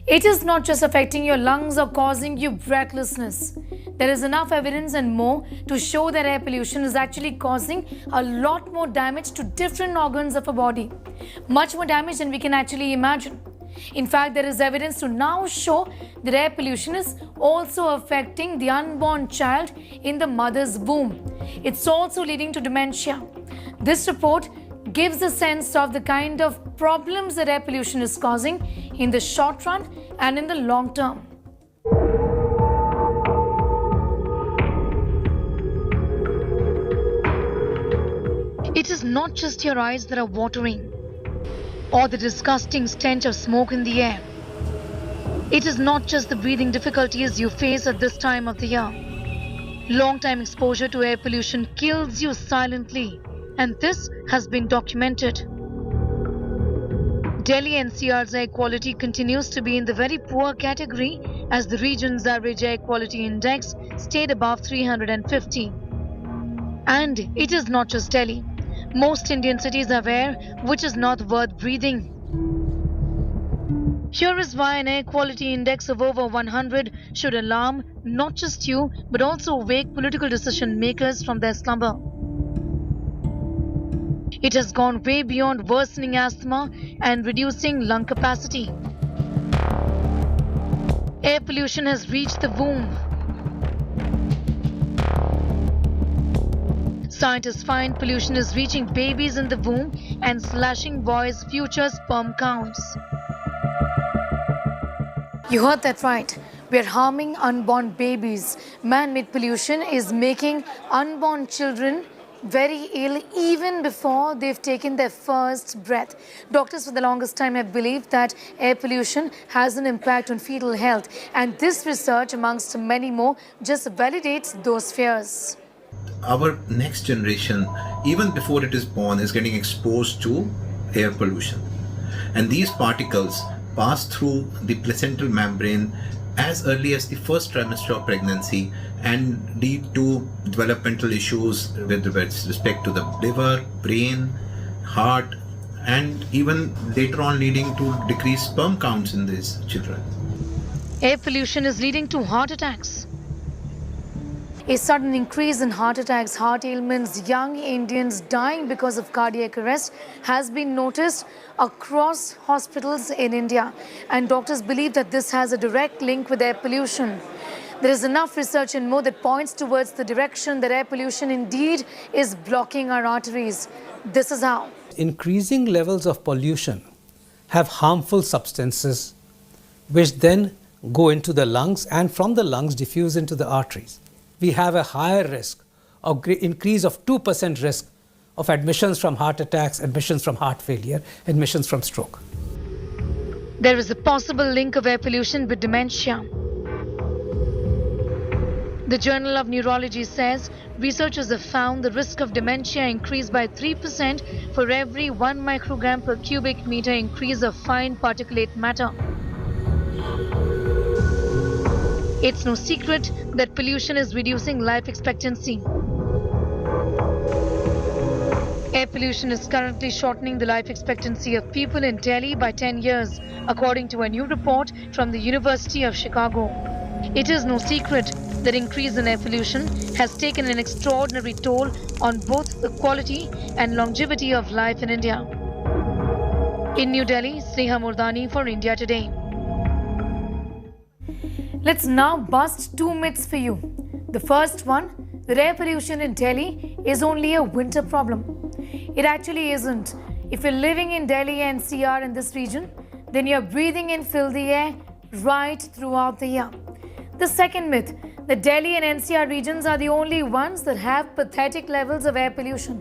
It is not just affecting your lungs or causing you breathlessness. There is enough evidence and more to show that air pollution is actually causing a lot more damage to different organs of our body. Much more damage than we can actually imagine. In fact, there is evidence to now show that air pollution is also affecting the unborn child in the mother's womb. It's also leading to dementia. This report gives a sense of the kind of problems that air pollution is causing in the short run and in the long term. It is not just your eyes that are watering, or the disgusting stench of smoke in the air. It is not just the breathing difficulties you face at this time of the year. Long-time exposure to air pollution kills you silently, and this has been documented. Delhi NCR's air quality continues to be in the very poor category, as the region's average air quality index stayed above 350. And it is not just Delhi. Most Indian cities have air which is not worth breathing. Here is why an air quality index of over 100 should alarm not just you, but also wake political decision makers from their slumber. It has gone way beyond worsening asthma and reducing lung capacity. Air pollution has reached the womb. Scientists find pollution is reaching babies in the womb and slashing boys' future sperm counts. You heard that right. We are harming unborn babies. Man-made pollution is making unborn children very ill even before they've taken their first breath. Doctors for the longest time have believed that air pollution has an impact on fetal health, and this research, amongst many more, just validates those fears. Our next generation, even before it is born, is getting exposed to air pollution. And these particles pass through the placental membrane as early as the first trimester of pregnancy and lead to developmental issues with respect to the liver, brain, heart, and even later on leading to decreased sperm counts in these children. Air pollution is leading to heart attacks. A sudden increase in heart attacks, heart ailments, young Indians dying because of cardiac arrest has been noticed across hospitals in India. And doctors believe that this has a direct link with air pollution. There is enough research and more that points towards the direction that air pollution indeed is blocking our arteries. This is how. Increasing levels of pollution have harmful substances which then go into the lungs and from the lungs diffuse into the arteries. We have a higher risk of increase of 2% risk of admissions from heart attacks, admissions from heart failure, admissions from stroke. There is a possible link of air pollution with dementia. The Journal of Neurology says researchers have found the risk of dementia increased by 3% for every 1 microgram per cubic meter increase of fine particulate matter. It's no secret that pollution is reducing life expectancy. Air pollution is currently shortening the life expectancy of people in Delhi by 10 years, according to a new report from the University of Chicago. It is no secret that increase in air pollution has taken an extraordinary toll on both the quality and longevity of life in India. In New Delhi, Sneha Murdani for India Today. Let's now bust 2 myths for you. The first one, that air pollution in Delhi is only a winter problem. It actually isn't. If you're living in Delhi NCR in this region, then you're breathing in filthy air right throughout the year. The second myth, that Delhi and NCR regions are the only ones that have pathetic levels of air pollution.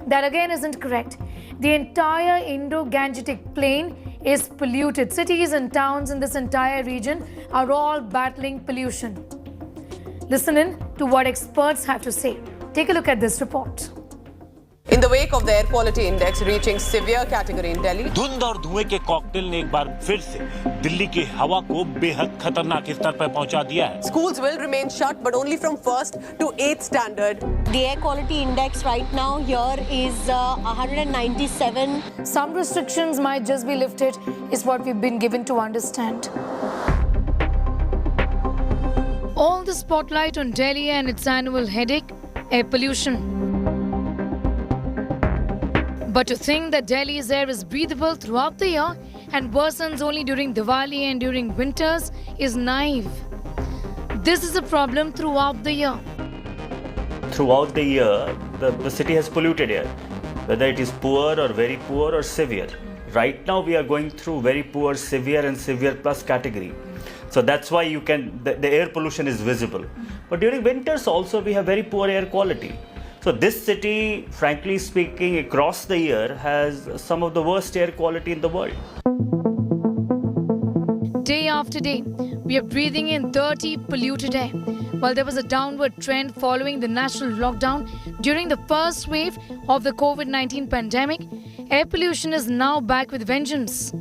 That again isn't correct. The entire Indo-Gangetic plain is polluted. Cities and towns in this entire region are all battling pollution. Listen in to what experts have to say. Take a look at this report. In the wake of the air quality index reaching severe category in Delhi, धुंध और धुएं के cocktail ने एक बार फिर से दिल्ली की हवा को बेहद खतरनाक स्तर पर पहुंचा दिया है. Schools will remain shut, but only from 1st to 8th standard. The air quality index right now here is 197. Some restrictions might just be lifted, is what we've been given to understand. All the spotlight on Delhi and its annual headache, air pollution. But to think that Delhi's air is breathable throughout the year and worsens only during Diwali and during winters is naive. This is a problem throughout the year. Throughout the year, the city has polluted air, whether it is poor or very poor or severe. Right now we are going through very poor, severe and severe plus category. So that's why the air pollution is visible. But during winters also we have very poor air quality. So this city, frankly speaking, across the year has some of the worst air quality in the world. Day after day, we are breathing in dirty, polluted air. While there was a downward trend following the national lockdown during the first wave of the COVID-19 pandemic, air pollution is now back with vengeance.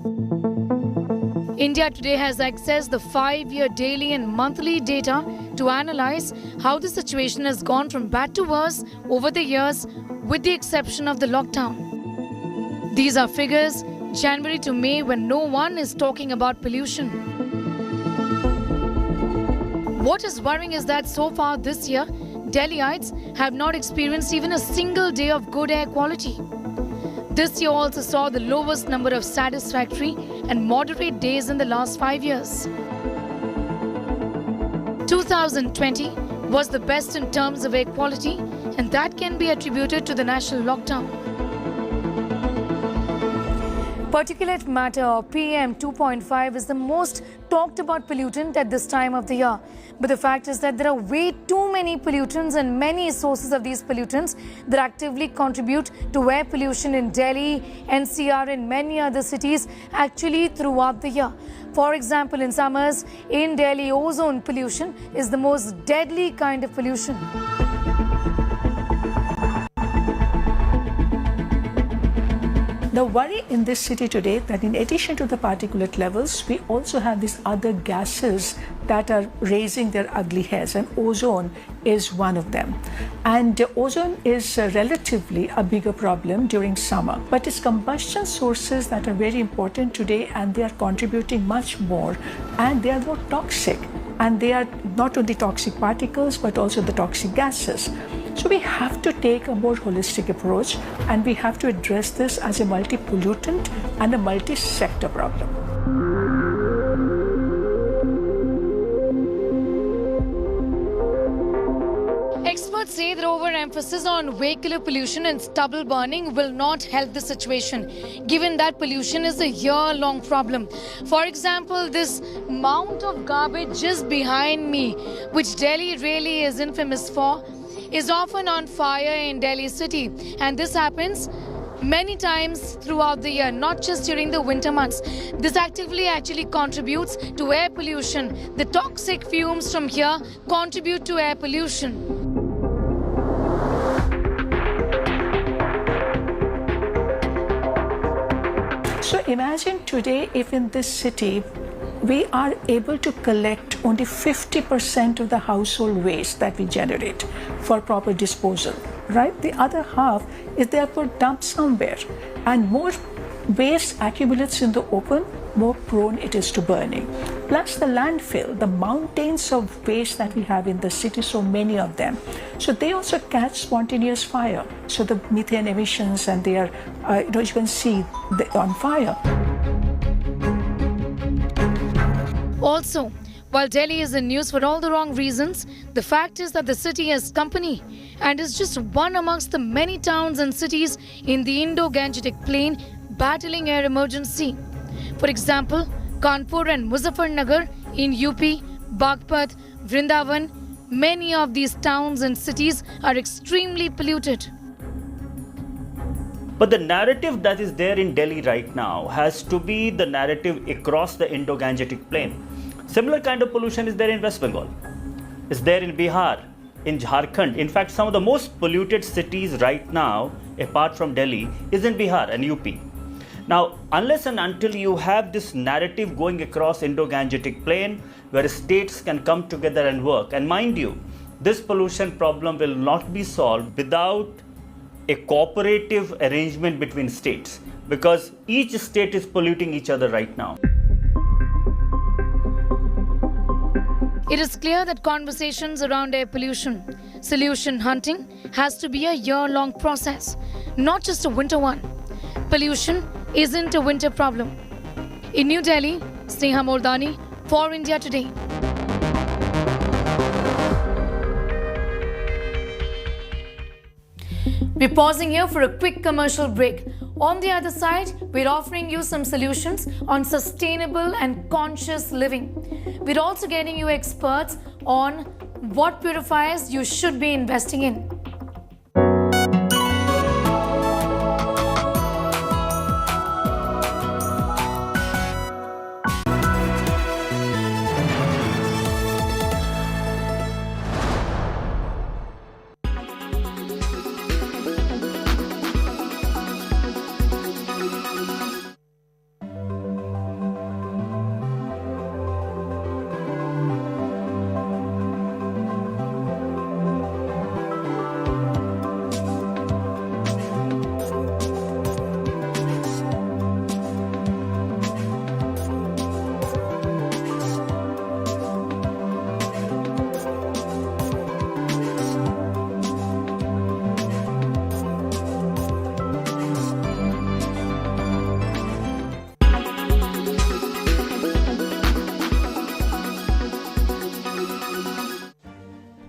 India Today has accessed the 5-year daily and monthly data to analyze how the situation has gone from bad to worse over the years, with the exception of the lockdown. These are figures January to May, when no one is talking about pollution. What is worrying is that so far this year, Delhiites have not experienced even a single day of good air quality. This year also saw the lowest number of satisfactory and moderate days in the last 5 years. 2020 was the best in terms of air quality, and that can be attributed to the national lockdown. Particulate matter, or PM 2.5, is the most talked about pollutant at this time of the year. But the fact is that there are way too many pollutants and many sources of these pollutants that actively contribute to air pollution in Delhi, NCR and many other cities actually throughout the year. For example, in summers, in Delhi, ozone pollution is the most deadly kind of pollution. The worry in this city today that in addition to the particulate levels, we also have these other gases that are raising their ugly heads, and ozone is one of them. And ozone is relatively a bigger problem during summer, but it's combustion sources that are very important today, and they are contributing much more, and they are more toxic and they are not only toxic particles but also the toxic gases. So we have to take a more holistic approach, and we have to address this as a multi-pollutant and a multi-sector problem. Experts say that overemphasis on vehicular pollution and stubble burning will not help the situation, given that pollution is a year-long problem. For example, this mound of garbage just behind me, which Delhi really is infamous for, is often on fire in Delhi city, and this happens many times throughout the year, not just during the winter months. This actively actually contributes to air pollution. The toxic fumes from here contribute to air pollution. So imagine today if in this city we are able to collect only 50% of the household waste that we generate for proper disposal, right? The other half is therefore dumped somewhere, and more waste accumulates in the open, more prone it is to burning. Plus the landfill, the mountains of waste that we have in the city, so many of them. So they also catch spontaneous fire. So the methane emissions, and they are, you can see on fire. Also, while Delhi is in news for all the wrong reasons, the fact is that the city has company and is just one amongst the many towns and cities in the Indo-Gangetic Plain battling air emergency. For example, Kanpur and Muzaffarnagar in UP, Bagpat, Vrindavan, many of these towns and cities are extremely polluted. But the narrative that is there in Delhi right now has to be the narrative across the Indo-Gangetic Plain. Similar kind of pollution is there in West Bengal. It's there in Bihar, in Jharkhand. In fact, some of the most polluted cities right now, apart from Delhi, is in Bihar and UP. Now, unless and until you have this narrative going across Indo-Gangetic Plain, where states can come together and work, and mind you, this pollution problem will not be solved without a cooperative arrangement between states, because each state is polluting each other right now. It is clear that conversations around air pollution, solution hunting, has to be a year-long process, not just a winter one. Pollution isn't a winter problem. In New Delhi, Sneha Mordani for India Today. We're pausing here for a quick commercial break. On the other side, we're offering you some solutions on sustainable and conscious living. We're also getting you experts on what purifiers you should be investing in.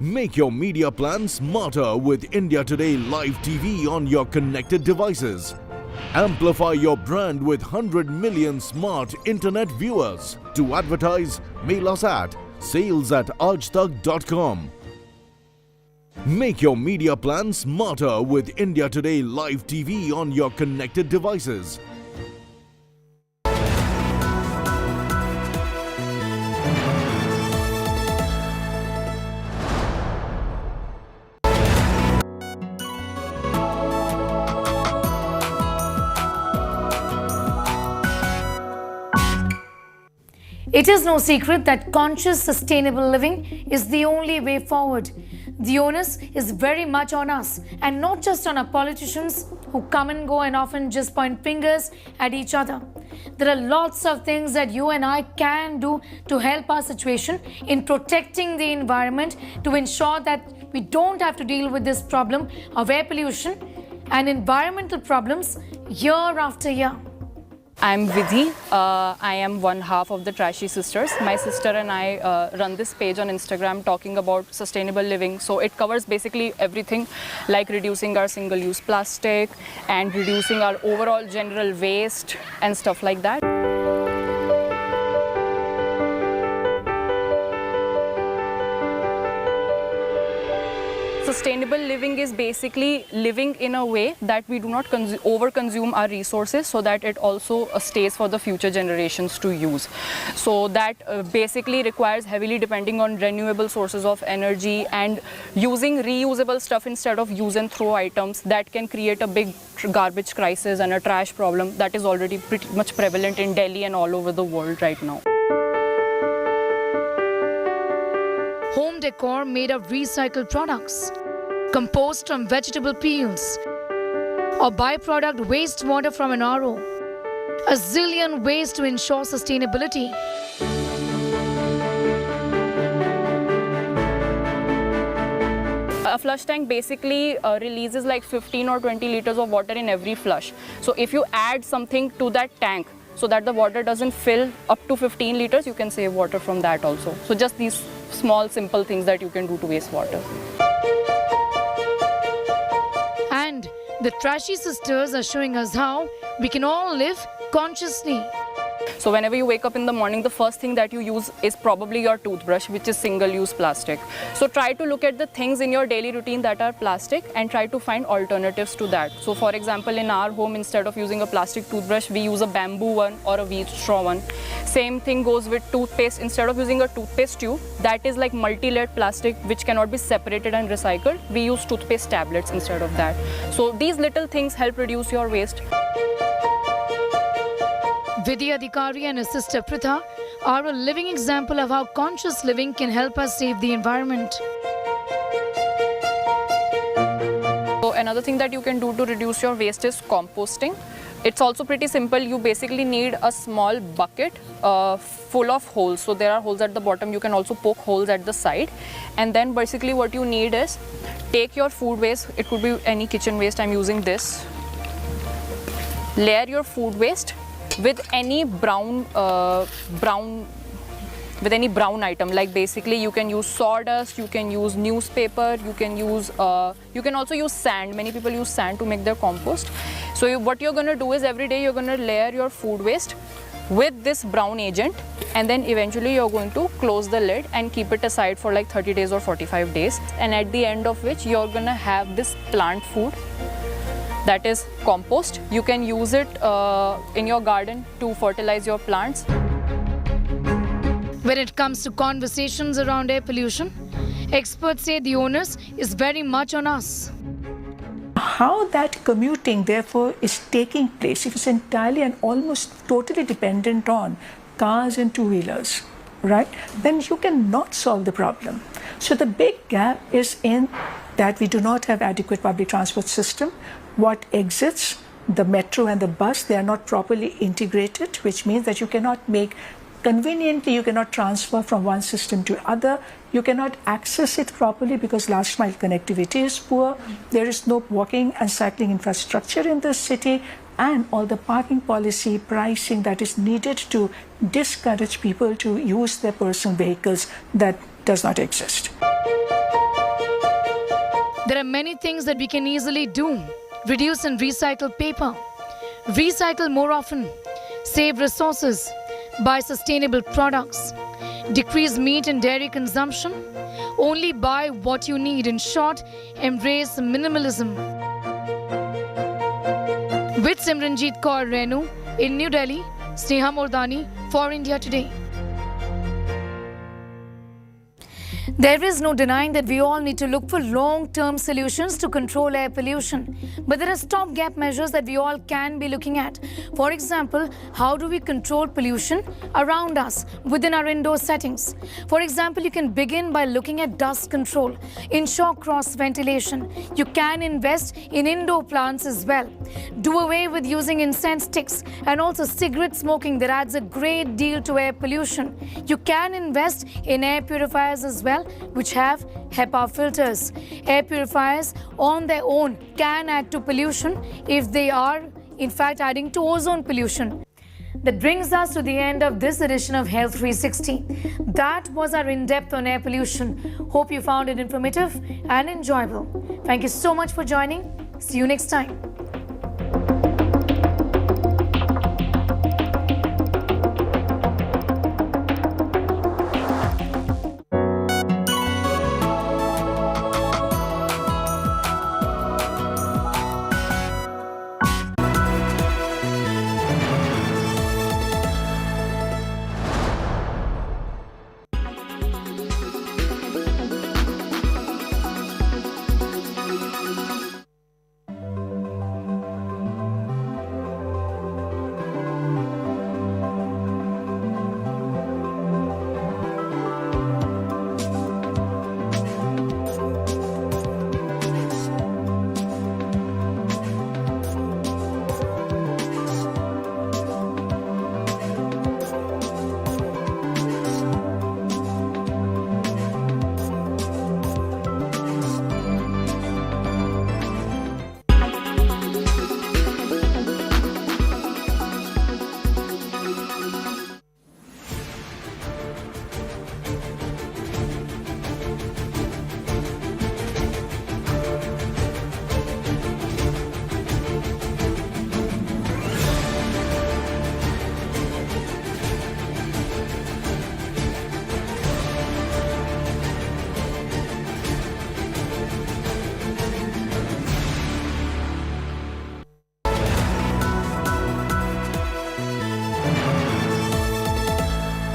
Make your media plan smarter with India Today Live TV on your connected devices. Amplify your brand with 100 million smart internet viewers. To advertise, mail us at sales@aajtak.com. Make your media plan smarter with India Today Live TV on your connected devices. It is no secret that conscious, sustainable living is the only way forward. The onus is very much on us, and not just on our politicians who come and go and often just point fingers at each other. there are lots of things that you and I can do to help our situation in protecting the environment, to ensure that we don't have to deal with this problem of air pollution and environmental problems year after year. I'm Vidhi. I am one half of the Trashy Sisters. My sister and I run this page on Instagram talking about sustainable living. So it covers basically everything, like reducing our single-use plastic and reducing our overall general waste and stuff like that. Sustainable living is basically living in a way that we do not over-consume our resources, so that it also stays for the future generations to use. So that basically requires heavily depending on renewable sources of energy and using reusable stuff instead of use and throw items that can create a big garbage crisis and a trash problem that is already pretty much prevalent in Delhi and all over the world right now. Home decor made of recycled products, compost from vegetable peels, or byproduct wastewater from an RO. A zillion ways to ensure sustainability. A flush tank basically releases like 15 or 20 liters of water in every flush. So if you add something to that tank so that the water doesn't fill up to 15 liters, you can save water from that also. So just these small simple things that you can do to waste water. And the Trashy Sisters are showing us how we can all live consciously. So whenever you wake up in the morning, the first thing that you use is probably your toothbrush, which is single-use plastic. So try to look at the things in your daily routine that are plastic and try to find alternatives to that. So for example, in our home, instead of using a plastic toothbrush, we use a bamboo one or a wheat straw one. Same thing goes with toothpaste. Instead of using a toothpaste tube that is like multi-layered plastic which cannot be separated and recycled, we use toothpaste tablets instead of that. So these little things help reduce your waste. Vidya Adhikari and his sister Pritha are a living example of how conscious living can help us save the environment. So another thing that you can do to reduce your waste is composting. It's also pretty simple. You basically need a small bucket full of holes. So there are holes at the bottom. You can also poke holes at the side. And then basically what you need is take your food waste. It could be any kitchen waste. I'm using this. Layer your food waste with any brown item. Like basically you can use sawdust, you can use newspaper, you can also use sand. Many people use sand to make their compost. So what you're going to do is every day you're going to layer your food waste with this brown agent, and then eventually you're going to close the lid and keep it aside for like 30 days or 45 days, and at the end of which you're going to have this plant food that is compost. You can use it in your garden to fertilize your plants. When it comes to conversations around air pollution, experts say the onus is very much on us. How that commuting, therefore, is taking place, if it's entirely and almost totally dependent on cars and two-wheelers, right, then you cannot solve the problem. So the big gap is in that we do not have adequate public transport system. What exits, the metro and the bus, they are not properly integrated, which means that you cannot make conveniently, you cannot transfer from one system to other. You cannot access it properly because last mile connectivity is poor. There is no walking and cycling infrastructure in the city, and all the parking policy, pricing that is needed to discourage people to use their personal vehicles, that does not exist. There are many things that we can easily do. Reduce and recycle paper. Recycle more often. Save resources. Buy sustainable products. Decrease meat and dairy consumption. Only buy what you need. In short, embrace minimalism. With Simranjeet Kaur Renu in New Delhi, Sneha Mordani for India Today. There is no denying that we all need to look for long-term solutions to control air pollution. But there are stopgap measures that we all can be looking at. For example, how do we control pollution around us within our indoor settings? For example, you can begin by looking at dust control, ensure cross-ventilation. You can invest in indoor plants as well. Do away with using incense sticks and also cigarette smoking that adds a great deal to air pollution. You can invest in air purifiers as well, which have HEPA filters. Air purifiers on their own can add to pollution if they are in fact adding to ozone pollution. That brings us to the end of this edition of Health 360. That was our in-depth on air pollution. Hope you found it informative and enjoyable. Thank you so much for joining. See you next time.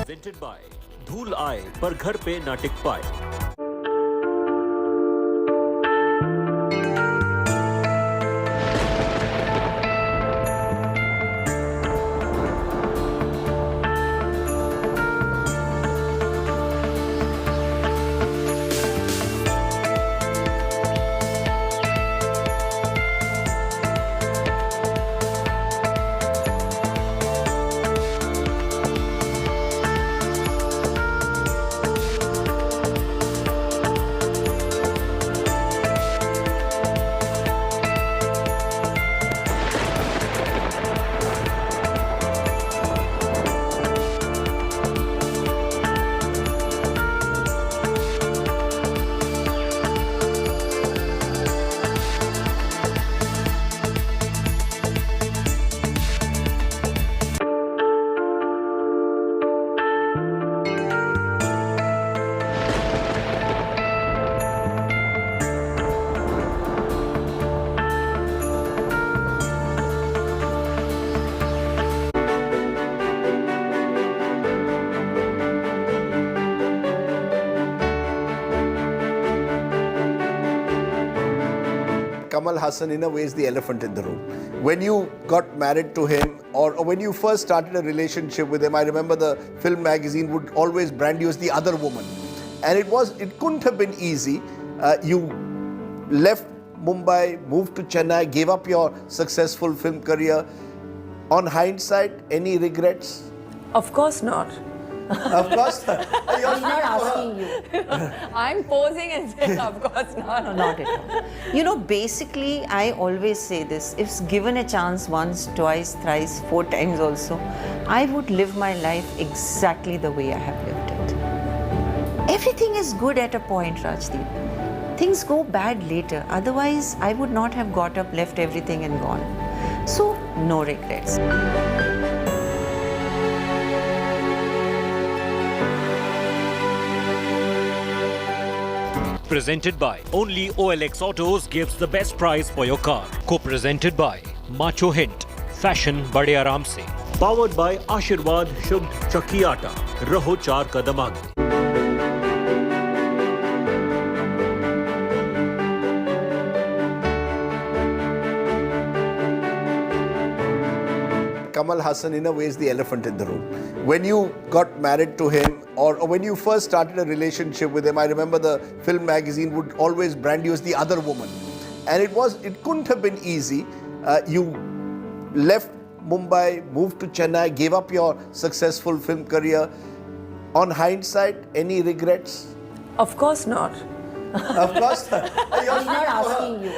Presented by धूल आए पर घर पे ना टिक पाए। Kamal Haasan in a way is the elephant in the room. When you got married to him or when you first started a relationship with him, I remember the film magazine would always brand you as the other woman. And it couldn't have been easy. You left Mumbai, moved to Chennai, gave up your successful film career. On hindsight, any regrets? Of course not. Of course not. I'm not asking you. I'm posing and saying, of course not. No, not at all. You know, basically, I always say this. If given a chance once, twice, thrice, 4 times also, I would live my life exactly the way I have lived it. Everything is good at a point, Rajdeep. Things go bad later. Otherwise, I would not have got up, left everything and gone. So, no regrets. Presented by only OLX Autos gives the best price for your car. Co-presented by Macho Hint, fashion bade aaram se. Powered by Ashirwad Shubh Chakki Aata, Raho 4 kadam aage. Kamal Hassan in a way is the elephant in the room. When you got married to him or when you first started a relationship with him, I remember the film magazine would always brand you as the other woman. And it couldn't have been easy. You left Mumbai, moved to Chennai, gave up your successful film career. On hindsight, any regrets? Of course not. Of course not. I'm not asking you.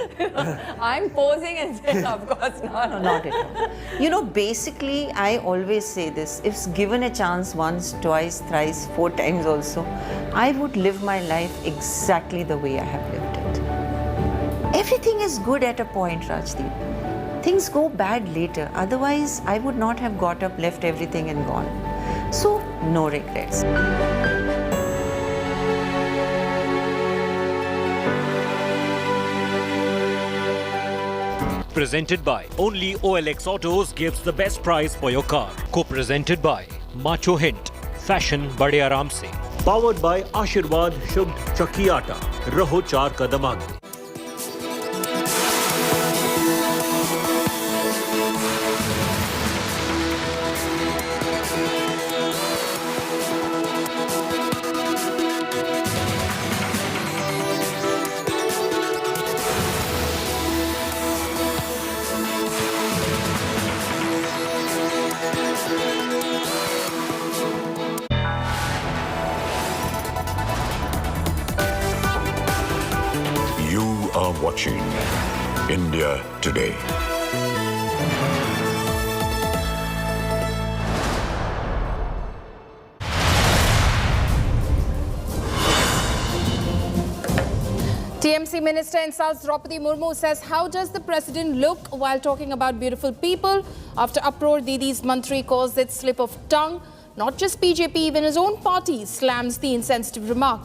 I'm posing and saying, of course not. No, not at all. You know, basically, I always say this. If given a chance once, twice, thrice, 4 times also, I would live my life exactly the way I have lived it. Everything is good at a point, Rajdeep. Things go bad later. Otherwise, I would not have got up, left everything and gone. So, no regrets. Presented by Only OLX Autos gives the best price for your car. Co-presented by Macho Hint, Fashion Bade Aaram Se. Powered by Ashirwad Shubh Chakki Atta, Raho Char Kadam Aage. Watching India Today. TMC Minister insults Draupadi Murmu, says, how does the president look while talking about beautiful people? After uproar, Didi's Mantri calls it slip of tongue. Not just BJP, even his own party slams the insensitive remark.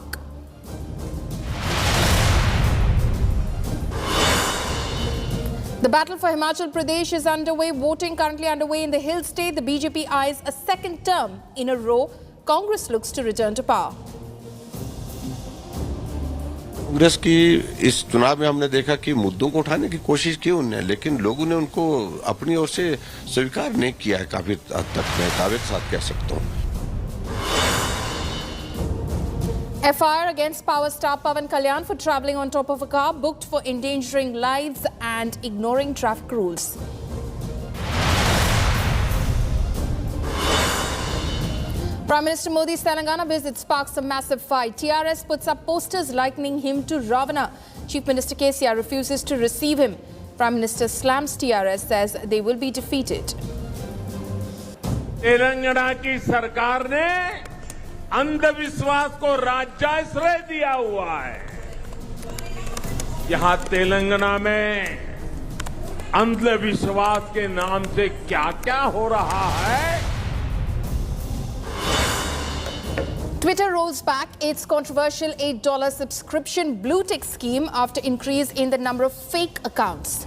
The battle for Himachal Pradesh is underway. Voting currently underway in the hill state. The BJP eyes a second term in a row. Congress looks to return to power. Congress की इस चुनाव में हमने देखा कि मुद्दों को उठाने की कोशिश की उन्होंने, लेकिन लोगों ने उनको अपनी ओर से स्वीकार नहीं किया है काफी हद तक, मैं दावे के साथ कह सकता हूँ। FIR against power star Pawan Kalyan for travelling on top of a car, booked for endangering lives and ignoring traffic rules. Prime Minister Modi's Telangana visit sparks a massive fight. TRS puts up posters likening him to Ravana. Chief Minister KCR refuses to receive him. Prime Minister slams TRS, says they will be defeated. Telangana की सरकार ने अंधविश्वास को राज्याश्रय दिया हुआ है। यहाँ तेलंगाना में अंधविश्वास के नाम से क्या-क्या हो रहा है? Twitter rolls back its controversial $8 subscription blue tick scheme after increase in the number of fake accounts.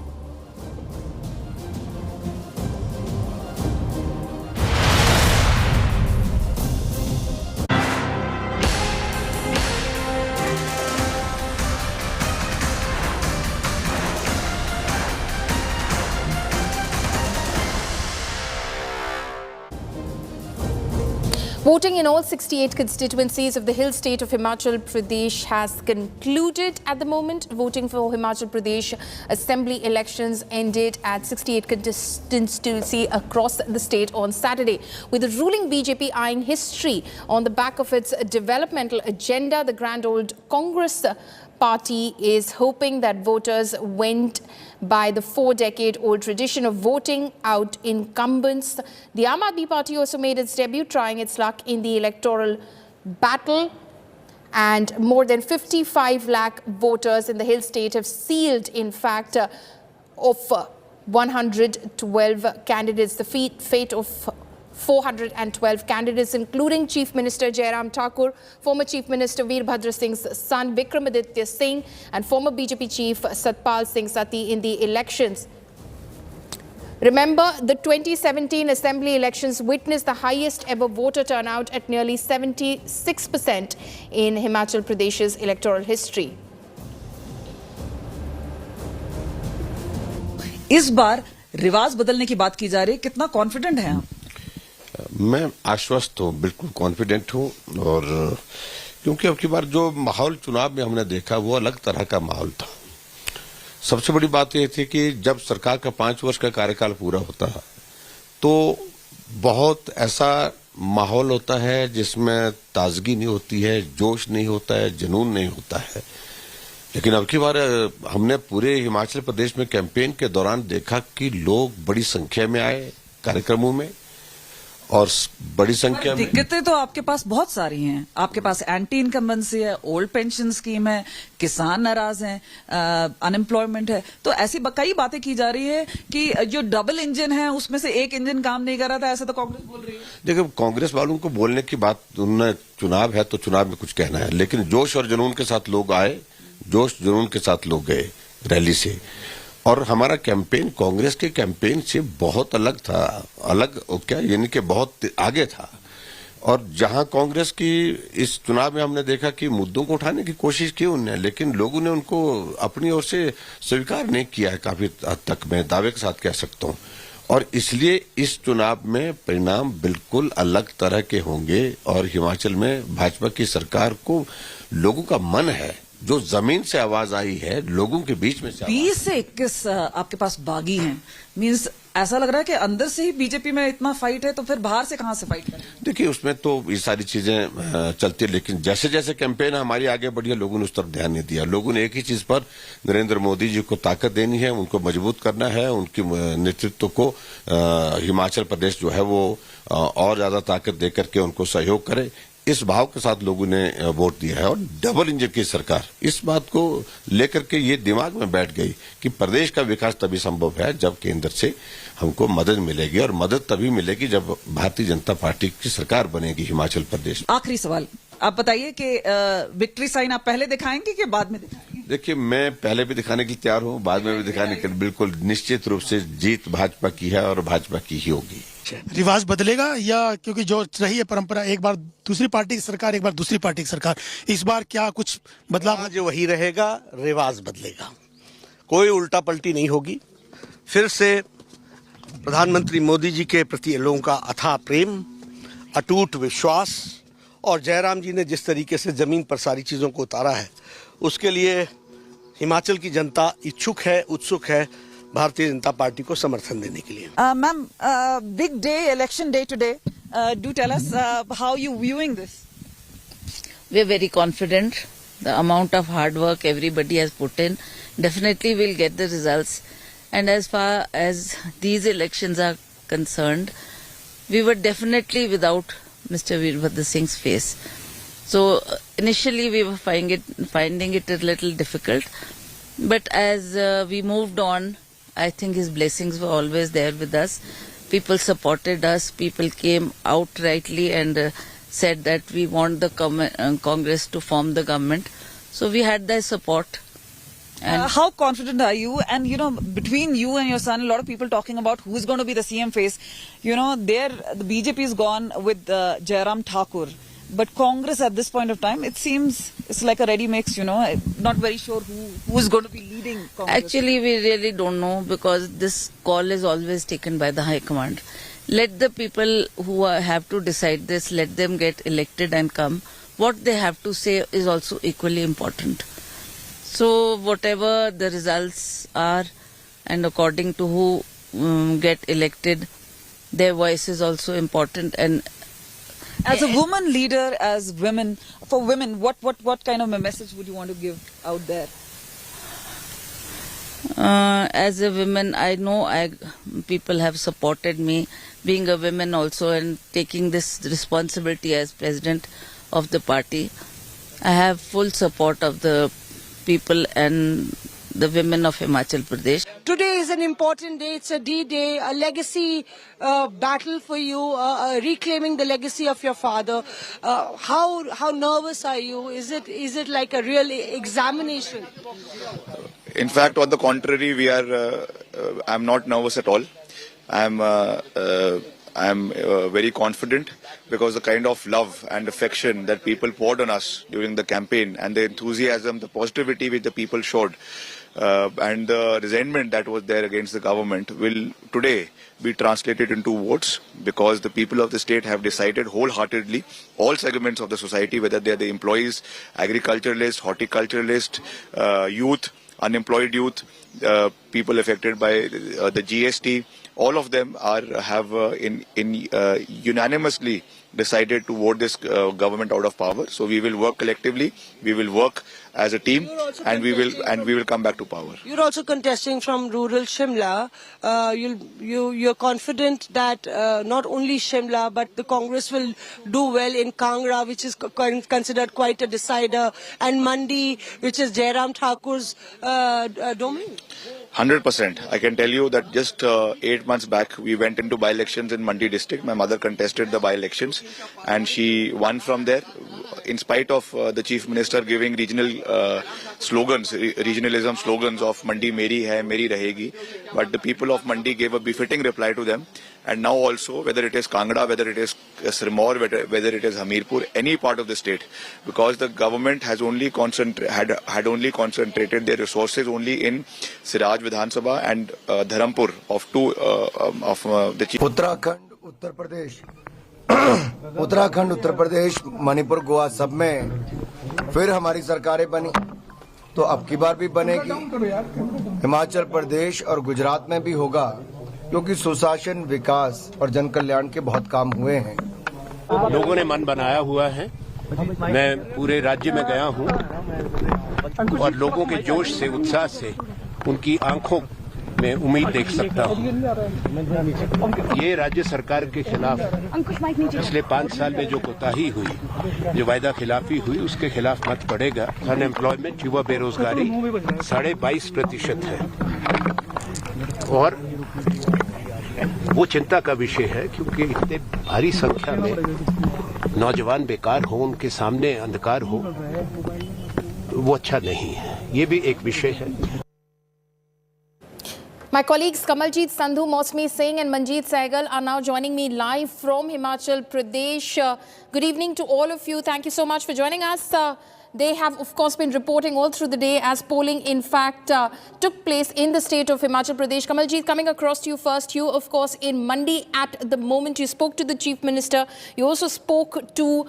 Voting in all 68 constituencies of the hill state of Himachal Pradesh has concluded at the moment. Voting for Himachal Pradesh Assembly Elections ended at 68 constituencies across the state on Saturday, with the ruling BJP eyeing history on the back of its developmental agenda. The grand old Congress party is hoping that voters went by the 4-decade-old tradition of voting out incumbents. The Aam Aadmi Party also made its debut, trying its luck in the electoral battle. And more than 55 lakh voters in the hill state have sealed, in fact, of 112 candidates, the fate of 412 candidates, including Chief Minister Jairam Thakur, former Chief Minister Veerbhadra Singh's son Vikramaditya Singh, and former BJP Chief Satpal Singh Sati in the elections. Remember, the 2017 Assembly elections witnessed the highest ever voter turnout at nearly 76% in Himachal Pradesh's electoral history. इस बार रिवाज बदलने की बात की जा रही है, कितना कॉन्फिडेंट हैं आप? मैं आश्वस्त हूँ, बिल्कुल कॉन्फिडेंट हूँ। और क्योंकि अब की बार जो माहौल चुनाव में हमने देखा वो अलग तरह का माहौल था। सबसे बड़ी बात यह थी कि जब सरकार का 5 वर्ष का कार्यकाल पूरा होता है तो बहुत ऐसा माहौल होता है जिसमें ताजगी नहीं होती है, जोश नहीं होता है, जुनून नहीं होता है। लेकिन अब की बार हमने पूरे हिमाचल प्रदेश में कैंपेन के दौरान देखा कि लोग बड़ी संख्या में आए कार्यक्रमों में, और बड़ी संख्या में दिक्कतें तो आपके पास बहुत सारी हैं। आपके पास एंटी इनकम्बेंसी है, ओल्ड पेंशन स्कीम है, किसान नाराज हैं, अनएम्प्लॉयमेंट है। तो ऐसी कई बातें की जा रही है कि जो डबल इंजन है उसमें से एक इंजन काम नहीं कर रहा था, ऐसा तो कांग्रेस बोल रही है। देखिए, कांग्रेस वालों को बोलने की बात, उन्होंने चुनाव है तो चुनाव में कुछ कहना है, लेकिन जोश और जुनून के साथ लोग आए, जोश जुनून के साथ लोग गए रैली से। और हमारा कैंपेन कांग्रेस के कैंपेन से बहुत अलग था, अलग क्या यानी कि बहुत आगे था। और जहां कांग्रेस की इस चुनाव में हमने देखा कि मुद्दों को उठाने की कोशिश की उन्होंने, लेकिन लोगों ने उनको अपनी ओर से स्वीकार नहीं किया है काफी हद तक, मैं दावे के साथ कह सकता हूं। और इसलिए इस चुनाव में परिणाम बिल्कुल अलग तरह के होंगे। और हिमाचल में भाजपा की सरकार को लोगों का मन है, जो जमीन से आवाज आई है, लोगों के बीच में से 20 से 21 आपके पास बागी हैं। मींस ऐसा लग रहा है कि अंदर से ही बीजेपी में इतना फाइट है, तो फिर बाहर से कहां से फाइट करें? देखिए, उसमें तो ये सारी चीजें चलती है, लेकिन जैसे जैसे कैंपेन हमारी आगे बढ़ी है, लोगों ने उस तरफ ध्यान नहीं दिया। लोगों ने एक ही चीज पर, नरेंद्र मोदी जी को ताकत देनी है, उनको मजबूत करना है, उनकी नेतृत्व को हिमाचल प्रदेश जो है वो और ज्यादा ताकत देकर के उनको सहयोग करे। इस भाव के साथ लोगों ने वोट दिया है। और डबल इंजन की सरकार, इस बात को लेकर के ये दिमाग में बैठ गई कि प्रदेश का विकास तभी संभव है जब केंद्र से हमको मदद मिलेगी, और मदद तभी मिलेगी जब भारतीय जनता पार्टी की सरकार बनेगी हिमाचल प्रदेश में। आखिरी सवाल, आप बताइए कि विक्ट्री साइन आप पहले दिखाएंगे कि बाद में दिखाएंगे? देखिए, मैं पहले भी दिखाने के लिए तैयार हूँ, बाद में भी दिखाने के लिए। बिल्कुल निश्चित रूप से जीत भाजपा की है और भाजपा की ही होगी। रिवाज बदलेगा या, क्योंकि जो रही है परंपरा, एक बार दूसरी पार्टी की सरकार, एक बार दूसरी पार्टी की सरकार, इस बार क्या कुछ बदलाव? जो वही रहेगा, रिवाज बदलेगा, कोई उल्टा पलटी नहीं होगी। फिर से प्रधानमंत्री मोदी जी के प्रति लोगों का अथाह प्रेम, अटूट विश्वास, और जयराम जी ने जिस तरीके से जमीन पर सारी चीजों को उतारा है, उसके लिए हिमाचल की जनता इच्छुक है, उत्सुक है भारतीय जनता पार्टी को समर्थन देने के लिए। Ma'am, big day, election day today, do tell us how you viewing this? We are very confident. The amount of hard work everybody has put in, definitely we'll get the results. And as far as these elections are concerned, we were definitely without Mr. Veerbhadra Singh's face. So initially we were finding it a little difficult, but as we moved on, I think his blessings were always there with us. People supported us. People came outrightly and said that we want the Congress to form the government. So we had their support. And how confident are you? And you know, between you and your son, a lot of people talking about who's going to be the CM face. You know, the BJP is gone with Jairam Thakur. But Congress at this point of time, it seems it's like a ready mix, you know, not very sure who's going to be leading Congress. Actually, we really don't know, because this call is always taken by the High Command. Let the people who have to decide this, let them get elected and come. What they have to say is also equally important. So whatever the results are, and according to who get elected, their voice is also important. And as a woman leader, as women, for women, what kind of a message would you want to give out there? As a woman, I know people have supported me, being a woman also, and taking this responsibility as president of the party. I have full support of the people and the women of Himachal Pradesh. Today is an important day. It's a D-Day, a legacy battle for you, reclaiming the legacy of your father. How nervous are you? Is it like a real examination? In fact, on the contrary, I'm not nervous at all. I'm very confident, because the kind of love and affection that people poured on us during the campaign, and the enthusiasm, the positivity which the people showed, and the resentment that was there against the government will today be translated into votes, because the people of the state have decided wholeheartedly, all segments of the society, whether they are the employees, agriculturalists, horticulturalists, youth, unemployed youth, people affected by the GST, all of them have unanimously decided to vote this government out of power. So we will work collectively, we will work as a team, and we will come back to power. You're also contesting from rural Shimla. You're confident that not only Shimla, but the Congress will do well in Kangra, which is considered quite a decider, and Mandi, which is Jairam Thakur's domain. 100%. I can tell you that just 8 months back, we went into by-elections in Mandi district. My mother contested the by-elections and she won from there. In spite of the Chief Minister giving regional slogans, regionalism slogans of Mandi Meri Hai, Meri Rahegi. But the people of Mandi gave a befitting reply to them. And now also, whether it is Kangra, whether it is Sirmaur, whether it is Hamirpur, any part of the state, because the government has only had only concentrated their resources only in Siraj Vidhan Sabha and Rampur of the chief. Uttarakhand Uttar Pradesh Manipur Goa सब में फिर हमारी सरकारें बनी तो अब की बार भी बनेगी हिमाचल प्रदेश और गुजरात में भी होगा क्योंकि सुशासन विकास और जन कल्याण के बहुत काम हुए हैं लोगों ने मन बनाया हुआ है मैं पूरे राज्य में गया हूं और लोगों के जोश से उत्साह से उनकी आंखों में उम्मीद देख सकता हूं ये राज्य सरकार के खिलाफ पिछले 5 साल में जो कोताही हुई जो वायदा खिलाफी हुई उसके खिलाफ मत पड़ेगा अनएम्प्लॉयमेंट युवा बेरोजगारी 22.5% है और वो चिंता का विषय है क्योंकि इतने भारी संख्या में नौजवान बेकार हो उनके सामने अंधकार हो वो अच्छा नहीं है ये भी एक विषय है My colleagues Kamaljeet Sandhu, Mosmi Singh and Manjeet Sehgal are now joining me live from Himachal Pradesh. Good evening to all of you. Thank you so much for joining us. They have, of course, been reporting all through the day as polling, in fact, took place in the state of Himachal Pradesh. Kamaljeet, coming across to you first. You, of course, in Mandi at the moment. You spoke to the Chief Minister. You also spoke to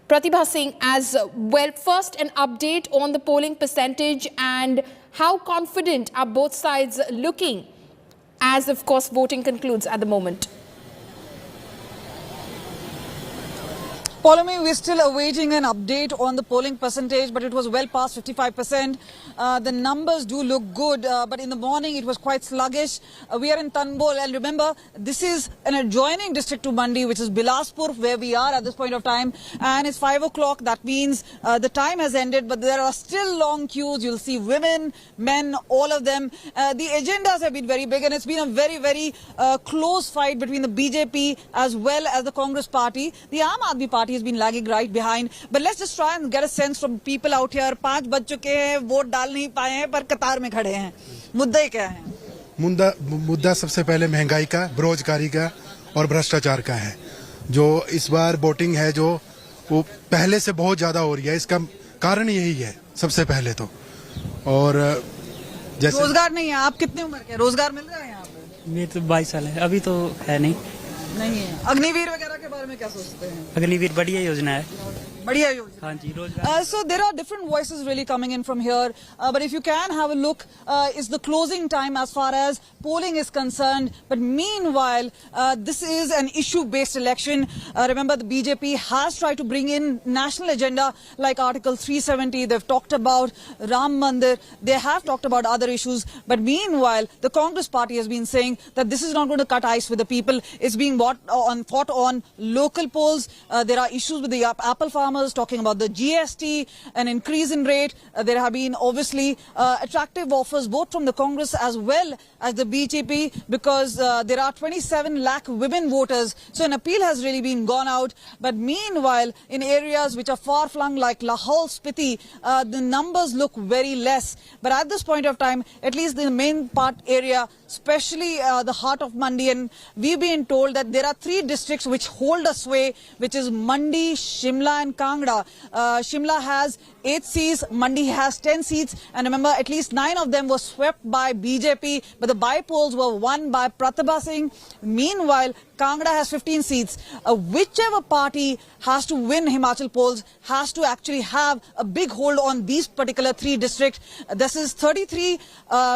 Pratibha Singh as well. First, an update on the polling percentage and how confident are both sides looking as, of course, voting concludes at the moment? Paulomi, we're still awaiting an update on the polling percentage, but it was well past 55%. The numbers do look good, but in the morning it was quite sluggish. We are in Tanbol, and remember, this is an adjoining district to Mandi, which is Bilaspur, where we are at this point of time, and it's 5 o'clock. That means the time has ended, but there are still long queues. You'll see women, men, all of them. The agendas have been very big, and it's been a very, very close fight between the BJP as well as the Congress party. The Aam Aadmi party has been lagging right behind, but let's just try and get a sense from people out here. 5 बज चुके हैं, vote डाल नहीं पाए हैं, पर कतार में खड़े हैं. मुद्दे क्या हैं? मुद्दा सबसे पहले महंगाई का, बेरोजगारी का और भ्रष्टाचार का है. जो इस बार वोटिंग है जो वो पहले से बहुत ज्यादा हो रही है. इसका कारण यही है सबसे पहले तो. और जैसे रोजगार नहीं है. आप कितनी उम्र के? रोजगार मिल रहा है यहाँ पे? मेरे तो 22 साल है, अभी तो है नहीं है. अग्निवीर वगैरह के बारे में क्या सोचते हैं? अग्निवीर बढ़िया योजना है. बढ़िया योजना. हाँ जी, रोजगार. So there are different voices really coming in from here, but if you can have a look, it's the closing time as far as polling is concerned. But meanwhile, this is an issue-based election. Remember, the BJP has tried to bring in national agenda like Article 370. They've talked about Ram Mandir. They have talked about other issues. But meanwhile, the Congress party has been saying that this is not going to cut ice with the people. It's being fought on local polls. There are issues with the apple farmers, talking about the GST, an increase in rate. There have been obviously attractive offers both from the Congress as well as the BJP, because there are 27 lakh women voters. So an appeal has really been gone out. But meanwhile, in areas which are far-flung like Lahaul, Spiti, the numbers look very less. But at this point of time, at least the main part area, especially the heart of Mandi, and we've been told that there are 3 districts which hold a sway, which is Mandi, Shimla and Kangra. Shimla has 8 seats, Mandi has 10 seats, and remember at least 9 of them were swept by BJP, but the by-polls were won by Pratibha Singh. Meanwhile, Kangra has 15 seats. Whichever party has to win Himachal polls has to actually have a big hold on these particular 3 districts. This is 33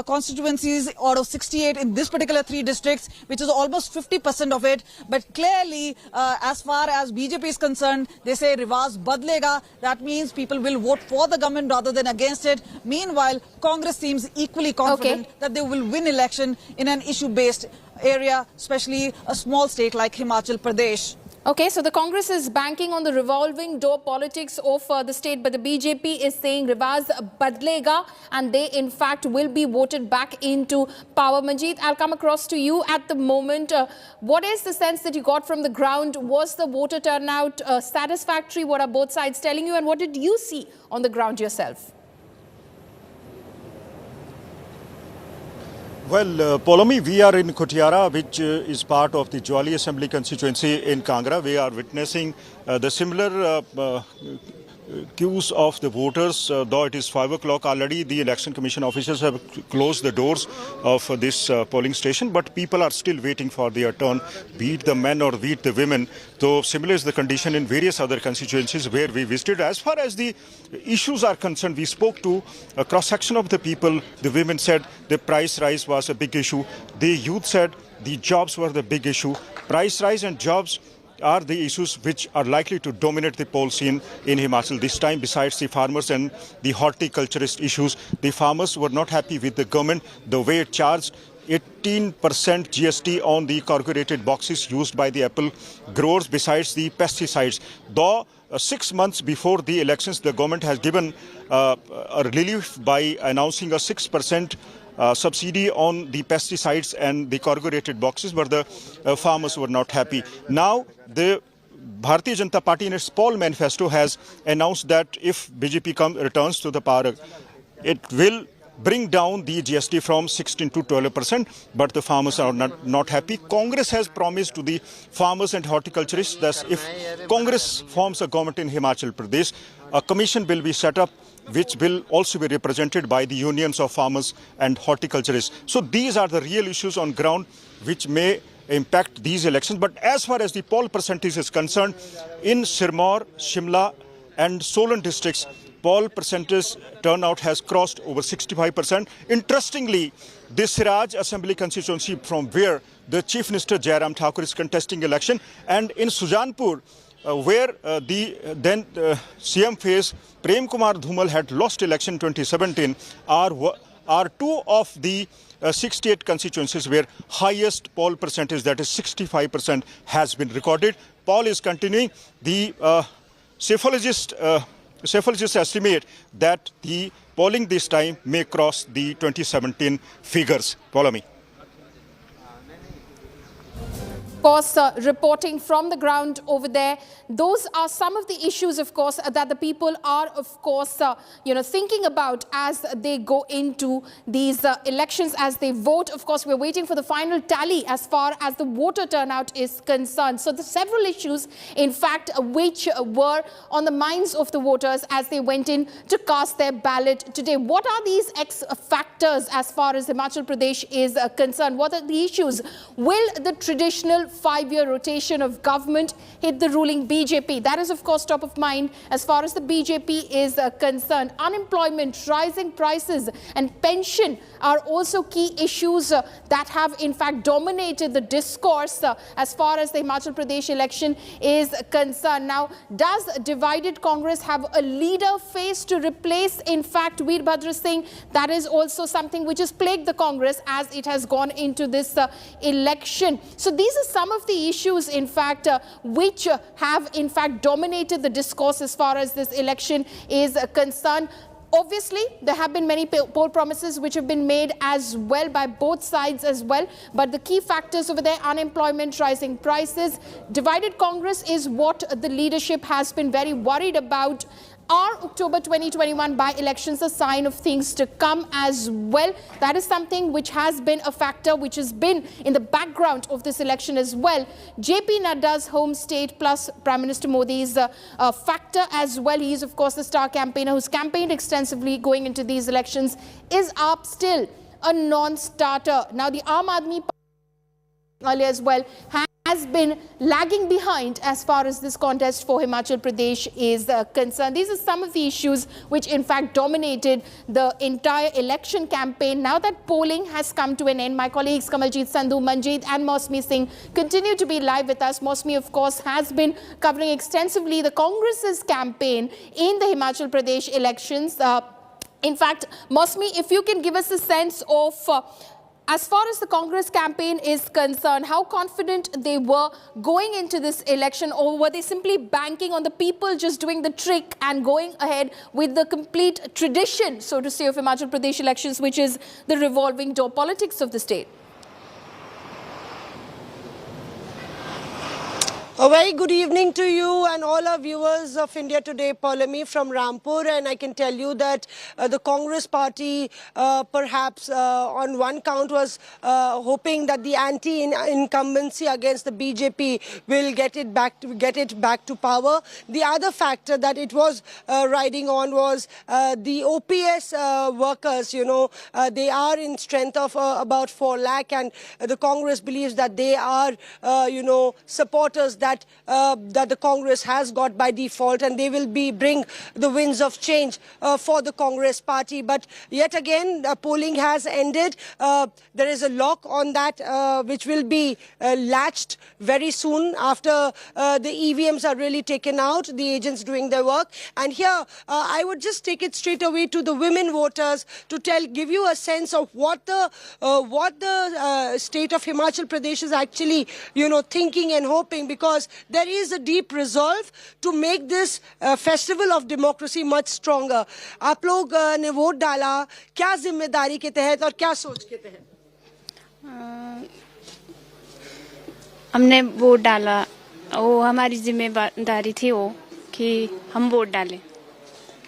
constituencies out of 68 in this particular 3 districts, which is almost 50% of it. But clearly, as far as BJP is concerned, they say Rivaz Badlega. That means people will vote for the government rather than against it. Meanwhile, Congress seems equally confident that they will win election in an issue-based area, especially a small state like Himachal Pradesh. Okay, so the Congress is banking on the revolving door politics of the state, but the BJP is saying Rivaz Badlega, and they in fact will be voted back into power. Manjeet, I'll come across to you at the moment. What is the sense that you got from the ground? Was the voter turnout satisfactory? What are both sides telling you, and what did you see on the ground yourself? Well, Polomi, we are in Kutiara, which is part of the Jolly Assembly constituency in Kangra. We are witnessing the similar queues of the voters, though it is 5 o'clock already. The election commission officers have closed the doors of this polling station, but people are still waiting for their turn, be it the men or be it the women. So similar is the condition in various other constituencies where we visited. As far as the issues are concerned, we spoke to a cross-section of the people. The women said the price rise was a big issue. The youth said the jobs were the big issue. Price rise and jobs are the issues which are likely to dominate the poll scene in Himachal this time. Besides the farmers and the horticulturist issues, the farmers were not happy with the government, the way it charged 18% GST on the corrugated boxes used by the apple growers, besides the pesticides. Though 6 months before the elections, the government has given a relief by announcing a 6% subsidy on the pesticides and the corrugated boxes, but the farmers were not happy. Now, the Bharatiya Janata Party in its poll manifesto has announced that if BJP returns to the power, it will bring down the GST from 16 to 12%, but the farmers are not happy. Congress has promised to the farmers and horticulturists that if Congress forms a government in Himachal Pradesh, a commission will be set up which will also be represented by the unions of farmers and horticulturists. So these are the real issues on ground which may impact these elections. But as far as the poll percentage is concerned, in Sirmaur, Shimla and Solan districts, poll percentage turnout has crossed over 65%. Interestingly, the Siraj Assembly constituency from where the Chief Minister Jairam Thakur is contesting election, and in Sujanpur, where the then CM phase Prem Kumar Dhumal had lost election in 2017, are 2 of the 68 constituencies where highest poll percentage, that is 65%, has been recorded. Poll is continuing. The psephologists estimate that the polling this time may cross the 2017 figures. Follow me. Of course, reporting from the ground over there, those are some of the issues, of course, that the people are, of course, thinking about as they go into these elections, as they vote. Of course, we're waiting for the final tally as far as the voter turnout is concerned. So the several issues, in fact, which were on the minds of the voters as they went in to cast their ballot today. What are these X factors as far as Himachal Pradesh is concerned? What are the issues? Will the traditional 5-year rotation of government hit the ruling BJP? That is, of course, top of mind as far as the BJP is concerned. Unemployment, rising prices and pension are also key issues that have, in fact, dominated the discourse as far as the Himachal Pradesh election is concerned. Now, does divided Congress have a leader face to replace, in fact, Veerbhadra Singh? That is also something which has plagued the Congress as it has gone into this election. So these are some of the issues, in fact, which have, in fact, dominated the discourse as far as this election is concerned. Obviously, there have been many poll promises which have been made as well by both sides as well. But the key factors over there, unemployment, rising prices, divided Congress is what the leadership has been very worried about. Are October 2021 by-elections a sign of things to come as well? That is something which has been a factor which has been in the background of this election as well. JP Nadda's home state plus Prime Minister Modi's factor as well. He is, of course, the star campaigner who's campaigned extensively going into these elections. Is AAP still a non-starter? Now, the Aam Aadmi Party earlier as well has been lagging behind as far as this contest for Himachal Pradesh is concerned. These are some of the issues which in fact dominated the entire election campaign. Now that polling has come to an end, my colleagues Kamaljeet Sandhu, Manjeet and Mosmi Singh continue to be live with us. Mosmi, of course, has been covering extensively the Congress's campaign in the Himachal Pradesh elections. In fact, Mosmi, if you can give us a sense of as far as the Congress campaign is concerned, how confident they were going into this election, or were they simply banking on the people just doing the trick and going ahead with the complete tradition, so to say, of Himachal Pradesh elections, which is the revolving door politics of the state? A very good evening to you and all our viewers of India Today. Paulami from Rampur, and I can tell you that the Congress party perhaps on one count was hoping that the anti-incumbency against the BJP will get it back to power. The other factor that it was riding on was the OPS workers. You know, they are in strength of about 4 lakh, and the Congress believes that they are supporters that the Congress has got by default, and they will bring the winds of change for the Congress party. But yet again, polling has ended. There is a lock on that which will be latched very soon after the EVMs are really taken out, the agents doing their work. And here I would just take it straight away to the women voters to give you a sense of what the state of Himachal Pradesh is actually thinking and hoping, because there is a deep resolve to make this festival of democracy much stronger. आप लोग ने vote डाला, क्या जिम्मेदारी के तहत और क्या सोच के तहत? हमने वोट डाला, वो हमारी जिम्मेदारी थी वो कि हम वोट डालें,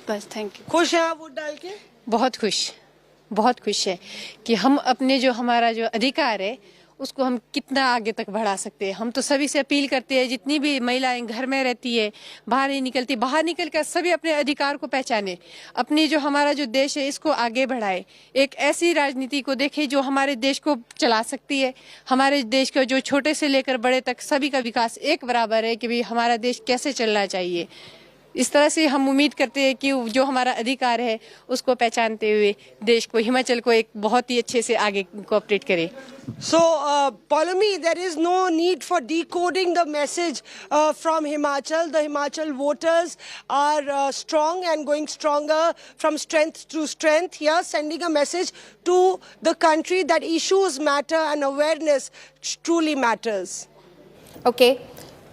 बस। Thank you. खुश हैं आप वोट डाल के? बहुत खुश है कि हम अपने जो हमारा जो अधिकार है उसको हम कितना आगे तक बढ़ा सकते हैं। हम तो सभी से अपील करते हैं, जितनी भी महिलाएं घर में रहती है, बाहर नहीं निकलती, बाहर निकल कर सभी अपने अधिकार को पहचाने, अपनी जो हमारा जो देश है इसको आगे बढ़ाए, एक ऐसी राजनीति को देखे जो हमारे देश को चला सकती है। हमारे देश का जो छोटे से लेकर बड़े तक सभी का विकास एक बराबर है कि भाई हमारा देश कैसे चलना चाहिए। इस तरह से हम उम्मीद करते हैं कि जो हमारा अधिकार है उसको पहचानते हुए देश को, हिमाचल को एक बहुत ही अच्छे से आगे कोऑपरेट करें। So, Paulami, there is no need for decoding the message from Himachal. The Himachal voters are strong and going stronger from strength to strength here, sending a message to the country that issues matter and awareness truly matters. Okay.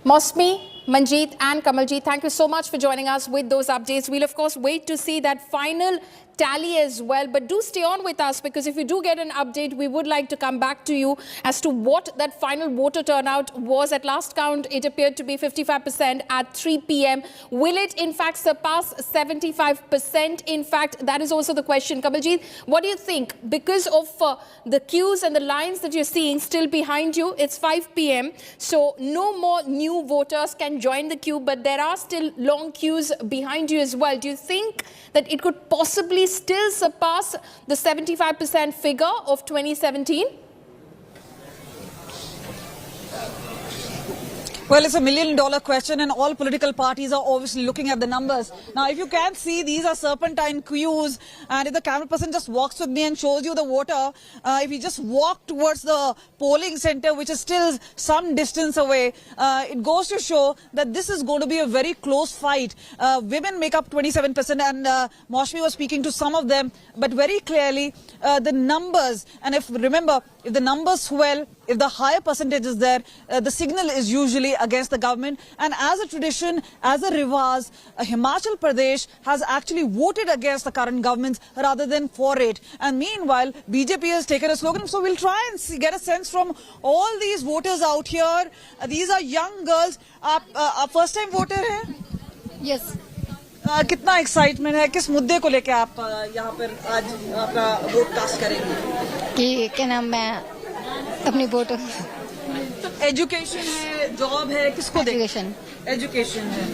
Mosmi, Manjeet and Kamaljeet, thank you so much for joining us with those updates. We'll, of course, wait to see that final tally as well, but do stay on with us, because if you do get an update, we would like to come back to you as to what that final voter turnout was. At last count, it appeared to be 55% at 3 p.m. Will it in fact surpass 75%? In fact, that is also the question. Kamaljeet, what do you think? Because of the queues and the lines that you're seeing still behind you, it's 5 p.m. So no more new voters can join the queue, but there are still long queues behind you as well. Do you think that it could possibly still surpass the 75% figure of 2017? Well, it's $1 million question, and all political parties are obviously looking at the numbers. Now, if you can see, these are serpentine queues, and if the camera person just walks with me and shows you the voter, if you just walk towards the polling center, which is still some distance away, it goes to show that this is going to be a very close fight. Women make up 27%, and Moshmi was speaking to some of them, but very clearly, the numbers, and if the numbers swell, if the higher percentage is there, the signal is usually against the government. And as a tradition, as a rivaz, Himachal Pradesh has actually voted against the current governments rather than for it. And meanwhile, BJP has taken a slogan. So we'll try and get a sense from all these voters out here. These are young girls. First time voter hai? Yes. कितना excitement है, किस मुद्दे को लेके आप यहाँ पर आज अपना वोट कास्ट करेंगे? कि क्या नाम, मैं अपनी वोट एजुकेशन है, जॉब है, किसको एजुकेशन एजुकेशन है।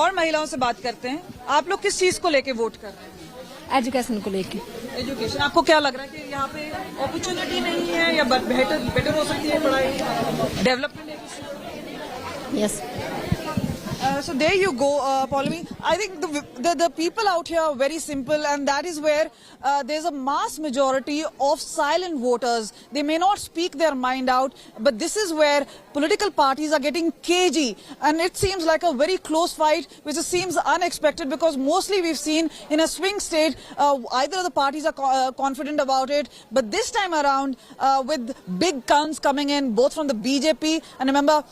और महिलाओं से बात करते हैं, आप लोग किस चीज को लेके वोट कर रहे हैं? एजुकेशन को लेके। एजुकेशन, आपको क्या लग रहा है कि यहाँ पे अपॉर्चुनिटी नहीं है या बेटर हो सकती है पढ़ाई, development? Yes. So there you go, Paulami. I think the people out here are very simple, and that is where there's a mass majority of silent voters. They may not speak their mind out, but this is where political parties are getting cagey, and it seems like a very close fight, which seems unexpected because mostly we've seen in a swing state, either of the parties are confident about it, but this time around with big guns coming in, both from the BJP, and remember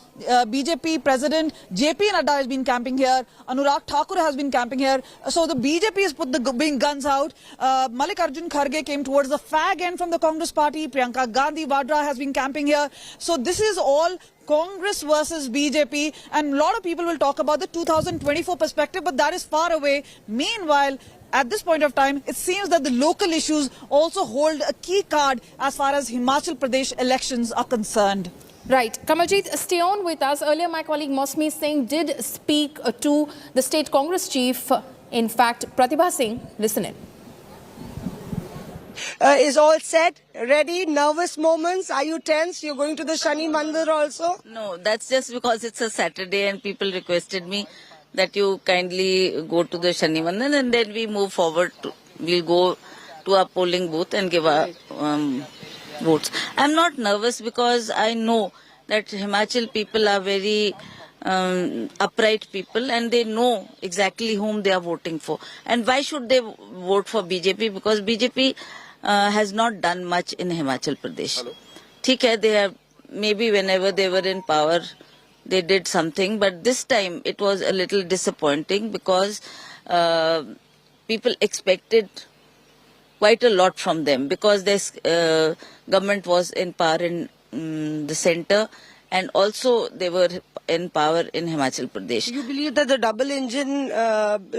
BJP President JP Nadda has been camping here, Anurag Thakur has been camping here, so the BJP has put the big guns out. Mallikarjun Kharge came towards the fag end from the Congress party, Priyanka Gandhi Vadra has been camping here, so this is all Congress versus BJP, and a lot of people will talk about the 2024 perspective, but that is far away. Meanwhile, at this point of time, it seems that the local issues also hold a key card as far as Himachal Pradesh elections are concerned. Right. Kamaljeet, stay on with us. Earlier, my colleague Mosmi Singh did speak to the state Congress chief, in fact, Pratibha Singh. Listen in. Is all set? Ready? Nervous moments? Are you tense? You're going to the Shani Mandir also? No, that's just because it's a Saturday and people requested me that you kindly go to the Shani Mandir, and then we move forward. We'll go to our polling booth and give our votes. I'm not nervous because I know that Himachal people are very upright people, and they know exactly whom they are voting for. And why should they vote for BJP? Because BJP has not done much in Himachal Pradesh. ठीक है, they have, maybe whenever they were in power, they did something, but this time it was a little disappointing because people expected quite a lot from them because this government was in power in the center, and also they were in power in Himachal Pradesh. You believe that the double engine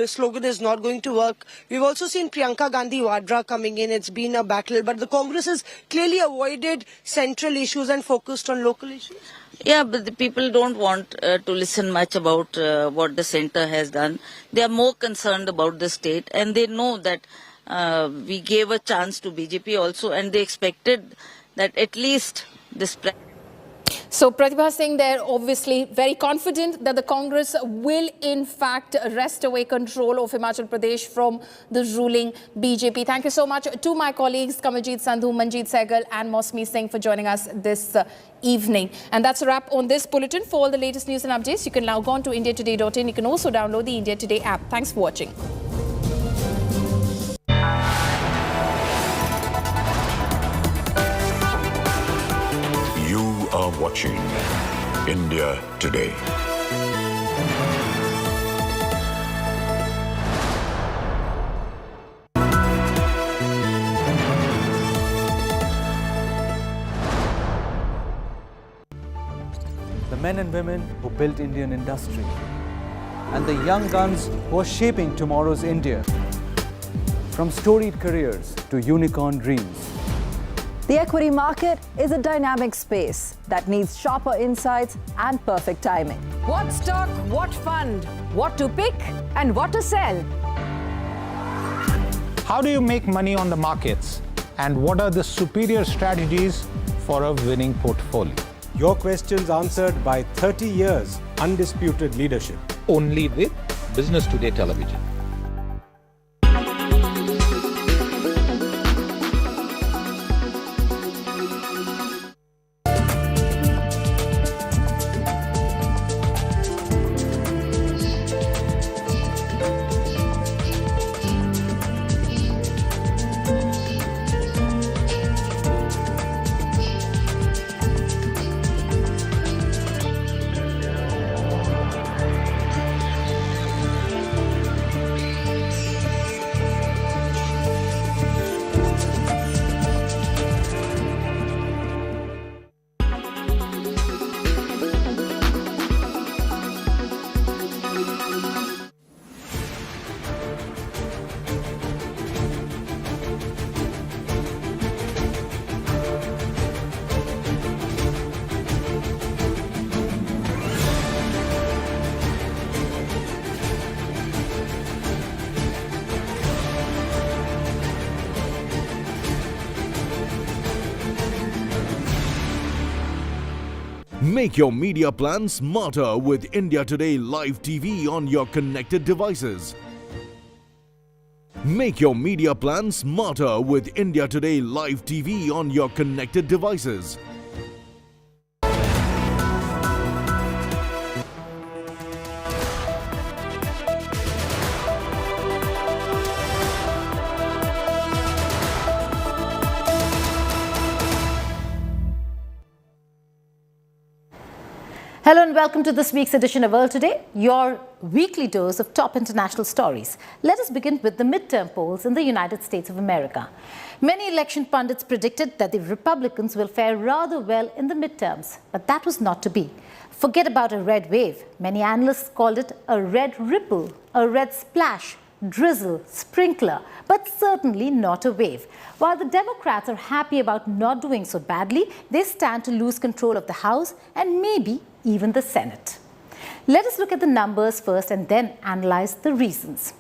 slogan is not going to work? We've also seen Priyanka Gandhi Vadra coming in. It's been a battle, but the Congress has clearly avoided central issues and focused on local issues. Yeah, but the people don't want to listen much about what the center has done. They are more concerned about the state, and they know that we gave a chance to BJP also, and they expected that at least this. So Pratibha Singh there, obviously very confident that the Congress will in fact wrest away control of Himachal Pradesh from the ruling BJP. Thank you so much to my colleagues Kamaljeet Sandhu, Manjeet Sehgal and Mosmi Singh for joining us this evening. And that's a wrap on this bulletin. For all the latest news and updates, you can log on to indiatoday.in. You can also download the India Today app. Thanks for watching. Are watching India Today. The men and women who built Indian industry, and the young guns who are shaping tomorrow's India. From storied careers to unicorn dreams. The equity market is a dynamic space that needs sharper insights and perfect timing. What stock, what fund, what to pick and what to sell. How do you make money on the markets? And what are the superior strategies for a winning portfolio? Your questions answered by 30 years undisputed leadership. Only with Business Today Television. Make your media plan smarter with India Today Live TV on your connected devices. Make your media plan smarter with India Today Live TV on your connected devices. Hello and welcome to this week's edition of World Today, your weekly dose of top international stories. Let us begin with the midterm polls in the United States of America. Many election pundits predicted that the Republicans will fare rather well in the midterms, but that was not to be. Forget about a red wave. Many analysts called it a red ripple, a red splash, drizzle, sprinkler, but certainly not a wave. While the Democrats are happy about not doing so badly, they stand to lose control of the House and maybe even the Senate. Let us look at the numbers first and then analyze the reasons.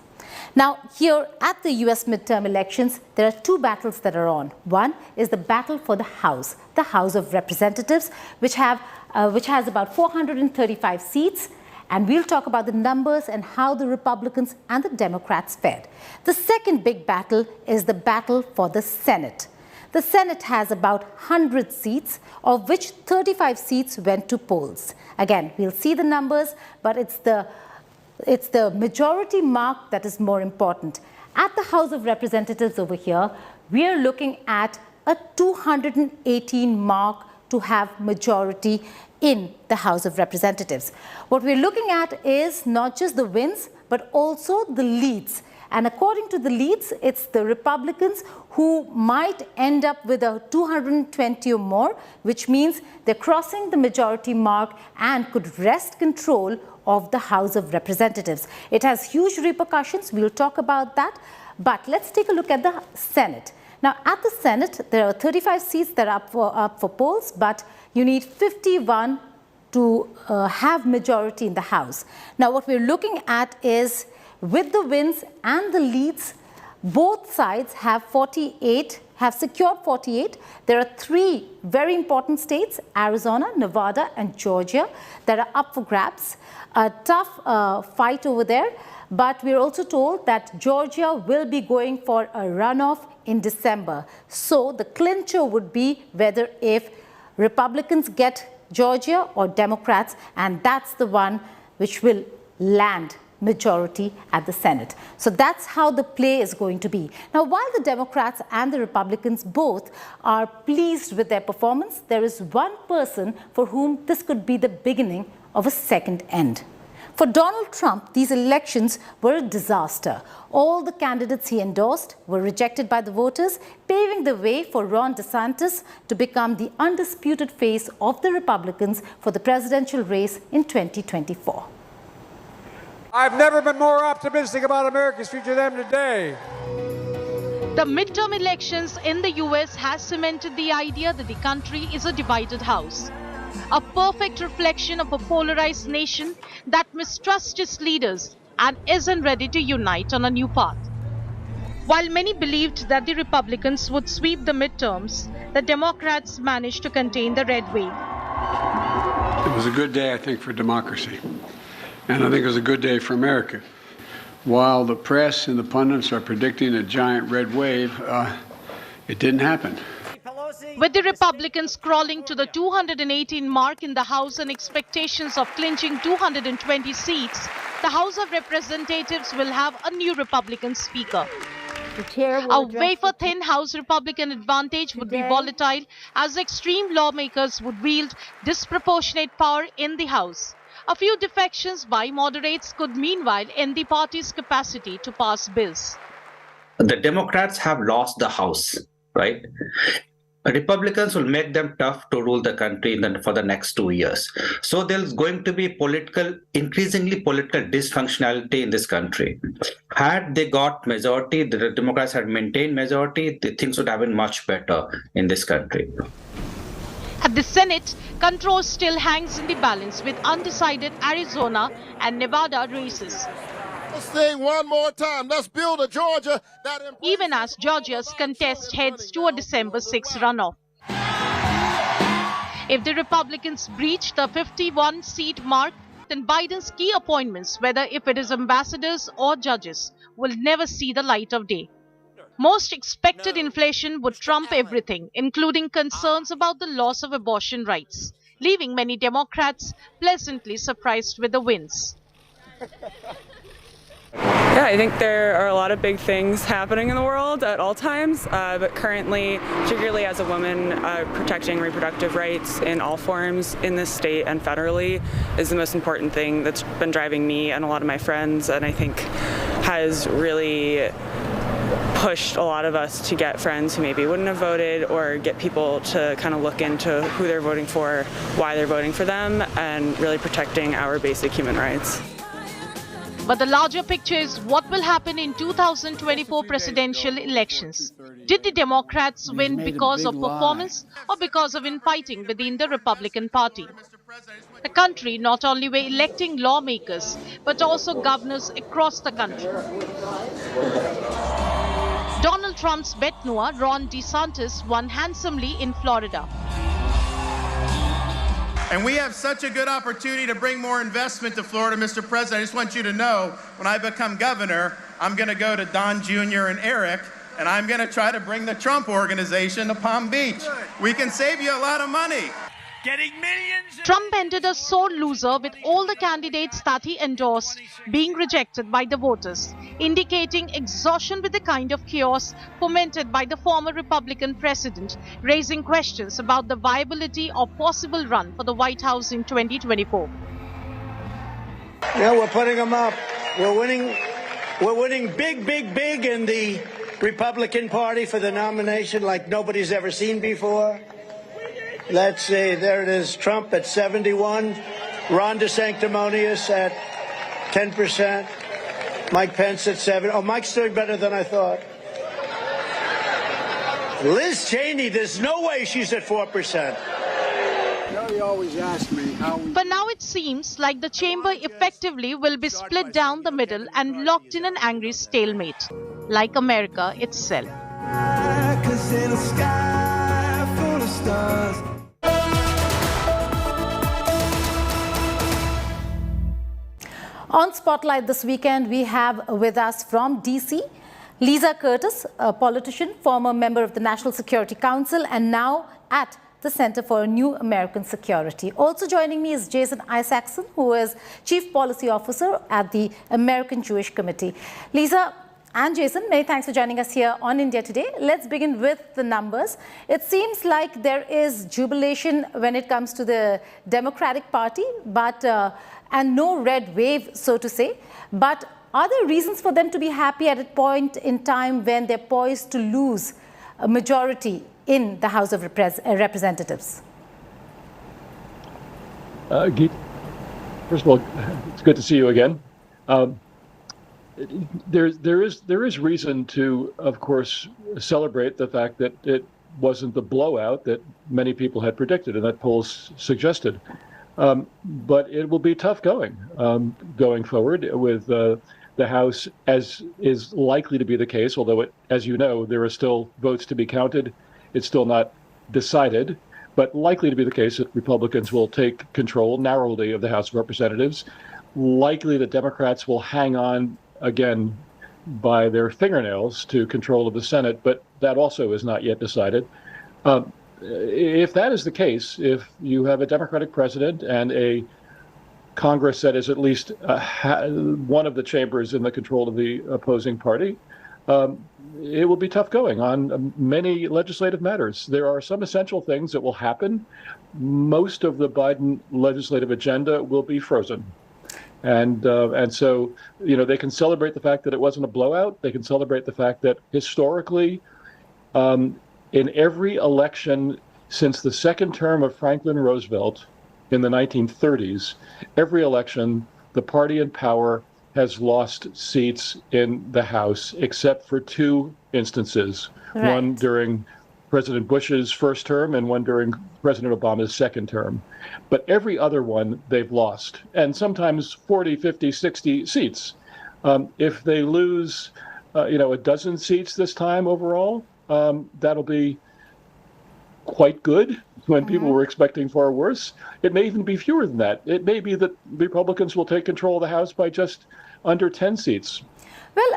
Now, here at the US midterm elections, there are two battles that are on. One is the battle for the House of Representatives, which has about 435 seats. And we'll talk about the numbers and how the Republicans and the Democrats fared. The second big battle is the battle for the Senate. The Senate has about 100 seats, of which 35 seats went to polls. Again, we'll see the numbers, but it's the majority mark that is more important. At the House of Representatives over here, we are looking at a 218 mark to have majority in the House of Representatives. What we're looking at is not just the wins, but also the leads. And according to the leads, it's the Republicans who might end up with a 220 or more, which means they're crossing the majority mark and could wrest control of the House of Representatives. It has huge repercussions. We'll talk about that. But let's take a look at the Senate. Now, at the Senate, there are 35 seats that are up for polls, but you need 51 to have majority in the House. Now, what we're looking at is, with the wins and the leads, both sides have secured 48. There are three very important states, Arizona, Nevada, and Georgia, that are up for grabs. A tough fight over there, but we're also told that Georgia will be going for a runoff in December. So the clincher would be whether if Republicans get Georgia or Democrats, and that's the one which will land majority at the Senate. So that's how the play is going to be. Now, while the Democrats and the Republicans both are pleased with their performance, there is one person for whom this could be the beginning of a second end. For Donald Trump, these elections were a disaster. All the candidates he endorsed were rejected by the voters, paving the way for Ron DeSantis to become the undisputed face of the Republicans for the presidential race in 2024. I've never been more optimistic about America's future than today. The midterm elections in the US has cemented the idea that the country is a divided house. A perfect reflection of a polarized nation that mistrusts its leaders and isn't ready to unite on a new path. While many believed that the Republicans would sweep the midterms, the Democrats managed to contain the red wave. It was a good day, I think, for democracy. And I think it was a good day for America. While the press and the pundits are predicting a giant red wave, it didn't happen. With the Republicans crawling to the 218 mark in the House and expectations of clinching 220 seats, the House of Representatives will have a new Republican speaker. A wafer-thin House Republican advantage would be volatile, as extreme lawmakers would wield disproportionate power in the House. A few defections by moderates could meanwhile end the party's capacity to pass bills. The Democrats have lost the House, right? Republicans will make them tough to rule the country for the next 2 years. So there's going to be increasingly political dysfunctionality in this country. Had they got majority, the Democrats had maintained majority, things would have been much better in this country. At the Senate, control still hangs in the balance with undecided Arizona and Nevada races. Let's sing one more time. Let's build a Georgia that... Even as Georgia's contest heads to a December 6 runoff. If the Republicans breach the 51-seat mark, then Biden's key appointments, whether if it is ambassadors or judges, will never see the light of day. Most expected inflation would trump everything, including concerns about the loss of abortion rights, leaving many Democrats pleasantly surprised with the wins. Yeah, I think there are a lot of big things happening in the world at all times, but currently, particularly as a woman, protecting reproductive rights in all forms in this state and federally is the most important thing that's been driving me and a lot of my friends, and I think has really pushed a lot of us to get friends who maybe wouldn't have voted, or get people to kind of look into who they're voting for, why they're voting for them, and really protecting our basic human rights. But the larger picture is what will happen in 2024 presidential elections. Did the Democrats win because of performance or because of infighting within the Republican Party? The country not only were electing lawmakers, but also governors across the country. Donald Trump's bet noir, Ron DeSantis, won handsomely in Florida. And we have such a good opportunity to bring more investment to Florida, Mr. President. I just want you to know, when I become governor, I'm going to go to Don Jr. and Eric, and I'm going to try to bring the Trump organization to Palm Beach. We can save you a lot of money. Trump ended a sore loser with all the candidates that he endorsed being rejected by the voters, indicating exhaustion with the kind of chaos fomented by the former Republican president, raising questions about the viability of possible run for the White House in 2024. Yeah, we're putting them up. We're winning big in the Republican Party for the nomination like nobody's ever seen before. Let's see, there it is, Trump at 71, Ron DeSanctimonious at 10%, Mike Pence at 7%. Oh, Mike's doing better than I thought. Liz Cheney, there's no way she's at 4%. You always ask me how we... For now, it seems like the chamber effectively will be split down the middle and locked in an angry stalemate, like America itself. On Spotlight this weekend, we have with us from DC, Lisa Curtis, a politician, former member of the National Security Council, and now at the Center for New American Security. Also joining me is Jason Isaacson, who is Chief Policy Officer at the American Jewish Committee. Lisa and Jason, many thanks for joining us here on India Today. Let's begin with the numbers. It seems like there is jubilation when it comes to the Democratic Party, but and no red wave, so to say. But are there reasons for them to be happy at a point in time when they're poised to lose a majority in the House of Representatives? Geet, first of all, it's good to see you again. There is reason to, of course, celebrate the fact that it wasn't the blowout that many people had predicted and that polls suggested. But it will be tough going forward with the House, as is likely to be the case, although, as you know, there are still votes to be counted. It's still not decided, but likely to be the case that Republicans will take control narrowly of the House of Representatives. Likely that Democrats will hang on again by their fingernails to control of the Senate, but that also is not yet decided. If that is the case, if you have a Democratic president and a Congress that is at least one of the chambers in the control of the opposing party, it will be tough going on many legislative matters. There are some essential things that will happen. Most of the Biden legislative agenda will be frozen. And so, you know, they can celebrate the fact that it wasn't a blowout. They can celebrate the fact that historically, in every election since the second term of Franklin Roosevelt in the 1930s, every election, the party in power has lost seats in the House, except for two instances, right. One during President Bush's first term and one during President Obama's second term. But every other one they've lost, and sometimes 40, 50, 60 seats. If they lose, a dozen seats this time overall, that'll be quite good when people were expecting far worse. It may even be fewer than that. It may be that Republicans will take control of the House by just under 10 seats,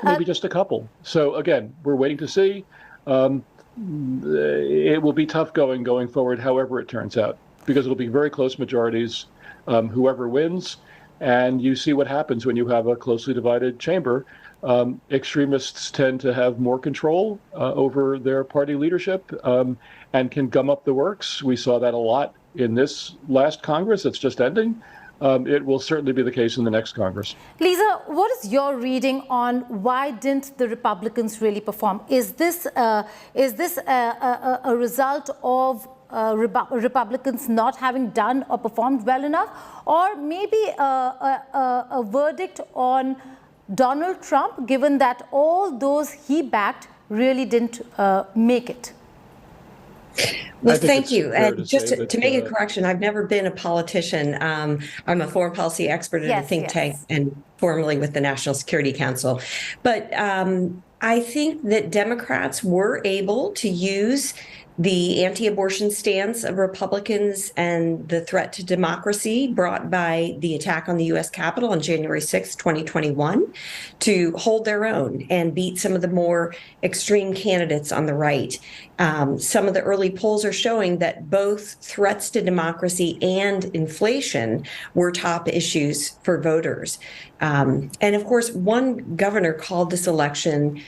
maybe just a couple. So again, we're waiting to see. It will be tough going forward, however it turns out, because it'll be very close majorities, whoever wins. And you see what happens when you have a closely divided chamber. Extremists tend to have more control over their party leadership and can gum up the works. We saw that a lot in this last Congress that's just ending. It will certainly be the case in the next Congress. Lisa, what is your reading on why didn't the Republicans really perform? Is this a result of Republicans not having done or performed well enough, or maybe a verdict on Donald Trump, given that all those he backed really didn't make it? Well, thank you. And just to make a correction, I've never been a politician. I'm a foreign policy expert at a think tank and formerly with the National Security Council. But I think that Democrats were able to use the anti-abortion stance of Republicans and the threat to democracy brought by the attack on the U.S. Capitol on January 6, 2021, to hold their own and beat some of the more extreme candidates on the right. Some of the early polls are showing that both threats to democracy and inflation were top issues for voters. And of course, one governor called this election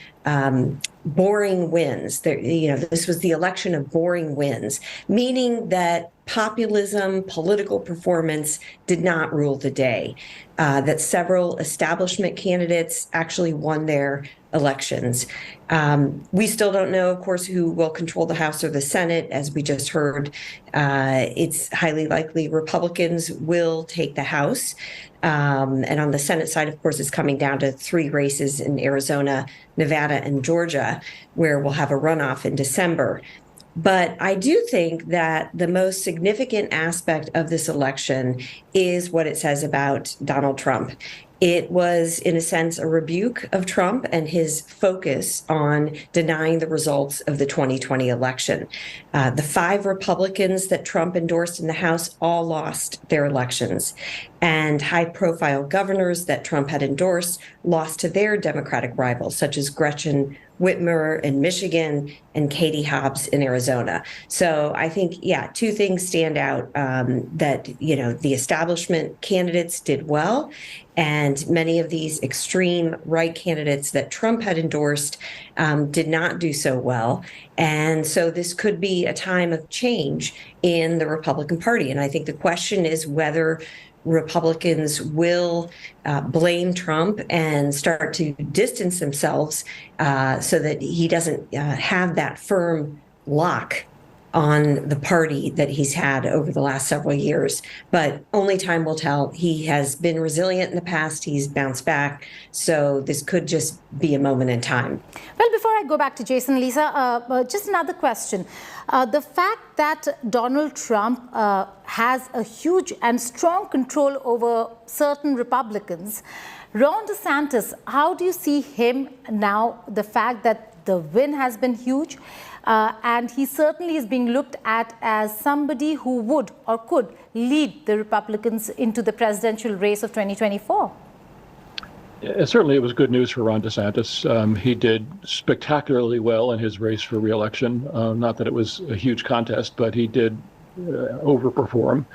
boring wins. This was the election of boring wins, meaning that populism, political performance did not rule the day, that several establishment candidates actually won their elections. We still don't know, of course, who will control the House or the Senate. As we just heard, it's highly likely Republicans will take the House. And on the Senate side, of course, it's coming down to 3 races in Arizona, Nevada, and Georgia, where we'll have a runoff in December. But I do think that the most significant aspect of this election is what it says about Donald Trump. It was, in a sense, a rebuke of Trump and his focus on denying the results of the 2020 election. The 5 Republicans that Trump endorsed in the House all lost their elections. And high-profile governors that Trump had endorsed lost to their Democratic rivals, such as Gretchen Whitmer in Michigan and Katie Hobbs in Arizona. So I think, 2 things stand out, that, the establishment candidates did well, and many of these extreme right candidates that Trump had endorsed did not do so well. And so this could be a time of change in the Republican Party. And I think the question is whether Republicans will blame Trump and start to distance themselves so that he doesn't have that firm lock on the party that he's had over the last several years. But only time will tell. He has been resilient in the past. He's bounced back. So this could just be a moment in time. Well, before I go back to Jason, Lisa, just another question. The fact that Donald Trump has a huge and strong control over certain Republicans, Ron DeSantis, how do you see him now? The fact that the win has been huge, and he certainly is being looked at as somebody who would or could lead the Republicans into the presidential race of 2024. Certainly, it was good news for Ron DeSantis. He did spectacularly well in his race for re-election. Not that it was a huge contest, but he did overperform.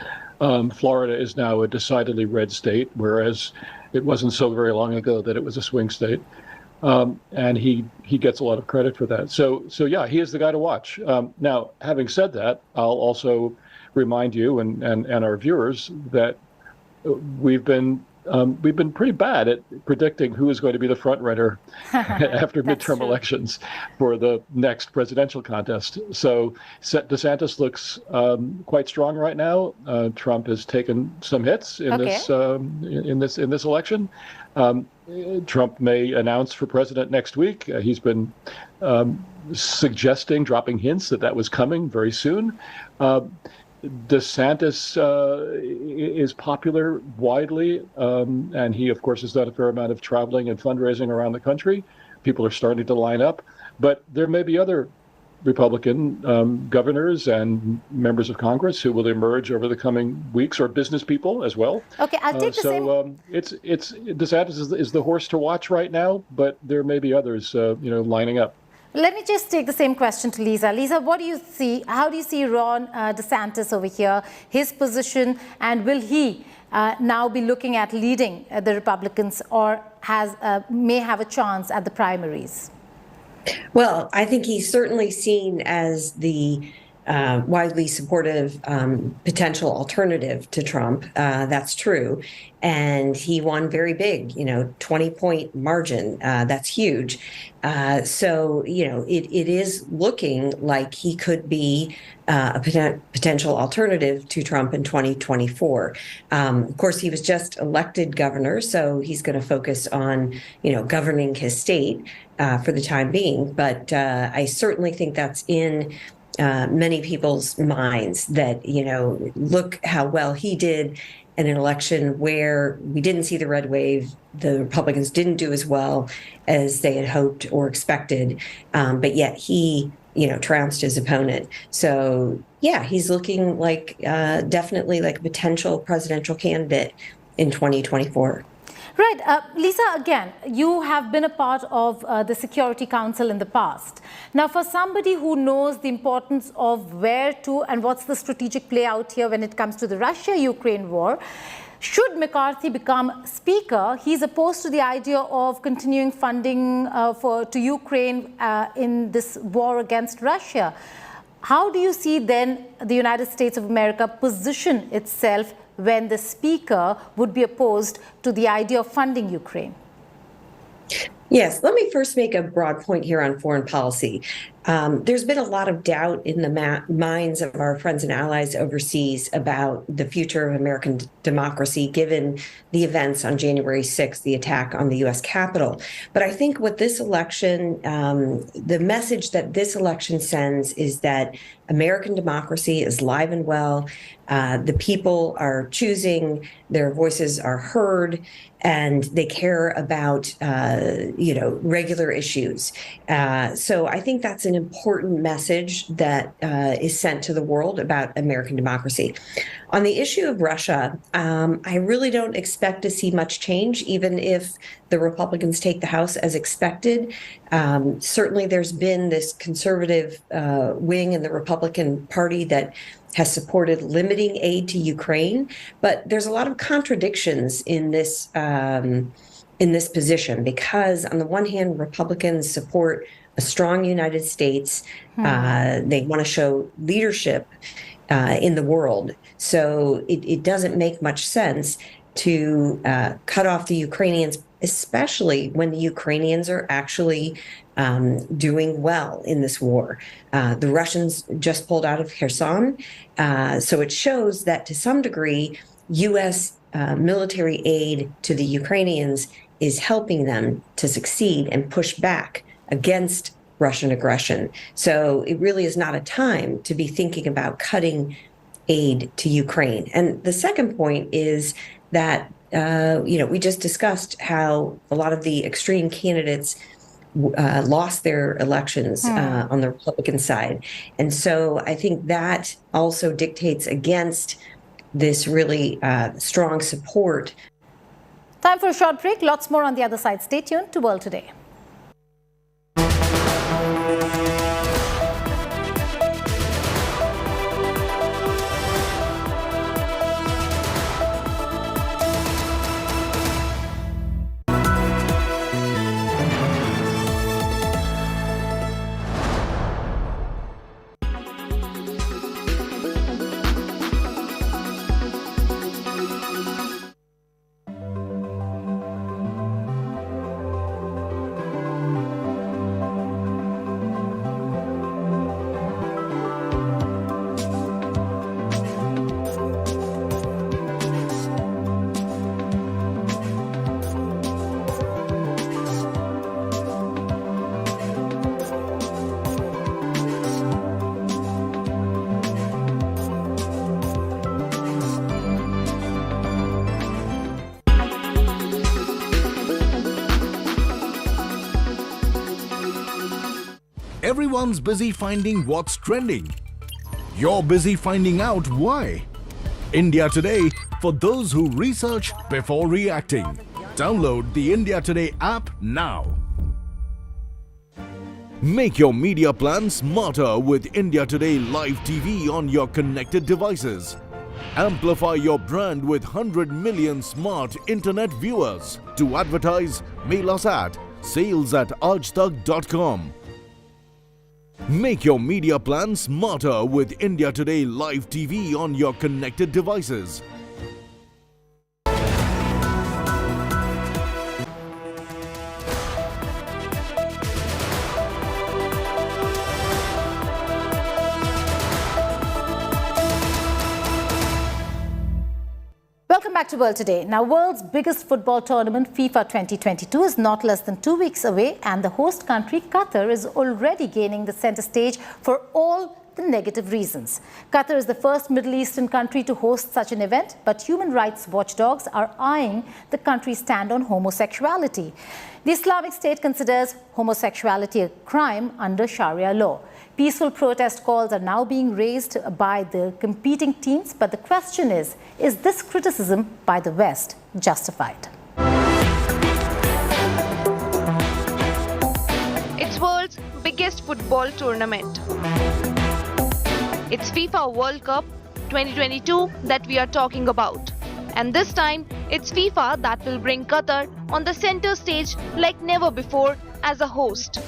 Florida is now a decidedly red state, whereas it wasn't so very long ago that it was a swing state. And he gets a lot of credit for that. So yeah, he is the guy to watch. Now, having said that, I'll also remind you and our viewers that we've been pretty bad at predicting who is going to be the front runner after midterm elections for the next presidential contest. So DeSantis looks quite strong right now. Trump has taken some hits in this election. Trump may announce for president next week. He's been dropping hints that was coming very soon. DeSantis is popular widely, and he, of course, has done a fair amount of traveling and fundraising around the country. People are starting to line up, but there may be other Republican governors and members of Congress who will emerge over the coming weeks, or business people as well. Okay, I'll take the same. It's DeSantis is the horse to watch right now, but there may be others, lining up. Let me just take the same question to Lisa. Lisa, what do you see? How do you see Ron DeSantis over here, his position, and will he now be looking at leading the Republicans, or may have a chance at the primaries? Well, I think he's certainly seen as the widely supportive potential alternative to Trump. That's true. And he won very big, 20-point margin. That's huge. So, it is looking like he could be a potential alternative to Trump in 2024. Of course, he was just elected governor, so he's going to focus on, governing his state for the time being. But I certainly think that's in many people's minds that, look how well he did in an election where we didn't see the red wave. The Republicans didn't do as well as they had hoped or expected, but yet he, trounced his opponent. So, yeah, he's looking like definitely like a potential presidential candidate in 2024. Right. Lisa, again, you have been a part of the Security Council in the past. Now, for somebody who knows the importance of where to and what's the strategic play out here when it comes to the Russia-Ukraine war, should McCarthy become Speaker, he's opposed to the idea of continuing funding to Ukraine in this war against Russia. How do you see then the United States of America position itself when the Speaker would be opposed to the idea of funding Ukraine? Yes, let me first make a broad point here on foreign policy. There's been a lot of doubt in the minds of our friends and allies overseas about the future of American democracy, given the events on January 6th, the attack on the U.S. Capitol. But I think what this election, the message that this election sends is that American democracy is live and well. The people are choosing, their voices are heard, and they care about, regular issues. So I think that's an important message that is sent to the world about American democracy. On the issue of Russia, I really don't expect to see much change, even if the Republicans take the House as expected. Certainly, there's been this conservative wing in the Republican Party that has supported limiting aid to Ukraine, but there's a lot of contradictions in this position, because on the one hand, Republicans support a strong United States. They want to show leadership in the world. So it doesn't make much sense to cut off the Ukrainians, especially when the Ukrainians are actually doing well in this war. The Russians just pulled out of Kherson. So it shows that to some degree, U.S. Military aid to the Ukrainians is helping them to succeed and push back against Russian aggression. So it really is not a time to be thinking about cutting aid to Ukraine. And the second point is that, we just discussed how a lot of the extreme candidates lost their elections on the Republican side. And so I think that also dictates against this really strong support. Time for a short break. Lots more on the other side. Stay tuned to World Today. Everyone's busy finding what's trending. You're busy finding out why. India Today, for those who research before reacting. Download the India Today app now. Make your media plan smarter with India Today Live TV on your connected devices. Amplify your brand with 100 million smart internet viewers. To advertise, mail us at sales@aajtak.com. Make your media plan smarter with India Today Live TV on your connected devices. Welcome back to World Today. Now, world's biggest football tournament, FIFA 2022, is not less than 2 weeks away, and the host country, Qatar, is already gaining the center stage for all the negative reasons. Qatar is the first Middle Eastern country to host such an event, but human rights watchdogs are eyeing the country's stand on homosexuality. The Islamic State considers homosexuality a crime under Sharia law. Peaceful protest calls are now being raised by the competing teams, but the question is this criticism by the West justified? It's world's biggest football tournament. It's FIFA World Cup 2022 that we are talking about. And this time, it's FIFA that will bring Qatar on the center stage like never before as a host.